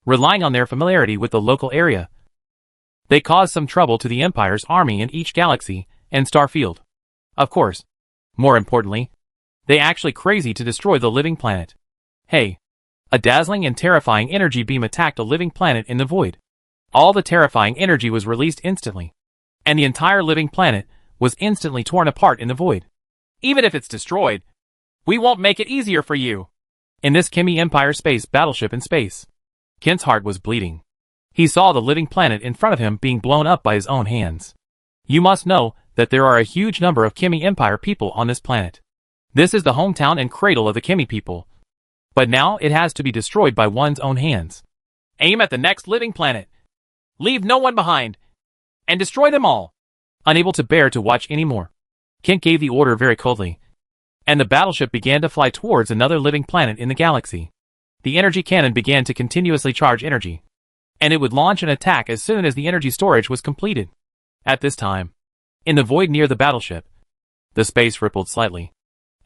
S2: relying on their familiarity with the local area. They cause some trouble to the Empire's army in each galaxy and star field. Of course, more importantly, they actually crazy to destroy the living planet. Hey, a dazzling and terrifying energy beam attacked a living planet in the void. All the terrifying energy was released instantly, and the entire living planet was instantly torn apart in the void. Even if it's destroyed, we won't make it easier for you. In this Kimi Empire space battleship in space, Kent's heart was bleeding. He saw the living planet in front of him being blown up by his own hands. You must know that there are a huge number of Kimi Empire people on this planet. This is the hometown and cradle of the Kimi people. But now it has to be destroyed by one's own hands. Aim at the next living planet. Leave no one behind, and destroy them all. Unable to bear to watch anymore, Kent gave the order very coldly, and the battleship began to fly towards another living planet in the galaxy. The energy cannon began to continuously charge energy, and it would launch an attack as soon as the energy storage was completed. At this time, in the void near the battleship, the space rippled slightly,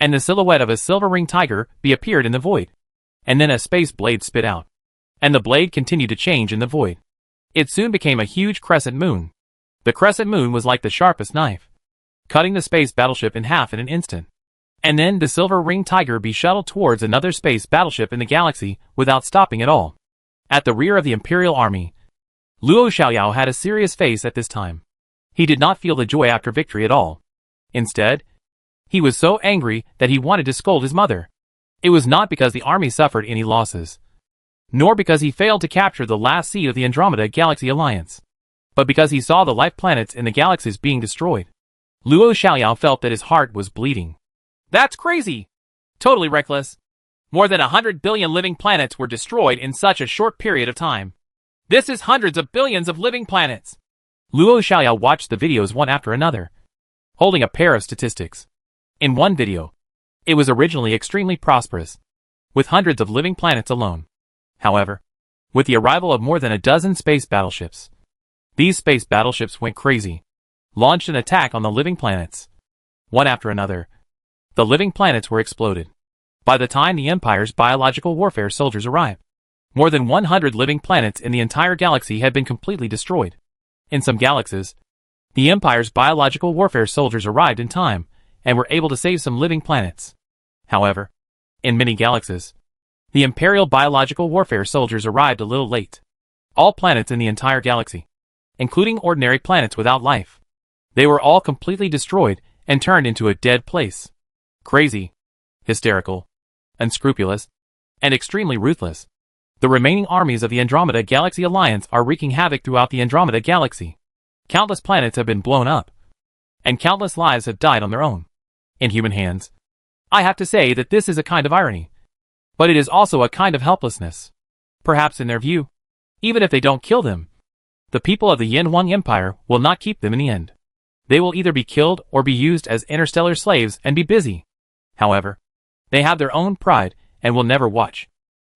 S2: and the silhouette of a silver-ringed tiger appeared in the void. And then a space blade spit out. And the blade continued to change in the void. It soon became a huge crescent moon. The crescent moon was like the sharpest knife, cutting the space battleship in half in an instant. And then the silver-ringed tiger shuttled towards another space battleship in the galaxy without stopping at all. At the rear of the Imperial Army, Luo Xiaoyao had a serious face at this time. He did not feel the joy after victory at all. Instead, he was so angry that he wanted to scold his mother. It was not because the army suffered any losses, nor because he failed to capture the last seed of the Andromeda Galaxy Alliance, but because he saw the life planets in the galaxies being destroyed. Luo Xiaoyao felt that his heart was bleeding.
S1: That's crazy! Totally reckless. More than 100 billion living planets were destroyed in such a short period of time. This is hundreds of billions of living planets.
S2: Luo Xiaoyao watched the videos one after another, holding a pair of statistics. In one video, it was originally extremely prosperous, with hundreds of living planets alone. However, with the arrival of more than a dozen space battleships, these space battleships went crazy, launched an attack on the living planets. One after another, the living planets were exploded. By the time the Empire's biological warfare soldiers arrived, more than 100 living planets in the entire galaxy had been completely destroyed. In some galaxies, the Empire's biological warfare soldiers arrived in time and were able to save some living planets. However, in many galaxies, the Imperial biological warfare soldiers arrived a little late. All planets in the entire galaxy, including ordinary planets without life, they were all completely destroyed and turned into a dead place. Crazy, hysterical, unscrupulous, and extremely ruthless, the remaining armies of the Andromeda Galaxy Alliance are wreaking havoc throughout the Andromeda Galaxy. Countless planets have been blown up, and countless lives have died on their own, in human hands. I have to say that this is a kind of irony, but it is also a kind of helplessness. Perhaps in their view, even if they don't kill them, the people of the Yin Huang Empire will not keep them in the end. They will either be killed or be used as interstellar slaves and be busy. However, they have their own pride and will never watch.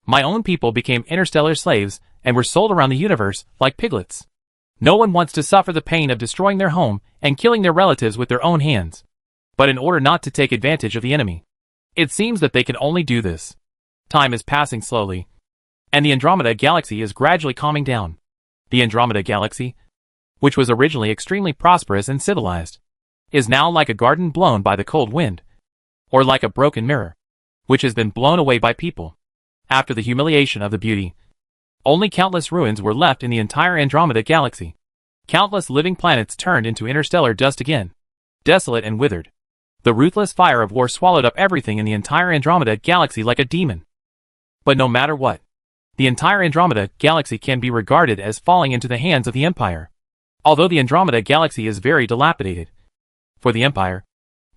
S2: My own people became interstellar slaves and were sold around the universe like piglets. No one wants to suffer the pain of destroying their home and killing their relatives with their own hands. But in order not to take advantage of the enemy, it seems that they can only do this. Time is passing slowly, and the Andromeda Galaxy is gradually calming down. The Andromeda Galaxy, which was originally extremely prosperous and civilized, is now like a garden blown by the cold wind, or like a broken mirror, which has been blown away by people. After the humiliation of the beauty, only countless ruins were left in the entire Andromeda Galaxy. Countless living planets turned into interstellar dust again, desolate and withered. The ruthless fire of war swallowed up everything in the entire Andromeda Galaxy like a demon. But no matter what, the entire Andromeda Galaxy can be regarded as falling into the hands of the Empire. Although the Andromeda Galaxy is very dilapidated, for the Empire,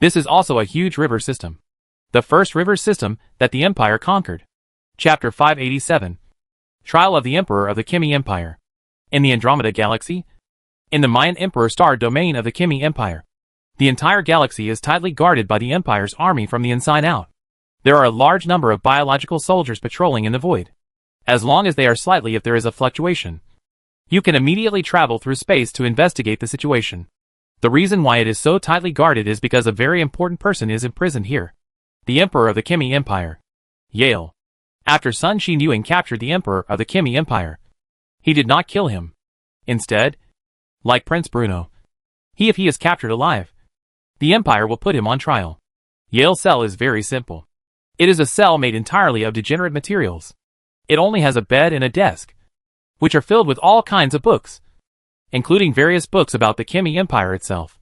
S2: this is also a huge river system. The first river system that the Empire conquered. Chapter 587. Trial of the Emperor of the Kimi Empire. In the Andromeda Galaxy, in the Mayan Emperor star domain of the Kimi Empire, the entire galaxy is tightly guarded by the Empire's army from the inside out. There are a large number of biological soldiers patrolling in the void. As long as they are slightly if there is a fluctuation, you can immediately travel through space to investigate the situation. The reason why it is so tightly guarded is because a very important person is imprisoned here. The Emperor of the Kimi Empire. Yale. After Sun Xinyuan captured the Emperor of the Kimi Empire, he did not kill him. Instead, like Prince Bruno, if he is captured alive, the Empire will put him on trial. Yale's cell is very simple. It is a cell made entirely of degenerate materials. It only has a bed and a desk, which are filled with all kinds of books, including various books about the Kimi Empire itself,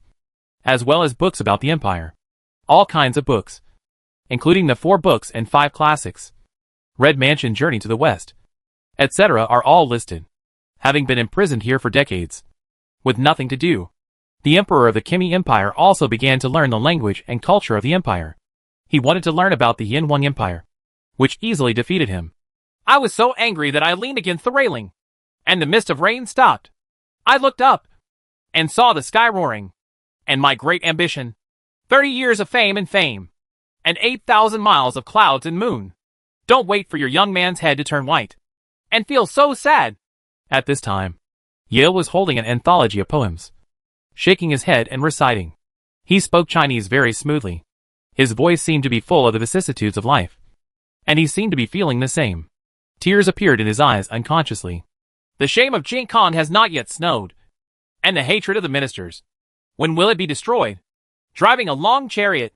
S2: as well as books about the Empire. All kinds of books, including the 4 books and 5 classics, Red Mansion Journey to the West, etc. are all listed. Having been imprisoned here for decades, with nothing to do, the Emperor of the Kimi Empire also began to learn the language and culture of the Empire. He wanted to learn about the Yin Huang Empire, which easily defeated him.
S1: I was so angry that I leaned against the railing, and the mist of rain stopped. I looked up, and saw the sky roaring, and my great ambition, 30 years of fame, and 8,000 miles of clouds and moon. Don't wait for your young man's head to turn white, and feel so sad.
S2: At this time, Yale was holding an anthology of poems, shaking his head and reciting. He spoke Chinese very smoothly, His voice seemed to be full of the vicissitudes of life. And he seemed to be feeling the same. Tears appeared in his eyes unconsciously. The shame of Jing Khan has not yet snowed. And the hatred of the ministers. When will it be destroyed? Driving a long chariot.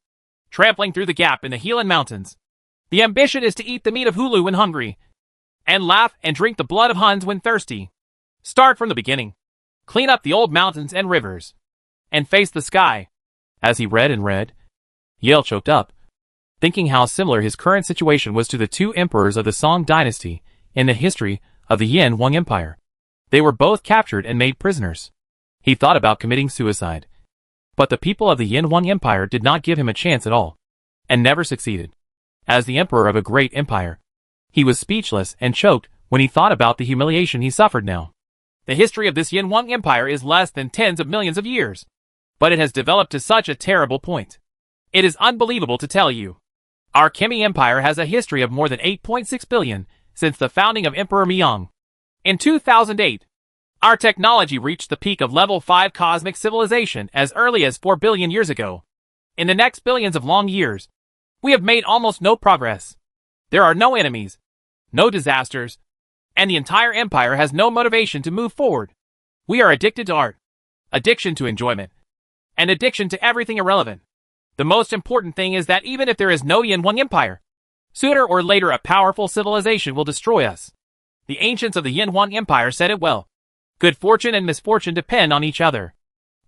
S2: Trampling through the gap in the Heelan Mountains. The ambition is to eat the meat of Hulu when hungry. And laugh and drink the blood of Huns when thirsty. Start from the beginning. Clean up the old mountains and rivers. And face the sky. As he read and read, Yale choked up, thinking how similar his current situation was to the two emperors of the Song dynasty in the history of the Yin Wang Empire. They were both captured and made prisoners. He thought about committing suicide. But the people of the Yin Wang Empire did not give him a chance at all, and never succeeded. As the emperor of a great empire, he was speechless and choked when he thought about the humiliation he suffered now. The history of this Yin Wang Empire is less than tens of millions of years, but it has developed to such a terrible point. It is unbelievable to tell you. Our Kimi Empire has a history of more than 8.6 billion since the founding of Emperor Miang. In 2008, our technology reached the peak of level 5 cosmic civilization as early as 4 billion years ago. In the next billions of long years, we have made almost no progress. There are no enemies, no disasters, and the entire empire has no motivation to move forward. We are addicted to art, addiction to enjoyment, and addiction to everything irrelevant. The most important thing is that even if there is no Yin Wang Empire, sooner or later a powerful civilization will destroy us. The ancients of the Yin Wang Empire said it well. Good fortune and misfortune depend on each other.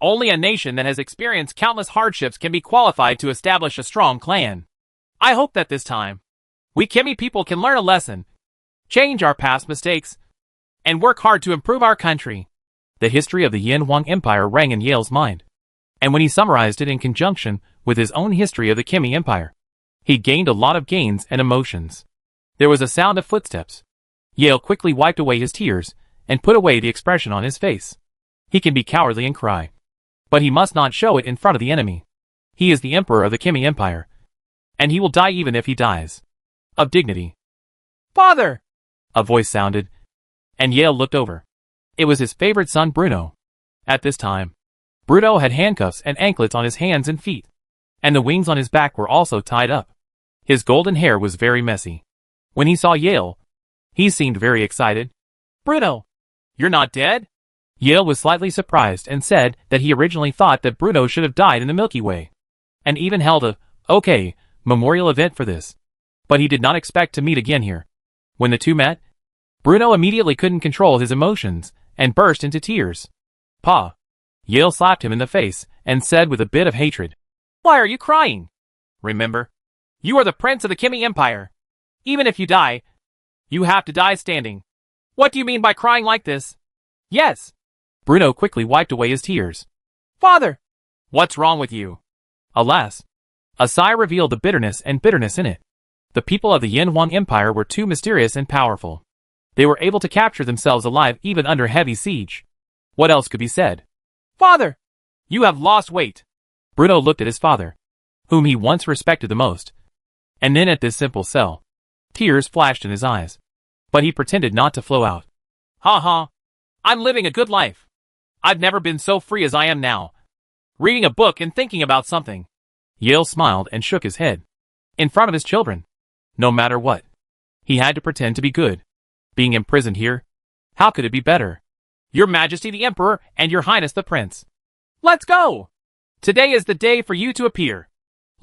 S2: Only a nation that has experienced countless hardships can be qualified to establish a strong clan. I hope that this time, we Kimi people can learn a lesson, change our past mistakes, and work hard to improve our country. The history of the Yin Wang Empire rang in Yale's mind, and when he summarized it in conjunction with his own history of the Kimi Empire, he gained a lot of gains and emotions. There was a sound of footsteps. Yale quickly wiped away his tears and put away the expression on his face. He can be cowardly and cry, but he must not show it in front of the enemy. He is the emperor of the Kimi Empire, and he will die even if he dies of dignity. "Father!" a voice sounded, and Yale looked over. It was his favorite son Bruno. At this time, Bruno had handcuffs and anklets on his hands and feet, and the wings on his back were also tied up. His golden hair was very messy. When he saw Yale, he seemed very excited. "Bruno, you're not dead?" Yale was slightly surprised and said that he originally thought that Bruno should have died in the Milky Way, and even held a memorial event for this. But he did not expect to meet again here. When the two met, Bruno immediately couldn't control his emotions and burst into tears. "Pa!" Yale slapped him in the face and said with a bit of hatred, "Why are you crying? Remember, you are the prince of the Kimi Empire. Even if you die, you have to die standing. What do you mean by crying like this?" "Yes." Bruno quickly wiped away his tears. "Father! What's wrong with you?" Alas, a sigh revealed the bitterness in it. The people of the Yin Wang Empire were too mysterious and powerful. They were able to capture themselves alive even under heavy siege. What else could be said? "Father, you have lost weight." Bruno looked at his father, whom he once respected the most, and then at this simple cell. Tears flashed in his eyes, but he pretended not to flow out. "Ha ha, I'm living a good life. I've never been so free as I am now. Reading a book and thinking about something." Yale smiled and shook his head. In front of his children. No matter what, he had to pretend to be good. Being imprisoned here, how could it be better? "Your Majesty the Emperor and Your Highness the Prince. Let's go! Today is the day for you to appear."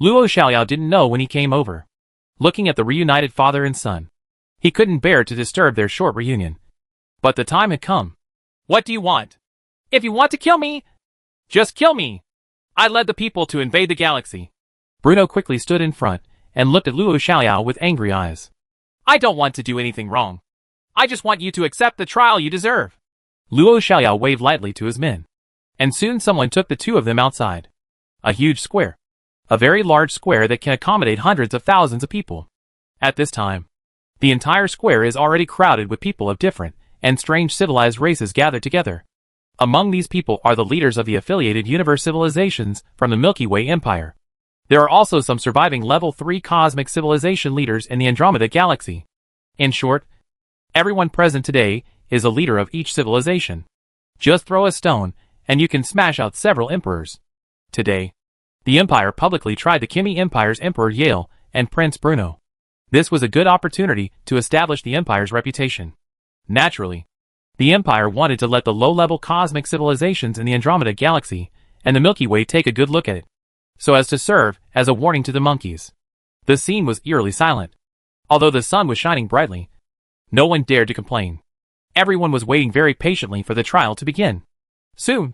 S2: Luo Xiaoyao didn't know when he came over. Looking at the reunited father and son, he couldn't bear to disturb their short reunion. But the time had come. "What do you want? If you want to kill me, just kill me. I led the people to invade the galaxy." Bruno quickly stood in front and looked at Luo Xiaoyao with angry eyes. "I don't want to do anything wrong. I just want you to accept the trial you deserve." Luo Xiaoyao waved lightly to his men, and soon someone took the two of them outside. A huge square. A very large square that can accommodate hundreds of thousands of people. At this time, the entire square is already crowded with people of different and strange civilized races gathered together. Among these people are the leaders of the affiliated universe civilizations from the Milky Way Empire. There are also some surviving level 3 cosmic civilization leaders in the Andromeda Galaxy. In short, everyone present today is a leader of each civilization. Just throw a stone, and you can smash out several emperors. Today, The Empire publicly tried the Kimi Empire's Emperor Yale and Prince Bruno. This was a good opportunity to establish the Empire's reputation. Naturally, the Empire wanted to let the low-level cosmic civilizations in the Andromeda Galaxy and the Milky Way take a good look at it, so as to serve as a warning to the monkeys. The scene was eerily silent. Although the sun was shining brightly, no one dared to complain. Everyone was waiting very patiently for the trial to begin. Soon,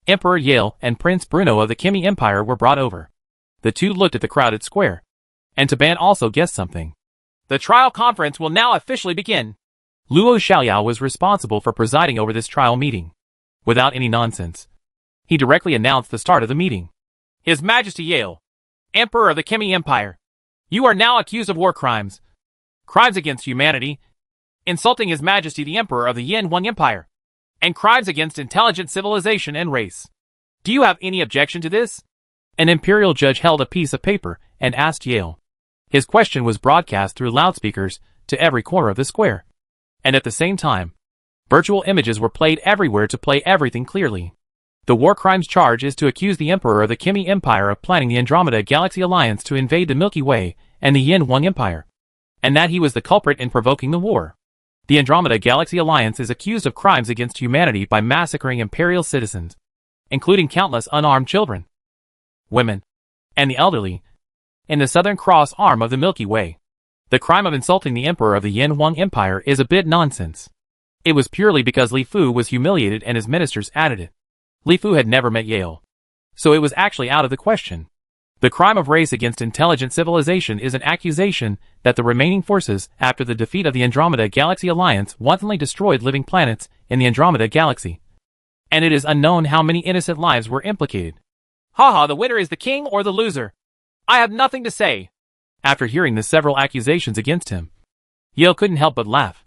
S2: Emperor Yale and Prince Bruno of the Kimi Empire were brought over. The two looked at the crowded square, and Taban also guessed something.
S1: The trial conference will now officially begin.
S2: Luo Xiaoyao was responsible for presiding over this trial meeting. Without any nonsense, he directly announced the start of the meeting.
S1: His Majesty Yale, Emperor of the Kimi Empire, you are now accused of war crimes, crimes against humanity, insulting His Majesty the Emperor of the Yin Wang Empire, and crimes against intelligent civilization and race. Do you have any objection to this?
S2: An imperial judge held a piece of paper and asked Yale. His question was broadcast through loudspeakers to every corner of the square. And at the same time, virtual images were played everywhere to play everything clearly. The war crimes charge is to accuse the Emperor of the Kimi Empire of planning the Andromeda Galaxy Alliance to invade the Milky Way and the Yin Wang Empire, and that he was the culprit in provoking the war. The Andromeda Galaxy Alliance is accused of crimes against humanity by massacring imperial citizens, including countless unarmed children, women, and the elderly, in the southern cross arm of the Milky Way. The crime of insulting the Emperor of the Yin Wang Empire is a bit nonsense. It was purely because Li Fu was humiliated and his ministers added it. Li Fu had never met Yale, so it was actually out of the question. The crime of race against intelligent civilization is an accusation that the remaining forces after the defeat of the Andromeda Galaxy Alliance wantonly destroyed living planets in the Andromeda Galaxy. And it is unknown how many innocent lives were implicated.
S1: Haha, the winner is the king or the loser. I have nothing to say.
S2: After hearing the several accusations against him, Yale couldn't help but laugh.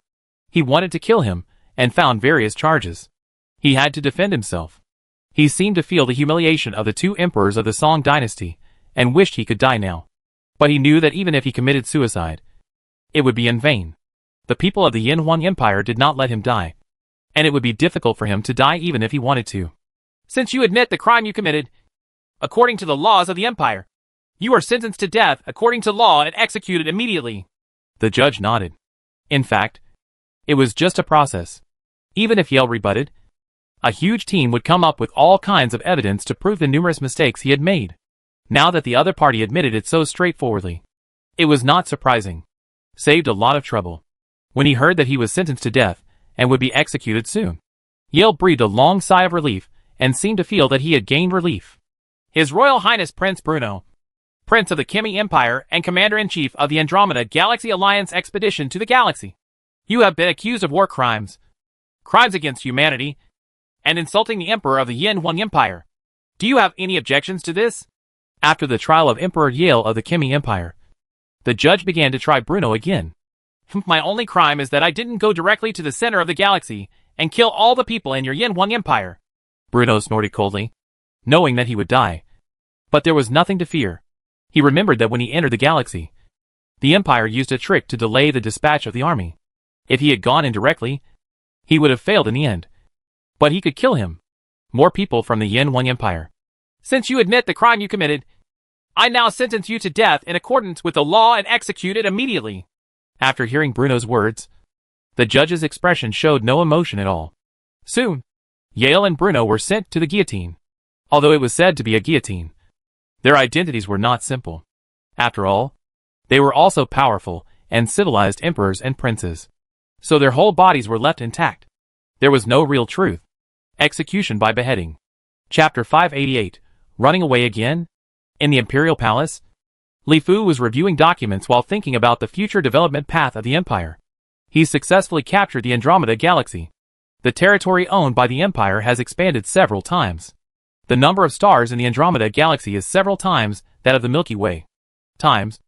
S2: He wanted to kill him and found various charges. He had to defend himself. He seemed to feel the humiliation of the two emperors of the Song dynasty and wished he could die now. But he knew that even if he committed suicide, it would be in vain. The people of the Yin Wang Empire did not let him die, and it would be difficult for him to die even if he wanted to.
S1: Since you admit the crime you committed, according to the laws of the Empire, you are sentenced to death according to law and executed immediately.
S2: The judge nodded. In fact, it was just a process. Even if Yale rebutted, a huge team would come up with all kinds of evidence to prove the numerous mistakes he had made. Now that the other party admitted it so straightforwardly, it was not surprising. Saved a lot of trouble. When he heard that he was sentenced to death and would be executed soon, Yale breathed a long sigh of relief and seemed to feel that he had gained relief.
S1: His Royal Highness Prince Bruno, Prince of the Kimi Empire and Commander-in-Chief of the Andromeda Galaxy Alliance Expedition to the Galaxy, you have been accused of war crimes, crimes against humanity, and insulting the Emperor of the Yin Wang Empire. Do you have any objections to this?
S2: After the trial of Emperor Yale of the Kimi Empire, the judge began to try Bruno again.
S1: My only crime is that I didn't go directly to the center of the galaxy and kill all the people in your Yin Wang Empire.
S2: Bruno snorted coldly, knowing that he would die. But there was nothing to fear. He remembered that when he entered the galaxy, the Empire used a trick to delay the dispatch of the army. If he had gone in directly, he would have failed in the end. But he could kill him. More people from the Yin Wang Empire.
S1: Since you admit the crime you committed, I now sentence you to death in accordance with the law and execute it immediately.
S2: After hearing Bruno's words, the judge's expression showed no emotion at all. Soon, Yale and Bruno were sent to the guillotine. Although it was said to be a guillotine, their identities were not simple. After all, they were also powerful and civilized emperors and princes. So their whole bodies were left intact. There was no real truth. Execution by beheading. Chapter 588. Running away again? In the Imperial Palace, Li Fu was reviewing documents while thinking about the future development path of the Empire. He successfully captured the Andromeda Galaxy. The territory owned by the Empire has expanded several times. The number of stars in the Andromeda Galaxy is several times that of the Milky Way. Times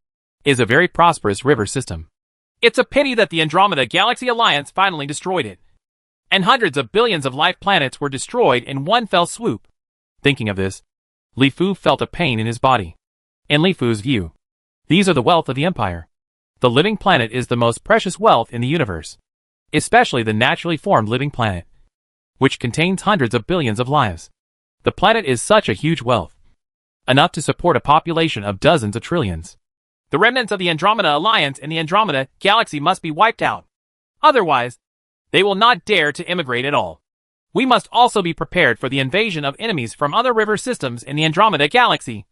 S2: is a very prosperous river system.
S1: It's a pity that the Andromeda Galaxy Alliance finally destroyed it, and hundreds of billions of life planets were destroyed in one fell swoop.
S2: Thinking of this, Li Fu felt a pain in his body. In Li Fu's view, these are the wealth of the Empire. The living planet is the most precious wealth in the universe, especially the naturally formed living planet, which contains hundreds of billions of lives. The planet is such a huge wealth. enough to support a population of dozens of trillions.
S1: The remnants of the Andromeda Alliance in the Andromeda Galaxy must be wiped out. Otherwise, they will not dare to immigrate at all. We must also be prepared for the invasion of enemies from other river systems in the Andromeda Galaxy,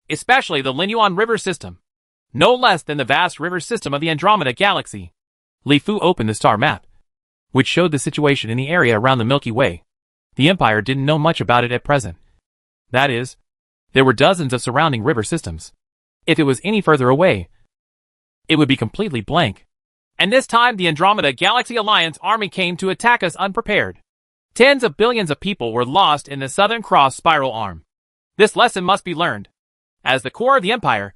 S1: especially the Linyuan River System, no less than the vast river system of the Andromeda Galaxy.
S2: Li Fu opened the star map, which showed the situation in the area around the Milky Way. The Empire didn't know much about it at present. That is, there were dozens of surrounding river systems. If it was any further away, it would be completely blank.
S1: And this time the Andromeda Galaxy Alliance army came to attack us unprepared. Tens of billions of people were lost in the Southern Cross spiral arm. This lesson must be learned. As the core of the Empire,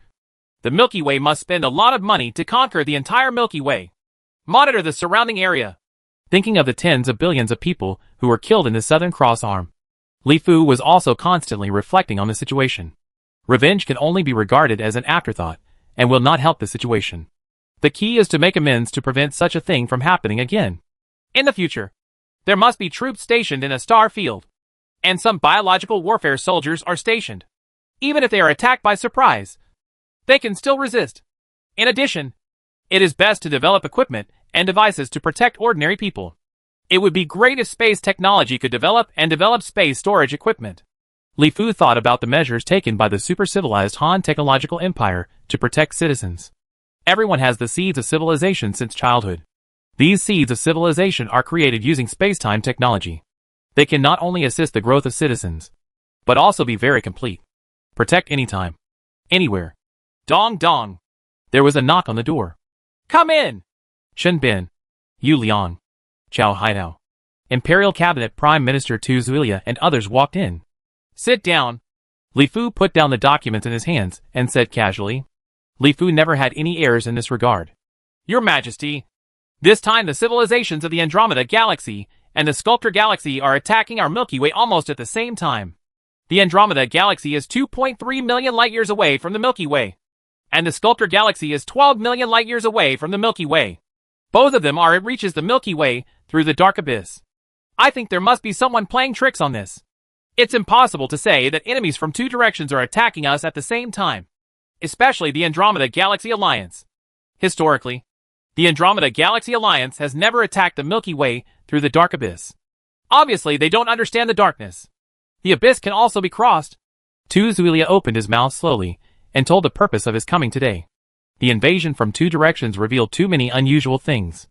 S1: the Milky Way must spend a lot of money to conquer the entire Milky Way. Monitor the surrounding area.
S2: Thinking of the tens of billions of people who were killed in the Southern Cross arm, Li Fu was also constantly reflecting on the situation. Revenge can only be regarded as an afterthought and will not help the situation. The key is to make amends to prevent such a thing from happening again.
S1: In the future, there must be troops stationed in a star field, and some biological warfare soldiers are stationed. Even if they are attacked by surprise, they can still resist. In addition, it is best to develop equipment and devices to protect ordinary people. It would be great if space technology could develop space storage equipment.
S2: Li Fu thought about the measures taken by the super-civilized Han technological empire to protect citizens. Everyone has the seeds of civilization since childhood. These seeds of civilization are created using space-time technology. They can not only assist the growth of citizens, but also be very complete. Protect anytime, anywhere.
S1: Dong dong.
S2: There was a knock on the door.
S1: Come in.
S2: Shen Bin, Yu Liang, Chao Haidao, Imperial Cabinet Prime Minister Tu Zuilia and others walked in.
S1: Sit down.
S2: Li Fu put down the documents in his hands and said casually. Li Fu never had any errors in this regard.
S1: Your Majesty, this time the civilizations of the Andromeda Galaxy and the Sculptor Galaxy are attacking our Milky Way almost at the same time. The Andromeda Galaxy is 2.3 million light-years away from the Milky Way, and the Sculptor Galaxy is 12 million light-years away from the Milky Way. Both of them are it reaches the Milky Way through the dark abyss. I think there must be someone playing tricks on this. It's impossible to say that enemies from two directions are attacking us at the same time, especially the Andromeda Galaxy Alliance. Historically, the Andromeda Galaxy Alliance has never attacked the Milky Way through the dark abyss. Obviously, they don't understand the darkness. The abyss can also be crossed.
S2: Tu Zuilia opened his mouth slowly and told the purpose of his coming today. The invasion from two directions revealed too many unusual things.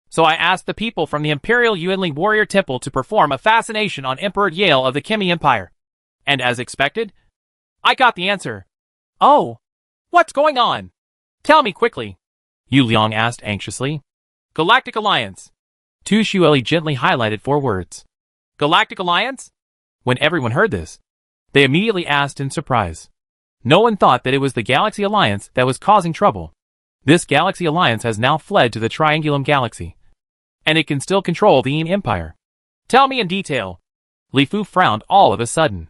S1: So I asked the people from the Imperial Yuanli Warrior Temple to perform a fascination on Emperor Yale of the Kimi Empire. And as expected, I got the answer. Oh, what's going on? Tell me quickly.
S2: Yu Liang asked anxiously.
S1: Galactic Alliance.
S2: Tu Xueli gently highlighted 4 words.
S1: Galactic Alliance?
S2: When everyone heard this, they immediately asked in surprise. No one thought that it was the Galaxy Alliance that was causing trouble. This Galaxy Alliance has now fled to the Triangulum Galaxy, and it can still control the Yin Empire.
S1: Tell me in detail.
S2: Li Fu frowned all of a sudden.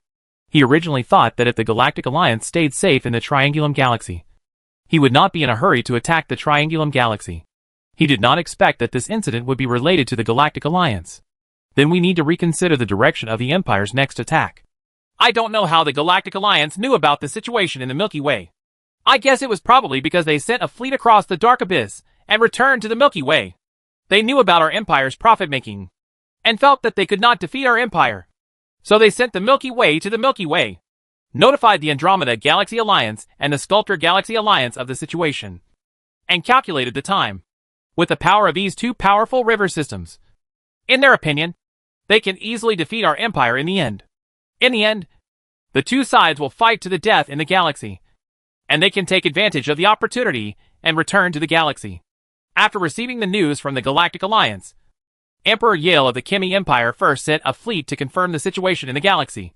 S2: He originally thought that if the Galactic Alliance stayed safe in the Triangulum Galaxy, he would not be in a hurry to attack the Triangulum Galaxy. He did not expect that this incident would be related to the Galactic Alliance. Then we need to reconsider the direction of the Empire's next attack.
S1: I don't know how the Galactic Alliance knew about the situation in the Milky Way. I guess it was probably because they sent a fleet across the Dark Abyss and returned to the Milky Way. They knew about our Empire's profit-making and felt that they could not defeat our Empire. So they sent the Milky Way to the Milky Way, notified the Andromeda Galaxy Alliance and the Sculptor Galaxy Alliance of the situation, and calculated the time. With the power of these two powerful river systems, in their opinion, they can easily defeat our Empire in the end. In the end, the two sides will fight to the death in the galaxy, and they can take advantage of the opportunity and return to the galaxy. After receiving the news from the Galactic Alliance, Emperor Yale of the Kimi Empire first sent a fleet to confirm the situation in the galaxy,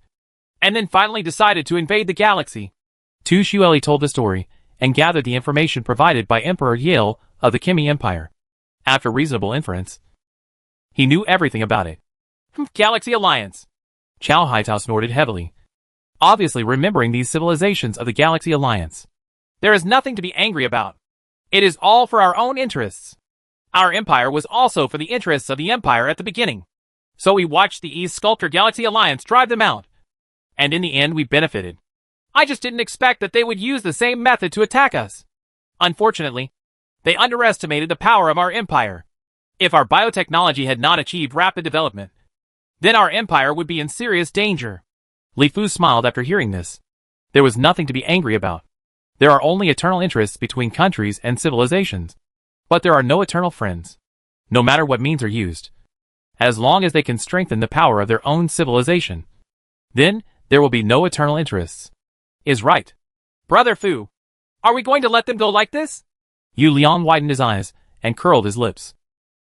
S1: and then finally decided to invade the galaxy.
S2: Tu Xueli told the story and gathered the information provided by Emperor Yale of the Kimi Empire. After reasonable inference, he knew everything about it.
S1: Galaxy Alliance.
S2: Chao Haitao snorted heavily, obviously remembering these civilizations of the Galaxy Alliance.
S1: There is nothing to be angry about. It is all for our own interests. Our empire was also for the interests of the empire at the beginning. So we watched the East Sculptor Galaxy Alliance drive them out. And in the end we benefited.
S2: I just didn't expect that they would use the same method to attack us. Unfortunately, they underestimated the power of our empire. If our biotechnology had not achieved rapid development, then our empire would be in serious danger. Li Fu smiled after hearing this. There was nothing to be angry about. There are only eternal interests between countries and civilizations. But there are no eternal friends. No matter what means are used. As long as they can strengthen the power of their own civilization, then there will be no eternal interests. Is right.
S1: Brother Fu, are we going to let them go like this?
S2: Yu Liang widened his eyes and curled his lips.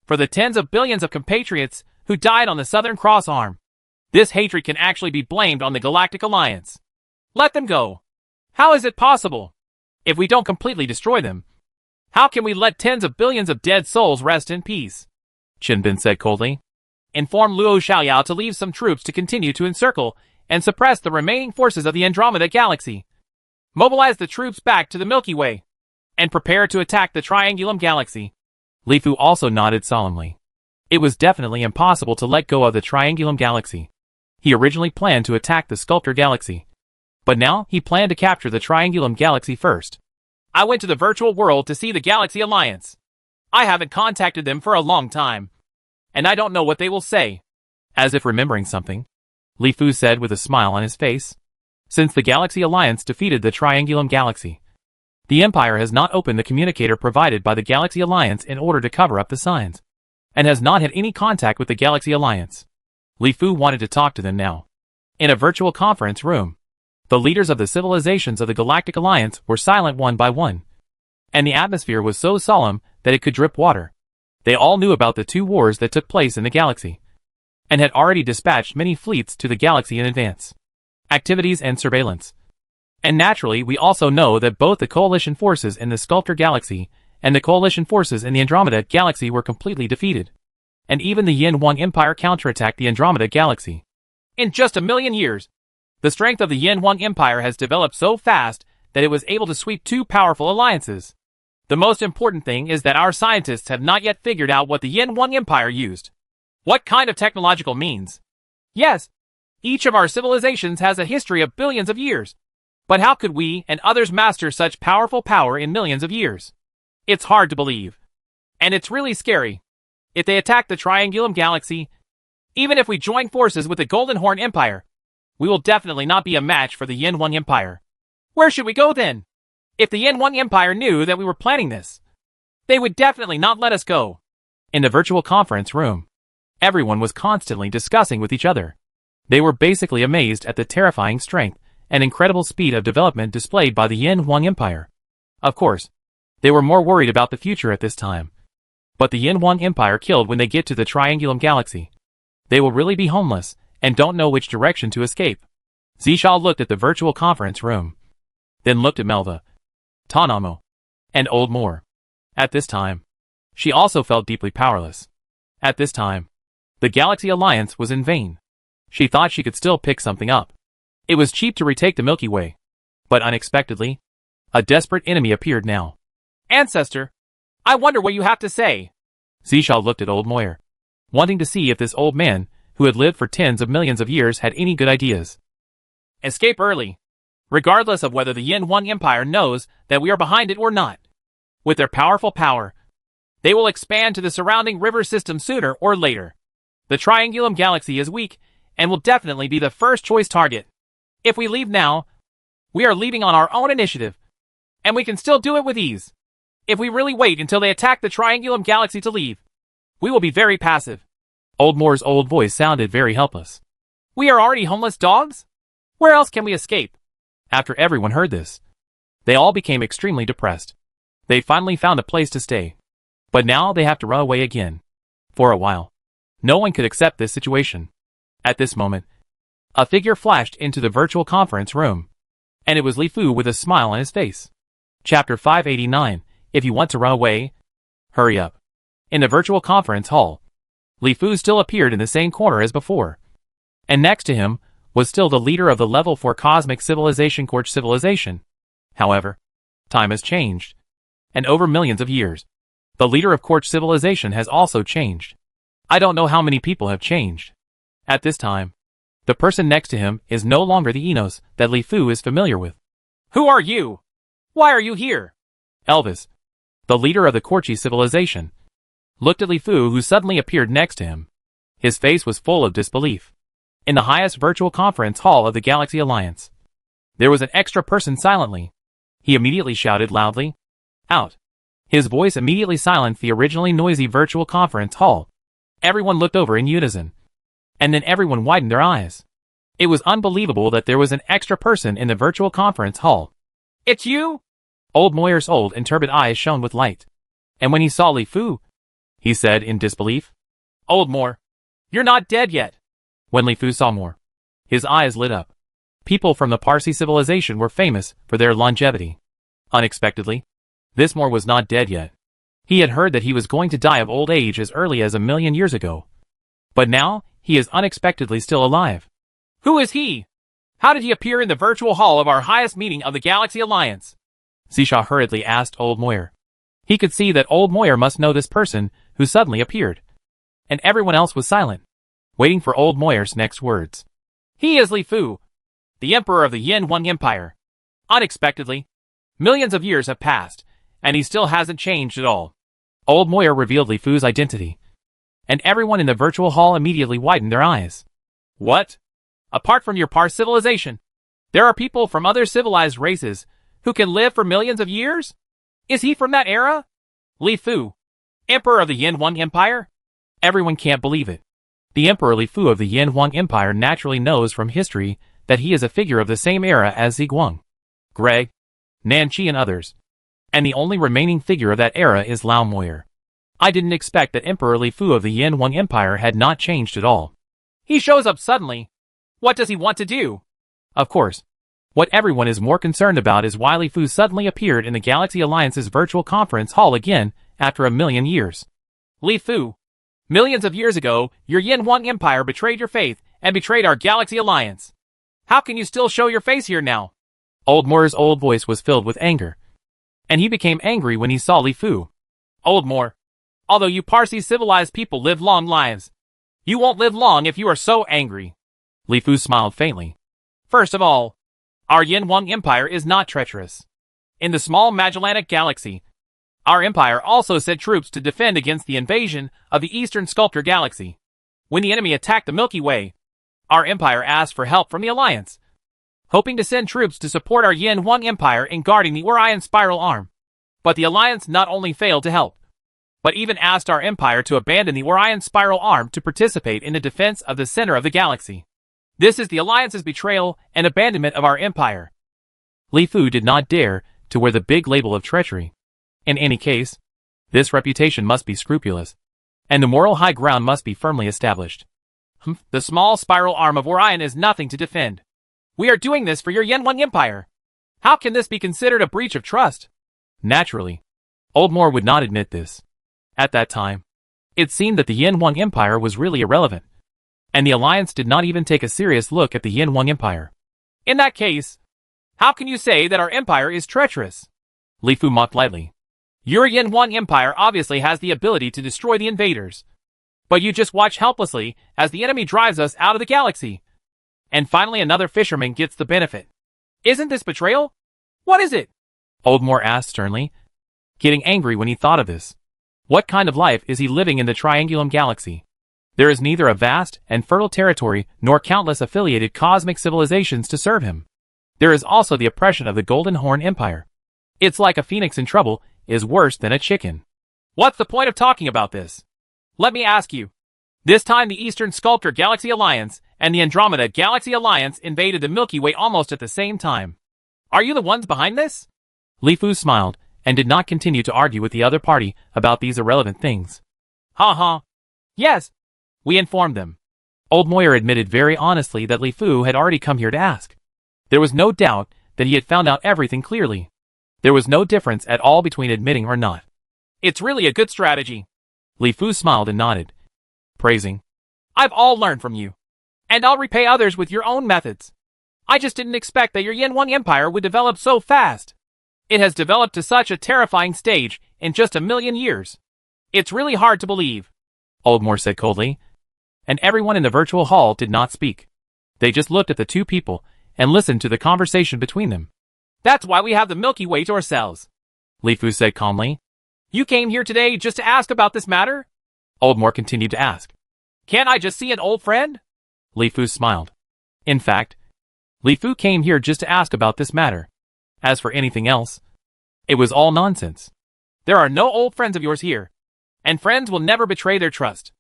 S1: For the tens of billions of compatriots who died on the Southern Cross Arm, this hatred can actually be blamed on the Galactic Alliance. Let them go. How is it possible? If we don't completely destroy them, how can we let tens of billions of dead souls rest in peace?
S2: Qin Bin said coldly.
S1: Inform Luo Xiaoyao to leave some troops to continue to encircle and suppress the remaining forces of the Andromeda Galaxy. Mobilize the troops back to the Milky Way, and prepare to attack the Triangulum Galaxy.
S2: Li Fu also nodded solemnly. It was definitely impossible to let go of the Triangulum Galaxy. He originally planned to attack the Sculptor Galaxy. But now he planned to capture the Triangulum Galaxy first.
S1: I went to the virtual world to see the Galaxy Alliance. I haven't contacted them for a long time, and I don't know what they will say.
S2: As if remembering something, Li Fu said with a smile on his face. Since the Galaxy Alliance defeated the Triangulum Galaxy, the Empire has not opened the communicator provided by the Galaxy Alliance in order to cover up the signs, and has not had any contact with the Galaxy Alliance. Li Fu wanted to talk to them now. In a virtual conference room, the leaders of the civilizations of the Galactic Alliance were silent one by one, and the atmosphere was so solemn that it could drip water. They all knew about the 2 wars that took place in the galaxy, and had already dispatched many fleets to the galaxy in advance. Activities and surveillance. And naturally we also know that both the coalition forces in the Sculptor Galaxy and the coalition forces in the Andromeda Galaxy were completely defeated. And even the Yin Wang Empire counterattacked the Andromeda Galaxy.
S1: In just a million years, the strength of the Yin Wang Empire has developed so fast that it was able to sweep 2 powerful alliances. The most important thing is that our scientists have not yet figured out what the Yin Wang Empire used. What kind of technological means? Yes, each of our civilizations has a history of billions of years. But how could we and others master such powerful power in millions of years? It's hard to believe. And it's really scary. If they attack the Triangulum Galaxy, even if we join forces with the Golden Horn Empire, we will definitely not be a match for the Yin Wang Empire. Where should we go then? If the Yin Wang Empire knew that we were planning this, they would definitely not let us go.
S2: In the virtual conference room, everyone was constantly discussing with each other. They were basically amazed at the terrifying strength and incredible speed of development displayed by the Yin Wang Empire. Of course, they were more worried about the future at this time. But the Yin Wang Empire killed when they get to the Triangulum Galaxy. They will really be homeless and don't know which direction to escape. Zishao looked at the virtual conference room, then looked at Melva, Tanamo, and Old Moore. At this time, she also felt deeply powerless. At this time, the Galaxy Alliance was in vain. She thought she could still pick something up. It was cheap to retake the Milky Way. But unexpectedly, a desperate enemy appeared now.
S1: Ancestor, I wonder what you have to say.
S2: Zishao looked at Old Moyer, wanting to see if this old man, who had lived for tens of millions of years, had any good ideas.
S1: Escape early, regardless of whether the Yin Wang Empire knows that we are behind it or not. With their powerful power, they will expand to the surrounding river system sooner or later. The Triangulum Galaxy is weak and will definitely be the first choice target. If we leave now, we are leaving on our own initiative, and we can still do it with ease. If we really wait until they attack the Triangulum Galaxy to leave, we will be very passive.
S2: Old Moore's old voice sounded very helpless.
S1: We are already homeless dogs? Where else can we escape?
S2: After everyone heard this, they all became extremely depressed. They finally found a place to stay. But now they have to run away again. For a while, no one could accept this situation. At this moment, a figure flashed into the virtual conference room, and it was Li Fu with a smile on his face. Chapter 589, If you want to run away, hurry up. In the virtual conference hall, Li Fu still appeared in the same corner as before. And next to him was still the leader of the Level 4 Cosmic Civilization Quartz Civilization. However, time has changed. And over millions of years, the leader of Quartz Civilization has also changed. I don't know how many people have changed. At this time, the person next to him is no longer the Enos that Li Fu is familiar with. Who are you? Why are you here?
S1: Elvis, the leader of the Korchi civilization, looked at Li Fu, who suddenly appeared next to him. His face was full of disbelief. In the highest virtual conference hall of the Galaxy Alliance, there was an extra person silently. He immediately shouted loudly, "Out!" His voice immediately silenced the originally noisy virtual conference hall. Everyone looked over in unison. And then everyone widened their eyes. It was unbelievable that there was an extra person in the virtual conference hall.
S2: It's you?
S1: Old Moyer's old and turbid eyes shone with light. And when he saw Li Fu, he said in disbelief,
S2: Old Moyer, you're not dead yet.
S1: When Li Fu saw Moyer, his eyes lit up. People from the Parsi civilization were famous for their longevity. Unexpectedly, this Moyer was not dead yet. He had heard that he was going to die of old age as early as 1,000,000 years ago. But now, he is unexpectedly still alive.
S2: Who is he? How did he appear in the virtual hall of our highest meeting of the Galaxy Alliance?
S1: Xisha hurriedly asked Old Moyer. He could see that Old Moyer must know this person who suddenly appeared. And everyone else was silent, waiting for Old Moyer's next words.
S2: He is Li Fu, the Emperor of the Yin Huang Empire. Unexpectedly, millions of years have passed, and he still hasn't changed at all.
S1: Old Moyer revealed Li Fu's identity. And everyone in the virtual hall immediately widened their eyes.
S2: What? Apart from your Pars civilization, there are people from other civilized races who can live for millions of years? Is he from that era? Li Fu, Emperor of the Yin Huang Empire?
S1: Everyone can't believe it. The Emperor Li Fu of the Yin Huang Empire naturally knows from history that he is a figure of the same era as Ziguang, Greg, Nanqi and others. And the only remaining figure of that era is Lao Moyer. I didn't expect that Emperor Li Fu of the Yin Huang Empire had not changed at all.
S2: He shows up suddenly. What does he want to do?
S1: Of course. What everyone is more concerned about is why Li Fu suddenly appeared in the Galaxy Alliance's virtual conference hall again after 1,000,000 years.
S2: Li Fu, millions of years ago, your Yin Huang Empire betrayed your faith and betrayed our Galaxy Alliance. How can you still show your face here now?
S1: Old Moyer's old voice was filled with anger. And he became angry when he saw Li Fu.
S2: Old Moyer, although you Parsi civilized people live long lives, you won't live long if you are so angry.
S1: Li Fu smiled faintly.
S2: First of all, our Yin Huang Empire is not treacherous. In the small Magellanic Galaxy, our empire also sent troops to defend against the invasion of the Eastern Sculptor Galaxy. When the enemy attacked the Milky Way, our empire asked for help from the Alliance, hoping to send troops to support our Yin Huang Empire in guarding the Orion Spiral Arm. But the Alliance not only failed to help, but even asked our empire to abandon the Orion Spiral Arm to participate in the defense of the center of the galaxy. This is the Alliance's betrayal and abandonment of our empire.
S1: Li Fu did not dare to wear the big label of treachery. In any case, this reputation must be scrupulous, and the moral high ground must be firmly established.
S2: The small spiral arm of Orion is nothing to defend. We are doing this for your Yin Huang Empire. How can this be considered a breach of trust?
S1: Naturally, Old Moyer would not admit this. At that time, it seemed that the Yin Huang Empire was really irrelevant, and the Alliance did not even take a serious look at the Yin Huang Empire.
S2: In that case, how can you say that our empire is treacherous?
S1: Li Fu mocked lightly.
S2: Your Yin Huang Empire obviously has the ability to destroy the invaders. But you just watch helplessly as the enemy drives us out of the galaxy. And finally another fisherman gets the benefit. Isn't this betrayal? What is it?
S1: Old Moyer asked sternly, getting angry when he thought of this. What kind of life is he living in the Triangulum Galaxy? There is neither a vast and fertile territory nor countless affiliated cosmic civilizations to serve him. There is also the oppression of the Golden Horn Empire. It's like a phoenix in trouble is worse than a chicken.
S2: What's the point of talking about this? Let me ask you. This time the Eastern Sculptor Galaxy Alliance and the Andromeda Galaxy Alliance invaded the Milky Way almost at the same time. Are you the ones behind this?
S1: Li Fu smiled and did not continue to argue with the other party about these irrelevant things.
S2: Yes, we informed them.
S1: Old Moyer admitted very honestly that Li Fu had already come here to ask. There was no doubt that he had found out everything clearly. There was no difference at all between admitting or not.
S2: It's really a good strategy.
S1: Li Fu smiled and nodded, praising.
S2: I've all learned from you. And I'll repay others with your own methods. I just didn't expect that your Yin Huang Empire would develop so fast. It has developed to such a terrifying stage in just 1,000,000 years. It's really hard to believe.
S1: Old Moyer said coldly. And everyone in the virtual hall did not speak. They just looked at the two people and listened to the conversation between them.
S2: That's why we have the Milky Way to ourselves, Li Fu said calmly. You came here today just to ask about this matter? Oldmore continued to ask. Can't I just see an old friend? Li Fu smiled. In fact, Li Fu came here just to ask about this matter. As for anything else, it was all nonsense. There are no old friends of yours here, and friends will never betray their trust,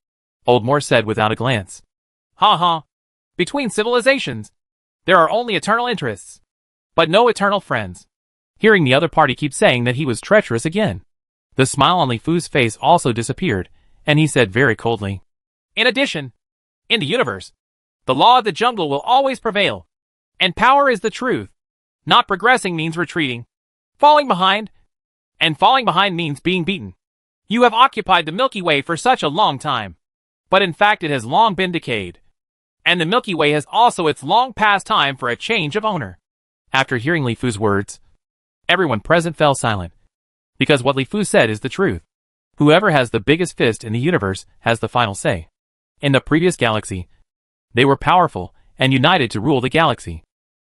S2: Oldmore said without a glance. Ha ha. Between civilizations, there are only eternal interests, but no eternal friends. Hearing the other party keep saying that he was treacherous again, the smile on Li Fu's face also disappeared, and he said very coldly. In addition, in the universe, the law of the jungle will always prevail, and power is the truth. Not progressing means retreating, falling behind, and falling behind means being beaten. You have occupied the Milky Way for such a long time, but in fact it has long been decayed, and the Milky Way has also its long past time for a change of owner. After hearing Li Fu's words, everyone present fell silent, because what Li Fu said is the truth. Whoever has the biggest fist in the universe has the final say. In the previous galaxy, they were powerful and united to rule the galaxy.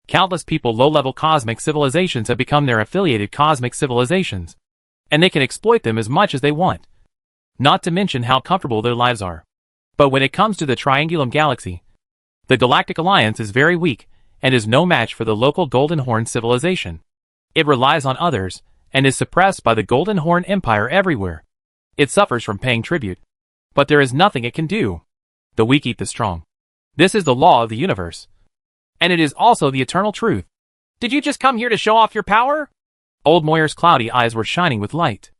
S2: Countless low-level cosmic civilizations have become their affiliated cosmic civilizations, and they can exploit them as much as they want. Not to mention how comfortable their lives are. But when it comes to the Triangulum Galaxy, the Galactic Alliance is very weak and is no match for the local Golden Horn civilization. It relies on others and is suppressed by the Golden Horn Empire everywhere. It suffers from paying tribute, but there is nothing it can do. The weak eat the strong. This is the law of the universe. And it is also the eternal truth. Did you just come here to show off your power? Old Moyer's cloudy eyes were shining with light.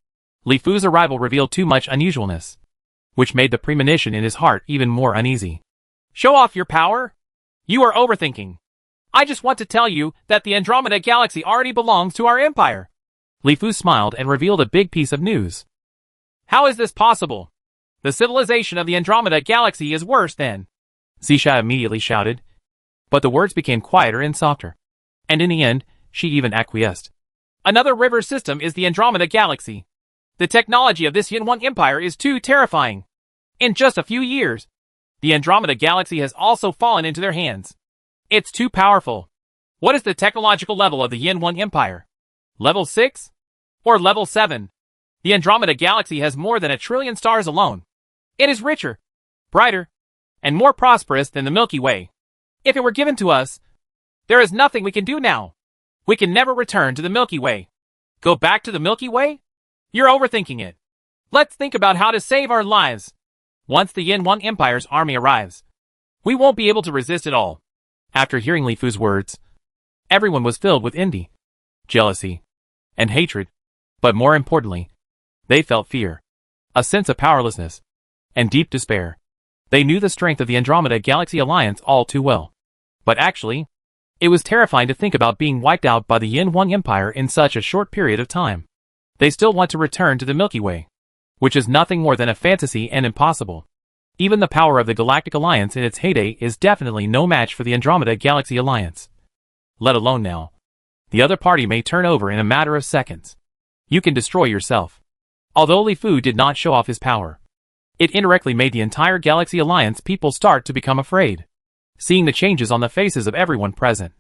S2: Li Fu's arrival revealed too much unusualness, which made the premonition in his heart even more uneasy. Show off your power? You are overthinking. I just want to tell you that the Andromeda Galaxy already belongs to our empire. Li Fu smiled and revealed a big piece of news. How is this possible? The civilization of the Andromeda Galaxy is worse than... Zisha immediately shouted, but the words became quieter and softer, and in the end, she even acquiesced. Another river system is the Andromeda Galaxy. The technology of this Yin-One Empire is too terrifying. In just a few years, the Andromeda Galaxy has also fallen into their hands. It's too powerful. What is the technological level of the Yin-One Empire? Level 6? Or level 7? The Andromeda Galaxy has more than 1 trillion stars alone. It is richer, brighter, and more prosperous than the Milky Way. If it were given to us, there is nothing we can do now. We can never return to the Milky Way. Go back to the Milky Way? You're overthinking it. Let's think about how to save our lives. Once the Yin-One Empire's army arrives, we won't be able to resist it all. After hearing Li Fu's words, everyone was filled with envy, jealousy, and hatred. But more importantly, they felt fear, a sense of powerlessness, and deep despair. They knew the strength of the Andromeda Galaxy Alliance all too well. But actually, it was terrifying to think about being wiped out by the Yin-One Empire in such a short period of time. They still want to return to the Milky Way, which is nothing more than a fantasy and impossible. Even the power of the Galactic Alliance in its heyday is definitely no match for the Andromeda Galaxy Alliance. Let alone now. The other party may turn over in a matter of seconds. You can destroy yourself. Although Li Fu did not show off his power, it indirectly made the entire Galaxy Alliance people start to become afraid. Seeing the changes on the faces of everyone present,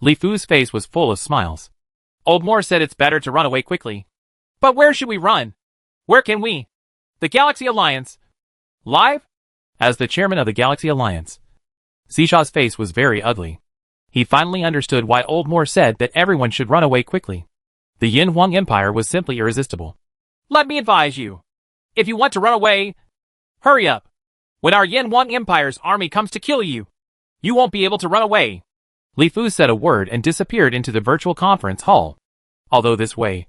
S2: Li Fu's face was full of smiles. Oldmore said it's better to run away quickly. But where should we run? Where can we? The Galaxy Alliance. Live? As the chairman of the Galaxy Alliance, Zisha's face was very ugly. He finally understood why Oldmore said that everyone should run away quickly. The Yin-One Empire was simply irresistible. Let me advise you. If you want to run away, hurry up. When our Yin-One Empire's army comes to kill you, you won't be able to run away. Li Fu said a word and disappeared into the virtual conference hall. Although this way,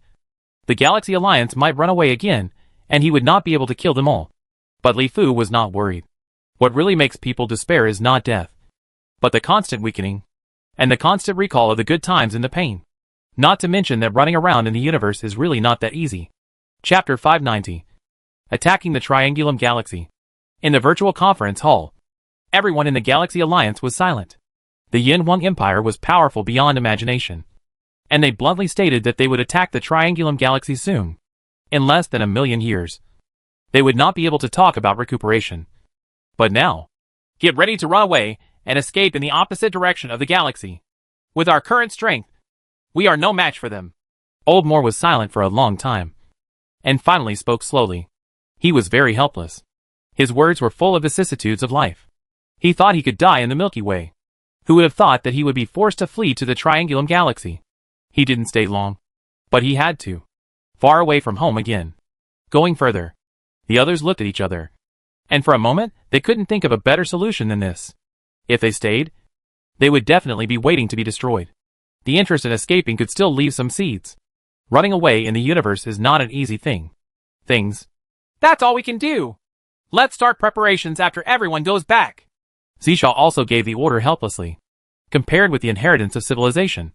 S2: the Galaxy Alliance might run away again, and he would not be able to kill them all. But Li Fu was not worried. What really makes people despair is not death, but the constant weakening, and the constant recall of the good times and the pain. Not to mention that running around in the universe is really not that easy. Chapter 590. Attacking the Triangulum Galaxy. In the virtual conference hall, everyone in the Galaxy Alliance was silent. The Yin-One Empire was powerful beyond imagination, and they bluntly stated that they would attack the Triangulum Galaxy soon. In less than 1,000,000 years. They would not be able to talk about recuperation. But now, get ready to run away and escape in the opposite direction of the galaxy. With our current strength, We are no match for them.
S1: Old Moore was silent for a long time, and finally spoke slowly. He was very helpless. His words were full of vicissitudes of life. He thought he could die in the Milky Way. Who would have thought that he would be forced to flee to the Triangulum Galaxy? He didn't stay long. But he had to. Far away from home again. Going further. The others looked at each other. And for a moment, they couldn't think of a better solution than this. If they stayed, they would definitely be waiting to be destroyed. The interest in escaping could still leave some seeds. Running away in the universe is not an easy thing.
S2: That's all we can do. Let's start preparations after everyone goes back.
S1: Zisha also gave the order helplessly. Compared with the inheritance of civilization,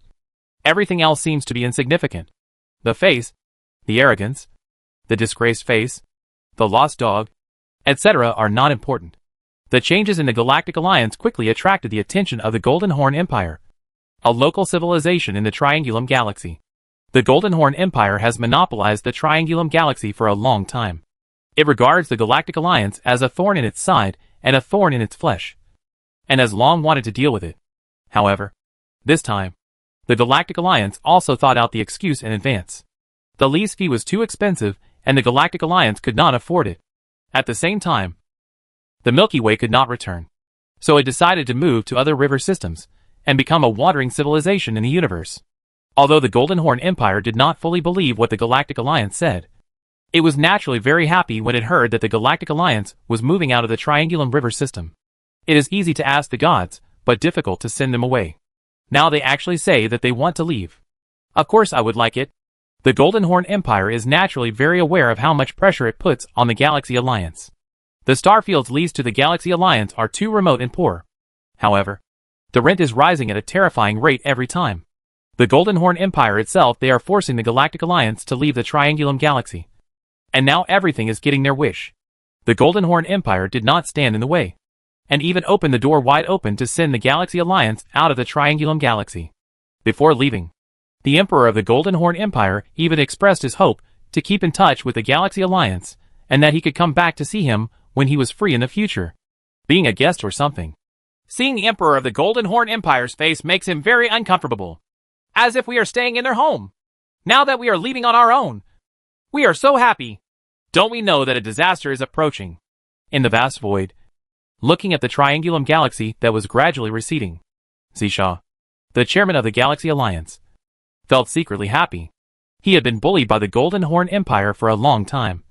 S1: everything else seems to be insignificant. The face, the arrogance, the disgraced face, the lost dog, etc. are not important. The changes in the Galactic Alliance quickly attracted the attention of the Golden Horn Empire, a local civilization in the Triangulum Galaxy. The Golden Horn Empire has monopolized the Triangulum Galaxy for a long time. It regards the Galactic Alliance as a thorn in its side and a thorn in its flesh, and has long wanted to deal with it. However, this time, the Galactic Alliance also thought out the excuse in advance. The lease fee was too expensive, and the Galactic Alliance could not afford it. At the same time, the Milky Way could not return. So it decided to move to other river systems, and become a wandering civilization in the universe. Although the Golden Horn Empire did not fully believe what the Galactic Alliance said, it was naturally very happy when it heard that the Galactic Alliance was moving out of the Triangulum River system. It is easy to ask the gods, but difficult to send them away. Now they actually say that they want to leave. Of course I would like it. The Golden Horn Empire is naturally very aware of how much pressure it puts on the Galaxy Alliance. The starfields leased to the Galaxy Alliance are too remote and poor. However, the rent is rising at a terrifying rate every time. The Golden Horn Empire itself, they are forcing the Galactic Alliance to leave the Triangulum Galaxy. And now everything is getting their wish. The Golden Horn Empire did not stand in the way, and even opened the door wide open to send the Galaxy Alliance out of the Triangulum Galaxy. Before leaving, the Emperor of the Golden Horn Empire even expressed his hope to keep in touch with the Galaxy Alliance, and that he could come back to see him when he was free in the future, being a guest or something.
S2: Seeing the Emperor of the Golden Horn Empire's face makes him very uncomfortable, as if we are staying in their home. Now that we are leaving on our own, we are so happy. Don't we know that a disaster is approaching?
S1: In the vast void, looking at the Triangulum Galaxy that was gradually receding, Zisha, the chairman of the Galaxy Alliance, felt secretly happy. He had been bullied by the Golden Horn Empire for a long time.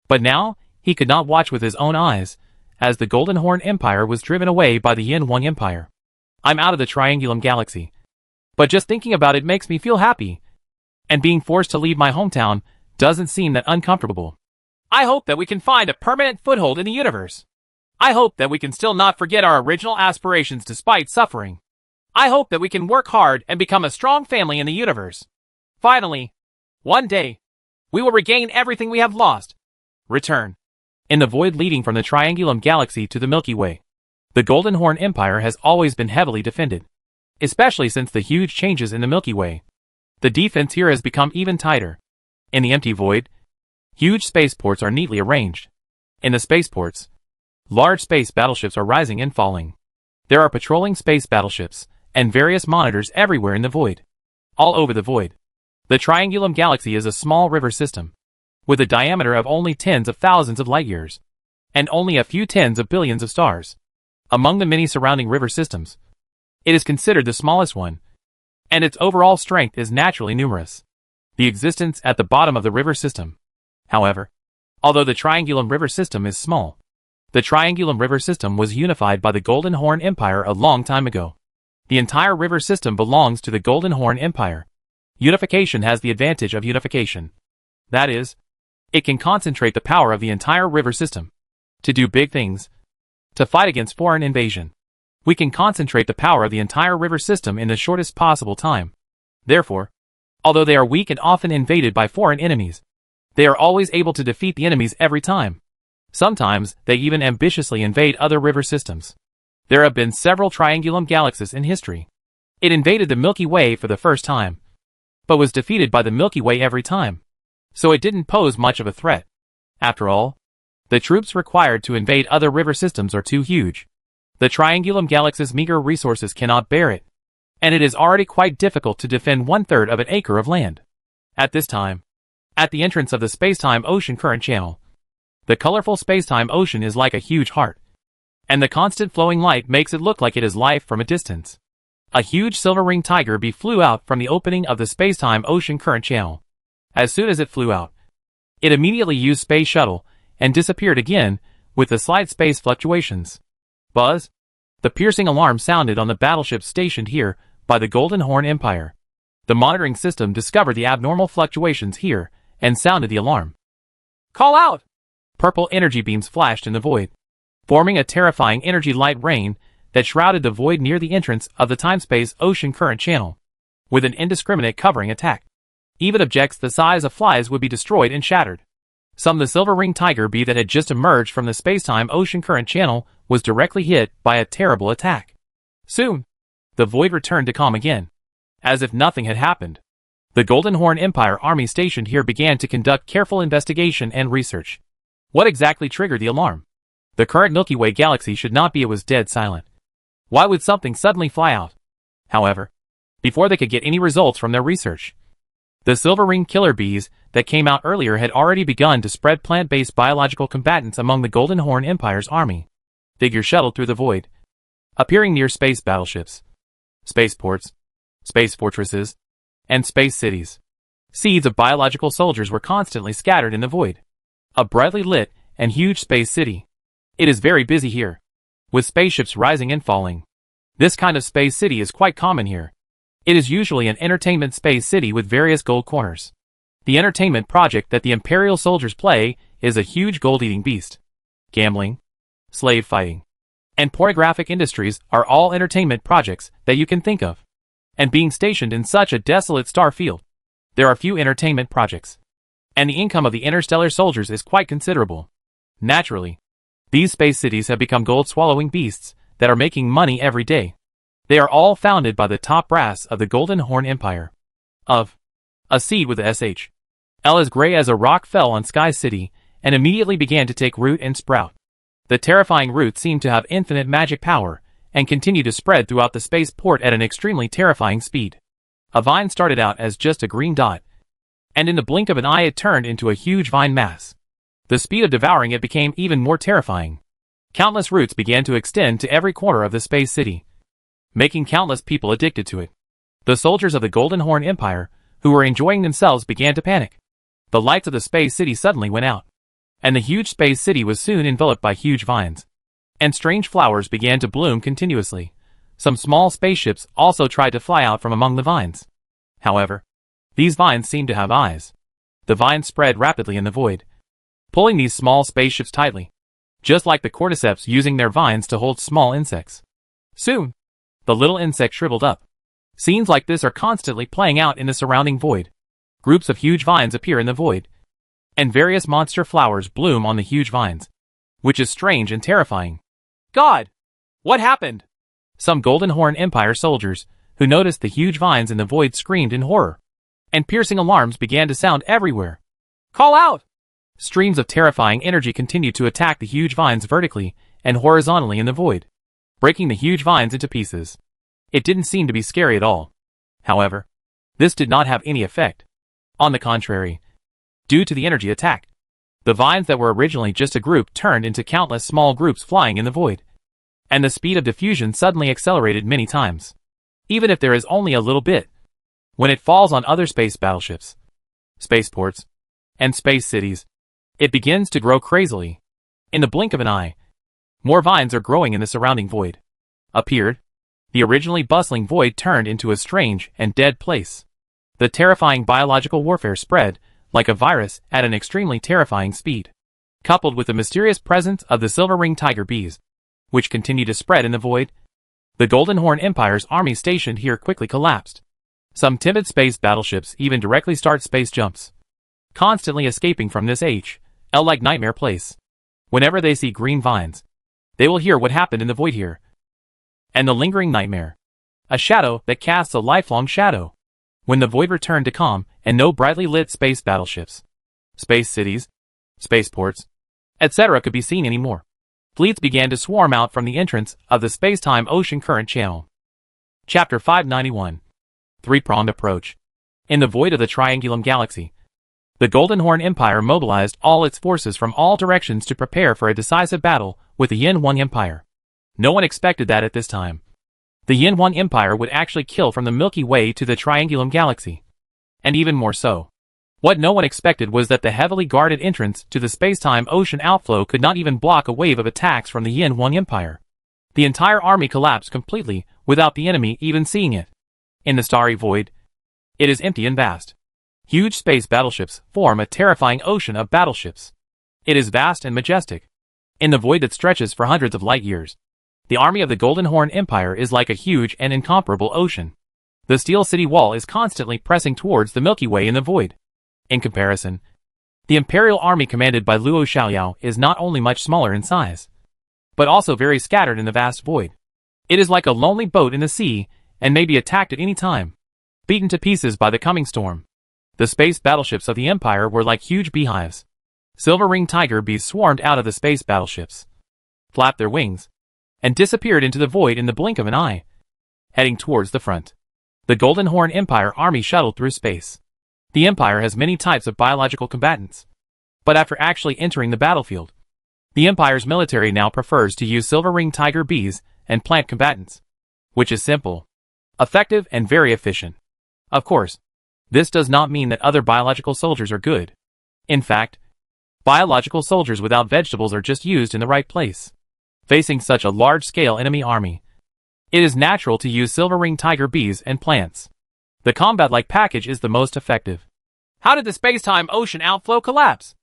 S1: But now, he could not watch with his own eyes, as the Golden Horn Empire was driven away by the Yin Wang Empire. I'm out of the Triangulum Galaxy. But just thinking about it makes me feel happy. And being forced to leave my hometown doesn't seem that uncomfortable.
S2: I hope that we can find a permanent foothold in the universe. I hope that we can still not forget our original aspirations despite suffering. I hope that we can work hard and become a strong family in the universe. Finally, one day, we will regain everything we have lost. Return.
S1: In the void leading from the Triangulum Galaxy to the Milky Way, the Golden Horn Empire has always been heavily defended, especially since the huge changes in the Milky Way. The defense here has become even tighter. In the empty void, huge spaceports are neatly arranged. In the spaceports, large space battleships are rising and falling. There are patrolling space battleships, and various monitors everywhere in the void. All over the void. The Triangulum Galaxy is a small river system, with a diameter of only tens of thousands of light years, and only a few tens of billions of stars. Among the many surrounding river systems, it is considered the smallest one, and its overall strength is naturally numerous. The existence at the bottom of the river system. However, although the Triangulum River System is small, the Triangulum River System was unified by the Golden Horn Empire a long time ago. The entire river system belongs to the Golden Horn Empire. Unification has the advantage of unification. That is, it can concentrate the power of the entire river system to do big things, to fight against foreign invasion. We can concentrate the power of the entire river system in the shortest possible time. Therefore, although they are weak and often invaded by foreign enemies, they are always able to defeat the enemies every time. Sometimes, they even ambitiously invade other river systems. There have been several Triangulum galaxies in history. It invaded the Milky Way for the first time, but was defeated by the Milky Way every time. So it didn't pose much of a threat. After all, the troops required to invade other river systems are too huge. The Triangulum galaxy's meager resources cannot bear it.
S2: and it is already quite difficult to defend 1/3 of an acre of land. At this time, at the entrance of the space-time ocean current channel, the colorful space-time ocean is like a huge heart, and the constant flowing light makes it look like it is life from a distance. A huge silver-ringed tiger bee flew out from the opening of the space-time ocean current channel. As soon as it flew out, it immediately used space shuttle and disappeared again with the slight space fluctuations. Buzz! The piercing alarm sounded on the battleship stationed here by the Golden Horn Empire. The monitoring system discovered the abnormal fluctuations here and sounded the alarm.
S1: Call out!
S2: Purple energy beams flashed in the void, forming a terrifying energy light rain that shrouded the void near the entrance of the time-space ocean current channel. With an indiscriminate covering attack, even objects the size of flies would be destroyed and shattered. The silver-ringed tiger bee that had just emerged from the space-time ocean current channel was directly hit by a terrible attack. Soon, the void returned to calm again, as if nothing had happened. The Golden Horn Empire army stationed here began to conduct careful investigation and research. What exactly triggered the alarm? The current Milky Way galaxy should not be. It was dead silent. Why would something suddenly fly out? However, before they could get any results from their research, the silver-ringed killer bees that came out earlier had already begun to spread plant-based biological combatants among the Golden Horn Empire's army. Figures shuttled through the void, appearing near space battleships, spaceports, space fortresses, and space cities. Seeds of biological soldiers were constantly scattered in the void. A brightly lit and huge space city. It is very busy here, with spaceships rising and falling. This kind of space city is quite common here. It is usually an entertainment space city with various gold corners. The entertainment project that the Imperial soldiers play is a huge gold-eating beast. Gambling, slave fighting, and pornographic industries are all entertainment projects that you can think of. And being stationed in such a desolate star field, there are few entertainment projects. And the income of the interstellar soldiers is quite considerable. Naturally, these space cities have become gold-swallowing beasts that are making money every day. They are all founded by the top brass of the Golden Horn Empire. Of a seed with the SH. L as gray as a rock fell on Sky City and immediately began to take root and sprout. The terrifying root seemed to have infinite magic power and continued to spread throughout the spaceport at an extremely terrifying speed. A vine started out as just a green dot, and in the blink of an eye it turned into a huge vine mass. The speed of devouring it became even more terrifying. Countless roots began to extend to every corner of the space city, making countless people addicted to it. The soldiers of the Golden Horn Empire, who were enjoying themselves, began to panic. The lights of the space city suddenly went out, and the huge space city was soon enveloped by huge vines. And strange flowers began to bloom continuously. Some small spaceships also tried to fly out from among the vines. However, these vines seemed to have eyes. The vines spread rapidly in the void, pulling these small spaceships tightly, just like the cordyceps using their vines to hold small insects. Soon, the little insect shriveled up. Scenes like this are constantly playing out in the surrounding void. Groups of huge vines appear in the void, and various monster flowers bloom on the huge vines, which is strange and terrifying.
S1: God! What happened?
S2: Some Golden Horn Empire soldiers, who noticed the huge vines in the void, screamed in horror, and piercing alarms began to sound everywhere.
S1: Call out!
S2: Streams of terrifying energy continued to attack the huge vines vertically and horizontally in the void, breaking the huge vines into pieces. It didn't seem to be scary at all. However, this did not have any effect. On the contrary, due to the energy attack, the vines that were originally just a group turned into countless small groups flying in the void, and the speed of diffusion suddenly accelerated many times. Even if there is only a little bit, when it falls on other space battleships, spaceports, and space cities, it begins to grow crazily. In the blink of an eye, more vines are growing in the surrounding void. Appeared. The originally bustling void turned into a strange and dead place. The terrifying biological warfare spread like a virus at an extremely terrifying speed, coupled with the mysterious presence of the silver-ringed tiger bees, which continued to spread in the void. The Golden Horn Empire's army stationed here quickly collapsed. Some timid space battleships even directly start space jumps, constantly escaping from this H.L.-like nightmare place. Whenever they see green vines, they will hear what happened in the void here, and the lingering nightmare, a shadow that casts a lifelong shadow. When the void returned to calm and no brightly lit space battleships, space cities, spaceports, etc. could be seen anymore, fleets began to swarm out from the entrance of the space-time ocean current channel. Chapter 591. Three-pronged approach. In the void of the Triangulum Galaxy, the Golden Horn Empire mobilized all its forces from all directions to prepare for a decisive battle with the Yin One Empire. No one expected that at this time. The Yin One Empire would actually kill from the Milky Way to the Triangulum Galaxy. And even more so. What no one expected was that the heavily guarded entrance to the space-time ocean outflow could not even block a wave of attacks from the Yin One Empire. The entire army collapsed completely without the enemy even seeing it. In the starry void, it is empty and vast. Huge space battleships form a terrifying ocean of battleships. It is vast and majestic. In the void that stretches for hundreds of light years, the army of the Golden Horn Empire is like a huge and incomparable ocean. The steel city wall is constantly pressing towards the Milky Way in the void. In comparison, the Imperial army commanded by Luo Xiaoyao is not only much smaller in size, but also very scattered in the vast void. It is like a lonely boat in the sea and may be attacked at any time, beaten to pieces by the coming storm. The space battleships of the Empire were like huge beehives. Silver-ringed tiger bees swarmed out of the space battleships, flapped their wings, and disappeared into the void in the blink of an eye, heading towards the front. The Golden Horn Empire army shuttled through space. The Empire has many types of biological combatants, but after actually entering the battlefield, the Empire's military now prefers to use silver-ringed tiger bees and plant combatants, which is simple, effective, and very efficient. Of course, this does not mean that other biological soldiers are good. In fact, biological soldiers without vegetables are just used in the right place. Facing such a large-scale enemy army, it is natural to use silver-ringed tiger bees and plants. The combat-like package is the most effective.
S1: How did the space-time ocean outflow collapse?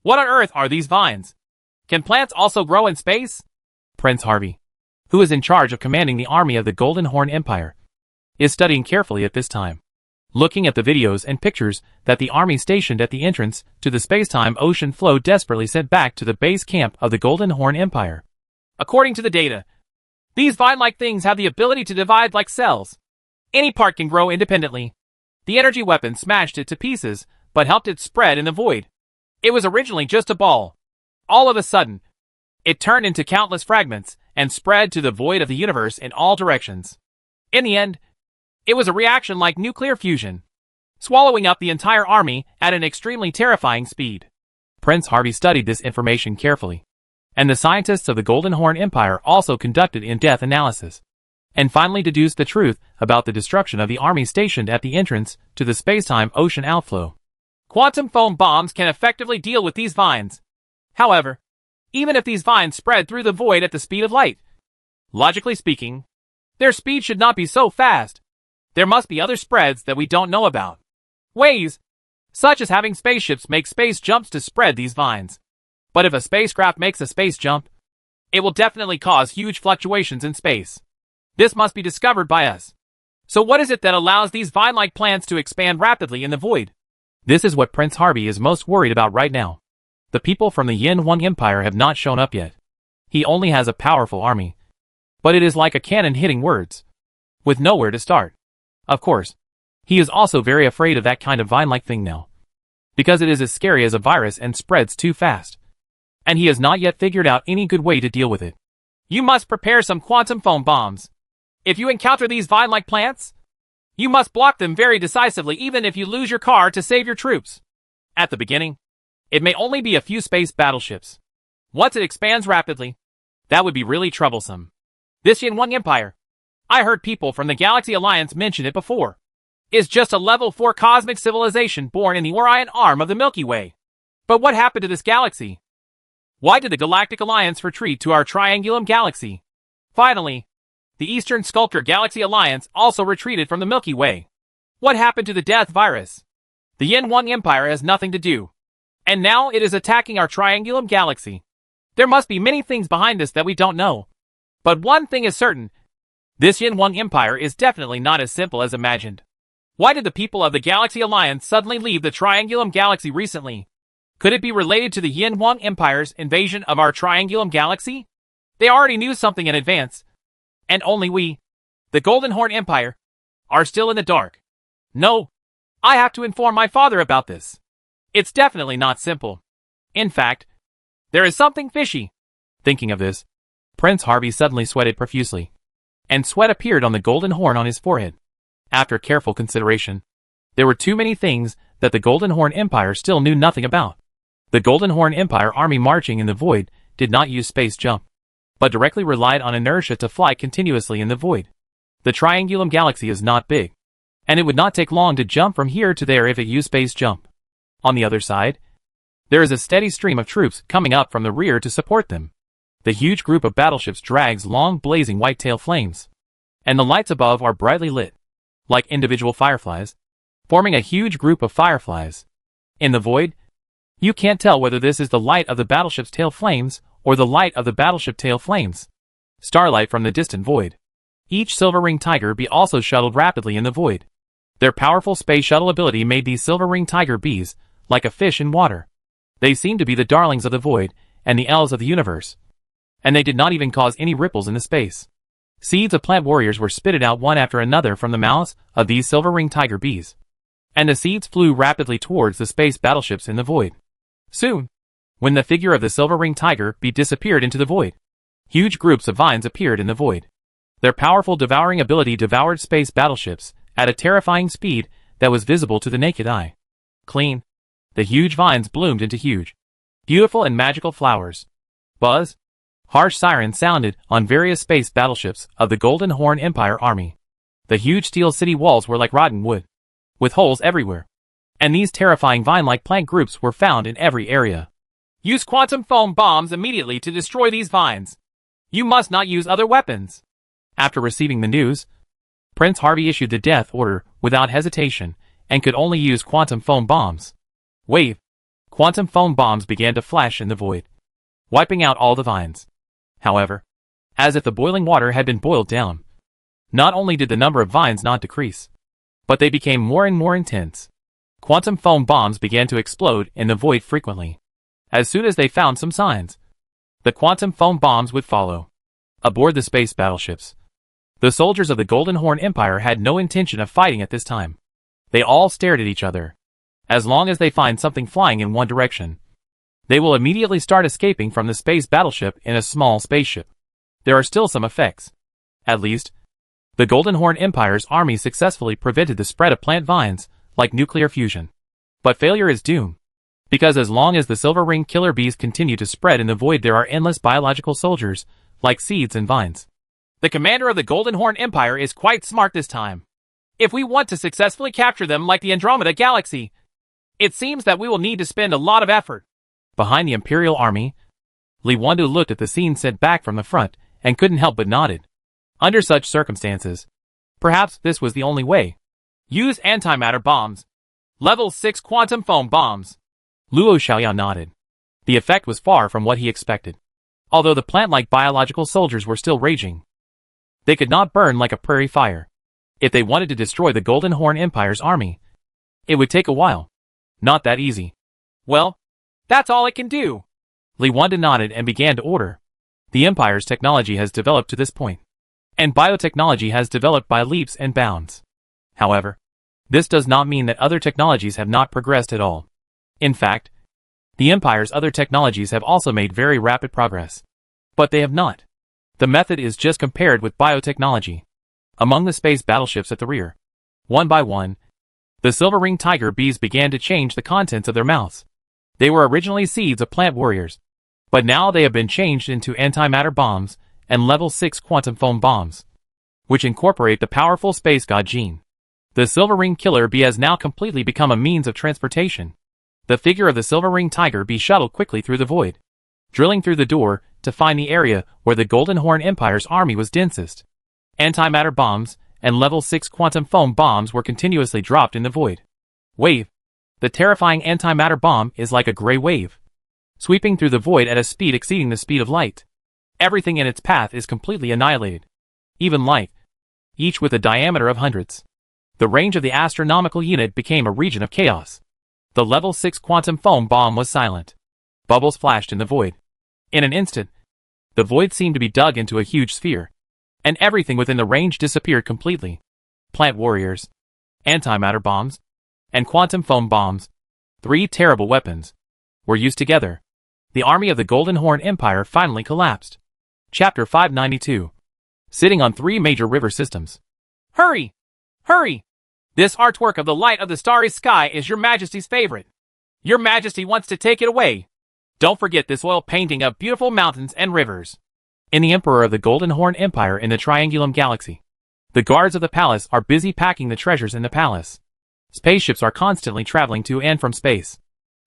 S1: What on earth are these vines? Can plants also grow in space?
S2: Prince Harvey, who is in charge of commanding the army of the Golden Horn Empire, is studying carefully at this time, looking at the videos and pictures that the army stationed at the entrance to the space-time ocean flow desperately sent back to the base camp of the Golden Horn Empire.
S1: According to the data, these vine-like things have the ability to divide like cells. Any part can grow independently. The energy weapon smashed it to pieces, but helped it spread in the void. It was originally just a ball. All of a sudden, it turned into countless fragments and spread to the void of the universe in all directions. In the end, it was a reaction like nuclear fusion, swallowing up the entire army at an extremely terrifying speed.
S2: Prince Harvey studied this information carefully, and the scientists of the Golden Horn Empire also conducted in-depth analysis, and finally deduced the truth about the destruction of the army stationed at the entrance to the space-time ocean outflow.
S1: Quantum foam bombs can effectively deal with these vines. However, even if these vines spread through the void at the speed of light, logically speaking, their speed should not be so fast. There must be other spreads that we don't know about. Ways, such as having spaceships make space jumps to spread these vines. But if a spacecraft makes a space jump, it will definitely cause huge fluctuations in space. This must be discovered by us. So what is it that allows these vine-like plants to expand rapidly in the void?
S2: This is what Prince Harvey is most worried about right now. The people from the Yin One Empire have not shown up yet. He only has a powerful army, but it is like a cannon hitting words, with nowhere to start. Of course, he is also very afraid of that kind of vine-like thing now, because it is as scary as a virus and spreads too fast. And he has not yet figured out any good way to deal with it.
S1: You must prepare some quantum foam bombs. If you encounter these vine-like plants, you must block them very decisively even if you lose your car to save your troops. At the beginning, it may only be a few space battleships. Once it expands rapidly, that would be really troublesome. This Yin One Empire, I heard people from the Galaxy Alliance mention it before, is just a level 4 cosmic civilization born in the Orion arm of the Milky Way. But what happened to this galaxy? Why did the Galactic Alliance retreat to our Triangulum Galaxy? Finally, the Eastern Sculptor Galaxy Alliance also retreated from the Milky Way. What happened to the death virus? The Yin One Empire has nothing to do, and now it is attacking our Triangulum Galaxy. There must be many things behind this that we don't know. But one thing is certain, this Yin One Empire is definitely not as simple as imagined. Why did the people of the Galaxy Alliance suddenly leave the Triangulum Galaxy recently? Could it be related to the Yin One Empire's invasion of our Triangulum Galaxy? They already knew something in advance, and only we, the Golden Horn Empire, are still in the dark. No, I have to inform my father about this. It's definitely not simple. In fact, there is something fishy.
S2: Thinking of this, Prince Harvey suddenly sweated profusely. and sweat appeared on the golden horn on his forehead. After careful consideration, there were too many things that the Golden Horn Empire still knew nothing about. The Golden Horn Empire army marching in the void did not use space jump, but directly relied on inertia to fly continuously in the void. The Triangulum Galaxy is not big, and it would not take long to jump from here to there if it used space jump. On the other side, there is a steady stream of troops coming up from the rear to support them. The huge group of battleships drags long blazing white tail flames, and the lights above are brightly lit, like individual fireflies, forming a huge group of fireflies. In the void, you can't tell whether this is the light of the battleship's tail flames or the light of the battleship tail flames. Starlight from the distant void. Each Silver Ring Tiger bee also shuttled rapidly in the void. Their powerful space shuttle ability made these Silver Ring Tiger bees like a fish in water. They seemed to be the darlings of the void and the elves of the universe, and they did not even cause any ripples in the space. Seeds of plant warriors were spitted out one after another from the mouths of these Silver Ring Tiger bees, and the seeds flew rapidly towards the space battleships in the void. Soon, when the figure of the Silver Ring Tiger bee disappeared into the void, huge groups of vines appeared in the void. Their powerful devouring ability devoured space battleships at a terrifying speed that was visible to the naked eye. Clean, the huge vines bloomed into huge, beautiful and magical flowers. Buzz, harsh sirens sounded on various space battleships of the Golden Horn Empire army. The huge steel city walls were like rotten wood, with holes everywhere, and these terrifying vine-like plant groups were found in every area. Use quantum foam bombs immediately to destroy these vines. You must not use other weapons. After receiving the news, Prince Harvey issued the death order without hesitation and could only use quantum foam bombs. Wave. Quantum foam bombs began to flash in the void, wiping out all the vines. However, as if the boiling water had been boiled down, not only did the number of vines not decrease, but they became more and more intense. Quantum foam bombs began to explode in the void frequently. As soon as they found some signs, the quantum foam bombs would follow. Aboard the space battleships, the soldiers of the Golden Horn Empire had no intention of fighting at this time. They all stared at each other. As long as they find something flying in one direction, they will immediately start escaping from the space battleship in a small spaceship. There are still some effects. At least, the Golden Horn Empire's army successfully prevented the spread of plant vines, like nuclear fusion. But failure is doomed, because as long as the Silver Ring killer bees continue to spread in the void, there are endless biological soldiers, like seeds and vines. The commander of the Golden Horn Empire is quite smart this time. If we want to successfully capture them like the Andromeda Galaxy, it seems that we will need to spend a lot of effort. Behind the Imperial Army, Li Wandu looked at the scene set back from the front and couldn't help but nodded. Under such circumstances, perhaps this was the only way. Use antimatter bombs. Level 6 quantum foam bombs. Luo Xiaoyan nodded. The effect was far from what he expected. Although the plant-like biological soldiers were still raging, they could not burn like a prairie fire. If they wanted to destroy the Golden Horn Empire's army, it would take a while. Not that easy. Well, that's all it can do. Li Wanda nodded and began to order. The Empire's technology has developed to this point, and biotechnology has developed by leaps and bounds. However, this does not mean that other technologies have not progressed at all. In fact, the Empire's other technologies have also made very rapid progress. But they have not. The method is just compared with biotechnology. Among the space battleships at the rear, one by one, the Silver Ring Tiger bees began to change the contents of their mouths. They were originally seeds of plant warriors, but now they have been changed into antimatter bombs and level 6 quantum foam bombs, which incorporate the powerful space god gene. The Silver Ring Killer Bee has now completely become a means of transportation. The figure of the Silver Ring Tiger Bee shuttled quickly through the void, drilling through the door to find the area where the Golden Horn Empire's army was densest. Antimatter bombs and level 6 quantum foam bombs were continuously dropped in the void. Wave. The terrifying antimatter bomb is like a gray wave, sweeping through the void at a speed exceeding the speed of light. Everything in its path is completely annihilated, even light, each with a diameter of hundreds. The range of the astronomical unit became a region of chaos. The level 6 quantum foam bomb was silent. Bubbles flashed in the void. In an instant, the void seemed to be dug into a huge sphere, and everything within the range disappeared completely. Plant warriors, antimatter bombs, and quantum foam bombs, 3 terrible weapons, were used together. The army of the Golden Horn Empire finally collapsed. Chapter 592. sitting on 3 major river systems. Hurry! Hurry! This artwork of the light of the starry sky is your Majesty's favorite. Your Majesty wants to take it away. Don't forget this oil painting of beautiful mountains and rivers. In the Emperor of the Golden Horn Empire in the Triangulum Galaxy, the guards of the palace are busy packing the treasures in the palace. Spaceships are constantly traveling to and from space,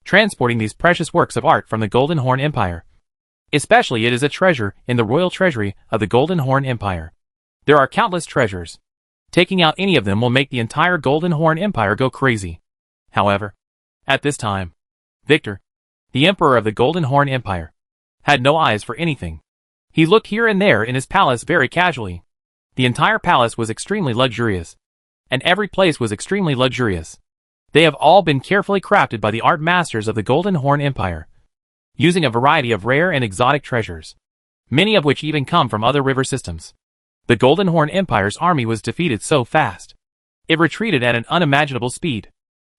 S2: transporting these precious works of art from the Golden Horn Empire. Especially it is a treasure in the royal treasury of the Golden Horn Empire. There are countless treasures. Taking out any of them will make the entire Golden Horn Empire go crazy. However, at this time, Victor, the Emperor of the Golden Horn Empire, had no eyes for anything. He looked here and there in his palace very casually. The entire palace was extremely luxurious, and every place was extremely luxurious. They have all been carefully crafted by the art masters of the Golden Horn Empire, using a variety of rare and exotic treasures, many of which even come from other river systems. The Golden Horn Empire's army was defeated so fast. It retreated at an unimaginable speed.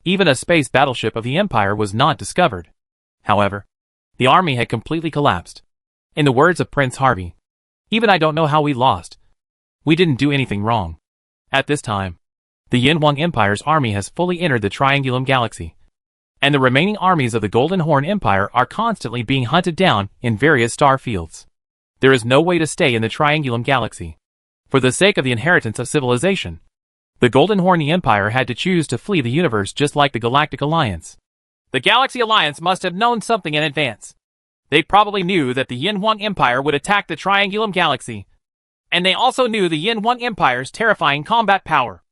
S2: Even a space battleship of the Empire was not discovered. However, the army had completely collapsed. In the words of Prince Harvey, "Even I don't know how we lost. We didn't do anything wrong." At this time, the Yin Wang Empire's army has fully entered the Triangulum Galaxy, and the remaining armies of the Golden Horn Empire are constantly being hunted down in various star fields. There is no way to stay in the Triangulum Galaxy. For the sake of the inheritance of civilization, the Golden Horn Empire had to choose to flee the universe just like the Galactic Alliance. The Galaxy Alliance must have known something in advance. They probably knew that the Yin Wang Empire would attack the Triangulum Galaxy, and they also knew the Yin Wang Empire's terrifying combat power.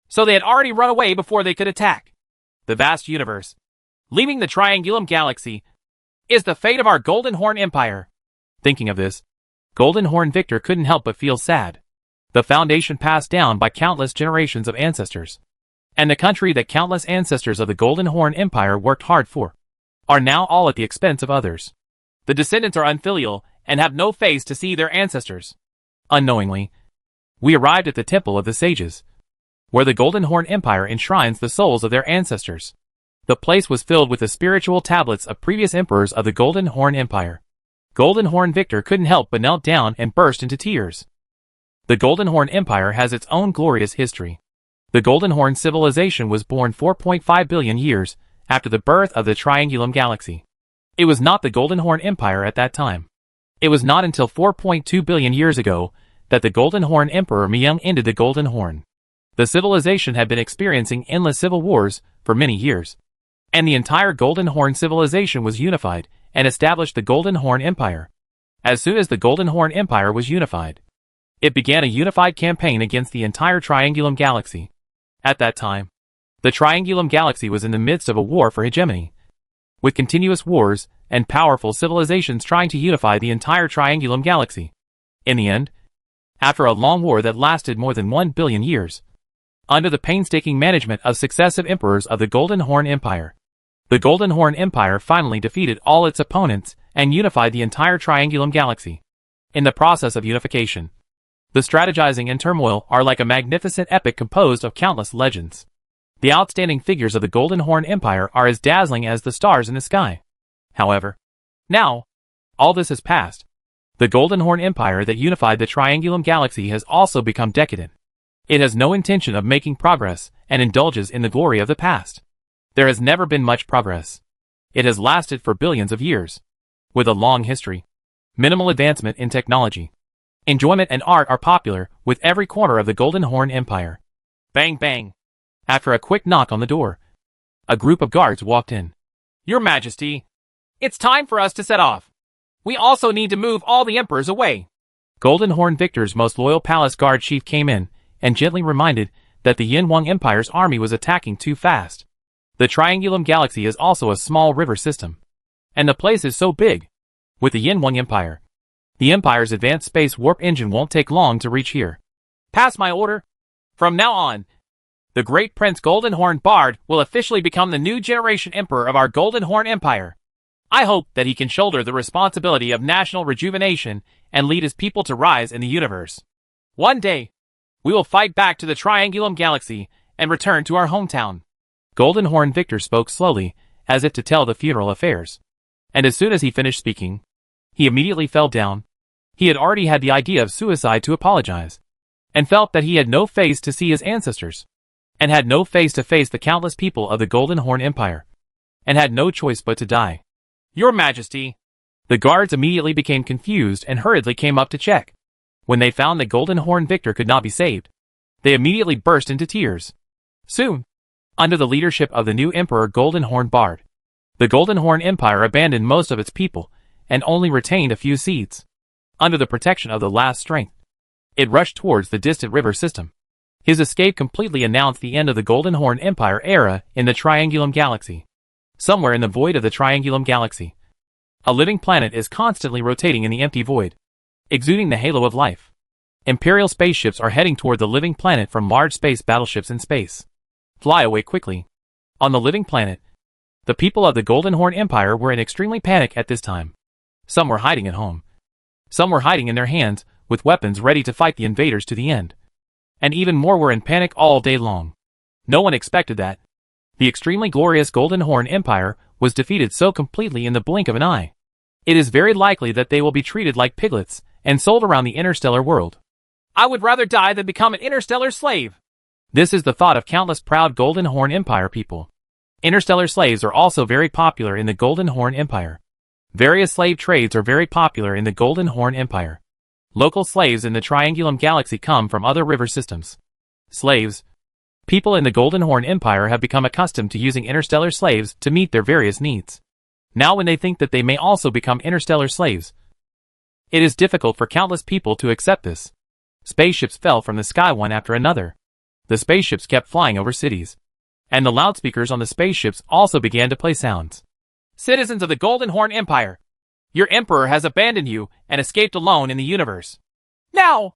S2: So they had already run away before they could attack. The vast universe, leaving the Triangulum Galaxy, is the fate of our Golden Horn Empire. Thinking of this, Golden Horn Victor couldn't help but feel sad. The foundation passed down by countless generations of ancestors, and the country that countless ancestors of the Golden Horn Empire worked hard for, are now all at the expense of others. The descendants are unfilial and have no face to see their ancestors. Unknowingly, we arrived at the Temple of the Sages, where the Golden Horn Empire enshrines the souls of their ancestors. The place was filled with the spiritual tablets of previous emperors of the Golden Horn Empire. Golden Horn Victor couldn't help but knelt down and burst into tears. The Golden Horn Empire has its own glorious history. The Golden Horn civilization was born 4.5 billion years after the birth of the Triangulum Galaxy. It was not the Golden Horn Empire at that time. It was not until 4.2 billion years ago that the Golden Horn Emperor Myung ended the Golden Horn. The civilization had been experiencing endless civil wars for many years, and the entire Golden Horn civilization was unified and established the Golden Horn Empire. As soon as the Golden Horn Empire was unified, it began a unified campaign against the entire Triangulum Galaxy. At that time, the Triangulum Galaxy was in the midst of a war for hegemony, with continuous wars and powerful civilizations trying to unify the entire Triangulum Galaxy. In the end, after a long war that lasted more than 1 billion years, under the painstaking management of successive emperors of the Golden Horn Empire, the Golden Horn Empire finally defeated all its opponents and unified the entire Triangulum Galaxy. In the process of unification, the strategizing and turmoil are like a magnificent epic composed of countless legends. The outstanding figures of the Golden Horn Empire are as dazzling as the stars in the sky. However, now, all this has passed. The Golden Horn Empire that unified the Triangulum Galaxy has also become decadent. It has no intention of making progress and indulges in the glory of the past. There has never been much progress. It has lasted for billions of years, with a long history, minimal advancement in technology. Enjoyment and art are popular with every corner of the Golden Horn Empire. Bang bang. After a quick knock on the door, a group of guards walked in. Your Majesty, it's time for us to set off. We also need to move all the emperors away. Golden Horn Victor's most loyal palace guard chief came in and gently reminded that the Yin Wang Empire's army was attacking too fast. The Triangulum Galaxy is also a small river system, and the place is so big. With the Yin Wang Empire, the Empire's advanced space warp engine won't take long to reach here. Pass my order. From now on, the great Prince Golden Horn Bard will officially become the new generation emperor of our Golden Horn Empire. I hope that he can shoulder the responsibility of national rejuvenation and lead his people to rise in the universe. One day, we will fight back to the Triangulum Galaxy and return to our hometown. Golden Horn Victor spoke slowly, as if to tell the funeral affairs. And as soon as he finished speaking, he immediately fell down, He had already had the idea of suicide to apologize, and felt that he had no face to see his ancestors, and had no face to face the countless people of the Golden Horn Empire, and had no choice but to die.
S1: Your Majesty.
S2: The guards immediately became confused and hurriedly came up to check. When they found that Golden Horn Victor could not be saved, they immediately burst into tears. Soon, under the leadership of the new Emperor Golden Horn Bard, the Golden Horn Empire abandoned most of its people and only retained a few seeds. Under the protection of the last strength, it rushed towards the distant river system. His escape completely announced the end of the Golden Horn Empire era in the Triangulum Galaxy. Somewhere in the void of the Triangulum Galaxy, a living planet is constantly rotating in the empty void, exuding the halo of life. Imperial spaceships are heading toward the living planet from large space battleships in space. Fly away quickly. On the living planet, the people of the Golden Horn Empire were in extremely panic at this time. Some were hiding at home. Some were hiding in their hands, with weapons ready to fight the invaders to the end. And even more were in panic all day long. No one expected that the extremely glorious Golden Horn Empire was defeated so completely in the blink of an eye. It is very likely that they will be treated like piglets and sold around the interstellar world.
S1: I would rather die than become an interstellar slave.
S2: This is the thought of countless proud Golden Horn Empire people. Interstellar slaves are also very popular in the Golden Horn Empire. Various slave trades are very popular in the Golden Horn Empire. Local slaves in the Triangulum Galaxy come from other river systems. Slaves. People in the Golden Horn Empire have become accustomed to using interstellar slaves to meet their various needs. Now when they think that they may also become interstellar slaves, it is difficult for countless people to accept this. Spaceships fell from the sky one after another. The spaceships kept flying over cities, and the loudspeakers on the spaceships also began to play sounds.
S1: Citizens of the Golden Horn Empire, your emperor has abandoned you and escaped alone in the universe. Now,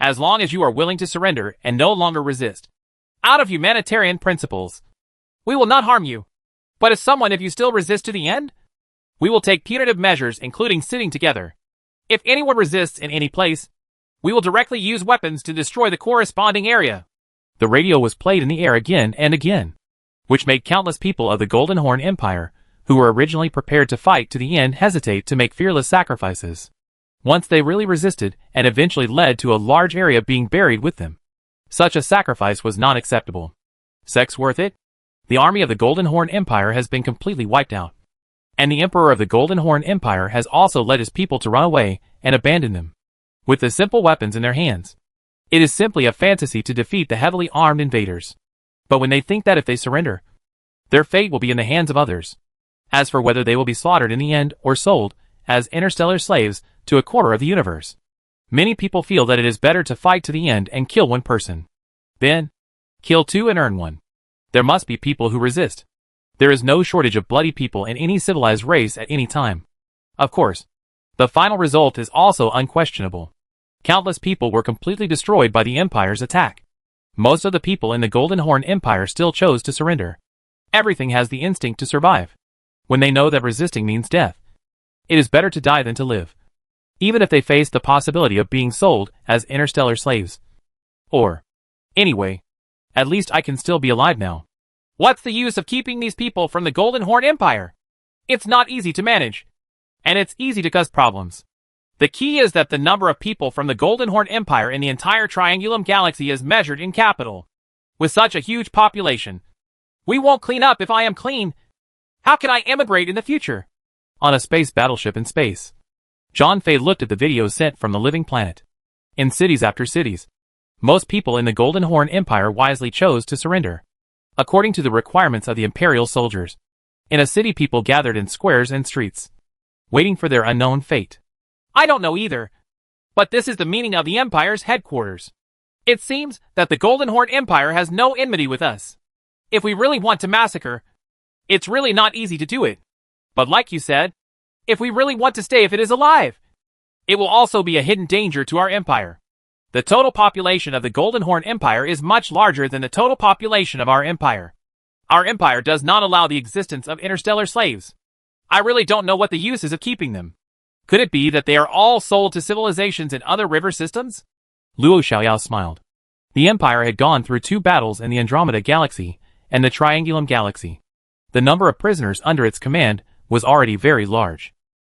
S1: as long as you are willing to surrender and no longer resist, out of humanitarian principles, we will not harm you. But if you still resist to the end, we will take punitive measures, including sitting together. If anyone resists in any place, we will directly use weapons to destroy the corresponding area.
S2: The radio was played in the air again and again, which made countless people of the Golden Horn Empire, who were originally prepared to fight to the end, hesitate to make fearless sacrifices. Once they really resisted, and eventually led to a large area being buried with them. Such a sacrifice was not acceptable. Sex worth it? The army of the Golden Horn Empire has been completely wiped out. And the Emperor of the Golden Horn Empire has also led his people to run away and abandon them, with the simple weapons in their hands. It is simply a fantasy to defeat the heavily armed invaders. But when they think that if they surrender, their fate will be in the hands of others. As for whether they will be slaughtered in the end or sold as interstellar slaves to a quarter of the universe, many people feel that it is better to fight to the end and kill one person. Then, kill two and earn one. There must be people who resist. There is no shortage of bloody people in any civilized race at any time. Of course, the final result is also unquestionable. Countless people were completely destroyed by the Empire's attack. Most of the people in the Golden Horn Empire still chose to surrender. Everything has the instinct to survive. When they know that resisting means death, it is better to die than to live, even if they face the possibility of being sold as interstellar slaves. Or, anyway, at least I can still be alive now.
S1: What's the use of keeping these people from the Golden Horn Empire? It's not easy to manage, and it's easy to cause problems. The key is that the number of people from the Golden Horn Empire in the entire Triangulum Galaxy is measured in capital. With such a huge population, we won't clean up if I am clean. How can I emigrate in the future?
S2: On a space battleship in space, John Fay looked at the videos sent from the living planet. In cities after cities, most people in the Golden Horn Empire wisely chose to surrender, according to the requirements of the Imperial soldiers. In a city, people gathered in squares and streets, waiting for their unknown fate.
S1: I don't know either, but this is the meaning of the Empire's headquarters. It seems that the Golden Horn Empire has no enmity with us. If we really want to massacre, it's really not easy to do it. But like you said, if we really want to stay if it is alive, it will also be a hidden danger to our empire. The total population of the Golden Horn Empire is much larger than the total population of our empire. Our empire does not allow the existence of interstellar slaves. I really don't know what the use is of keeping them. Could it be that they are all sold to civilizations in other river systems?
S2: Luo Xiaoyao smiled. The empire had gone through 2 battles in the Andromeda Galaxy and the Triangulum Galaxy. The number of prisoners under its command was already very large.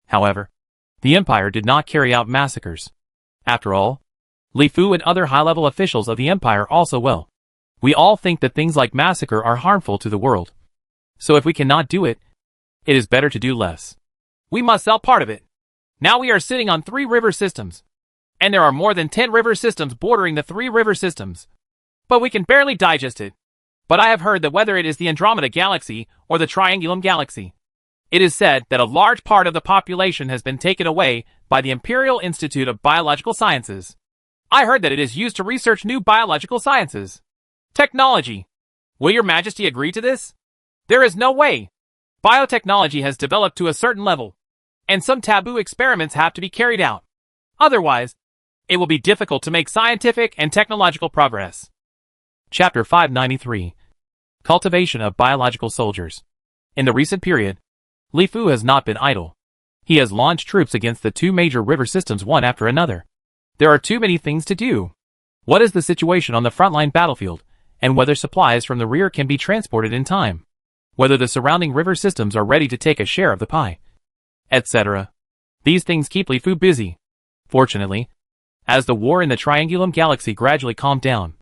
S2: However, The Empire did not carry out massacres. After all, Li Fu and other high-level officials of the Empire also will. We all think that things like massacre are harmful to the world. So if we cannot do it, it is better to do less. We must sell part of it. Now we are sitting on 3 river systems. And there are more than 10 river systems bordering the 3 river systems. But we can barely digest it. But I have heard that whether it is the Andromeda Galaxy or the Triangulum Galaxy, it is said that a large part of the population has been taken away by the Imperial Institute of Biological Sciences. I heard that it is used to research new biological sciences. Technology. Will your Majesty agree to this? There is no way. Biotechnology has developed to a certain level, and some taboo experiments have to be carried out. Otherwise, it will be difficult to make scientific and technological progress. Chapter 593. Cultivation of Biological Soldiers. In the recent period, Li Fu has not been idle. He has launched troops against the 2 major river systems one after another. There are too many things to do. What is the situation on the frontline battlefield, and whether supplies from the rear can be transported in time? Whether the surrounding river systems are ready to take a share of the pie, etc. These things keep Li Fu busy. Fortunately, as the war in the Triangulum Galaxy gradually calmed down,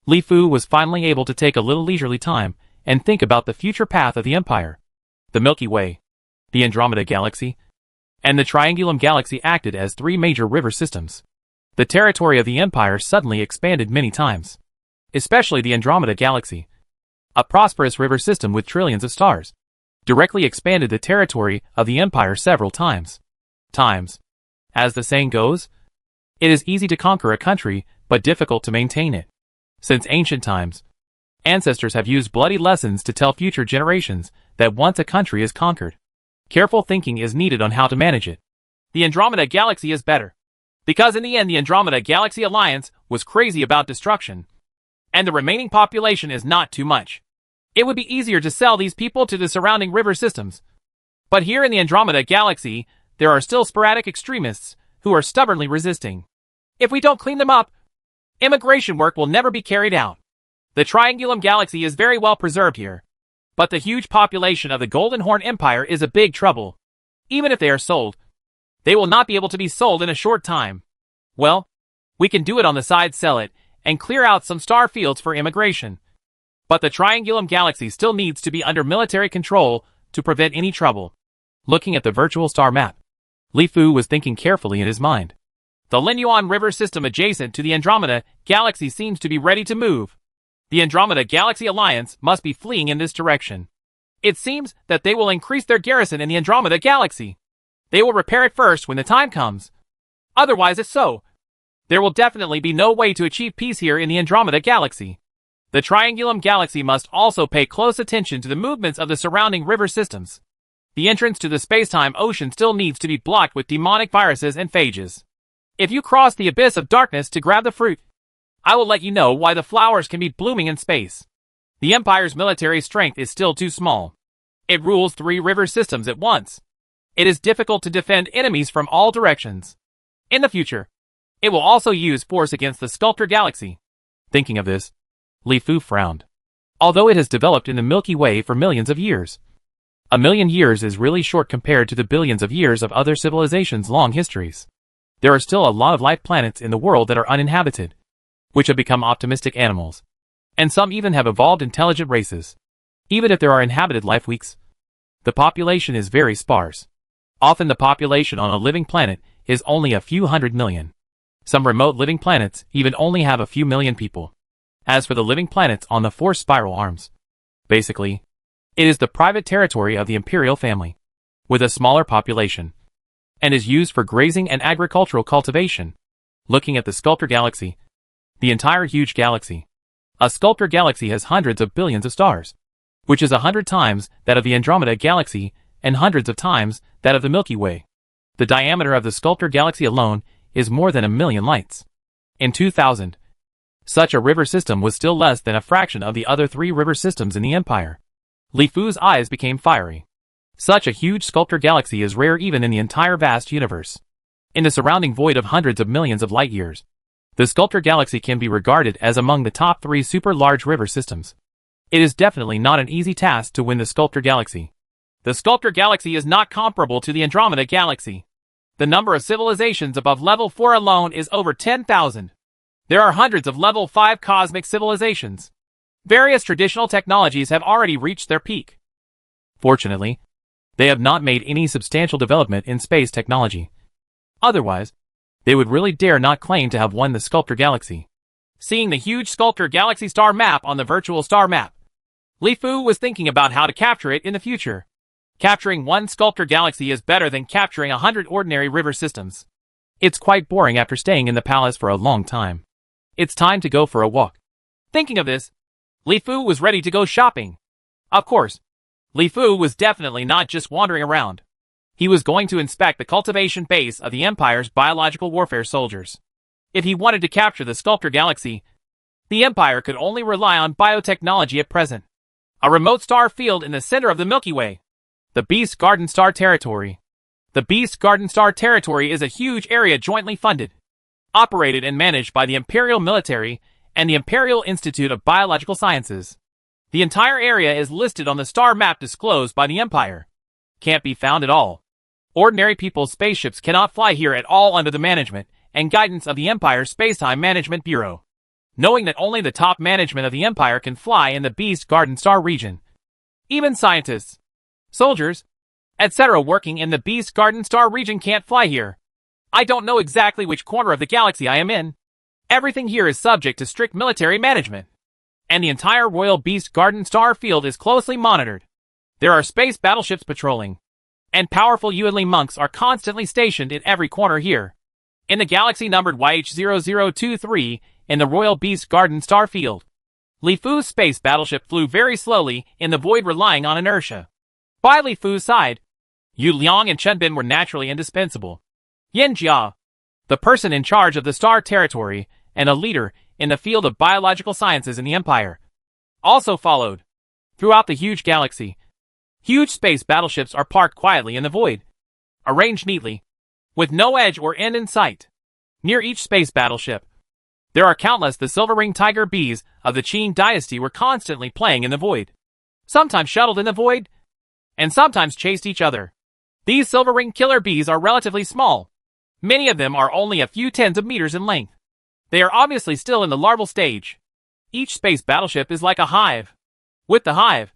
S2: Li Fu was finally able to take a little leisurely time and think about the future path of the Empire. The Milky Way, the Andromeda Galaxy, and the Triangulum Galaxy acted as 3 major river systems. The territory of the Empire suddenly expanded many times, especially the Andromeda Galaxy, a prosperous river system with trillions of stars, directly expanded the territory of the Empire several times. As the saying goes, it is easy to conquer a country, but difficult to maintain it. Since ancient times, ancestors have used bloody lessons to tell future generations that once a country is conquered, careful thinking is needed on how to manage it. The Andromeda Galaxy is better, because in the end the Andromeda Galaxy Alliance was crazy about destruction, and the remaining population is not too much. It would be easier to sell these people to the surrounding river systems. But here in the Andromeda Galaxy, there are still sporadic extremists who are stubbornly resisting. If we don't clean them up, immigration work will never be carried out. The Triangulum Galaxy is very well preserved here, but the huge population of the Golden Horn Empire is a big trouble. Even if they are sold, they will not be able to be sold in a short time. Well, we can do it on the side, sell it, and clear out some star fields for immigration. But the Triangulum Galaxy still needs to be under military control to prevent any trouble. Looking at the virtual star map, Li Fu was thinking carefully in his mind. The Linyuan River system adjacent to the Andromeda Galaxy seems to be ready to move. The Andromeda Galaxy Alliance must be fleeing in this direction. It seems that they will increase their garrison in the Andromeda Galaxy. They will repair it first when the time comes. Otherwise, if so, there will definitely be no way to achieve peace here in the Andromeda Galaxy. The Triangulum Galaxy must also pay close attention to the movements of the surrounding river systems. The entrance to the space-time ocean still needs to be blocked with demonic viruses and phages. If you cross the abyss of darkness to grab the fruit, I will let you know why the flowers can be blooming in space. The Empire's military strength is still too small. It rules 3 river systems at once. It is difficult to defend enemies from all directions. In the future, it will also use force against the Sculptor Galaxy. Thinking of this, Li Fu frowned. Although it has developed in the Milky Way for millions of years, a million years is really short compared to the billions of years of other civilizations' long histories. There are still a lot of life planets in the world that are uninhabited, which have become optimistic animals. And some even have evolved intelligent races. Even if there are inhabited life weeks, the population is very sparse. Often the population on a living planet is only a few 100 million. Some remote living planets even only have a few million people. As for the living planets on the 4 spiral arms, basically, it is the private territory of the imperial family, with a smaller population, and is used for grazing and agricultural cultivation. Looking at the Sculptor Galaxy, the entire huge galaxy, a Sculptor Galaxy has hundreds of billions of stars, which is 100 times that of the Andromeda Galaxy and hundreds of times that of the Milky Way. The diameter of the Sculptor Galaxy alone is more than 1 million lights. In 2000, such a river system was still less than a fraction of the other 3 river systems in the Empire. Li Fu's eyes became fiery. Such a huge Sculptor Galaxy is rare even in the entire vast universe. In the surrounding void of hundreds of millions of light years, the Sculptor Galaxy can be regarded as among the top 3 super large river systems. It is definitely not an easy task to win the Sculptor Galaxy. The Sculptor Galaxy is not comparable to the Andromeda Galaxy. The number of civilizations above level 4 alone is over 10,000. There are hundreds of level 5 cosmic civilizations. Various traditional technologies have already reached their peak. Fortunately, they have not made any substantial development in space technology. Otherwise, they would really dare not claim to have won the Sculptor Galaxy. Seeing the huge Sculptor Galaxy star map on the virtual star map, Li Fu was thinking about how to capture it in the future. Capturing one Sculptor Galaxy is better than capturing 100 ordinary river systems. It's quite boring after staying in the palace for a long time. It's time to go for a walk. Thinking of this, Li Fu was ready to go shopping. Of course, Li Fu was definitely not just wandering around. He was going to inspect the cultivation base of the Empire's biological warfare soldiers. If he wanted to capture the Sculptor Galaxy, the Empire could only rely on biotechnology at present. A remote star field in the center of the Milky Way. The Beast Garden Star Territory. The Beast Garden Star Territory is a huge area jointly funded, operated and managed by the Imperial Military and the Imperial Institute of Biological Sciences. The entire area is listed on the star map disclosed by the Empire. Can't be found at all. Ordinary people's spaceships cannot fly here at all under the management and guidance of the Empire's Spacetime Management Bureau. Knowing that only the top management of the Empire can fly in the Beast Garden Star region. Even scientists, soldiers, etc. working in the Beast Garden Star region can't fly here. I don't know exactly which corner of the galaxy I am in. Everything here is subject to strict military management. And the entire Royal Beast Garden Star field is closely monitored. There are space battleships patrolling. And powerful Yuanli monks are constantly stationed in every corner here. In the galaxy numbered YH0023, in the Royal Beast Garden Star field, Li Fu's space battleship flew very slowly in the void, relying on inertia. By Li Fu's side, Yu Liang and Chen Bin were naturally indispensable. Yin Jia, the person in charge of the Star Territory and a leader in the field of biological sciences in the Empire, also followed. Throughout the huge galaxy, huge space battleships are parked quietly in the void, arranged neatly, with no edge or end in sight. Near each space battleship, there are countless the silver ring tiger bees of the Qing dynasty were constantly playing in the void. Sometimes shuttled in the void, and sometimes chased each other. These silver ring killer bees are relatively small. Many of them are only a few tens of meters in length. They are obviously still in the larval stage. Each space battleship is like a hive. With the hive,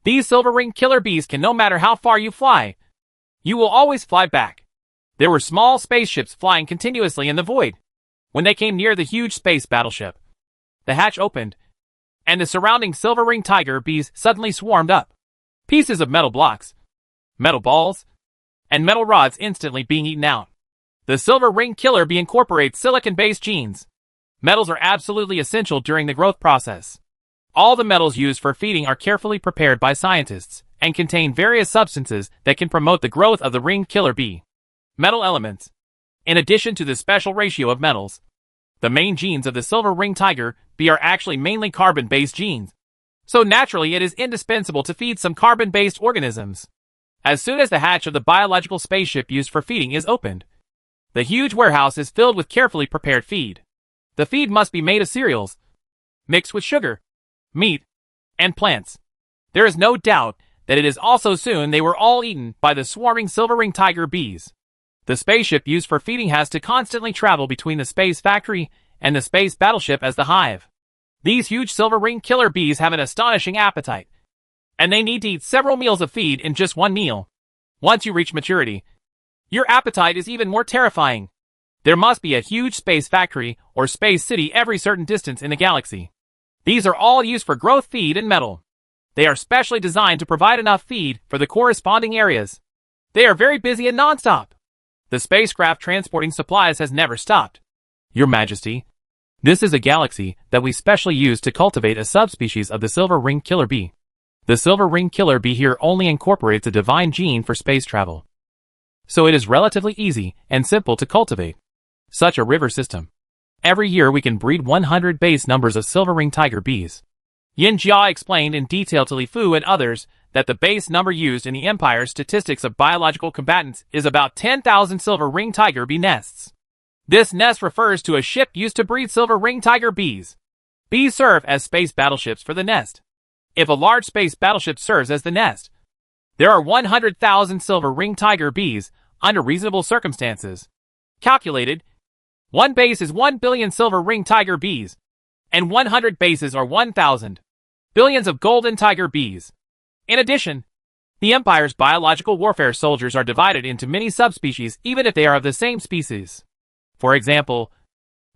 S2: these silver ring killer bees can, no matter how far you fly, you will always fly back. There were small spaceships flying continuously in the void. When they came near the huge space battleship, the hatch opened, and the surrounding silver ring tiger bees suddenly swarmed up. Pieces of metal blocks, metal balls, and metal rods instantly being eaten out. The silver ring killer bee incorporates silicon-based genes. Metals are absolutely essential during the growth process. All the metals used for feeding are carefully prepared by scientists and contain various substances that can promote the growth of the ring killer bee. Metal elements. In addition to the special ratio of metals, the main genes of the silver ring tiger bee are actually mainly carbon-based genes. So naturally it is indispensable to feed some carbon-based organisms. As soon as the hatch of the biological spaceship used for feeding is opened, the huge warehouse is filled with carefully prepared feed. The feed must be made of cereals, mixed with sugar, meat, and plants. There is no doubt that it is also soon they were all eaten by the swarming silver ring tiger bees. The spaceship used for feeding has to constantly travel between the space factory and the space battleship as the hive. These huge silver ring killer bees have an astonishing appetite, and they need to eat several meals of feed in just one meal. Once you reach maturity, your appetite is even more terrifying. There must be a huge space factory or space city every certain distance in the galaxy. These are all used for growth feed and metal. They are specially designed to provide enough feed for the corresponding areas. They are very busy and non-stop. The spacecraft transporting supplies has never stopped. Your Majesty, this is a galaxy that we specially use to cultivate a subspecies of the silver ring killer bee. The silver ring killer bee here only incorporates a divine gene for space travel. So it is relatively easy and simple to cultivate such a river system. Every year we can breed 100 base numbers of silver ring tiger bees. Yin Jia explained in detail to Li Fu and others that the base number used in the Empire's statistics of biological combatants is about 10,000 silver ring tiger bee nests. This nest refers to a ship used to breed silver ring tiger bees. Bees serve as space battleships for the nest. If a large space battleship serves as the nest, there are 100,000 silver ring tiger bees under reasonable circumstances. Calculated, 1 base is 1 billion silver ring tiger bees, and 100 bases are 1,000 billions of golden tiger bees. In addition, the Empire's biological warfare soldiers are divided into many subspecies even if they are of the same species. For example,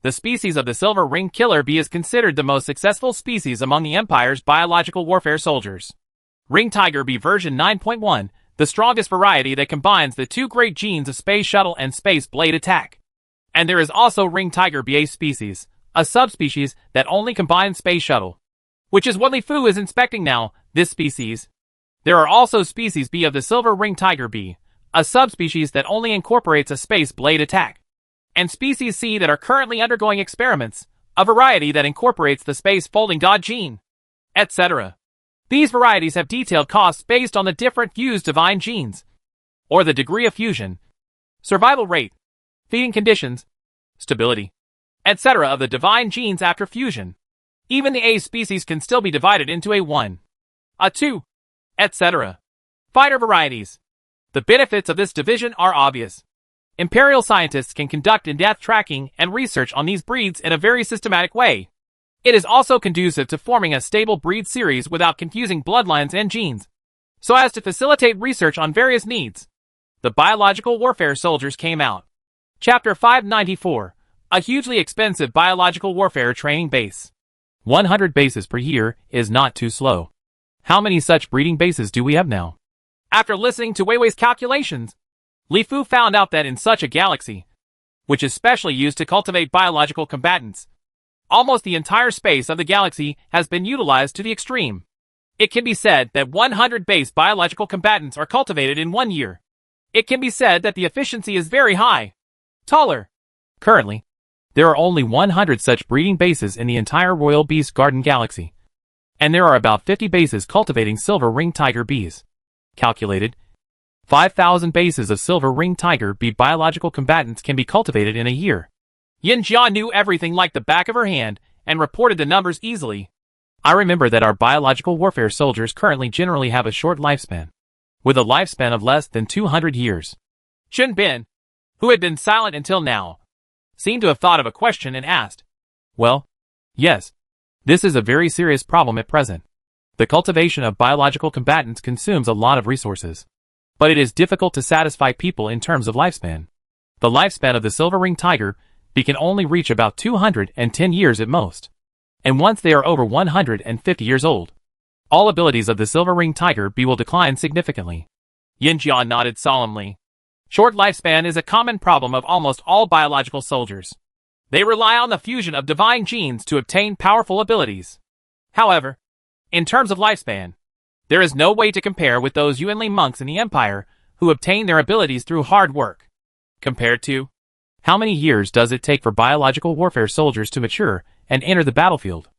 S2: the species of the silver ring killer bee is considered the most successful species among the Empire's biological warfare soldiers. Ring tiger bee version 9.1, the strongest variety that combines the two great genes of space shuttle and space blade attack. And there is also ring tiger bee species, a subspecies that only combines space shuttle, which is what Li Fu is inspecting now, this species. There are also species B of the silver ring tiger bee, a subspecies that only incorporates a space blade attack, and species C that are currently undergoing experiments, a variety that incorporates the space folding dot gene, etc. These varieties have detailed costs based on the different fused divine genes, or the degree of fusion, survival rate, feeding conditions, stability, etc. of the divine genes after fusion. Even the A species can still be divided into a 1, a 2, etc. Fighter varieties. The benefits of this division are obvious. Imperial scientists can conduct in-depth tracking and research on these breeds in a very systematic way. It is also conducive to forming a stable breed series without confusing bloodlines and genes, so as to facilitate research on various needs. The biological warfare soldiers came out. Chapter 594, a hugely expensive biological warfare training base. 100 bases per year is not too slow. How many such breeding bases do we have now? After listening to Weiwei's calculations, Li Fu found out that in such a galaxy, which is specially used to cultivate biological combatants, almost the entire space of the galaxy has been utilized to the extreme. It can be said that 100 base biological combatants are cultivated in 1 year. It can be said that the efficiency is very high. Taller. Currently, there are only 100 such breeding bases in the entire Royal Beast Garden galaxy, and there are about 50 bases cultivating silver ring tiger bees. Calculated, 5,000 bases of silver ring tiger bee biological combatants can be cultivated in a year. Yin Jia knew everything like the back of her hand and reported the numbers easily. I remember that our biological warfare soldiers currently generally have a short lifespan, with a lifespan of less than 200 years. Chun Bin, who had been silent until now, seemed to have thought of a question and asked, "Well, yes, this is a very serious problem at present. The cultivation of biological combatants consumes a lot of resources, but it is difficult to satisfy people in terms of lifespan. The lifespan of the silver ring tiger bee can only reach about 210 years at most, and once they are over 150 years old, all abilities of the silver ring tiger bee will decline significantly." Yin Jia nodded solemnly. Short lifespan is a common problem of almost all biological soldiers. They rely on the fusion of divine genes to obtain powerful abilities. However, in terms of lifespan, there is no way to compare with those Yuanli monks in the Empire who obtain their abilities through hard work. Compared to, how many years does it take for biological warfare soldiers to mature and enter the battlefield?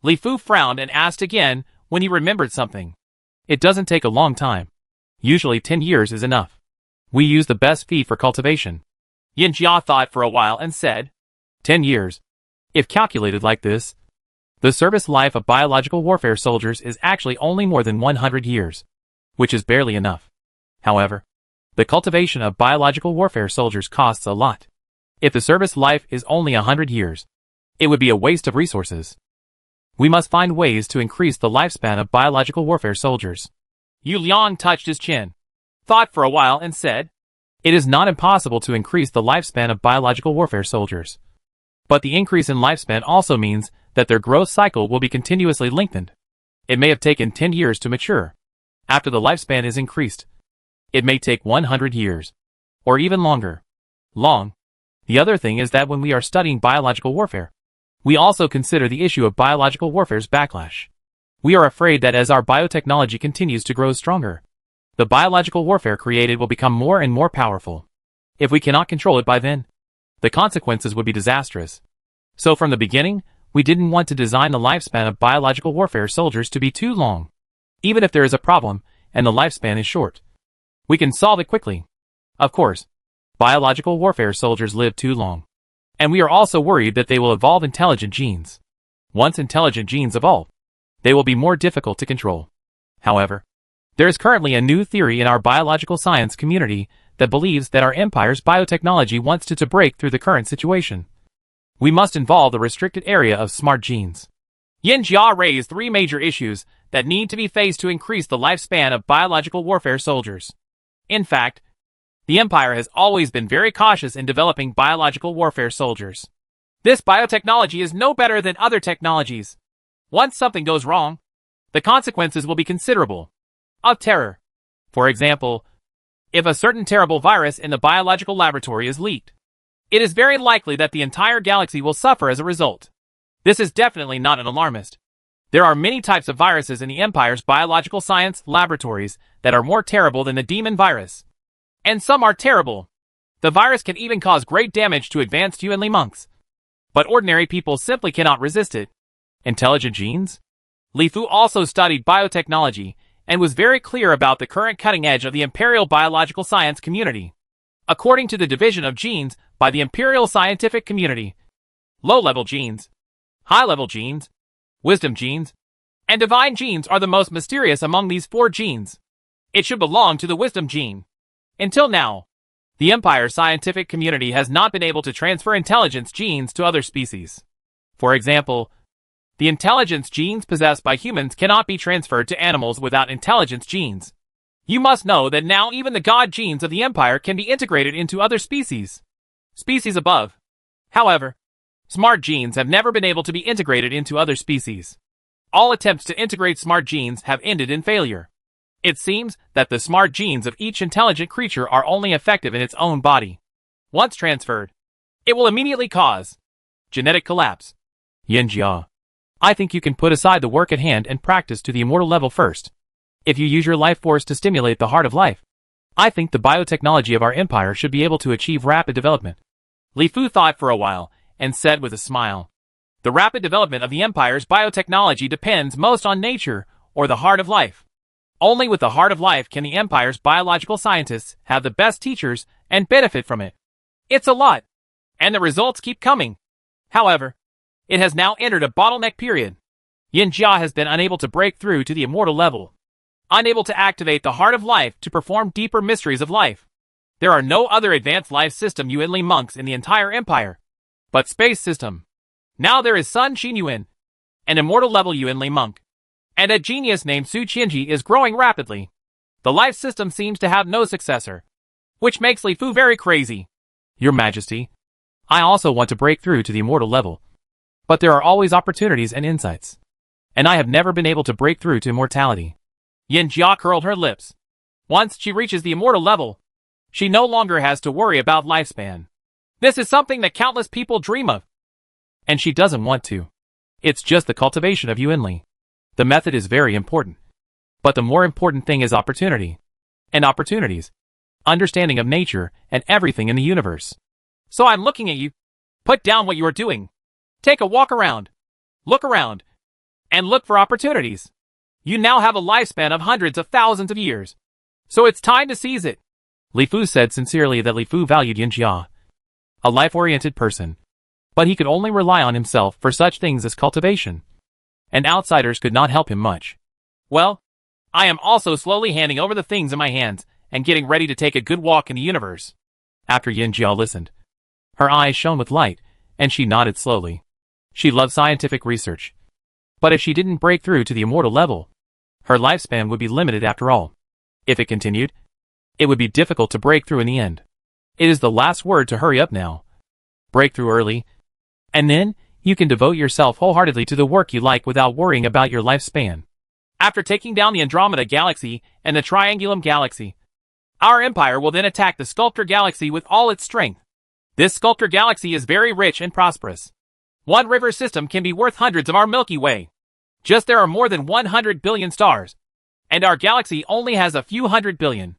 S2: Li Fu frowned and asked again when he remembered something. It doesn't take a long time. Usually 10 years is enough. We use the best feed for cultivation. Yin Jia thought for a while and said, 10 years. If calculated like this, the service life of biological warfare soldiers is actually only more than 100 years, which is barely enough. However, the cultivation of biological warfare soldiers costs a lot. If the service life is only 100 years, it would be a waste of resources. We must find ways to increase the lifespan of biological warfare soldiers. Yu Liang touched his chin, thought for a while and said, "It is not impossible to increase the lifespan of biological warfare soldiers. But the increase in lifespan also means that their growth cycle will be continuously lengthened. It may have taken 10 years to mature. After the lifespan is increased, it may take 100 years, or even longer. Long. The other thing is that when we are studying biological warfare, we also consider the issue of biological warfare's backlash. We are afraid that as our biotechnology continues to grow stronger, the biological warfare created will become more and more powerful. If we cannot control it by then, the consequences would be disastrous. So from the beginning, we didn't want to design the lifespan of biological warfare soldiers to be too long. Even if there is a problem, and the lifespan is short, we can solve it quickly. Of course, biological warfare soldiers live too long. And we are also worried that they will evolve intelligent genes. Once intelligent genes evolve, they will be more difficult to control. However, there is currently a new theory in our biological science community that believes that our empire's biotechnology wants to break through the current situation. We must involve the restricted area of smart genes.
S1: Yin Jia raised three major issues that need to be faced to increase the lifespan of biological warfare soldiers. In fact, the Empire has always been very cautious in developing biological warfare soldiers. This biotechnology is no better than other technologies. Once something goes wrong, the consequences will be considerable. Of terror. For example, if a certain terrible virus in the biological laboratory is leaked, it is very likely that the entire galaxy will suffer as a result. This is definitely not an alarmist. There are many types of viruses in the Empire's biological science laboratories that are more terrible than the demon virus. And some are terrible. The virus can even cause great damage to advanced Yuanli monks. But ordinary people simply cannot resist it. Intelligent genes? Li Fu also studied biotechnology and was very clear about the current cutting edge of the Imperial biological science community. According to the division of genes by the Imperial scientific community, low-level genes, high-level genes, wisdom genes, and divine genes are the most mysterious among these four genes. It should belong to the wisdom gene. Until now, the Empire scientific community has not been able to transfer intelligence genes to other species. For example, the intelligence genes possessed by humans cannot be transferred to animals without intelligence genes. You must know that now even the god genes of the Empire can be integrated into other species. Species above. However, smart genes have never been able to be integrated into other species. All attempts to integrate smart genes have ended in failure. It seems that the smart genes of each intelligent creature are only effective in its own body. Once transferred, it will immediately cause genetic collapse.
S2: Yin Jia, I think you can put aside the work at hand and practice to the immortal level first. If you use your life force to stimulate the heart of life, I think the biotechnology of our empire should be able to achieve rapid development.
S1: Li Fu thought for a while and said with a smile, the rapid development of the Empire's biotechnology depends most on nature or the heart of life. Only with the heart of life can the Empire's biological scientists have the best teachers and benefit from it. It's a lot, and the results keep coming. However, it has now entered a bottleneck period. Yin Jia has been unable to break through to the immortal level, unable to activate the heart of life to perform deeper mysteries of life. There are no other advanced life system Yuanli monks in the entire Empire, but space system. Now there is Sun Xinyuan, an immortal level Yuanli monk, and a genius named Su Qianji is growing rapidly. The life system seems to have no successor, which makes Li Fu very crazy.
S2: Your Majesty, I also want to break through to the immortal level, but there are always opportunities and insights, and I have never been able to break through to immortality.
S1: Yin Jia curled her lips. Once she reaches the immortal level, she no longer has to worry about lifespan. This is something that countless people dream of.
S2: And she doesn't want to. It's just the cultivation of Yuanli. The method is very important. But the more important thing is opportunity. And opportunities. Understanding of nature and everything in the universe.
S1: So I'm looking at you. Put down what you are doing. Take a walk around. Look around. And look for opportunities. You now have a lifespan of hundreds of thousands of years. So it's time to seize it.
S2: Li Fu said sincerely that Li Fu valued Yin Jia, a life-oriented person. But he could only rely on himself for such things as cultivation. And outsiders could not help him much.
S1: Well, I am also slowly handing over the things in my hands and getting ready to take a good walk in the universe.
S2: After Yin Jia listened, her eyes shone with light, and she nodded slowly. She loved scientific research. But if she didn't break through to the immortal level, her lifespan would be limited after all. If it continued, it would be difficult to break through in the end. It is the last word to hurry up now. Break through early, and then you can devote yourself wholeheartedly to the work you like without worrying about your lifespan.
S1: After taking down the Andromeda Galaxy and the Triangulum Galaxy, our empire will then attack the Sculptor Galaxy with all its strength. This Sculptor Galaxy is very rich and prosperous. One river system can be worth hundreds of our Milky Way. Just there are more than 100 billion stars, and our galaxy only has a few hundred billion.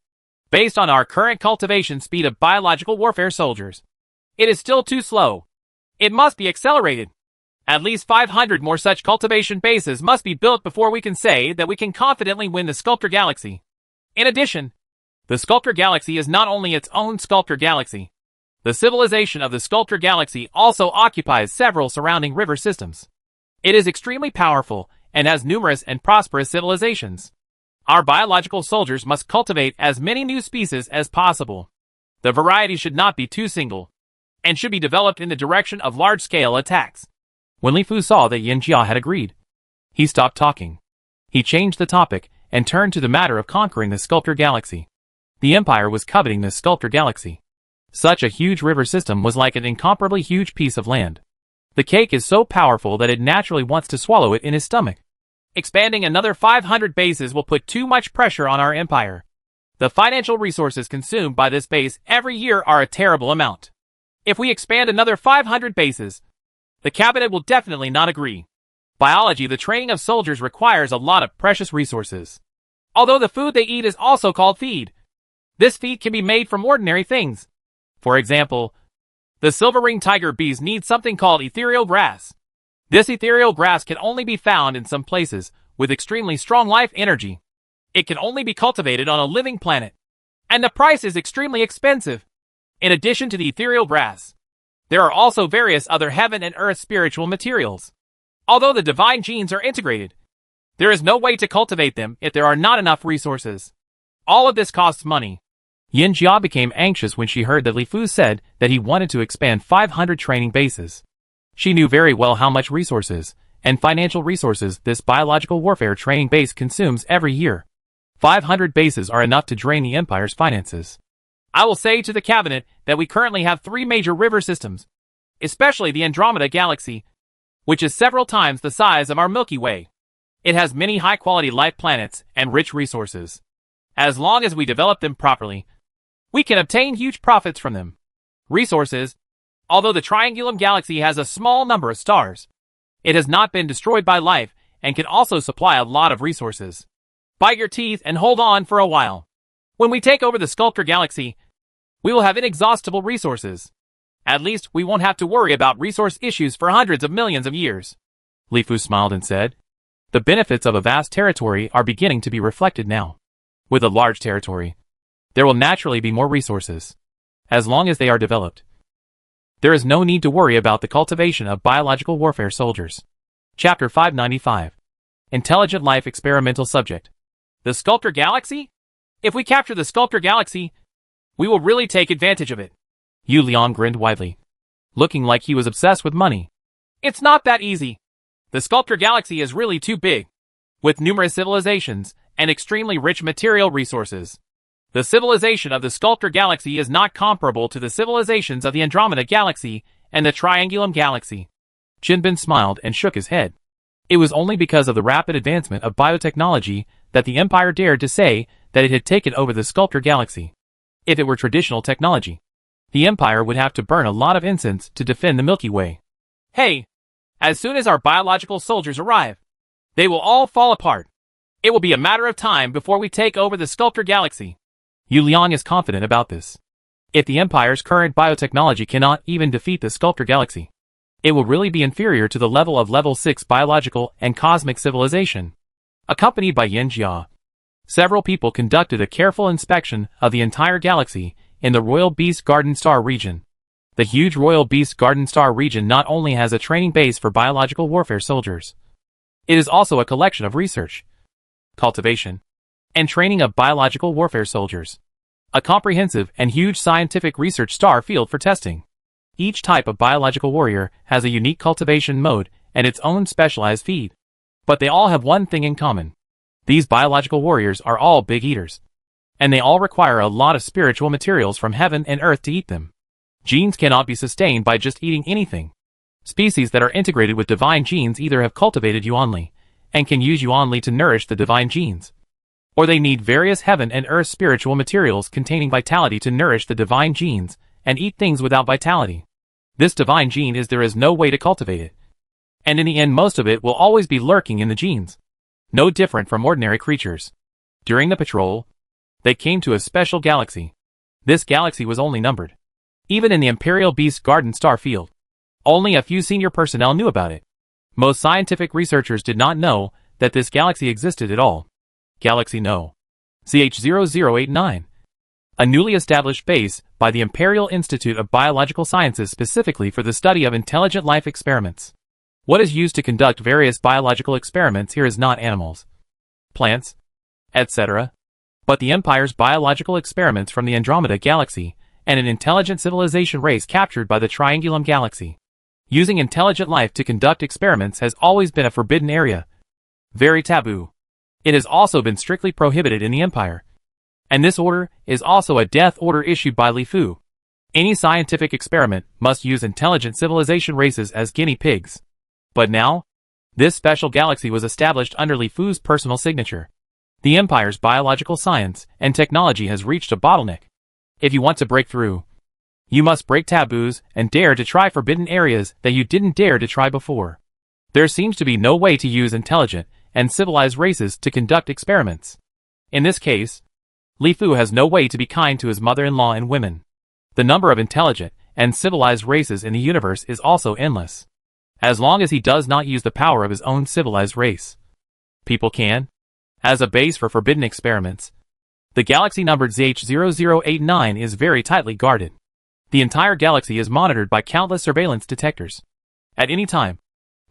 S1: Based on our current cultivation speed of biological warfare soldiers, it is still too slow. It must be accelerated. At least 500 more such cultivation bases must be built before we can say that we can confidently win the Sculptor Galaxy. In addition, the Sculptor Galaxy is not only its own Sculptor Galaxy. The civilization of the Sculptor Galaxy also occupies several surrounding river systems. It is extremely powerful and has numerous and prosperous civilizations. Our biological soldiers must cultivate as many new species as possible.
S2: The variety should not be too single, and should be developed in the direction of large-scale attacks.
S1: When Li Fu saw that Yin Jia had agreed, he stopped talking. He changed the topic and turned to the matter of conquering the Sculptor Galaxy. The Empire was coveting the Sculptor Galaxy. Such a huge river system was like an incomparably huge piece of land. The cake is so powerful that it naturally wants to swallow it in his stomach.
S2: Expanding another 500 bases will put too much pressure on our empire. The financial resources consumed by this base every year are a terrible amount. If we expand another 500 bases, the cabinet will definitely not agree. Biology, the training of soldiers, requires a lot of precious resources. Although the food they eat is also called feed. This feed can be made from ordinary things. For example, the silver-ringed tiger bees need something called ethereal grass. This ethereal grass can only be found in some places with extremely strong life energy. It can only be cultivated on a living planet, and the price is extremely expensive. In addition to the ethereal grass, there are also various other heaven and earth spiritual materials. Although the divine genes are integrated, there is no way to cultivate them if there are not enough resources. All of this costs money.
S1: Yin Jia became anxious when she heard that Li Fu said that he wanted to expand 500 training bases. She knew very well how much resources and financial resources this biological warfare training base consumes every year. 500 bases are enough to drain the Empire's finances.
S2: I will say to the cabinet that we currently have 3 major river systems, especially the Andromeda Galaxy, which is several times the size of our Milky Way. It has many high-quality life planets and rich resources. As long as we develop them properly, we can obtain huge profits from them. Resources. Although the Triangulum Galaxy has a small number of stars, it has not been destroyed by life and can also supply a lot of resources. Bite your teeth and hold on for a while. When we take over the Sculptor Galaxy, we will have inexhaustible resources. At least we won't have to worry about resource issues for hundreds of millions of years.
S1: Li Fu smiled and said, "The benefits of a vast territory are beginning to be reflected now. With a large territory, there will naturally be more resources. As long as they are developed, there is no need to worry about the cultivation of biological warfare soldiers." Chapter 595. Intelligent Life Experimental Subject.
S2: The Sculptor Galaxy? If we capture the Sculptor Galaxy, we will really take advantage of it.
S1: Yu Liang grinned widely, looking like he was obsessed with money.
S2: It's not that easy. The Sculptor Galaxy is really too big, with numerous civilizations and extremely rich material resources. The civilization of the Sculptor Galaxy is not comparable to the civilizations of the Andromeda Galaxy and the Triangulum Galaxy.
S1: Qinbin smiled and shook his head. It was only because of the rapid advancement of biotechnology that the Empire dared to say that it had taken over the Sculptor Galaxy. If it were traditional technology, the Empire would have to burn a lot of incense to defend the Milky Way.
S2: Hey, as soon as our biological soldiers arrive, they will all fall apart. It will be a matter of time before we take over the Sculptor Galaxy.
S1: Yu Liang is confident about this. If the Empire's current biotechnology cannot even defeat the Sculptor Galaxy, it will really be inferior to the level of Level 6 biological and cosmic civilization. Accompanied by Yin Jia, several people conducted a careful inspection of the entire galaxy in the Royal Beast Garden Star region. The huge Royal Beast Garden Star region not only has a training base for biological warfare soldiers, it is also a collection of research, cultivation, and training of biological warfare soldiers. A comprehensive and huge scientific research star field for testing. Each type of biological warrior has a unique cultivation mode and its own specialized feed. But they all have one thing in common. These biological warriors are all big eaters. And they all require a lot of spiritual materials from heaven and earth to eat them. Genes cannot be sustained by just eating anything. Species that are integrated with divine genes either have cultivated Yuanli, and can use Yuanli to nourish the divine genes, or they need various heaven and earth spiritual materials containing vitality to nourish the divine genes, and eat things without vitality. This divine gene is there is no way to cultivate it. And in the end most of it will always be lurking in the genes. No different from ordinary creatures. During the patrol, they came to a special galaxy. This galaxy was only numbered. Even in the Imperial Beast Garden Star Field, only a few senior personnel knew about it. Most scientific researchers did not know that this galaxy existed at all. Galaxy No. CH0089. A newly established base by the Imperial Institute of Biological Sciences specifically for the study of intelligent life experiments. What is used to conduct various biological experiments here is not animals, plants, etc., but the Empire's biological experiments from the Andromeda Galaxy
S2: and an intelligent civilization race captured by the Triangulum Galaxy. Using intelligent life to conduct experiments has always been a forbidden area. Very taboo. It has also been strictly prohibited in the Empire. And this order is also a death order issued by Li Fu. Any scientific experiment must use intelligent civilization races as guinea pigs. But now, this special galaxy was established under Li Fu's personal signature. The Empire's biological science and technology has reached a bottleneck. If you want to break through, you must break taboos and dare to try forbidden areas that you didn't dare to try before. There seems to be no way to use intelligent and civilized races to conduct experiments. In this case, Li Fu has no way to be kind to his mother-in-law and women. The number of intelligent and civilized races in the universe is also endless. As long as he does not use the power of his own civilized race, people can. As a base for forbidden experiments, the galaxy numbered ZH0089 is very tightly guarded. The entire galaxy is monitored by countless surveillance detectors. At any time,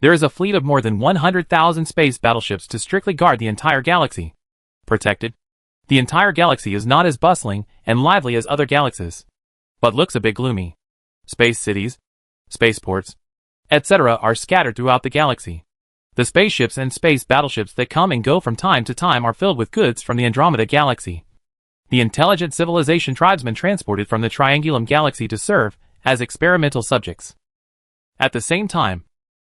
S2: there is a fleet of more than 100,000 space battleships to strictly guard the entire galaxy. Protected. The entire galaxy is not as bustling and lively as other galaxies, but looks a bit gloomy. Space cities, spaceports, etc. are scattered throughout the galaxy. The spaceships and space battleships that come and go from time to time are filled with goods from the Andromeda Galaxy. The intelligent civilization tribesmen transported from the Triangulum Galaxy to serve as experimental subjects. At the same time,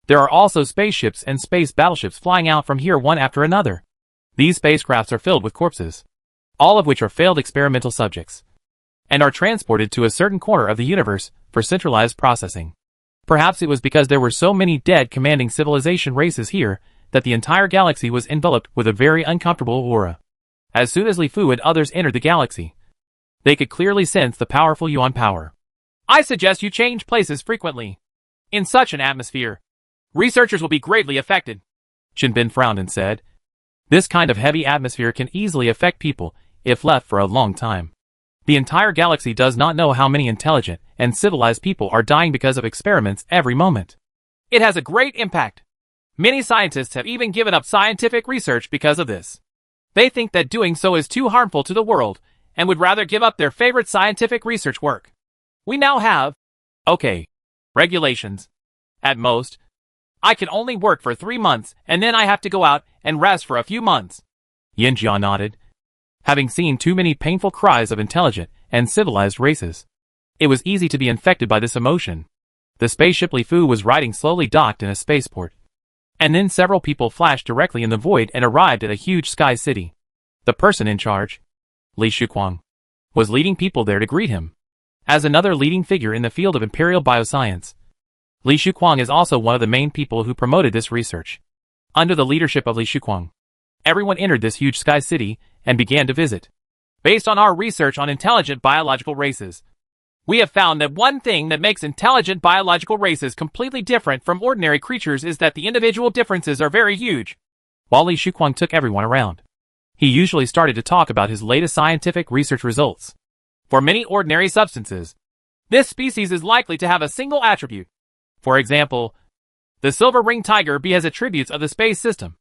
S2: there are also spaceships and space battleships flying out from here one after another. These spacecrafts are filled with corpses, all of which are failed experimental subjects, and are transported to a certain corner of the universe for centralized processing. Perhaps it was because there were so many dead commanding civilization races here that the entire galaxy was enveloped with a very uncomfortable aura. As soon as Li Fu and others entered the galaxy, they could clearly sense the powerful yuan power.
S1: I suggest you change places frequently. In such an atmosphere, researchers will be greatly affected.
S2: Qin Bin frowned and said, "This kind of heavy atmosphere can easily affect people if left for a long time. The entire galaxy does not know how many intelligent and civilized people are dying because of experiments every moment.
S1: It has a great impact. Many scientists have even given up scientific research because of this. They think that doing so is too harmful to the world and would rather give up their favorite scientific research work. We now have, regulations. At most, I can only work for 3 months and then I have to go out and rest for a few months."
S2: Yin Jia nodded. Having seen too many painful cries of intelligent and civilized races, it was easy to be infected by this emotion. The spaceship Li Fu was riding slowly docked in a spaceport. And then several people flashed directly in the void and arrived at a huge sky city. The person in charge, Li Shuquang, was leading people there to greet him. As another leading figure in the field of imperial bioscience, Li Shuquang is also one of the main people who promoted this research. Under the leadership of Li Shuquang, everyone entered this huge sky city and began to visit.
S1: Based on our research on intelligent biological races, we have found that one thing that makes intelligent biological races completely different from ordinary creatures is that the individual differences are very huge.
S2: While Li Shuquang took everyone around, he usually started to talk about his latest scientific research results.
S1: For many ordinary substances, this species is likely to have a single attribute. For example, the silver ring tiger bee has attributes of the space system,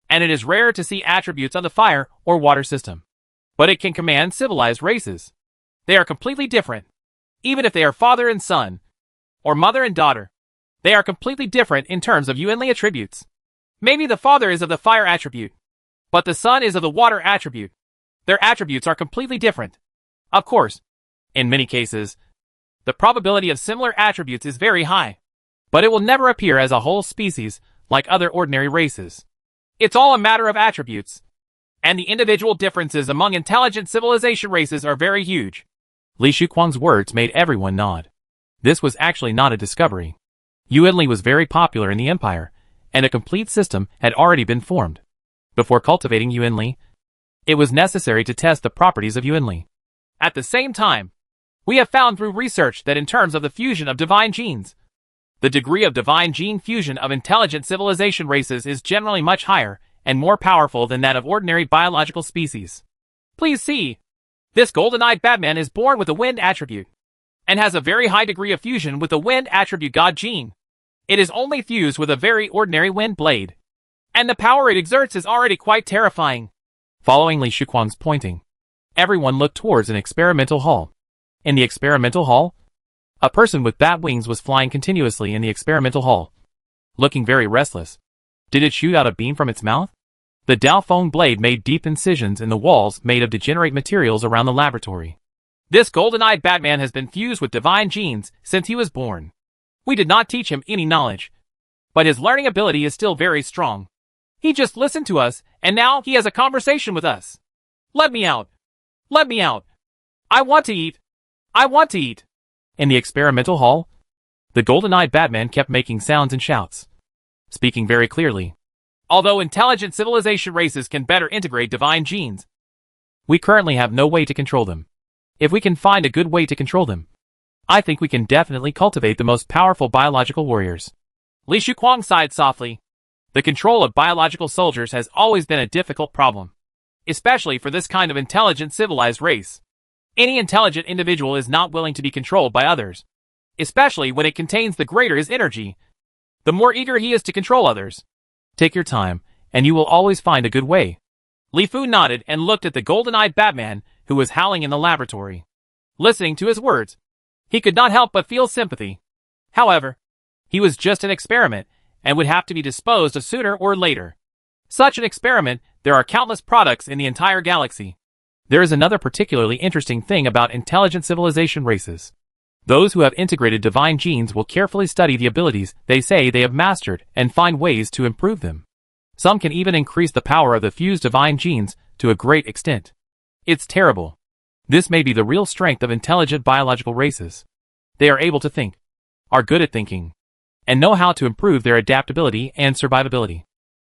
S1: and it is rare to see attributes of the fire or water system. But it can command civilized races. They are completely different. Even if they are father and son, or mother and daughter, they are completely different in terms of yuanli attributes. Maybe the father is of the fire attribute, but the son is of the water attribute. Their attributes are completely different. Of course, in many cases, the probability of similar attributes is very high, but it will never appear as a whole species like other ordinary races. It's all a matter of attributes, and the individual differences among intelligent civilization races are very huge.
S2: Li Shuquang's words made everyone nod. This was actually not a discovery. Yuanli was very popular in the Empire, and a complete system had already been formed. Before cultivating Yuanli, it was necessary to test the properties of Yuanli.
S1: At the same time, we have found through research that in terms of the fusion of divine genes, the degree of divine gene fusion of intelligent civilization races is generally much higher and more powerful than that of ordinary biological species. Please see. This golden-eyed Batman is born with a wind attribute, and has a very high degree of fusion with the wind attribute god gene. It is only fused with a very ordinary wind blade, and the power it exerts is already quite terrifying.
S2: Following Li Shuquang's pointing, everyone looked towards an experimental hall. In the experimental hall, a person with bat wings was flying continuously in the experimental hall, looking very restless. Did it shoot out a beam from its mouth? The Dalphone blade made deep incisions in the walls made of degenerate materials around the laboratory.
S1: This golden-eyed Batman has been fused with divine genes since he was born. We did not teach him any knowledge, but his learning ability is still very strong. He just listened to us, and now he has a conversation with us. Let me out. Let me out. I want to eat. I want to eat.
S2: In the experimental hall, the golden-eyed Batman kept making sounds and shouts, speaking very clearly.
S1: Although intelligent civilization races can better integrate divine genes,
S2: we currently have no way to control them. If we can find a good way to control them, I think we can definitely cultivate the most powerful biological warriors.
S1: Li Shuquang sighed softly. The control of biological soldiers has always been a difficult problem, especially for this kind of intelligent civilized race. Any intelligent individual is not willing to be controlled by others, especially when it contains the greater his energy. The more eager he is to control others.
S2: Take your time, and you will always find a good way.
S1: Li Fu nodded and looked at the golden-eyed Batman, who was howling in the laboratory. Listening to his words, he could not help but feel sympathy. However, he was just an experiment, and would have to be disposed of sooner or later. Such an experiment, there are countless products in the entire galaxy.
S2: There is another particularly interesting thing about intelligent civilization races. Those who have integrated divine genes will carefully study the abilities they say they have mastered and find ways to improve them. Some can even increase the power of the fused divine genes to a great extent. It's terrible. This may be the real strength of intelligent biological races. They are able to think, are good at thinking, and know how to improve their adaptability and survivability.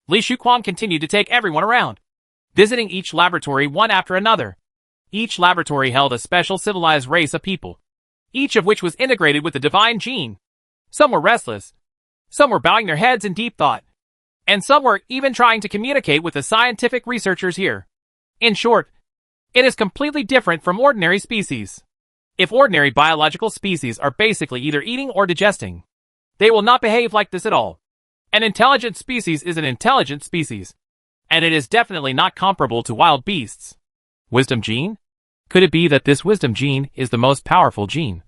S1: Li Shuquang continued to take everyone around, visiting each laboratory one after another. Each laboratory held a special civilized race of people, each of which was integrated with the divine gene. Some were restless, some were bowing their heads in deep thought, and some were even trying to communicate with the scientific researchers here. In short, it is completely different from ordinary species. If ordinary biological species are basically either eating or digesting, they will not behave like this at all. An intelligent species is an intelligent species, and it is definitely not comparable to wild beasts.
S2: Wisdom gene? Could it be that this wisdom gene is the most powerful gene?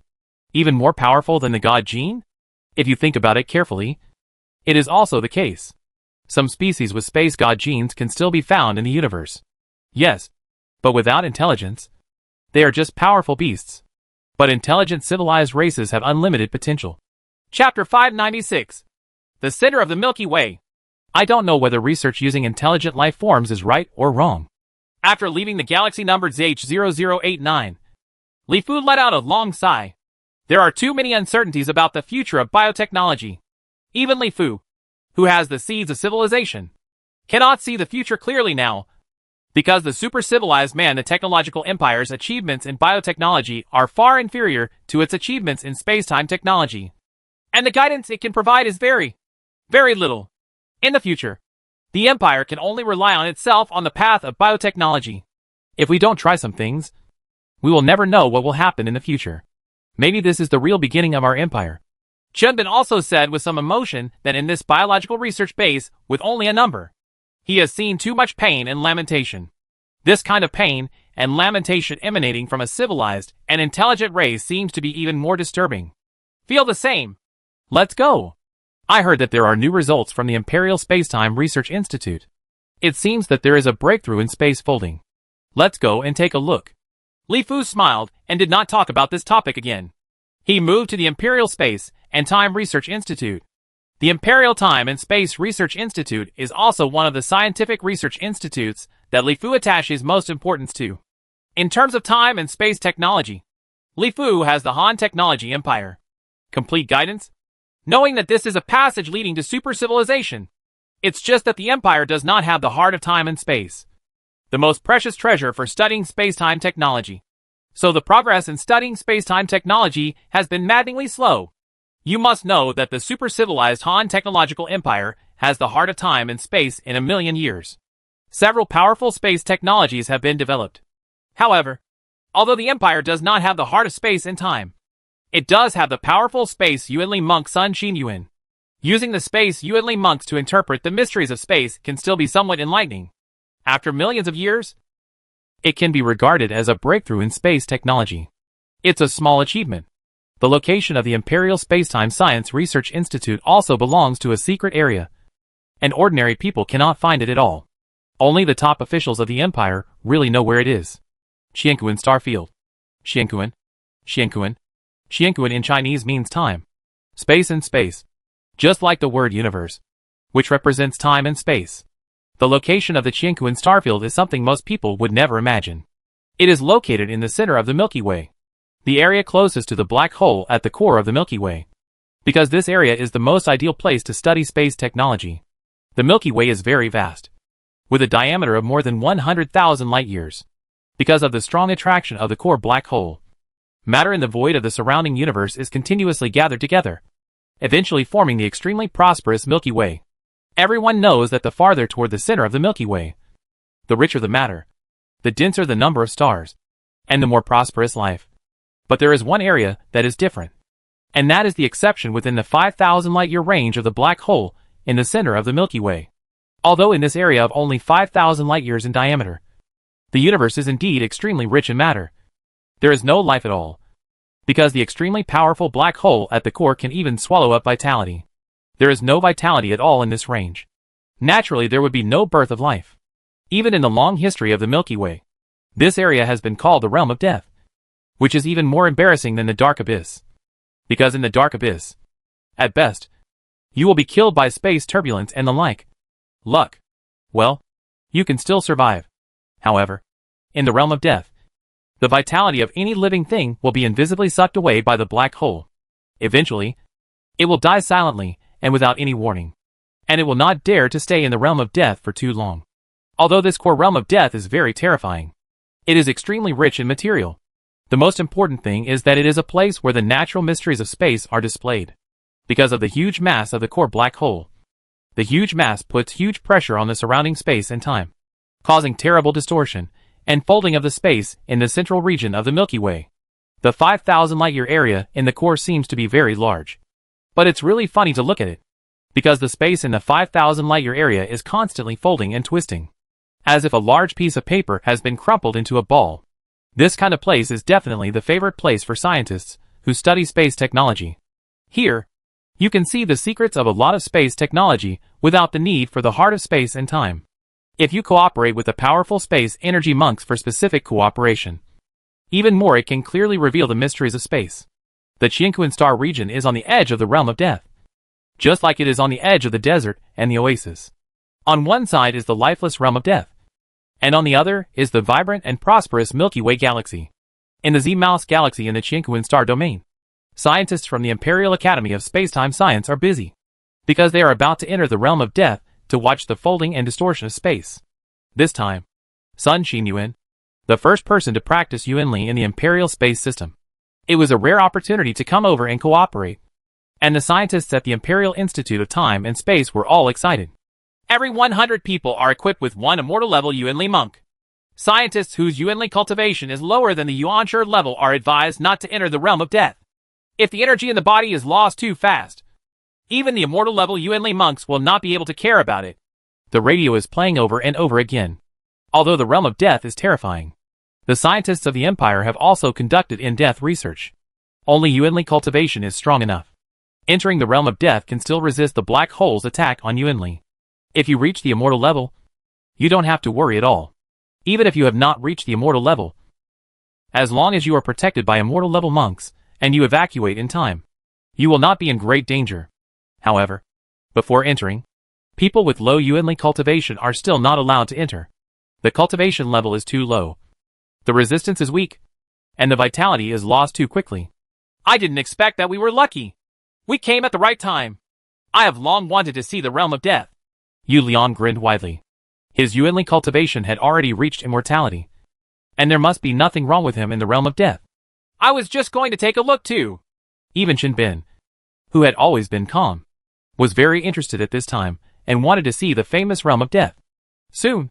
S2: Even more powerful than the God gene? If you think about it carefully, it is also the case. Some species with space God genes can still be found in the universe. Yes, but without intelligence, they are just powerful beasts. But intelligent civilized races have unlimited potential.
S1: Chapter 596. The Center of the Milky Way.
S2: I don't know whether research using intelligent life forms is right or wrong.
S1: After leaving the galaxy numbered ZH0089, Li Fu let out a long sigh. There are too many uncertainties about the future of biotechnology. Even Li Fu, who has the seeds of civilization, cannot see the future clearly now. Because the super-civilized man, the technological empire's achievements in biotechnology are far inferior to its achievements in space-time technology. And the guidance it can provide is very, very little. In the future, the empire can only rely on itself on the path of biotechnology.
S2: If we don't try some things, we will never know what will happen in the future. Maybe this is the real beginning of our empire.
S1: Chunbin also said with some emotion that in this biological research base, with only a number, he has seen too much pain and lamentation. This kind of pain and lamentation emanating from a civilized and intelligent race seems to be even more disturbing. Feel the same.
S2: Let's go. I heard that there are new results from the Imperial Spacetime Research Institute. It seems that there is a breakthrough in space folding. Let's go and take a look.
S1: Li Fu smiled and did not talk about this topic again. He moved to the Imperial Space and Time Research Institute. The Imperial Time and Space Research Institute is also one of the scientific research institutes that Li Fu attaches most importance to. In terms of time and space technology, Li Fu has the Han Technology Empire. Complete guidance? Knowing that this is a passage leading to super civilization. It's just that the Empire does not have the heart of time and space, the most precious treasure for studying space-time technology. So the progress in studying space-time technology has been maddeningly slow. You must know that the super-civilized Han Technological Empire has the heart of time and space in 1,000,000 years. Several powerful space technologies have been developed. However, although the Empire does not have the heart of space and time, it does have the powerful space Yuanli monk Sun Xin Yuan. Using the space Yuanli monks to interpret the mysteries of space can still be somewhat enlightening. After millions of years,
S2: it can be regarded as a breakthrough in space technology. It's a small achievement. The location of the Imperial Spacetime Science Research Institute also belongs to a secret area, and ordinary people cannot find it at all. Only the top officials of the Empire really know where it is. Qianquan Starfield. Qianquan. Qianquan. Qianquan in Chinese means time, space and space, just like the word universe, which represents time and space. The location of the Qianquan Starfield is something most people would never imagine. It is located in the center of the Milky Way, the area closest to the black hole at the core of the Milky Way. Because this area is the most ideal place to study space technology. The Milky Way is very vast, with a diameter of more than 100,000 light-years. Because of the strong attraction of the core black hole, matter in the void of the surrounding universe is continuously gathered together, eventually forming the extremely prosperous Milky Way. Everyone knows that the farther toward the center of the Milky Way, the richer the matter, the denser the number of stars, and the more prosperous life. But there is one area that is different, and that is the exception within the 5,000 light-year range of the black hole in the center of the Milky Way. Although in this area of only 5,000 light-years in diameter, the universe is indeed extremely rich in matter. There is no life at all, because the extremely powerful black hole at the core can even swallow up vitality. There is no vitality at all in this range. Naturally, there would be no birth of life. Even in the long history of the Milky Way, this area has been called the realm of death, which is even more embarrassing than the dark abyss. Because in the dark abyss, at best, you will be killed by space turbulence and the like. Luck. Well, you can still survive. However, in the realm of death, the vitality of any living thing will be invisibly sucked away by the black hole. Eventually, it will die silently and without any warning, and it will not dare to stay in the realm of death for too long. Although this core realm of death is very terrifying, it is extremely rich in material. The most important thing is that it is a place where the natural mysteries of space are displayed. Because of the huge mass of the core black hole, the huge mass puts huge pressure on the surrounding space and time, causing terrible distortion and folding of the space in the central region of the Milky Way. The 5,000 light-year area in the core seems to be very large. But it's really funny to look at it, because the space in the 5,000 light-year area is constantly folding and twisting, as if a large piece of paper has been crumpled into a ball. This kind of place is definitely the favorite place for scientists who study space technology. Here, you can see the secrets of a lot of space technology without the need for the heart of space and time. If you cooperate with the powerful space energy monks for specific cooperation, even more it can clearly reveal the mysteries of space. The Qianquan star region is on the edge of the realm of death, just like it is on the edge of the desert and the oasis. On one side is the lifeless realm of death, and on the other is the vibrant and prosperous Milky Way galaxy. In the Z-Mouse galaxy in the Qianquan star domain, scientists from the Imperial Academy of Spacetime Science are busy, because they are about to enter the realm of death to watch the folding and distortion of space. This time, Sun Qinyuan, the first person to practice Yuanli in the Imperial Space System. It was a rare opportunity to come over and cooperate, and the scientists at the Imperial Institute of Time and Space were all excited. Every 100 people are equipped with one immortal level Yuanli monk. Scientists whose Yuanli cultivation is lower than the Yuanshi level are advised not to enter the realm of death. If the energy in the body is lost too fast, even the immortal level Yuanli monks will not be able to care about it. The radio is playing over and over again. Although the realm of death is terrifying, the scientists of the Empire have also conducted in-depth research. Only Yuanli cultivation is strong enough. Entering the realm of death can still resist the black hole's attack on Yuanli. If you reach the immortal level, you don't have to worry at all. Even if you have not reached the immortal level, as long as you are protected by immortal level monks, and you evacuate in time, you will not be in great danger. However, before entering, people with low Yuanli cultivation are still not allowed to enter. The cultivation level is too low. The resistance is weak, and the vitality is lost too quickly. I didn't expect that we were lucky. We came at the right time. I have long wanted to see the realm of death. Yu Liang grinned widely. His Yuanli cultivation had already reached immortality, and there must be nothing wrong with him in the realm of death. I was just going to take a look too. Even Shen Bin, who had always been calm, was very interested at this time and wanted to see the famous realm of death. Soon,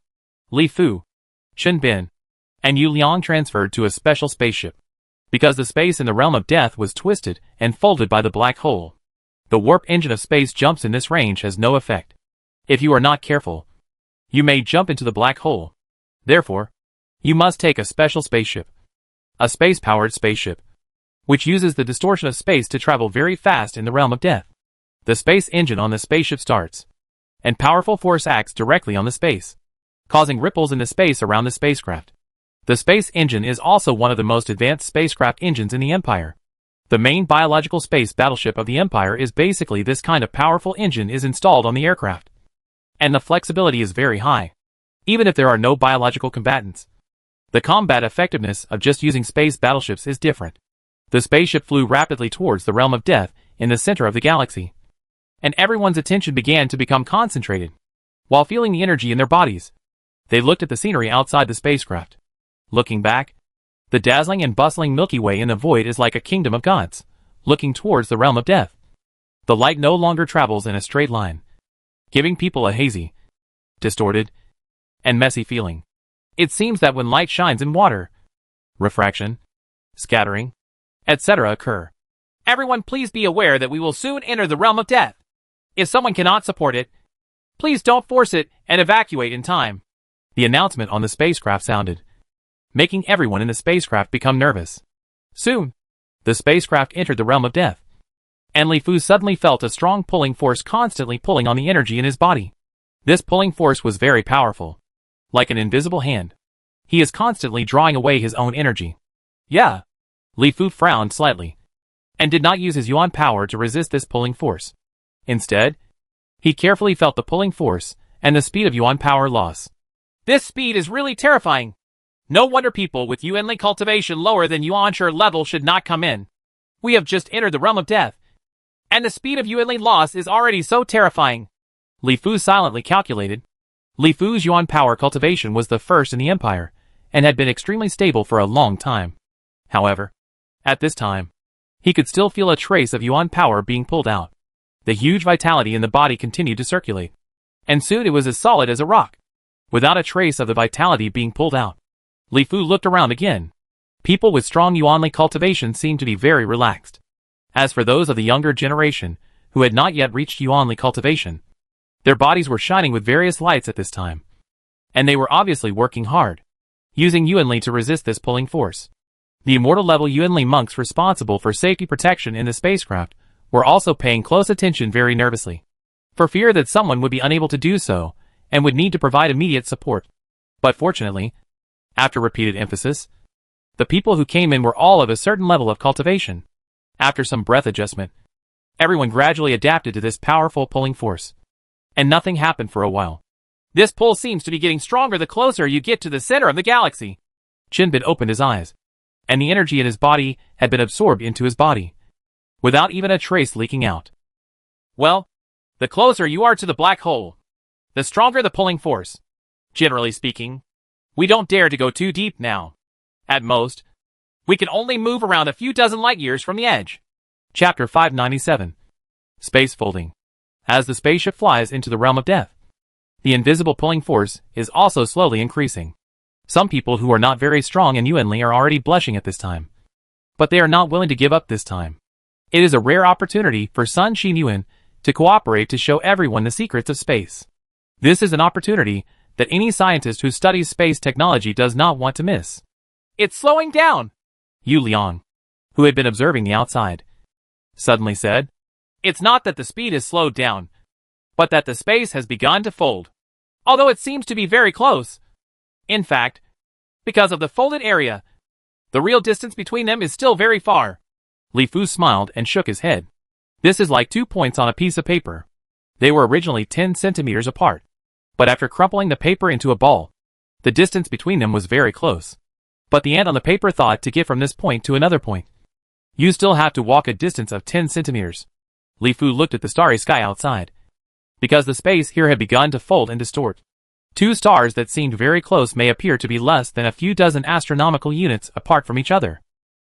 S2: Li Fu, Shen Bin, and Yu Liang transferred to a special spaceship, because the space in the realm of death was twisted and folded by the black hole. The warp engine of space jumps in this range has no effect. If you are not careful, you may jump into the black hole. Therefore, you must take a special spaceship. A space-powered spaceship, which uses the distortion of space to travel very fast in the realm of death. The space engine on the spaceship starts, and powerful force acts directly on the space, causing ripples in the space around the spacecraft. The space engine is also one of the most advanced spacecraft engines in the Empire. The main biological space battleship of the Empire is basically this kind of powerful engine is installed on the aircraft. And the flexibility is very high, even if there are no biological combatants. The combat effectiveness of just using space battleships is different. The spaceship flew rapidly towards the realm of death in the center of the galaxy, and everyone's attention began to become concentrated. While feeling the energy in their bodies, they looked at the scenery outside the spacecraft. Looking back, the dazzling and bustling Milky Way in the void is like a kingdom of gods, looking towards the realm of death. The light no longer travels in a straight line, giving people a hazy, distorted, and messy feeling. It seems that when light shines in water, refraction, scattering, etc. occur.
S1: Everyone please be aware that we will soon enter the realm of death. If someone cannot support it, please don't force it and evacuate in time.
S2: The announcement on the spacecraft sounded, making everyone in the spacecraft become nervous. Soon, the spacecraft entered the realm of death, and Li Fu suddenly felt a strong pulling force constantly pulling on the energy in his body. This pulling force was very powerful, like an invisible hand. He is constantly drawing away his own energy. Yeah. Li Fu frowned slightly, and did not use his yuan power to resist this pulling force. Instead, he carefully felt the pulling force and the speed of yuan power loss.
S1: This speed is really terrifying. No wonder people with yuanli cultivation lower than yuanshi level should not come in. We have just entered the realm of death, and the speed of yuanli loss is already so terrifying.
S2: Li Fu silently calculated. Li Fu's yuan power cultivation was the first in the Empire, and had been extremely stable for a long time. However, at this time, he could still feel a trace of yuan power being pulled out. The huge vitality in the body continued to circulate, and soon it was as solid as a rock, without a trace of the vitality being pulled out. Li Fu looked around again. People with strong yuanli cultivation seemed to be very relaxed. As for those of the younger generation, who had not yet reached yuanli cultivation, their bodies were shining with various lights at this time, and they were obviously working hard, using yuanli to resist this pulling force. The immortal level yuanli monks responsible for safety protection in the spacecraft were also paying close attention very nervously, for fear that someone would be unable to do so and would need to provide immediate support. But fortunately, after repeated emphasis, the people who came in were all of a certain level of cultivation. After some breath adjustment, everyone gradually adapted to this powerful pulling force, and nothing happened for a while.
S1: This pull seems to be getting stronger the closer you get to the center of the galaxy.
S2: Qinbin opened his eyes, and the energy in his body had been absorbed into his body, without even a trace leaking out.
S1: Well, the closer you are to the black hole, the stronger the pulling force. Generally speaking, we don't dare to go too deep now. At most, we can only move around a few dozen light years from the edge.
S2: Chapter 597. Space Folding. As the spaceship flies into the realm of death, the invisible pulling force is also slowly increasing. Some people who are not very strong in yuanli are already blushing at this time, but they are not willing to give up this time. It is a rare opportunity for Sun Xin Yuan to cooperate to show everyone the secrets of space. This is an opportunity that any scientist who studies space technology does not want to miss.
S1: It's slowing down,
S2: Yu Liang, who had been observing the outside, suddenly said.
S1: It's not that the speed has slowed down, but that the space has begun to fold, although it seems to be very close. In fact, because of the folded area, the real distance between them is still very far.
S2: Li Fu smiled and shook his head. This is like 2 points on a piece of paper. They were originally 10 centimeters apart, but after crumpling the paper into a ball, the distance between them was very close. But the ant on the paper thought to get from this point to another point. You still have to walk a distance of 10 centimeters. Li Fu looked at the starry sky outside, because the space here had begun to fold and distort. 2 stars that seemed very close may appear to be less than a few dozen astronomical units apart from each other.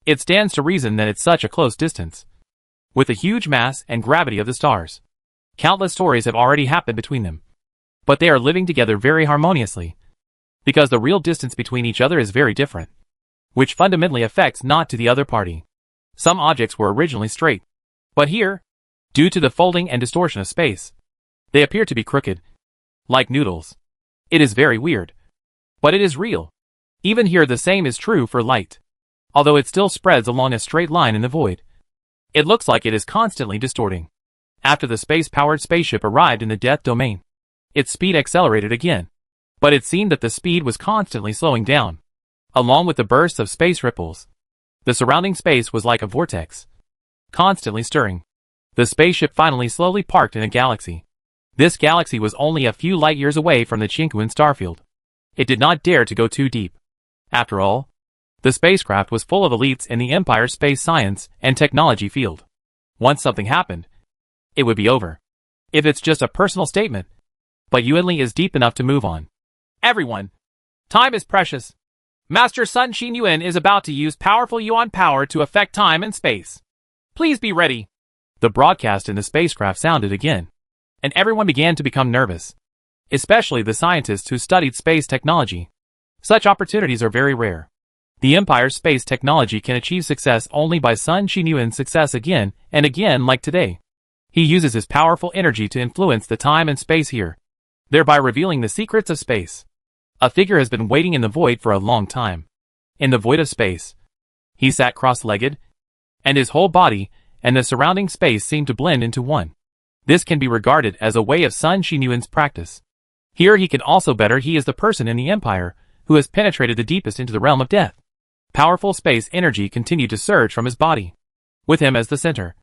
S2: It stands to reason that it's such a close distance. With the huge mass and gravity of the stars, countless stories have already happened between them. But they are living together very harmoniously, because the real distance between each other is very different, which fundamentally affects not to the other party. Some objects were originally straight, but here, due to the folding and distortion of space, they appear to be crooked, like noodles. It is very weird, but it is real. Even here the same is true for light. although it still spreads along a straight line in the void. It looks like it is constantly distorting. After the space-powered spaceship arrived in the death domain, its speed accelerated again. But it seemed that the speed was constantly slowing down, along with the bursts of space ripples. The surrounding space was like a vortex, constantly stirring. The spaceship finally slowly parked in a galaxy. This galaxy was only a few light years away from the Chinquan starfield. It did not dare to go too deep. After all, the spacecraft was full of elites in the Empire's space science and technology field. Once something happened, it would be over. If it's just a personal statement, but Yuanli is deep enough to move on.
S1: Everyone, time is precious. Master Sun Xin Yuan is about to use powerful Yuan power to affect time and space. Please be ready.
S2: The broadcast in the spacecraft sounded again, and everyone began to become nervous, especially the scientists who studied space technology. Such opportunities are very rare. The Empire's space technology can achieve success only by Sun Xin Yuan's success again and again like today. He uses his powerful energy to influence the time and space here, thereby revealing the secrets of space. A figure has been waiting in the void for a long time. In the void of space, he sat cross-legged, and his whole body and the surrounding space seemed to blend into one. This can be regarded as a way of Sun Xin Yuan's practice. Here he can also better he is the person in the Empire who has penetrated the deepest into the realm of death. Powerful space energy continued to surge from his body, with him as the center.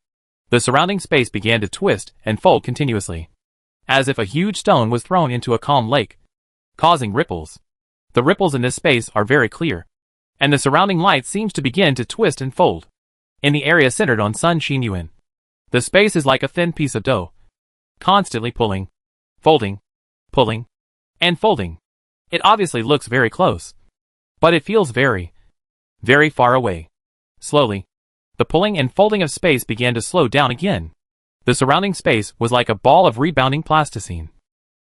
S2: The surrounding space began to twist and fold continuously, as if a huge stone was thrown into a calm lake, causing ripples. The ripples in this space are very clear, and the surrounding light seems to begin to twist and fold. In the area centered on Sun Xin Yuan, the space is like a thin piece of dough, constantly pulling, folding, pulling, and folding. It obviously looks very close, but it feels very, very far away. Slowly, the pulling and folding of space began to slow down again. The surrounding space was like a ball of rebounding plasticine,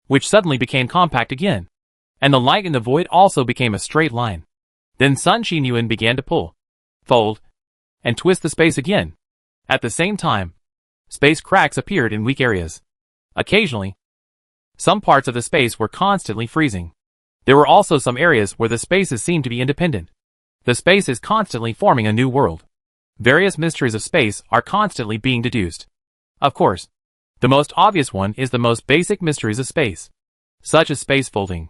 S2: which suddenly became compact again, and the light in the void also became a straight line. Then Sun Xin Yuan began to pull, fold, and twist the space again. At the same time, space cracks appeared in weak areas. Occasionally, some parts of the space were constantly freezing. There were also some areas where the spaces seemed to be independent. The space is constantly forming a new world. Various mysteries of space are constantly being deduced. Of course, the most obvious one is the most basic mysteries of space, such as space folding.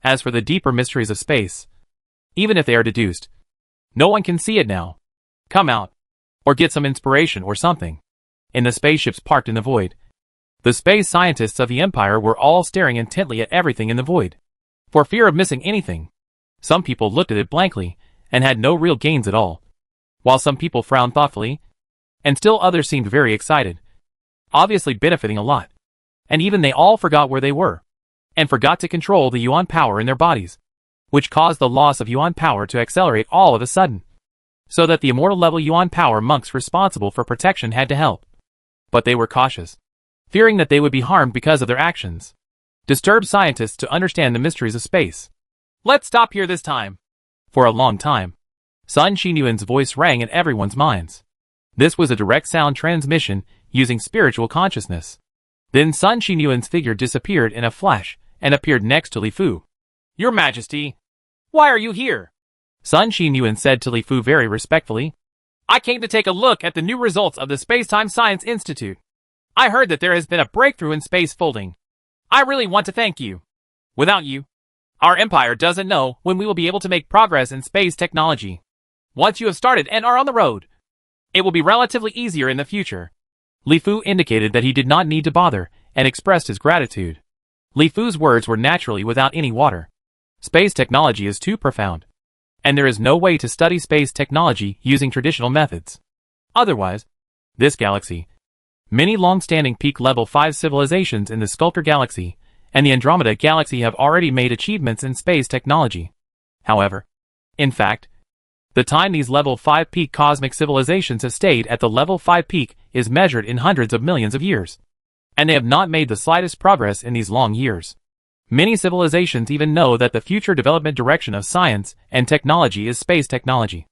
S2: As for the deeper mysteries of space, even if they are deduced, no one can see it now. Come out, or get some inspiration or something. In the spaceships parked in the void, the space scientists of the Empire were all staring intently at everything in the void, for fear of missing anything. Some people looked at it blankly and had no real gains at all, while some people frowned thoughtfully, and still others seemed very excited, obviously benefiting a lot. And even they all forgot where they were, and forgot to control the Yuan power in their bodies, which caused the loss of Yuan power to accelerate all of a sudden, so that the immortal level Yuan power monks responsible for protection had to help. But they were cautious, fearing that they would be harmed because of their actions. Disturbed scientists to understand the mysteries of space.
S1: Let's stop here this time.
S2: For a long time, Sun Xin Yuan's voice rang in everyone's minds. This was a direct sound transmission using spiritual consciousness. Then Sun Xin Yuan's figure disappeared in a flash and appeared next to Li Fu.
S1: Your Majesty, why are you here?
S2: Sun Xin Yuan said to Li Fu very respectfully.
S1: I came to take a look at the new results of the Spacetime Science Institute. I heard that there has been a breakthrough in space folding. I really want to thank you. Without you, our empire doesn't know when we will be able to make progress in space technology. Once you have started and are on the road, it will be relatively easier in the future.
S2: Li Fu indicated that he did not need to bother and expressed his gratitude. Li Fu's words were naturally without any water. Space technology is too profound, and there is no way to study space technology using traditional methods. Otherwise, this galaxy, many long-standing peak level 5 civilizations in the Sculptor Galaxy and the Andromeda Galaxy have already made achievements in space technology. However, in fact, the time these level 5 peak cosmic civilizations have stayed at the level 5 peak is measured in hundreds of millions of years, and they have not made the slightest progress in these long years. Many civilizations even know that the future development direction of science and technology is space technology,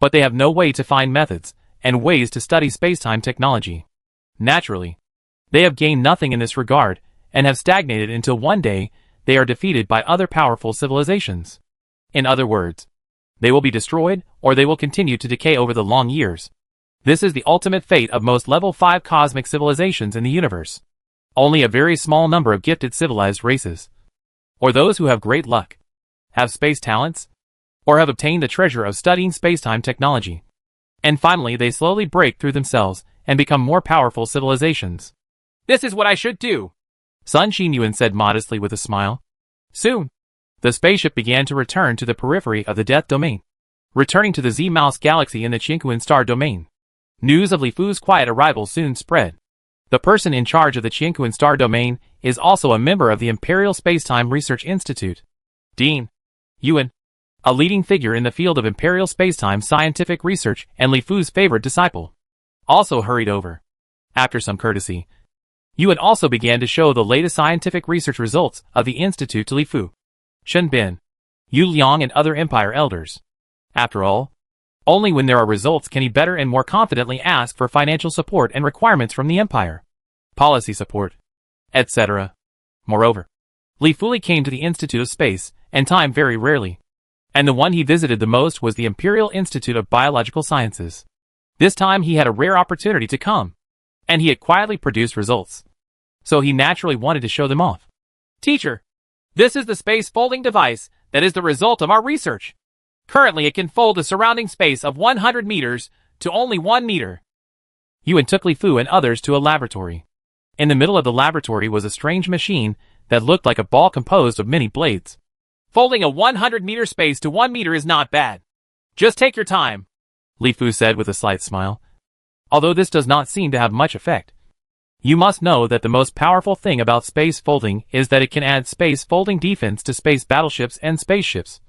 S2: but they have no way to find methods and ways to study spacetime technology. Naturally, they have gained nothing in this regard and have stagnated until one day they are defeated by other powerful civilizations. In other words, They will be destroyed, or they will continue to decay over the long years. This is the ultimate fate of most level 5 cosmic civilizations in the universe. Only a very small number of gifted civilized races, or those who have great luck, have space talents, or have obtained the treasure of studying spacetime technology. And finally they slowly break through themselves and become more powerful civilizations.
S1: This is what I should do,
S2: Sun Qinyuan said modestly with a smile. Soon, the spaceship began to return to the periphery of the Death Domain, returning to the Z-Mouse galaxy in the Qingquan Star Domain. News of Li Fu's quiet arrival soon spread. The person in charge of the Qingquan Star Domain is also a member of the Imperial Spacetime Research Institute. Dean Yuan, a leading figure in the field of Imperial Spacetime scientific research and Li Fu's favorite disciple, also hurried over. After some courtesy, Yuan also began to show the latest scientific research results of the Institute to Li Fu, Shen Bin, Yu Liang and other Empire elders. After all, only when there are results can he better and more confidently ask for financial support and requirements from the Empire, policy support, etc. Moreover, Li Fu came to the Institute of Space and Time very rarely, and the one he visited the most was the Imperial Institute of Biological Sciences. This time he had a rare opportunity to come, and he had quietly produced results, so he naturally wanted to show them off.
S1: Teacher, this is the space folding device that is the result of our research. Currently it can fold the surrounding space of 100 meters to only 1 meter.
S2: Yuan took Li Fu and others to a laboratory. In the middle of the laboratory was a strange machine that looked like a ball composed of many blades.
S1: Folding a 100-meter space to 1 meter is not bad. Just take your time,
S2: Li Fu said with a slight smile. Although this does not seem to have much effect. You must know that the most powerful thing about space folding is that it can add space folding defense to space battleships and spaceships.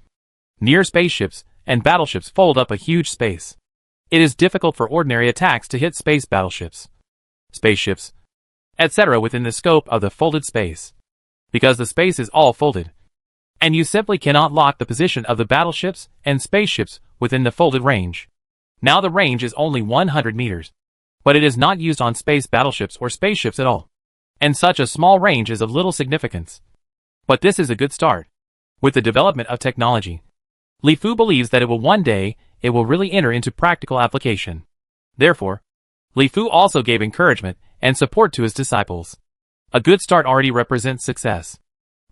S2: Near spaceships and battleships fold up a huge space. It is difficult for ordinary attacks to hit space battleships, spaceships, etc. within the scope of the folded space, because the space is all folded, and you simply cannot lock the position of the battleships and spaceships within the folded range. Now the range is only 100 meters, but it is not used on space battleships or spaceships at all, and such a small range is of little significance. But this is a good start. With the development of technology, Li Fu believes that one day it will really enter into practical application. Therefore, Li Fu also gave encouragement and support to his disciples. A good start already represents success.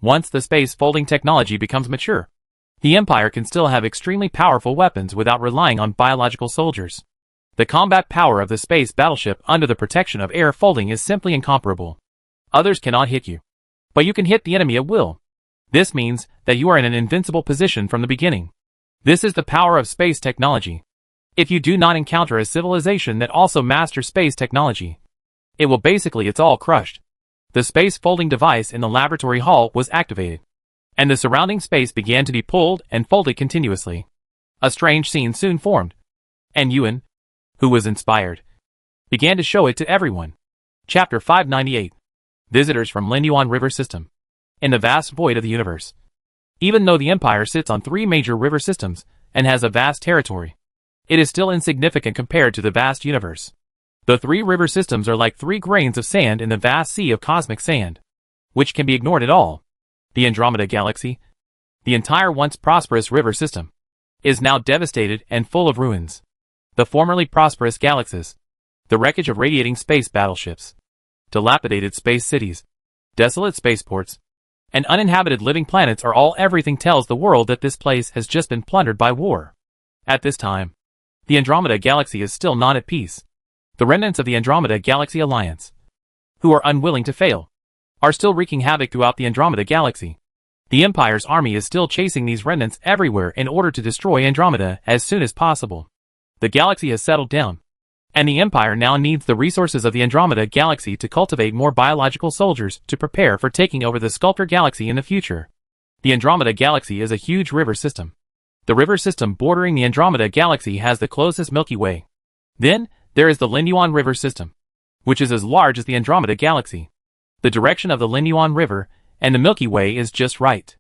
S2: Once the space folding technology becomes mature, the Empire can still have extremely powerful weapons without relying on biological soldiers. The combat power of the space battleship under the protection of air folding is simply incomparable. Others cannot hit you, but you can hit the enemy at will. This means that you are in an invincible position from the beginning. This is the power of space technology. If you do not encounter a civilization that also masters space technology, it's all crushed. The space folding device in the laboratory hall was activated, and the surrounding space began to be pulled and folded continuously. A strange scene soon formed, and Yuan, who was inspired, began to show it to everyone. Chapter 598. Visitors from Linyuan River System. In the vast void of the universe. Even though the Empire sits on 3 major river systems and has a vast territory, it is still insignificant compared to the vast universe. The 3 river systems are like 3 grains of sand in the vast sea of cosmic sand, which can be ignored at all. The Andromeda Galaxy, the entire once prosperous river system, is now devastated and full of ruins. The formerly prosperous galaxies, the wreckage of radiating space battleships, dilapidated space cities, desolate spaceports, and uninhabited living planets are all everything tells the world that this place has just been plundered by war. At this time, the Andromeda Galaxy is still not at peace. The remnants of the Andromeda Galaxy Alliance, who are unwilling to fail, are still wreaking havoc throughout the Andromeda Galaxy. The Empire's army is still chasing these remnants everywhere in order to destroy Andromeda as soon as possible. The galaxy has settled down, and the Empire now needs the resources of the Andromeda Galaxy to cultivate more biological soldiers to prepare for taking over the Sculptor Galaxy in the future. The Andromeda Galaxy is a huge river system. The river system bordering the Andromeda Galaxy has the closest Milky Way. Then, there is the Linyuan River System, which is as large as the Andromeda Galaxy. The direction of the Linyuan River and the Milky Way is just right.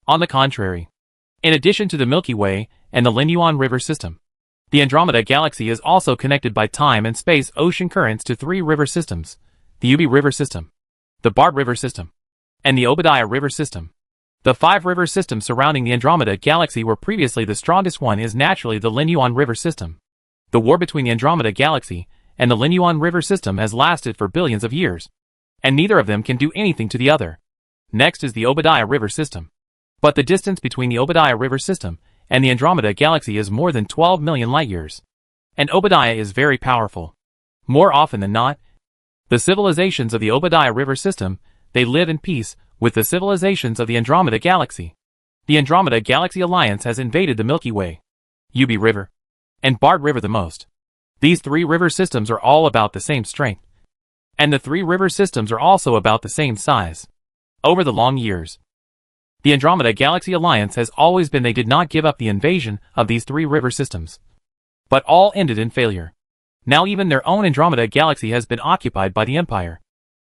S2: On the contrary, in addition to the Milky Way and the Linyuan River System, the Andromeda Galaxy is also connected by time and space ocean currents to 3 river systems, the Ubi River System, the Bart River System, and the Obadiah River System. The 5 river systems surrounding the Andromeda Galaxy were previously the strongest one is naturally the Linyuan River System. The war between the Andromeda Galaxy and the Linyuan River System has lasted for billions of years, and neither of them can do anything to the other. Next is the Obadiah River System. But the distance between the Obadiah River System and the Andromeda Galaxy is more than 12 million light-years. And Obadiah is very powerful. More often than not, the civilizations of the Obadiah River System, they live in peace with the civilizations of the Andromeda Galaxy. The Andromeda Galaxy Alliance has invaded the Milky Way, Ubi River, and Bard River the most. These 3 river systems are all about the same strength. And the 3 river systems are also about the same size. Over the long years, the Andromeda Galaxy Alliance has always been they did not give up the invasion of these 3 river systems. But all ended in failure. Now even their own Andromeda Galaxy has been occupied by the Empire.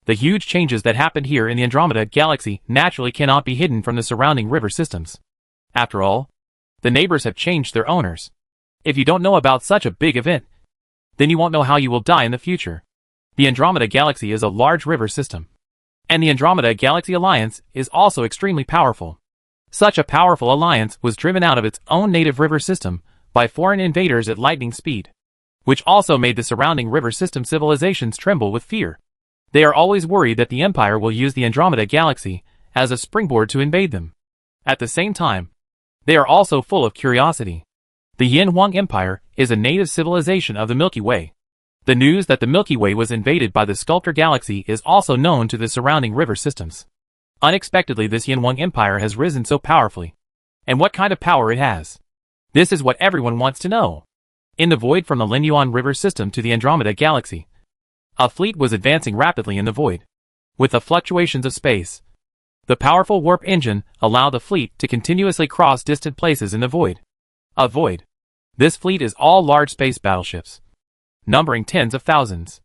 S2: The huge changes that happened here in the Andromeda Galaxy naturally cannot be hidden from the surrounding river systems. After all, the neighbors have changed their owners. If you don't know about such a big event, then you won't know how you will die in the future. The Andromeda Galaxy is a large river system. And the Andromeda Galaxy Alliance is also extremely powerful. Such a powerful alliance was driven out of its own native river system by foreign invaders at lightning speed, which also made the surrounding river system civilizations tremble with fear. They are always worried that the Empire will use the Andromeda Galaxy as a springboard to invade them. At the same time, they are also full of curiosity. The Yin Huang Empire is a native civilization of the Milky Way. The news that the Milky Way was invaded by the Sculptor Galaxy is also known to the surrounding river systems. Unexpectedly, this Yin Huang Empire has risen so powerfully. And what kind of power it has. This is what everyone wants to know. In the void from the Linyuan River System to the Andromeda Galaxy, a fleet was advancing rapidly in the void. With the fluctuations of space, the powerful warp engine allowed the fleet to continuously cross distant places in the void. A void. This fleet is all large space battleships, numbering tens of thousands.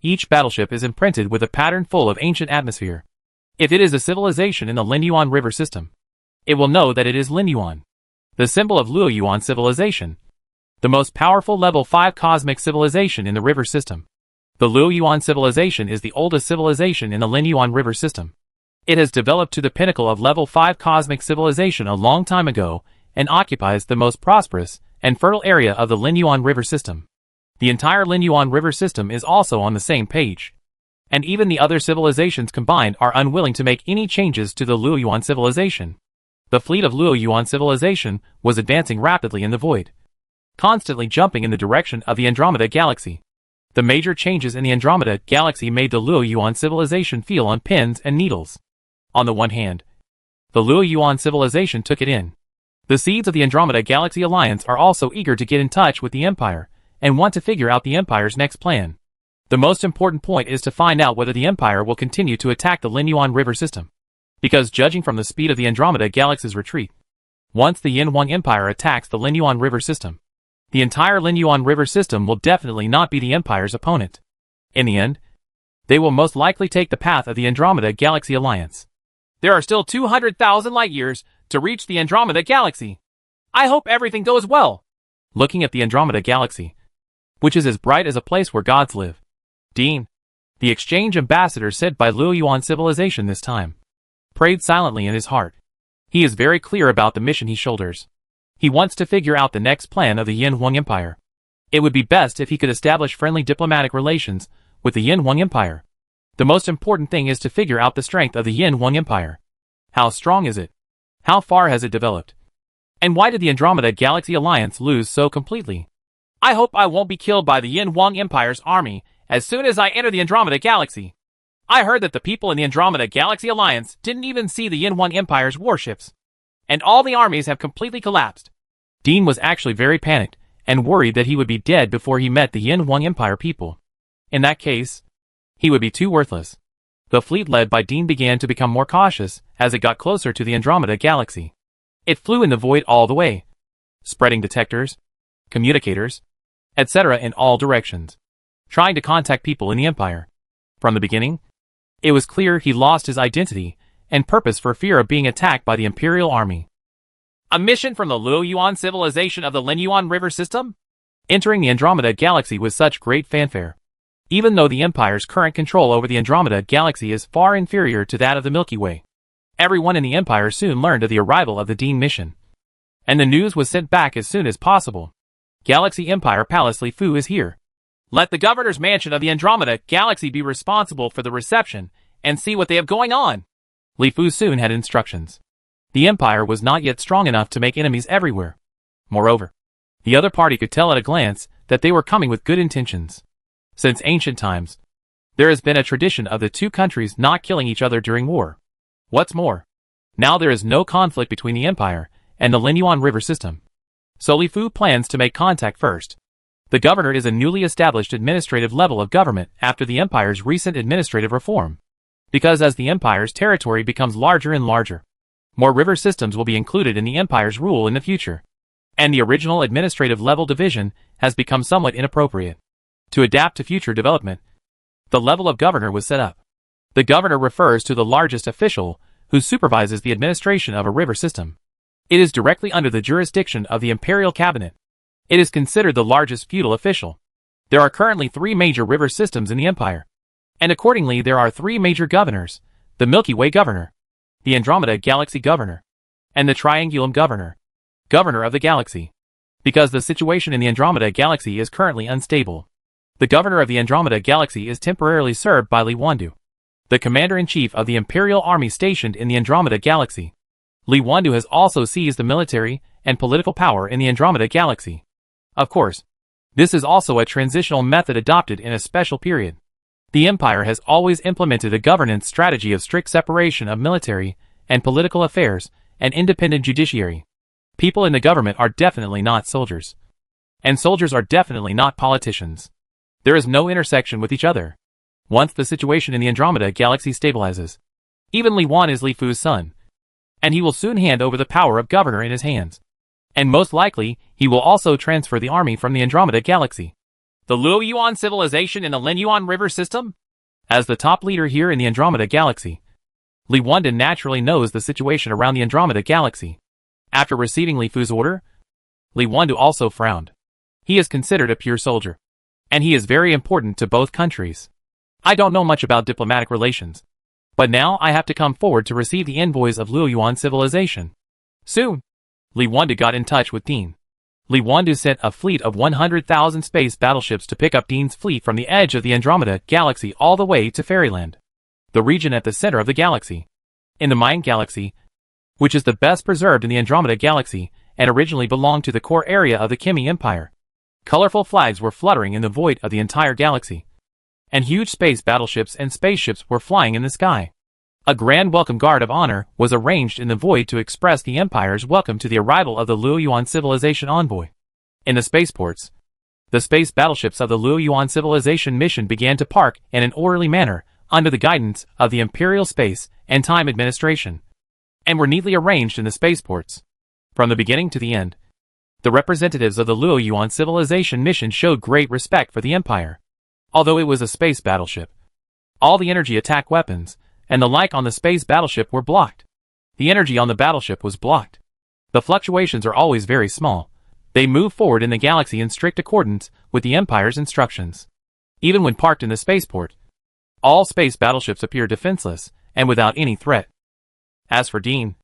S2: Each battleship is imprinted with a pattern full of ancient atmosphere. If it is a civilization in the Linyuan River System, it will know that it is Linyuan, the symbol of Luoyuan civilization, the most powerful level 5 cosmic civilization in the river system. The Luoyuan civilization is the oldest civilization in the Linyuan River System. It has developed to the pinnacle of level 5 cosmic civilization a long time ago and occupies the most prosperous and fertile area of the Linyuan River System. The entire Linyuan River System is also on the same page. And even the other civilizations combined are unwilling to make any changes to the Luoyuan civilization. The fleet of Luoyuan civilization was advancing rapidly in the void, constantly jumping in the direction of the Andromeda Galaxy. The major changes in the Andromeda Galaxy made the Luoyuan civilization feel on pins and needles. On the one hand, the Luoyuan civilization took it in. The seeds of the Andromeda Galaxy Alliance are also eager to get in touch with the Empire and want to figure out the Empire's next plan. The most important point is to find out whether the Empire will continue to attack the Linyuan River System. Because judging from the speed of the Andromeda Galaxy's retreat, once the Yin Huang Empire attacks the Linyuan River System, the entire Linyuan River System will definitely not be the Empire's opponent. In the end, they will most likely take the path of the Andromeda Galaxy Alliance. There are still 200,000 light-years to reach the Andromeda Galaxy. I hope everything goes well. Looking at the Andromeda Galaxy, which is as bright as a place where gods live, Dean, the exchange ambassador sent by Luoyuan civilization this time, prayed silently in his heart. He is very clear about the mission he shoulders. He wants to figure out the next plan of the Yin Huang Empire. It would be best if he could establish friendly diplomatic relations with the Yin Huang Empire. The most important thing is to figure out the strength of the Yin Huang Empire. How strong is it? How far has it developed? And why did the Andromeda Galaxy Alliance lose so completely? I hope I won't be killed by the Yin Huang Empire's army as soon as I enter the Andromeda Galaxy. I heard that the people in the Andromeda Galaxy Alliance didn't even see the Yin Huang Empire's warships, and all the armies have completely collapsed. Dean was actually very panicked and worried that he would be dead before he met the Yin Huang Empire people. In that case, he would be too worthless. The fleet led by Dean began to become more cautious as it got closer to the Andromeda Galaxy. It flew in the void all the way, spreading detectors, communicators, etc. in all directions, trying to contact people in the Empire. From the beginning, it was clear he lost his identity and purpose for fear of being attacked by the Imperial Army. A mission from the Luoyuan civilization of the Linyuan River System? Entering the Andromeda Galaxy with such great fanfare. Even though the Empire's current control over the Andromeda Galaxy is far inferior to that of the Milky Way, Everyone in the Empire soon learned of the arrival of the Dean mission, and the news was sent back as soon as possible. Galaxy Empire Palace Li Fu is here. Let the governor's mansion of the Andromeda Galaxy be responsible for the reception and see what they have going on. Li Fu soon had instructions. The Empire was not yet strong enough to make enemies everywhere. Moreover, the other party could tell at a glance that they were coming with good intentions. Since ancient times, there has been a tradition of the two countries not killing each other during war. What's more, now there is no conflict between the Empire and the Linyuan River system. So Li Fu plans to make contact first. The governor is a newly established administrative level of government after the Empire's recent administrative reform. Because as the Empire's territory becomes larger and larger, more river systems will be included in the Empire's rule in the future. And the original administrative level division has become somewhat inappropriate. To adapt to future development, the level of governor was set up. The governor refers to the largest official who supervises the administration of a river system. It is directly under the jurisdiction of the Imperial Cabinet. It is considered the largest feudal official. There are currently 3 major river systems in the Empire, and accordingly there are 3 major governors: the Milky Way Governor, the Andromeda Galaxy Governor, and the Triangulum Governor, Governor of the Galaxy. Because the situation in the Andromeda Galaxy is currently unstable, the Governor of the Andromeda Galaxy is temporarily served by Li Wandu, the Commander-in-Chief of the Imperial Army stationed in the Andromeda Galaxy. Li Wandu has also seized the military and political power in the Andromeda Galaxy. Of course, this is also a transitional method adopted in a special period. The Empire has always implemented a governance strategy of strict separation of military and political affairs and independent judiciary. People in the government are definitely not soldiers, and soldiers are definitely not politicians. There is no intersection with each other. Once the situation in the Andromeda Galaxy stabilizes, even Li Wan is Li Fu's son, and he will soon hand over the power of governor in his hands. And most likely, he will also transfer the army from the Andromeda Galaxy. The Luoyuan civilization in the Linyuan River system? As the top leader here in the Andromeda Galaxy, Li Wandan naturally knows the situation around the Andromeda Galaxy. After receiving Li Fu's order, Li Wandu also frowned. He is considered a pure soldier, and he is very important to both countries. I don't know much about diplomatic relations, but now I have to come forward to receive the envoys of Luoyuan civilization. Soon, Li Wandu got in touch with Dean. Li Wandu sent a fleet of 100,000 space battleships to pick up Dean's fleet from the edge of the Andromeda Galaxy all the way to Fairyland, the region at the center of the galaxy. In the Mayan Galaxy, which is the best preserved in the Andromeda Galaxy and originally belonged to the core area of the Kimi Empire, colorful flags were fluttering in the void of the entire galaxy, and huge space battleships and spaceships were flying in the sky. A grand welcome guard of honor was arranged in the void to express the Empire's welcome to the arrival of the Luoyuan civilization envoy. In the spaceports, the space battleships of the Luoyuan civilization mission began to park in an orderly manner under the guidance of the Imperial Space and Time Administration, and were neatly arranged in the spaceports. From the beginning to the end, the representatives of the Luoyuan civilization mission showed great respect for the Empire. Although it was a space battleship, all the energy attack weapons and the like on the space battleship were blocked. The energy on the battleship was blocked. The fluctuations are always very small. They move forward in the galaxy in strict accordance with the Empire's instructions. Even when parked in the spaceport, all space battleships appear defenseless and without any threat. As for Dean,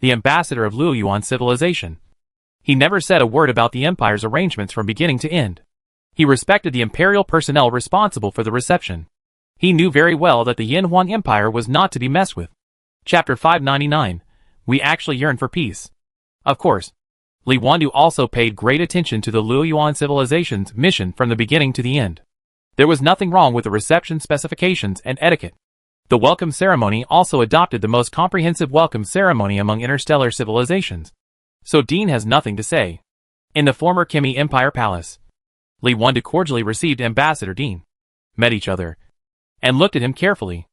S2: the ambassador of Luoyuan civilization, he never said a word about the Empire's arrangements from beginning to end. He respected the Imperial personnel responsible for the reception. He knew very well that the Yinhuan Empire was not to be messed with. Chapter 599. We actually yearn for peace. Of course, Li Wandu also paid great attention to the Luoyuan civilization's mission from the beginning to the end. There was nothing wrong with the reception specifications and etiquette. The welcome ceremony also adopted the most comprehensive welcome ceremony among interstellar civilizations. So Dean has nothing to say. In the former Kimi Empire Palace, Li Wandu cordially received Ambassador Dean, met each other, and looked at him carefully.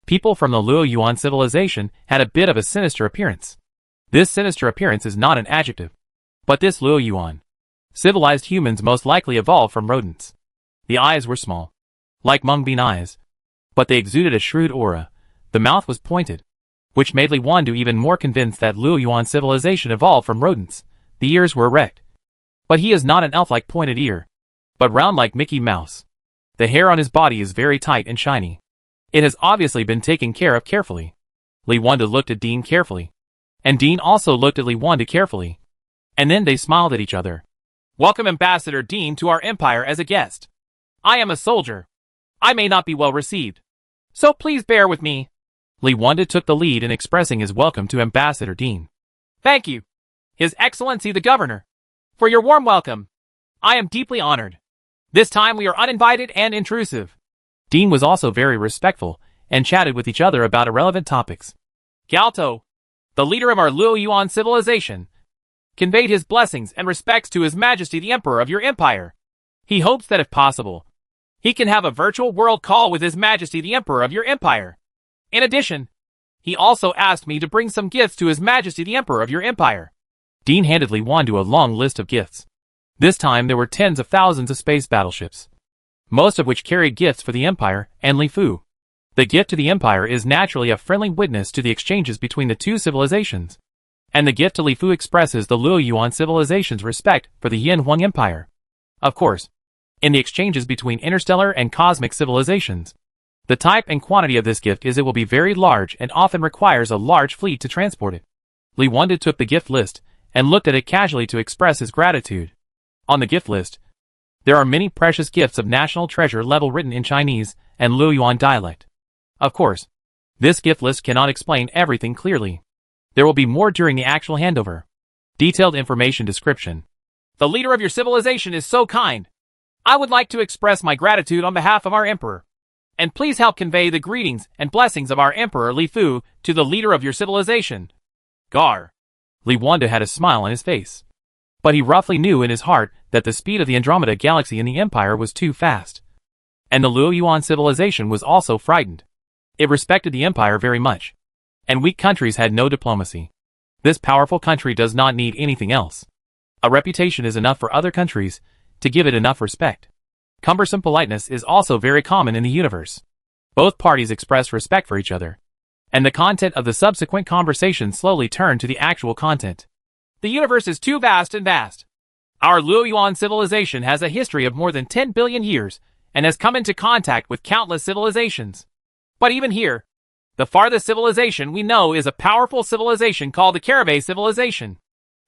S2: People from the Luoyuan civilization had a bit of a sinister appearance. This sinister appearance is not an adjective, but this Luoyuan civilized humans most likely evolved from rodents. The eyes were small, like mung bean eyes, but they exuded a shrewd aura. The mouth was pointed, which made Li Wandu even more convinced that Luoyuan civilization evolved from rodents. The ears were erect, but he is not an elf-like pointed ear, but round like Mickey Mouse. The hair on his body is very tight and shiny. It has obviously been taken care of carefully. Li Wanda looked at Dean carefully. And Dean also looked at Li Wanda carefully. And then they smiled at each other.
S1: Welcome Ambassador Dean to our empire as a guest. I am a soldier. I may not be well received. So please bear with me.
S2: Li Wanda took the lead in expressing his welcome to Ambassador Dean.
S1: Thank you, His Excellency the Governor, for your warm welcome. I am deeply honored. This time we are uninvited and intrusive.
S2: Dean was also very respectful and chatted with each other about irrelevant topics.
S1: Galto, the leader of our Luo Yuan civilization, conveyed his blessings and respects to His Majesty the Emperor of your empire. He hopes that if possible, he can have a virtual world call with His Majesty the Emperor of your empire. In addition, he also asked me to bring some gifts to His Majesty the Emperor of your empire.
S2: Dean handed Li Wanda a long list of gifts. This time there were tens of thousands of space battleships, most of which carried gifts for the Empire and Li Fu. The gift to the Empire is naturally a friendly witness to the exchanges between the two civilizations, and the gift to Li Fu expresses the Luo Yuan civilization's respect for the Yin Huang Empire. Of course, in the exchanges between interstellar and cosmic civilizations, the type and quantity of this gift is it will be very large and often requires a large fleet to transport it. Li Wanda took the gift list and looked at it casually to express his gratitude. On the gift list, there are many precious gifts of national treasure level written in Chinese and Luo Yuan dialect. Of course, this gift list cannot explain everything clearly. There will be more during the actual handover. Detailed information description.
S1: The leader of your civilization is so kind. I would like to express my gratitude on behalf of our emperor. And please help convey the greetings and blessings of our emperor Li Fu to the leader of your civilization. Gar.
S2: Li Wanda had a smile on his face. But he roughly knew in his heart that the speed of the Andromeda galaxy in the Empire was too fast. And the Luo Yuan civilization was also frightened. It respected the Empire very much. And weak countries had no diplomacy. This powerful country does not need anything else. A reputation is enough for other countries to give it enough respect. Cumbersome politeness is also very common in the universe. Both parties express respect for each other. And the content of the subsequent conversation slowly turned to the actual content.
S1: The universe is too vast and vast. Our Luo Yuan civilization has a history of more than 10 billion years and has come into contact with countless civilizations. But even here, the farthest civilization we know is a powerful civilization called the Caravay civilization.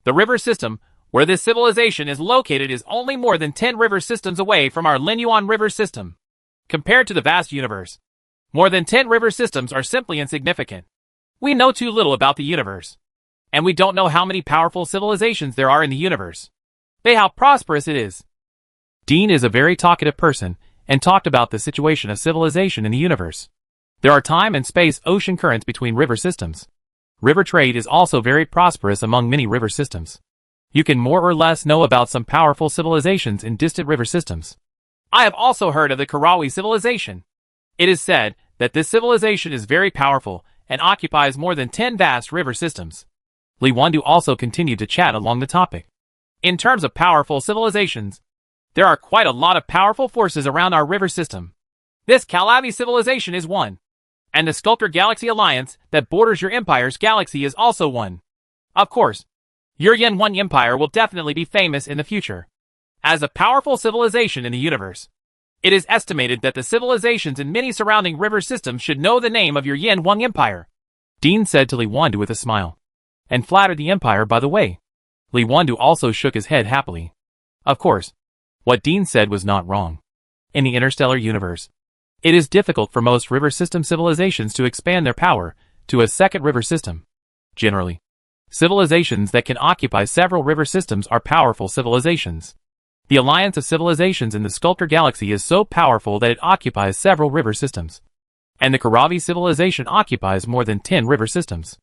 S1: The river system where this civilization is located is only more than 10 river systems away from our Lin Yuan river system. Compared to the vast universe, more than 10 river systems are simply insignificant. We know too little about the universe. And we don't know how many powerful civilizations there are in the universe. But how prosperous it is.
S2: Dean is a very talkative person and talked about the situation of civilization in the universe. There are time and space ocean currents between river systems. River trade is also very prosperous among many river systems. You can more or less know about some powerful civilizations in distant river systems.
S1: I have also heard of the Karawi civilization. It is said that this civilization is very powerful and occupies more than 10 vast river systems.
S2: Li Wanda also continued to chat along the topic.
S1: In terms of powerful civilizations, there are quite a lot of powerful forces around our river system. This Kalavi civilization is one. And the Sculptor Galaxy Alliance that borders your empire's galaxy is also one. Of course, your Yin One Empire will definitely be famous in the future as a powerful civilization in the universe. It is estimated that the civilizations in many surrounding river systems should know the name of your Yin One Empire.
S2: Dean said to Li Wanda with a smile. And flattered the Empire by the way. Li Wanda also shook his head happily. Of course, what Dean said was not wrong. In the interstellar universe, it is difficult for most river system civilizations to expand their power to a second river system. Generally, civilizations that can occupy several river systems are powerful civilizations. The alliance of civilizations in the Sculptor Galaxy is so powerful that it occupies several river systems. And the Karavi civilization occupies more than 10 river systems.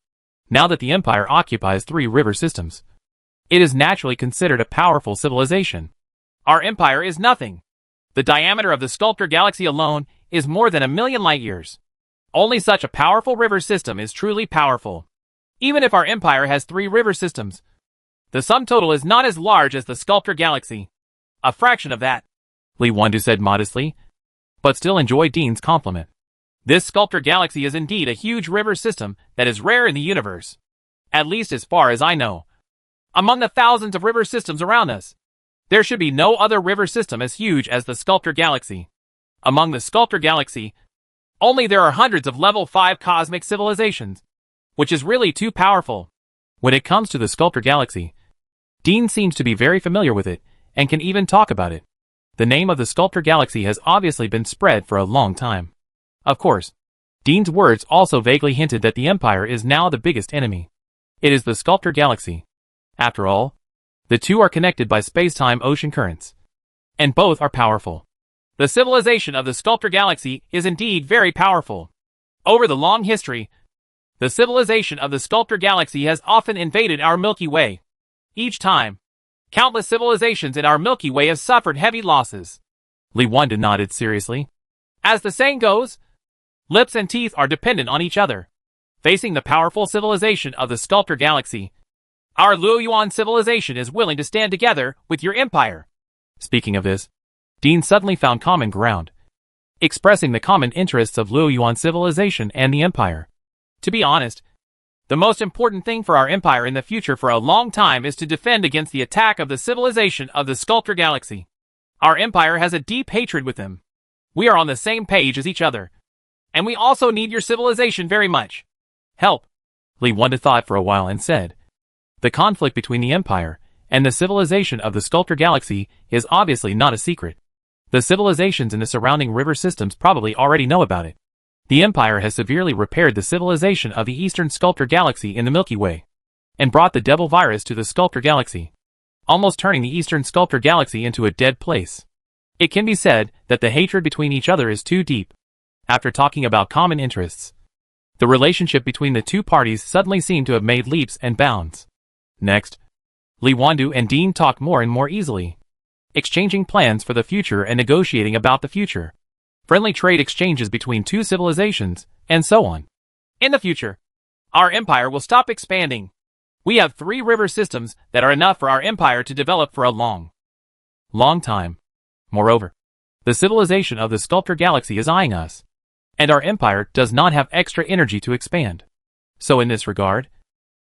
S2: Now that the Empire occupies 3 river systems, it is naturally considered a powerful civilization.
S1: Our empire is nothing. The diameter of the Sculptor Galaxy alone is more than 1,000,000 light years. Only such a powerful river system is truly powerful. Even if our empire has 3 river systems, the sum total is not as large as the Sculptor Galaxy. A fraction of that,
S2: Li Wanda said modestly, but still enjoyed Dean's compliment.
S1: This Sculptor Galaxy is indeed a huge river system that is rare in the universe. At least as far as I know. Among the thousands of river systems around us, there should be no other river system as huge as the Sculptor Galaxy. Among the Sculptor Galaxy, only there are hundreds of level 5 cosmic civilizations,
S2: which is really too powerful. When it comes to the Sculptor Galaxy, Dean seems to be very familiar with it, and can even talk about it. The name of the Sculptor Galaxy has obviously been spread for a long time. Of course, Dean's words also vaguely hinted that the Empire is now the biggest enemy. It is the Sculptor Galaxy. After all, the two are connected by space-time ocean currents, and both are powerful. The civilization of the Sculptor Galaxy is indeed very powerful. Over the long history, the civilization of the Sculptor Galaxy has often invaded our Milky Way. Each time, countless civilizations in our Milky Way have suffered heavy losses. Li Wanda nodded seriously. As the saying goes, lips and teeth are dependent on each other. Facing the powerful civilization of the Sculptor Galaxy, our Luoyuan civilization is willing to stand together with your empire. Speaking of this, Dean suddenly found common ground, expressing the common interests of Luoyuan civilization and the empire. To be honest, the most important thing for our empire in the future for a long time is to defend against the attack of the civilization of the Sculptor Galaxy. Our empire has a deep hatred with them. We are on the same page as each other. And we also need your civilization very much. Help. Li Wanda thought for a while and said, the conflict between the empire and the civilization of the Sculptor Galaxy is obviously not a secret. The civilizations in the surrounding river systems probably already know about it. The Empire has severely repaired the civilization of the Eastern Sculptor Galaxy in the Milky Way, and brought the Devil Virus to the Sculptor Galaxy, almost turning the Eastern Sculptor Galaxy into a dead place. It can be said that the hatred between each other is too deep. After talking about common interests, the relationship between the two parties suddenly seemed to have made leaps and bounds. Next, Li Wanda and Dean talked more and more easily, exchanging plans for the future and negotiating about the future. Friendly trade exchanges between two civilizations, and so on. In the future, our empire will stop expanding. We have 3 river systems that are enough for our empire to develop for a long time. Moreover, the civilization of the Sculptor Galaxy is eyeing us, and our empire does not have extra energy to expand. So in this regard,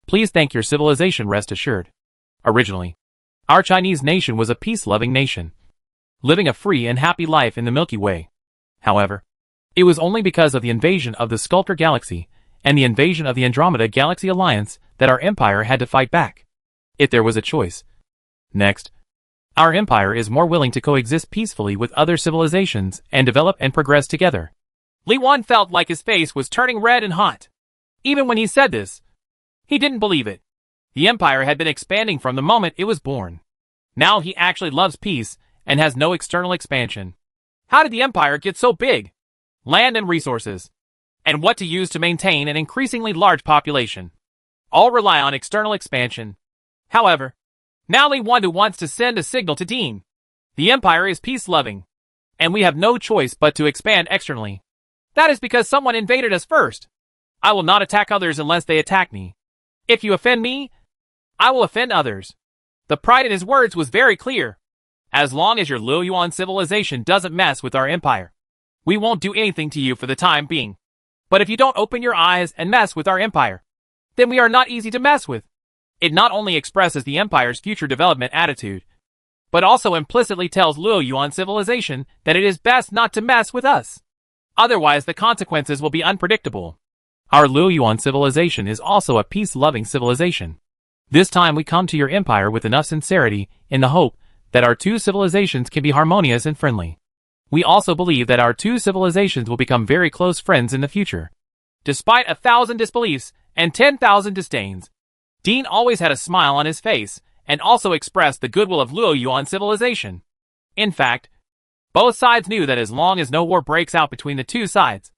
S2: please thank your civilization, rest assured. Originally, our Chinese nation was a peace-loving nation, living a free and happy life in the Milky Way. However, it was only because of the invasion of the Sculptor Galaxy and the invasion of the Andromeda Galaxy Alliance that our empire had to fight back, if there was a choice. Next, our empire is more willing to coexist peacefully with other civilizations and develop and progress together. Li Wanda felt like his face was turning red and hot. Even when he said this, he didn't believe it. The empire had been expanding from the moment it was born. Now he actually loves peace and has no external expansion. How did the empire get so big? Land and resources, and what to use to maintain an increasingly large population, all rely on external expansion. However, now Li Wanda wants to send a signal to Dean. The empire is peace-loving, and we have no choice but to expand externally. That is because someone invaded us first. I will not attack others unless they attack me. If you offend me, I will offend others. The pride in his words was very clear. As long as your Luoyuan civilization doesn't mess with our empire, we won't do anything to you for the time being. But if you don't open your eyes and mess with our empire, then we are not easy to mess with. It not only expresses the empire's future development attitude, but also implicitly tells Luoyuan civilization that it is best not to mess with us. Otherwise, the consequences will be unpredictable. Our Luoyuan civilization is also a peace-loving civilization. This time we come to your empire with enough sincerity in the hope that our two civilizations can be harmonious and friendly. We also believe that our two civilizations will become very close friends in the future. Despite 1,000 disbeliefs and 10,000 disdains, Dean always had a smile on his face and also expressed the goodwill of Luoyuan civilization. In fact, both sides knew that as long as no war breaks out between the two sides,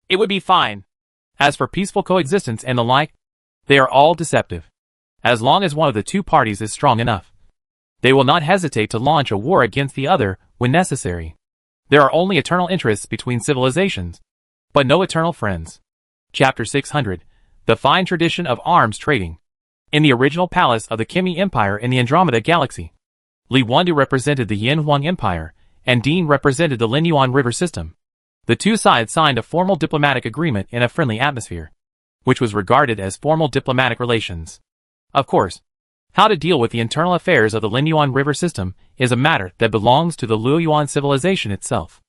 S2: it would be fine. As for peaceful coexistence and the like, they are all deceptive. As long as one of the two parties is strong enough, they will not hesitate to launch a war against the other when necessary. There are only eternal interests between civilizations, but no eternal friends. Chapter 600, The Fine Tradition of Arms Trading. In the original palace of the Kimi Empire in the Andromeda Galaxy, Li Wanda represented the Yanhuang Empire, and Dean represented the Linyuan River System. The two sides signed a formal diplomatic agreement in a friendly atmosphere, which was regarded as formal diplomatic relations. Of course, how to deal with the internal affairs of the Linyuan River System is a matter that belongs to the Luoyuan civilization itself.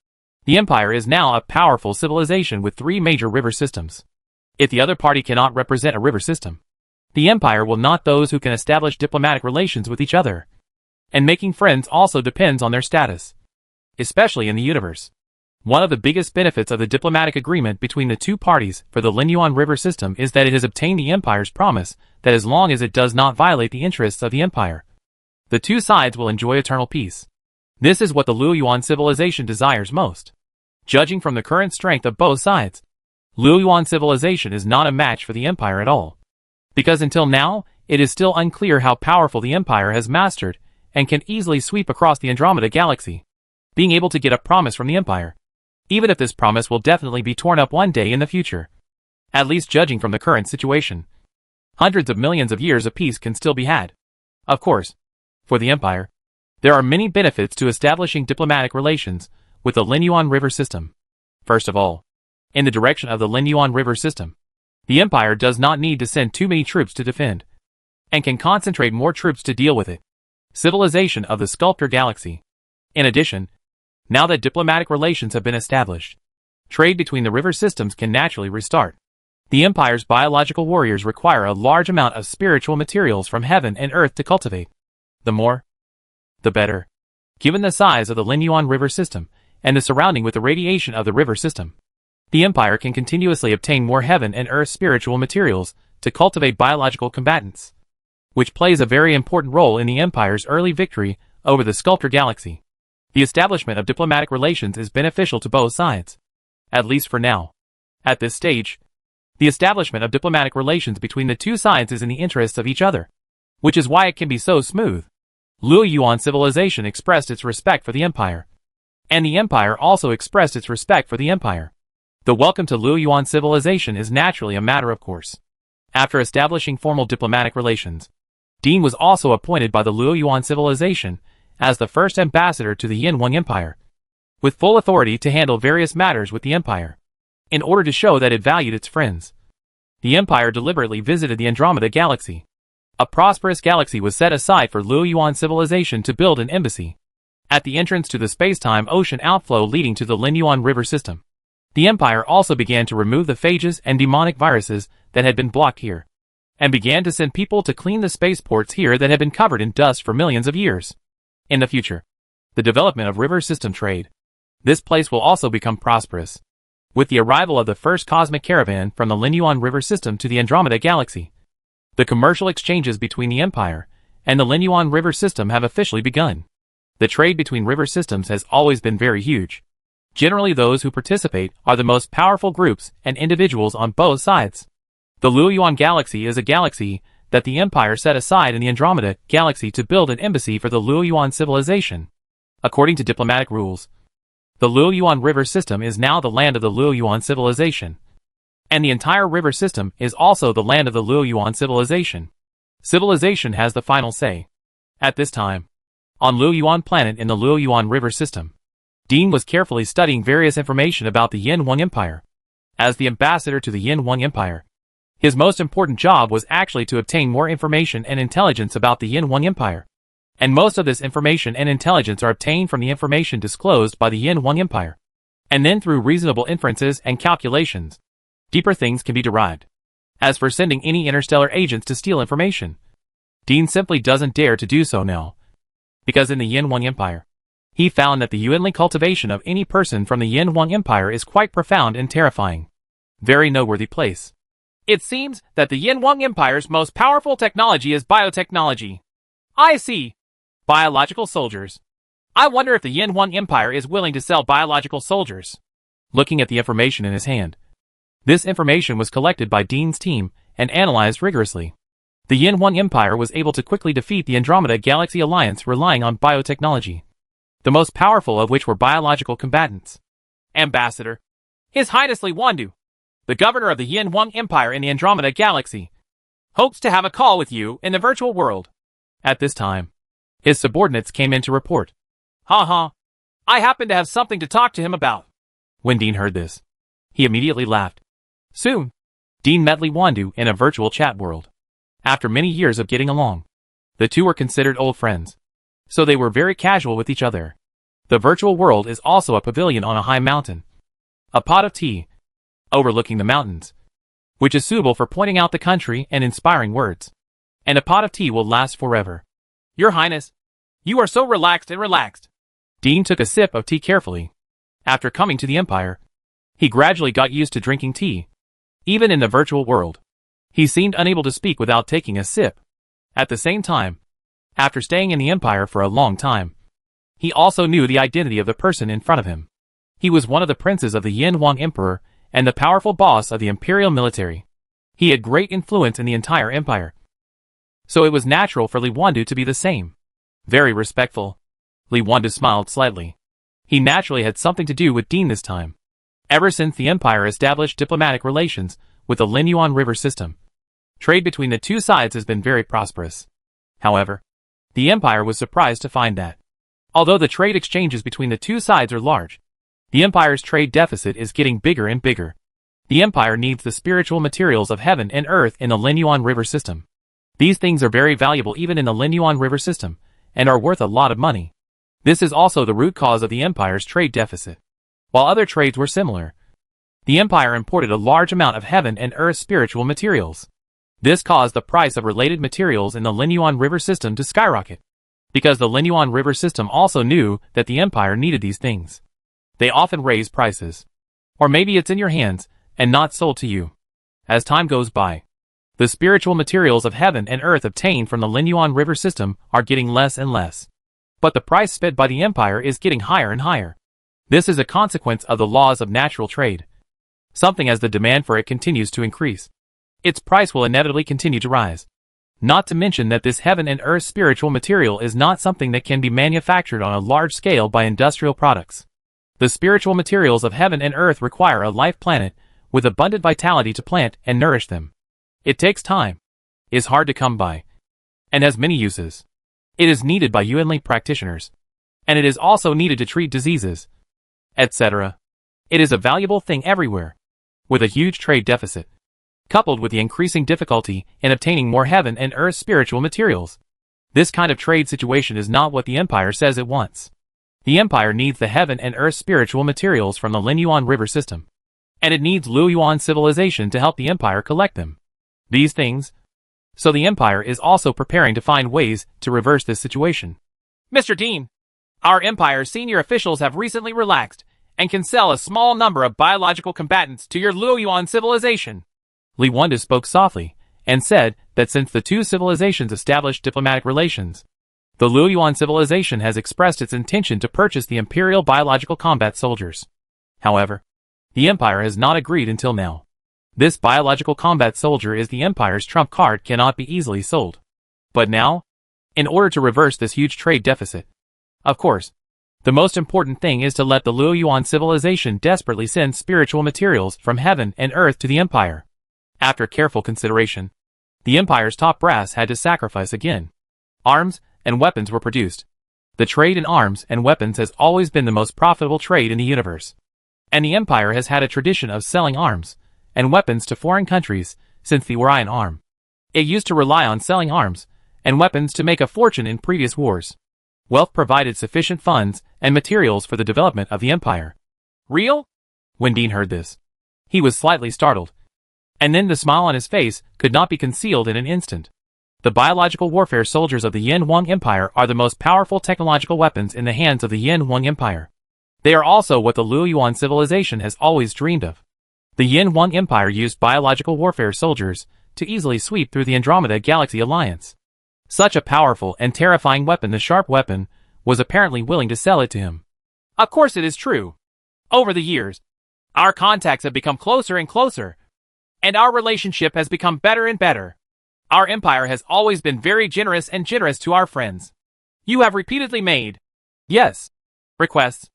S2: The empire is now a powerful civilization with 3 major river systems. If the other party cannot represent a river system, the empire will not those who can establish diplomatic relations with each other. And making friends also depends on their status, especially in the universe. One of the biggest benefits of the diplomatic agreement between the two parties for the Linyuan River system is that it has obtained the empire's promise that as long as it does not violate the interests of the empire, the two sides will enjoy eternal peace. This is what the Luyuan civilization desires most. Judging from the current strength of both sides, Luyuan civilization is not a match for the empire at all. Because until now, it is still unclear how powerful the empire has mastered and can easily sweep across the Andromeda galaxy, being able to get a promise from the empire, even if this promise will definitely be torn up one day in the future. At least judging from the current situation, hundreds of millions of years of peace can still be had. Of course, for the empire, there are many benefits to establishing diplomatic relations with the Linyuan River system. First of all, in the direction of the Linyuan River system, the empire does not need to send too many troops to defend, and can concentrate more troops to deal with it. Civilization of the Sculptor Galaxy. In addition, now that diplomatic relations have been established, trade between the river systems can naturally restart. The empire's biological warriors require a large amount of spiritual materials from heaven and earth to cultivate. The more, the better. Given the size of the Linyuan River system and the surrounding with the radiation of the river system, the empire can continuously obtain more heaven and earth spiritual materials to cultivate biological combatants, which plays a very important role in the empire's early victory over the Sculptor Galaxy. The establishment of diplomatic relations is beneficial to both sides, at least for now. At this stage, the establishment of diplomatic relations between the two sides is in the interests of each other, which is why it can be so smooth. Luyuan civilization expressed its respect for the empire, and the empire also expressed its respect for the empire. The welcome to Luyuan civilization is naturally a matter of course. After establishing formal diplomatic relations, Dean was also appointed by the Luyuan civilization as the first ambassador to the Yinhuang Empire, with full authority to handle various matters with the empire. In order to show that it valued its friends, the empire deliberately visited the Andromeda galaxy. A prosperous galaxy was set aside for Luyuan civilization to build an embassy at the entrance to the space-time ocean outflow leading to the Linyuan River system. The empire also began to remove the phages and demonic viruses that had been blocked here, and began to send people to clean the spaceports here that had been covered in dust for millions of years. In the future, the development of river system trade. This place will also become prosperous. With the arrival of the first cosmic caravan from the Linyuan River system to the Andromeda galaxy, the commercial exchanges between the empire and the Linyuan River system have officially begun. The trade between river systems has always been very huge. Generally, those who participate are the most powerful groups and individuals on both sides. The Luyuan galaxy is a galaxy that the empire set aside in the Andromeda galaxy to build an embassy for the Luyuan civilization. According to diplomatic rules, the Luyuan River system is now the land of the Luyuan civilization, and the entire river system is also the land of the Luyuan civilization. Civilization has the final say. At this time, on Luyuan planet in the Luyuan River system, Dean was carefully studying various information about the Yinhuang Empire. As the ambassador to the Yinhuang Empire, his most important job was actually to obtain more information and intelligence about the Yinhuang Empire. And most of this information and intelligence are obtained from the information disclosed by the Yinhuang Empire. And then through reasonable inferences and calculations, deeper things can be derived. As for sending any interstellar agents to steal information, Dean simply doesn't dare to do so now. Because in the Yinhuang Empire, he found that the Yuanli cultivation of any person from the Yinhuang Empire is quite profound and terrifying. Very noteworthy place.
S1: It seems that the Yinhuang Empire's most powerful technology is biotechnology. I see. Biological soldiers. I wonder if the Yinhuang Empire is willing to sell biological soldiers.
S2: Looking at the information in his hand, this information was collected by Dean's team and analyzed rigorously. The Yinhuang Empire was able to quickly defeat the Andromeda Galaxy Alliance relying on biotechnology, the most powerful of which were biological combatants.
S1: Ambassador, His Highness Li Wandu, the governor of the Yinhuang Empire in the Andromeda Galaxy, hopes to have a call with you in the virtual world.
S2: At this time, his subordinates came in to report.
S1: Ha. I happen to have something to talk to him about.
S2: When Dean heard this, he immediately laughed. Soon, Dean met Li Wandu in a virtual chat world. After many years of getting along, the two were considered old friends, so they were very casual with each other. The virtual world is also a pavilion on a high mountain. A pot of tea, overlooking the mountains. which is suitable for pointing out the country and inspiring words. And a pot of tea will last forever.
S1: Your Highness, you are so relaxed and relaxed.
S2: Dean took a sip of tea carefully. After coming to the Empire, he gradually got used to drinking tea. Even in the virtual world, he seemed unable to speak without taking a sip. At the same time, after staying in the Empire for a long time, he also knew the identity of the person in front of him. He was one of the princes of the Yin Huang Emperor and the powerful boss of the imperial military. He had great influence in the entire empire. So it was natural for Li Wandu to be the same. Very respectful. Li Wandu smiled slightly. He naturally had something to do with Dean this time. Ever since the empire established diplomatic relations with the Linyuan River system, trade between the two sides has been very prosperous. However, the empire was surprised to find that, although the trade exchanges between the two sides are large, the empire's trade deficit is getting bigger and bigger. The empire needs the spiritual materials of heaven and earth in the Linyuan River system. These things are very valuable even in the Linyuan River system, and are worth a lot of money. This is also the root cause of the empire's trade deficit. While other trades were similar, the empire imported a large amount of heaven and earth spiritual materials. This caused the price of related materials in the Linyuan River system to skyrocket. Because the Linyuan River system also knew that the empire needed these things, they often raise prices. Or maybe it's in your hands and not sold to you. As time goes by, the spiritual materials of heaven and earth obtained from the Linyuan River system are getting less and less. But the price set by the empire is getting higher and higher. This is a consequence of the laws of natural trade. Something as the demand for it continues to increase, its price will inevitably continue to rise. Not to mention that this heaven and earth spiritual material is not something that can be manufactured on a large scale by industrial products. The spiritual materials of heaven and earth require a life planet with abundant vitality to plant and nourish them. It takes time, is hard to come by, and has many uses. It is needed by Yuanli practitioners, and it is also needed to treat diseases, etc. It is a valuable thing everywhere. With a huge trade deficit, coupled with the increasing difficulty in obtaining more heaven and earth spiritual materials, this kind of trade situation is not what the empire says it wants. The empire needs the heaven and earth spiritual materials from the Linyuan River system, and it needs Luoyuan civilization to help the empire collect them. These things. So the empire is also preparing to find ways to reverse this situation.
S1: Mr. Dean, our empire's senior officials have recently relaxed and can sell a small number of biological combatants to your Luoyuan civilization.
S2: Li Wandu spoke softly and said that since the two civilizations established diplomatic relations, the Luoyuan civilization has expressed its intention to purchase the imperial biological combat soldiers. However, the empire has not agreed until now. This biological combat soldier is the empire's trump card, cannot be easily sold. But now, in order to reverse this huge trade deficit, of course, the most important thing is to let the Luoyuan civilization desperately send spiritual materials from heaven and earth to the empire. After careful consideration, the empire's top brass had to sacrifice again. Arms and weapons were produced. The trade in arms and weapons has always been the most profitable trade in the universe. And the empire has had a tradition of selling arms and weapons to foreign countries since the Orion Arm. It used to rely on selling arms and weapons to make a fortune in previous wars. Wealth provided sufficient funds and materials for the development of the empire.
S1: Real?
S2: When Dean heard this, he was slightly startled. And then the smile on his face could not be concealed in an instant. The biological warfare soldiers of the Yin Huang Empire are the most powerful technological weapons in the hands of the Yin Huang Empire. They are also what the Luoyuan civilization has always dreamed of. The Yin Huang Empire used biological warfare soldiers to easily sweep through the Andromeda Galaxy Alliance. Such a powerful and terrifying weapon, the sharp weapon, was apparently willing to sell it to him.
S1: Of course it is true. Over the years, our contacts have become closer and closer, and our relationship has become better and better. Our empire has always been very generous to our friends. You have repeatedly made, yes, requests.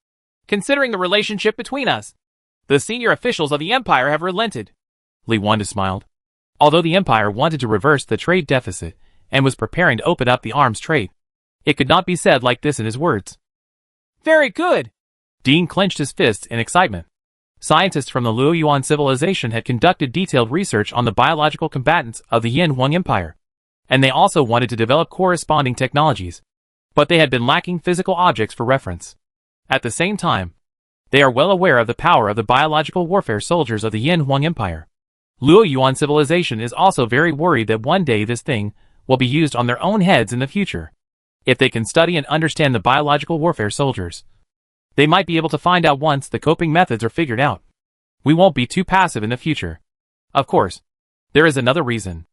S1: Considering the relationship between us, the senior officials of the empire have relented.
S2: Li Wandu smiled. Although the empire wanted to reverse the trade deficit and was preparing to open up the arms trade, it could not be said like this in his words.
S1: Very good.
S2: Dean clenched his fists in excitement. Scientists from the Luoyuan civilization had conducted detailed research on the biological combatants of the Yin Huang Empire, and they also wanted to develop corresponding technologies, but they had been lacking physical objects for reference. At the same time, they are well aware of the power of the biological warfare soldiers of the Yin Huang Empire. Luo Yuan civilization is also very worried that one day this thing will be used on their own heads in the future. If they can study and understand the biological warfare soldiers, they might be able to find out once the coping methods are figured out. We won't be too passive in the future. Of course, there is another reason.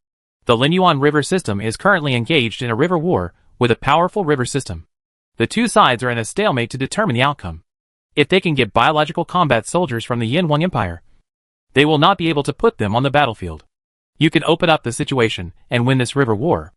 S2: The Linyuan River system is currently engaged in a river war with a powerful river system. The two sides are in a stalemate to determine the outcome. If they can get biological combat soldiers from the Yinhuang Empire, they will not be able to put them on the battlefield. You can open up the situation and win this river war.